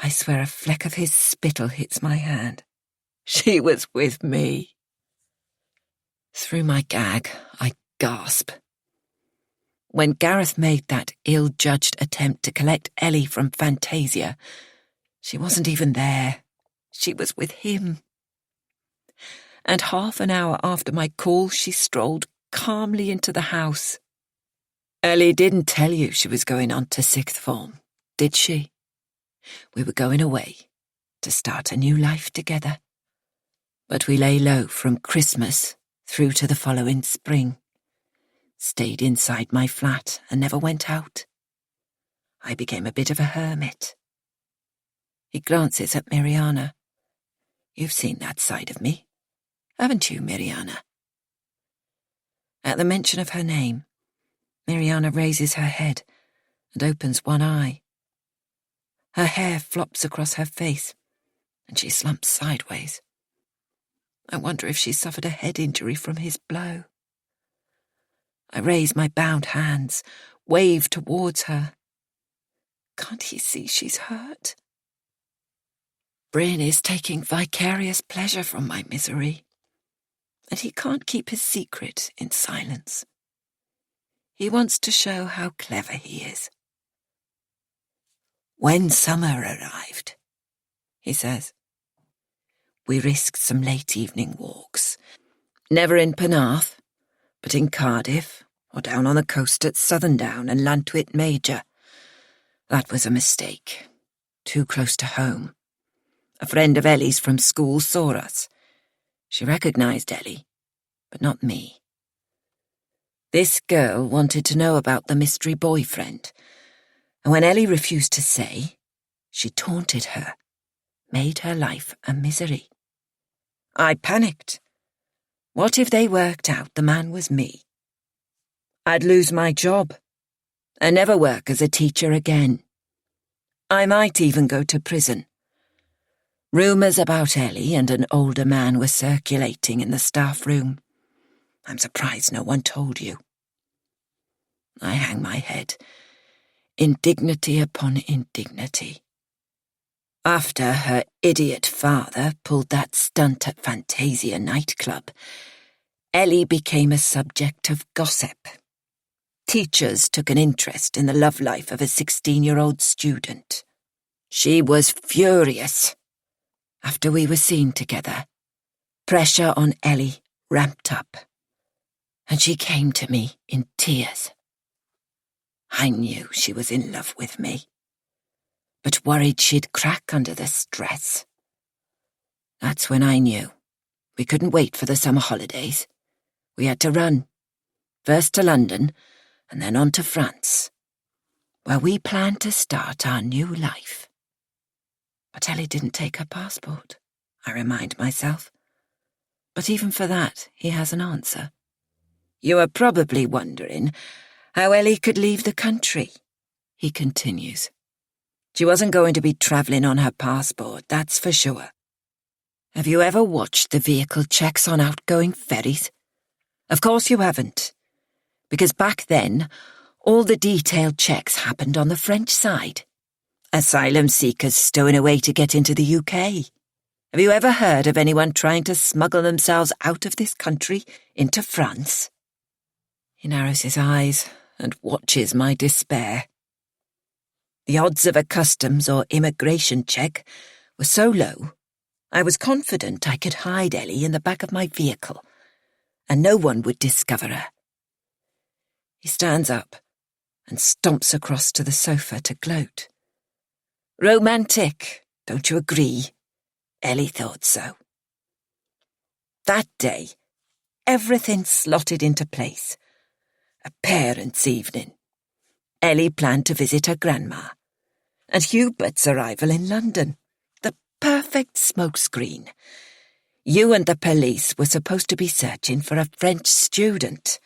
I swear a fleck of his spittle hits my hand. She was with me. Through my gag, I gasp. When Gareth made that ill-judged attempt to collect Ellie from Fantasia, she wasn't even there. She was with him. And half an hour after my call, she strolled calmly into the house. Ellie didn't tell you she was going on to sixth form, did she? We were going away to start a new life together. But we lay low from Christmas through to the following spring. Stayed inside my flat and never went out. I became a bit of a hermit. He glances at Miriana. You've seen that side of me, haven't you, Miriana? At the mention of her name, Miriana raises her head and opens one eye. Her hair flops across her face, and she slumps sideways. I wonder if she suffered a head injury from his blow. I raise my bound hands, wave towards her. Can't he see she's hurt? Bryn is taking vicarious pleasure from my misery, and he can't keep his secret in silence. He wants to show how clever he is. When summer arrived, he says, we risked some late evening walks. Never in Penarth, but in Cardiff, or down on the coast at Southerndown and Llantwit Major. That was a mistake. Too close to home. A friend of Ellie's from school saw us. She recognised Ellie, but not me. This girl wanted to know about the mystery boyfriend, and when Ellie refused to say, she taunted her, made her life a misery. I panicked. What if they worked out the man was me? I'd lose my job, and never work as a teacher again. I might even go to prison. Rumours about Ellie and an older man were circulating in the staff room. I'm surprised no one told you. I hang my head. Indignity upon indignity. After her idiot father pulled that stunt at Fantasia nightclub, Ellie became a subject of gossip. Teachers took an interest in the love life of a 16-year-old student. She was furious. After we were seen together, pressure on Ellie ramped up, and she came to me in tears. I knew she was in love with me, but worried she'd crack under the stress. That's when I knew. We couldn't wait for the summer holidays. We had to run, first to London, and then on to France, where we planned to start our new life. But Ellie didn't take her passport, I remind myself. But even for that, he has an answer. You are probably wondering how Ellie could leave the country, he continues. She wasn't going to be travelling on her passport, that's for sure. Have you ever watched the vehicle checks on outgoing ferries? Of course you haven't, because back then, all the detailed checks happened on the French side. Asylum seekers stowing away to get into the UK. Have you ever heard of anyone trying to smuggle themselves out of this country into France? He narrows his eyes and watches my despair. The odds of a customs or immigration check were so low, I was confident I could hide Ellie in the back of my vehicle, and no one would discover her. He stands up and stomps across to the sofa to gloat. Romantic, don't you agree? Ellie thought so. That day, everything slotted into place. A parents' evening. Ellie planned to visit her grandma, and Hubert's arrival in London. The perfect smokescreen. You and the police were supposed to be searching for a French student.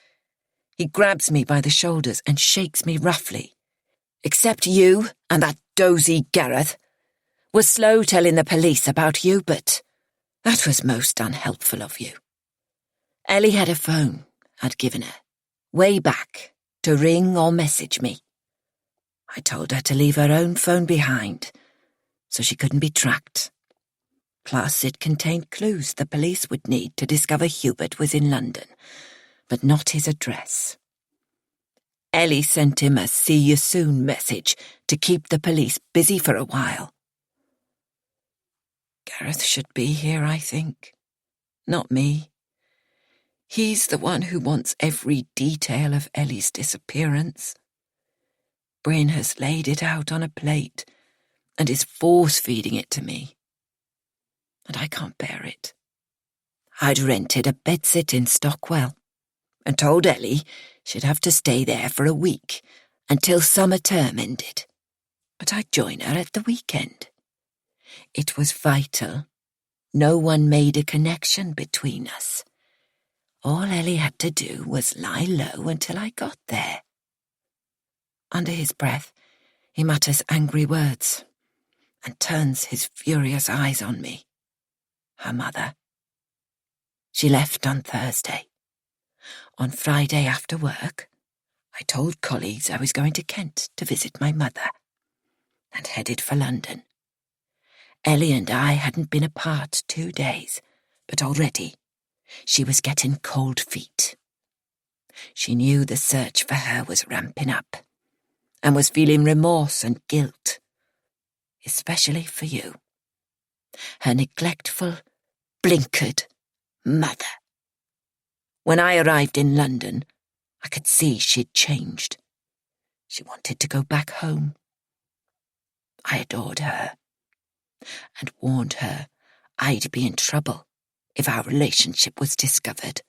He grabs me by the shoulders and shakes me roughly. Except you and that dozy Gareth were slow telling the police about Hubert. That was most unhelpful of you. Ellie had a phone I'd given her, way back, to ring or message me. I told her to leave her own phone behind, so she couldn't be tracked. Plus, it contained clues the police would need to discover Hubert was in London, but not his address. Ellie sent him a see you soon message to keep the police busy for a while. Gareth should be here, I think. Not me. He's the one who wants every detail of Ellie's disappearance. Bryn has laid it out on a plate and is force-feeding it to me. And I can't bear it. I'd rented a bedsit in Stockwell and told Ellie she'd have to stay there for a week until summer term ended. But I'd join her at the weekend. It was vital. No one made a connection between us. All Ellie had to do was lie low until I got there. Under his breath, he mutters angry words and turns his furious eyes on me. Her mother. She left on Thursday. On Friday after work, I told colleagues I was going to Kent to visit my mother and headed for London. Ellie and I hadn't been apart 2 days, but already she was getting cold feet. She knew the search for her was ramping up and was feeling remorse and guilt especially for you. Her neglectful, blinkered mother. When I arrived in London, I could see she'd changed. She wanted to go back home. I adored her and warned her I'd be in trouble if our relationship was discovered.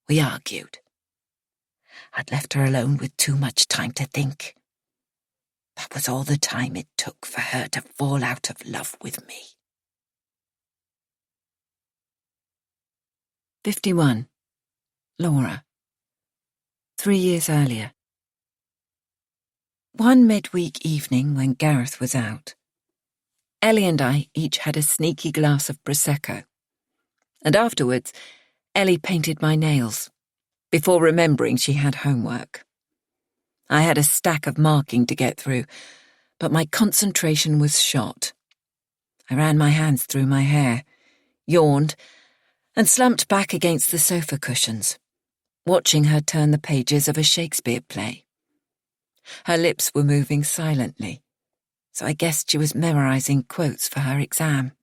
We argued. I'd left her alone with too much time to think. That was all the time it took for her to fall out of love with me. 51. Laura. 3 years earlier. One midweek evening when Gareth was out, Ellie and I each had a sneaky glass of Prosecco. And afterwards, Ellie painted my nails, before remembering she had homework. I had a stack of marking to get through, but my concentration was shot. I ran my hands through my hair, yawned, and slumped back against the sofa cushions, watching her turn the pages of a Shakespeare play. Her lips were moving silently, so I guessed she was memorizing quotes for her exam.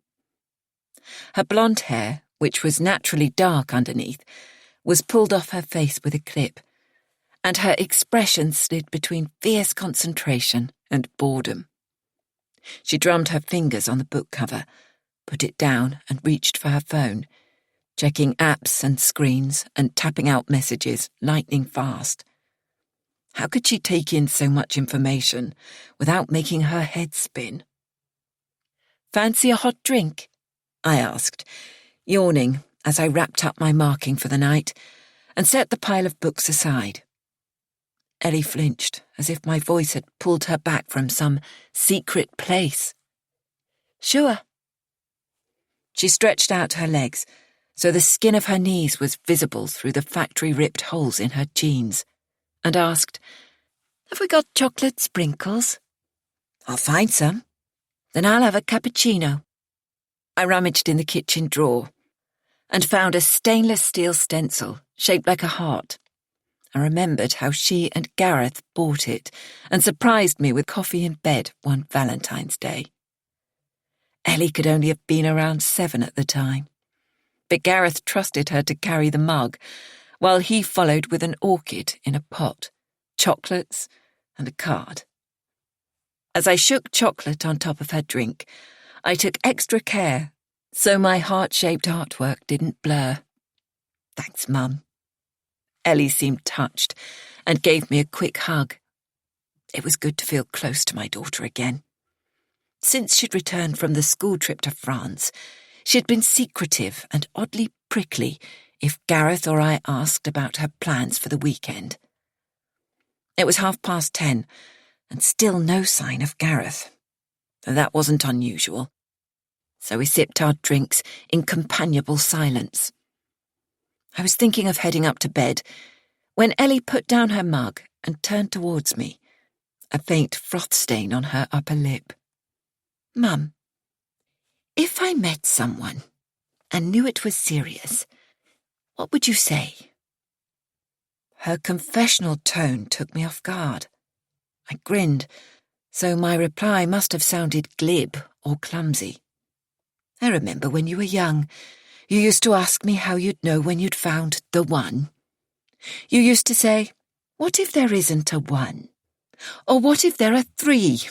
Her blonde hair, which was naturally dark underneath, was pulled off her face with a clip, and her expression slid between fierce concentration and boredom. She drummed her fingers on the book cover, put it down and reached for her phone, checking apps and screens and tapping out messages lightning fast. How could she take in so much information without making her head spin? "Fancy a hot drink?" I asked, yawning as I wrapped up my marking for the night and set the pile of books aside. Ellie flinched, as if my voice had pulled her back from some secret place. "Sure." She stretched out her legs, so the skin of her knees was visible through the factory-ripped holes in her jeans, and asked, "Have we got chocolate sprinkles?" "I'll find some. Then I'll have a cappuccino." I rummaged in the kitchen drawer and found a stainless steel stencil shaped like a heart. I remembered how she and Gareth bought it and surprised me with coffee in bed one Valentine's Day. Ellie could only have been around 7 at the time, but Gareth trusted her to carry the mug, while he followed with an orchid in a pot, chocolates, and a card. As I shook chocolate on top of her drink, I took extra care so my heart-shaped artwork didn't blur. "Thanks, Mum." Ellie seemed touched and gave me a quick hug. It was good to feel close to my daughter again. Since she'd returned from the school trip to France, she'd been secretive and oddly prickly if Gareth or I asked about her plans for the weekend. It was 10:30, and still no sign of Gareth. That wasn't unusual, so we sipped our drinks in companionable silence. I was thinking of heading up to bed when Ellie put down her mug and turned towards me, a faint froth stain on her upper lip. "Mum, if I met someone and knew it was serious, what would you say?" Her confessional tone took me off guard. I grinned, so my reply must have sounded glib or clumsy. "I remember when you were young, you used to ask me how you'd know when you'd found the one. You used to say, 'What if there isn't a one? Or what if there are 3?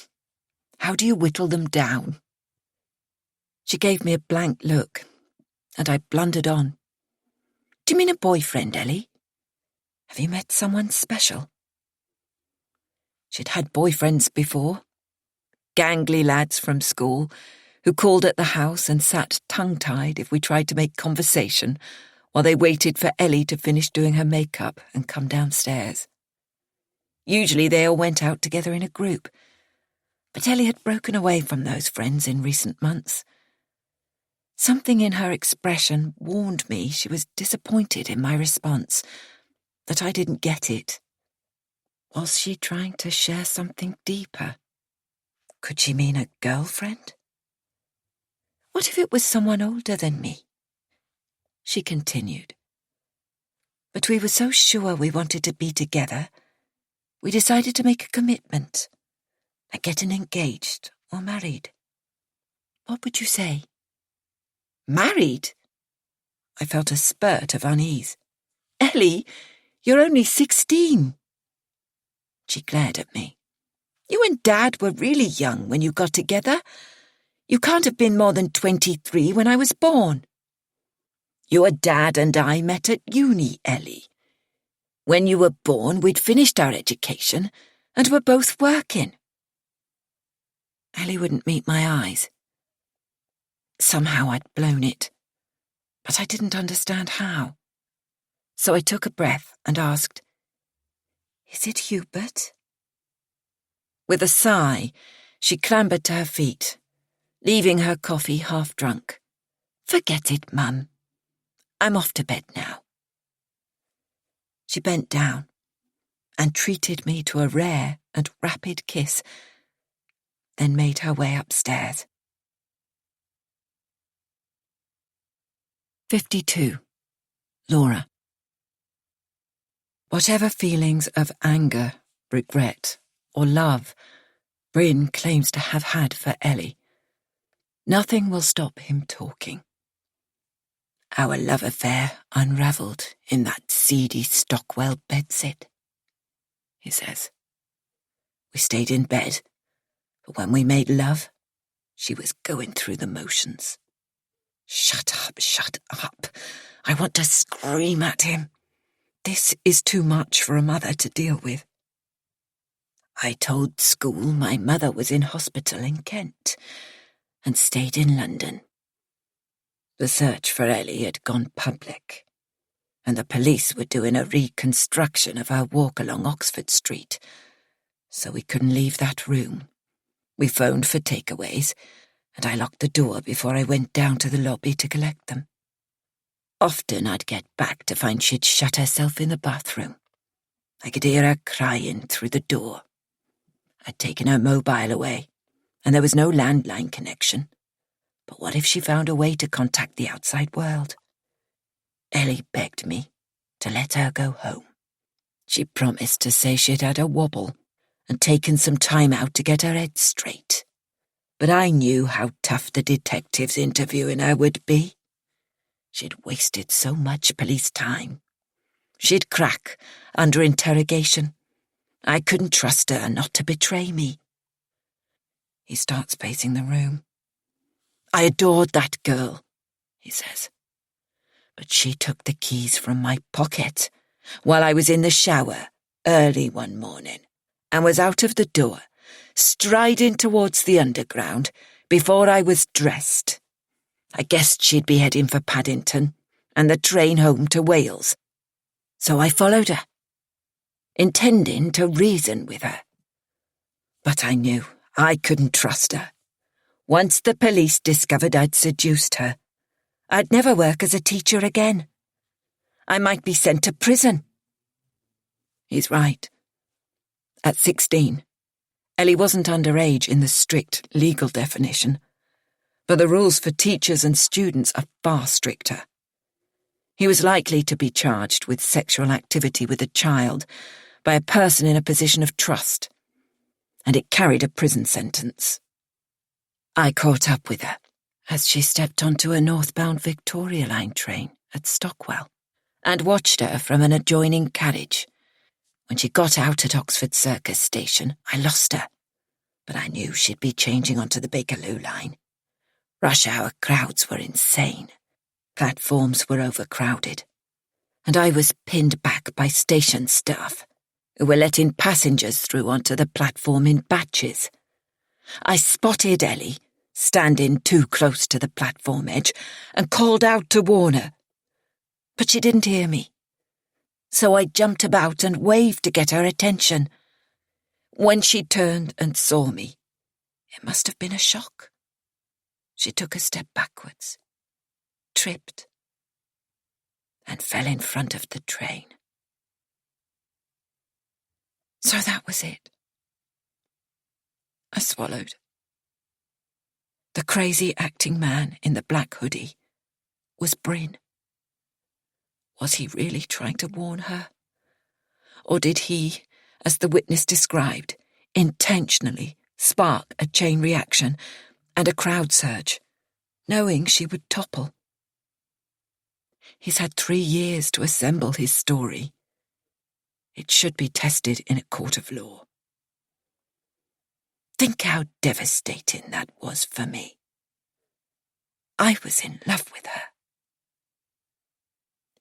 How do you whittle them down?'" She gave me a blank look, and I blundered on. "Do you mean a boyfriend, Ellie? Have you met someone special?" She'd had boyfriends before, gangly lads from school who called at the house and sat tongue-tied if we tried to make conversation while they waited for Ellie to finish doing her makeup and come downstairs. Usually they all went out together in a group, but Ellie had broken away from those friends in recent months. Something in her expression warned me she was disappointed in my response, that I didn't get it. Was she trying to share something deeper? Could she mean a girlfriend? What if it was someone older than me? She continued. "But we were so sure we wanted to be together, we decided to make a commitment, like getting engaged or married? What would you say? Married? I felt a spurt of unease. Ellie, you're only 16. She glared at me. You and Dad were really young when you got together. You can't have been more than 23 when I was born. Your dad and I met at uni, Ellie. When you were born, we'd finished our education and were both working. Ellie wouldn't meet my eyes. Somehow I'd blown it, but I didn't understand how. So I took a breath and asked, Is it Hubert? With a sigh, she clambered to her feet, leaving her coffee half drunk. Forget it, Mum. I'm off to bed now. She bent down and treated me to a rare and rapid kiss, then made her way upstairs. 52. Laura. Whatever feelings of anger, regret, or love Bryn claims to have had for Ellie, nothing will stop him talking. Our love affair unravelled in that seedy Stockwell bedsit, he says. We stayed in bed, but when we made love, she was going through the motions. Shut up. I want to scream at him. This is too much for a mother to deal with. I told school my mother was in hospital in Kent and stayed in London. The search for Ellie had gone public, and the police were doing a reconstruction of her walk along Oxford Street, so we couldn't leave that room. We phoned for takeaways, and I locked the door before I went down to the lobby to collect them. Often I'd get back to find she'd shut herself in the bathroom. I could hear her crying through the door. I'd taken her mobile away, and there was no landline connection. But what if she found a way to contact the outside world? Ellie begged me to let her go home. She promised to say she'd had a wobble and taken some time out to get her head straight. But I knew how tough the detectives interviewing her would be. She'd wasted so much police time. She'd crack under interrogation. I couldn't trust her not to betray me. He starts pacing the room. I adored that girl, he says. But she took the keys from my pocket while I was in the shower early one morning and was out of the door, striding towards the underground before I was dressed. I guessed she'd be heading for Paddington and the train home to Wales. So I followed her, intending to reason with her. But I knew I couldn't trust her. Once the police discovered I'd seduced her, I'd never work as a teacher again. I might be sent to prison. He's right. At 16, Ellie wasn't underage in the strict legal definition, but the rules for teachers and students are far stricter. He was likely to be charged with sexual activity with a child by a person in a position of trust, and it carried a prison sentence. I caught up with her as she stepped onto a northbound Victoria Line train at Stockwell and watched her from an adjoining carriage. When she got out at Oxford Circus station, I lost her, but I knew she'd be changing onto the Bakerloo line. Rush hour crowds were insane. Platforms were overcrowded, and I was pinned back by station staff who were letting passengers through onto the platform in batches. I spotted Ellie standing too close to the platform edge and called out to warn her. But she didn't hear me, so I jumped about and waved to get her attention. When she turned and saw me, it must have been a shock. She took a step backwards, tripped, and fell in front of the train. So that was it. I swallowed. The crazy acting man in the black hoodie was Bryn. Was he really trying to warn her? Or did he, as the witness described, intentionally spark a chain reaction and a crowd surge, knowing she would topple. He's had 3 years to assemble his story. It should be tested in a court of law. Think how devastating that was for me. I was in love with her.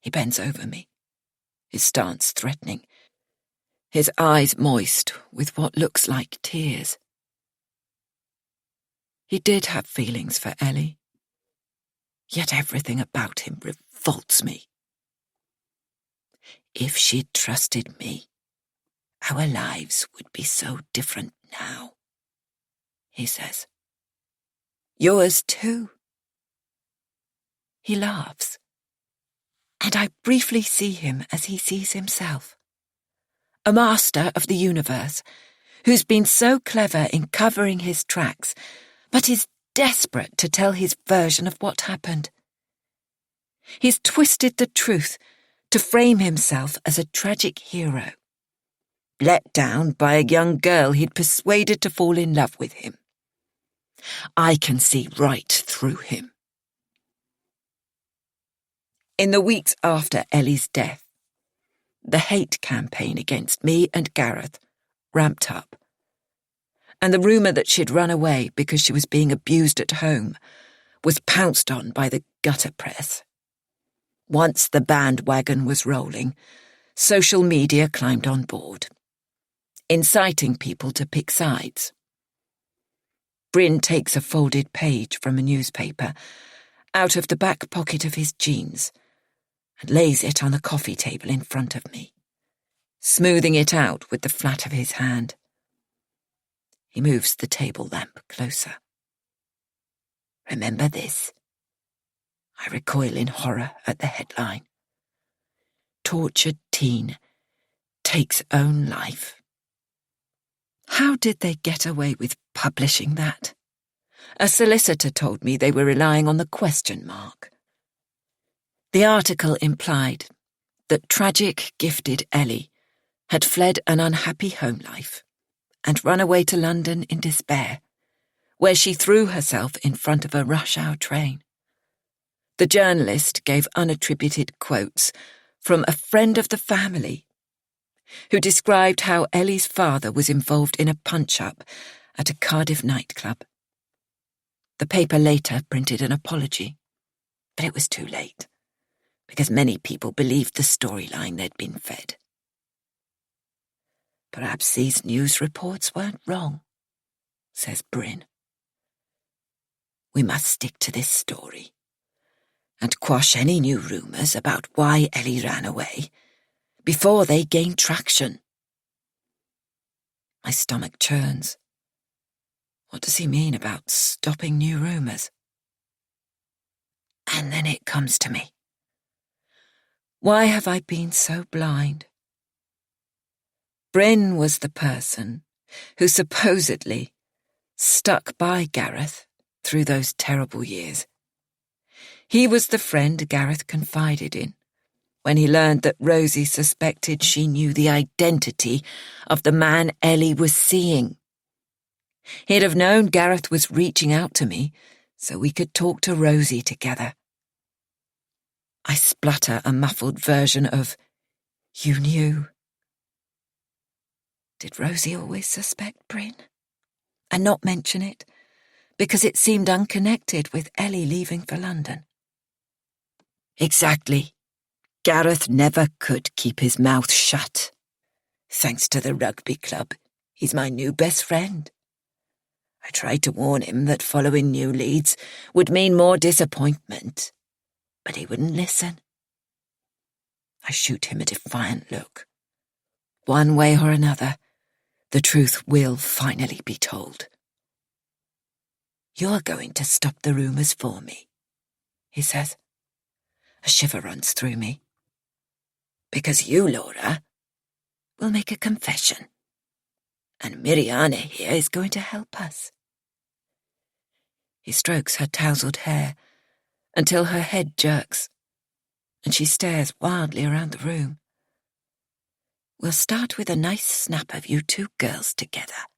He bends over me, his stance threatening, his eyes moist with what looks like tears. He did have feelings for Ellie, yet everything about him revolts me. If she'd trusted me, our lives would be so different now, he says. Yours too. He laughs, and I briefly see him as he sees himself. A master of the universe, who's been so clever in covering his tracks, but is desperate to tell his version of what happened. He's twisted the truth to frame himself as a tragic hero, let down by a young girl he'd persuaded to fall in love with him. I can see right through him. In the weeks after Ellie's death, the hate campaign against me and Gareth ramped up, and the rumour that she'd run away because she was being abused at home was pounced on by the gutter press. Once the bandwagon was rolling, social media climbed on board, inciting people to pick sides. Bryn takes a folded page from a newspaper out of the back pocket of his jeans and lays it on the coffee table in front of me, smoothing it out with the flat of his hand. He moves the table lamp closer. Remember this? I recoil in horror at the headline. Tortured teen takes own life. How did they get away with publishing that? A solicitor told me they were relying on the question mark. The article implied that tragic, gifted Ellie had fled an unhappy home life and run away to London in despair, where she threw herself in front of a rush-hour train. The journalist gave unattributed quotes from a friend of the family who described how Ellie's father was involved in a punch-up at a Cardiff nightclub. The paper later printed an apology, but it was too late, because many people believed the storyline they'd been fed. Perhaps these news reports weren't wrong, says Bryn. We must stick to this story and quash any new rumours about why Ellie ran away before they gain traction. My stomach churns. What does he mean about stopping new rumours? And then it comes to me. Why have I been so blind? Bryn was the person who supposedly stuck by Gareth through those terrible years. He was the friend Gareth confided in when he learned that Rosie suspected she knew the identity of the man Ellie was seeing. He'd have known Gareth was reaching out to me so we could talk to Rosie together. I splutter a muffled version of, "You knew." Did Rosie always suspect Bryn? And not mention it, because it seemed unconnected with Ellie leaving for London? Exactly. Gareth never could keep his mouth shut. Thanks to the rugby club, he's my new best friend. I tried to warn him that following new leads would mean more disappointment, but he wouldn't listen. I shoot him a defiant look. One way or another, the truth will finally be told. You're going to stop the rumours for me, he says. A shiver runs through me. Because you, Laura, will make a confession. And Miriana here is going to help us. He strokes her tousled hair until her head jerks, and she stares wildly around the room. We'll start with a nice snap of you two girls together.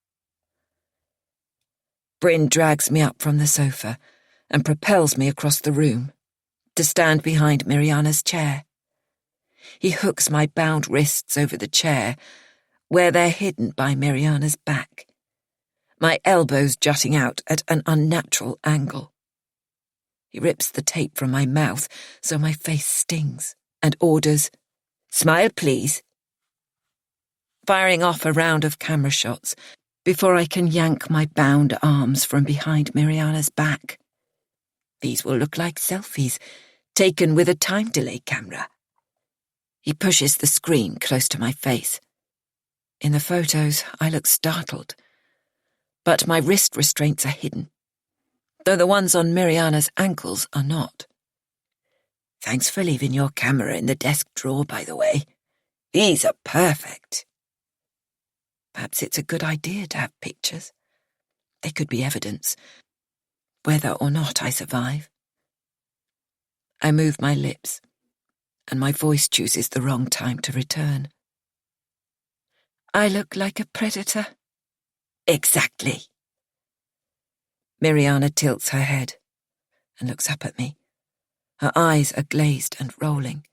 Bryn drags me up from the sofa and propels me across the room to stand behind Miriana's chair. He hooks my bound wrists over the chair, where they're hidden by Miriana's back, my elbows jutting out at an unnatural angle. He rips the tape from my mouth so my face stings and orders, "Smile, please," firing off a round of camera shots before I can yank my bound arms from behind Miriana's back. These will look like selfies, taken with a time delay camera. He pushes the screen close to my face. In the photos, I look startled, but my wrist restraints are hidden, though the ones on Miriana's ankles are not. Thanks for leaving your camera in the desk drawer, by the way. These are perfect. Perhaps it's a good idea to have pictures. They could be evidence, whether or not I survive. I move my lips, and my voice chooses the wrong time to return. I look like a predator. Exactly. Miriana tilts her head and looks up at me. Her eyes are glazed and rolling,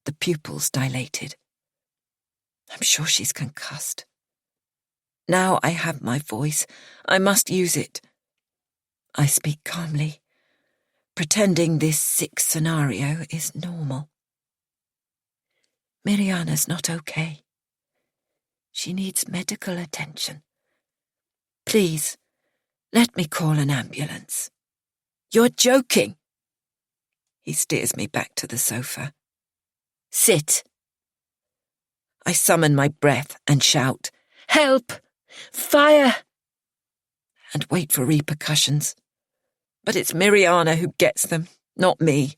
the pupils dilated. I'm sure she's concussed. Now I have my voice. I must use it. I speak calmly, pretending this sick scenario is normal. Miriana's not okay. She needs medical attention. Please, let me call an ambulance. You're joking. He steers me back to the sofa. Sit. I summon my breath and shout, "Help! Fire!" and wait for repercussions. But it's Miriana who gets them, not me.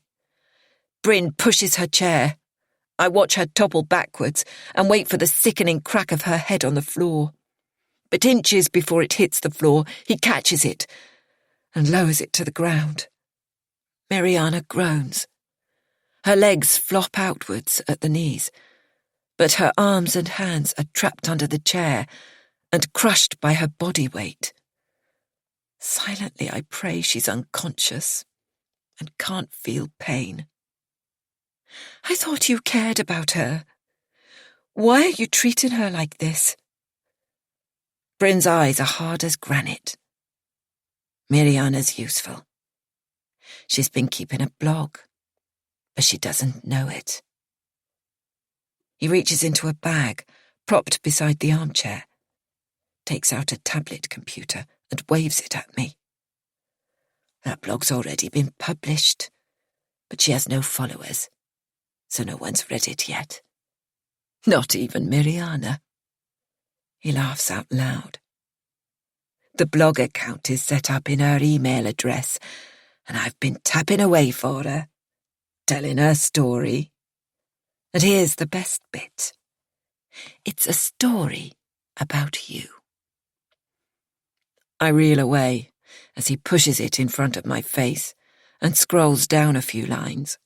Bryn pushes her chair. I watch her topple backwards and wait for the sickening crack of her head on the floor. But inches before it hits the floor, he catches it and lowers it to the ground. Miriana groans. Her legs flop outwards at the knees, but her arms and hands are trapped under the chair and crushed by her body weight. Silently, I pray she's unconscious and can't feel pain. I thought you cared about her. Why are you treating her like this? Bryn's eyes are hard as granite. Miriana's useful. She's been keeping a blog, but she doesn't know it. He reaches into a bag, propped beside the armchair, takes out a tablet computer and waves it at me. That blog's already been published, but she has no followers, so no one's read it yet. Not even Miriana. He laughs out loud. The blog account is set up in her email address, and I've been tapping away for her, telling her story. And here's the best bit. It's a story about you. I reel away as he pushes it in front of my face and scrolls down a few lines,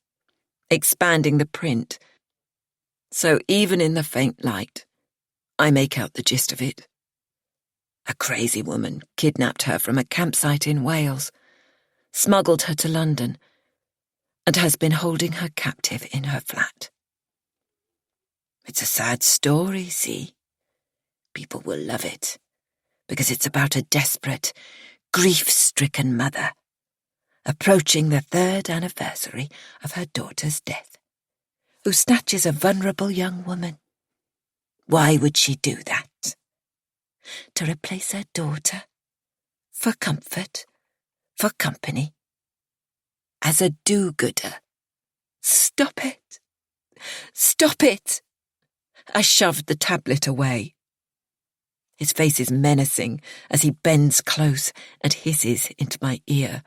expanding the print, so even in the faint light, I make out the gist of it. A crazy woman kidnapped her from a campsite in Wales, smuggled her to London, and has been holding her captive in her flat. It's a sad story, see? People will love it, because it's about a desperate, grief-stricken mother approaching the 3rd anniversary of her daughter's death, who snatches a vulnerable young woman. Why would she do that? To replace her daughter? For comfort? For company? As a do-gooder? Stop it! Stop it! I shoved the tablet away. His face is menacing as he bends close and hisses into my ear.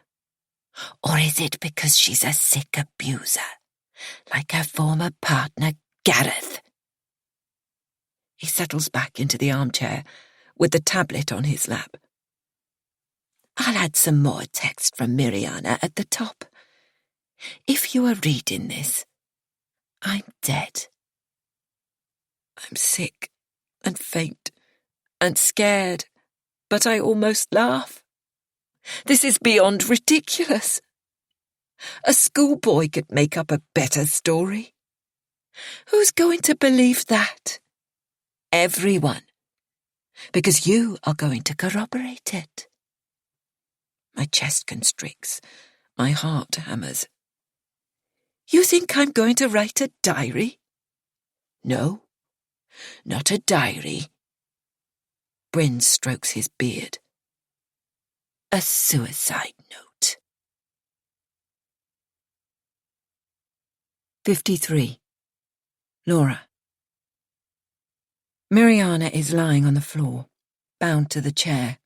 Or is it because she's a sick abuser, like her former partner, Gareth? He settles back into the armchair with the tablet on his lap. I'll add some more text from Miriana at the top. If you are reading this, I'm dead. I'm sick and faint and scared, but I almost laugh. This is beyond ridiculous. A schoolboy could make up a better story. Who's going to believe that? Everyone. Because you are going to corroborate it. My chest constricts. My heart hammers. You think I'm going to write a diary? No, not a diary. Bryn strokes his beard. A suicide note. 53. Laura. Miriana is lying on the floor, bound to the chair,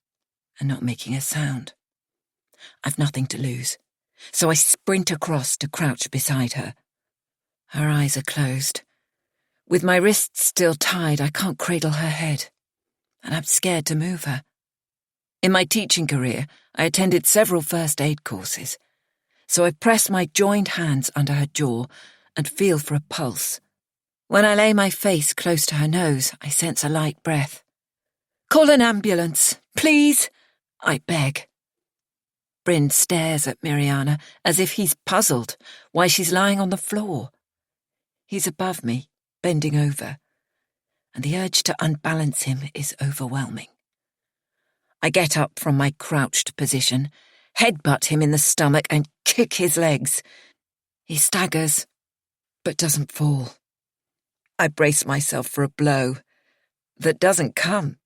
and not making a sound. I've nothing to lose, so I sprint across to crouch beside her. Her eyes are closed. With my wrists still tied, I can't cradle her head, and I'm scared to move her. In my teaching career, I attended several first aid courses, so I press my joined hands under her jaw and feel for a pulse. When I lay my face close to her nose, I sense a light breath. Call an ambulance, please, I beg. Bryn stares at Miriana as if he's puzzled why she's lying on the floor. He's above me, bending over, and the urge to unbalance him is overwhelming. I get up from my crouched position, headbutt him in the stomach and kick his legs. He staggers, but doesn't fall. I brace myself for a blow that doesn't come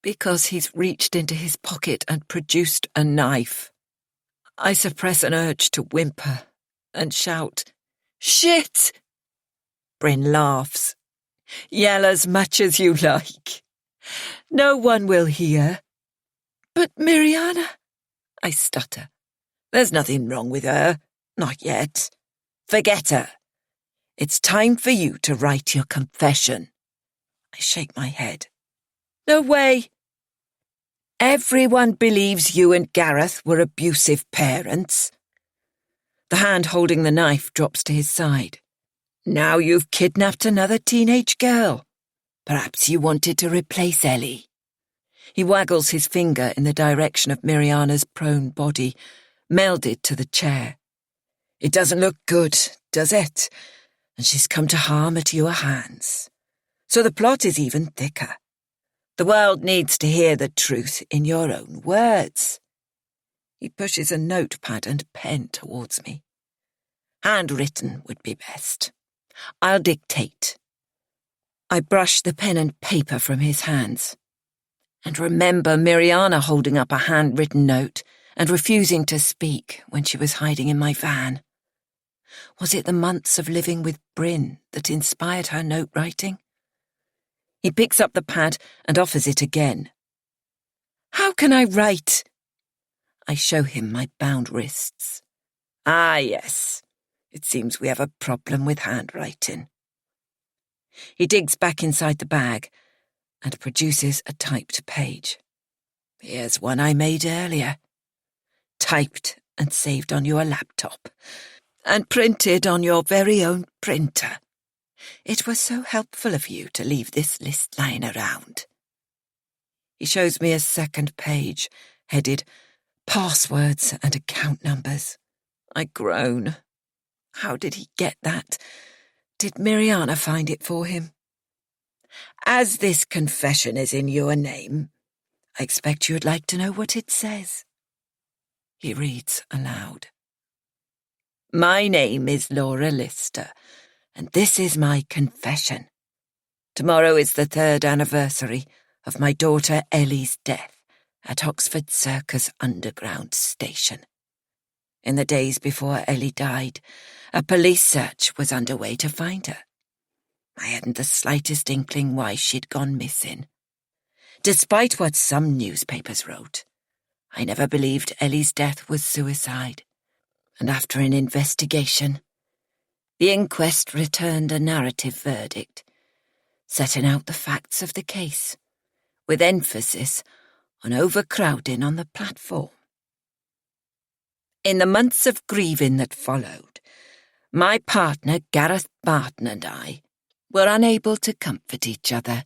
because he's reached into his pocket and produced a knife. I suppress an urge to whimper and shout, "Shit!" Bryn laughs. Yell as much as you like. No one will hear. But Miriana, I stutter. There's nothing wrong with her. Not yet. Forget her. It's time for you to write your confession. I shake my head. No way. Everyone believes you and Gareth were abusive parents. The hand holding the knife drops to his side. Now you've kidnapped another teenage girl. Perhaps you wanted to replace Ellie. He waggles his finger in the direction of Miriana's prone body, melded to the chair. It doesn't look good, does it? And she's come to harm at your hands. So the plot is even thicker. The world needs to hear the truth in your own words. He pushes a notepad and pen towards me. Handwritten would be best. I'll dictate. I brush the pen and paper from his hands, and remember Miriana holding up a handwritten note and refusing to speak when she was hiding in my van. Was it the months of living with Bryn that inspired her note writing? He picks up the pad and offers it again. How can I write? I show him my bound wrists. Ah, yes. It seems we have a problem with handwriting. He digs back inside the bag and produces a typed page. Here's one I made earlier. Typed and saved on your laptop. And printed on your very own printer. It was so helpful of you to leave this list lying around. He shows me a second page, headed Passwords and Account Numbers. I groan. How did he get that? Did Miriana find it for him? As this confession is in your name, I expect you'd like to know what it says. He reads aloud. My name is Laura Lister, and this is my confession. Tomorrow is the 3rd anniversary of my daughter Ellie's death at Oxford Circus Underground Station. In the days before Ellie died, a police search was underway to find her. I hadn't the slightest inkling why she'd gone missing. Despite what some newspapers wrote, I never believed Ellie's death was suicide. And after an investigation, the inquest returned a narrative verdict, setting out the facts of the case, with emphasis on overcrowding on the platform. In the months of grieving that followed, my partner Gareth Barton and I were unable to comfort each other.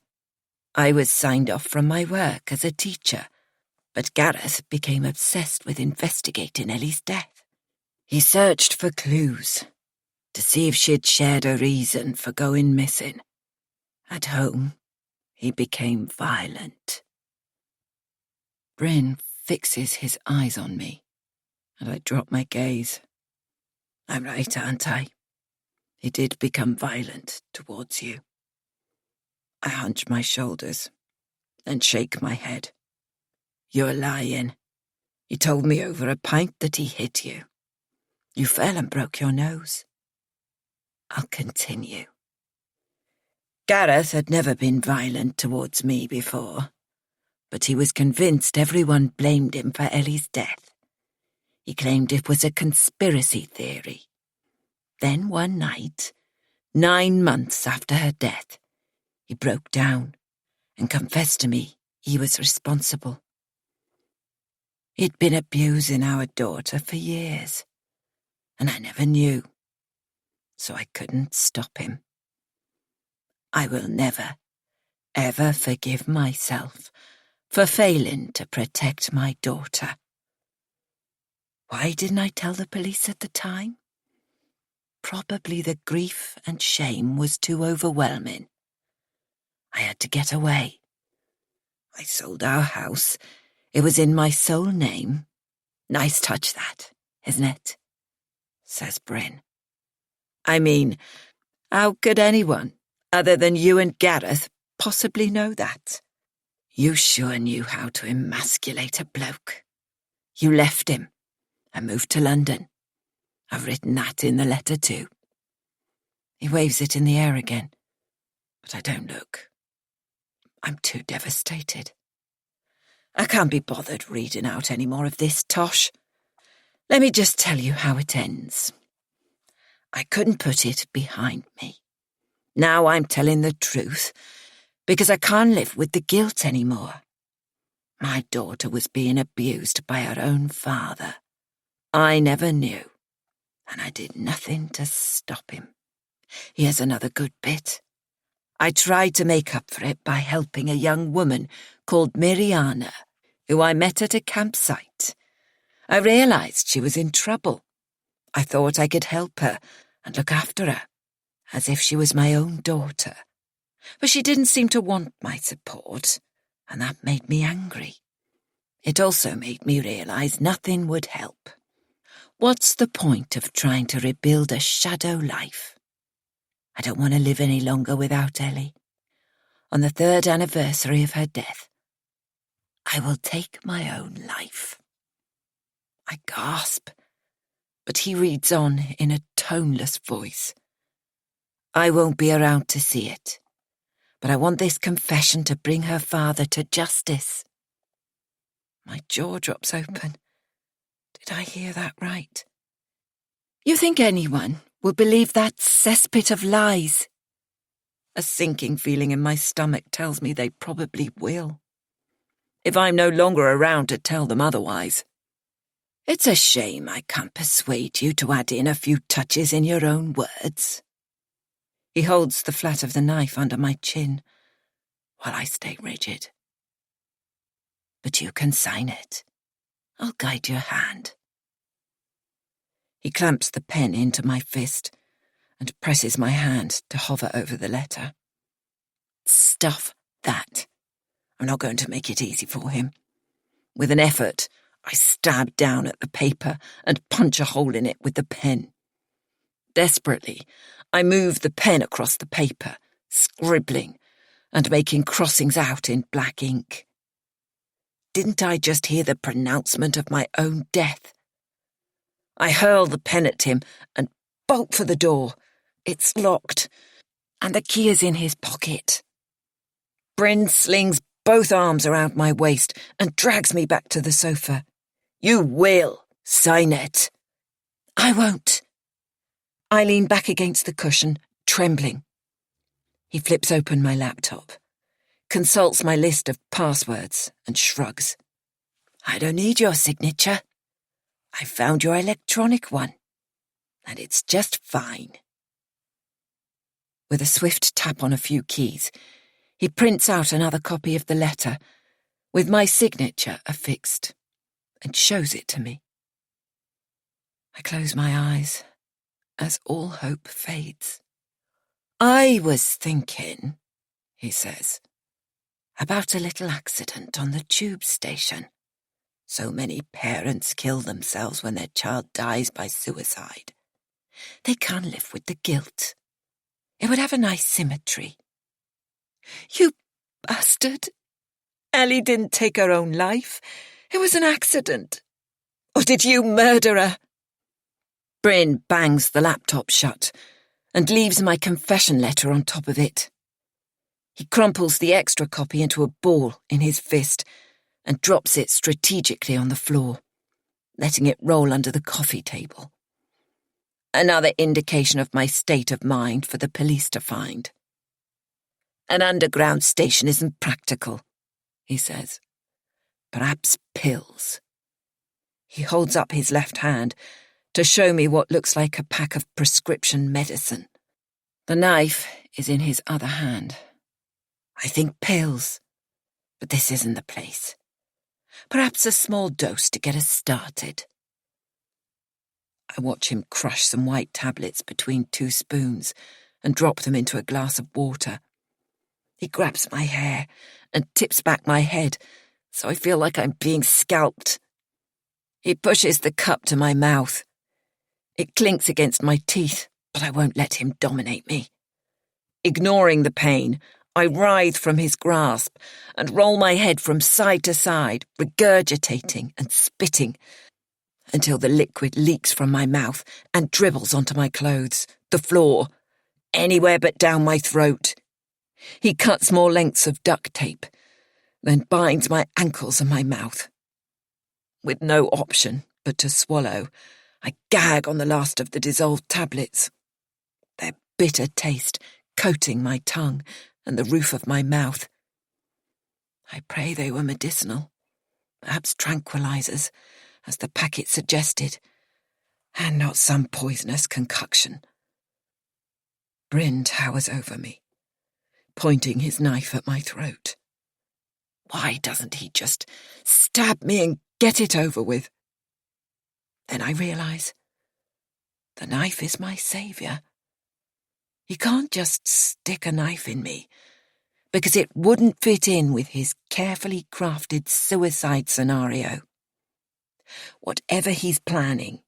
I was signed off from my work as a teacher, But Gareth became obsessed with investigating Ellie's death. He searched for clues to see if she'd shared a reason for going missing. At home, he became violent. Bryn fixes his eyes on me, and I drop my gaze. I'm right, aren't I? He did become violent towards you. I hunch my shoulders and shake my head. You're lying. He told me over a pint that he hit you. You fell and broke your nose. I'll continue. Gareth had never been violent towards me before, but he was convinced everyone blamed him for Ellie's death. He claimed it was a conspiracy theory. Then one night, 9 months after her death, he broke down and confessed to me he was responsible. He'd been abusing our daughter for years, and I never knew, so I couldn't stop him. I will never, ever forgive myself for failing to protect my daughter. Why didn't I tell the police at the time? Probably the grief and shame was too overwhelming. I had to get away. I sold our house. It was in my sole name. Nice touch, that, isn't it? Says Bryn. I mean, how could anyone, other than you and Gareth, possibly know that? You sure knew how to emasculate a bloke. You left him and moved to London. I've written that in the letter too. He waves it in the air again, but I don't look. I'm too devastated. I can't be bothered reading out any more of this tosh. Let me just tell you how it ends. I couldn't put it behind me. Now I'm telling the truth, because I can't live with the guilt anymore. My daughter was being abused by her own father. I never knew, and I did nothing to stop him. Here's another good bit. I tried to make up for it by helping a young woman called Miriana, who I met at a campsite. I realised she was in trouble. I thought I could help her and look after her, as if she was my own daughter. But she didn't seem to want my support, and that made me angry. It also made me realise nothing would help. What's the point of trying to rebuild a shadow life? I don't want to live any longer without Ellie. On the 3rd anniversary of her death, I will take my own life. I gasp, but he reads on in a toneless voice. I won't be around to see it, but I want this confession to bring her father to justice. My jaw drops open. Did I hear that right? You think anyone will believe that cesspit of lies? A sinking feeling in my stomach tells me they probably will. If I'm no longer around to tell them otherwise. It's a shame I can't persuade you to add in a few touches in your own words. He holds the flat of the knife under my chin, while I stay rigid. But you can sign it. I'll guide your hand. He clamps the pen into my fist and presses my hand to hover over the letter. Stuff that. I'm not going to make it easy for him. With an effort, I stab down at the paper and punch a hole in it with the pen. Desperately, I move the pen across the paper, scribbling and making crossings out in black ink. Didn't I just hear the pronouncement of my own death? I hurl the pen at him and bolt for the door. It's locked, and the key is in his pocket. Bryn slings both arms around my waist and drags me back to the sofa. You will sign it. I won't. I lean back against the cushion, trembling. He flips open my laptop, consults my list of passwords, and shrugs. I don't need your signature. I found your electronic one, and it's just fine. With a swift tap on a few keys, he prints out another copy of the letter, with my signature affixed, and shows it to me. I close my eyes as all hope fades. "I was thinking," he says, "about a little accident on the tube station. So many parents kill themselves when their child dies by suicide. They can't live with the guilt. It would have a nice symmetry." "You bastard! Ellie didn't take her own life. It was an accident. Or did you murder her?" Bryn bangs the laptop shut and leaves my confession letter on top of it. He crumples the extra copy into a ball in his fist and drops it strategically on the floor, letting it roll under the coffee table. Another indication of my state of mind for the police to find. "An underground station isn't practical," he says. "Perhaps pills." He holds up his left hand to show me what looks like a pack of prescription medicine. The knife is in his other hand. "I think pills, but this isn't the place. Perhaps a small dose to get us started." I watch him crush some white tablets between 2 spoons and drop them into a glass of water. He grabs my hair and tips back my head, so I feel like I'm being scalped. He pushes the cup to my mouth. It clinks against my teeth, but I won't let him dominate me. Ignoring the pain, I writhe from his grasp and roll my head from side to side, regurgitating and spitting, until the liquid leaks from my mouth and dribbles onto my clothes, the floor, anywhere but down my throat. He cuts more lengths of duct tape, then binds my ankles and my mouth. With no option but to swallow, I gag on the last of the dissolved tablets, their bitter taste coating my tongue and the roof of my mouth. I pray they were medicinal, perhaps tranquilizers, as the packet suggested, and not some poisonous concoction. Bryn towers over me, pointing his knife at my throat. Why doesn't he just stab me and get it over with? Then I realize the knife is my savior. He can't just stick a knife in me, because it wouldn't fit in with his carefully crafted suicide scenario. Whatever he's planning,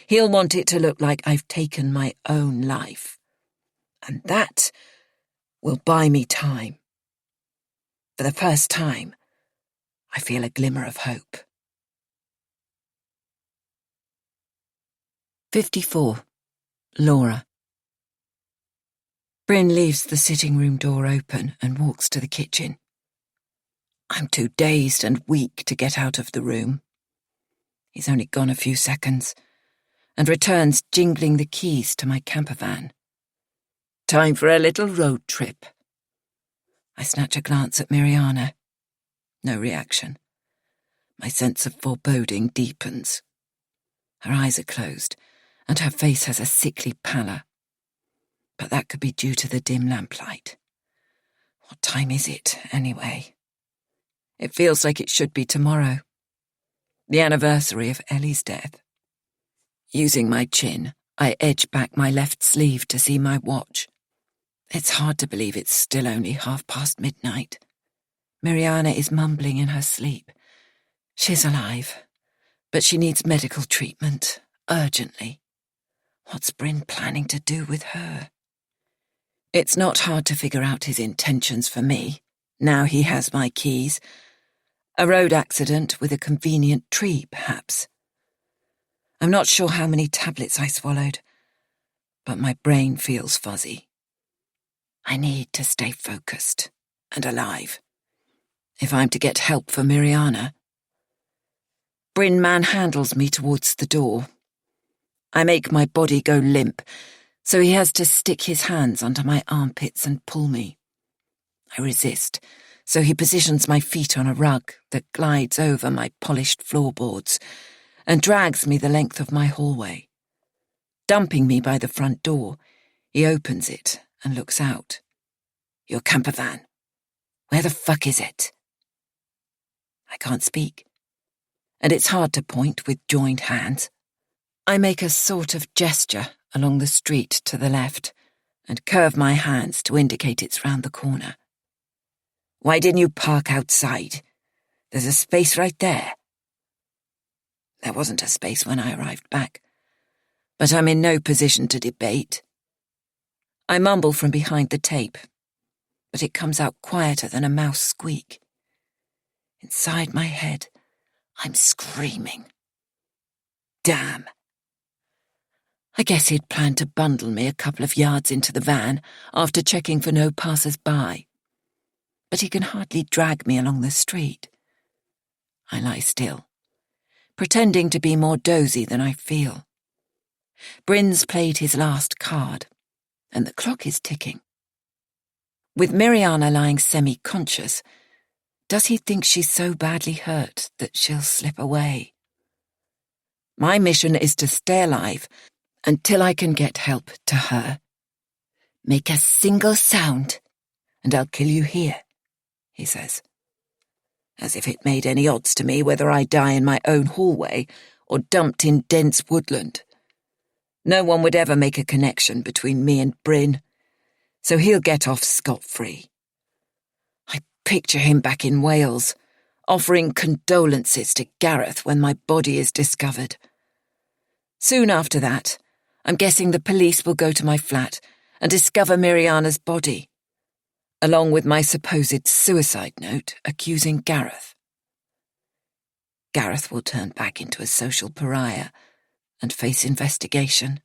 he'll want it to look like I've taken my own life. And that will buy me time. For the first time, I feel a glimmer of hope. 54. Laura. Bryn leaves the sitting room door open and walks to the kitchen. I'm too dazed and weak to get out of the room. He's only gone a few seconds and returns jingling the keys to my camper van. Time for a little road trip. I snatch a glance at Miriana. No reaction. My sense of foreboding deepens. Her eyes are closed, and her face has a sickly pallor. But that could be due to the dim lamplight. What time is it, anyway? It feels like it should be tomorrow. The anniversary of Ellie's death. Using my chin, I edge back my left sleeve to see my watch. It's hard to believe it's still only midnight. Miriana is mumbling in her sleep. She's alive, but she needs medical treatment, urgently. What's Bryn planning to do with her? It's not hard to figure out his intentions for me, now he has my keys. A road accident with a convenient tree, perhaps. I'm not sure how many tablets I swallowed, but my brain feels fuzzy. I need to stay focused and alive, if I'm to get help for Miriana. Bryn manhandles me towards the door. I make my body go limp, so he has to stick his hands under my armpits and pull me. I resist, so he positions my feet on a rug that glides over my polished floorboards and drags me the length of my hallway. Dumping me by the front door, he opens it and looks out. Your camper van. Where the fuck is it? I can't speak, and it's hard to point with joined hands. I make a sort of gesture along the street to the left and curve my hands to indicate it's round the corner. Why didn't you park outside? There's a space right there. There wasn't a space when I arrived back, but I'm in no position to debate. I mumble from behind the tape, but it comes out quieter than a mouse squeak. Inside my head, I'm screaming. Damn. I guess he'd planned to bundle me a couple of yards into the van after checking for no passers-by. But he can hardly drag me along the street. I lie still, pretending to be more dozy than I feel. Bryn's played his last card, and the clock is ticking. With Miriana lying semi-conscious, does he think she's so badly hurt that she'll slip away? My mission is to stay alive until I can get help to her. Make a single sound, and I'll kill you here, he says. As if it made any odds to me whether I die in my own hallway or dumped in dense woodland. No one would ever make a connection between me and Bryn, so he'll get off scot-free. I picture him back in Wales, offering condolences to Gareth when my body is discovered. Soon after that, I'm guessing the police will go to my flat and discover Miriana's body, along with my supposed suicide note accusing Gareth. Gareth will turn back into a social pariah and face investigation.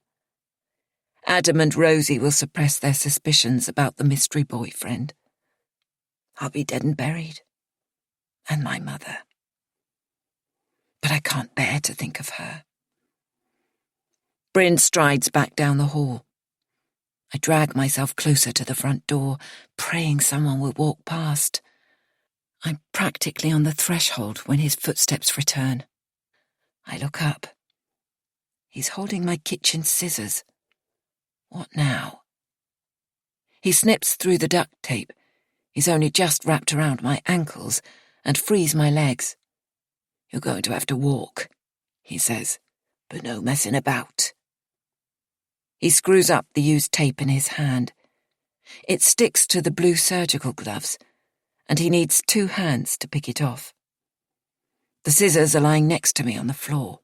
Adam and Rosie will suppress their suspicions about the mystery boyfriend. I'll be dead and buried. And my mother. But I can't bear to think of her. Bryn strides back down the hall. I drag myself closer to the front door, praying someone will walk past. I'm practically on the threshold when his footsteps return. I look up. He's holding my kitchen scissors. What now? He snips through the duct tape. He's only just wrapped around my ankles and frees my legs. You're going to have to walk, he says, but no messing about. He screws up the used tape in his hand. It sticks to the blue surgical gloves, and he needs 2 hands to pick it off. The scissors are lying next to me on the floor.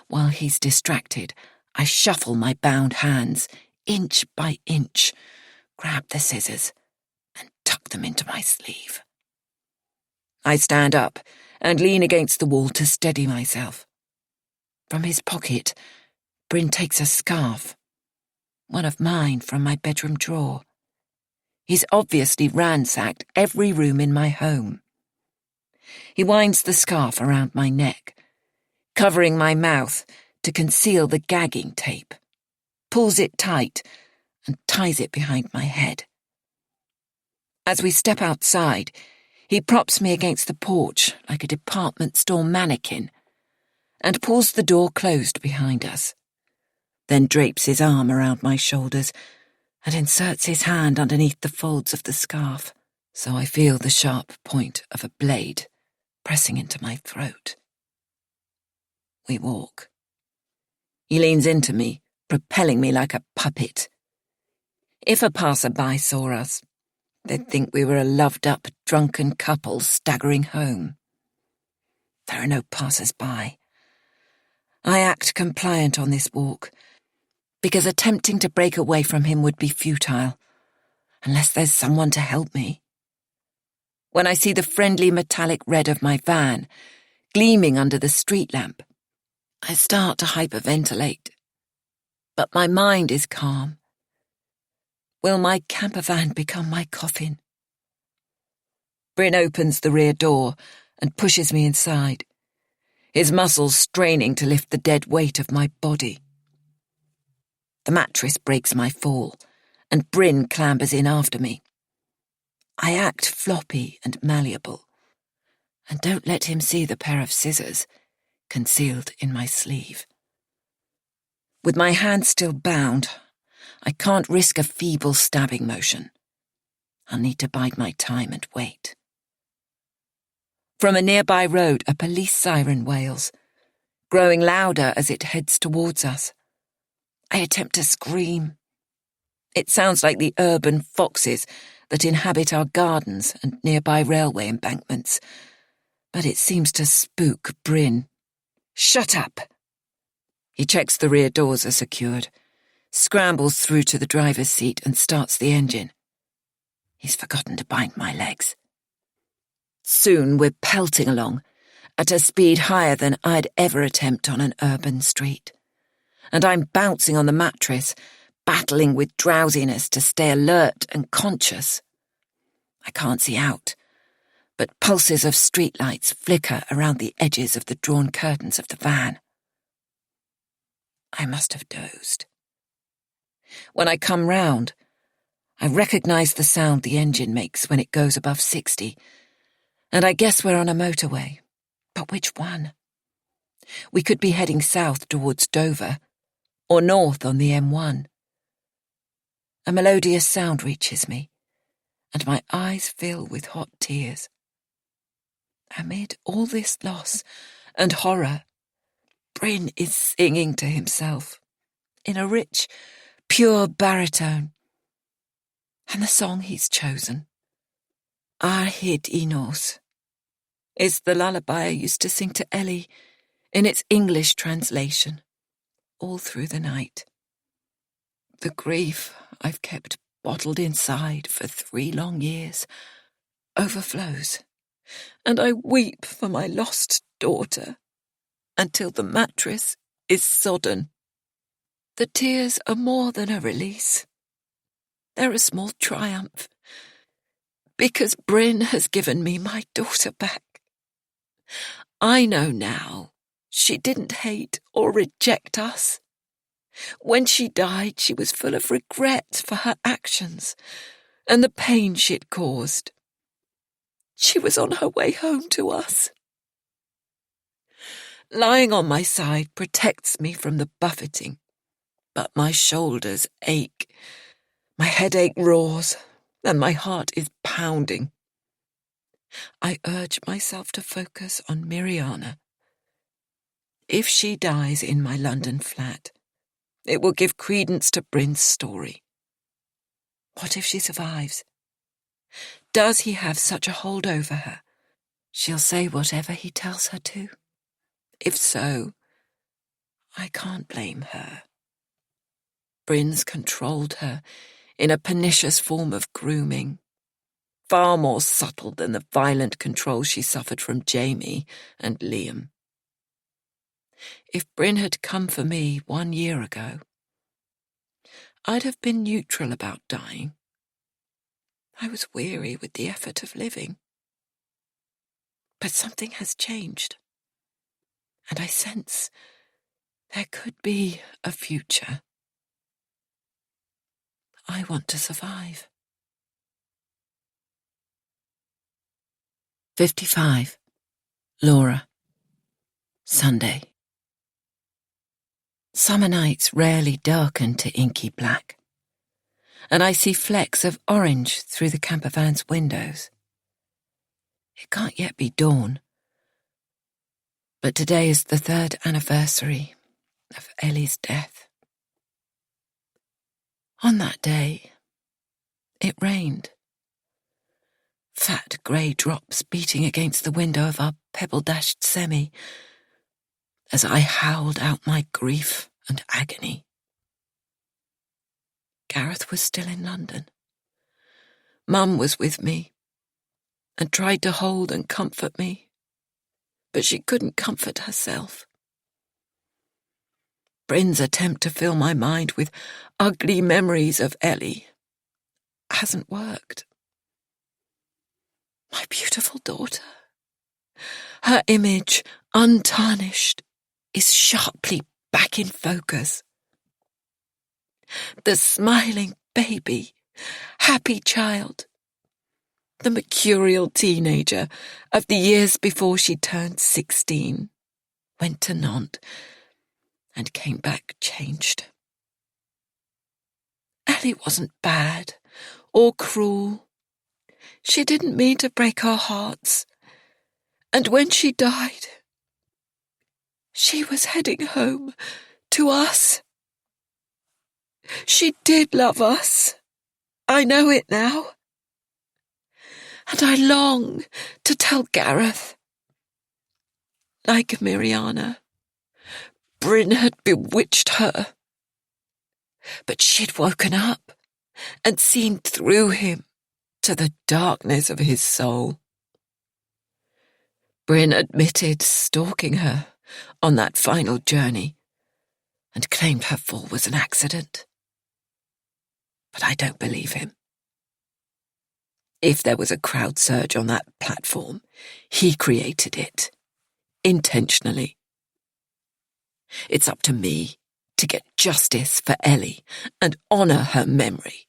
While he's distracted, I shuffle my bound hands, inch by inch, grab the scissors, and tuck them into my sleeve. I stand up and lean against the wall to steady myself. From his pocket, Bryn takes a scarf, one of mine from my bedroom drawer. He's obviously ransacked every room in my home. He winds the scarf around my neck, covering my mouth to conceal the gagging tape, pulls it tight, and ties it behind my head. As we step outside, he props me against the porch like a department store mannequin and pulls the door closed behind us, then drapes his arm around my shoulders and inserts his hand underneath the folds of the scarf, so I feel the sharp point of a blade pressing into my throat. We walk. He leans into me, propelling me like a puppet. If a passerby saw us, they'd think we were a loved-up, drunken couple staggering home. There are no passers-by. I act compliant on this walk, because attempting to break away from him would be futile, unless there's someone to help me. When I see the friendly metallic red of my van gleaming under the street lamp, I start to hyperventilate. But my mind is calm. Will my camper van become my coffin? Bryn opens the rear door and pushes me inside, his muscles straining to lift the dead weight of my body. The mattress breaks my fall, and Bryn clambers in after me. I act floppy and malleable, and don't let him see the pair of scissors concealed in my sleeve. With my hand still bound, I can't risk a feeble stabbing motion. I'll need to bide my time and wait. From a nearby road, a police siren wails, growing louder as it heads towards us. I attempt to scream. It sounds like the urban foxes that inhabit our gardens and nearby railway embankments, but it seems to spook Bryn. "Shut up!" He checks the rear doors are secured, scrambles through to the driver's seat and starts the engine. He's forgotten to bind my legs. Soon we're pelting along, at a speed higher than I'd ever attempt on an urban street. And I'm bouncing on the mattress, battling with drowsiness to stay alert and conscious. I can't see out, but pulses of streetlights flicker around the edges of the drawn curtains of the van. I must have dozed. When I come round, I recognise the sound the engine makes when it goes above 60, and I guess we're on a motorway. But which one? We could be heading south towards Dover, or north on the M1. A melodious sound reaches me, and my eyes fill with hot tears. Amid all this loss and horror, Bryn is singing to himself, in a rich, pure baritone. And the song he's chosen, Arhyd Inos, is the lullaby I used to sing to Ellie in its English translation, all through the night. The grief I've kept bottled inside for 3 long years overflows, and I weep for my lost daughter until the mattress is sodden. The tears are more than a release. They're a small triumph, because Bryn has given me my daughter back. I know now she didn't hate or reject us. When she died, she was full of regret for her actions and the pain she'd caused. She was on her way home to us. Lying on my side protects me from the buffeting, but my shoulders ache, my headache roars, and my heart is pounding. I urge myself to focus on Miriana. If she dies in my London flat, it will give credence to Bryn's story. What if she survives? Does he have such a hold over her? She'll say whatever he tells her to. If so, I can't blame her. Bryn's controlled her in a pernicious form of grooming, far more subtle than the violent control she suffered from Jamie and Liam. If Bryn had come for me 1 year ago, I'd have been neutral about dying. I was weary with the effort of living. But something has changed, and I sense there could be a future. I want to survive. 55. Laura. Sunday. Summer nights rarely darken to inky black, and I see flecks of orange through the campervan's windows. It can't yet be dawn, but today is the 3rd anniversary of Ellie's death. On that day, it rained. Fat grey drops beating against the window of our pebble-dashed semi as I howled out my grief and agony. Gareth was still in London. Mum was with me and tried to hold and comfort me, but she couldn't comfort herself. Bryn's attempt to fill my mind with ugly memories of Ellie hasn't worked. My beautiful daughter, her image, untarnished, is sharply back in focus. The smiling baby, happy child, the mercurial teenager of the years before she turned 16, went to Nantes and came back changed. Ellie wasn't bad or cruel. She didn't mean to break our hearts, And when she died, she was heading home to us. She did love us. I know it now. And I long to tell Gareth. Like Miriana, Bryn had bewitched her. But she'd woken up and seen through him to the darkness of his soul. Bryn admitted stalking her on that final journey and claimed her fall was an accident. But I don't believe him. If there was a crowd surge on that platform, he created it, intentionally. It's up to me to get justice for Ellie and honour her memory.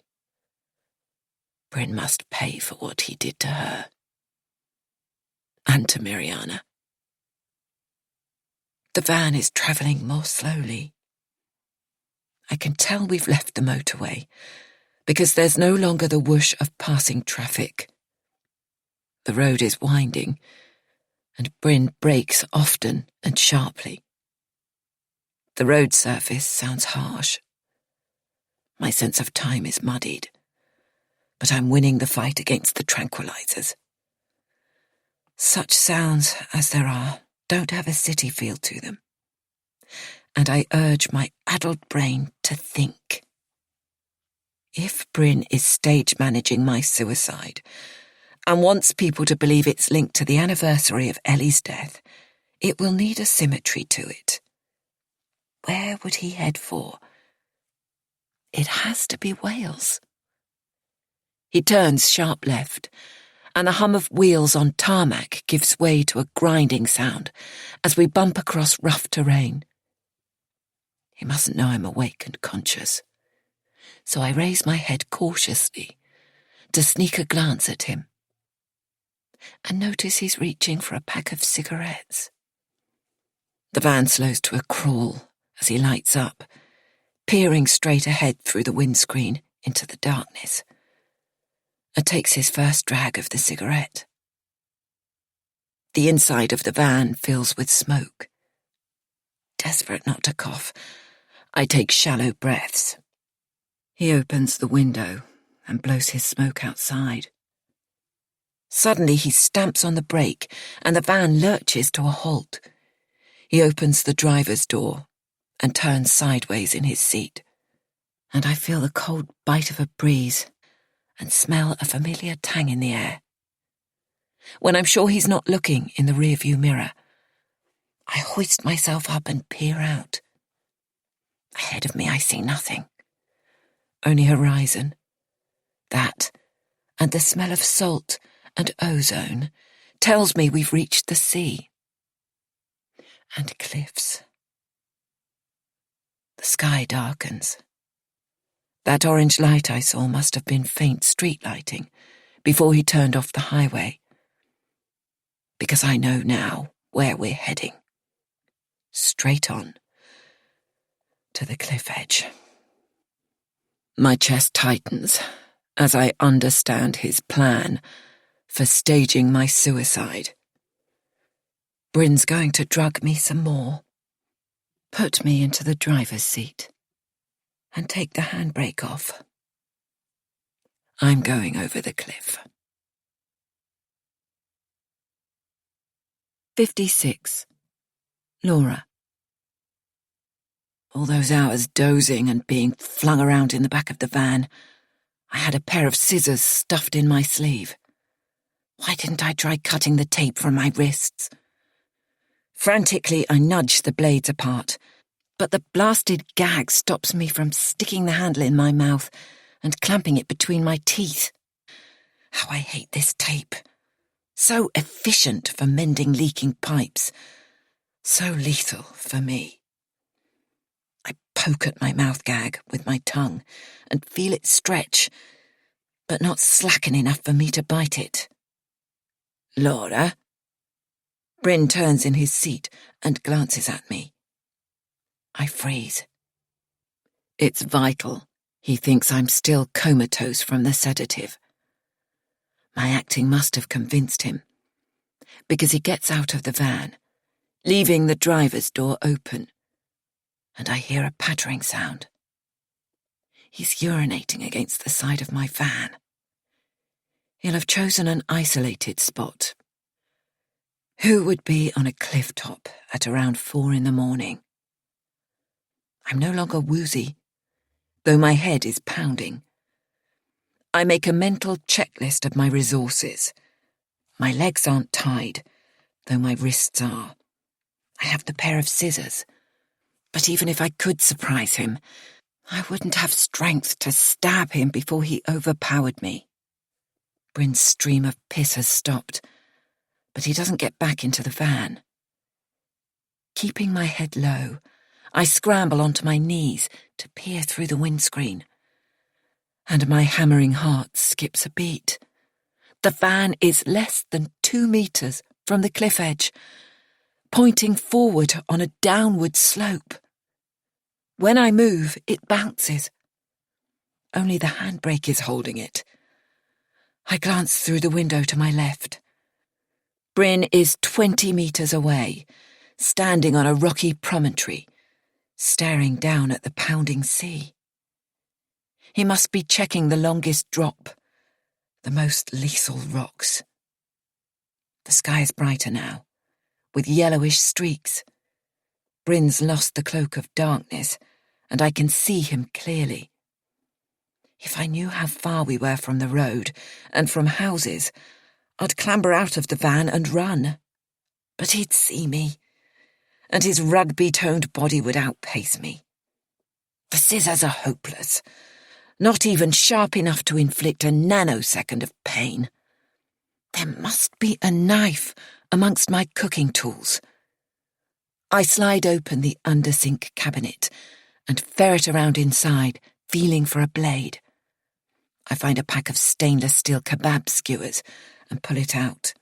Bryn must pay for what he did to her. And to Miriana. The van is travelling more slowly. I can tell we've left the motorway, because there's no longer the whoosh of passing traffic. The road is winding, and Bryn brakes often and sharply. The road surface sounds harsh. My sense of time is muddied, but I'm winning the fight against the tranquilizers. Such sounds as there are don't have a city feel to them, and I urge my addled brain to think. If Bryn is stage managing my suicide and wants people to believe it's linked to the anniversary of Ellie's death, it will need a symmetry to it. Where would he head for? It has to be Wales. He turns sharp left, and the hum of wheels on tarmac gives way to a grinding sound as we bump across rough terrain. He mustn't know I'm awake and conscious, so I raise my head cautiously to sneak a glance at him and notice he's reaching for a pack of cigarettes. The van slows to a crawl as he lights up, peering straight ahead through the windscreen into the darkness, and takes his first drag of the cigarette. The inside of the van fills with smoke. Desperate not to cough, I take shallow breaths. He opens the window and blows his smoke outside. Suddenly he stamps on the brake and the van lurches to a halt. He opens the driver's door and turns sideways in his seat, and I feel the cold bite of a breeze and smell a familiar tang in the air. When I'm sure he's not looking in the rearview mirror, I hoist myself up and peer out. Ahead of me I see nothing. Only horizon. That, and the smell of salt and ozone, tells me we've reached the sea. And cliffs. The sky darkens. That orange light I saw must have been faint street lighting before he turned off the highway. Because I know now where we're heading. Straight on. To the cliff edge. My chest tightens as I understand his plan for staging my suicide. Bryn's going to drug me some more, put me into the driver's seat, and take the handbrake off. I'm going over the cliff. 56. Laura. All those hours dozing and being flung around in the back of the van, I had a pair of scissors stuffed in my sleeve. Why didn't I try cutting the tape from my wrists? Frantically, I nudge the blades apart, but the blasted gag stops me from sticking the handle in my mouth and clamping it between my teeth. How I hate this tape. So efficient for mending leaking pipes. So lethal for me. I poke at my mouth gag with my tongue and feel it stretch, but not slacken enough for me to bite it. Laura? Bryn turns in his seat and glances at me. I freeze. It's vital. He thinks I'm still comatose from the sedative. My acting must have convinced him. because he gets out of the van, leaving the driver's door open, and I hear a pattering sound. He's urinating against the side of my van. He'll have chosen an isolated spot. Who would be on a cliff top at around 4 a.m? I'm no longer woozy, though my head is pounding. I make a mental checklist of my resources. My legs aren't tied, though my wrists are. I have the pair of scissors, but even if I could surprise him, I wouldn't have strength to stab him before he overpowered me. Bryn's stream of piss has stopped, but he doesn't get back into the van. Keeping my head low, I scramble onto my knees to peer through the windscreen, and my hammering heart skips a beat. The van is less than 2 meters from the cliff edge, pointing forward on a downward slope. When I move, it bounces. Only the handbrake is holding it. I glance through the window to my left. Bryn is 20 meters away, standing on a rocky promontory, staring down at the pounding sea. He must be checking the longest drop, the most lethal rocks. The sky is brighter now, with yellowish streaks. Bryn's lost the cloak of darkness, and I can see him clearly. If I knew how far we were from the road and from houses, I'd clamber out of the van and run. But he'd see me, and his rugby-toned body would outpace me. The scissors are hopeless, not even sharp enough to inflict a nanosecond of pain. There must be a knife amongst my cooking tools. I slide open the under-sink cabinet and ferret around inside, feeling for a blade. I find a pack of stainless steel kebab skewers and pull it out.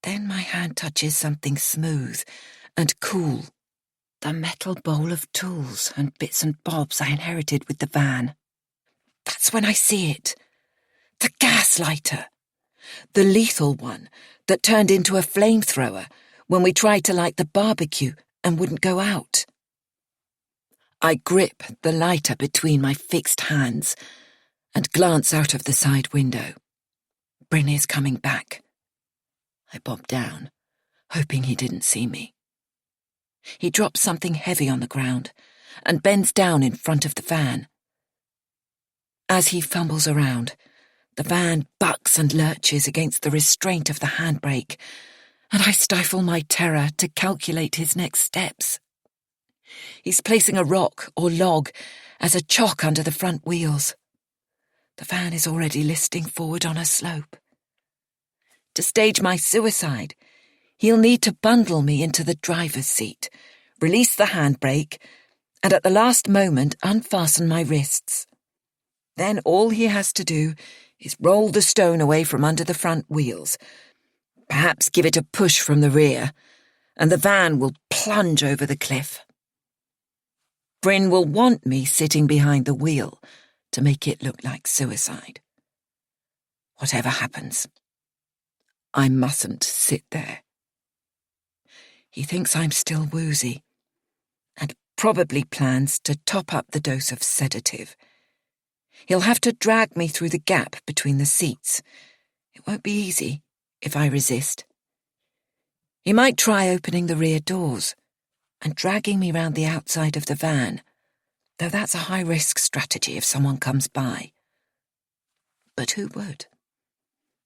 Then my hand touches something smooth and cool, the metal bowl of tools and bits and bobs I inherited with the van. That's when I see it. The gas lighter. The lethal one that turned into a flamethrower when we tried to light the barbecue and wouldn't go out. I grip the lighter between my fixed hands and glance out of the side window. Bryn is coming back. I bob down, hoping he didn't see me. He drops something heavy on the ground and bends down in front of the van. As he fumbles around, the van bucks and lurches against the restraint of the handbrake, and I stifle my terror to calculate his next steps. He's placing a rock or log as a chock under the front wheels. The van is already listing forward on a slope. To stage my suicide, he'll need to bundle me into the driver's seat, release the handbrake, and at the last moment unfasten my wrists. Then all he has to do is roll the stone away from under the front wheels, perhaps give it a push from the rear, and the van will plunge over the cliff. Bryn will want me sitting behind the wheel to make it look like suicide. Whatever happens, I mustn't sit there. He thinks I'm still woozy, and probably plans to top up the dose of sedative. He'll have to drag me through the gap between the seats. It won't be easy if I resist. He might try opening the rear doors and dragging me round the outside of the van, though that's a high-risk strategy if someone comes by. But who would?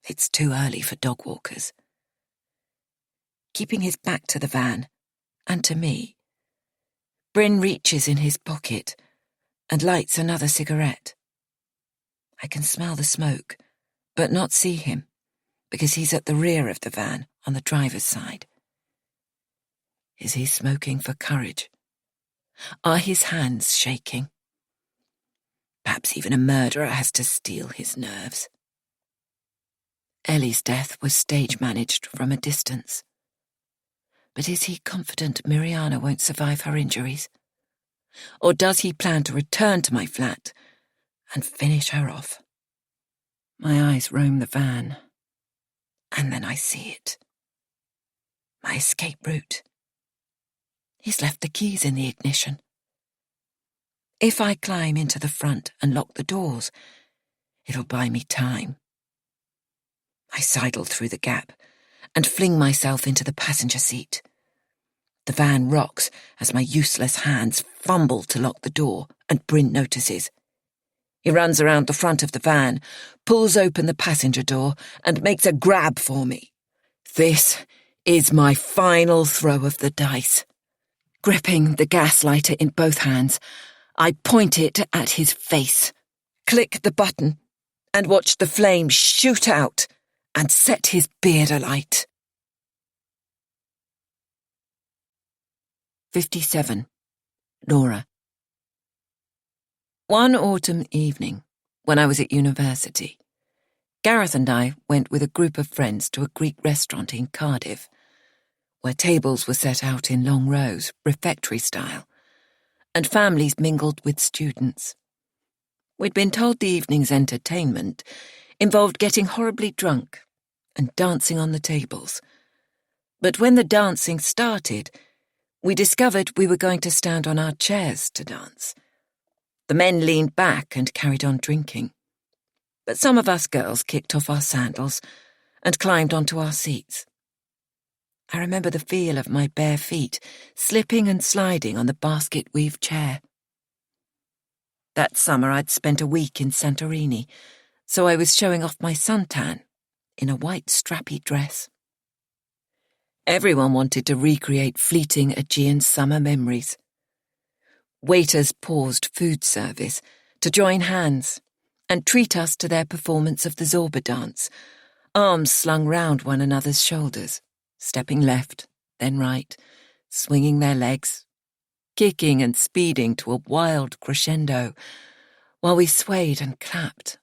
It's too early for dog walkers. Keeping his back to the van, and to me, Bryn reaches in his pocket and lights another cigarette. I can smell the smoke, but not see him, because he's at the rear of the van on the driver's side. Is he smoking for courage? Are his hands shaking? Perhaps even a murderer has to steel his nerves. Ellie's death was stage-managed from a distance. But is he confident Miriana won't survive her injuries? Or does he plan to return to my flat and finish her off? My eyes roam the van, and then I see it. My escape route. He's left the keys in the ignition. If I climb into the front and lock the doors, it'll buy me time. I sidle through the gap and fling myself into the passenger seat. The van rocks as my useless hands fumble to lock the door, and Bryn notices. He runs around the front of the van, pulls open the passenger door, and makes a grab for me. This is my final throw of the dice. Gripping the gas lighter in both hands, I point it at his face, click the button, and watch the flame shoot out and set his beard alight. 57. Laura. One autumn evening, when I was at university, Gareth and I went with a group of friends to a Greek restaurant in Cardiff, where tables were set out in long rows, refectory style, and families mingled with students. We'd been told the evening's entertainment involved getting horribly drunk and dancing on the tables. But when the dancing started, we discovered we were going to stand on our chairs to dance. The men leaned back and carried on drinking, but some of us girls kicked off our sandals and climbed onto our seats. I remember the feel of my bare feet slipping and sliding on the basket-weave chair. That summer I'd spent a week in Santorini, so I was showing off my suntan in a white strappy dress. Everyone wanted to recreate fleeting Aegean summer memories. Waiters paused food service to join hands and treat us to their performance of the Zorba dance, arms slung round one another's shoulders, stepping left, then right, swinging their legs, kicking and speeding to a wild crescendo, while we swayed and clapped.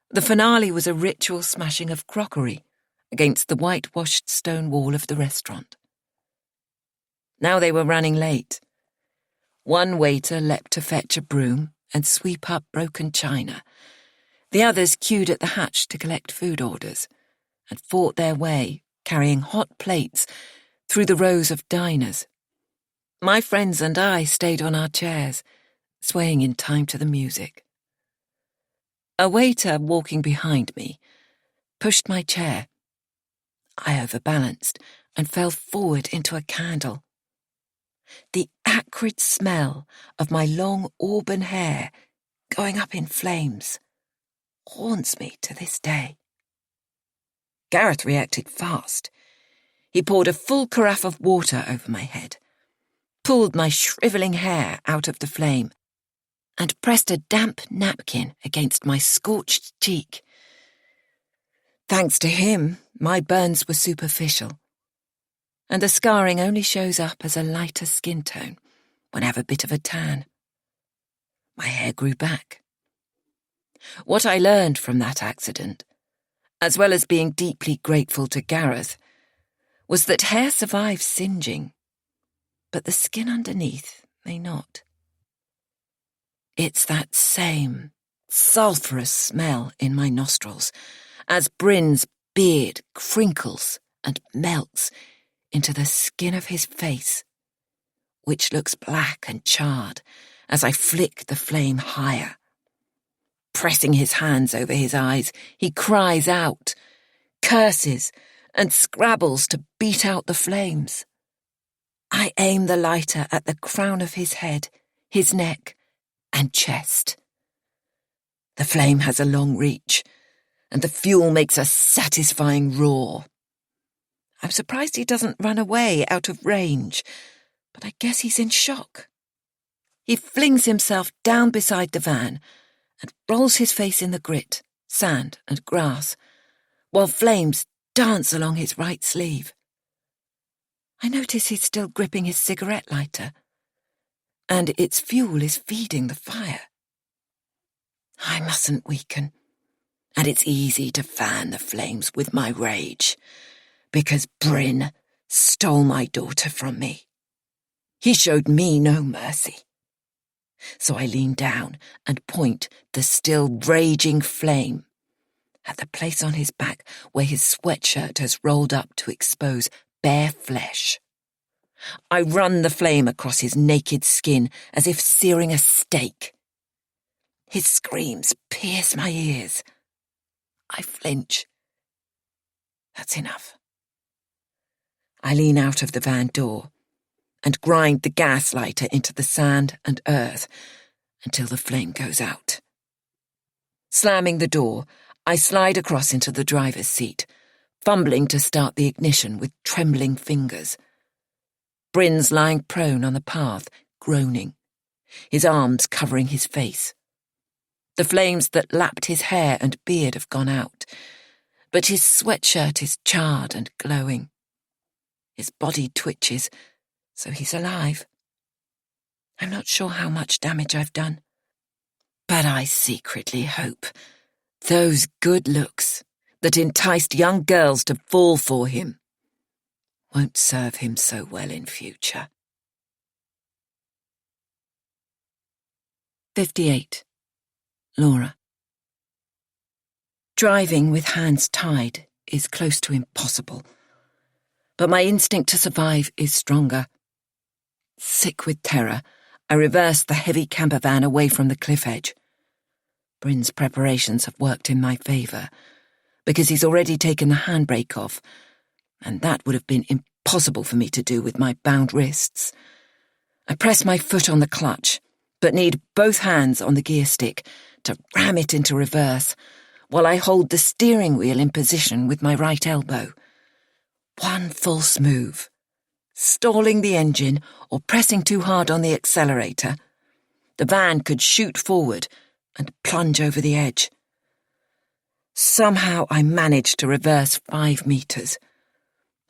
The finale was a ritual smashing of crockery against the whitewashed stone wall of the restaurant. Now they were running late. One waiter leapt to fetch a broom and sweep up broken china. The others queued at the hatch to collect food orders and fought their way, carrying hot plates, through the rows of diners. My friends and I stayed on our chairs, swaying in time to the music. A waiter walking behind me pushed my chair. I overbalanced and fell forward into a candle. The acrid smell of my long auburn hair going up in flames haunts me to this day. Gareth reacted fast. He poured a full carafe of water over my head, pulled my shrivelling hair out of the flame, and pressed a damp napkin against my scorched cheek. Thanks to him, my burns were superficial, and the scarring only shows up as a lighter skin tone when I have a bit of a tan. My hair grew back. What I learned from that accident, as well as being deeply grateful to Gareth, was that hair survives singeing, but the skin underneath may not. It's that same sulphurous smell in my nostrils as Bryn's beard crinkles and melts into the skin of his face, which looks black and charred as I flick the flame higher. Pressing his hands over his eyes, he cries out, curses, and scrabbles to beat out the flames. I aim the lighter at the crown of his head, his neck, and chest. The flame has a long reach, and the fuel makes a satisfying roar. I'm surprised he doesn't run away out of range, but I guess he's in shock. He flings himself down beside the van and rolls his face in the grit, sand, and grass, while flames dance along his right sleeve. I notice he's still gripping his cigarette lighter, and its fuel is feeding the fire. I mustn't weaken, and it's easy to fan the flames with my rage, because Bryn stole my daughter from me. He showed me no mercy. So I lean down and point the still raging flame at the place on his back where his sweatshirt has rolled up to expose bare flesh. I run the flame across his naked skin as if searing a steak. His screams pierce my ears. I flinch. That's enough. I lean out of the van door and grind the gas lighter into the sand and earth until the flame goes out. Slamming the door, I slide across into the driver's seat, fumbling to start the ignition with trembling fingers. Bryn's lying prone on the path, groaning, his arms covering his face. The flames that lapped his hair and beard have gone out, but his sweatshirt is charred and glowing. His body twitches, so he's alive. I'm not sure how much damage I've done, but I secretly hope those good looks that enticed young girls to fall for him won't serve him so well in future. 58. Laura. Driving with hands tied is close to impossible, but my instinct to survive is stronger. Sick with terror, I reverse the heavy camper van away from the cliff edge. Bryn's preparations have worked in my favour, because he's already taken the handbrake off, and that would have been impossible for me to do with my bound wrists. I press my foot on the clutch, but need both hands on the gear stick to ram it into reverse, while I hold the steering wheel in position with my right elbow. One false move, stalling the engine or pressing too hard on the accelerator, the van could shoot forward and plunge over the edge. Somehow I manage to reverse 5 meters.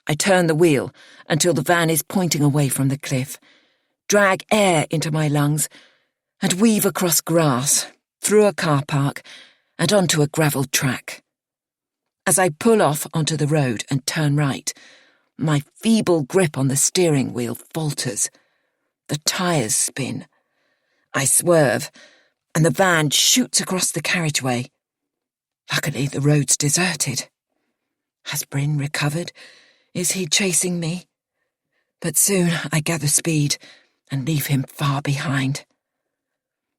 I turn the wheel until the van is pointing away from the cliff, drag air into my lungs, and weave across grass, through a car park, and onto a gravelled track. As I pull off onto the road and turn right, my feeble grip on the steering wheel falters. The tyres spin. I swerve, and the van shoots across the carriageway. Luckily, the road's deserted. Has Bryn recovered? Is he chasing me? But soon I gather speed and leave him far behind.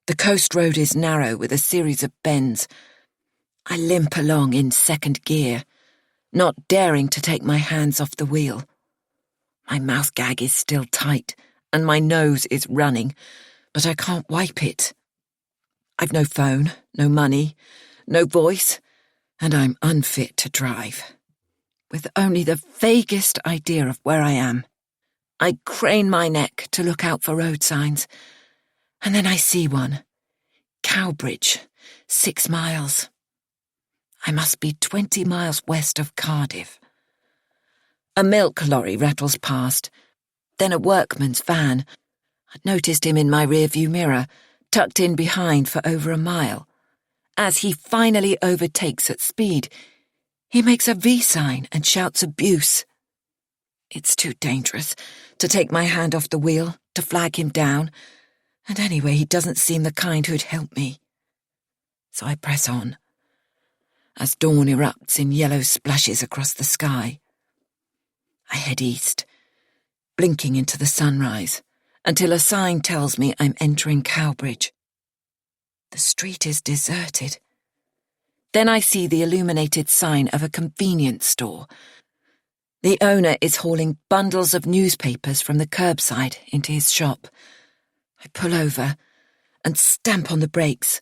The coast road is narrow with a series of bends. I limp along in second gear, not daring to take my hands off the wheel. My mouth gag is still tight, and my nose is running, but I can't wipe it. I've no phone, no money, no voice, and I'm unfit to drive. With only the vaguest idea of where I am, I crane my neck to look out for road signs, and then I see one. Cowbridge, 6 miles. I must be 20 miles west of Cardiff. A milk lorry rattles past, then a workman's van. I'd noticed him in my rearview mirror, tucked in behind for over a mile. As he finally overtakes at speed, he makes a V sign and shouts abuse. It's too dangerous to take my hand off the wheel, to flag him down, and anyway, he doesn't seem the kind who'd help me. So I press on, as dawn erupts in yellow splashes across the sky. I head east, blinking into the sunrise, until a sign tells me I'm entering Cowbridge. The street is deserted. Then I see the illuminated sign of a convenience store. The owner is hauling bundles of newspapers from the curbside into his shop. I pull over and stamp on the brakes.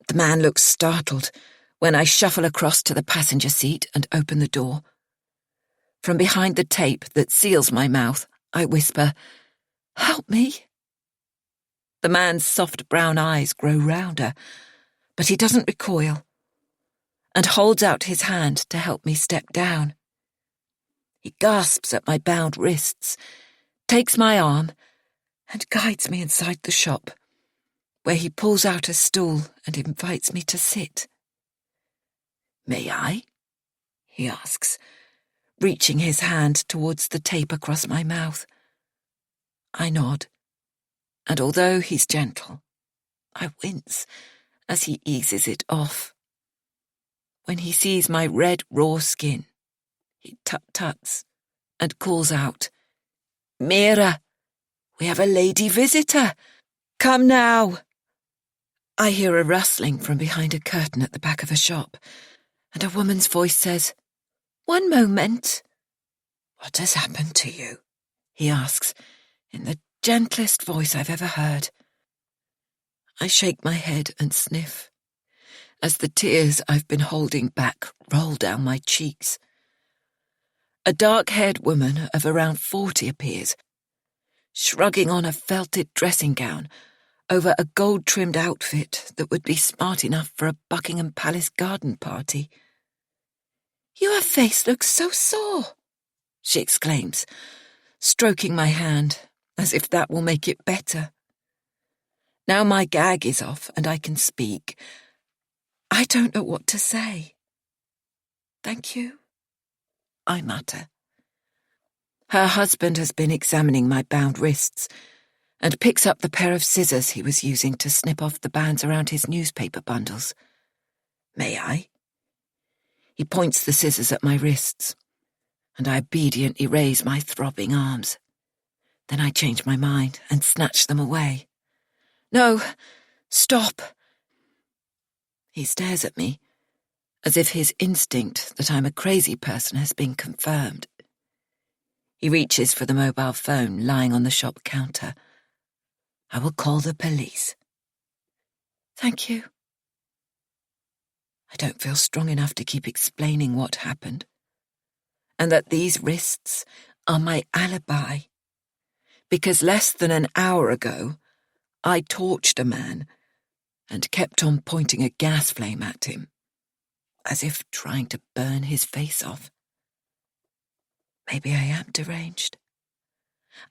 The man looks startled when I shuffle across to the passenger seat and open the door. From behind the tape that seals my mouth, I whisper, "Help me." The man's soft brown eyes grow rounder, but he doesn't recoil, and holds out his hand to help me step down. He gasps at my bound wrists, takes my arm, and guides me inside the shop, where he pulls out a stool and invites me to sit. "May I?" he asks, reaching his hand towards the tape across my mouth. I nod, and although he's gentle, I wince as he eases it off. When he sees my red, raw skin, he tut-tuts and calls out, "Mira, we have a lady visitor. Come now." I hear a rustling from behind a curtain at the back of a shop, and a woman's voice says, "One moment." "What has happened to you?" he asks, in the gentlest voice I've ever heard. I shake my head and sniff, as the tears I've been holding back roll down my cheeks. A dark-haired woman of around 40 appears, shrugging on a felted dressing gown over a gold-trimmed outfit that would be smart enough for a Buckingham Palace garden party. "Your face looks so sore," she exclaims, stroking my hand, as if that will make it better. Now my gag is off and I can speak. I don't know what to say. "Thank you," I mutter. Her husband has been examining my bound wrists and picks up the pair of scissors he was using to snip off the bands around his newspaper bundles. "May I?" He points the scissors at my wrists, and I obediently raise my throbbing arms. Then I change my mind and snatch them away. "No, stop." He stares at me, as if his instinct that I'm a crazy person has been confirmed. He reaches for the mobile phone lying on the shop counter. "I will call the police." "Thank you." I don't feel strong enough to keep explaining what happened, and that these wrists are my alibi, because less than an hour ago, I torched a man and kept on pointing a gas flame at him, as if trying to burn his face off. Maybe I am deranged.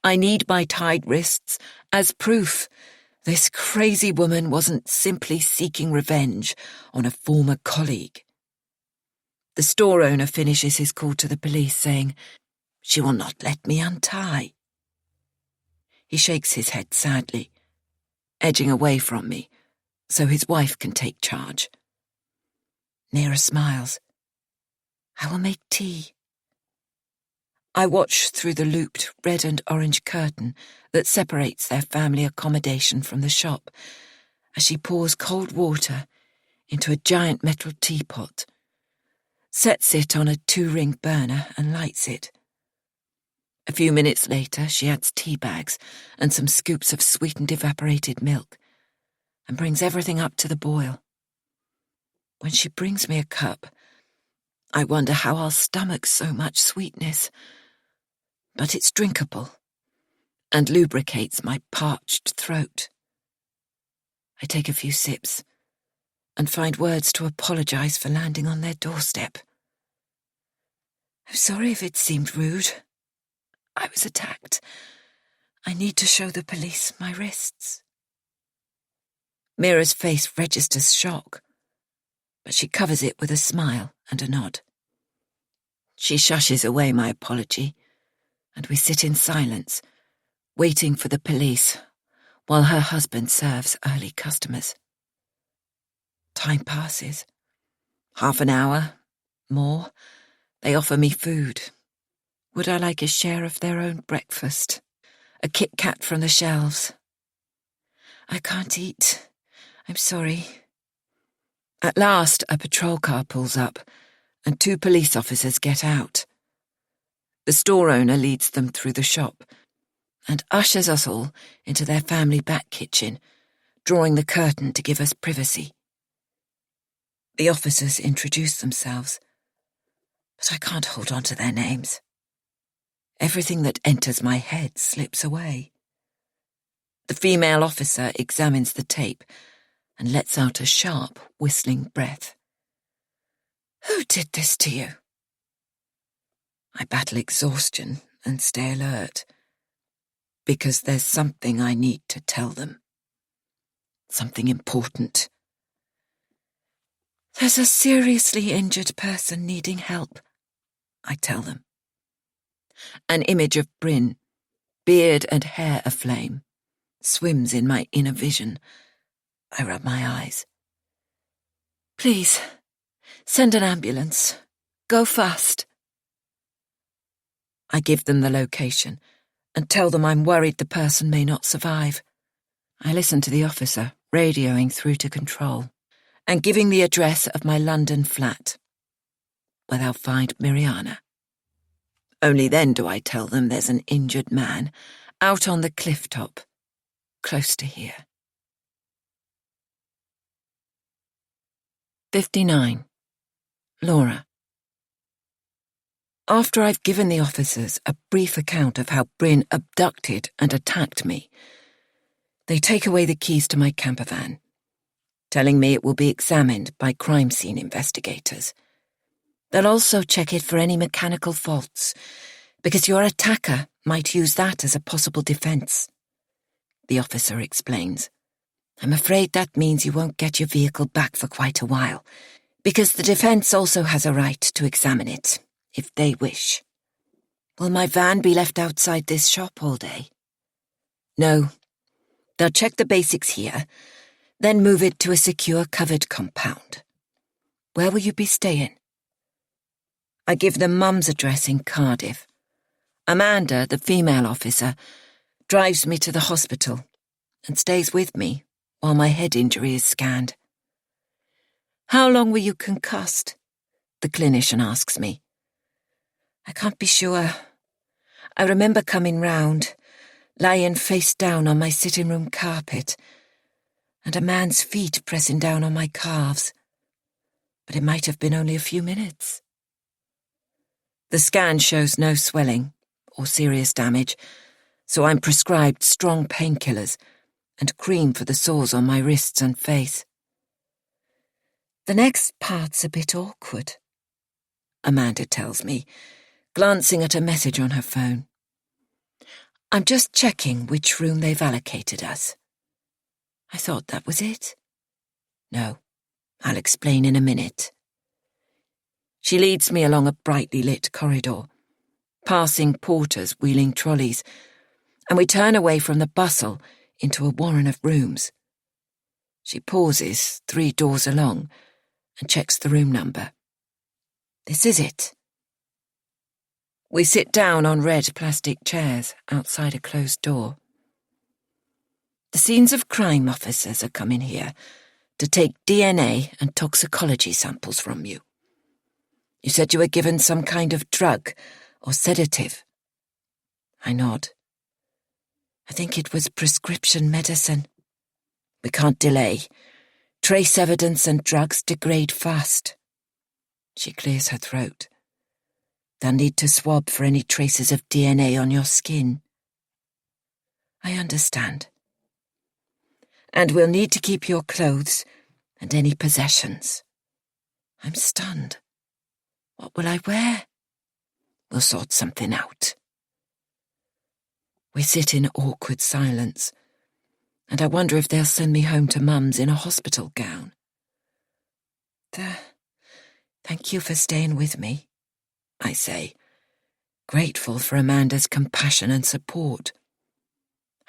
I need my tied wrists as proof this crazy woman wasn't simply seeking revenge on a former colleague. The store owner finishes his call to the police, saying, "She will not let me untie." He shakes his head sadly, edging away from me so his wife can take charge. Mira smiles. "I will make tea." I watch through the looped red and orange curtain that separates their family accommodation from the shop as she pours cold water into a giant metal teapot, sets it on a 2-ring burner and lights it. A few minutes later, she adds tea bags and some scoops of sweetened evaporated milk and brings everything up to the boil. When she brings me a cup, I wonder how I'll stomach so much sweetness, but it's drinkable and lubricates my parched throat. I take a few sips and find words to apologize for landing on their doorstep. "I'm sorry if it seemed rude. I was attacked. I need to show the police my wrists." Mira's face registers shock, but she covers it with a smile and a nod. She shushes away my apology, and we sit in silence, waiting for the police, while her husband serves early customers. Time passes. Half an hour, more. They offer me food. Would I like a share of their own breakfast? A Kit Kat from the shelves? "I can't eat. I'm sorry." At last, a patrol car pulls up, and 2 police officers get out. The store owner leads them through the shop and ushers us all into their family back kitchen, drawing the curtain to give us privacy. The officers introduce themselves, but I can't hold on to their names. Everything that enters my head slips away. The female officer examines the tape and lets out a sharp, whistling breath. "Who did this to you?" I battle exhaustion and stay alert, because there's something I need to tell them. Something important. "There's a seriously injured person needing help," I tell them. An image of Bryn, beard and hair aflame, swims in my inner vision. I rub my eyes. "Please, send an ambulance. Go fast." I give them the location and tell them I'm worried the person may not survive. I listen to the officer, radioing through to control, and giving the address of my London flat, where they'll find Miriana. Only then do I tell them there's an injured man out on the cliff top, close to here. 59. Laura. After I've given the officers a brief account of how Bryn abducted and attacked me, they take away the keys to my campervan, telling me it will be examined by crime scene investigators. They'll also check it for any mechanical faults, because your attacker might use that as a possible defense. The officer explains. I'm afraid that means you won't get your vehicle back for quite a while, because the defense also has a right to examine it, if they wish. Will my van be left outside this shop all day? No. They'll check the basics here, then move it to a secure covered compound. Where will you be staying? I give them Mum's address in Cardiff. Amanda, the female officer, drives me to the hospital and stays with me while my head injury is scanned. How long were you concussed? The clinician asks me. I can't be sure. I remember coming round, lying face down on my sitting room carpet, and a man's feet pressing down on my calves. But it might have been only a few minutes. The scan shows no swelling or serious damage, so I'm prescribed strong painkillers and cream for the sores on my wrists and face. The next part's a bit awkward, Amanda tells me, glancing at a message on her phone. I'm just checking which room they've allocated us. I thought that was it. No, I'll explain in a minute. She leads me along a brightly lit corridor, passing porters wheeling trolleys, and we turn away from the bustle into a warren of rooms. She pauses 3 doors along and checks the room number. This is it. We sit down on red plastic chairs outside a closed door. The scenes of crime officers are coming here to take DNA and toxicology samples from you. You said you were given some kind of drug or sedative. I nod. I think it was prescription medicine. We can't delay. Trace evidence and drugs degrade fast. She clears her throat. They'll need to swab for any traces of DNA on your skin. I understand. And we'll need to keep your clothes and any possessions. I'm stunned. What will I wear? We'll sort something out. We sit in awkward silence, and I wonder if they'll send me home to Mum's in a hospital gown. Thank you for staying with me, I say, grateful for Amanda's compassion and support.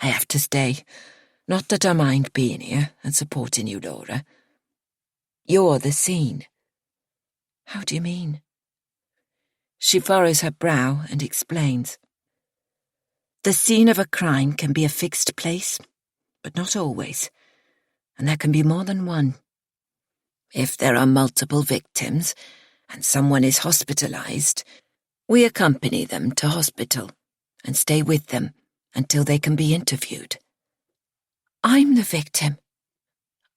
I have to stay. Not that I mind being here and supporting you, Laura. You're the scene. How do you mean? She furrows her brow and explains. The scene of a crime can be a fixed place, but not always, and there can be more than one. If there are multiple victims and someone is hospitalized, we accompany them to hospital and stay with them until they can be interviewed. I'm the victim,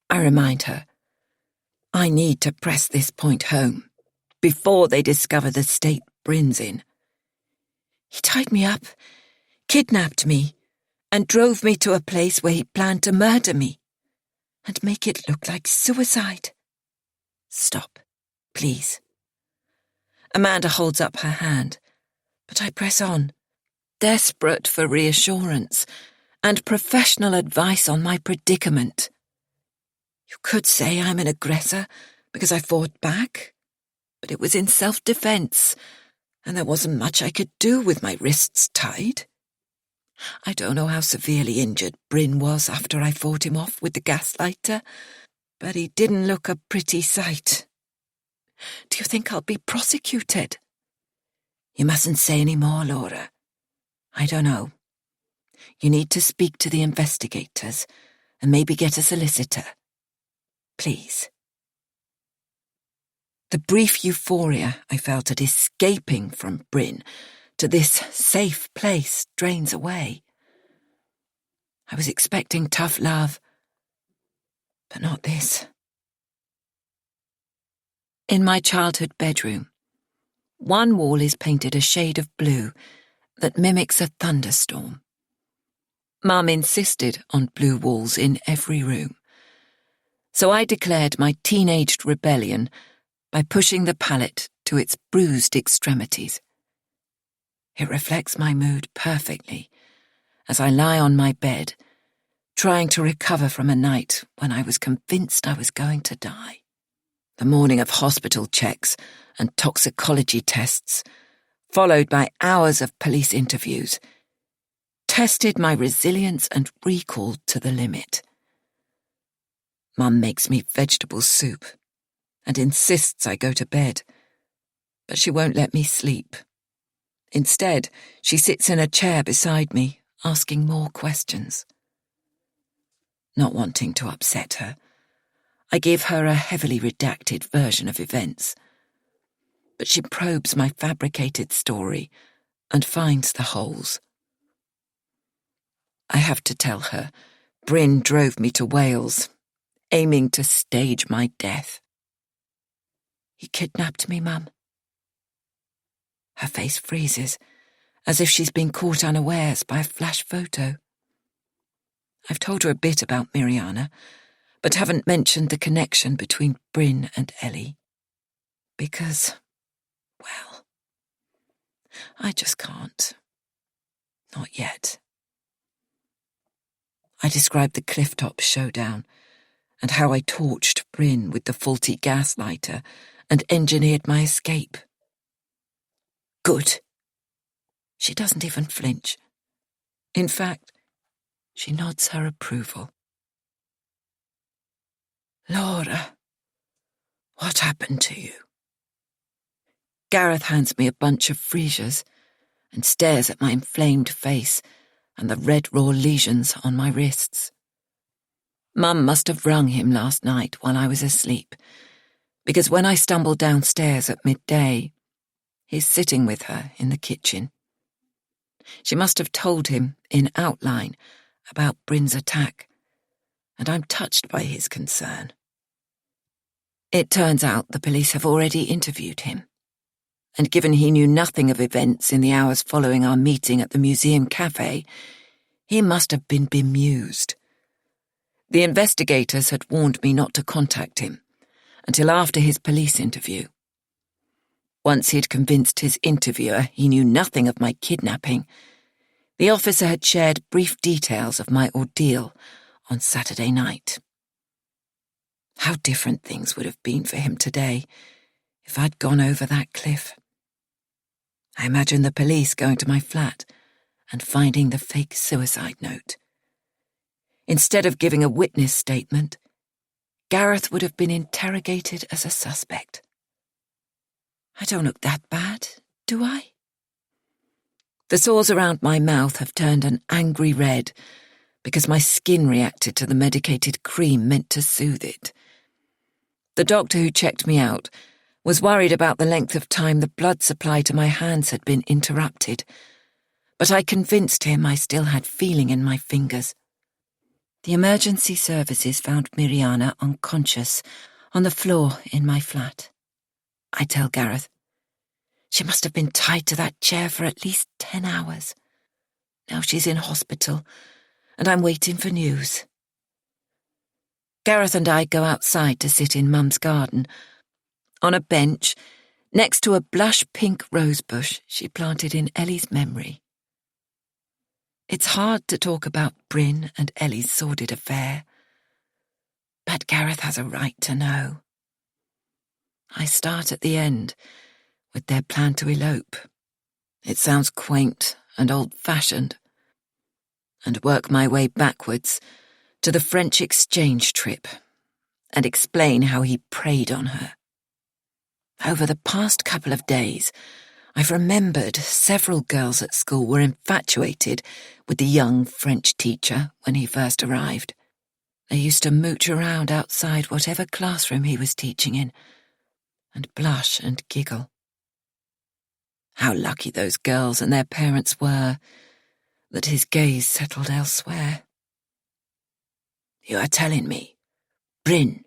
I remind her. I need to press this point home before they discover the state Bryn's in. He tied me up, kidnapped me, and drove me to a place where he planned to murder me and make it look like suicide. Stop, please. Amanda holds up her hand, but I press on, desperate for reassurance and professional advice on my predicament. You could say I'm an aggressor because I fought back, but it was in self-defense, and there wasn't much I could do with my wrists tied. I don't know how severely injured Bryn was after I fought him off with the gaslighter, but he didn't look a pretty sight. Do you think I'll be prosecuted? You mustn't say any more, Laura. I don't know. You need to speak to the investigators and maybe get a solicitor. Please. The brief euphoria I felt at escaping from Bryn to this safe place drains away. I was expecting tough love, but not this. In my childhood bedroom, one wall is painted a shade of blue that mimics a thunderstorm. Mum insisted on blue walls in every room, so I declared my teenaged rebellion by pushing the palette to its bruised extremities. It reflects my mood perfectly as I lie on my bed, trying to recover from a night when I was convinced I was going to die. The morning of hospital checks and toxicology tests, followed by hours of police interviews, tested my resilience and recall to the limit. Mum makes me vegetable soup and insists I go to bed, but she won't let me sleep. Instead, she sits in a chair beside me, asking more questions. Not wanting to upset her, I give her a heavily redacted version of events, but she probes my fabricated story and finds the holes. I have to tell her Bryn drove me to Wales, aiming to stage my death. He kidnapped me, Mum. Her face freezes, as if she's been caught unawares by a flash photo. I've told her a bit about Miriana, but haven't mentioned the connection between Bryn and Ellie. Because, well, I just can't. Not yet. I described the clifftop showdown and how I torched Bryn with the faulty gas lighter and engineered my escape. Good. She doesn't even flinch. In fact, she nods her approval. Laura, what happened to you? Gareth hands me a bunch of freesias and stares at my inflamed face and the red raw lesions on my wrists. Mum must have rung him last night while I was asleep, because when I stumbled downstairs at midday, he's sitting with her in the kitchen. She must have told him, in outline, about Bryn's attack, and I'm touched by his concern. It turns out the police have already interviewed him, and given he knew nothing of events in the hours following our meeting at the museum cafe, he must have been bemused. The investigators had warned me not to contact him until after his police interview. Once he'd convinced his interviewer he knew nothing of my kidnapping, the officer had shared brief details of my ordeal on Saturday night. How different things would have been for him today if I'd gone over that cliff. I imagine the police going to my flat and finding the fake suicide note. Instead of giving a witness statement, Gareth would have been interrogated as a suspect. I don't look that bad, do I? The sores around my mouth have turned an angry red because my skin reacted to the medicated cream meant to soothe it. The doctor who checked me out was worried about the length of time the blood supply to my hands had been interrupted, but I convinced him I still had feeling in my fingers. The emergency services found Miriana unconscious on the floor in my flat. I tell Gareth, she must have been tied to that chair for at least 10 hours. Now she's in hospital, and I'm waiting for news. Gareth and I go outside to sit in Mum's garden, on a bench, next to a blush pink rosebush she planted in Ellie's memory. It's hard to talk about Bryn and Ellie's sordid affair, but Gareth has a right to know. I start at the end, with their plan to elope. It sounds quaint and old-fashioned, and work my way backwards to the French exchange trip and explain how he preyed on her. Over the past couple of days, I've remembered several girls at school were infatuated with the young French teacher when he first arrived. They used to mooch around outside whatever classroom he was teaching in, and blush and giggle. How lucky those girls and their parents were that his gaze settled elsewhere. You are telling me Bryn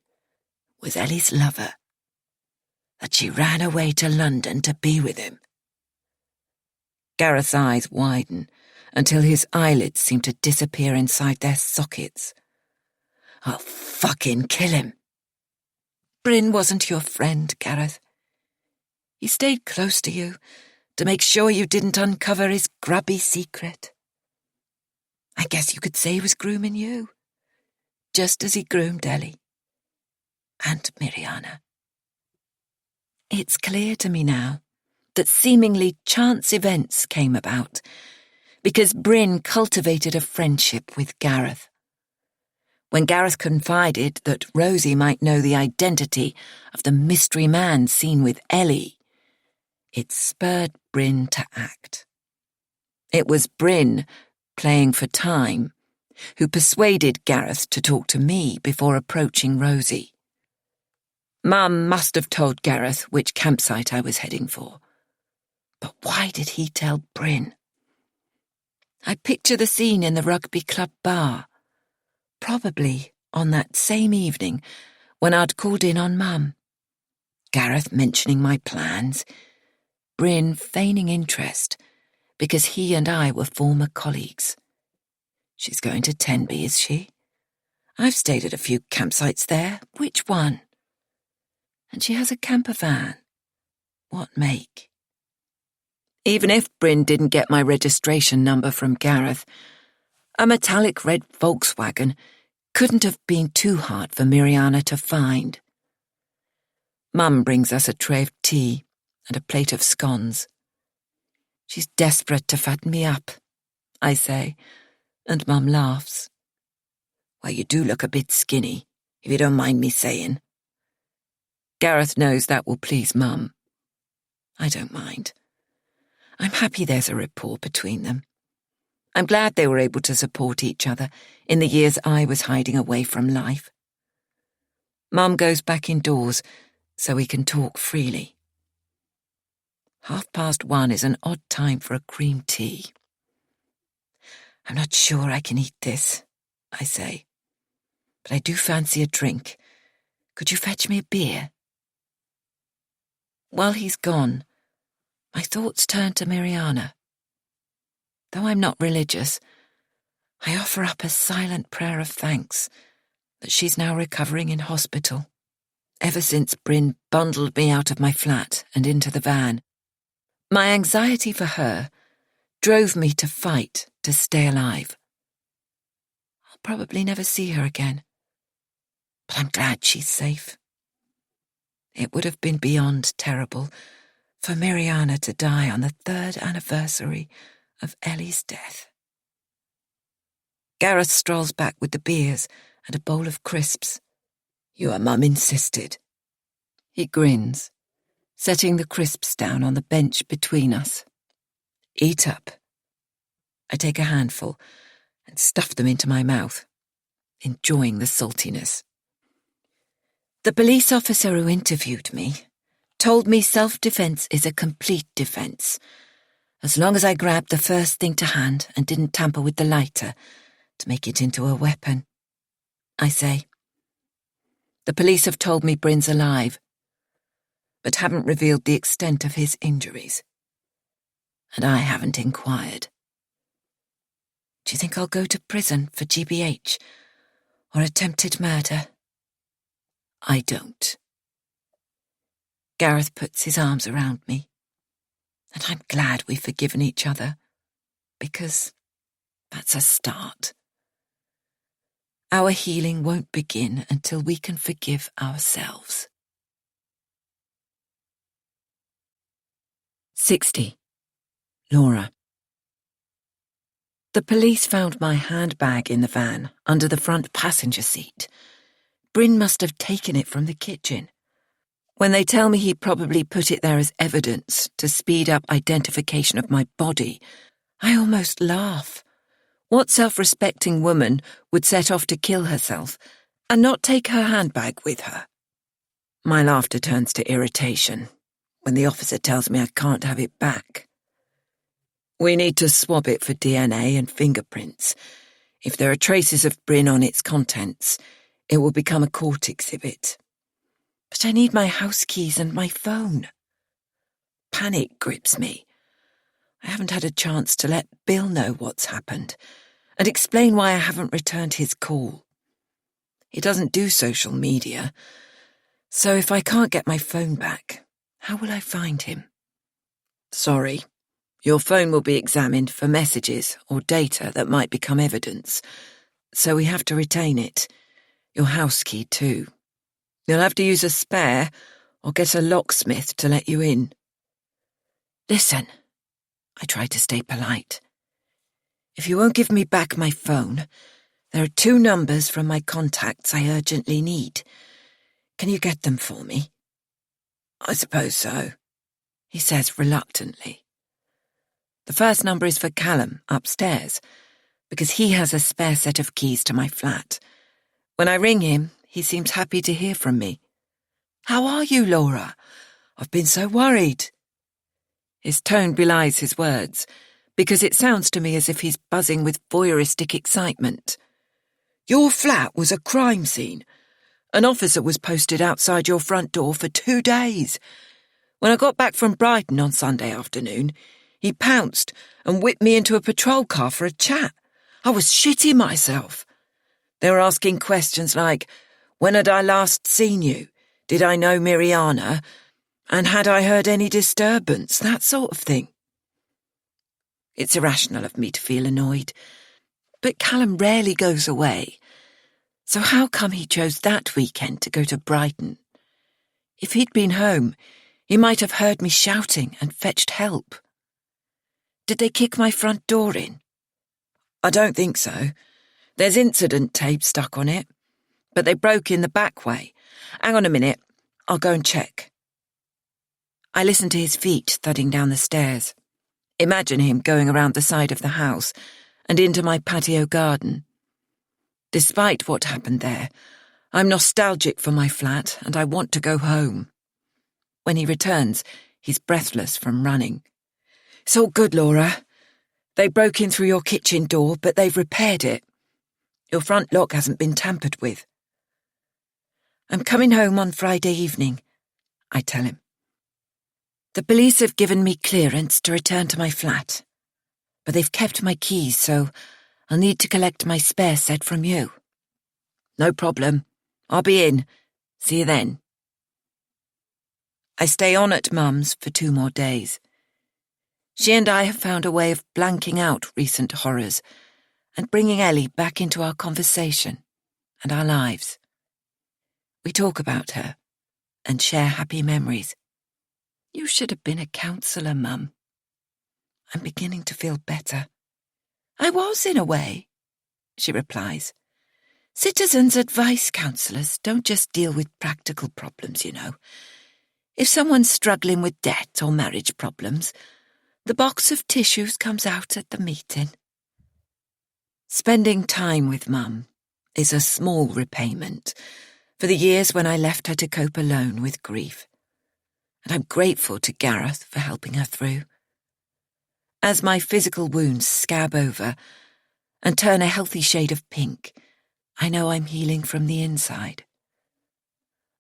was Ellie's lover, that she ran away to London to be with him? Gareth's eyes widen until his eyelids seem to disappear inside their sockets. I'll fucking kill him. Bryn wasn't your friend, Gareth. He stayed close to you to make sure you didn't uncover his grubby secret. I guess you could say he was grooming you, just as he groomed Ellie and Miriana. It's clear to me now that seemingly chance events came about because Bryn cultivated a friendship with Gareth. When Gareth confided that Rosie might know the identity of the mystery man seen with Ellie, it spurred Bryn to act. It was Bryn, playing for time, who persuaded Gareth to talk to me before approaching Rosie. Mum must have told Gareth which campsite I was heading for. But why did he tell Bryn? I picture the scene in the rugby club bar, probably on that same evening when I'd called in on Mum. Gareth mentioning my plans, Bryn feigning interest because he and I were former colleagues. She's going to Tenby, is she? I've stayed at a few campsites there. Which one? And she has a camper van. What make? Even if Bryn didn't get my registration number from Gareth, a metallic red Volkswagen couldn't have been too hard for Miriana to find. Mum brings us a tray of tea and a plate of scones. She's desperate to fatten me up, I say, and Mum laughs. Well, you do look a bit skinny, if you don't mind me saying. Gareth knows that will please Mum. I don't mind. I'm happy there's a rapport between them. I'm glad they were able to support each other in the years I was hiding away from life. Mum goes back indoors so we can talk freely. 1:30 is an odd time for a cream tea. I'm not sure I can eat this, I say, but I do fancy a drink. Could you fetch me a beer? While he's gone, my thoughts turn to Miriana. Though I'm not religious, I offer up a silent prayer of thanks that she's now recovering in hospital. Ever since Bryn bundled me out of my flat and into the van, my anxiety for her drove me to fight to stay alive. I'll probably never see her again, but I'm glad she's safe. It would have been beyond terrible for Miriana to die on the 3rd anniversary of Ellie's death. Gareth strolls back with the beers and a bowl of crisps. Your mum insisted. He grins, setting the crisps down on the bench between us. Eat up. I take a handful and stuff them into my mouth, enjoying the saltiness. The police officer who interviewed me told me self-defense is a complete defense, as long as I grabbed the first thing to hand and didn't tamper with the lighter to make it into a weapon. I say. The police have told me Bryn's alive, but haven't revealed the extent of his injuries. And I haven't inquired. Do you think I'll go to prison for GBH or attempted murder? I don't. Gareth puts his arms around me, and I'm glad we've forgiven each other, because that's a start. Our healing won't begin until we can forgive ourselves. 60. Laura. The police found my handbag in the van under the front passenger seat. Bryn must have taken it from the kitchen. When they tell me he probably put it there as evidence to speed up identification of my body, I almost laugh. What self-respecting woman would set off to kill herself and not take her handbag with her? My laughter turns to irritation when the officer tells me I can't have it back. We need to swab it for DNA and fingerprints. If there are traces of Bryn on its contents, it will become a court exhibit. But I need my house keys and my phone. Panic grips me. I haven't had a chance to let Bill know what's happened and explain why I haven't returned his call. He doesn't do social media, so if I can't get my phone back, how will I find him? Sorry, your phone will be examined for messages or data that might become evidence, so we have to retain it. Your house key too. You'll have to use a spare or get a locksmith to let you in. Listen, I try to stay polite. If you won't give me back my phone, there are 2 numbers from my contacts I urgently need. Can you get them for me? I suppose so, he says reluctantly. The first number is for Callum, upstairs, because he has a spare set of keys to my flat. When I ring him, he seems happy to hear from me. How are you, Laura? I've been so worried. His tone belies his words, because it sounds to me as if he's buzzing with voyeuristic excitement. Your flat was a crime scene. An officer was posted outside your front door for 2 days. When I got back from Brighton on Sunday afternoon, he pounced and whipped me into a patrol car for a chat. I was shitting myself. They were asking questions like, when had I last seen you? Did I know Miriana? And had I heard any disturbance? That sort of thing. It's irrational of me to feel annoyed, but Callum rarely goes away. So how come he chose that weekend to go to Brighton? If he'd been home, he might have heard me shouting and fetched help. Did they kick my front door in? I don't think so. There's incident tape stuck on it, but they broke in the back way. Hang on a minute, I'll go and check. I listen to his feet thudding down the stairs. Imagine him going around the side of the house and into my patio garden. Despite what happened there, I'm nostalgic for my flat and I want to go home. When he returns, he's breathless from running. It's all good, Laura. They broke in through your kitchen door, but they've repaired it. Your front lock hasn't been tampered with. I'm coming home on Friday evening, I tell him. The police have given me clearance to return to my flat, but they've kept my keys, so I'll need to collect my spare set from you. No problem. I'll be in. See you then. I stay on at Mum's for 2 more days. She and I have found a way of blanking out recent horrors and bringing Ellie back into our conversation and our lives. We talk about her and share happy memories. You should have been a counsellor, Mum. I'm beginning to feel better. I was, in a way, she replies. Citizens' advice counsellors don't just deal with practical problems, you know. If someone's struggling with debt or marriage problems, the box of tissues comes out at the meeting. Spending time with Mum is a small repayment for the years when I left her to cope alone with grief, and I'm grateful to Gareth for helping her through. As my physical wounds scab over and turn a healthy shade of pink, I know I'm healing from the inside.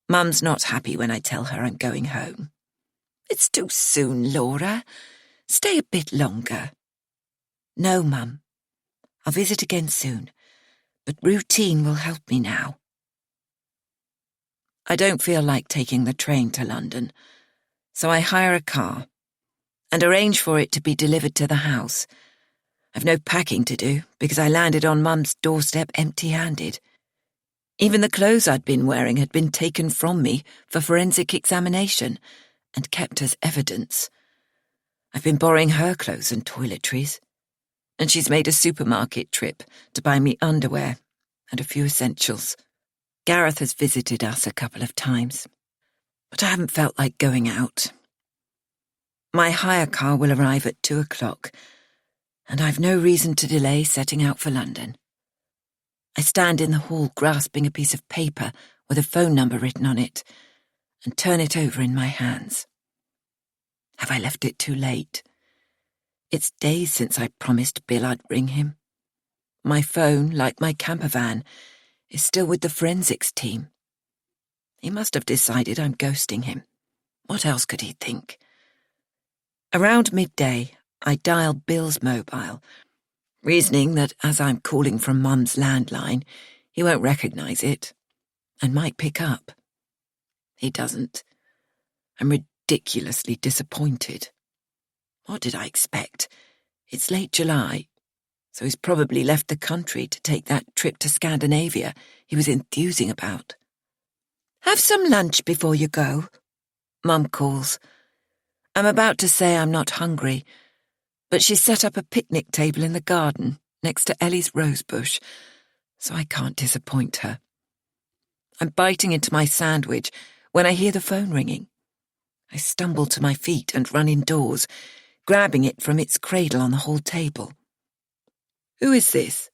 Mum's not happy when I tell her I'm going home. It's too soon, Laura. Stay a bit longer. No, Mum. I'll visit again soon, but routine will help me now. I don't feel like taking the train to London, so I hire a car and arrange for it to be delivered to the house. I've no packing to do because I landed on Mum's doorstep empty-handed. Even the clothes I'd been wearing had been taken from me for forensic examination and kept as evidence. I've been borrowing her clothes and toiletries, and she's made a supermarket trip to buy me underwear and a few essentials. Gareth has visited us a couple of times. but I haven't felt like going out. My hire car will arrive at 2 o'clock, and I've no reason to delay setting out for London. I stand in the hall grasping a piece of paper with a phone number written on it and turn it over in my hands. Have I left it too late? It's days since I promised Bill I'd ring him. My phone, like my camper van, is still with the forensics team. He must have decided I'm ghosting him. What else could he think? Around midday, I dial Bill's mobile, reasoning that as I'm calling from Mum's landline, he won't recognise it and might pick up. He doesn't. I'm ridiculously disappointed. What did I expect? It's late July, so he's probably left the country to take that trip to Scandinavia he was enthusing about. "Have some lunch before you go," Mum calls. I'm about to say I'm not hungry, but she's set up a picnic table in the garden next to Ellie's rosebush, so I can't disappoint her. I'm biting into my sandwich when I hear the phone ringing. I stumble to my feet and run indoors, grabbing it from its cradle on the hall table. "Who is this?"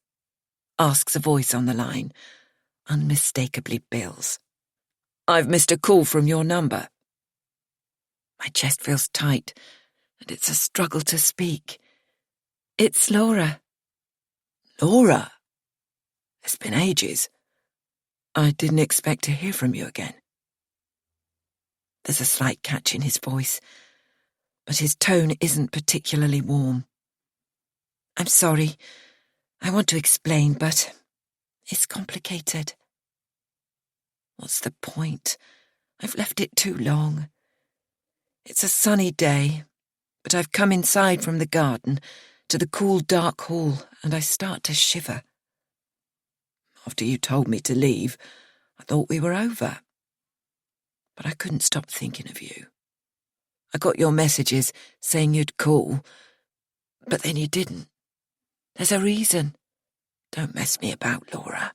asks a voice on the line, unmistakably Bill's. "I've missed a call from your number." My chest feels tight, and it's a struggle to speak. "It's Laura." "Laura? It's been ages. I didn't expect to hear from you again." There's a slight catch in his voice, but his tone isn't particularly warm. "I'm sorry. I want to explain, but it's complicated." What's the point? I've left it too long. It's a sunny day, but I've come inside from the garden to the cool, dark hall, and I start to shiver. After you told me to leave, I thought we were over. But I couldn't stop thinking of you. I got your messages saying you'd call, but then you didn't. There's a reason. Don't mess me about, Laura.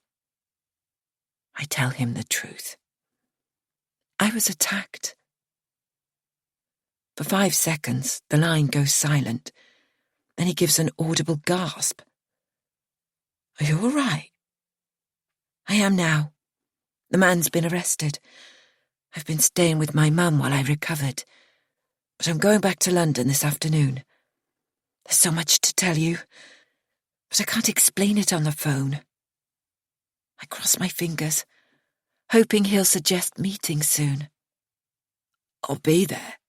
I tell him the truth. I was attacked. For 5 seconds, the line goes silent. Then he gives an audible gasp. "Are you all right?" "I am now. The man's been arrested. I've been staying with my mum while I recovered. But I'm going back to London this afternoon. There's so much to tell you, but I can't explain it on the phone." I cross my fingers, hoping he'll suggest meeting soon. "I'll be there,"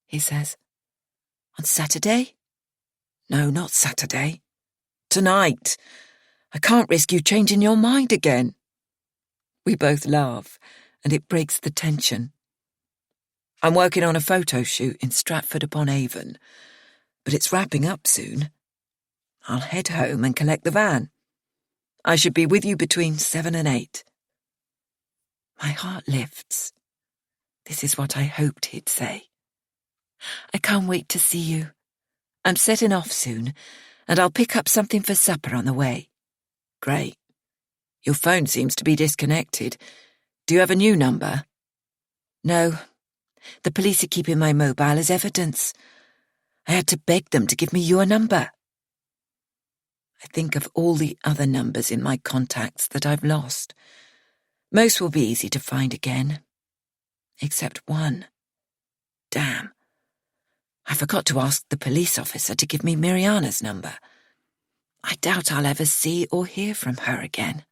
he says. "On Saturday?" "No, not Saturday. Tonight. I can't risk you changing your mind again." We both laugh, and it breaks the tension. I'm working on a photo shoot in Stratford-upon-Avon, but it's wrapping up soon. I'll head home and collect the van. I should be with you between 7 and 8. My heart lifts. This is what I hoped he'd say. "I can't wait to see you. I'm setting off soon, and I'll pick up something for supper on the way." "Great. Your phone seems to be disconnected. Do you have a new number?" "No. The police are keeping my mobile as evidence. I had to beg them to give me your number." I think of all the other numbers in my contacts that I've lost. Most will be easy to find again. Except one. Damn. I forgot to ask the police officer to give me Miriana's number. I doubt I'll ever see or hear from her again.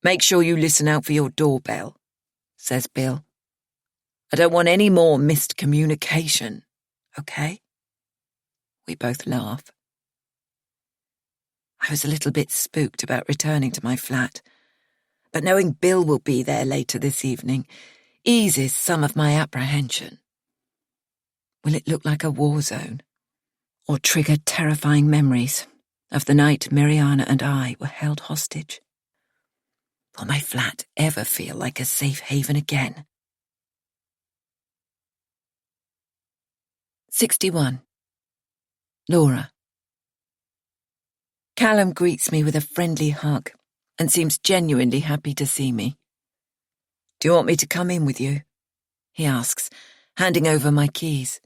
"Make sure you listen out for your doorbell," says Bill. "I don't want any more missed communication, okay?" We both laugh. I was a little bit spooked about returning to my flat, but knowing Bill will be there later this evening eases some of my apprehension. Will it look like a war zone, or trigger terrifying memories of the night Miriana and I were held hostage? Will my flat ever feel like a safe haven again? 61. Laura. Callum greets me with a friendly hug and seems genuinely happy to see me. Do you want me to come in with you? He asks, handing over my keys.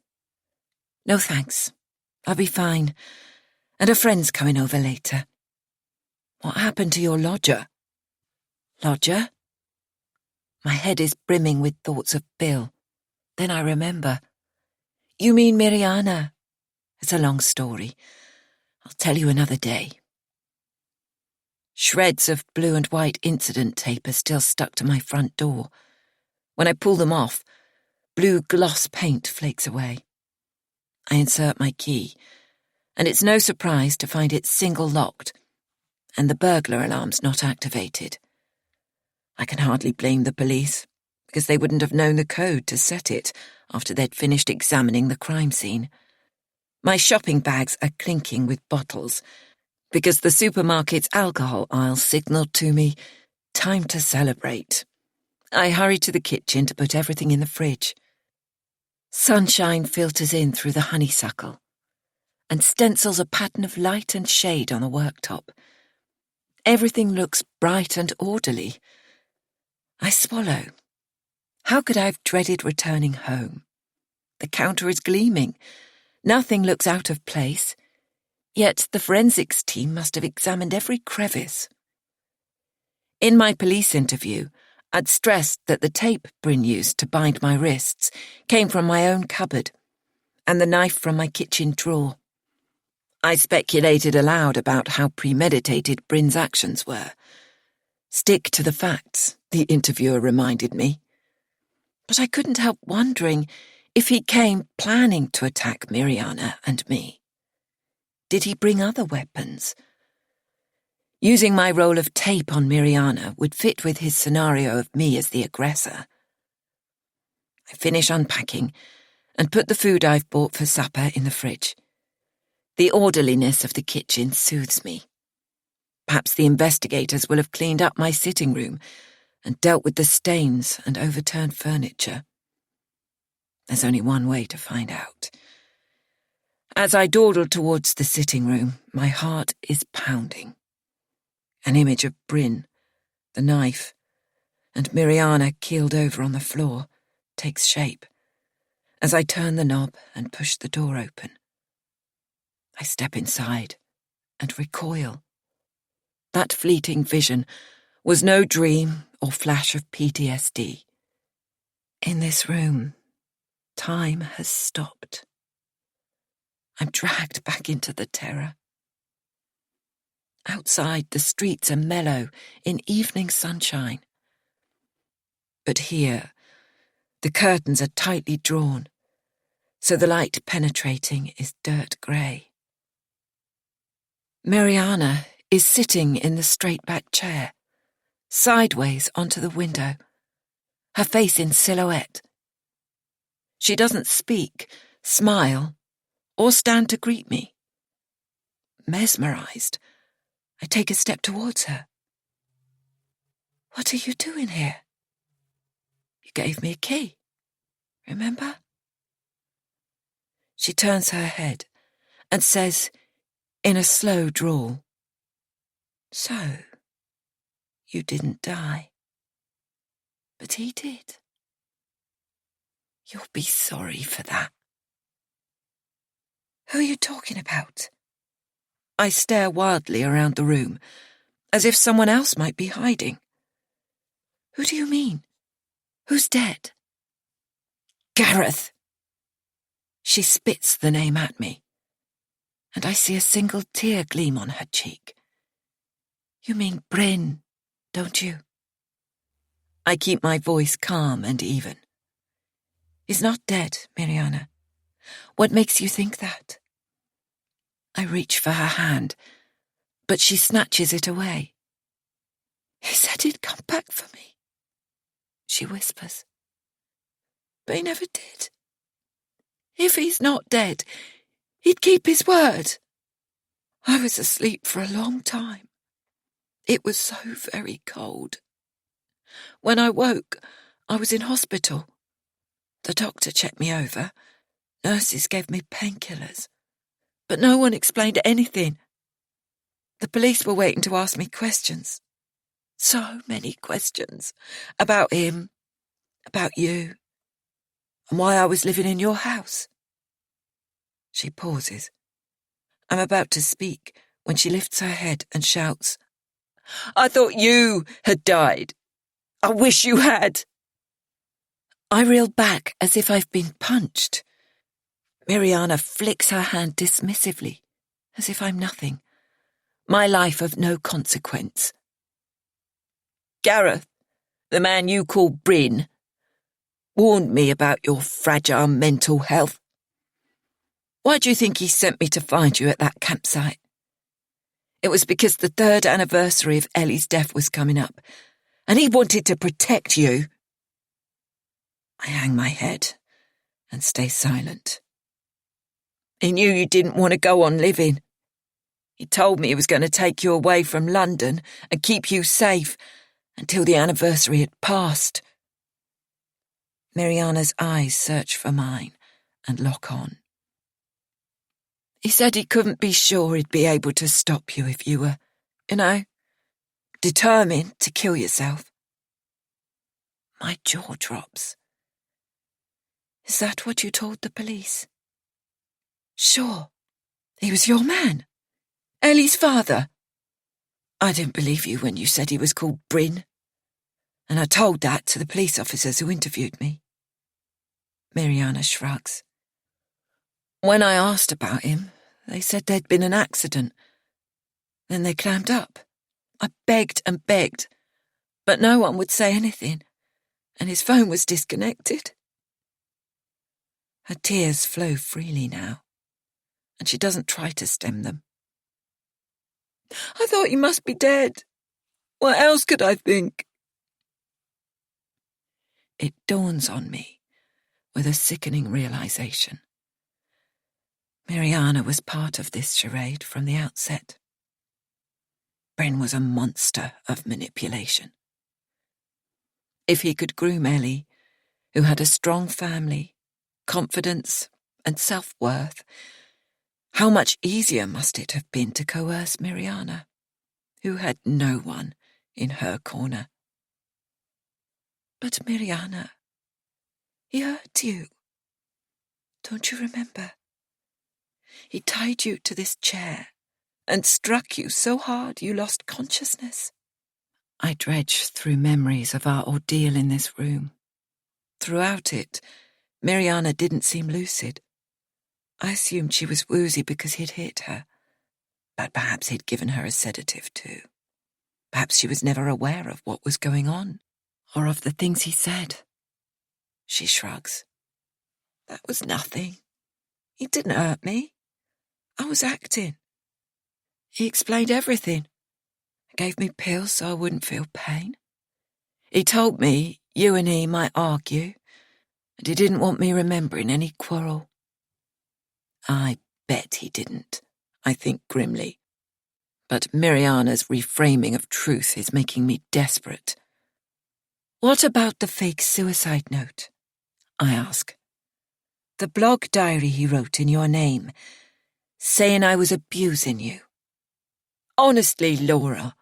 No thanks. I'll be fine. And a friend's coming over later. What happened to your lodger? Lodger? My head is brimming with thoughts of Bill. Then I remember. You mean Miriana? It's a long story. I'll tell you another day. Shreds of blue and white incident tape are still stuck to my front door. When I pull them off, blue gloss paint flakes away. I insert my key, and it's no surprise to find it single-locked, and the burglar alarm's not activated. I can hardly blame the police, because they wouldn't have known the code to set it after they'd finished examining the crime scene. My shopping bags are clinking with bottles, because the supermarket's alcohol aisle signalled to me, time to celebrate. I hurry to the kitchen to put everything in the fridge. Sunshine filters in through the honeysuckle and stencils a pattern of light and shade on the worktop. Everything looks bright and orderly. I swallow. How could I have dreaded returning home? The counter is gleaming. Nothing looks out of place. Yet the forensics team must have examined every crevice. In my police interview, I'd stressed that the tape Bryn used to bind my wrists came from my own cupboard, and the knife from my kitchen drawer. I speculated aloud about how premeditated Bryn's actions were. Stick to the facts, the interviewer reminded me. But I couldn't help wondering if he came planning to attack Miriana and me. Did he bring other weapons? Using my roll of tape on Miriana would fit with his scenario of me as the aggressor. I finish unpacking and put the food I've bought for supper in the fridge. The orderliness of the kitchen soothes me. Perhaps the investigators will have cleaned up my sitting room and dealt with the stains and overturned furniture. There's only one way to find out. As I dawdle towards the sitting room, my heart is pounding. An image of Bryn, the knife, and Miriana keeled over on the floor takes shape as I turn the knob and push the door open. I step inside and recoil. That fleeting vision was no dream or flash of PTSD. In this room, time has stopped. I'm dragged back into the terror. Outside, the streets are mellow in evening sunshine. But here, the curtains are tightly drawn, so the light penetrating is dirt grey. Miriana is sitting in the straight-back chair, sideways onto the window, her face in silhouette. She doesn't speak, smile, or stand to greet me. Mesmerised, I take a step towards her. What are you doing here? You gave me a key, remember? She turns her head and says, in a slow drawl, So, you didn't die. But he did. You'll be sorry for that. Who are you talking about? I stare wildly around the room, as if someone else might be hiding. Who do you mean? Who's dead? Gareth! She spits the name at me, and I see a single tear gleam on her cheek. You mean Bryn, don't you? I keep my voice calm and even. He's not dead, Miriana. What makes you think that? I reach for her hand, but she snatches it away. He said he'd come back for me, she whispers. But he never did. If he's not dead, he'd keep his word. I was asleep for a long time. It was so very cold. When I woke, I was in hospital. The doctor checked me over. Nurses gave me painkillers. But no one explained anything. The police were waiting to ask me questions. So many questions. About him, About you, and why I was living in your house. She pauses. I'm about to speak when she lifts her head and shouts, "I thought you had died. I wish you had." I reel back as if I've been punched. Mariana flicks her hand dismissively, as if I'm nothing. My life of no consequence. Gareth, the man you call Bryn, warned me about your fragile mental health. Why do you think he sent me to find you at that campsite? It was because the 3rd anniversary of Ellie's death was coming up, and he wanted to protect you. I hang my head and stay silent. He knew you didn't want to go on living. He told me he was going to take you away from London and keep you safe until the anniversary had passed. Mariana's eyes search for mine and lock on. He said he couldn't be sure he'd be able to stop you if you were, determined to kill yourself. My jaw drops. Is that what you told the police? Sure. He was your man. Ellie's father. I didn't believe you when you said he was called Bryn. And I told that to the police officers who interviewed me. Mariana shrugs. When I asked about him, they said there'd been an accident. Then they clammed up. I begged and begged, but no one would say anything, and his phone was disconnected. Her tears flow freely now, and she doesn't try to stem them. I thought you must be dead. What else could I think? It dawns on me with a sickening realization. Mariana was part of this charade from the outset. Bryn was a monster of manipulation. If he could groom Ellie, who had a strong family, confidence, and self-worth, how much easier must it have been to coerce Mariana, who had no one in her corner. But Mariana, he hurt you. Don't you remember? He tied you to this chair and struck you so hard you lost consciousness. I dredge through memories of our ordeal in this room. Throughout it, Mariana didn't seem lucid. I assumed she was woozy because he'd hit her, but perhaps he'd given her a sedative too. Perhaps she was never aware of what was going on, or of the things he said. She shrugs. That was nothing. He didn't hurt me. I was acting. He explained everything. Gave me pills so I wouldn't feel pain. He told me you and he might argue, and he didn't want me remembering any quarrel. I bet he didn't, I think grimly. But Mariana's reframing of truth is making me desperate. What about the fake suicide note? I ask. The blog diary he wrote in your name, saying I was abusing you. Honestly, Laura,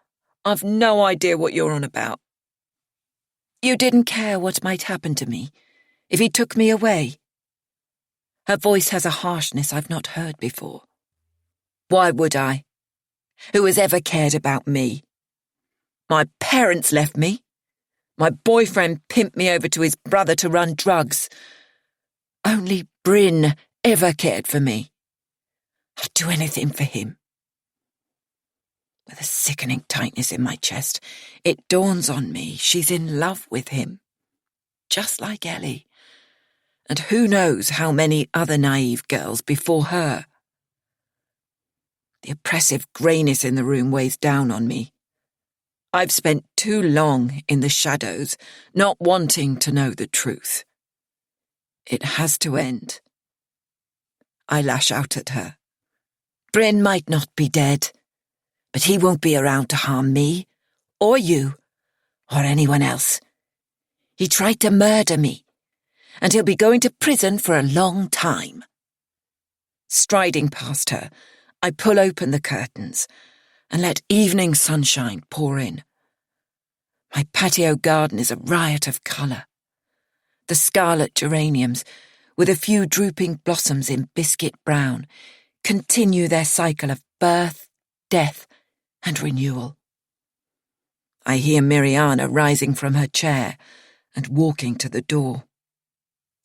I've no idea what you're on about. You didn't care what might happen to me if he took me away. Her voice has a harshness I've not heard before. Why would I? Who has ever cared about me? My parents left me. My boyfriend pimped me over to his brother to run drugs. Only Bryn ever cared for me. I'd do anything for him. With a sickening tightness in my chest, it dawns on me she's in love with him. Just like Ellie. And who knows how many other naive girls before her. The oppressive greyness in the room weighs down on me. I've spent too long in the shadows, not wanting to know the truth. It has to end. I lash out at her. Bryn might not be dead, but he won't be around to harm me, or you, or anyone else. He tried to murder me, and he'll be going to prison for a long time. Striding past her, I pull open the curtains and let evening sunshine pour in. My patio garden is a riot of colour. The scarlet geraniums, with a few drooping blossoms in biscuit brown, continue their cycle of birth, death, and renewal. I hear Miriana rising from her chair and walking to the door.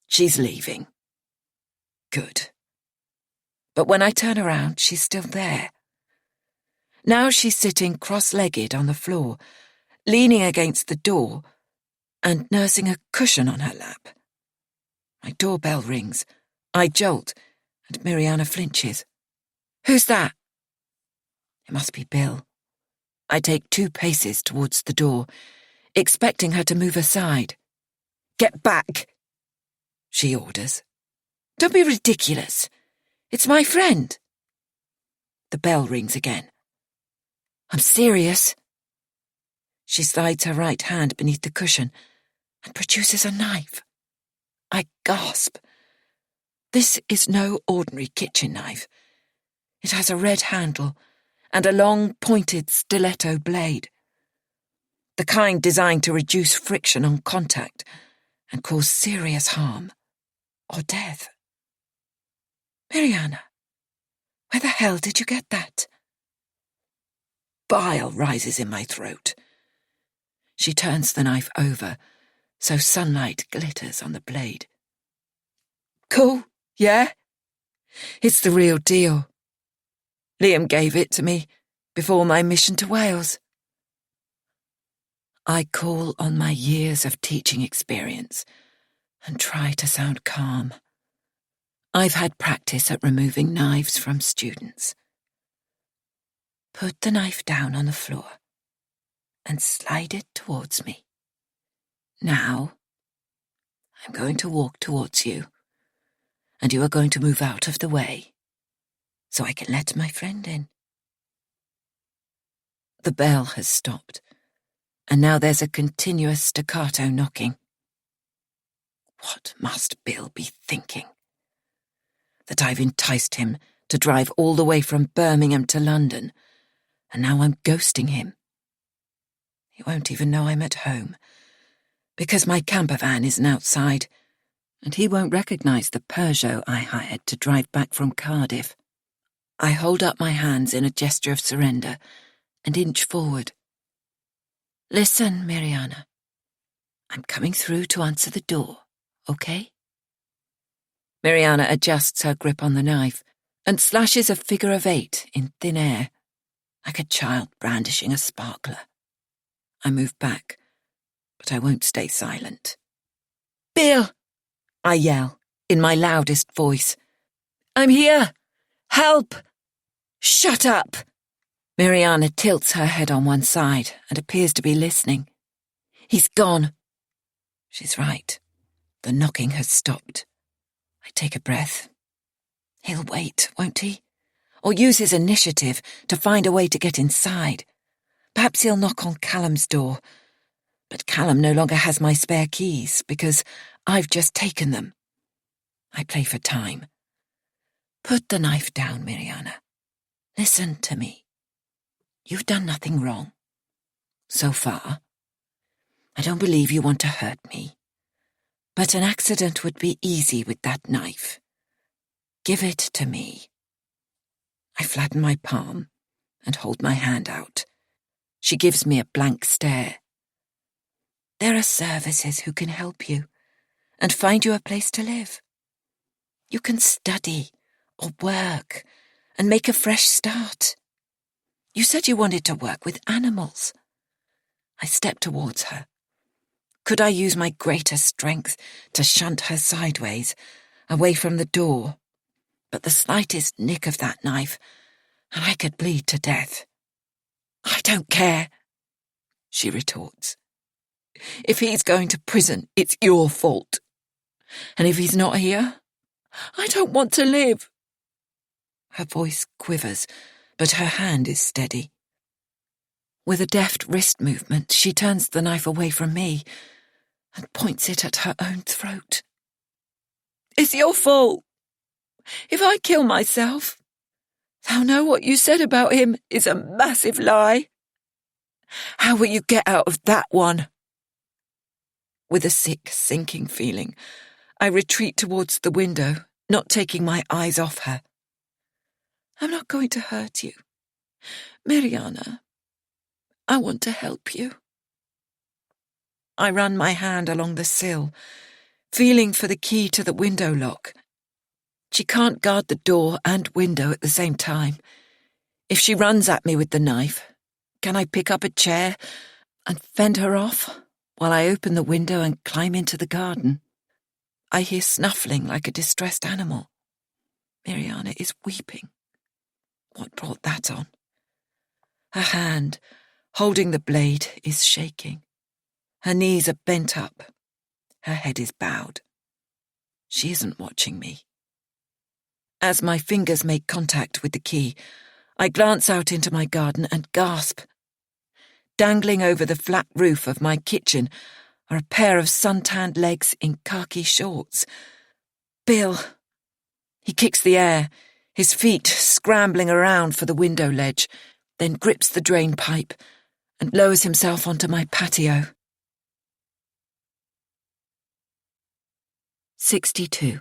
She's leaving. Good. But when I turn around, she's still there. Now she's sitting cross-legged on the floor, leaning against the door and nursing a cushion on her lap. My doorbell rings. I jolt, and Miriana flinches. Who's that? It must be Bill. I take 2 paces towards the door, expecting her to move aside. Get back, she orders. Don't be ridiculous. It's my friend. The bell rings again. I'm serious. She slides her right hand beneath the cushion and produces a knife. I gasp. This is no ordinary kitchen knife. It has a red handle and a long, pointed stiletto blade. The kind designed to reduce friction on contact and cause serious harm or death. Miriana, where the hell did you get that? Bile rises in my throat. She turns the knife over so sunlight glitters on the blade. Cool, yeah? It's the real deal. Liam gave it to me before my mission to Wales. I call on my years of teaching experience and try to sound calm. I've had practice at removing knives from students. Put the knife down on the floor and slide it towards me. Now, I'm going to walk towards you, and you are going to move out of the way so I can let my friend in. The bell has stopped, and now there's a continuous staccato knocking. What must Bill be thinking? That I've enticed him to drive all the way from Birmingham to London, and now I'm ghosting him. He won't even know I'm at home, because my camper van isn't outside, and he won't recognise the Peugeot I hired to drive back from Cardiff. I hold up my hands in a gesture of surrender and inch forward. Listen, Miriana. I'm coming through to answer the door, okay? Miriana adjusts her grip on the knife and slashes a figure of 8 in thin air, like a child brandishing a sparkler. I move back, but I won't stay silent. Bill! I yell, in my loudest voice. I'm here! Help! Shut up! Miriana tilts her head on one side and appears to be listening. He's gone. She's right. The knocking has stopped. I take a breath. He'll wait, won't he? Or use his initiative to find a way to get inside. Perhaps he'll knock on Callum's door. But Callum no longer has my spare keys because I've just taken them. I play for time. Put the knife down, Miriana. Listen to me. You've done nothing wrong. So far. I don't believe you want to hurt me. But an accident would be easy with that knife. Give it to me. I flatten my palm and hold my hand out. She gives me a blank stare. There are services who can help you and find you a place to live. You can study or work and make a fresh start. You said you wanted to work with animals. I step towards her. Could I use my greater strength to shunt her sideways, away from the door? But the slightest nick of that knife, and I could bleed to death. I don't care, she retorts. If he's going to prison, it's your fault. And if he's not here, I don't want to live. Her voice quivers, but her hand is steady. With a deft wrist movement, she turns the knife away from me and points it at her own throat. It's your fault. If I kill myself, they'll know what you said about him is a massive lie. How will you get out of that one? With a sick, sinking feeling, I retreat towards the window, not taking my eyes off her. I'm not going to hurt you. Mariana, I want to help you. I run my hand along the sill, feeling for the key to the window lock. She can't guard the door and window at the same time. If she runs at me with the knife, can I pick up a chair and fend her off while I open the window and climb into the garden? I hear snuffling like a distressed animal. Mariana is weeping. What brought that on? Her hand, holding the blade, is shaking. Her knees are bent up. Her head is bowed. She isn't watching me. As my fingers make contact with the key, I glance out into my garden and gasp. Dangling over the flat roof of my kitchen are a pair of suntanned legs in khaki shorts. Bill. He kicks the air, his feet scrambling around for the window ledge, then grips the drain pipe and lowers himself onto my patio. 62.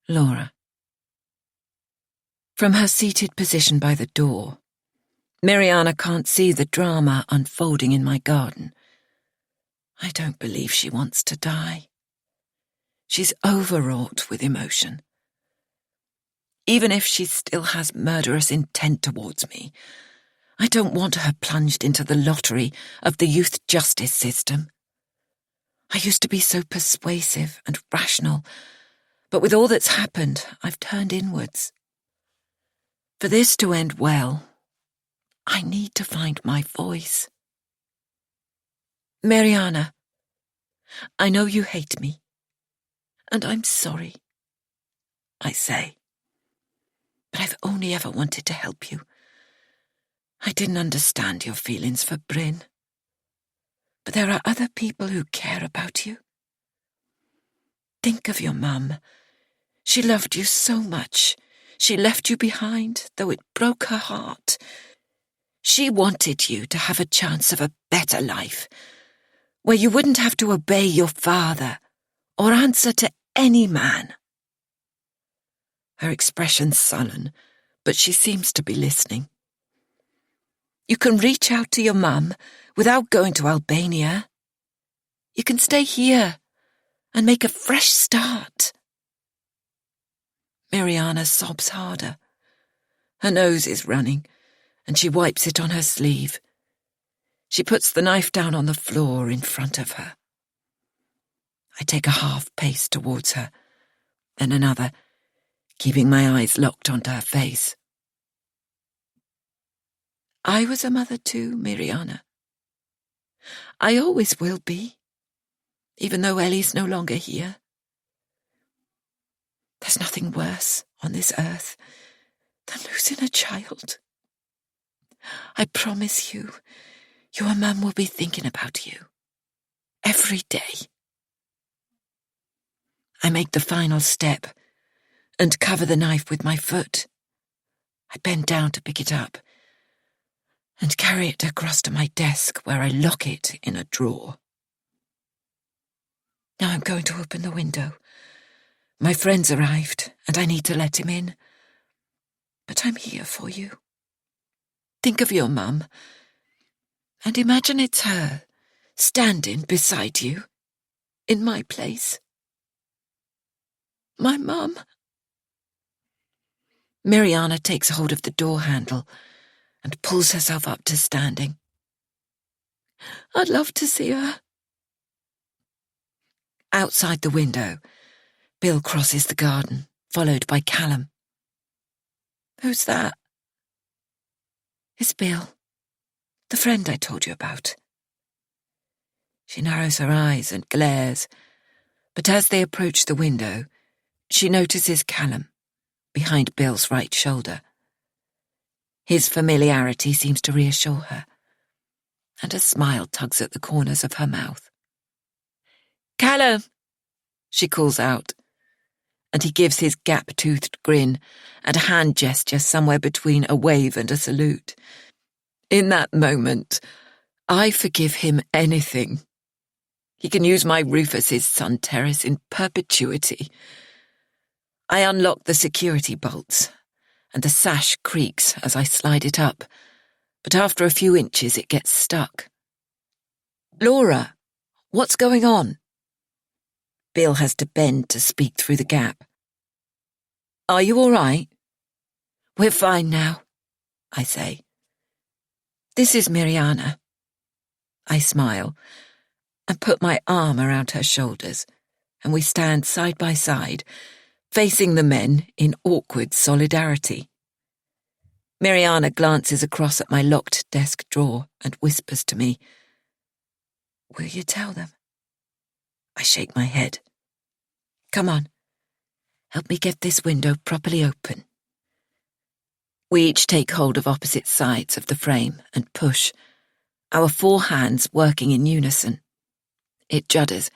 Laura. From her seated position by the door, Mariana can't see the drama unfolding in my garden. I don't believe she wants to die. She's overwrought with emotion. Even if she still has murderous intent towards me, I don't want her plunged into the lottery of the youth justice system. I used to be so persuasive and rational, but with all that's happened, I've turned inwards. For this to end well, I need to find my voice. Mariana, I know you hate me, and I'm sorry, I say. But I've only ever wanted to help you. I didn't understand your feelings for Bryn. But there are other people who care about you. Think of your mum. She loved you so much. She left you behind, though it broke her heart. She wanted you to have a chance of a better life, where you wouldn't have to obey your father or answer to any man. Her expression's sullen, but she seems to be listening. You can reach out to your mum without going to Albania. You can stay here and make a fresh start. Mariana sobs harder. Her nose is running, and she wipes it on her sleeve. She puts the knife down on the floor in front of her. I take a half pace towards her, then another, keeping my eyes locked onto her face. I was a mother too, Mariana. I always will be, even though Ellie's no longer here. There's nothing worse on this earth than losing a child. I promise you, your mum will be thinking about you every day. I make the final step and cover the knife with my foot. I bend down to pick it up and carry it across to my desk where I lock it in a drawer. Now I'm going to open the window. My friend's arrived and I need to let him in. But I'm here for you. Think of your mum and imagine it's her standing beside you in my place. My mum. Mariana takes hold of the door handle and pulls herself up to standing. I'd love to see her. Outside the window, Bill crosses the garden, followed by Callum. Who's that? It's Bill, the friend I told you about. She narrows her eyes and glares, but as they approach the window, she notices Callum, behind Bill's right shoulder. His familiarity seems to reassure her, and a smile tugs at the corners of her mouth. Callum, she calls out, and he gives his gap-toothed grin and a hand gesture somewhere between a wave and a salute. In that moment, I forgive him anything. He can use my Rufus's sun terrace in perpetuity. I unlock the security bolts, and the sash creaks as I slide it up, but after a few inches it gets stuck. "Laura, what's going on?" Bill has to bend to speak through the gap. "Are you all right?" "We're fine now," I say. "This is Miriana." I smile and put my arm around her shoulders, and we stand side by side, facing the men in awkward solidarity. Miriana glances across at my locked desk drawer and whispers to me, "Will you tell them?" I shake my head. "Come on, help me get this window properly open." We each take hold of opposite sides of the frame and push, our 4 hands working in unison. It judders,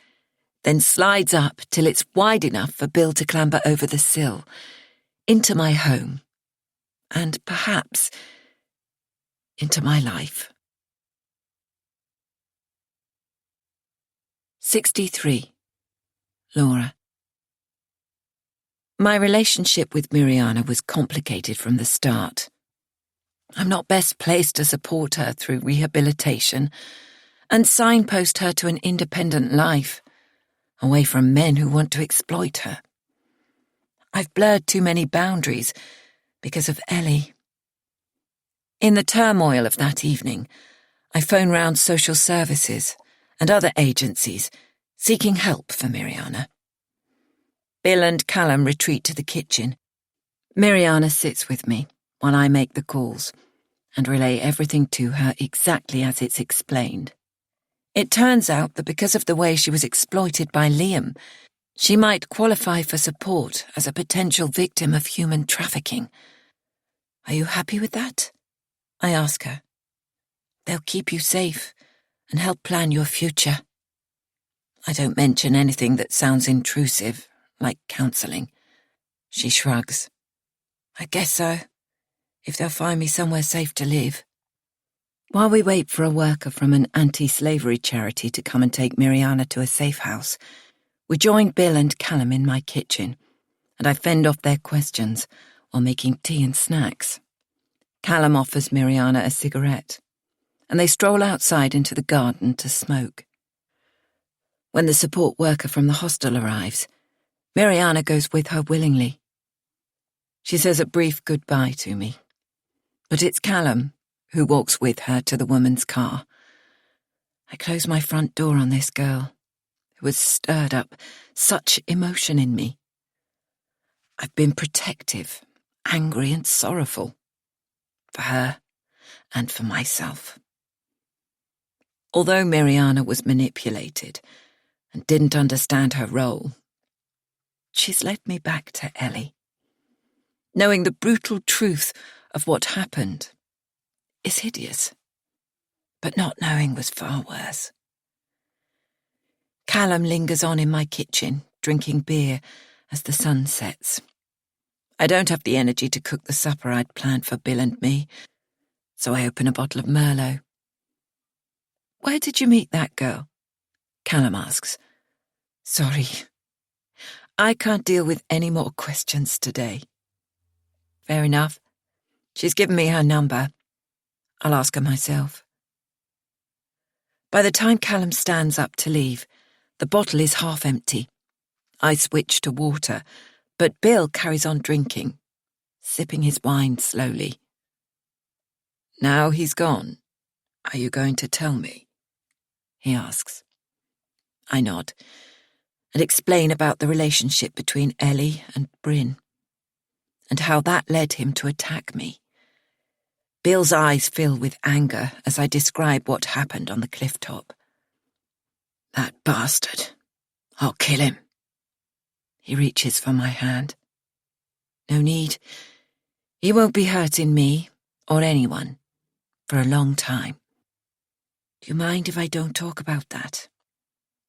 then slides up till it's wide enough for Bill to clamber over the sill, into my home, and perhaps into my life. 63. Laura. My relationship with Miriana was complicated from the start. I'm not best placed to support her through rehabilitation and signpost her to an independent life, away from men who want to exploit her. I've blurred too many boundaries because of Ellie. In the turmoil of that evening, I phone round social services and other agencies seeking help for Miriana. Bill and Callum retreat to the kitchen. Miriana sits with me while I make the calls and relay everything to her exactly as it's explained. It turns out that because of the way she was exploited by Liam, she might qualify for support as a potential victim of human trafficking. "Are you happy with that?" I ask her. "They'll keep you safe and help plan your future." I don't mention anything that sounds intrusive, like counselling. She shrugs. "I guess so, if they'll find me somewhere safe to live." While we wait for a worker from an anti-slavery charity to come and take Miriana to a safe house, we join Bill and Callum in my kitchen, and I fend off their questions while making tea and snacks. Callum offers Miriana a cigarette, and they stroll outside into the garden to smoke. When the support worker from the hostel arrives, Miriana goes with her willingly. She says a brief goodbye to me, but it's Callum who walks with her to the woman's car. I close my front door on this girl, who has stirred up such emotion in me. I've been protective, angry and sorrowful, for her and for myself. Although Miriana was manipulated and didn't understand her role, she's led me back to Ellie. Knowing the brutal truth of what happened is hideous, but not knowing was far worse. Callum lingers on in my kitchen, drinking beer as the sun sets. I don't have the energy to cook the supper I'd planned for Bill and me, so I open a bottle of Merlot. "Where did you meet that girl?" Callum asks. "Sorry, I can't deal with any more questions today." "Fair enough. She's given me her number. I'll ask her myself." By the time Callum stands up to leave, the bottle is half empty. I switch to water, but Bill carries on drinking, sipping his wine slowly. "Now he's gone, are you going to tell me?" he asks. I nod and explain about the relationship between Ellie and Bryn, and how that led him to attack me. Bill's eyes fill with anger as I describe what happened on the cliff top. "That bastard. I'll kill him." He reaches for my hand. "No need. He won't be hurting me or anyone for a long time. Do you mind if I don't talk about that?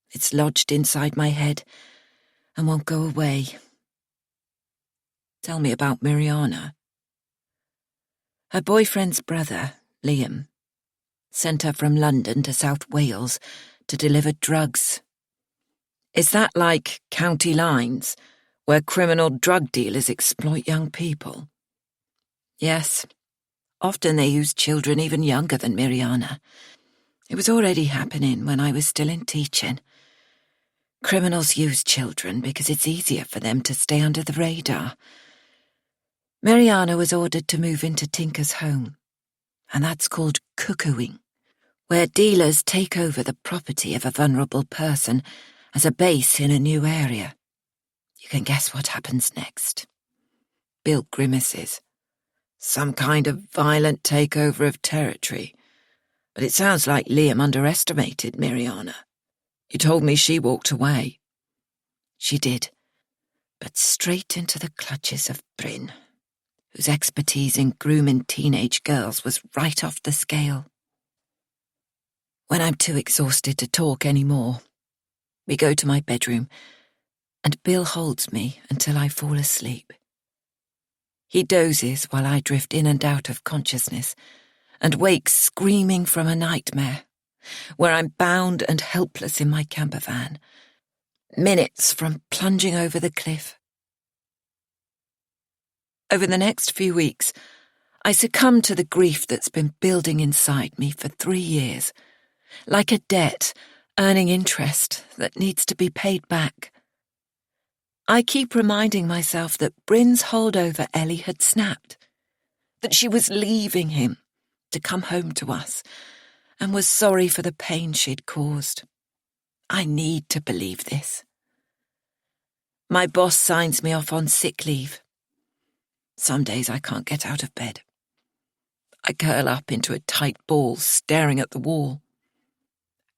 It's lodged inside my head and won't go away." "Tell me about Miriana." Her boyfriend's brother, Liam, sent her from London to South Wales to deliver drugs. Is that like county lines, where criminal drug dealers exploit young people? Yes. Often they use children even younger than Miriana. It was already happening when I was still in teaching. Criminals use children because it's easier for them to stay under the radar. Miriana was ordered to move into Tinker's home, and that's called cuckooing, where dealers take over the property of a vulnerable person as a base in a new area. You can guess what happens next. Bill grimaces. Some kind of violent takeover of territory. But it sounds like Liam underestimated Miriana. You told me she walked away. She did, but straight into the clutches of Bryn, whose expertise in grooming teenage girls was right off the scale. When I'm too exhausted to talk anymore, we go to my bedroom, and Bill holds me until I fall asleep. He dozes while I drift in and out of consciousness, and wakes screaming from a nightmare, where I'm bound and helpless in my camper van, minutes from plunging over the cliff. Over the next few weeks, I succumb to the grief that's been building inside me for 3 years, like a debt earning interest that needs to be paid back. I keep reminding myself that Bryn's hold over Ellie had snapped, that she was leaving him to come home to us, and was sorry for the pain she'd caused. I need to believe this. My boss signs me off on sick leave. Some days I can't get out of bed. I curl up into a tight ball, staring at the wall.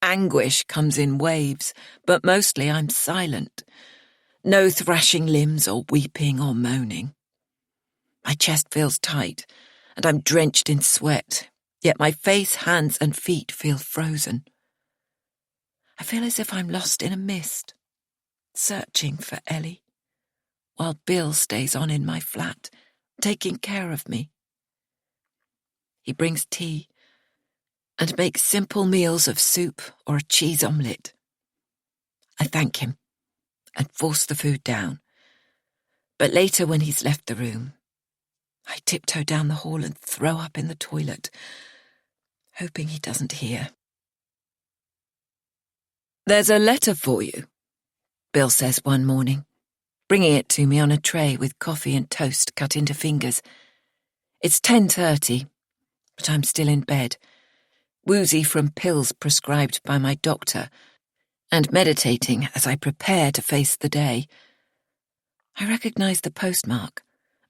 Anguish comes in waves, but mostly I'm silent. No thrashing limbs or weeping or moaning. My chest feels tight, and I'm drenched in sweat, yet my face, hands, and feet feel frozen. I feel as if I'm lost in a mist, searching for Ellie, while Bill stays on in my flat, taking care of me. He brings tea and makes simple meals of soup or a cheese omelette. I thank him and force the food down, but later when he's left the room, I tiptoe down the hall and throw up in the toilet, hoping he doesn't hear. "There's a letter for you," Bill says one morning, bringing it to me on a tray with coffee and toast cut into fingers. It's 10:30, but I'm still in bed, woozy from pills prescribed by my doctor, and meditating as I prepare to face the day. I recognize the postmark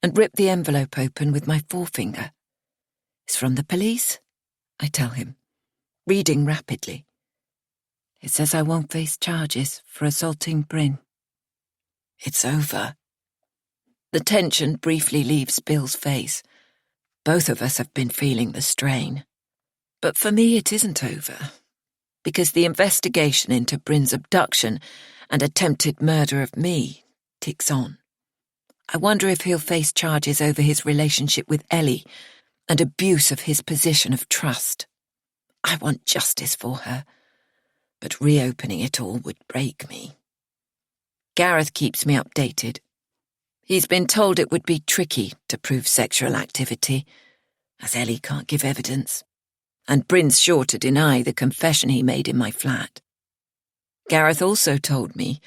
and rip the envelope open with my forefinger. "It's from the police," I tell him, reading rapidly. It says I won't face charges for assaulting Bryn. It's over. The tension briefly leaves Bill's face. Both of us have been feeling the strain. But for me it isn't over, because the investigation into Bryn's abduction and attempted murder of me ticks on. I wonder if he'll face charges over his relationship with Ellie and abuse of his position of trust. I want justice for her, but reopening it all would break me. Gareth keeps me updated. He's been told it would be tricky to prove sexual activity, as Ellie can't give evidence, and Bryn's sure to deny the confession he made in my flat. Gareth also told me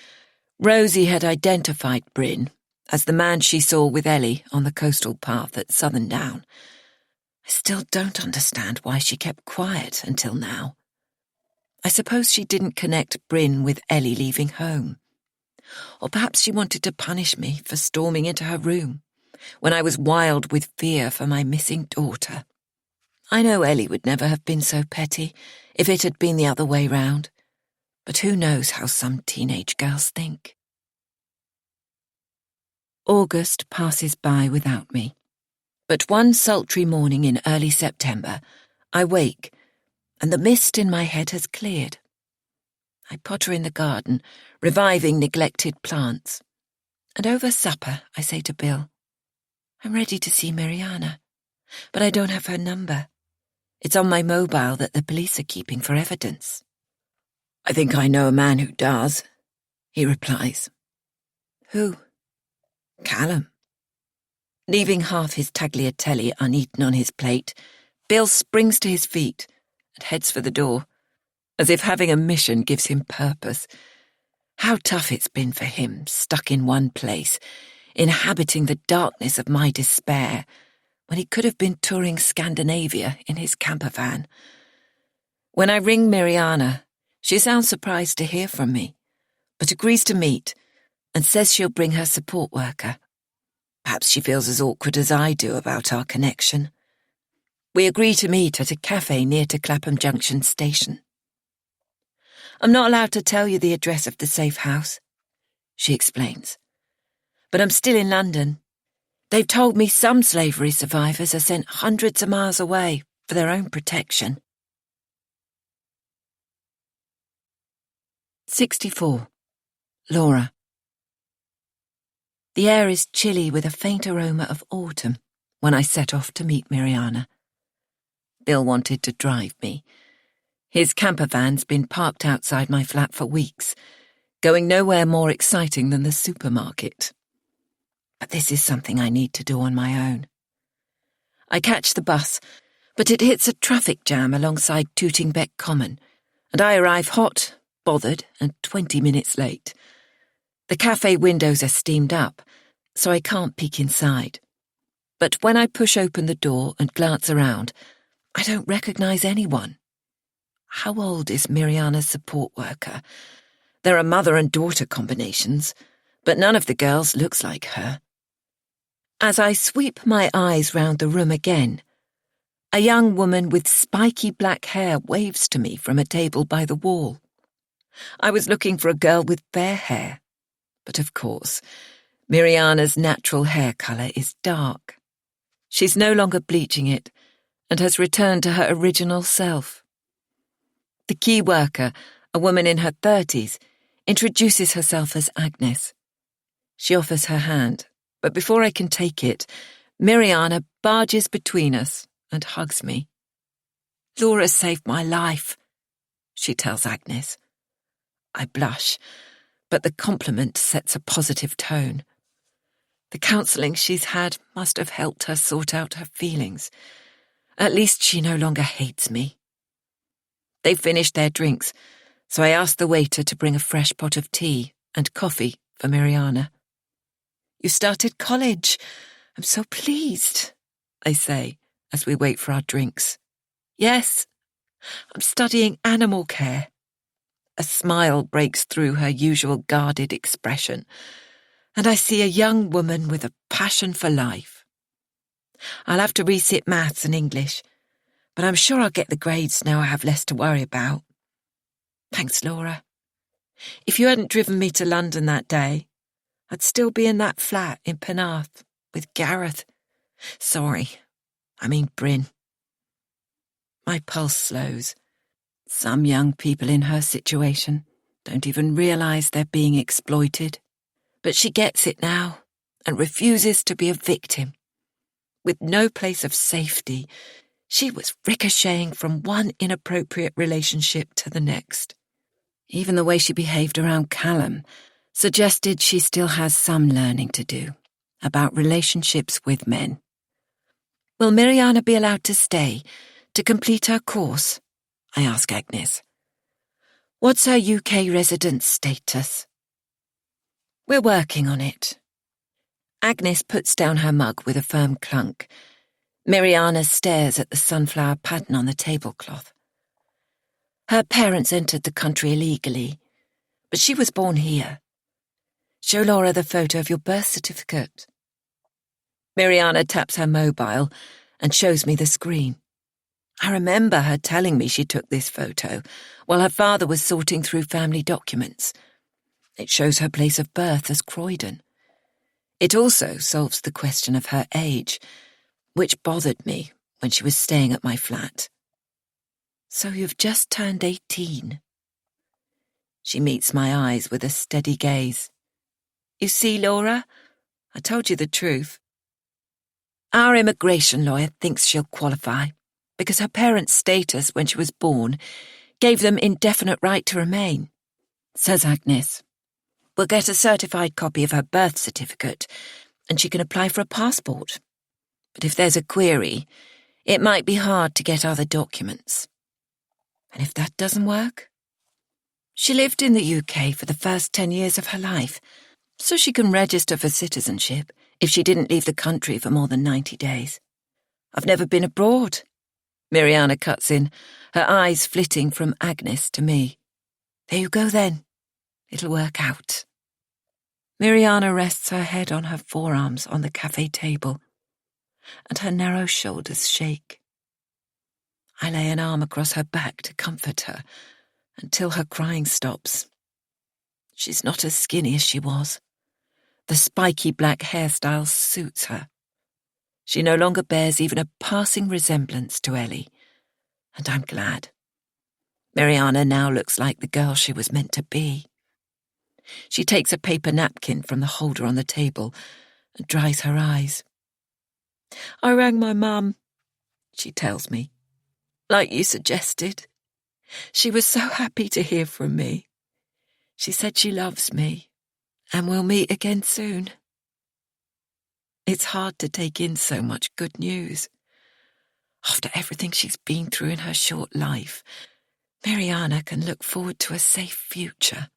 Rosie had identified Bryn as the man she saw with Ellie on the coastal path at Southern Down. I still don't understand why she kept quiet until now. I suppose she didn't connect Bryn with Ellie leaving home. Or perhaps she wanted to punish me for storming into her room when I was wild with fear for my missing daughter. I know Ellie would never have been so petty if it had been the other way round, but who knows how some teenage girls think. August passes by without me, but one sultry morning in early September, I wake, and the mist in my head has cleared. I potter in the garden, reviving neglected plants, and over supper I say to Bill, "I'm ready to see Miriana, but I don't have her number. It's on my mobile that the police are keeping for evidence." I think I know a man who does, he replies. Who? Callum. Leaving half his tagliatelle uneaten on his plate, Bill springs to his feet and heads for the door, as if having a mission gives him purpose. How tough it's been for him, stuck in one place, inhabiting the darkness of my despair, when he could have been touring Scandinavia in his camper van. When I ring Miriana, she sounds surprised to hear from me, but agrees to meet and says she'll bring her support worker. Perhaps she feels as awkward as I do about our connection. We agree to meet at a cafe near to Clapham Junction station. I'm not allowed to tell you the address of the safe house, she explains, but I'm still in London. They've told me some slavery survivors are sent hundreds of miles away for their own protection. 64. Laura. The air is chilly with a faint aroma of autumn when I set off to meet Miriana. Bill wanted to drive me. His camper van's been parked outside my flat for weeks, going nowhere more exciting than the supermarket. But this is something I need to do on my own. I catch the bus, but it hits a traffic jam alongside Tootingbeck Common, and I arrive hot, bothered, and 20 minutes late. The cafe windows are steamed up, so I can't peek inside. But when I push open the door and glance around, I don't recognise anyone. How old is Miriana's support worker? There are mother and daughter combinations, but none of the girls looks like her. As I sweep my eyes round the room again, a young woman with spiky black hair waves to me from a table by the wall. I was looking for a girl with fair hair, but of course, Miriana's natural hair colour is dark. She's no longer bleaching it and has returned to her original self. The key worker, a woman in her 30s, introduces herself as Agnes. She offers her hand, but before I can take it, Miriana barges between us and hugs me. Laura saved my life, she tells Agnes. I blush, but the compliment sets a positive tone. The counselling she's had must have helped her sort out her feelings. At least she no longer hates me. They've finished their drinks, so I ask the waiter to bring a fresh pot of tea and coffee for Miriana. You started college. I'm so pleased, I say as we wait for our drinks. Yes, I'm studying animal care. A smile breaks through her usual guarded expression, and I see a young woman with a passion for life. I'll have to resit maths and English, but I'm sure I'll get the grades now I have less to worry about. Thanks, Laura. If you hadn't driven me to London that day, I'd still be in that flat in Penarth with Gareth. Sorry, I mean Bryn. My pulse slows. Some young people in her situation don't even realise they're being exploited. But she gets it now and refuses to be a victim. With no place of safety, she was ricocheting from one inappropriate relationship to the next. Even the way she behaved around Callum suggested she still has some learning to do about relationships with men. Will Miriana be allowed to stay to complete her course? I ask Agnes. What's her UK residence status? We're working on it. Agnes puts down her mug with a firm clunk. Miriana stares at the sunflower pattern on the tablecloth. Her parents entered the country illegally, but she was born here. Show Laura the photo of your birth certificate. Miriana taps her mobile and shows me the screen. I remember her telling me she took this photo while her father was sorting through family documents. It shows her place of birth as Croydon. It also solves the question of her age, which bothered me when she was staying at my flat. So you've just turned 18. She meets my eyes with a steady gaze. You see, Laura, I told you the truth. Our immigration lawyer thinks she'll qualify because her parents' status when she was born Gave them indefinite right to remain, says Agnes. We'll get a certified copy of her birth certificate, and she can apply for a passport. But if there's a query, it might be hard to get other documents. And if that doesn't work? She lived in the UK for the first 10 years of her life, so she can register for citizenship if she didn't leave the country for more than 90 days. I've never been abroad, Miriana cuts in, her eyes flitting from Agnes to me. There you go then. It'll work out. Miriana rests her head on her forearms on the cafe table, and her narrow shoulders shake. I lay an arm across her back to comfort her until her crying stops. She's not as skinny as she was. The spiky black hairstyle suits her. She no longer bears even a passing resemblance to Ellie, and I'm glad. Miriana now looks like the girl she was meant to be. She takes a paper napkin from the holder on the table and dries her eyes. I rang my mum, she tells me, like you suggested. She was so happy to hear from me. She said she loves me and we'll meet again soon. It's hard to take in so much good news. After everything she's been through in her short life, Miriana can look forward to a safe future.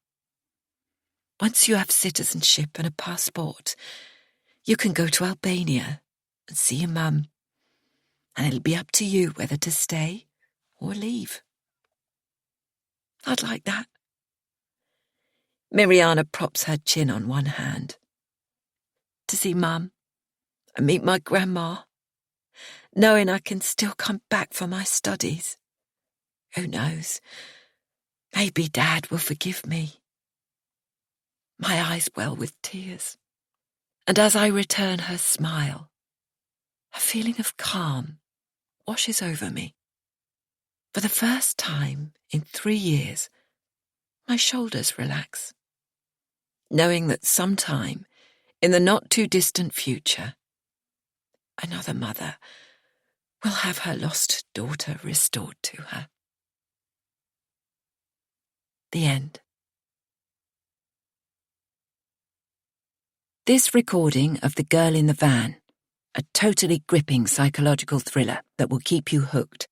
Once you have citizenship and a passport, you can go to Albania and see your mum, and it'll be up to you whether to stay or leave. I'd like that. Miriana props her chin on one hand. To see Mum and meet my grandma, knowing I can still come back for my studies. Who knows? Maybe Dad will forgive me. My eyes well with tears, and as I return her smile, a feeling of calm washes over me. For the first time in 3 years, my shoulders relax, knowing that sometime in the not-too-distant future, another mother will have her lost daughter restored to her. The end. This recording of The Girl in the Van, a totally gripping psychological thriller that will keep you hooked,